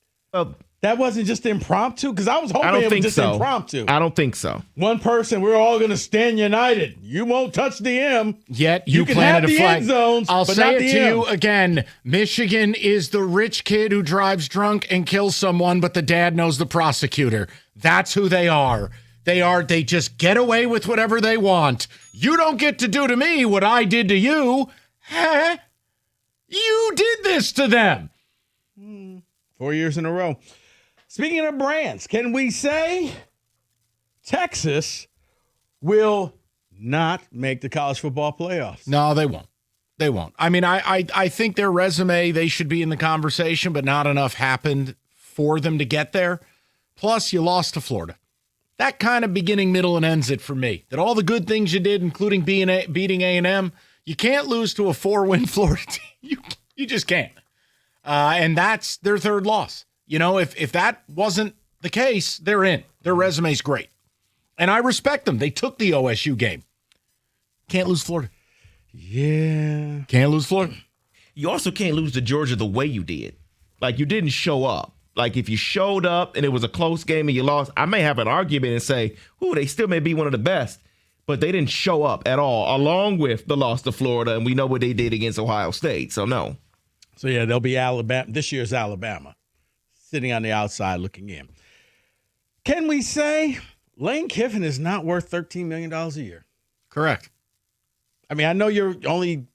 That wasn't just impromptu? Because I was hoping it was just impromptu. I don't think so. One person, we're all going to stand united. You won't touch the M. Yet you can planted have a the flag. end zones, I'll but say not it the to M. you again. Michigan is the rich kid who drives drunk and kills someone, but the dad knows the prosecutor. That's who they are. They just get away with whatever they want. You don't get to do to me what I did to you. Huh? You did this to them. 4 years in a row. Speaking of brands, can we say Texas will not make the college football playoffs? No, they won't. They won't. I mean, I think their resume, they should be in the conversation, but not enough happened for them to get there. Plus, you lost to Florida. That kind of beginning, middle, and ends it for me. That all the good things you did, including beating A&M, you can't lose to a 4-win Florida team. You just can't. And that's their third loss. You know, if that wasn't the case, they're in. Their resume's great. And I respect them. They took the OSU game. Can't lose Florida. Yeah. Can't lose Florida. You also can't lose to Georgia the way you did. Like, you didn't show up. Like, if you showed up and it was a close game and you lost, I may have an argument and say, ooh, they still may be one of the best. But they didn't show up at all, along with the loss to Florida, and we know what they did against Ohio State. So, no. So, yeah, they'll be Alabama. This year's Alabama, sitting on the outside looking in. Can we say Lane Kiffin is not worth $13 million a year? Correct. I mean, I know you're only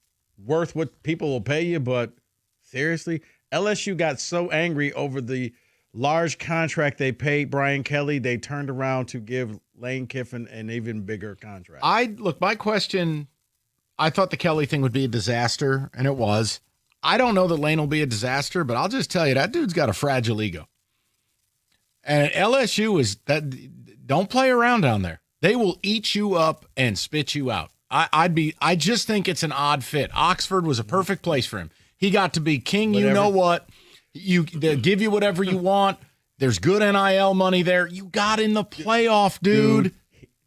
worth what people will pay you, but seriously, LSU got so angry over the large contract they paid Brian Kelly, they turned around to give Lane Kiffin an even bigger contract. My question, I thought the Kelly thing would be a disaster, and it was. I don't know that Lane will be a disaster, but I'll just tell you, that dude's got a fragile ego. And LSU is that. Don't play around down there. They will eat you up and spit you out. I just think it's an odd fit. Oxford was a perfect place for him. He got to be king. Whatever. You know what? They'll give you whatever you want. There's good NIL money there. You got in the playoff, dude.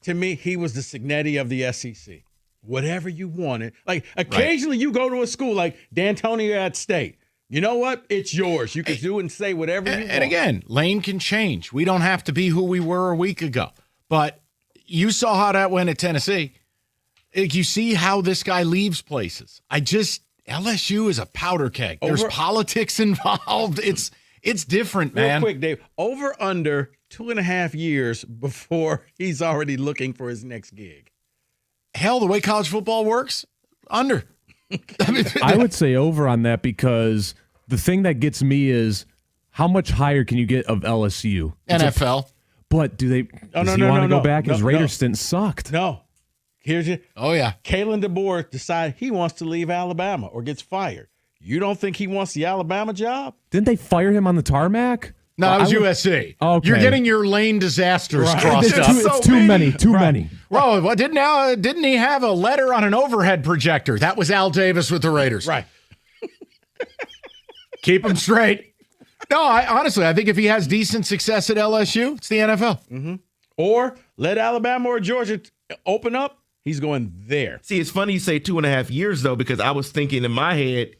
To me, he was the Signetti of the SEC. Whatever you wanted. Like, occasionally you go to a school like D'Antonio at State. You know what? It's yours. You can do and say whatever you want. And again, Lane can change. We don't have to be who we were a week ago. But you saw how that went at Tennessee. You see how this guy leaves places. LSU is a powder keg. There's politics involved. It's different, man. Real quick, Dave. Over under 2.5 years before he's already looking for his next gig. Hell, the way college football works, under. I would say over on that because the thing that gets me is how much higher can you get of LSU? NFL. But do they does he want to go back? His Raiders stint sucked. No. Oh, yeah. Kalen DeBoer decided he wants to leave Alabama or gets fired. You don't think he wants the Alabama job? Didn't they fire him on the tarmac? No, that was I would- USC. Okay. You're getting your lane disasters Right. crossed up. It's too many. Too many. Well, didn't he have a letter on an overhead projector? That was Al Davis with the Raiders. Right. Keep him straight. No, honestly, I think if he has decent success at LSU, it's the NFL. Mm-hmm. Or let Alabama or Georgia open up, he's going there. See, it's funny you say 2.5 years, though, because I was thinking in my head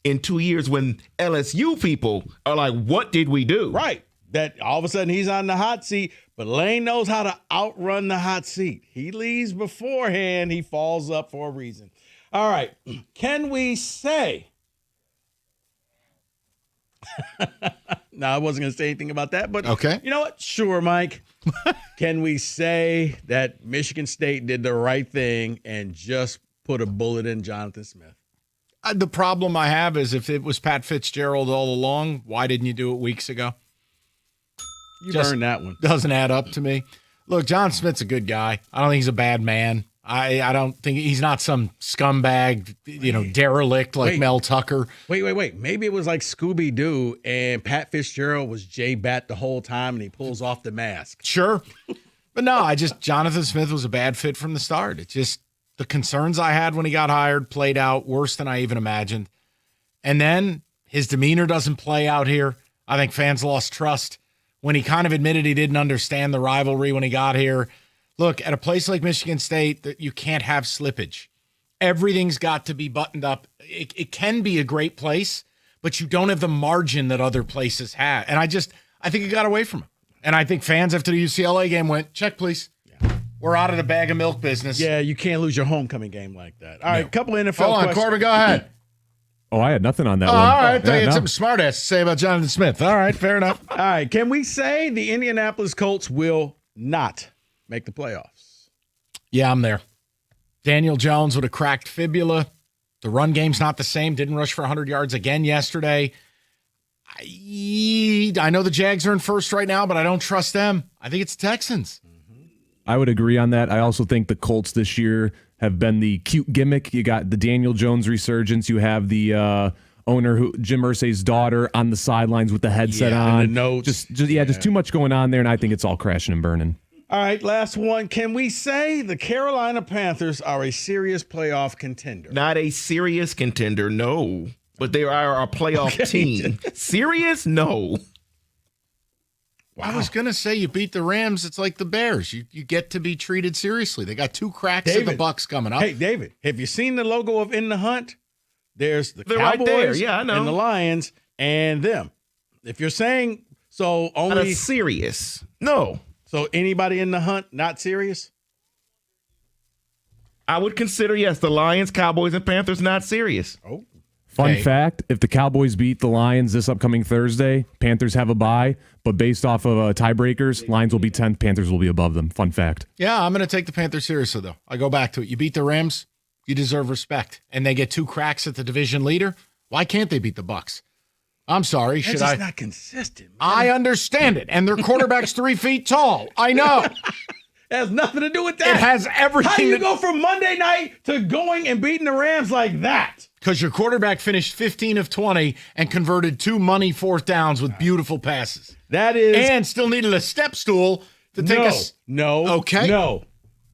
in 2 years when LSU people are like, what did we do? Right. That all of a sudden he's on the hot seat, but Lane knows how to outrun the hot seat. He leaves beforehand, he falls up for a reason. All right. Can we say? No, I wasn't going to say anything about that, but okay. You know what? Sure, Mike. Can we say that Michigan State did the right thing and just put a bullet in Jonathan Smith? The problem I have is if it was Pat Fitzgerald all along, why didn't you do it weeks ago? You burned that one. Doesn't add up to me. Look, John Smith's a good guy. I don't think he's a bad man. I don't think he's not some scumbag, derelict like Mel Tucker. Wait. Maybe it was like Scooby-Doo and Pat Fitzgerald was J-Bat the whole time and he pulls off the mask. Sure. But no, Jonathan Smith was a bad fit from the start. It's just the concerns I had when he got hired played out worse than I even imagined. And then his demeanor doesn't play out here. I think fans lost trust when he kind of admitted he didn't understand the rivalry when he got here. Look, at a place like Michigan State, that you can't have slippage. Everything's got to be buttoned up. It can be a great place, but you don't have the margin that other places have. And I think it got away from him. And I think fans after the UCLA game went, check, please. Yeah. We're out of the bag of milk business. Yeah, you can't lose your homecoming game like that. All right, a couple of NFL Hold on, questions. Corbin, go ahead. Oh, I had nothing on that one. All right, Yeah, you had no. something smart ass to say about Jonathan Smith. All right, fair enough. All right, can we say the Indianapolis Colts will not make the playoffs? Yeah, I'm there. Daniel Jones would have cracked fibula. The run game's not the same. Didn't rush for 100 yards again yesterday. I know the Jags are in first right now, but I don't trust them. I think it's Texans. I would agree on that. I also think the Colts this year have been the cute gimmick. You got the Daniel Jones resurgence. You have the owner, Jim Irsay's daughter, on the sidelines with the headset on. And the notes. Just too much going on there, and I think it's all crashing and burning. All right, last one. Can we say the Carolina Panthers are a serious playoff contender? Not a serious contender, no. But they are a playoff team. Serious? No. Wow. I was going to say you beat the Rams. It's like the Bears. You get to be treated seriously. They got 2 cracks at the Bucks coming up. Hey, David, have you seen the logo of In the Hunt? There's the They're Cowboys right there. Yeah, I know. and the Lions and them. If you're saying so only Not a serious. No. So anybody in the hunt not serious? I would consider, yes, the Lions, Cowboys, and Panthers not serious. Oh. Fun fact, if the Cowboys beat the Lions this upcoming Thursday, Panthers have a bye, but based off of tiebreakers, Lions will be 10th, Panthers will be above them. Fun fact. Yeah, I'm going to take the Panthers seriously, though. I go back to it. You beat the Rams, you deserve respect. And they get 2 cracks at the division leader. Why can't they beat the Bucks? I'm sorry. That's just not consistent. Man. I understand it. And their quarterback's 3 feet tall. I know. It has nothing to do with that. It has everything. How do you go from Monday night to going and beating the Rams like that? Because your quarterback finished 15 of 20 and converted 2 money 4th downs with beautiful passes. That is. And still needed a step stool to take us. No. Okay. No.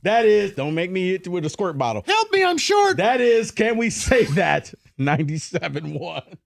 That is. Don't make me hit with a squirt bottle. Help me, I'm short. That is. Can we say that? 97-1.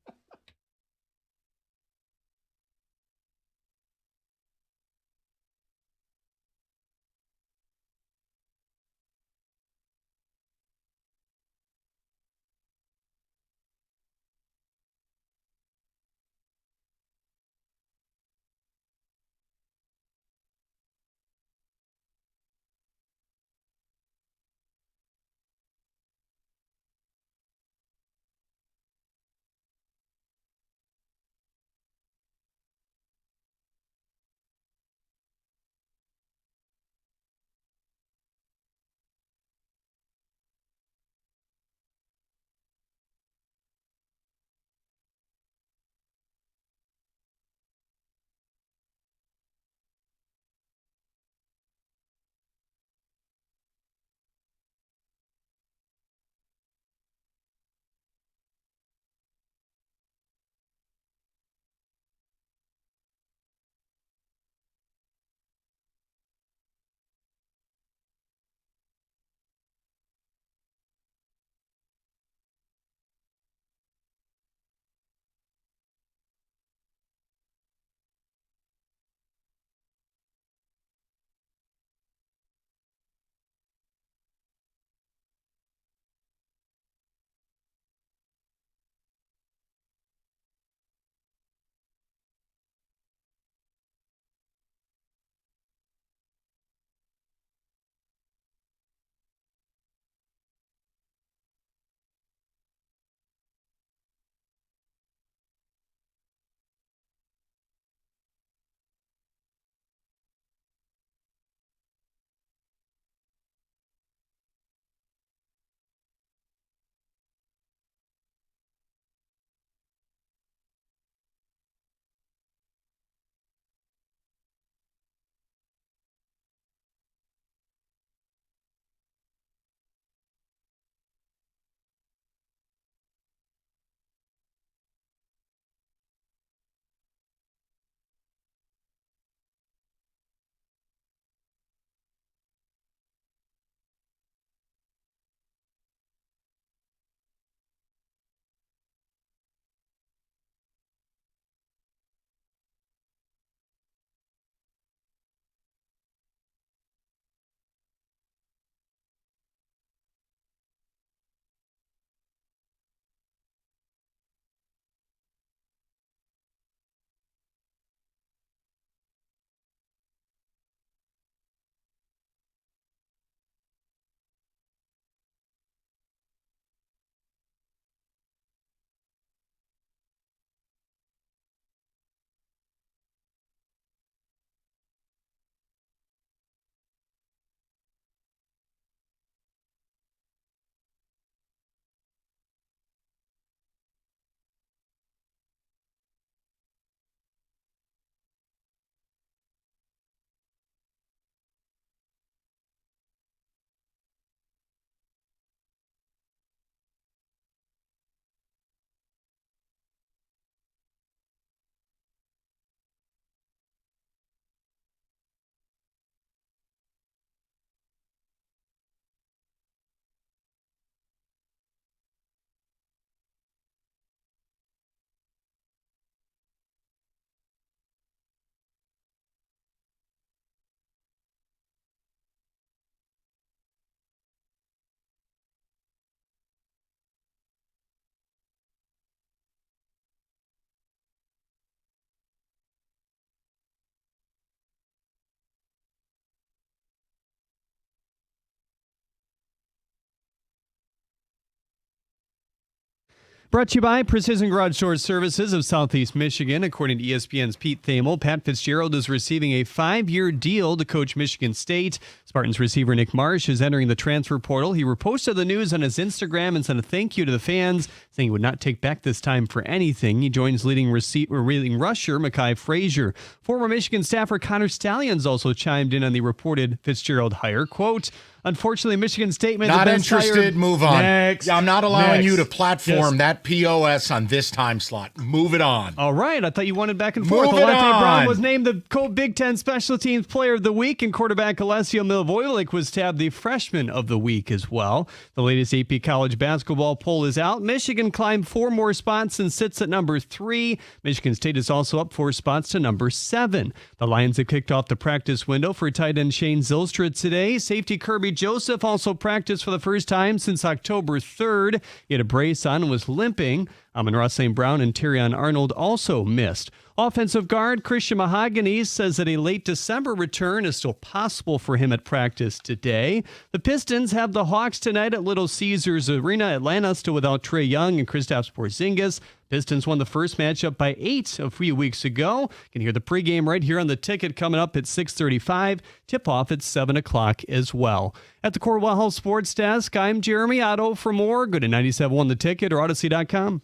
Brought to you by Precision Garage Door Services of Southeast Michigan. According to ESPN's Pete Thamel, Pat Fitzgerald is receiving a 5-year deal to coach Michigan State. Spartans receiver Nick Marsh is entering the transfer portal. He reposted the news on his Instagram and sent a thank you to the fans, saying he would not take back this time for anything. He joins leading rusher Mekhi Frazier. Former Michigan staffer Connor Stallions also chimed in on the reported Fitzgerald hire. Quote, unfortunately, Michigan State made not the best interested. hire. Move on. Next. Yeah, I'm not allowing Next. you to platform Yes. that POS on this time slot. Move it on. All right. I thought you wanted back and Move forth. it Alante Brown on. was named the Big Ten Special Teams Player of the Week, and quarterback Alessio Milvojevic was tabbed the Freshman of the Week as well. The latest AP college basketball poll is out. Michigan climbed 4 more spots and sits at number 3. Michigan State is also up 4 spots to number 7. The Lions have kicked off the practice window for tight end Shane Zylstra today. Safety Kirby Joseph also practiced for the first time since October 3rd. He had a brace on and was limping. Amon-Ra St. Brown and Terrion Arnold also missed. Offensive guard Christian Mahogany says that a late December return is still possible for him at practice today. The Pistons have the Hawks tonight at Little Caesars Arena. Atlanta still without Trae Young and Kristaps Porzingis. Pistons won the first matchup by 8 a few weeks ago. You can hear the pregame right here on the ticket coming up at 6:35. Tip-off at 7 o'clock as well. At the Corwell Health Sports Desk, I'm Jeremy Otto. For more, go to 97.1 The Ticket or Odyssey.com.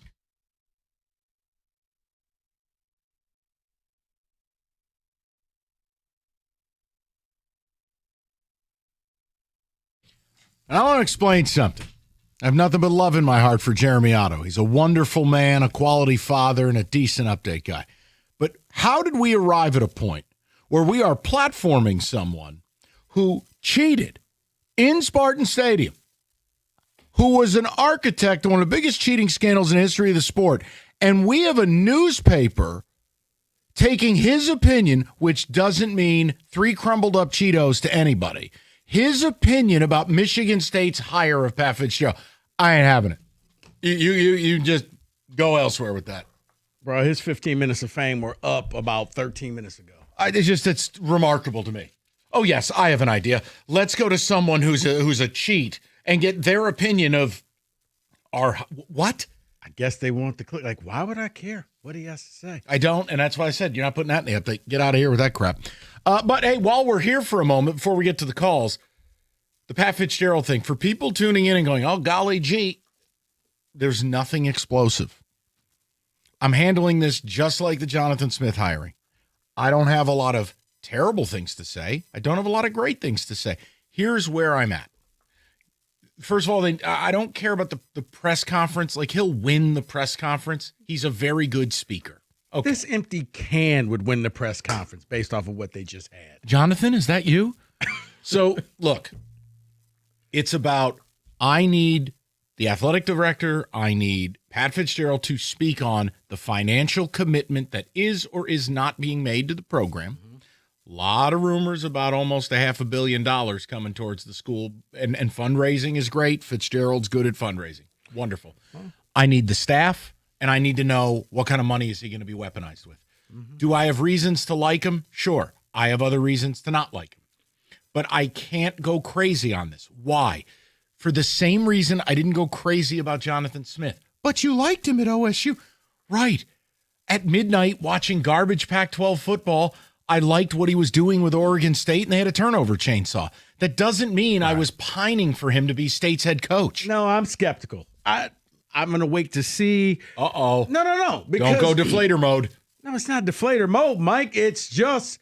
I want to explain something. I have nothing but love in my heart for Jeremy Otto. He's a wonderful man, a quality father, and a decent update guy. But how did we arrive at a point where we are platforming someone who cheated in Spartan Stadium, who was an architect of one of the biggest cheating scandals in the history of the sport, and we have a newspaper taking his opinion, which doesn't mean 3 crumbled up Cheetos to anybody, his opinion about Michigan State's hire of Pat Fitzgerald. I ain't having it. You just go elsewhere with that. Bro, his 15 minutes of fame were up about 13 minutes ago. It's remarkable to me. Oh, yes, I have an idea. Let's go to someone who's a cheat and get their opinion of our what? I guess they want the click. Like, why would I care what he has to say? I don't, and that's why I said you're not putting that in the update. Get out of here with that crap. But, hey, while we're here for a moment, before we get to the calls, the Pat Fitzgerald thing, for people tuning in and going, oh, golly gee, there's nothing explosive. I'm handling this just like the Jonathan Smith hiring. I don't have a lot of terrible things to say. I don't have a lot of great things to say. Here's where I'm at. First of all, I don't care about the press conference. Like, he'll win the press conference. He's a very good speaker. Okay. This empty can would win the press conference based off of what they just had. Jonathan, is that you? So, look, it's about I need the athletic director, I need Pat Fitzgerald to speak on the financial commitment that is or is not being made to the program. A lot of rumors about almost $500 million coming towards the school, and fundraising is great. Fitzgerald's good at fundraising. Wonderful. I need the staff, and I need to know what kind of money is he going to be weaponized with. Do I have reasons to like him? Sure. I have other reasons to not like him. But I can't go crazy on this. Why? For the same reason I didn't go crazy about Jonathan Smith. But you liked him at OSU. Right. At midnight, watching garbage Pac-12 football, I liked what he was doing with Oregon State, and they had a turnover chainsaw. That doesn't mean I was pining for him to be State's head coach. No, I'm skeptical. I'm going to wait to see. Uh-oh. No. Don't go deflator mode. No, it's not deflator mode, Mike. It's just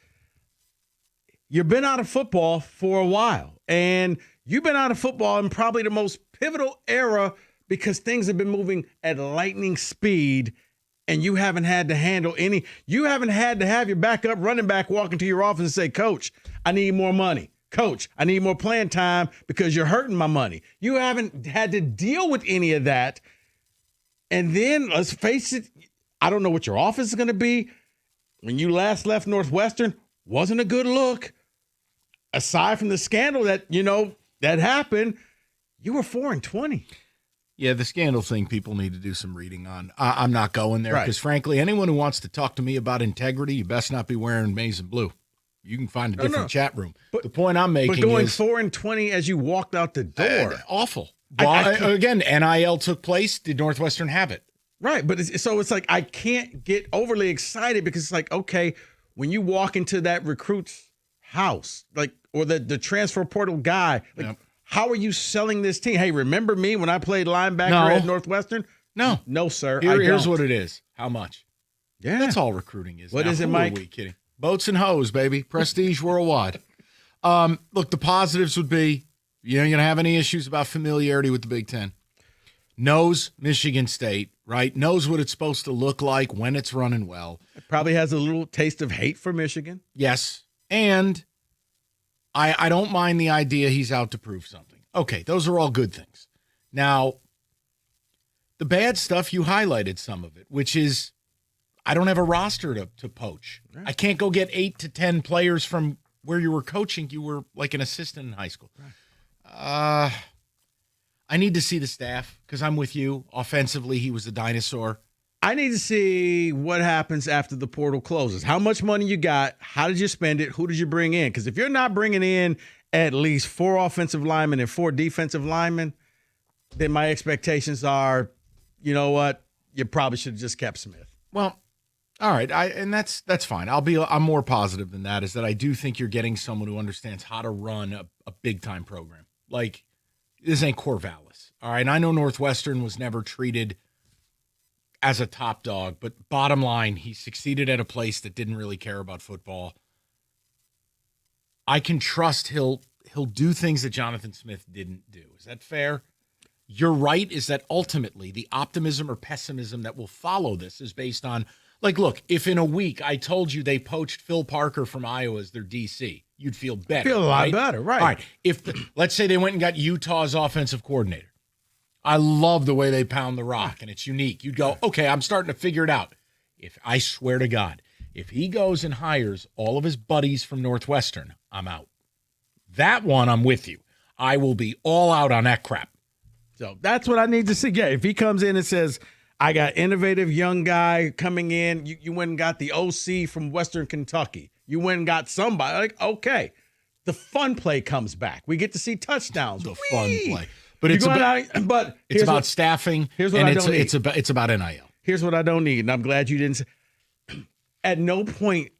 you've been out of football for a while, and you've been out of football in probably the most pivotal era because things have been moving at lightning speed, and you haven't had to handle any. You haven't had to have your backup running back walk into your office and say, Coach, I need more money. Coach, I need more playing time because you're hurting my money. You haven't had to deal with any of that. And then, let's face it, I don't know what your office is going to be. When you last left Northwestern, wasn't a good look. Aside from the scandal that, that happened, you were 4-20. Yeah, the scandal thing people need to do some reading on. I'm not going there because, frankly, anyone who wants to talk to me about integrity, you best not be wearing maize and blue. You can find a different chat room. But the point I'm making is... But going 4-20 as you walked out the door. Awful. Well, again, NIL took place. Did Northwestern have it? Right, but it's like I can't get overly excited because it's like, okay, when you walk into that recruit's house, like, or the transfer portal guy, like, how are you selling this team? Hey, remember me when I played linebacker at Northwestern? No, sir. Here's what it is. How much? Yeah, that's all recruiting is. What now. is it, Who Mike? Are we kidding? Boats and hoes, baby. Prestige worldwide. Look, the positives would be you ain't gonna have any issues about familiarity with the Big Ten. Knows Michigan State, right? Knows what it's supposed to look like when it's running well. Probably has a little taste of hate for Michigan. Yes. And I don't mind the idea he's out to prove something. Okay, those are all good things. Now, the bad stuff, you highlighted some of it, which is I don't have a roster to poach. Right. I can't go get 8 to 10 players from where you were coaching. You were like an assistant in high school. Right. I need to see the staff because I'm with you. Offensively, he was a dinosaur. I need to see what happens after the portal closes. How much money you got? How did you spend it? Who did you bring in? Because if you're not bringing in at least 4 offensive linemen and 4 defensive linemen, then my expectations are, you know what? You probably should have just kept Smith. Well, all right. And that's fine. I'm more positive than that, is that I do think you're getting someone who understands how to run a big time program. Like, this ain't Corvallis. All right. And I know Northwestern was never treated as a top dog, but bottom line, he succeeded at a place that didn't really care about football. I can trust he'll do things that Jonathan Smith didn't do. Is that fair? You're right, is that ultimately the optimism or pessimism that will follow this is based on, like, look, if in a week I told you they poached Phil Parker from Iowa as their DC, you'd feel better. Feel a lot better, right? All right. If let's say they went and got Utah's offensive coordinator. I love the way they pound the rock, and it's unique. You'd go, okay, I'm starting to figure it out. If I swear to God, if he goes and hires all of his buddies from Northwestern, I'm out. That one, I'm with you. I will be all out on that crap. So that's what I need to see. Yeah, if he comes in and says, I got innovative young guy coming in, you went and got the OC from Western Kentucky. You went and got somebody. Like, okay, the fun play comes back. We get to see touchdowns. The fun play. But it's about staffing. Here's what I don't need. It's about NIL. Here's what I don't need, and I'm glad you didn't say. At no point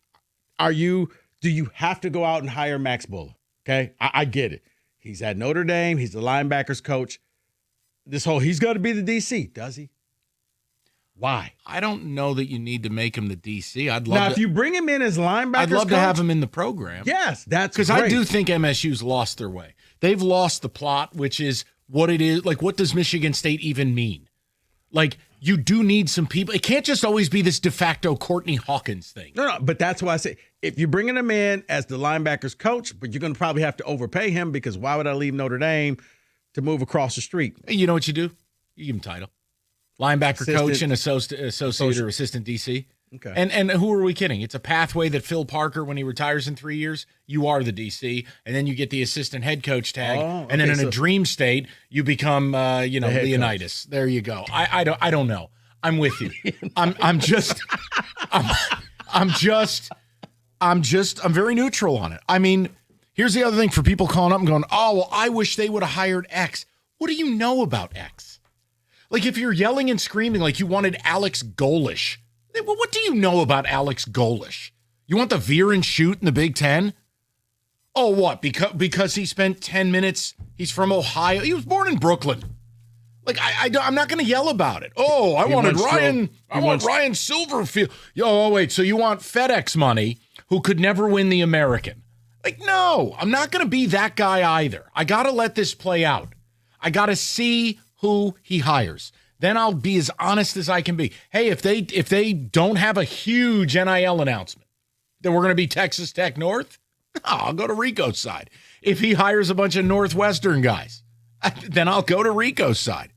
do you have to go out and hire Max Bulla. Okay, I get it. He's at Notre Dame. He's the linebackers coach. He's got to be the DC, does he? Why? I don't know that you need to make him the DC. I'd love now if you bring him in as linebackers, I'd love to have him in the program. Yes, that's because I do think MSU's lost their way. They've lost the plot, which is what it is. Like, what does Michigan State even mean? Like, you do need some people. It can't just always be this de facto Courtney Hawkins thing. No, but that's why I say if you're bringing him in as the linebackers coach, but you're going to probably have to overpay him because why would I leave Notre Dame to move across the street? You know what you do? You give him title. Linebacker coach and associate or assistant DC. Okay. And who are we kidding? It's a pathway that Phil Parker, when he retires in 3 years, you are the DC, and then you get the assistant head coach tag, and then in a dream state, you become Leonidas. Coach. There you go. I don't know. I'm with you. I'm very neutral on it. I mean, here's the other thing for people calling up and going, oh, well, I wish they would have hired X. What do you know about X? Like, if you're yelling and screaming like you wanted Alex Golesh, well, what do you know about Alex Golesh? You want the veer and shoot in the Big Ten? Oh, what? Because he spent 10 minutes, he's from Ohio. He was born in Brooklyn. Like, I'm not going to yell about it. Oh, I want Ryan Silverfield. Oh, wait, so you want FedEx money who could never win the American? Like, no, I'm not going to be that guy either. I got to let this play out. I got to see who he hires. Then I'll be as honest as I can be. Hey, if they don't have a huge NIL announcement, then we're going to be Texas Tech North, I'll go to Rico's side. If he hires a bunch of Northwestern guys, then I'll go to Rico's side.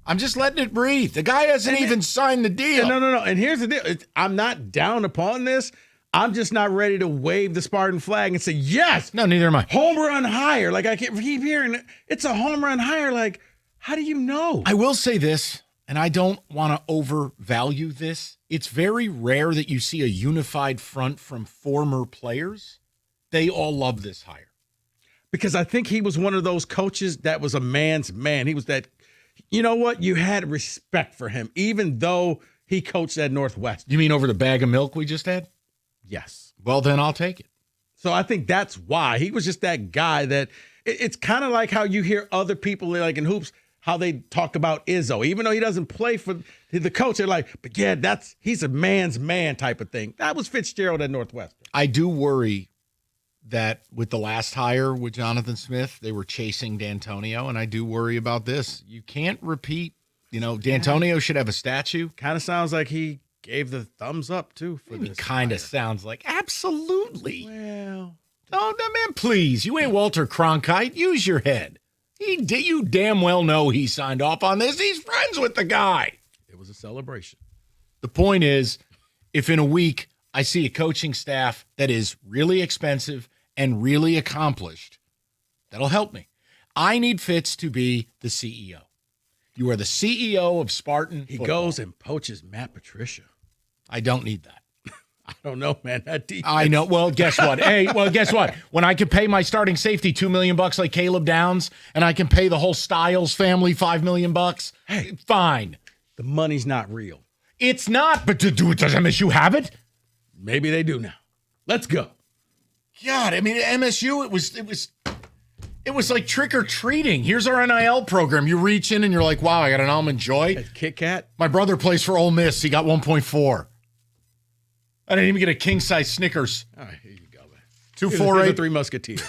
I'm just letting it breathe. The guy hasn't even signed the deal. No. And here's the deal. I'm not down upon this. I'm just not ready to wave the Spartan flag and say, yes. No, neither am I. Home run hire. Like, I keep hearing it's a home run hire. Like, how do you know? I will say this, and I don't want to overvalue this. It's very rare that you see a unified front from former players. They all love this hire. Because I think he was one of those coaches that was a man's man. He was that you know what? You had respect for him, even though he coached at Northwestern. You mean over the bag of milk we just had? Yes. Well, then I'll take it. So I think that's why. He was just that guy that it's kind of like how you hear other people like in hoops, how they talk about Izzo. Even though he doesn't play for the coach, they're like, but yeah, he's a man's man type of thing. That was Fitzgerald at Northwestern. I do worry that with the last hire with Jonathan Smith, they were chasing D'Antonio, and I do worry about this. You can't repeat. D'Antonio should have a statue. Kind of sounds like he gave the thumbs up, too, for this. Kind of sounds like, absolutely. Well. Oh, man, please. You ain't Walter Cronkite. Use your head. You damn well know he signed off on this. He's friends with the guy. It was a celebration. The point is, if in a week I see a coaching staff that is really expensive and really accomplished, that'll help me. I need Fitz to be the CEO. You are the CEO of Spartan He football. goes and poaches Matt Patricia. I don't need that. I don't know, man. That defense. I know. Well, guess what? Guess what? When I can pay my starting safety $2 million like Caleb Downs, and I can pay the whole Styles family $5 million, hey, fine. The money's not real. It's not. But does MSU have it? Maybe they do now. Let's go. God, I mean, MSU. It was like trick or treating. Here's our NIL program. You reach in and you're like, wow, I got an Almond Joy. Kit Kat. My brother plays for Ole Miss. He got 1.4. I didn't even get a king size Snickers. All right, here you go, man. 248. Three Musketeers.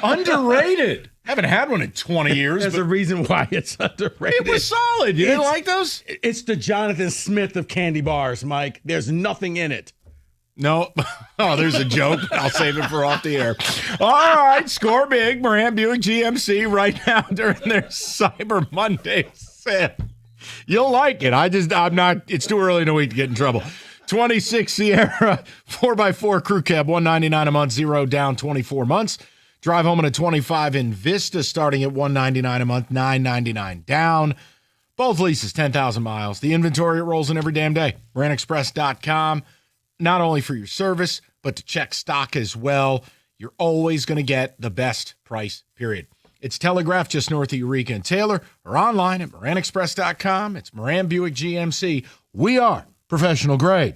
Underrated. Haven't had one in 20 years. There's a reason why it's underrated. It was solid. You didn't like those? It's the Jonathan Smith of candy bars, Mike. There's nothing in it. No. Oh, there's a joke. I'll save it for off the air. All right. Score big. Moran Buick GMC right now during their Cyber Monday sale. You'll like it. I'm not. It's too early in the week to get in trouble. 26 Sierra 4x4 crew cab, $199 a month, 0 down, 24 months. Drive home in a 25 in Vista starting at $199 a month, $999 down. Both leases 10,000 miles. The inventory it rolls in every damn day. MoranExpress.com. Not only for your service, but to check stock as well. You're always going to get the best price, period. It's Telegraph just north of Eureka and Taylor, or online at MoranExpress.com. It's Moran Buick GMC. We are professional grade.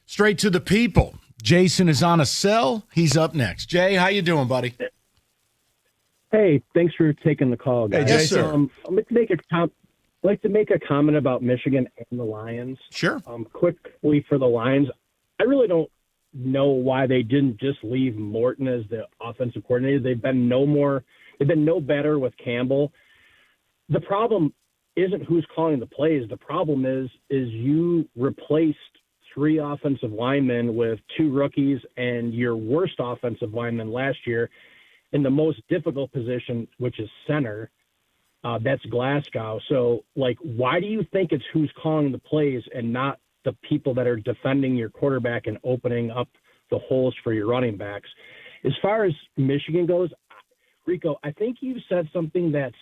Straight to the people. Jason is on a cell. He's up next. Jay, how you doing, buddy? Hey, thanks for taking the call, guys. Hey, yes, sir. I'd like to make a comment about Michigan and the Lions. Sure. Quickly for the Lions, I really don't know why they didn't just leave Morton as the offensive coordinator. They've been no better with Campbell. The problem isn't who's calling the plays. The problem is you replaced 3 offensive linemen with 2 rookies and your worst offensive lineman last year in the most difficult position, which is center. That's Glasgow. So, why do you think it's who's calling the plays and not the people that are defending your quarterback and opening up the holes for your running backs? As far as Michigan goes, Rico, I think you said something that's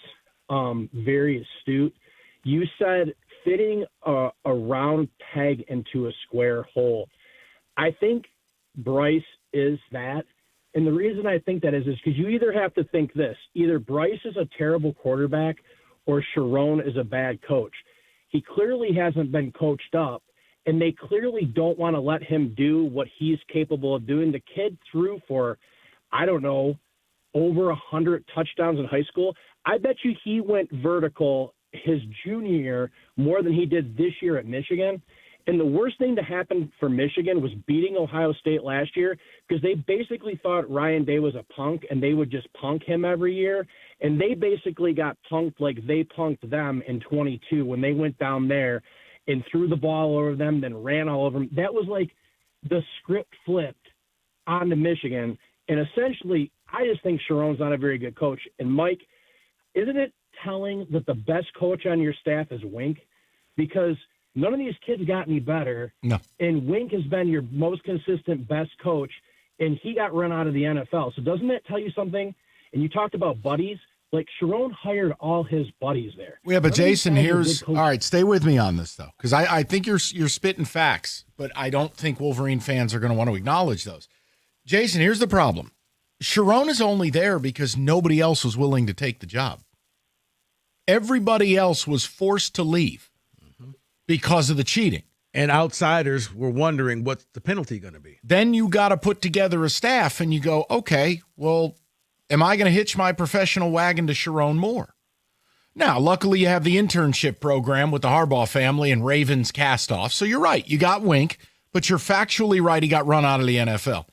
very astute. You said fitting a round peg into a square hole. I think Bryce is that. And the reason I think that is because you either have to think this. Either Bryce is a terrible quarterback or Sharon is a bad coach. He clearly hasn't been coached up, and they clearly don't want to let him do what he's capable of doing. The kid threw for, I don't know, over 100 touchdowns in high school. I bet you he went vertical his junior year more than he did this year at Michigan. And the worst thing to happen for Michigan was beating Ohio State last year because they basically thought Ryan Day was a punk and they would just punk him every year. And they basically got punked like they punked them in 22 when they went down there and threw the ball over them, then ran all over them. That was like the script flipped onto Michigan. And essentially, I just think Sharon's not a very good coach. And Mike, isn't it telling that the best coach on your staff is Wink? Because none of these kids got any better. No. And Wink has been your most consistent, best coach, and he got run out of the NFL. So doesn't that tell you something? And you talked about buddies. Like, Sharon hired all his buddies there. Yeah, but Jason, all right, stay with me on this, though, because I think you're spitting facts, but I don't think Wolverine fans are going to want to acknowledge those. Jason, here's the problem. Sharon is only there because nobody else was willing to take the job. Everybody else was forced to leave because of the cheating. And outsiders were wondering what's the penalty going to be. Then you got to put together a staff and you go, okay, well, am I going to hitch my professional wagon to Sharon Moore? Now, luckily you have the internship program with the Harbaugh family and Ravens cast-off. So you're right. You got Wink, but you're factually right. He got run out of the NFL.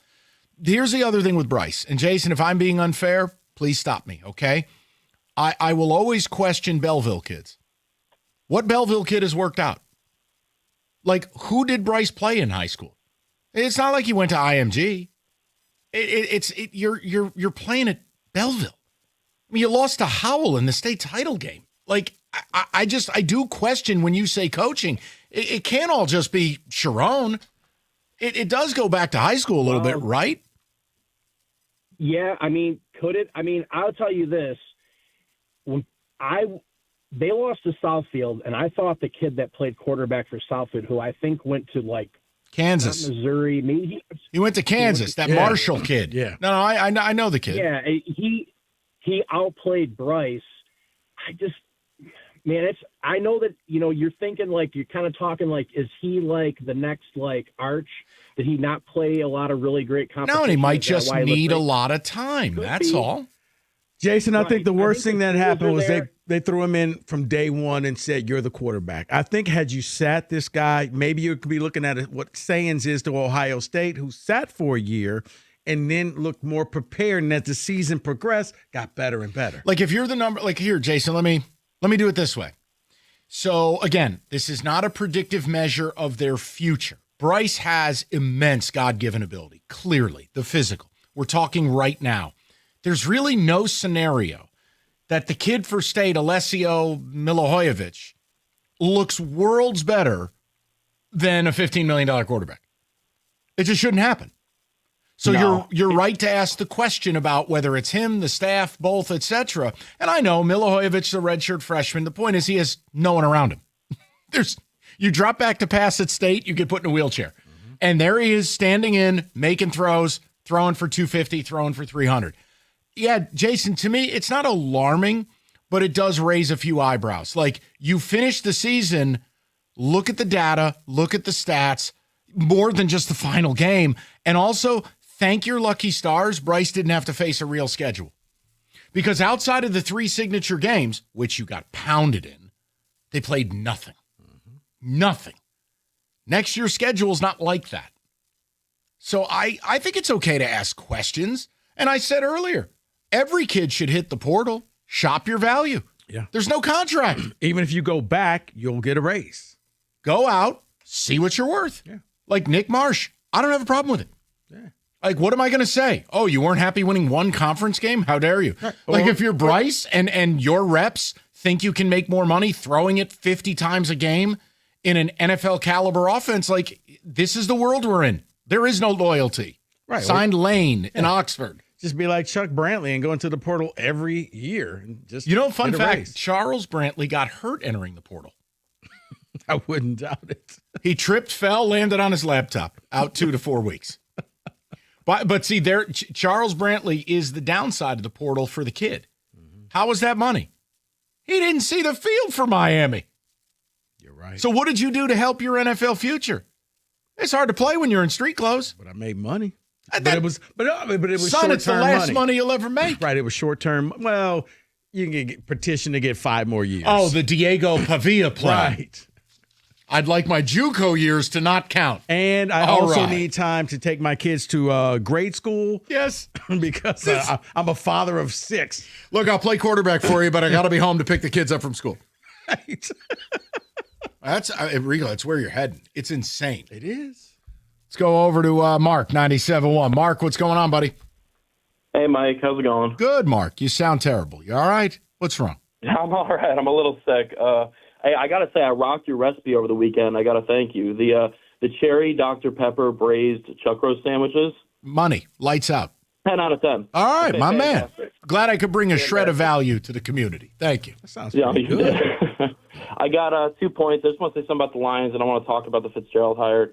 Here's the other thing with Bryce. And Jason, if I'm being unfair, please stop me, okay? I will always question Belleville kids. What Belleville kid has worked out? Like, who did Bryce play in high school? It's not like he went to IMG. You're playing at Belleville. I mean, you lost to Howell in the state title game. Like, I do question when you say coaching. It can't all just be Sharon. It does go back to high school a little bit, right? Yeah, I mean, could it? I mean, I'll tell you this. When they lost to Southfield, and I thought the kid that played quarterback for Southfield, who I think went to like Kansas, Missouri, maybe he went to Kansas. That Marshall kid. Yeah. No, I know the kid. Yeah, he outplayed Bryce. I know that you're thinking like you're kind of talking like, is he like the next like Arch? Did he not play a lot of really great competition? No, and he might just need a lot of time. That's all. Jason, I think the worst thing that happened was they threw him in from day one and said, you're the quarterback. I think had you sat this guy, maybe you could be looking at what Sayans is to Ohio State, who sat for a year and then looked more prepared. And as the season progressed, got better and better. Like if you're the number, like here, Jason, let me do it this way. So again, this is not a predictive measure of their future. Bryce has immense God-given ability, clearly, the physical. We're talking right now. There's really no scenario that the kid for state, Alessio Milohojevic, looks worlds better than a $15 million quarterback. It just shouldn't happen. So you're right to ask the question about whether it's him, the staff, both, etc. And I know Milohojevic's a redshirt freshman. The point is he has no one around him. You drop back to pass at state, you get put in a wheelchair. Mm-hmm. And there he is standing in, making throws, throwing for 250, throwing for 300. Yeah, Jason, to me, it's not alarming, but it does raise a few eyebrows. Like, you finish the season, look at the data, look at the stats. more than just the final game. And also, thank your lucky stars, Bryce didn't have to face a real schedule. Because outside of the 3 signature games, which you got pounded in, they played nothing. Nothing. Next year's schedule is not like that. So I think it's okay to ask questions. And I said earlier, every kid should hit the portal, shop your value. Yeah. There's no contract. Even if you go back, you'll get a raise. Go out, see what you're worth. Yeah. Like Nick Marsh. I don't have a problem with it. Yeah. Like, what am I going to say? Oh, you weren't happy winning one conference game? How dare you? Right. Like, Well, if you're Bryce and your reps think you can make more money throwing it 50 times a game in an NFL caliber offense, like, this is the world we're in. There is no loyalty. Right. Signed Lane in Oxford. Just be like Chuck Brantley and go into the portal every year. And just Fun get a fact, raise. Charles Brantley got hurt entering the portal. I wouldn't doubt it. He tripped, fell, landed on his laptop, out 2 to 4 weeks. But see, Charles Brantley is the downside of the portal for the kid. How was that money? He didn't see the field for Miami. You're right. So what did you do to help your NFL future? It's hard to play when you're in street clothes. But I made money. But it was son, it's the short-term last money you'll ever make. Right. It was short term. Well, you can petition to get 5 more years. Oh, the Diego Pavia plan. Right. I'd like my JUCO years to not count. And I All also right. need time to take my kids to grade school. Yes. Because I'm a father of 6. Look, I'll play quarterback for you, but I got to be home to pick the kids up from school. Right. Rigo, that's where you're heading. It's insane. It is. Let's go over to Mark, 97.1. Mark, what's going on, buddy? Hey, Mike. How's it going? Good, Mark. You sound terrible. You all right? What's wrong? I'm all right. I'm a little sick. Hey, I got to say, I rocked your recipe over the weekend. I got to thank you. The cherry Dr. Pepper braised chuck roast sandwiches. Money. Lights out. 10 out of 10. All right, my man. Fantastic. Glad I could bring a shred of value to the community. Thank you. That sounds Yeah, pretty you good. did. I got 2 points. I just want to say something about the Lions, and I want to talk about the Fitzgerald hire.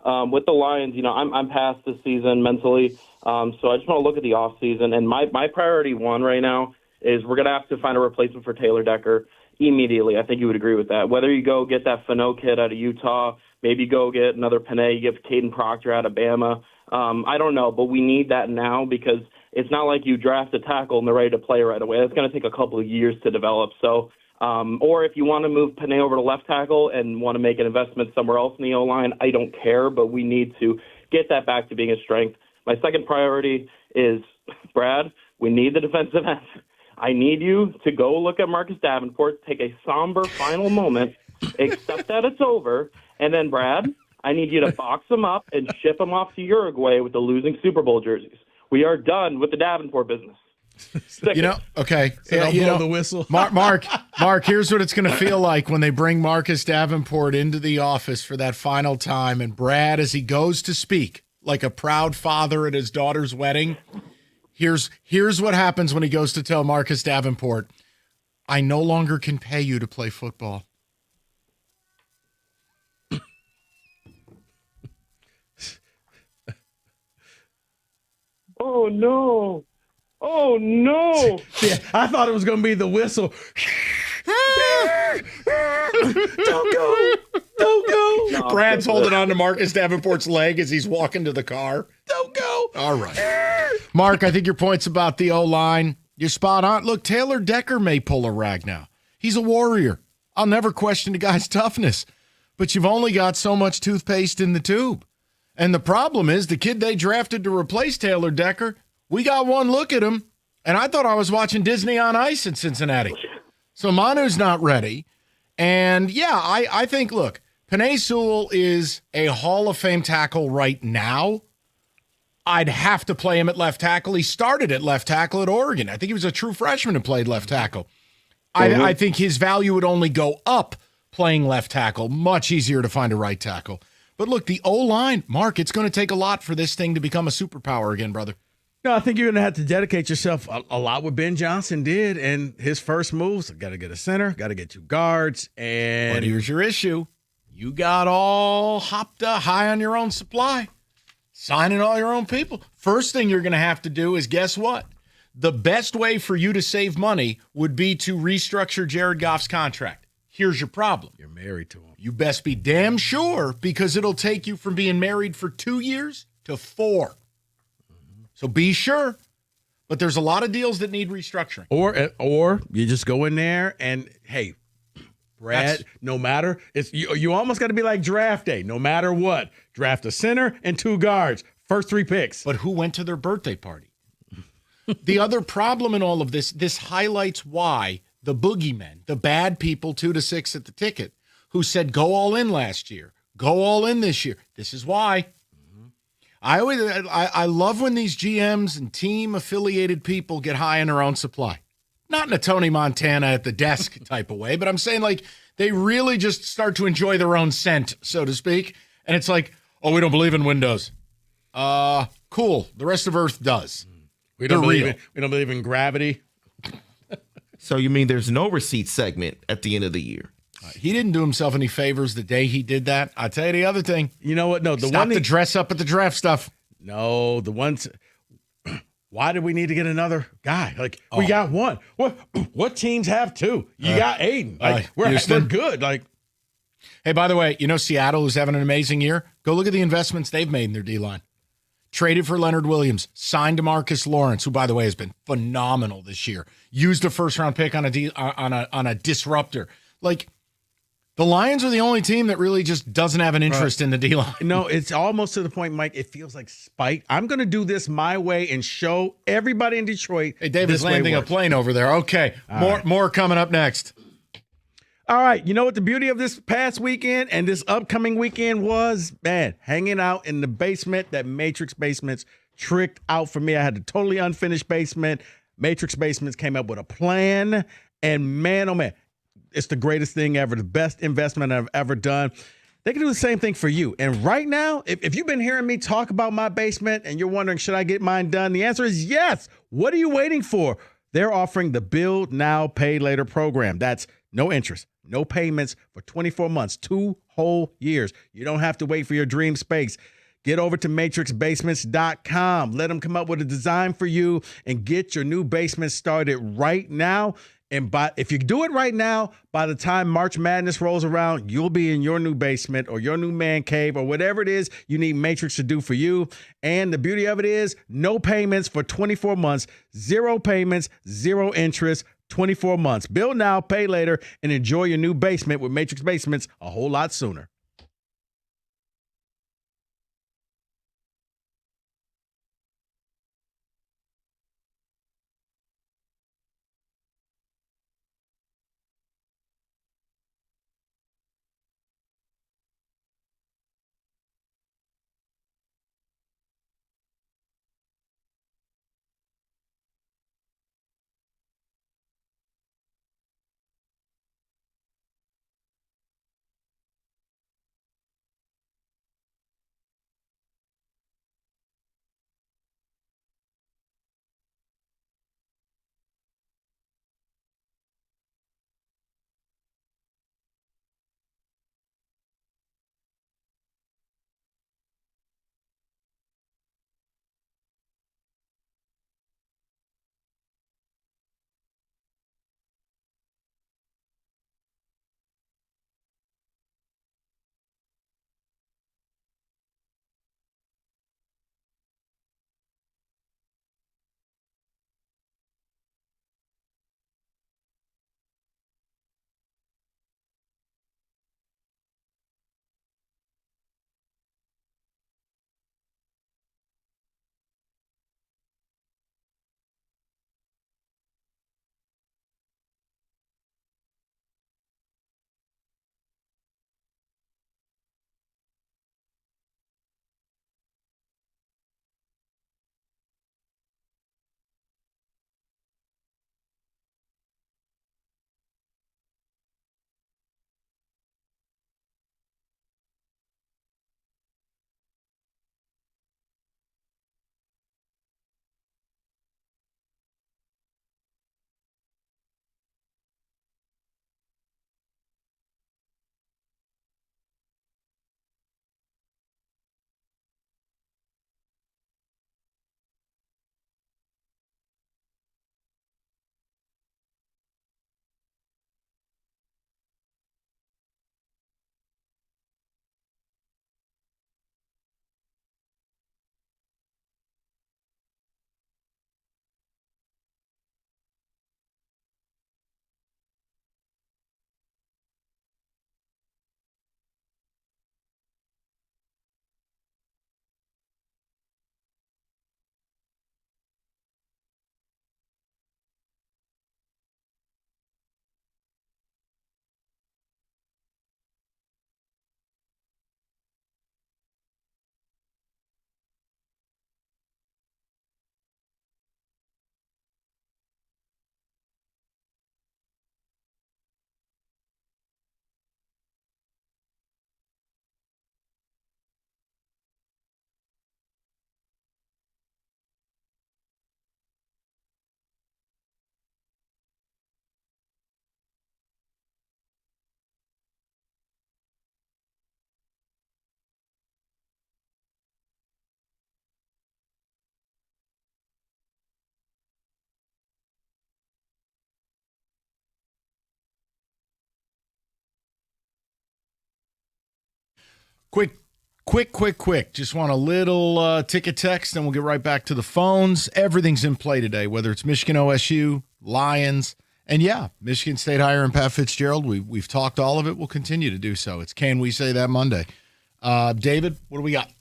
With the Lions, I'm past this season mentally, so I just want to look at the offseason. And my priority one right now is we're going to have to find a replacement for Taylor Decker immediately. I think you would agree with that. Whether you go get that Fano kid out of Utah, maybe go get another Panay, you get Caden Proctor out of Bama. I don't know, but we need that now because it's not like you draft a tackle and they're ready to play right away. That's going to take a couple of years to develop. So, or if you want to move Panay over to left tackle and want to make an investment somewhere else in the O-line, I don't care, but we need to get that back to being a strength. My second priority is, Brad, we need the defensive end. I need you to go look at Marcus Davenport, take a somber final moment, accept that it's over, and then, Brad, I need you to box him up and ship him off to Uruguay with the losing Super Bowl jerseys. We are done with the Davenport business. Okay. So don't blow the whistle. Mark, here's what it's going to feel like when they bring Marcus Davenport into the office for that final time, and Brad, as he goes to speak, like a proud father at his daughter's wedding, here's what happens when he goes to tell Marcus Davenport, I no longer can pay you to play football. Oh, no. Oh, no. Yeah, I thought it was going to be the whistle. Don't go. Don't go. No, Brad's holding on to Marcus Davenport's leg as he's walking to the car. Don't go. All right. Mark, I think your point's about the O-line. You're spot on. Look, Taylor Decker may pull a rag now. He's a warrior. I'll never question the guy's toughness. But you've only got so much toothpaste in the tube. And the problem is the kid they drafted to replace Taylor Decker, we got one look at him, and I thought I was watching Disney on Ice in Cincinnati. So Manu's not ready. And, yeah, I think, look, Penei Sewell is a Hall of Fame tackle right now. I'd have to play him at left tackle. He started at left tackle at Oregon. I think he was a true freshman and played left tackle. I think his value would only go up playing left tackle. Much easier to find a right tackle. But look, the O-line, Mark, it's going to take a lot for this thing to become a superpower again, brother. No, I think you're going to have to dedicate yourself a lot what Ben Johnson did. And his first moves, got to get a center, got to get 2 guards. And But here's your issue. You got all hopped up high on your own supply, signing all your own people. First thing you're going to have to do is, guess what? The best way for you to save money would be to restructure Jared Goff's contract. Here's your problem. You're married to him. You best be damn sure, because it'll take you from being married for 2 years to 4. So be sure. But there's a lot of deals that need restructuring. Or you just go in there and, hey, Brad, no matter, you almost got to be like draft day. No matter what, draft a center and 2 guards, first 3 picks. But who went to their birthday party? The other problem in all of this highlights why the boogeymen, the bad people 2 to 6 at the ticket, who said go all in last year, go all in this year. This is why. I love when these GMs and team affiliated people get high in their own supply. Not in a Tony Montana at the desk type of way, but I'm saying like they really just start to enjoy their own scent, so to speak. And it's like, oh, we don't believe in windows. Cool. The rest of Earth does. We don't believe in gravity. So you mean there's no receipt segment at the end of the year? He didn't do himself any favors the day he did that. I'll tell you the other thing. You know what? No, Stop the dress up at the draft stuff. No, the ones. Why did we need to get another guy? Like we got one. What teams have 2? You got Aiden. Like we're good. Like, hey, by the way, you know Seattle is having an amazing year. Go look at the investments they've made in their D-line. Traded for Leonard Williams, signed DeMarcus Lawrence, who by the way has been phenomenal this year. Used a first-round pick on a disruptor. Like, the Lions are the only team that really just doesn't have an interest in the D-line. No, it's almost to the point, Mike, it feels like spite. I'm going to do this my way and show everybody in Detroit. Hey, David's landing a plane over there. Okay, more coming up next. All right, you know what the beauty of this past weekend and this upcoming weekend was? Man, hanging out in the basement. That Matrix Basements tricked out for me. I had a totally unfinished basement. Matrix Basements came up with a plan, and man, oh man, it's the greatest thing ever, the best investment I've ever done. They can do the same thing for you. And right now, if you've been hearing me talk about my basement and you're wondering, should I get mine done? The answer is yes. What are you waiting for? They're offering the Build Now, Pay Later program. That's no interest, no payments for 24 months, 2 whole years. You don't have to wait for your dream space. Get over to matrixbasements.com. Let them come up with a design for you and get your new basement started right now. And if you do it right now, by the time March Madness rolls around, you'll be in your new basement or your new man cave or whatever it is you need Matrix to do for you. And the beauty of it is no payments for 24 months, 0 payments, 0 interest, 24 months. Build now, pay later, and enjoy your new basement with Matrix Basements a whole lot sooner. Quick. Just want a little ticket text, and we'll get right back to the phones. Everything's in play today, whether it's Michigan, OSU, Lions, and yeah, Michigan State hire and Pat Fitzgerald. We've talked all of it. We'll continue to do so. It's Can We Say That Monday. David, what do we got?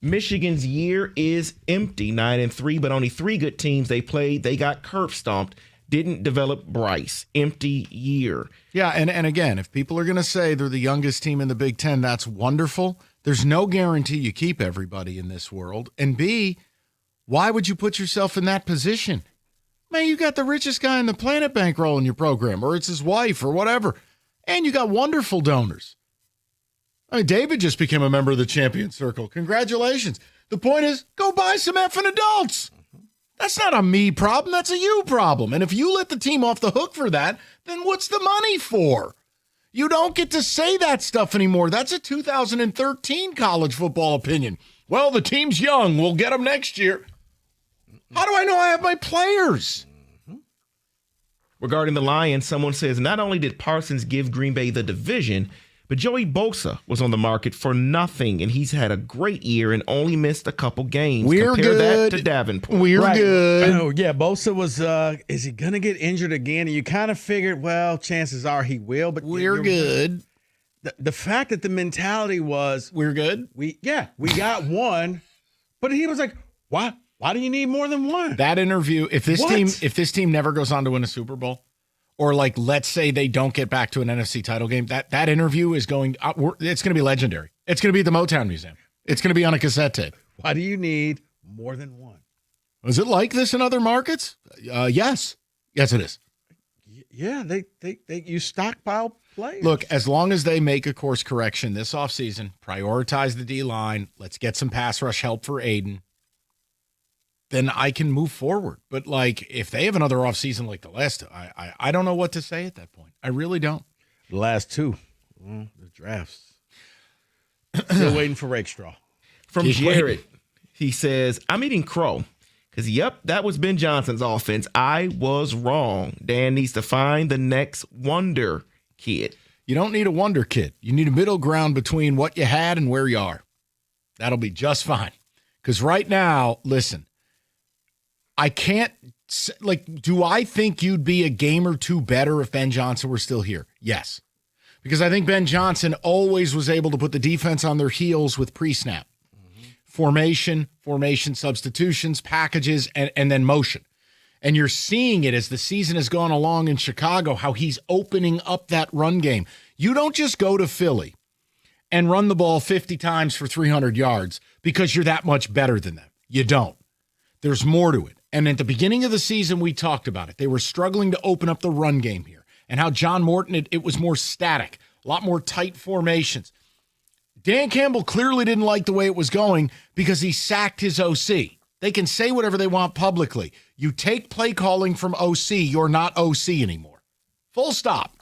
Michigan's year is empty, 9-3, but only 3 good teams they played. They got curb stomped. Didn't develop Bryce. Empty year. Yeah, and again, if people are going to say they're the youngest team in the Big Ten, that's wonderful. There's no guarantee you keep everybody in this world. And B, why would you put yourself in that position? Man, you got the richest guy in the planet bankrolling your program, or it's his wife, or whatever. And you got wonderful donors. I mean, David just became a member of the Champion Circle. Congratulations. The point is, go buy some effing adults. That's not a me problem. That's a you problem. And if you let the team off the hook for that, then what's the money for? You don't get to say that stuff anymore. That's a 2013 college football opinion. Well, the team's young. We'll get them next year. How do I know I have my players? Regarding the Lions, someone says not only did Parsons give Green Bay the division, but Joey Bosa was on the market for nothing, and he's had a great year and only missed a couple games. We're Compare good. that to Davenport. We're good. Oh, yeah, Bosa was, is he going to get injured again? And you kind of figured, well, chances are he will. But we're good. The fact that the mentality was, we're good. We got one, but he was like, why do you need more than one? That interview, if this team never goes on to win a Super Bowl, or like, let's say they don't get back to an NFC title game, that interview is going, it's going to be legendary. It's going to be at the Motown Museum. It's going to be on a cassette tape. Why do you need more than one? Is it like this in other markets? Yes. Yes, it is. Yeah, you stockpile players. Look, as long as they make a course correction this offseason, prioritize the D-line, let's get some pass rush help for Aiden, then I can move forward. But, like, if they have another offseason like the last, I don't know what to say at that point. I really don't. The last two, the drafts. Still waiting for Rakestraw. From Jared, he says, I'm eating crow because, yep, that was Ben Johnson's offense. I was wrong. Dan needs to find the next wonder kid. You don't need a wonder kid. You need a middle ground between what you had and where you are. That'll be just fine. Because right now, listen, I can't, like, do I think you'd be a game or two better if Ben Johnson were still here? Yes. Because I think Ben Johnson always was able to put the defense on their heels with pre-snap. Formation substitutions, packages, and then motion. And you're seeing it as the season has gone along in Chicago, how he's opening up that run game. You don't just go to Philly and run the ball 50 times for 300 yards because you're that much better than them. You don't. There's more to it. And at the beginning of the season, we talked about it. They were struggling to open up the run game here. And how John Morton, it was more static, a lot more tight formations. Dan Campbell clearly didn't like the way it was going because he sacked his OC. They can say whatever they want publicly. You take play calling from OC, you're not OC anymore. Full stop.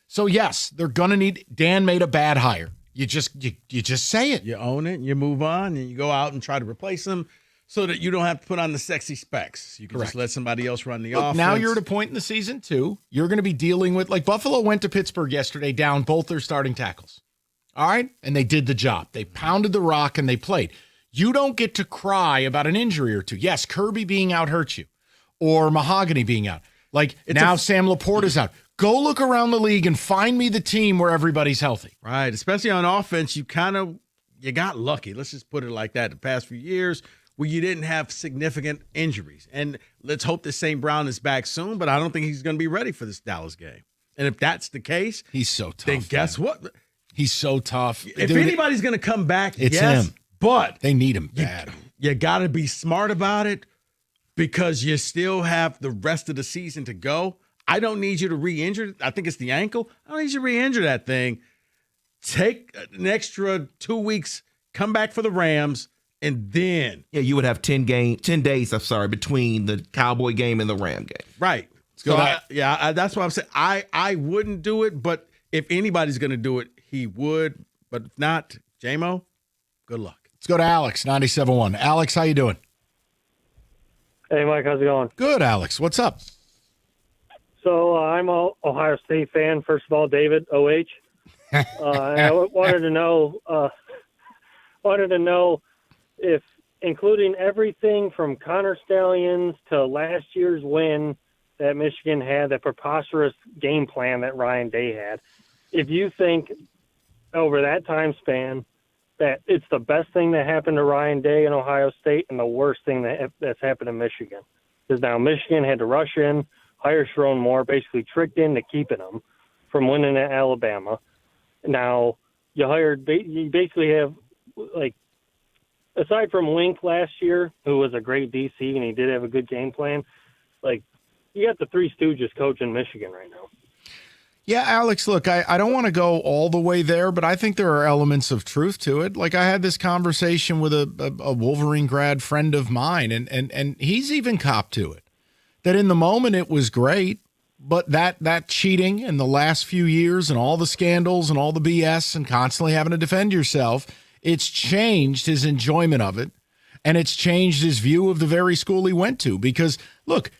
So, yes, they're going to need – Dan made a bad hire. You just say it. You own it, you move on, and you go out and try to replace them so that you don't have to put on the sexy specs. You can just let somebody else run the offense. Now you're at a point in the season, too. You're going to be dealing with – like Buffalo went to Pittsburgh yesterday down both their starting tackles. All right? And they did the job. They pounded the rock and they played. You don't get to cry about an injury or two. Yes, Kirby being out hurts you, or Mahogany being out. Like, now Sam Laporte is out. Go look around the league and find me the team where everybody's healthy. Right, especially on offense, you got lucky. Let's just put it like that. The past few years where you didn't have significant injuries. And let's hope that St. Brown is back soon, but I don't think he's going to be ready for this Dallas game. And if that's the case, he's so tough. Then guess what? He's so tough. If anybody's going to come back, it's yes, him. But they need him bad. You got to be smart about it because you still have the rest of the season to go. I don't need you to re-injure. I think it's the ankle. I don't need you to re-injure that thing. Take an extra 2 weeks, come back for the Rams, and then. Yeah, you would have 10 days, between the Cowboy game and the Ram game. Right. So that's what I'm saying. I wouldn't do it, but if anybody's going to do it, he would. But if not, J-Mo, good luck. Let's go to Alex, 97.1. Alex, how you doing? Hey, Mike, how's it going? Good, Alex. What's up? So I'm an Ohio State fan. First of all, David, OH. I wanted to know if, including everything from Connor Stallions to last year's win that Michigan had, that preposterous game plan that Ryan Day had, if you think over that time span that it's the best thing that happened to Ryan Day in Ohio State and the worst thing that's happened to Michigan. Because now Michigan had to rush in, hire Sharon Moore, basically tricked into keeping him from winning at Alabama. Now you basically have, like, aside from Link last year, who was a great DC and he did have a good game plan, like, you got the Three Stooges coaching Michigan right now. Yeah, Alex, look, I don't want to go all the way there, but I think there are elements of truth to it. Like, I had this conversation with a Wolverine grad friend of mine, and he's even copped to it. That in the moment it was great, but that cheating in the last few years and all the scandals and all the BS and constantly having to defend yourself, it's changed his enjoyment of it, and it's changed his view of the very school he went to. Because, look,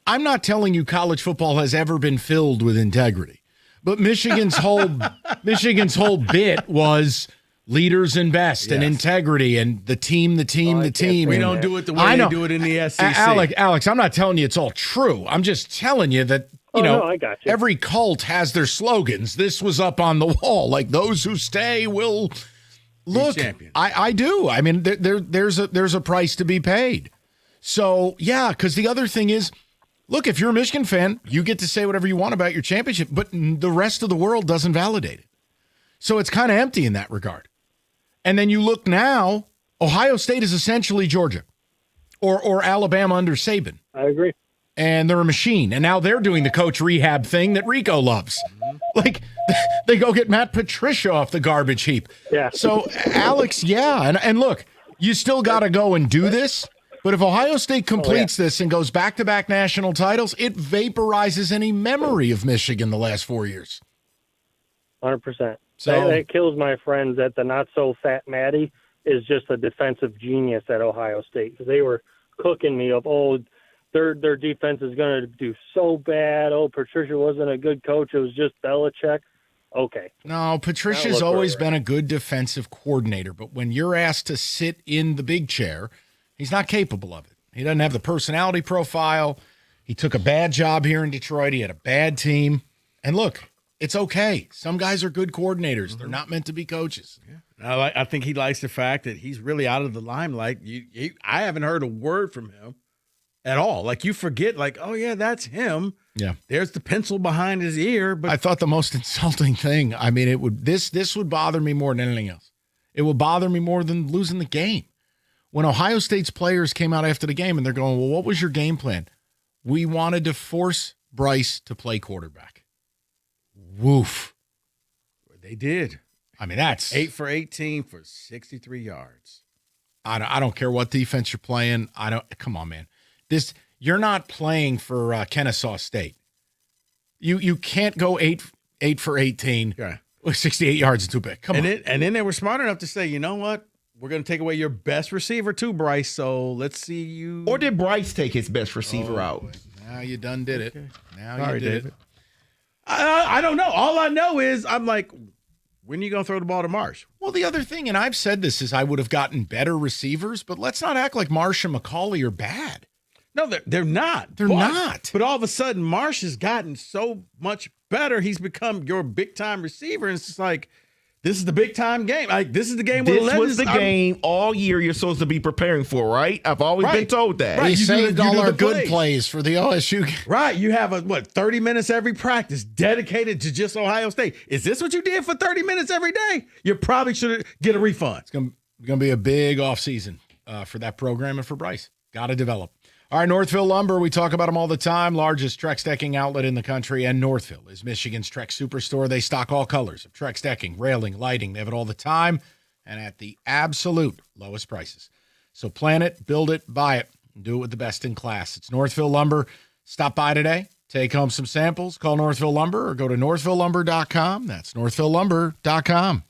I'm not telling you college football has ever been filled with integrity. But Michigan's whole bit was leaders and best and integrity and the team. We don't do it the way they do it in the SEC. Alex, I'm not telling you it's all true. I'm just telling you that, I got you. Every cult has their slogans. This was up on the wall. Like, those who stay will look. I do. I mean, there's a price to be paid. So, yeah, because the other thing is, look, if you're a Michigan fan, you get to say whatever you want about your championship, but the rest of the world doesn't validate it. So it's kind of empty in that regard. And then you look now, Ohio State is essentially Georgia or Alabama under Saban. I agree. And they're a machine. And now they're doing the coach rehab thing that Rico loves. Like, they go get Matt Patricia off the garbage heap. Yeah. So, Alex, yeah. And look, you still got to go and do this. But if Ohio State completes this and goes back-to-back national titles, it vaporizes any memory of Michigan the last 4 years. 100%. So that kills my friends that the not-so-fat Matty is just a defensive genius at Ohio State. Because they were cooking me up, their defense is going to do so bad. Patricia wasn't a good coach. It was just Belichick. Okay. No, Patricia's always been a good defensive coordinator. But when you're asked to sit in the big chair, he's not capable of it. He doesn't have the personality profile. He took a bad job here in Detroit. He had a bad team. And look, it's okay. Some guys are good coordinators. They're not meant to be coaches. Yeah. I think he likes the fact that he's really out of the limelight. I haven't heard a word from him at all. Like, you forget, like, oh, yeah, that's him. Yeah. There's the pencil behind his ear. But I thought the most insulting thing, I mean, this would bother me more than anything else. It would bother me more than losing the game. When Ohio State's players came out after the game and they're going, well, what was your game plan? We wanted to force Bryce to play quarterback. Woof. They did. I mean, that's 8 for 18 for 63 yards. I don't care what defense you're playing. Come on, man. You're not playing for Kennesaw State. You can't go 8 for 18 with 68 yards and 2 picks. Come on. And then they were smart enough to say, you know what? We're going to take away your best receiver too, Bryce, so let's see you. Or did Bryce take his best receiver out? Now you done did it. Now Sorry, you did David. it. I don't know. All I know is I'm like, when are you going to throw the ball to Marsh? Well, the other thing, and I've said this, is I would have gotten better receivers, but let's not act like Marsh and McCauley are bad. No, they're not. They're not. But all of a sudden, Marsh has gotten so much better. He's become your big-time receiver, and it's just like, this is the big-time game. Like, this is the game. This was the game all year you're supposed to be preparing for, right? I've always been told that. We saved all our good plays for the OSU game. Right. You have 30 minutes every practice dedicated to just Ohio State. Is this what you did for 30 minutes every day? You probably should get a refund. It's going to be a big offseason for that program and for Bryce. Got to develop. All right, Northville Lumber, we talk about them all the time. Largest Trex decking outlet in the country, and Northville is Michigan's Trex superstore. They stock all colors of Trex decking, railing, lighting. They have it all the time and at the absolute lowest prices. So plan it, build it, buy it, and do it with the best in class. It's Northville Lumber. Stop by today. Take home some samples. Call Northville Lumber or go to northvillelumber.com. That's northvillelumber.com.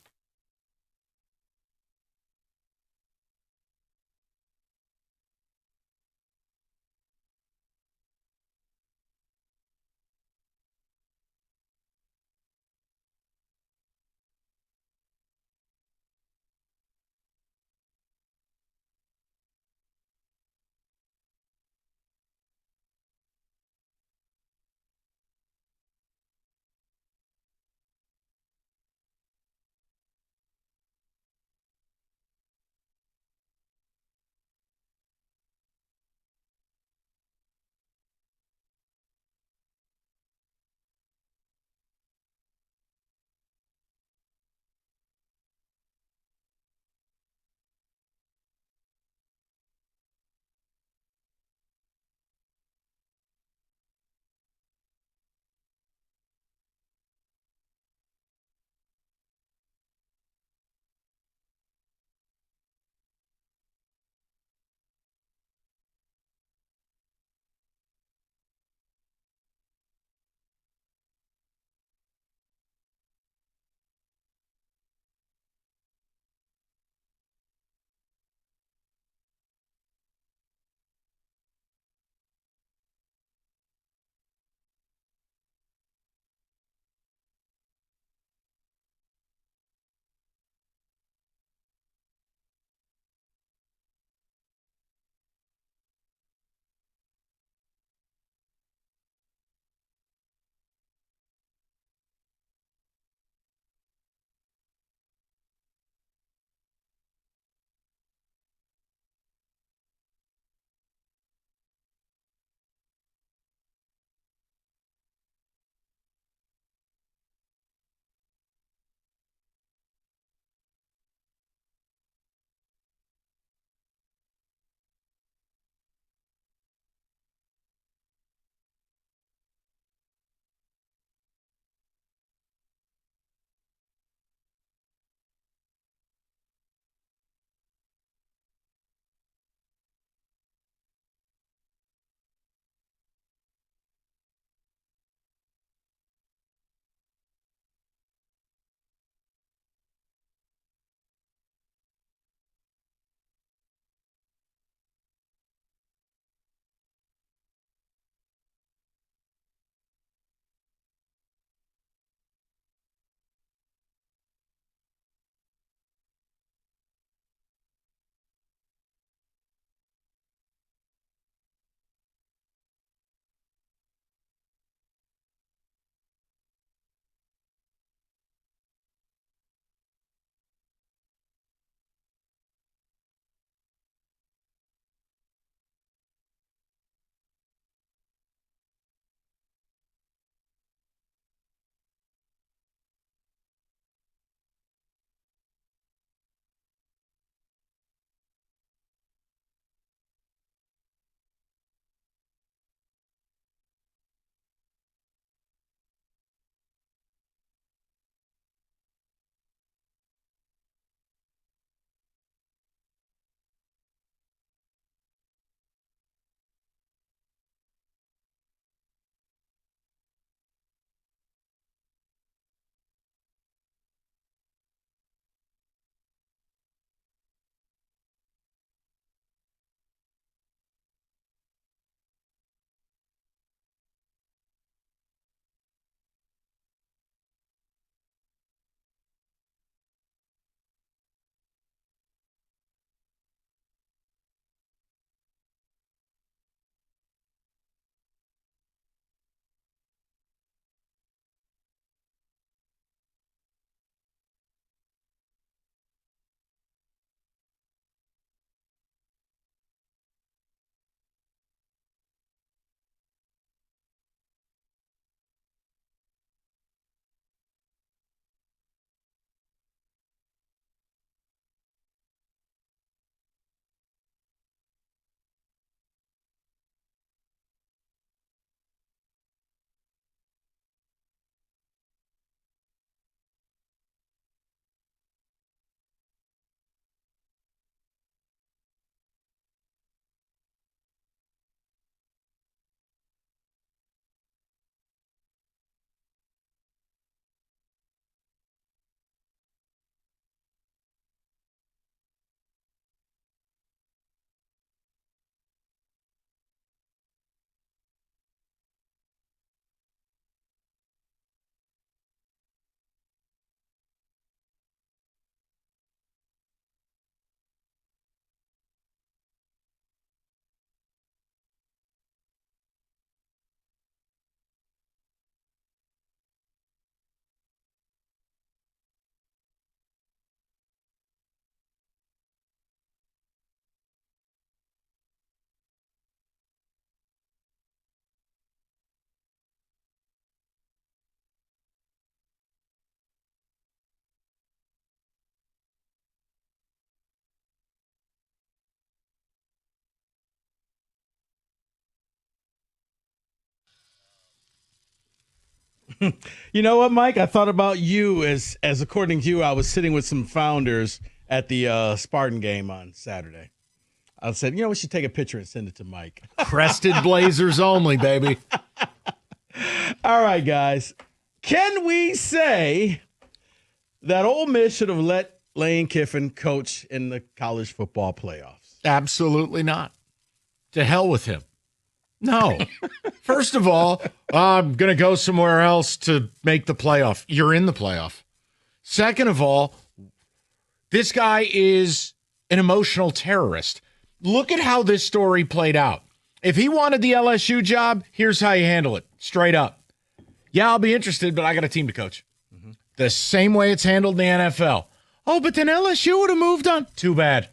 You know what, Mike? I thought about you as according to you, I was sitting with some founders at the Spartan game on Saturday. I said, we should take a picture and send it to Mike. Crested Blazers only, baby. All right, guys. Can we say that Ole Miss should have let Lane Kiffin coach in the college football playoffs? Absolutely not. To hell with him. No. First of all, I'm going to go somewhere else to make the playoff. You're in the playoff. Second of all, this guy is an emotional terrorist. Look at how this story played out. If he wanted the LSU job, here's how you handle it. Straight up. Yeah, I'll be interested, but I got a team to coach. Mm-hmm. The same way it's handled in the NFL. Oh, but then LSU would have moved on. Too bad.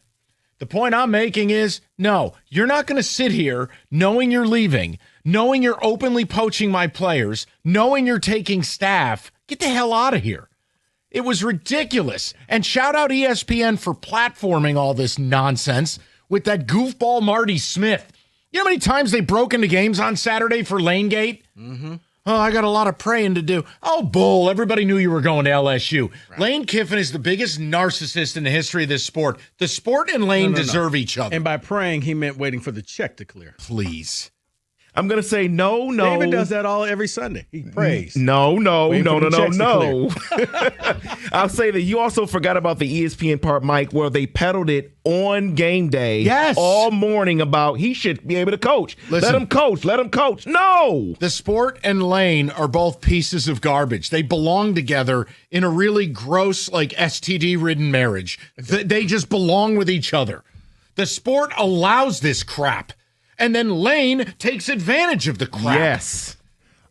The point I'm making is, no, you're not going to sit here knowing you're leaving, knowing you're openly poaching my players, knowing you're taking staff. Get the hell out of here. It was ridiculous. And shout out ESPN for platforming all this nonsense with that goofball Marty Smith. You know how many times they broke into games on Saturday for Lanegate? Mm-hmm. Oh, I got a lot of praying to do. Oh, bull. Everybody knew you were going to LSU. Right. Lane Kiffin is the biggest narcissist in the history of this sport. The sport and Lane deserve each other. And by praying, he meant waiting for the check to clear. Please. I'm going to say no. David does that every Sunday. He prays. No. I'll say that you also forgot about the ESPN part, Mike, where they peddled it on game day all morning about he should be able to coach. Listen, let him coach. No. The sport and Lane are both pieces of garbage. They belong together in a really gross, STD-ridden marriage. They just belong with each other. The sport allows this crap. And then Lane takes advantage of the crap. Yes.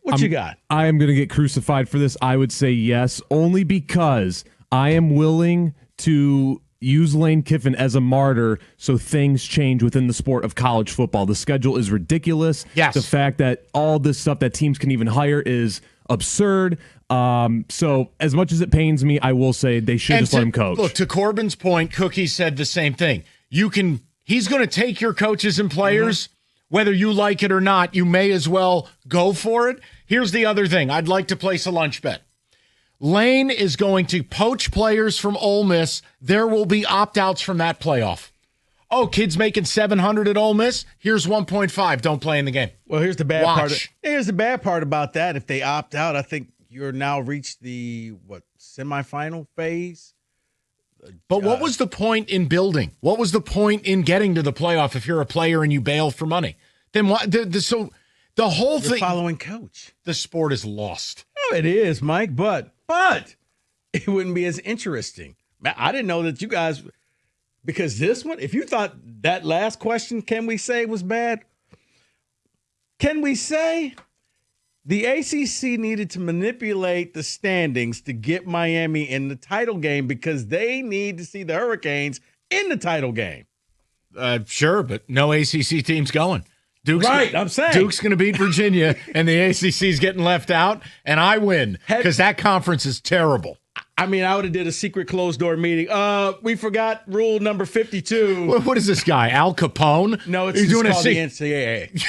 What you got? I am going to get crucified for this. I would say yes, only because I am willing to use Lane Kiffin as a martyr so things change within the sport of college football. The schedule is ridiculous. Yes. The fact that all this stuff that teams can even hire is absurd. So as much as it pains me, I will say they should just let him coach. Look, to Corbin's point, Cookie said the same thing. He's going to take your coaches and players. Mm-hmm. Whether you like it or not, you may as well go for it. Here's the other thing. I'd like to place a lunch bet. Lane is going to poach players from Ole Miss. There will be opt-outs from that playoff. Oh, kids making $700 at Ole Miss? Here's 1.5. Don't play in the game. Well, here's the bad part. Here's the bad part about that. If they opt out, I think you're now reached the semifinal phase. But what was the point in building? What was the point in getting to the playoff if you're a player and you bail for money? Then what? So the whole thing. Following coach. The sport is lost. Oh, it is, Mike. But it wouldn't be as interesting. I didn't know that you guys, because this one, if you thought that last question, can we say was bad? Can we say the ACC needed to manipulate the standings to get Miami in the title game because they need to see the Hurricanes in the title game? Sure, but no ACC team's going. I'm saying. Duke's going to beat Virginia, and the ACC's getting left out, and I win because that conference is terrible. I mean, I would have did a secret closed-door meeting. We forgot rule number 52. What is this guy, Al Capone? No, it's called the NCAA.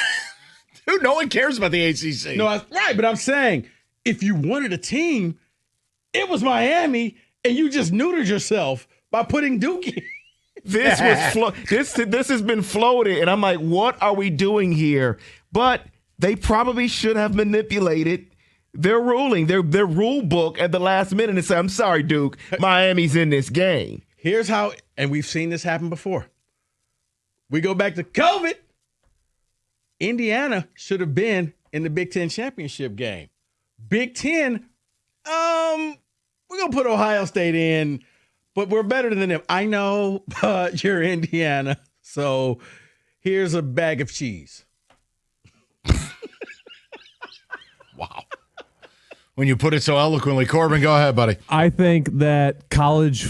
Dude, no one cares about the ACC. No, right, but I'm saying if you wanted a team, it was Miami, and you just neutered yourself by putting Duke in. This has been floated, and I'm like, what are we doing here? But they probably should have manipulated their ruling, their rule book at the last minute and say, I'm sorry, Duke, Miami's in this game. Here's how, and we've seen this happen before. We go back to COVID. Indiana should have been in the Big Ten championship game. Big Ten, we're going to put Ohio State in, but we're better than them. I know, but you're Indiana, so here's a bag of cheese. Wow. When you put it so eloquently, Corbin, go ahead, buddy. I think that college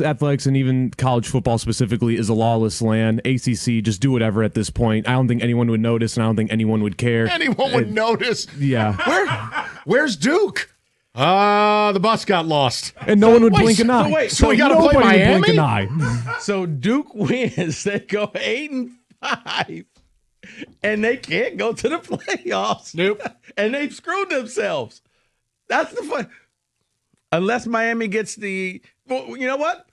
athletics and even college football specifically is a lawless land. ACC, just do whatever at this point. I don't think anyone would notice, and I don't think anyone would care. Anyone would notice? Yeah. Where's Duke? The bus got lost. And no one would blink an eye. So we got to play Miami? Blink an eye. So Duke wins. They go 8-5. And they can't go to the playoffs. Nope. And they've screwed themselves. That's the fun. Unless Miami gets well, you know what?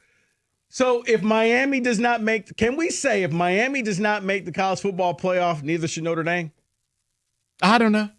So if Miami does not make, can we say if Miami does not make the college football playoff, neither should Notre Dame? I don't know.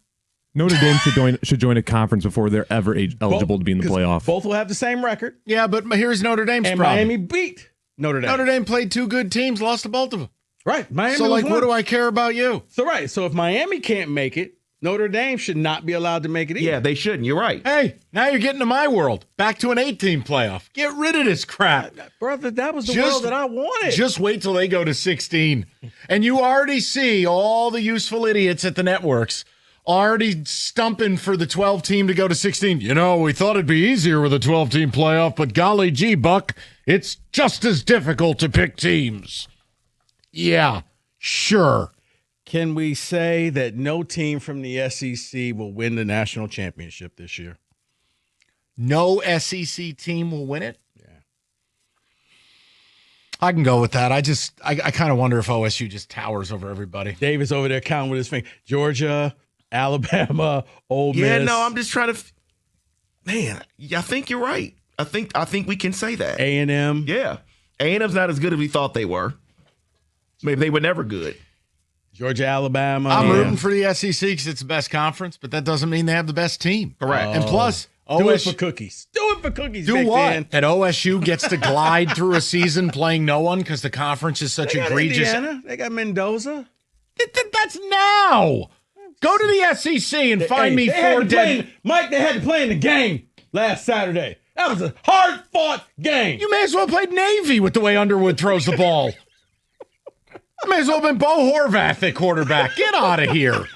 Notre Dame should join a conference before they're ever eligible to be in the playoff. Both will have the same record. Yeah, but here's Notre Dame's and problem. Miami beat Notre Dame. Notre Dame played two good teams, lost to both of them. Right. Miami so, like, was what one. do I care about you? So, right. So, if Miami can't make it, Notre Dame should not be allowed to make it either. Yeah, they shouldn't. You're right. Hey, now you're getting to my world. Back to an 8-team playoff. Get rid of this crap. Brother, that was the world that I wanted. Just wait till they go to 16. And you already see all the useful idiots at the networks already stumping for the 12-team to go to 16. You know, we thought it'd be easier with a 12-team playoff, but golly gee, Buck, it's just as difficult to pick teams. Yeah, sure. Can we say that no team from the SEC will win the national championship this year? No SEC team will win it? Yeah. I can go with that. I kind of wonder if OSU just towers over everybody. Davis over there counting with his finger. Georgia, Alabama, Ole Miss. Yeah, no, I'm just trying to. Man, I think you're right. I think we can say that. A&M. Yeah, A&M's not as good as we thought they were. Maybe they were never good. Georgia, Alabama. I'm rooting for the SEC because it's the best conference, but that doesn't mean they have the best team. Correct. And plus, do it for cookies. Do it for cookies. Do Big what? Dan. That OSU gets to glide through a season playing no one because the conference is such They got egregious. Indiana. They got Mendoza. That's now. Go to the SEC and find me they had four to play dead. Mike, they had to play in the game last Saturday. That was a hard-fought game. You may as well played Navy with the way Underwood throws the ball. I may as well have been Bo Horvath at quarterback. Get out of here.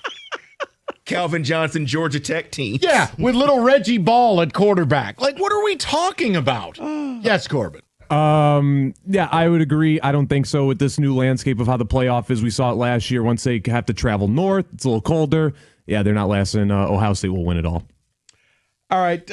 Calvin Johnson, Georgia Tech team. Yeah, with little Reggie Ball at quarterback. Like, what are we talking about? Yes, Corbin. Yeah, I would agree. I don't think so with this new landscape of how the playoff is. We saw it last year. Once they have to travel north, it's a little colder. Yeah, they're not lasting. Ohio State will win it all. All right,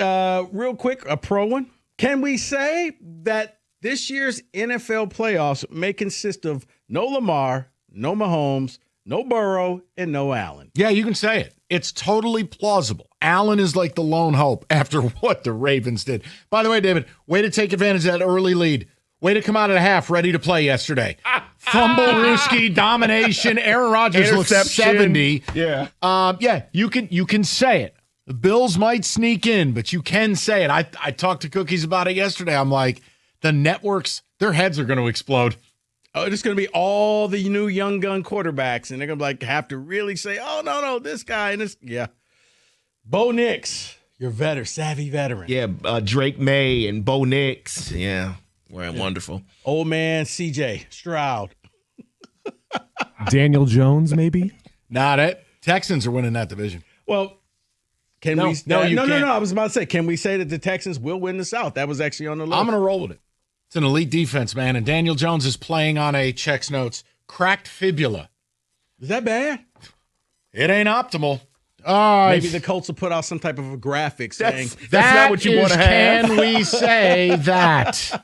real quick, a pro one. Can we say that this year's NFL playoffs may consist of no Lamar, no Mahomes, no Burrow, and no Allen? Yeah, you can say it. It's totally plausible. Allen is like the lone hope after what the Ravens did. By the way, David, way to take advantage of that early lead. Way to come out at half ready to play yesterday. Fumble, Ruski, domination. Aaron Rodgers looks 70. Yeah. Yeah, you can say it. The Bills might sneak in, but you can say it. I talked to Cookies about it yesterday. I'm like, the networks, their heads are going to explode. Oh, it's going to be all the new young gun quarterbacks, and they're going to like have to really say, oh, no, this guy and this. Yeah. Bo Nix, your savvy veteran. Yeah, Drake May and Bo Nix. Yeah, wonderful. Old man CJ Stroud. Daniel Jones, maybe? Not it. Texans are winning that division. Well, can No, we? no, you no. can't. I was about to say, can we say that the Texans will win the South? That was actually on the list. I'm going to roll with it. It's an elite defense, man, and Daniel Jones is playing on a checks notes cracked fibula. Is that bad? It ain't optimal. Maybe the Colts will put out some type of a graphic saying That's not what you want to have. Can we say that?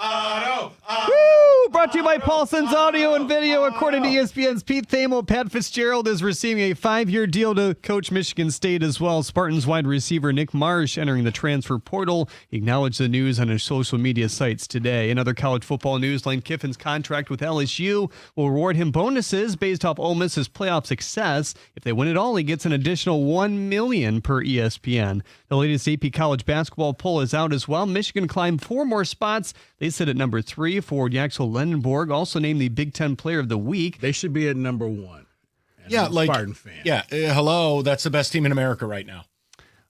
Woo! Brought to you by Paulson's Audio and Video. According to ESPN's Pete Thamel, Pat Fitzgerald is receiving a 5-year deal to coach Michigan State as well. Spartans wide receiver Nick Marsh entering the transfer portal. He acknowledged the news on his social media sites today. In other college football news, Lane Kiffin's contract with LSU will reward him bonuses based off Ole Miss's playoff success. If they win it all, he gets an additional $1 million per ESPN. The latest AP college basketball poll is out as well. Michigan climbed 4 more spots. They sit at number 3. Forward Yaxel Lendenborg also named the Big Ten Player of the Week. They should be at number 1. Yeah, I'm a Spartan fan. Yeah, hello, that's the best team in America right now.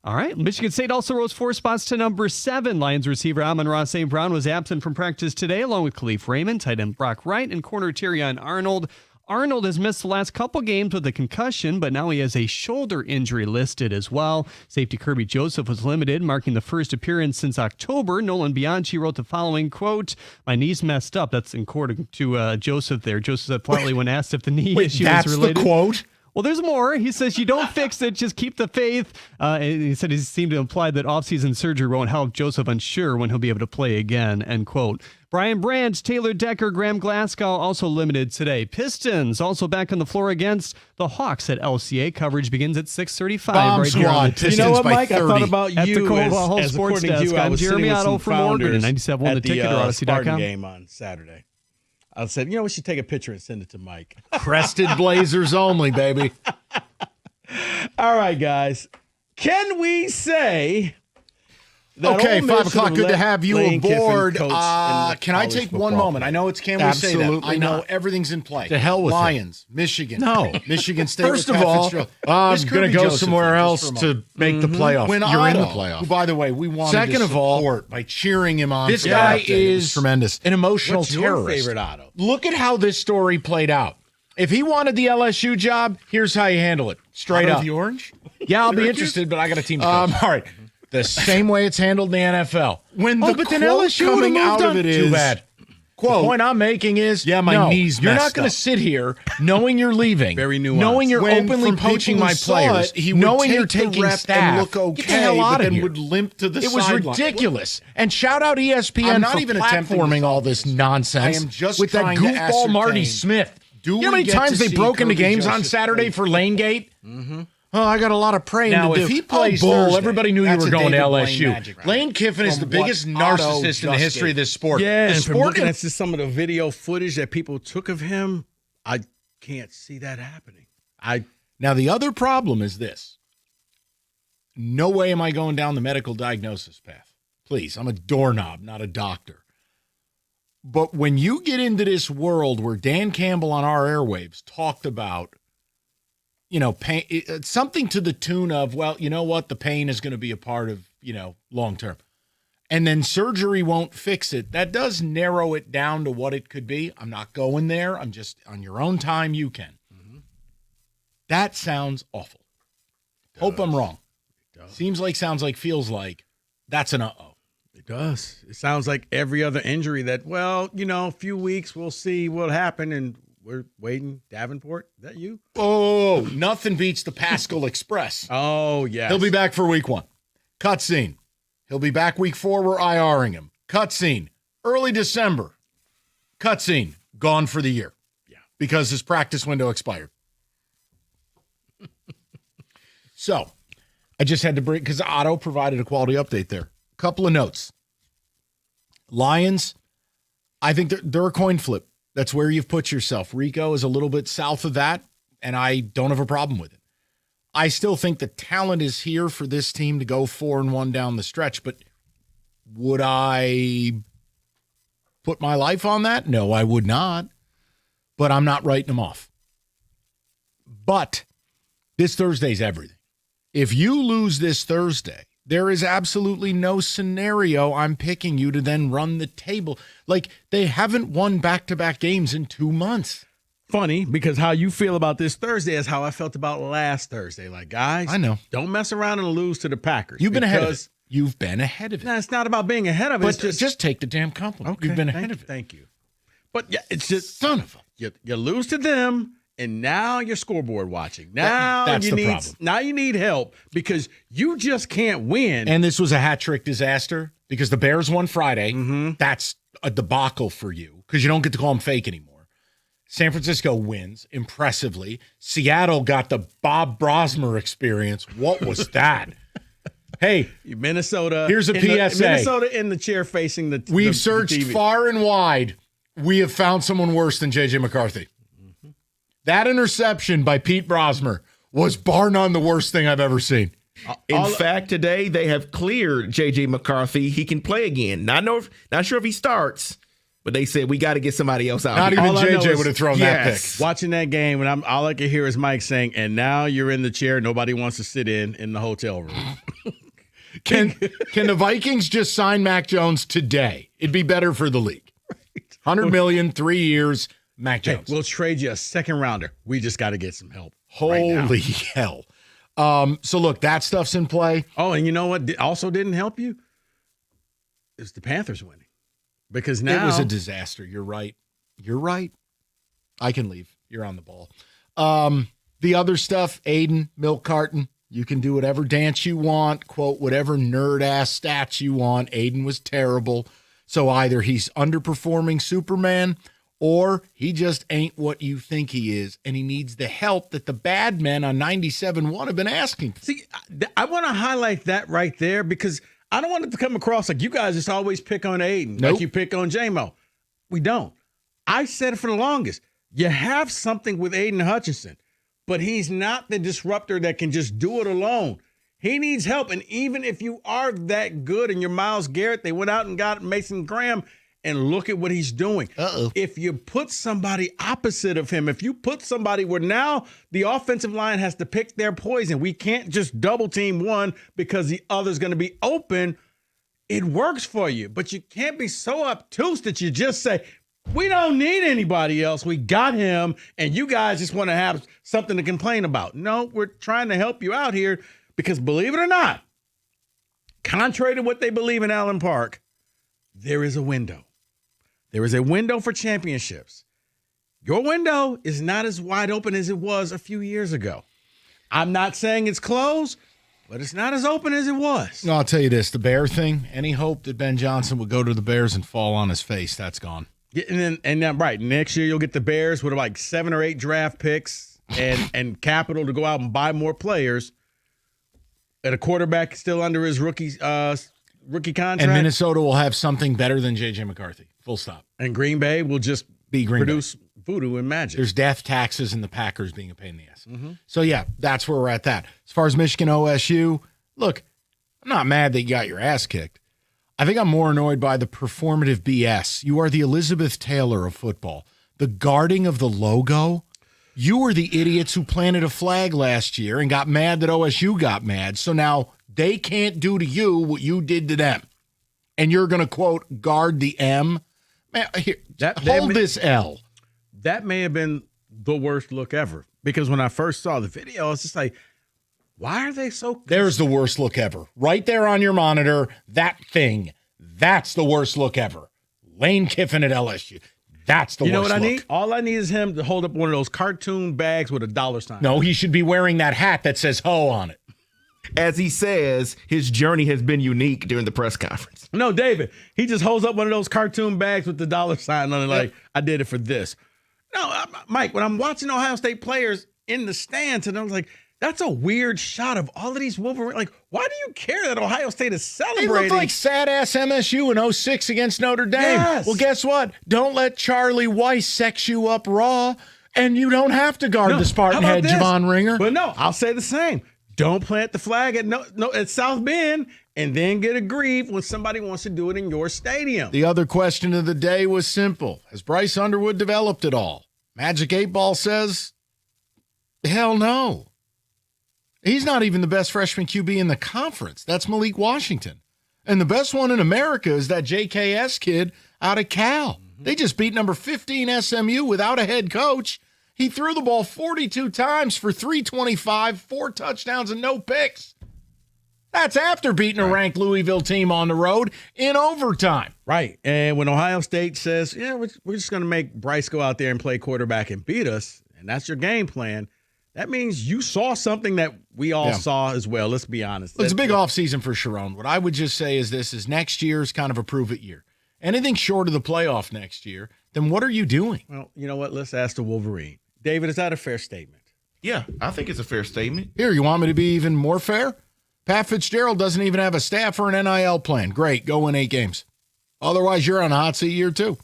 All right. Michigan State also rose 4 spots to number 7. Lions receiver Amon-Ra St. Brown was absent from practice today, along with Khalif Raymond, tight end Brock Wright, and corner Terrion Arnold. Arnold has missed the last couple games with a concussion, but now he has a shoulder injury listed as well. Safety Kirby Joseph was limited, marking the first appearance since October. Nolan Bianchi wrote the following quote, "My knee's messed up." That's according to Joseph there. Joseph said flatly when asked if the knee issue was related. That's the quote? Well, there's more. He says, "You don't fix it, just keep the faith." And he said he seemed to imply that offseason surgery won't help Joseph unsure when he'll be able to play again, end quote. Brian Branch, Taylor Decker, Graham Glasgow also limited today. Pistons also back on the floor against the Hawks at LCA. Coverage begins at 6:35 Bomb right here on the squad. You know what, Mike? I thought about at you the as Hall according Sports to Desk. you, I I'm was Jeremy sitting with Otto some from Morgan and founders 97.1 The at Ticket or Spartan Odyssey.com. game on Saturday. I said, we should take a picture and send it to Mike. Crested Blazers only, baby. All right, guys. Can we say that Okay, Ole Miss 5 o'clock. should Good to let have you Lane Kiffin aboard. coach in the Can I college take one football moment? playoff? I know it's can we say that? Absolutely I know not. everything's in play. To hell with it. Lions, Michigan. No. Michigan State. First with of Pat all, Fitzgerald. I'm Miss going to Kirby go Joseph somewhere just else for a to moment. make the playoff. When You're in the Otto, playoff. who, by the way, we wanted Second to of all, support by cheering him on. This for guy that. It was is tremendous. an emotional What's your terrorist. favorite Otto? Look at how this story played out. If he wanted the LSU job, here's how you handle it. Straight Otto up. the Orange? Yeah, I'll be Syracuse? interested, but I got a team to coach. All right. The same way it's handled in the NFL. When the but then quote LSU coming would've out moved of on. it Too is bad. Quote, the point I'm making is, Yeah, my no, knee's you're not messed going up. to sit here knowing you're leaving, Very nuanced. knowing you're When openly from people poaching who my saw players, it, he would knowing take you're the taking rep and staff, look okay, get the hell but out of then here. would limp to the It was sideline. ridiculous. And shout out ESPN I'm not for even attempting to platforming solve all this nonsense. I am just with that trying to goofball Marty ascertain, Smith. do You know how we many get times to they see broke into Kirby games on Joseph Saturday play? for Lanegate? Oh, I got a lot of praying Now, to do. if he plays bull, Thursday, everybody knew you that's were a going to David Blaine LSU. magic trick. Lane Kiffin is the From what biggest Otto narcissist in the just history of did. this sport. Yeah, The and from sport looking can- at just some of the video footage that people took of him, I can't see that happening. Now, the other problem is this. No way am I going down the medical diagnosis path. Please, I'm a doorknob, not a doctor. But when you get into this world where Dan Campbell on our airwaves talked about, pain, something to the tune of, well, you know what? The pain is going to be a part of, long term. And then surgery won't fix it. That does narrow it down to what it could be. I'm not going there. I'm just on your own time. You can. That sounds awful. Hope I'm wrong. Sounds like, feels like. That's an uh-oh. It does. It sounds like every other injury that, a few weeks, we'll see what happened, and we're waiting. Davenport, is that you? Oh, nothing beats the Pascal Express. Oh, yes. He'll be back for week 1. Cutscene. He'll be back week 4. We're IRing him. Cutscene. Early December. Cutscene. Gone for the year. Yeah. Because his practice window expired. So, I just had to bring, because Otto provided a quality update there. Couple of notes. Lions, I think they're a coin flip. That's where you've put yourself. Rico is a little bit south of that, and I don't have a problem with it. I still think the talent is here for this team to go 4-1 down the stretch, but would I put my life on that? No, I would not. But I'm not writing them off. But this Thursday's everything. If you lose this Thursday, there is absolutely no scenario I'm picking you to then run the table. Like, they haven't won back-to-back games in 2 months. Funny, because how you feel about this Thursday is how I felt about last Thursday. Like, guys, I know. Don't mess around and lose to the Packers. You've been ahead of it. You've been ahead of it. No, it's not about being ahead of it. But It's just take the damn compliment. Okay, You've been ahead of it. Thank you. But yeah, it's just son of a. You lose to them, and now you're scoreboard watching. Now That's you the need problem. Now you need help because you just can't win. And this was a hat trick disaster because the Bears won Friday. That's a debacle for you because you don't get to call him fake anymore. San Francisco wins impressively. Seattle got the Bob Brosmer experience. What was that? Hey, Minnesota. Here's a PSA. Minnesota in the chair facing the We've the searched TV. far and wide. We have found someone worse than J.J. McCarthy. That interception by Pete Brosmer was bar none the worst thing I've ever seen. In fact, today they have cleared J.J. McCarthy. He can play again. Not sure if he starts, but they said we got to get somebody else out. Not here. even J.J. would have thrown that pick. Watching that game, and all I could hear is Mike saying, "And now you're in the chair. Nobody wants to sit in the hotel room." Can the Vikings just sign Mac Jones today? It'd be better for the league. $100 million, 3 years, Mac Jones. Hey, we'll trade you a second rounder. We just got to get some help. Holy hell. So, look, that stuff's in play. Oh, and you know what also didn't help you? It's the Panthers winning. Because now it was a disaster. You're right. I can leave. You're on the ball. The other stuff, Aiden, milk carton, you can do whatever dance you want, quote whatever nerd-ass stats you want. Aiden was terrible. So either he's underperforming Superman or he just ain't what you think he is, and he needs the help that the bad men on 97.1 have been asking for. See, I want to highlight that right there because I don't want it to come across like you guys just always pick on Aiden, like you pick on J-Mo. We don't. I said it for the longest. You have something with Aiden Hutchinson, but he's not the disruptor that can just do it alone. He needs help, and even if you are that good and you're Myles Garrett, they went out and got Mason Graham, and look at what he's doing. If you put somebody opposite of him, if you put somebody where now the offensive line has to pick their poison, we can't just double team one because the other's going to be open. It works for you, but you can't be so obtuse that you just say, we don't need anybody else. We got him, and you guys just want to have something to complain about. No, we're trying to help you out here because, believe it or not, contrary to what they believe in Allen Park, there is a window. There is a window for championships. Your window is not as wide open as it was a few years ago. I'm not saying it's closed, but it's not as open as it was. No, I'll tell you this, the Bear thing, any hope that Ben Johnson would go to the Bears and fall on his face, that's gone. Yeah, and then right, next year you'll get the Bears with like 7 or 8 draft picks and capital to go out and buy more players. And a quarterback still under his rookie contract. And Minnesota will have something better than J.J. McCarthy. Full stop. And Green Bay will just produce voodoo and magic. There's death taxes and the Packers being a pain in the ass. So, yeah, that's where we're at that. As far as Michigan OSU, look, I'm not mad that you got your ass kicked. I think I'm more annoyed by the performative BS. You are the Elizabeth Taylor of football. The guarding of the logo. You were the idiots who planted a flag last year and got mad that OSU got mad. So now they can't do to you what you did to them. And you're going to, quote, guard the M. Man, here, hold this L. That may have been the worst look ever. Because when I first saw the video, it's just like, why are they so... There's the worst look ever. Right there on your monitor, that thing. That's the worst look ever. Lane Kiffin at LSU. That's the worst look. You know what I need? All I need is him to hold up one of those cartoon bags with a dollar sign. No, he should be wearing that hat that says "ho" on it. As he says, his journey has been unique during the press conference. No, David, he just holds up one of those cartoon bags with the dollar sign on it like, I did it for this. No, Mike, when I'm watching Ohio State players in the stands, and I was like, that's a weird shot of all of these Wolverines. Like, why do you care that Ohio State is celebrating? They look like sad-ass MSU in 06 against Notre Dame. Yes. Well, guess what? Don't let Charlie Weiss sex you up raw, and you don't have to guard the Spartan head, Javon Ringer. But no, I'll say the same. Don't plant the flag at South Bend and then get aggrieved when somebody wants to do it in your stadium. The other question of the day was simple. Has Bryce Underwood developed at all? Magic 8 Ball says, hell no. He's not even the best freshman QB in the conference. That's Malik Washington. And the best one in America is that JKS kid out of Cal. They just beat number 15 SMU without a head coach. He threw the ball 42 times for 325, 4 touchdowns, and no picks. That's after beating a ranked Louisville team on the road in overtime. Right. And when Ohio State says, yeah, we're just going to make Bryce go out there and play quarterback and beat us, and that's your game plan, that means you saw something that we all saw as well. Let's be honest. It's a big offseason for Sharon. What I would just say is this is next year's kind of a prove-it year. anything short of the playoff next year, then what are you doing? Well, you know what? Let's ask the Wolverine. David, is that a fair statement? Yeah, I think it's a fair statement. Here, you want me to be even more fair? Pat Fitzgerald doesn't even have a staff or an NIL plan. Great, go win 8 games. Otherwise, you're on a hot seat year 2.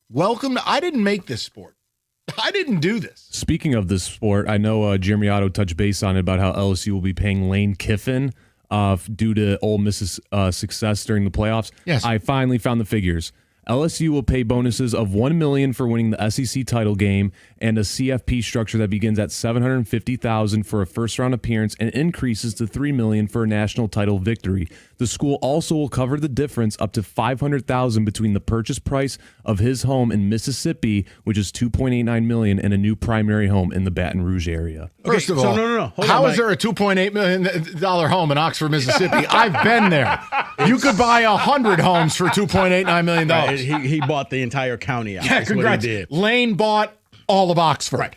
Welcome to, I didn't make this sport. I didn't do this. Speaking of this sport, I know Jeremy Otto touched base on it about how LSU will be paying Lane Kiffin due to Ole Miss's success during the playoffs. Yes. I finally found the figures. LSU will pay bonuses of $1 million for winning the SEC title game and a CFP structure that begins at $750,000 for a first-round appearance and increases to $3 million for a national title victory. The school also will cover the difference up to $500,000 between the purchase price of his home in Mississippi, which is $2.89 million, and a new primary home in the Baton Rouge area. First of all, no. How is there a $2.8 million home in Oxford, Mississippi? I've been there. You could buy 100 homes for $2.89 million. Right, he bought the entire county out. Yeah, That's congrats. what he did. Lane bought all of Oxford. Right.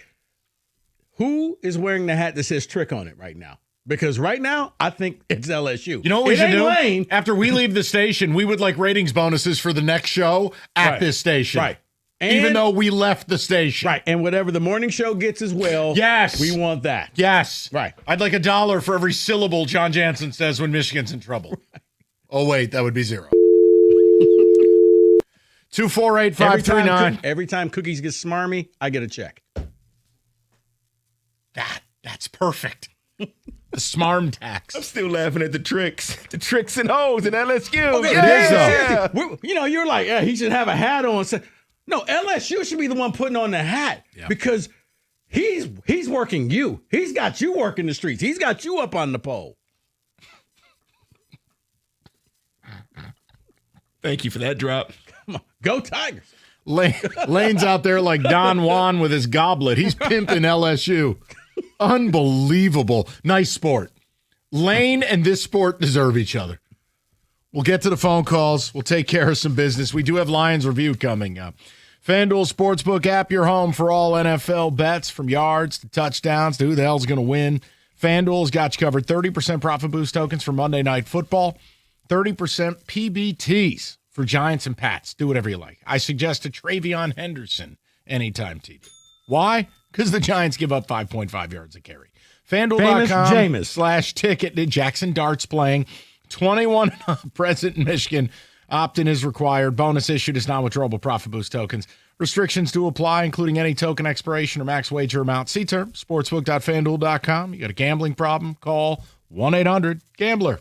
Who is wearing the hat that says Trick on it right now? Because right now, I think it's LSU. You know what we It should ain't do? Lane. After we leave the station, we would like ratings bonuses for the next show at Right. this station. Right. Even And- though we left the station. Right. And whatever the morning show gets as well. Yes. We want that. Yes. Right. I'd like $1 for every syllable John Jansen says when Michigan's in trouble. Oh, wait, that would be 0. 248-539. Every time Cookies gets smarmy, I get a check. That's perfect. The smarm tax. I'm still laughing at the tricks and hoes in LSU. Okay, It is, though. seriously. You know, you're like, yeah, he should have a hat on. No, LSU should be the one putting on the hat because he's working you. He's got you working the streets. He's got you up on the pole. Thank you for that drop. Come on, go Tigers. Lane's out there like Don Juan with his goblet. He's pimping LSU. Unbelievable. Nice sport. Lane and this sport deserve each other. We'll get to the phone calls. We'll take care of some business. We do have Lions Review coming up. FanDuel Sportsbook app, your home for all NFL bets, from yards to touchdowns to who the hell's going to win. FanDuel's got you covered. 30% profit boost tokens for Monday Night Football. 30% PBTs for Giants and Pats. Do whatever you like. I suggest a Travion Henderson anytime TD. Why? Because the Giants give up 5.5 yards a carry. FanDuel.com/ticket. Jackson Dart's playing. 21 present in Michigan. Opt-in is required. Bonus issued is non-withdrawable profit boost tokens. Restrictions do apply, including any token expiration or max wager amount. See terms. Sportsbook.fanduel.com. You got a gambling problem? Call 1-800-GAMBLER.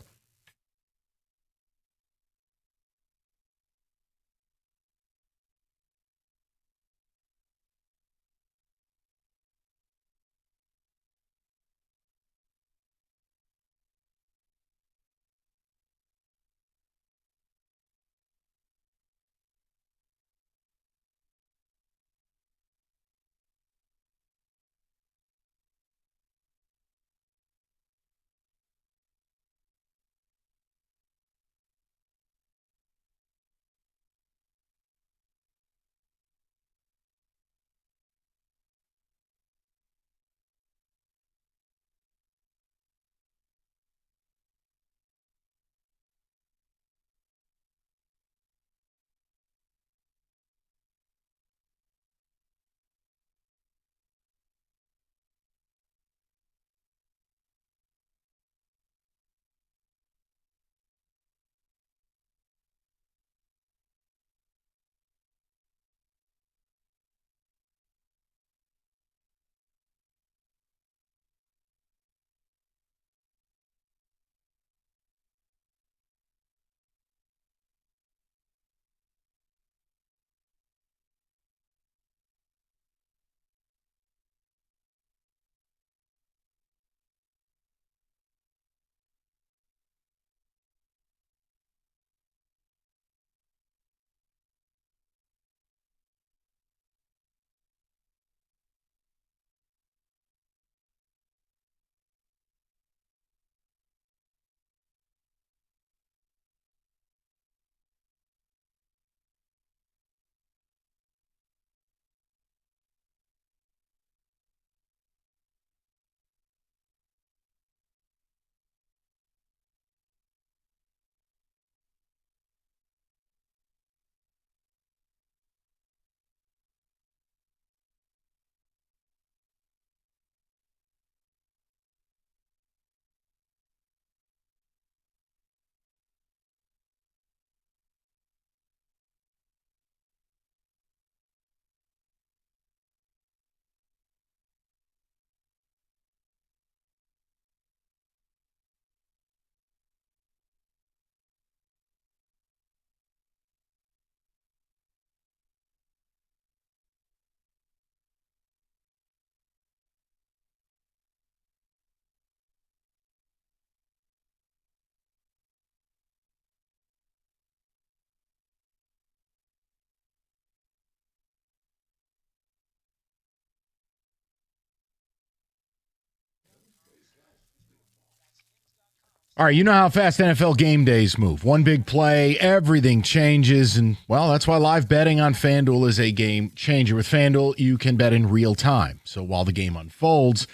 All right, you know how fast NFL game days move. One big play, everything changes, and, well, that's why live betting on FanDuel is a game changer. With FanDuel, you can bet in real time. So while the game unfolds,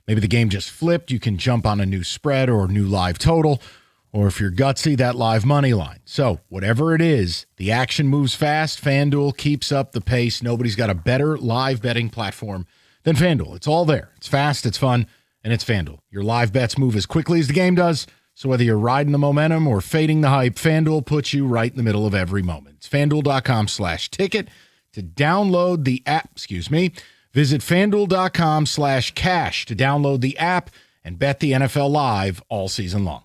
maybe the game just flipped, you can jump on a new spread or a new live total, or if you're gutsy, that live money line. So whatever it is, the action moves fast. FanDuel keeps up the pace. Nobody's got a better live betting platform than FanDuel. It's all there. It's fast, it's fun, and it's FanDuel. Your live bets move as quickly as the game does. So whether you're riding the momentum or fading the hype, FanDuel puts you right in the middle of every moment. It's FanDuel.com/ticket to download the app. Visit FanDuel.com/cash to download the app and bet the NFL live all season long.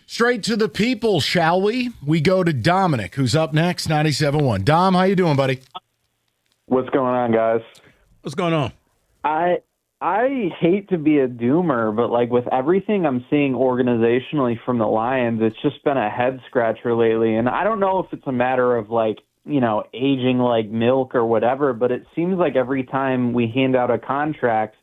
Straight to the people, shall we? We go to Dominic, who's up next, 97.1. Dom, how you doing, buddy? What's going on, guys? What's going on? I hate to be a doomer, but like with everything I'm seeing organizationally from the Lions, it's just been a head scratcher lately. And I don't know if it's a matter of like, aging like milk or whatever, but it seems like every time we hand out a contract,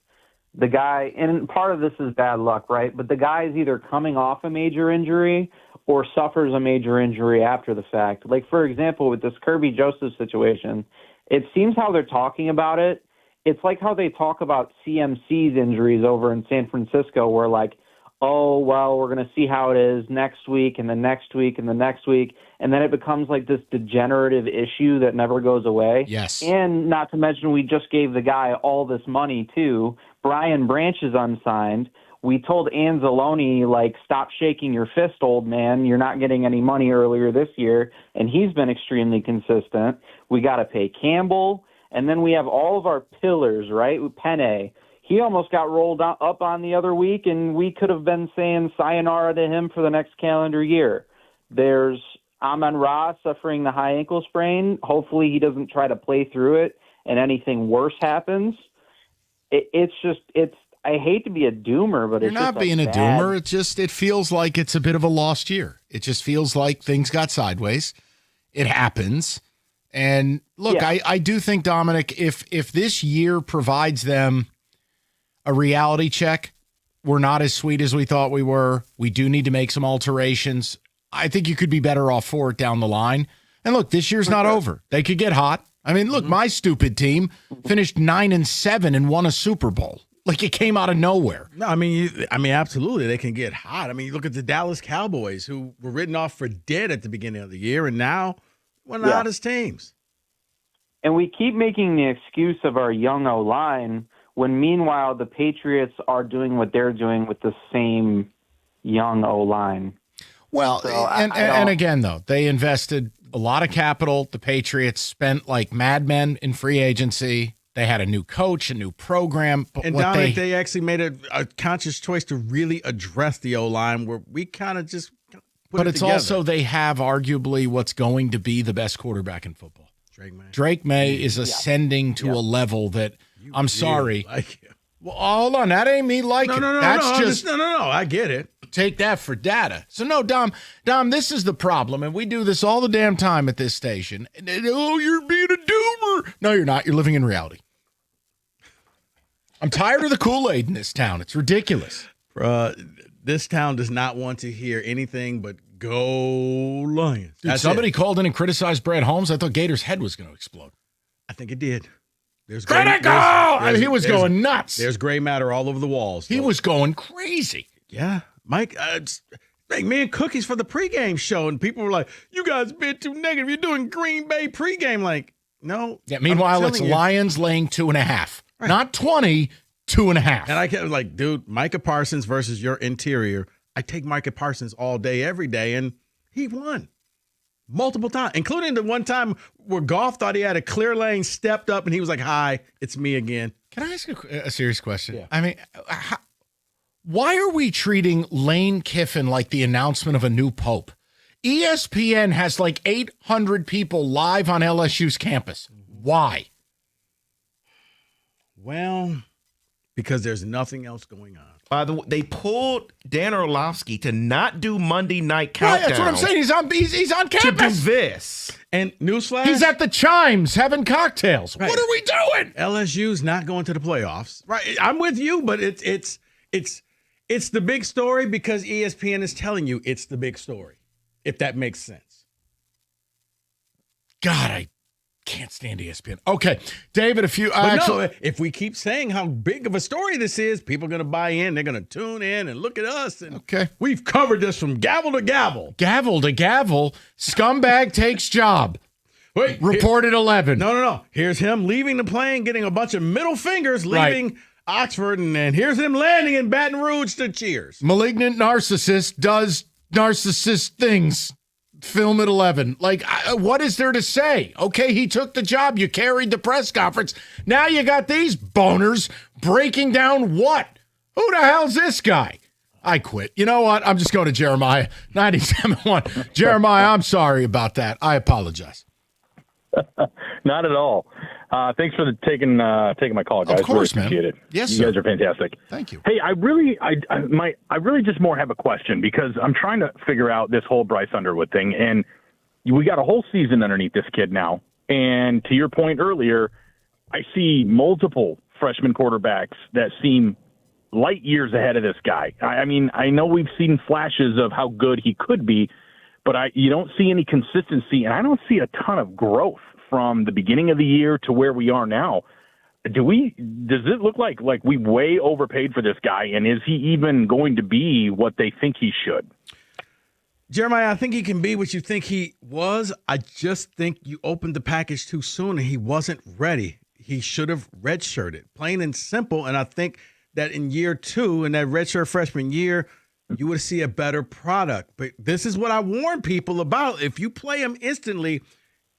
the guy, and part of this is bad luck, right? But the guy is either coming off a major injury or suffers a major injury after the fact. Like, for example, with this Kirby Joseph situation, it seems how they're talking about it. It's like how they talk about CMC's injuries over in San Francisco, where like, oh, well, we're going to see how it is next week and the next week and the next week. And then it becomes like this degenerative issue that never goes away. Yes. And not to mention, we just gave the guy all this money, too. Brian Branch is unsigned. We told Anzalone, like, stop shaking your fist, old man. You're not getting any money earlier this year. And he's been extremely consistent. We got to pay Campbell. And then we have all of our pillars, right? Penne. He almost got rolled up on the other week, and we could have been saying sayonara to him for the next calendar year. There's Amon-Ra suffering the high ankle sprain. Hopefully he doesn't try to play through it and anything worse happens. I hate to be a doomer, but You're not being a doomer. It feels like it's a bit of a lost year. It just feels like things got sideways. It happens. And look, yeah. I do think, Dominic, if this year provides them a reality check, we're not as sweet as we thought we were. We do need to make some alterations. I think you could be better off for it down the line. And look, this year's not over. They could get hot. I mean, look, my stupid team finished 9-7 and won a Super Bowl. Like, it came out of nowhere. No, I mean, absolutely, they can get hot. I mean, you look at the Dallas Cowboys, who were written off for dead at the beginning of the year, and now one of the hottest teams. And we keep making the excuse of our young O-line, when meanwhile the Patriots are doing what they're doing with the same young O-line. Well, so and again, though, they invested a lot of capital. The Patriots spent like madmen in free agency. They had a new coach, a new program. But and Dominic, they actually made a conscious choice to really address the O-line, where we kind of just put but it it's together. Also they have arguably what's going to be the best quarterback in football. Drake May is ascending to a level that I'm sorry. Well, hold on, that ain't me liking. No. That's just no. I get it. Take that for data. So no, Dom, this is the problem, and we do this all the damn time at this station. And, oh, you're being a doomer. No, you're not. You're living in reality. I'm tired of the Kool-Aid in this town. It's ridiculous. This town does not want to hear anything but Go Lions. Dude, somebody called in and criticized Brad Holmes. I thought Gator's head was going to explode. I think it did. He was going nuts. There's gray matter all over the walls. He was going crazy. Yeah. Mike, make me and cookies for the pregame show, and people were like, you guys been too negative. You're doing Green Bay pregame. Like, no. Yeah, meanwhile, it's Lions laying 2.5. Right. Not 20, 2.5. And I kept like, dude, Micah Parsons versus your interior. I take Micah Parsons all day, every day, and he won multiple times, including the one time where Goff thought he had a clear lane, stepped up, and he was like, hi, it's me again. Can I ask a serious question? Yeah. I mean, why are we treating Lane Kiffin like the announcement of a new pope? ESPN has like 800 people live on LSU's campus. Why? Well, because there's nothing else going on. By the way, they pulled Dan Orlovsky to not do Monday Night Countdown. Right, that's what I'm saying. He's on campus. To do this. And newsflash, he's at the Chimes having cocktails. Right. What are we doing? LSU's not going to the playoffs. Right. I'm with you, but it's the big story because ESPN is telling you it's the big story, if that makes sense. God, I can't stand ESPN. Okay, David, if we keep saying how big of a story this is, people are going to buy in. They're going to tune in and look at us. And we've covered this from gavel to gavel. Gavel to gavel. Scumbag takes job. Wait, reported 11. No. Here's him leaving the plane, getting a bunch of middle fingers, leaving Oxford, and here's him landing in Baton Rouge to cheers. Malignant narcissist does narcissist things. Film at 11. Like, what is there to say? Okay, he took the job. You carried the press conference. Now you got these boners breaking down what? Who the hell's this guy? I quit. You know what? I'm just going to Jeremiah 97.1. Jeremiah, I'm sorry about that. I apologize. Not at all. Thanks for taking my call, guys. Of course, really appreciate man. it. Yes, you sir. guys are fantastic. Thank you. Hey, I really just more have a question because I'm trying to figure out this whole Bryce Underwood thing, and we got a whole season underneath this kid now. And to your point earlier, I see multiple freshman quarterbacks that seem light years ahead of this guy. I mean, I know we've seen flashes of how good he could be, but you don't see any consistency, and I don't see a ton of growth from the beginning of the year to where we are now. Does it look like we way overpaid for this guy, and is he even going to be what they think he should? Jeremiah, I think he can be what you think he was. I just think you opened the package too soon, and he wasn't ready. He should have redshirted, plain and simple, and I think that in year 2, in that redshirt freshman year, you would see a better product. But this is what I warn people about. If you play him instantly,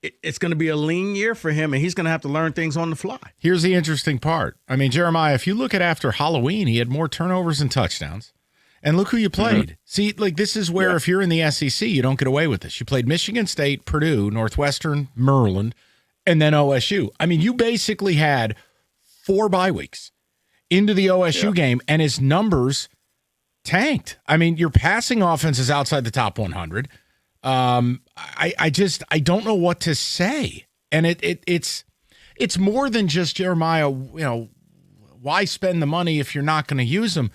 it's going to be a lean year for him, and he's going to have to learn things on the fly. Here's the interesting part. I mean, Jeremiah, if you look at after Halloween, he had more turnovers and touchdowns. And look who you played. Mm-hmm. See, like this is where if you're in the SEC, you don't get away with this. You played Michigan State, Purdue, Northwestern, Maryland, and then OSU. I mean, you basically had 4 bye weeks into the OSU game, and his numbers tanked. I mean, your passing offense is outside the top 100. I don't know what to say. And it's more than just Jeremiah, why spend the money if you're not going to use them?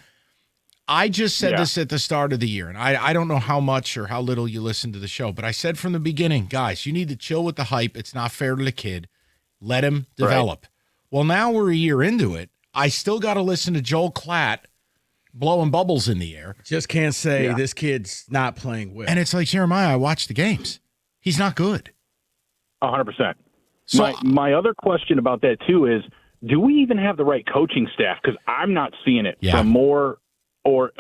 I just said this at the start of the year, and I don't know how much or how little you listen to the show, but I said from the beginning, guys, you need to chill with the hype. It's not fair to the kid. Let him develop. Right. Well, now we're a year into it. I still got to listen to Joel Klatt blowing bubbles in the air. Just can't say this kid's not playing well. And it's like, Jeremiah, I watched the games. He's not good. 100%. So my other question about that, too, is do we even have the right coaching staff? Because I'm not seeing it from Moore or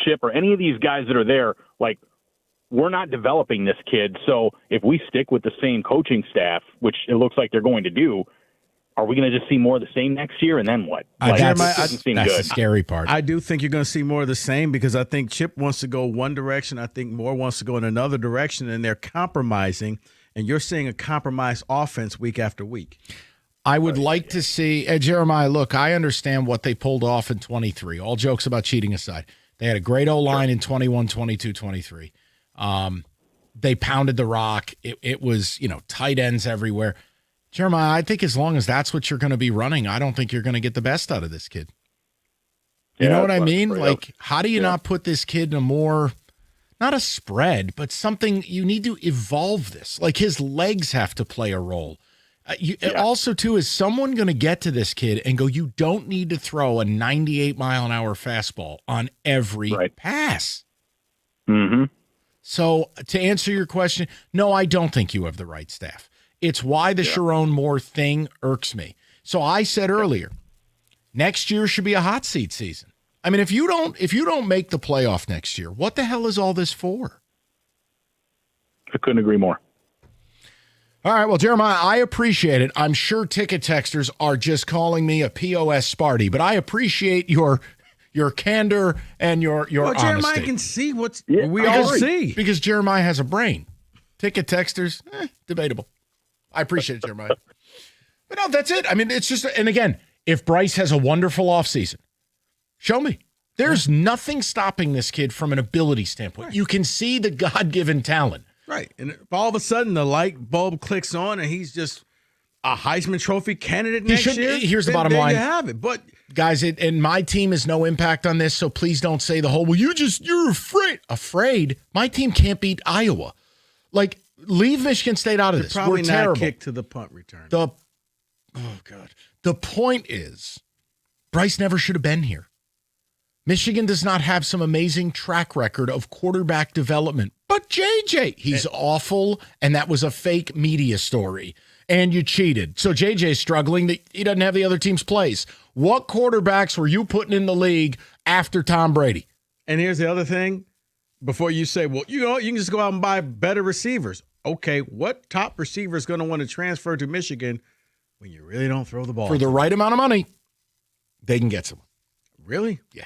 Chip or any of these guys that are there. Like, we're not developing this kid. So if we stick with the same coaching staff, which it looks like they're going to do, are we going to just see more of the same next year, and then what? That's the scary part. I do think you're going to see more of the same because I think Chip wants to go one direction. I think Moore wants to go in another direction, and they're compromising, and you're seeing a compromised offense week after week. I would like to see Jeremiah, look, I understand what they pulled off in 23. All jokes about cheating aside. They had a great O-line in 21, 22, 23. They pounded the rock. It was, tight ends everywhere. Jeremiah, I think as long as that's what you're going to be running, I don't think you're going to get the best out of this kid. You know what I mean? Like, how do you not put this kid in a more not a spread, but something you need to evolve this. Like his legs have to play a role. Also, too, is someone going to get to this kid and go, you don't need to throw a 98-mile-an-hour fastball on every pass. Mm-hmm. So to answer your question, no, I don't think you have the right staff. It's why the Sharon Moore thing irks me. So I said earlier, next year should be a hot seat season. I mean, if you don't make the playoff next year, what the hell is all this for? I couldn't agree more. All right, well, Jeremiah, I appreciate it. I'm sure ticket texters are just calling me a POS Sparty, but I appreciate your candor and your honesty. Jeremiah can see we all see. Because Jeremiah has a brain. Ticket texters, debatable. I appreciate it, Jeremiah. But no, that's it. I mean, it's just, and again, if Bryce has a wonderful offseason, show me. There's nothing stopping this kid from an ability standpoint. Right. You can see the God-given talent. Right. And if all of a sudden the light bulb clicks on and he's just a Heisman Trophy candidate next year, here's the bottom line. You have it. But guys, and my team has no impact on this, so please don't say the whole, well, you're afraid. Afraid? My team can't beat Iowa. Like, leave Michigan State out of this. Probably We're terrible. not kick to the punt return. Oh, God. The point is, Bryce never should have been here. Michigan does not have some amazing track record of quarterback development. But JJ, he's awful, and that was a fake media story. And you cheated. So JJ's struggling. He doesn't have the other team's plays. What quarterbacks were you putting in the league after Tom Brady? And here's the other thing. Before you say, well, you can just go out and buy better receivers. Okay, what top receiver is going to want to transfer to Michigan when you really don't throw the ball? For the right amount of money, they can get someone. Really? Yeah.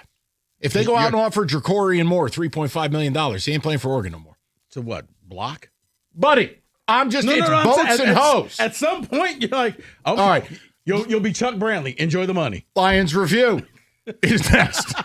If they go out and offer Jacorian Moore $3.5 million, he ain't playing for Oregon no more. To what? Block? Buddy, boats and hose. At some point, you're like, okay, all right, you'll be Chuck Brantley. Enjoy the money. Lions Review is next.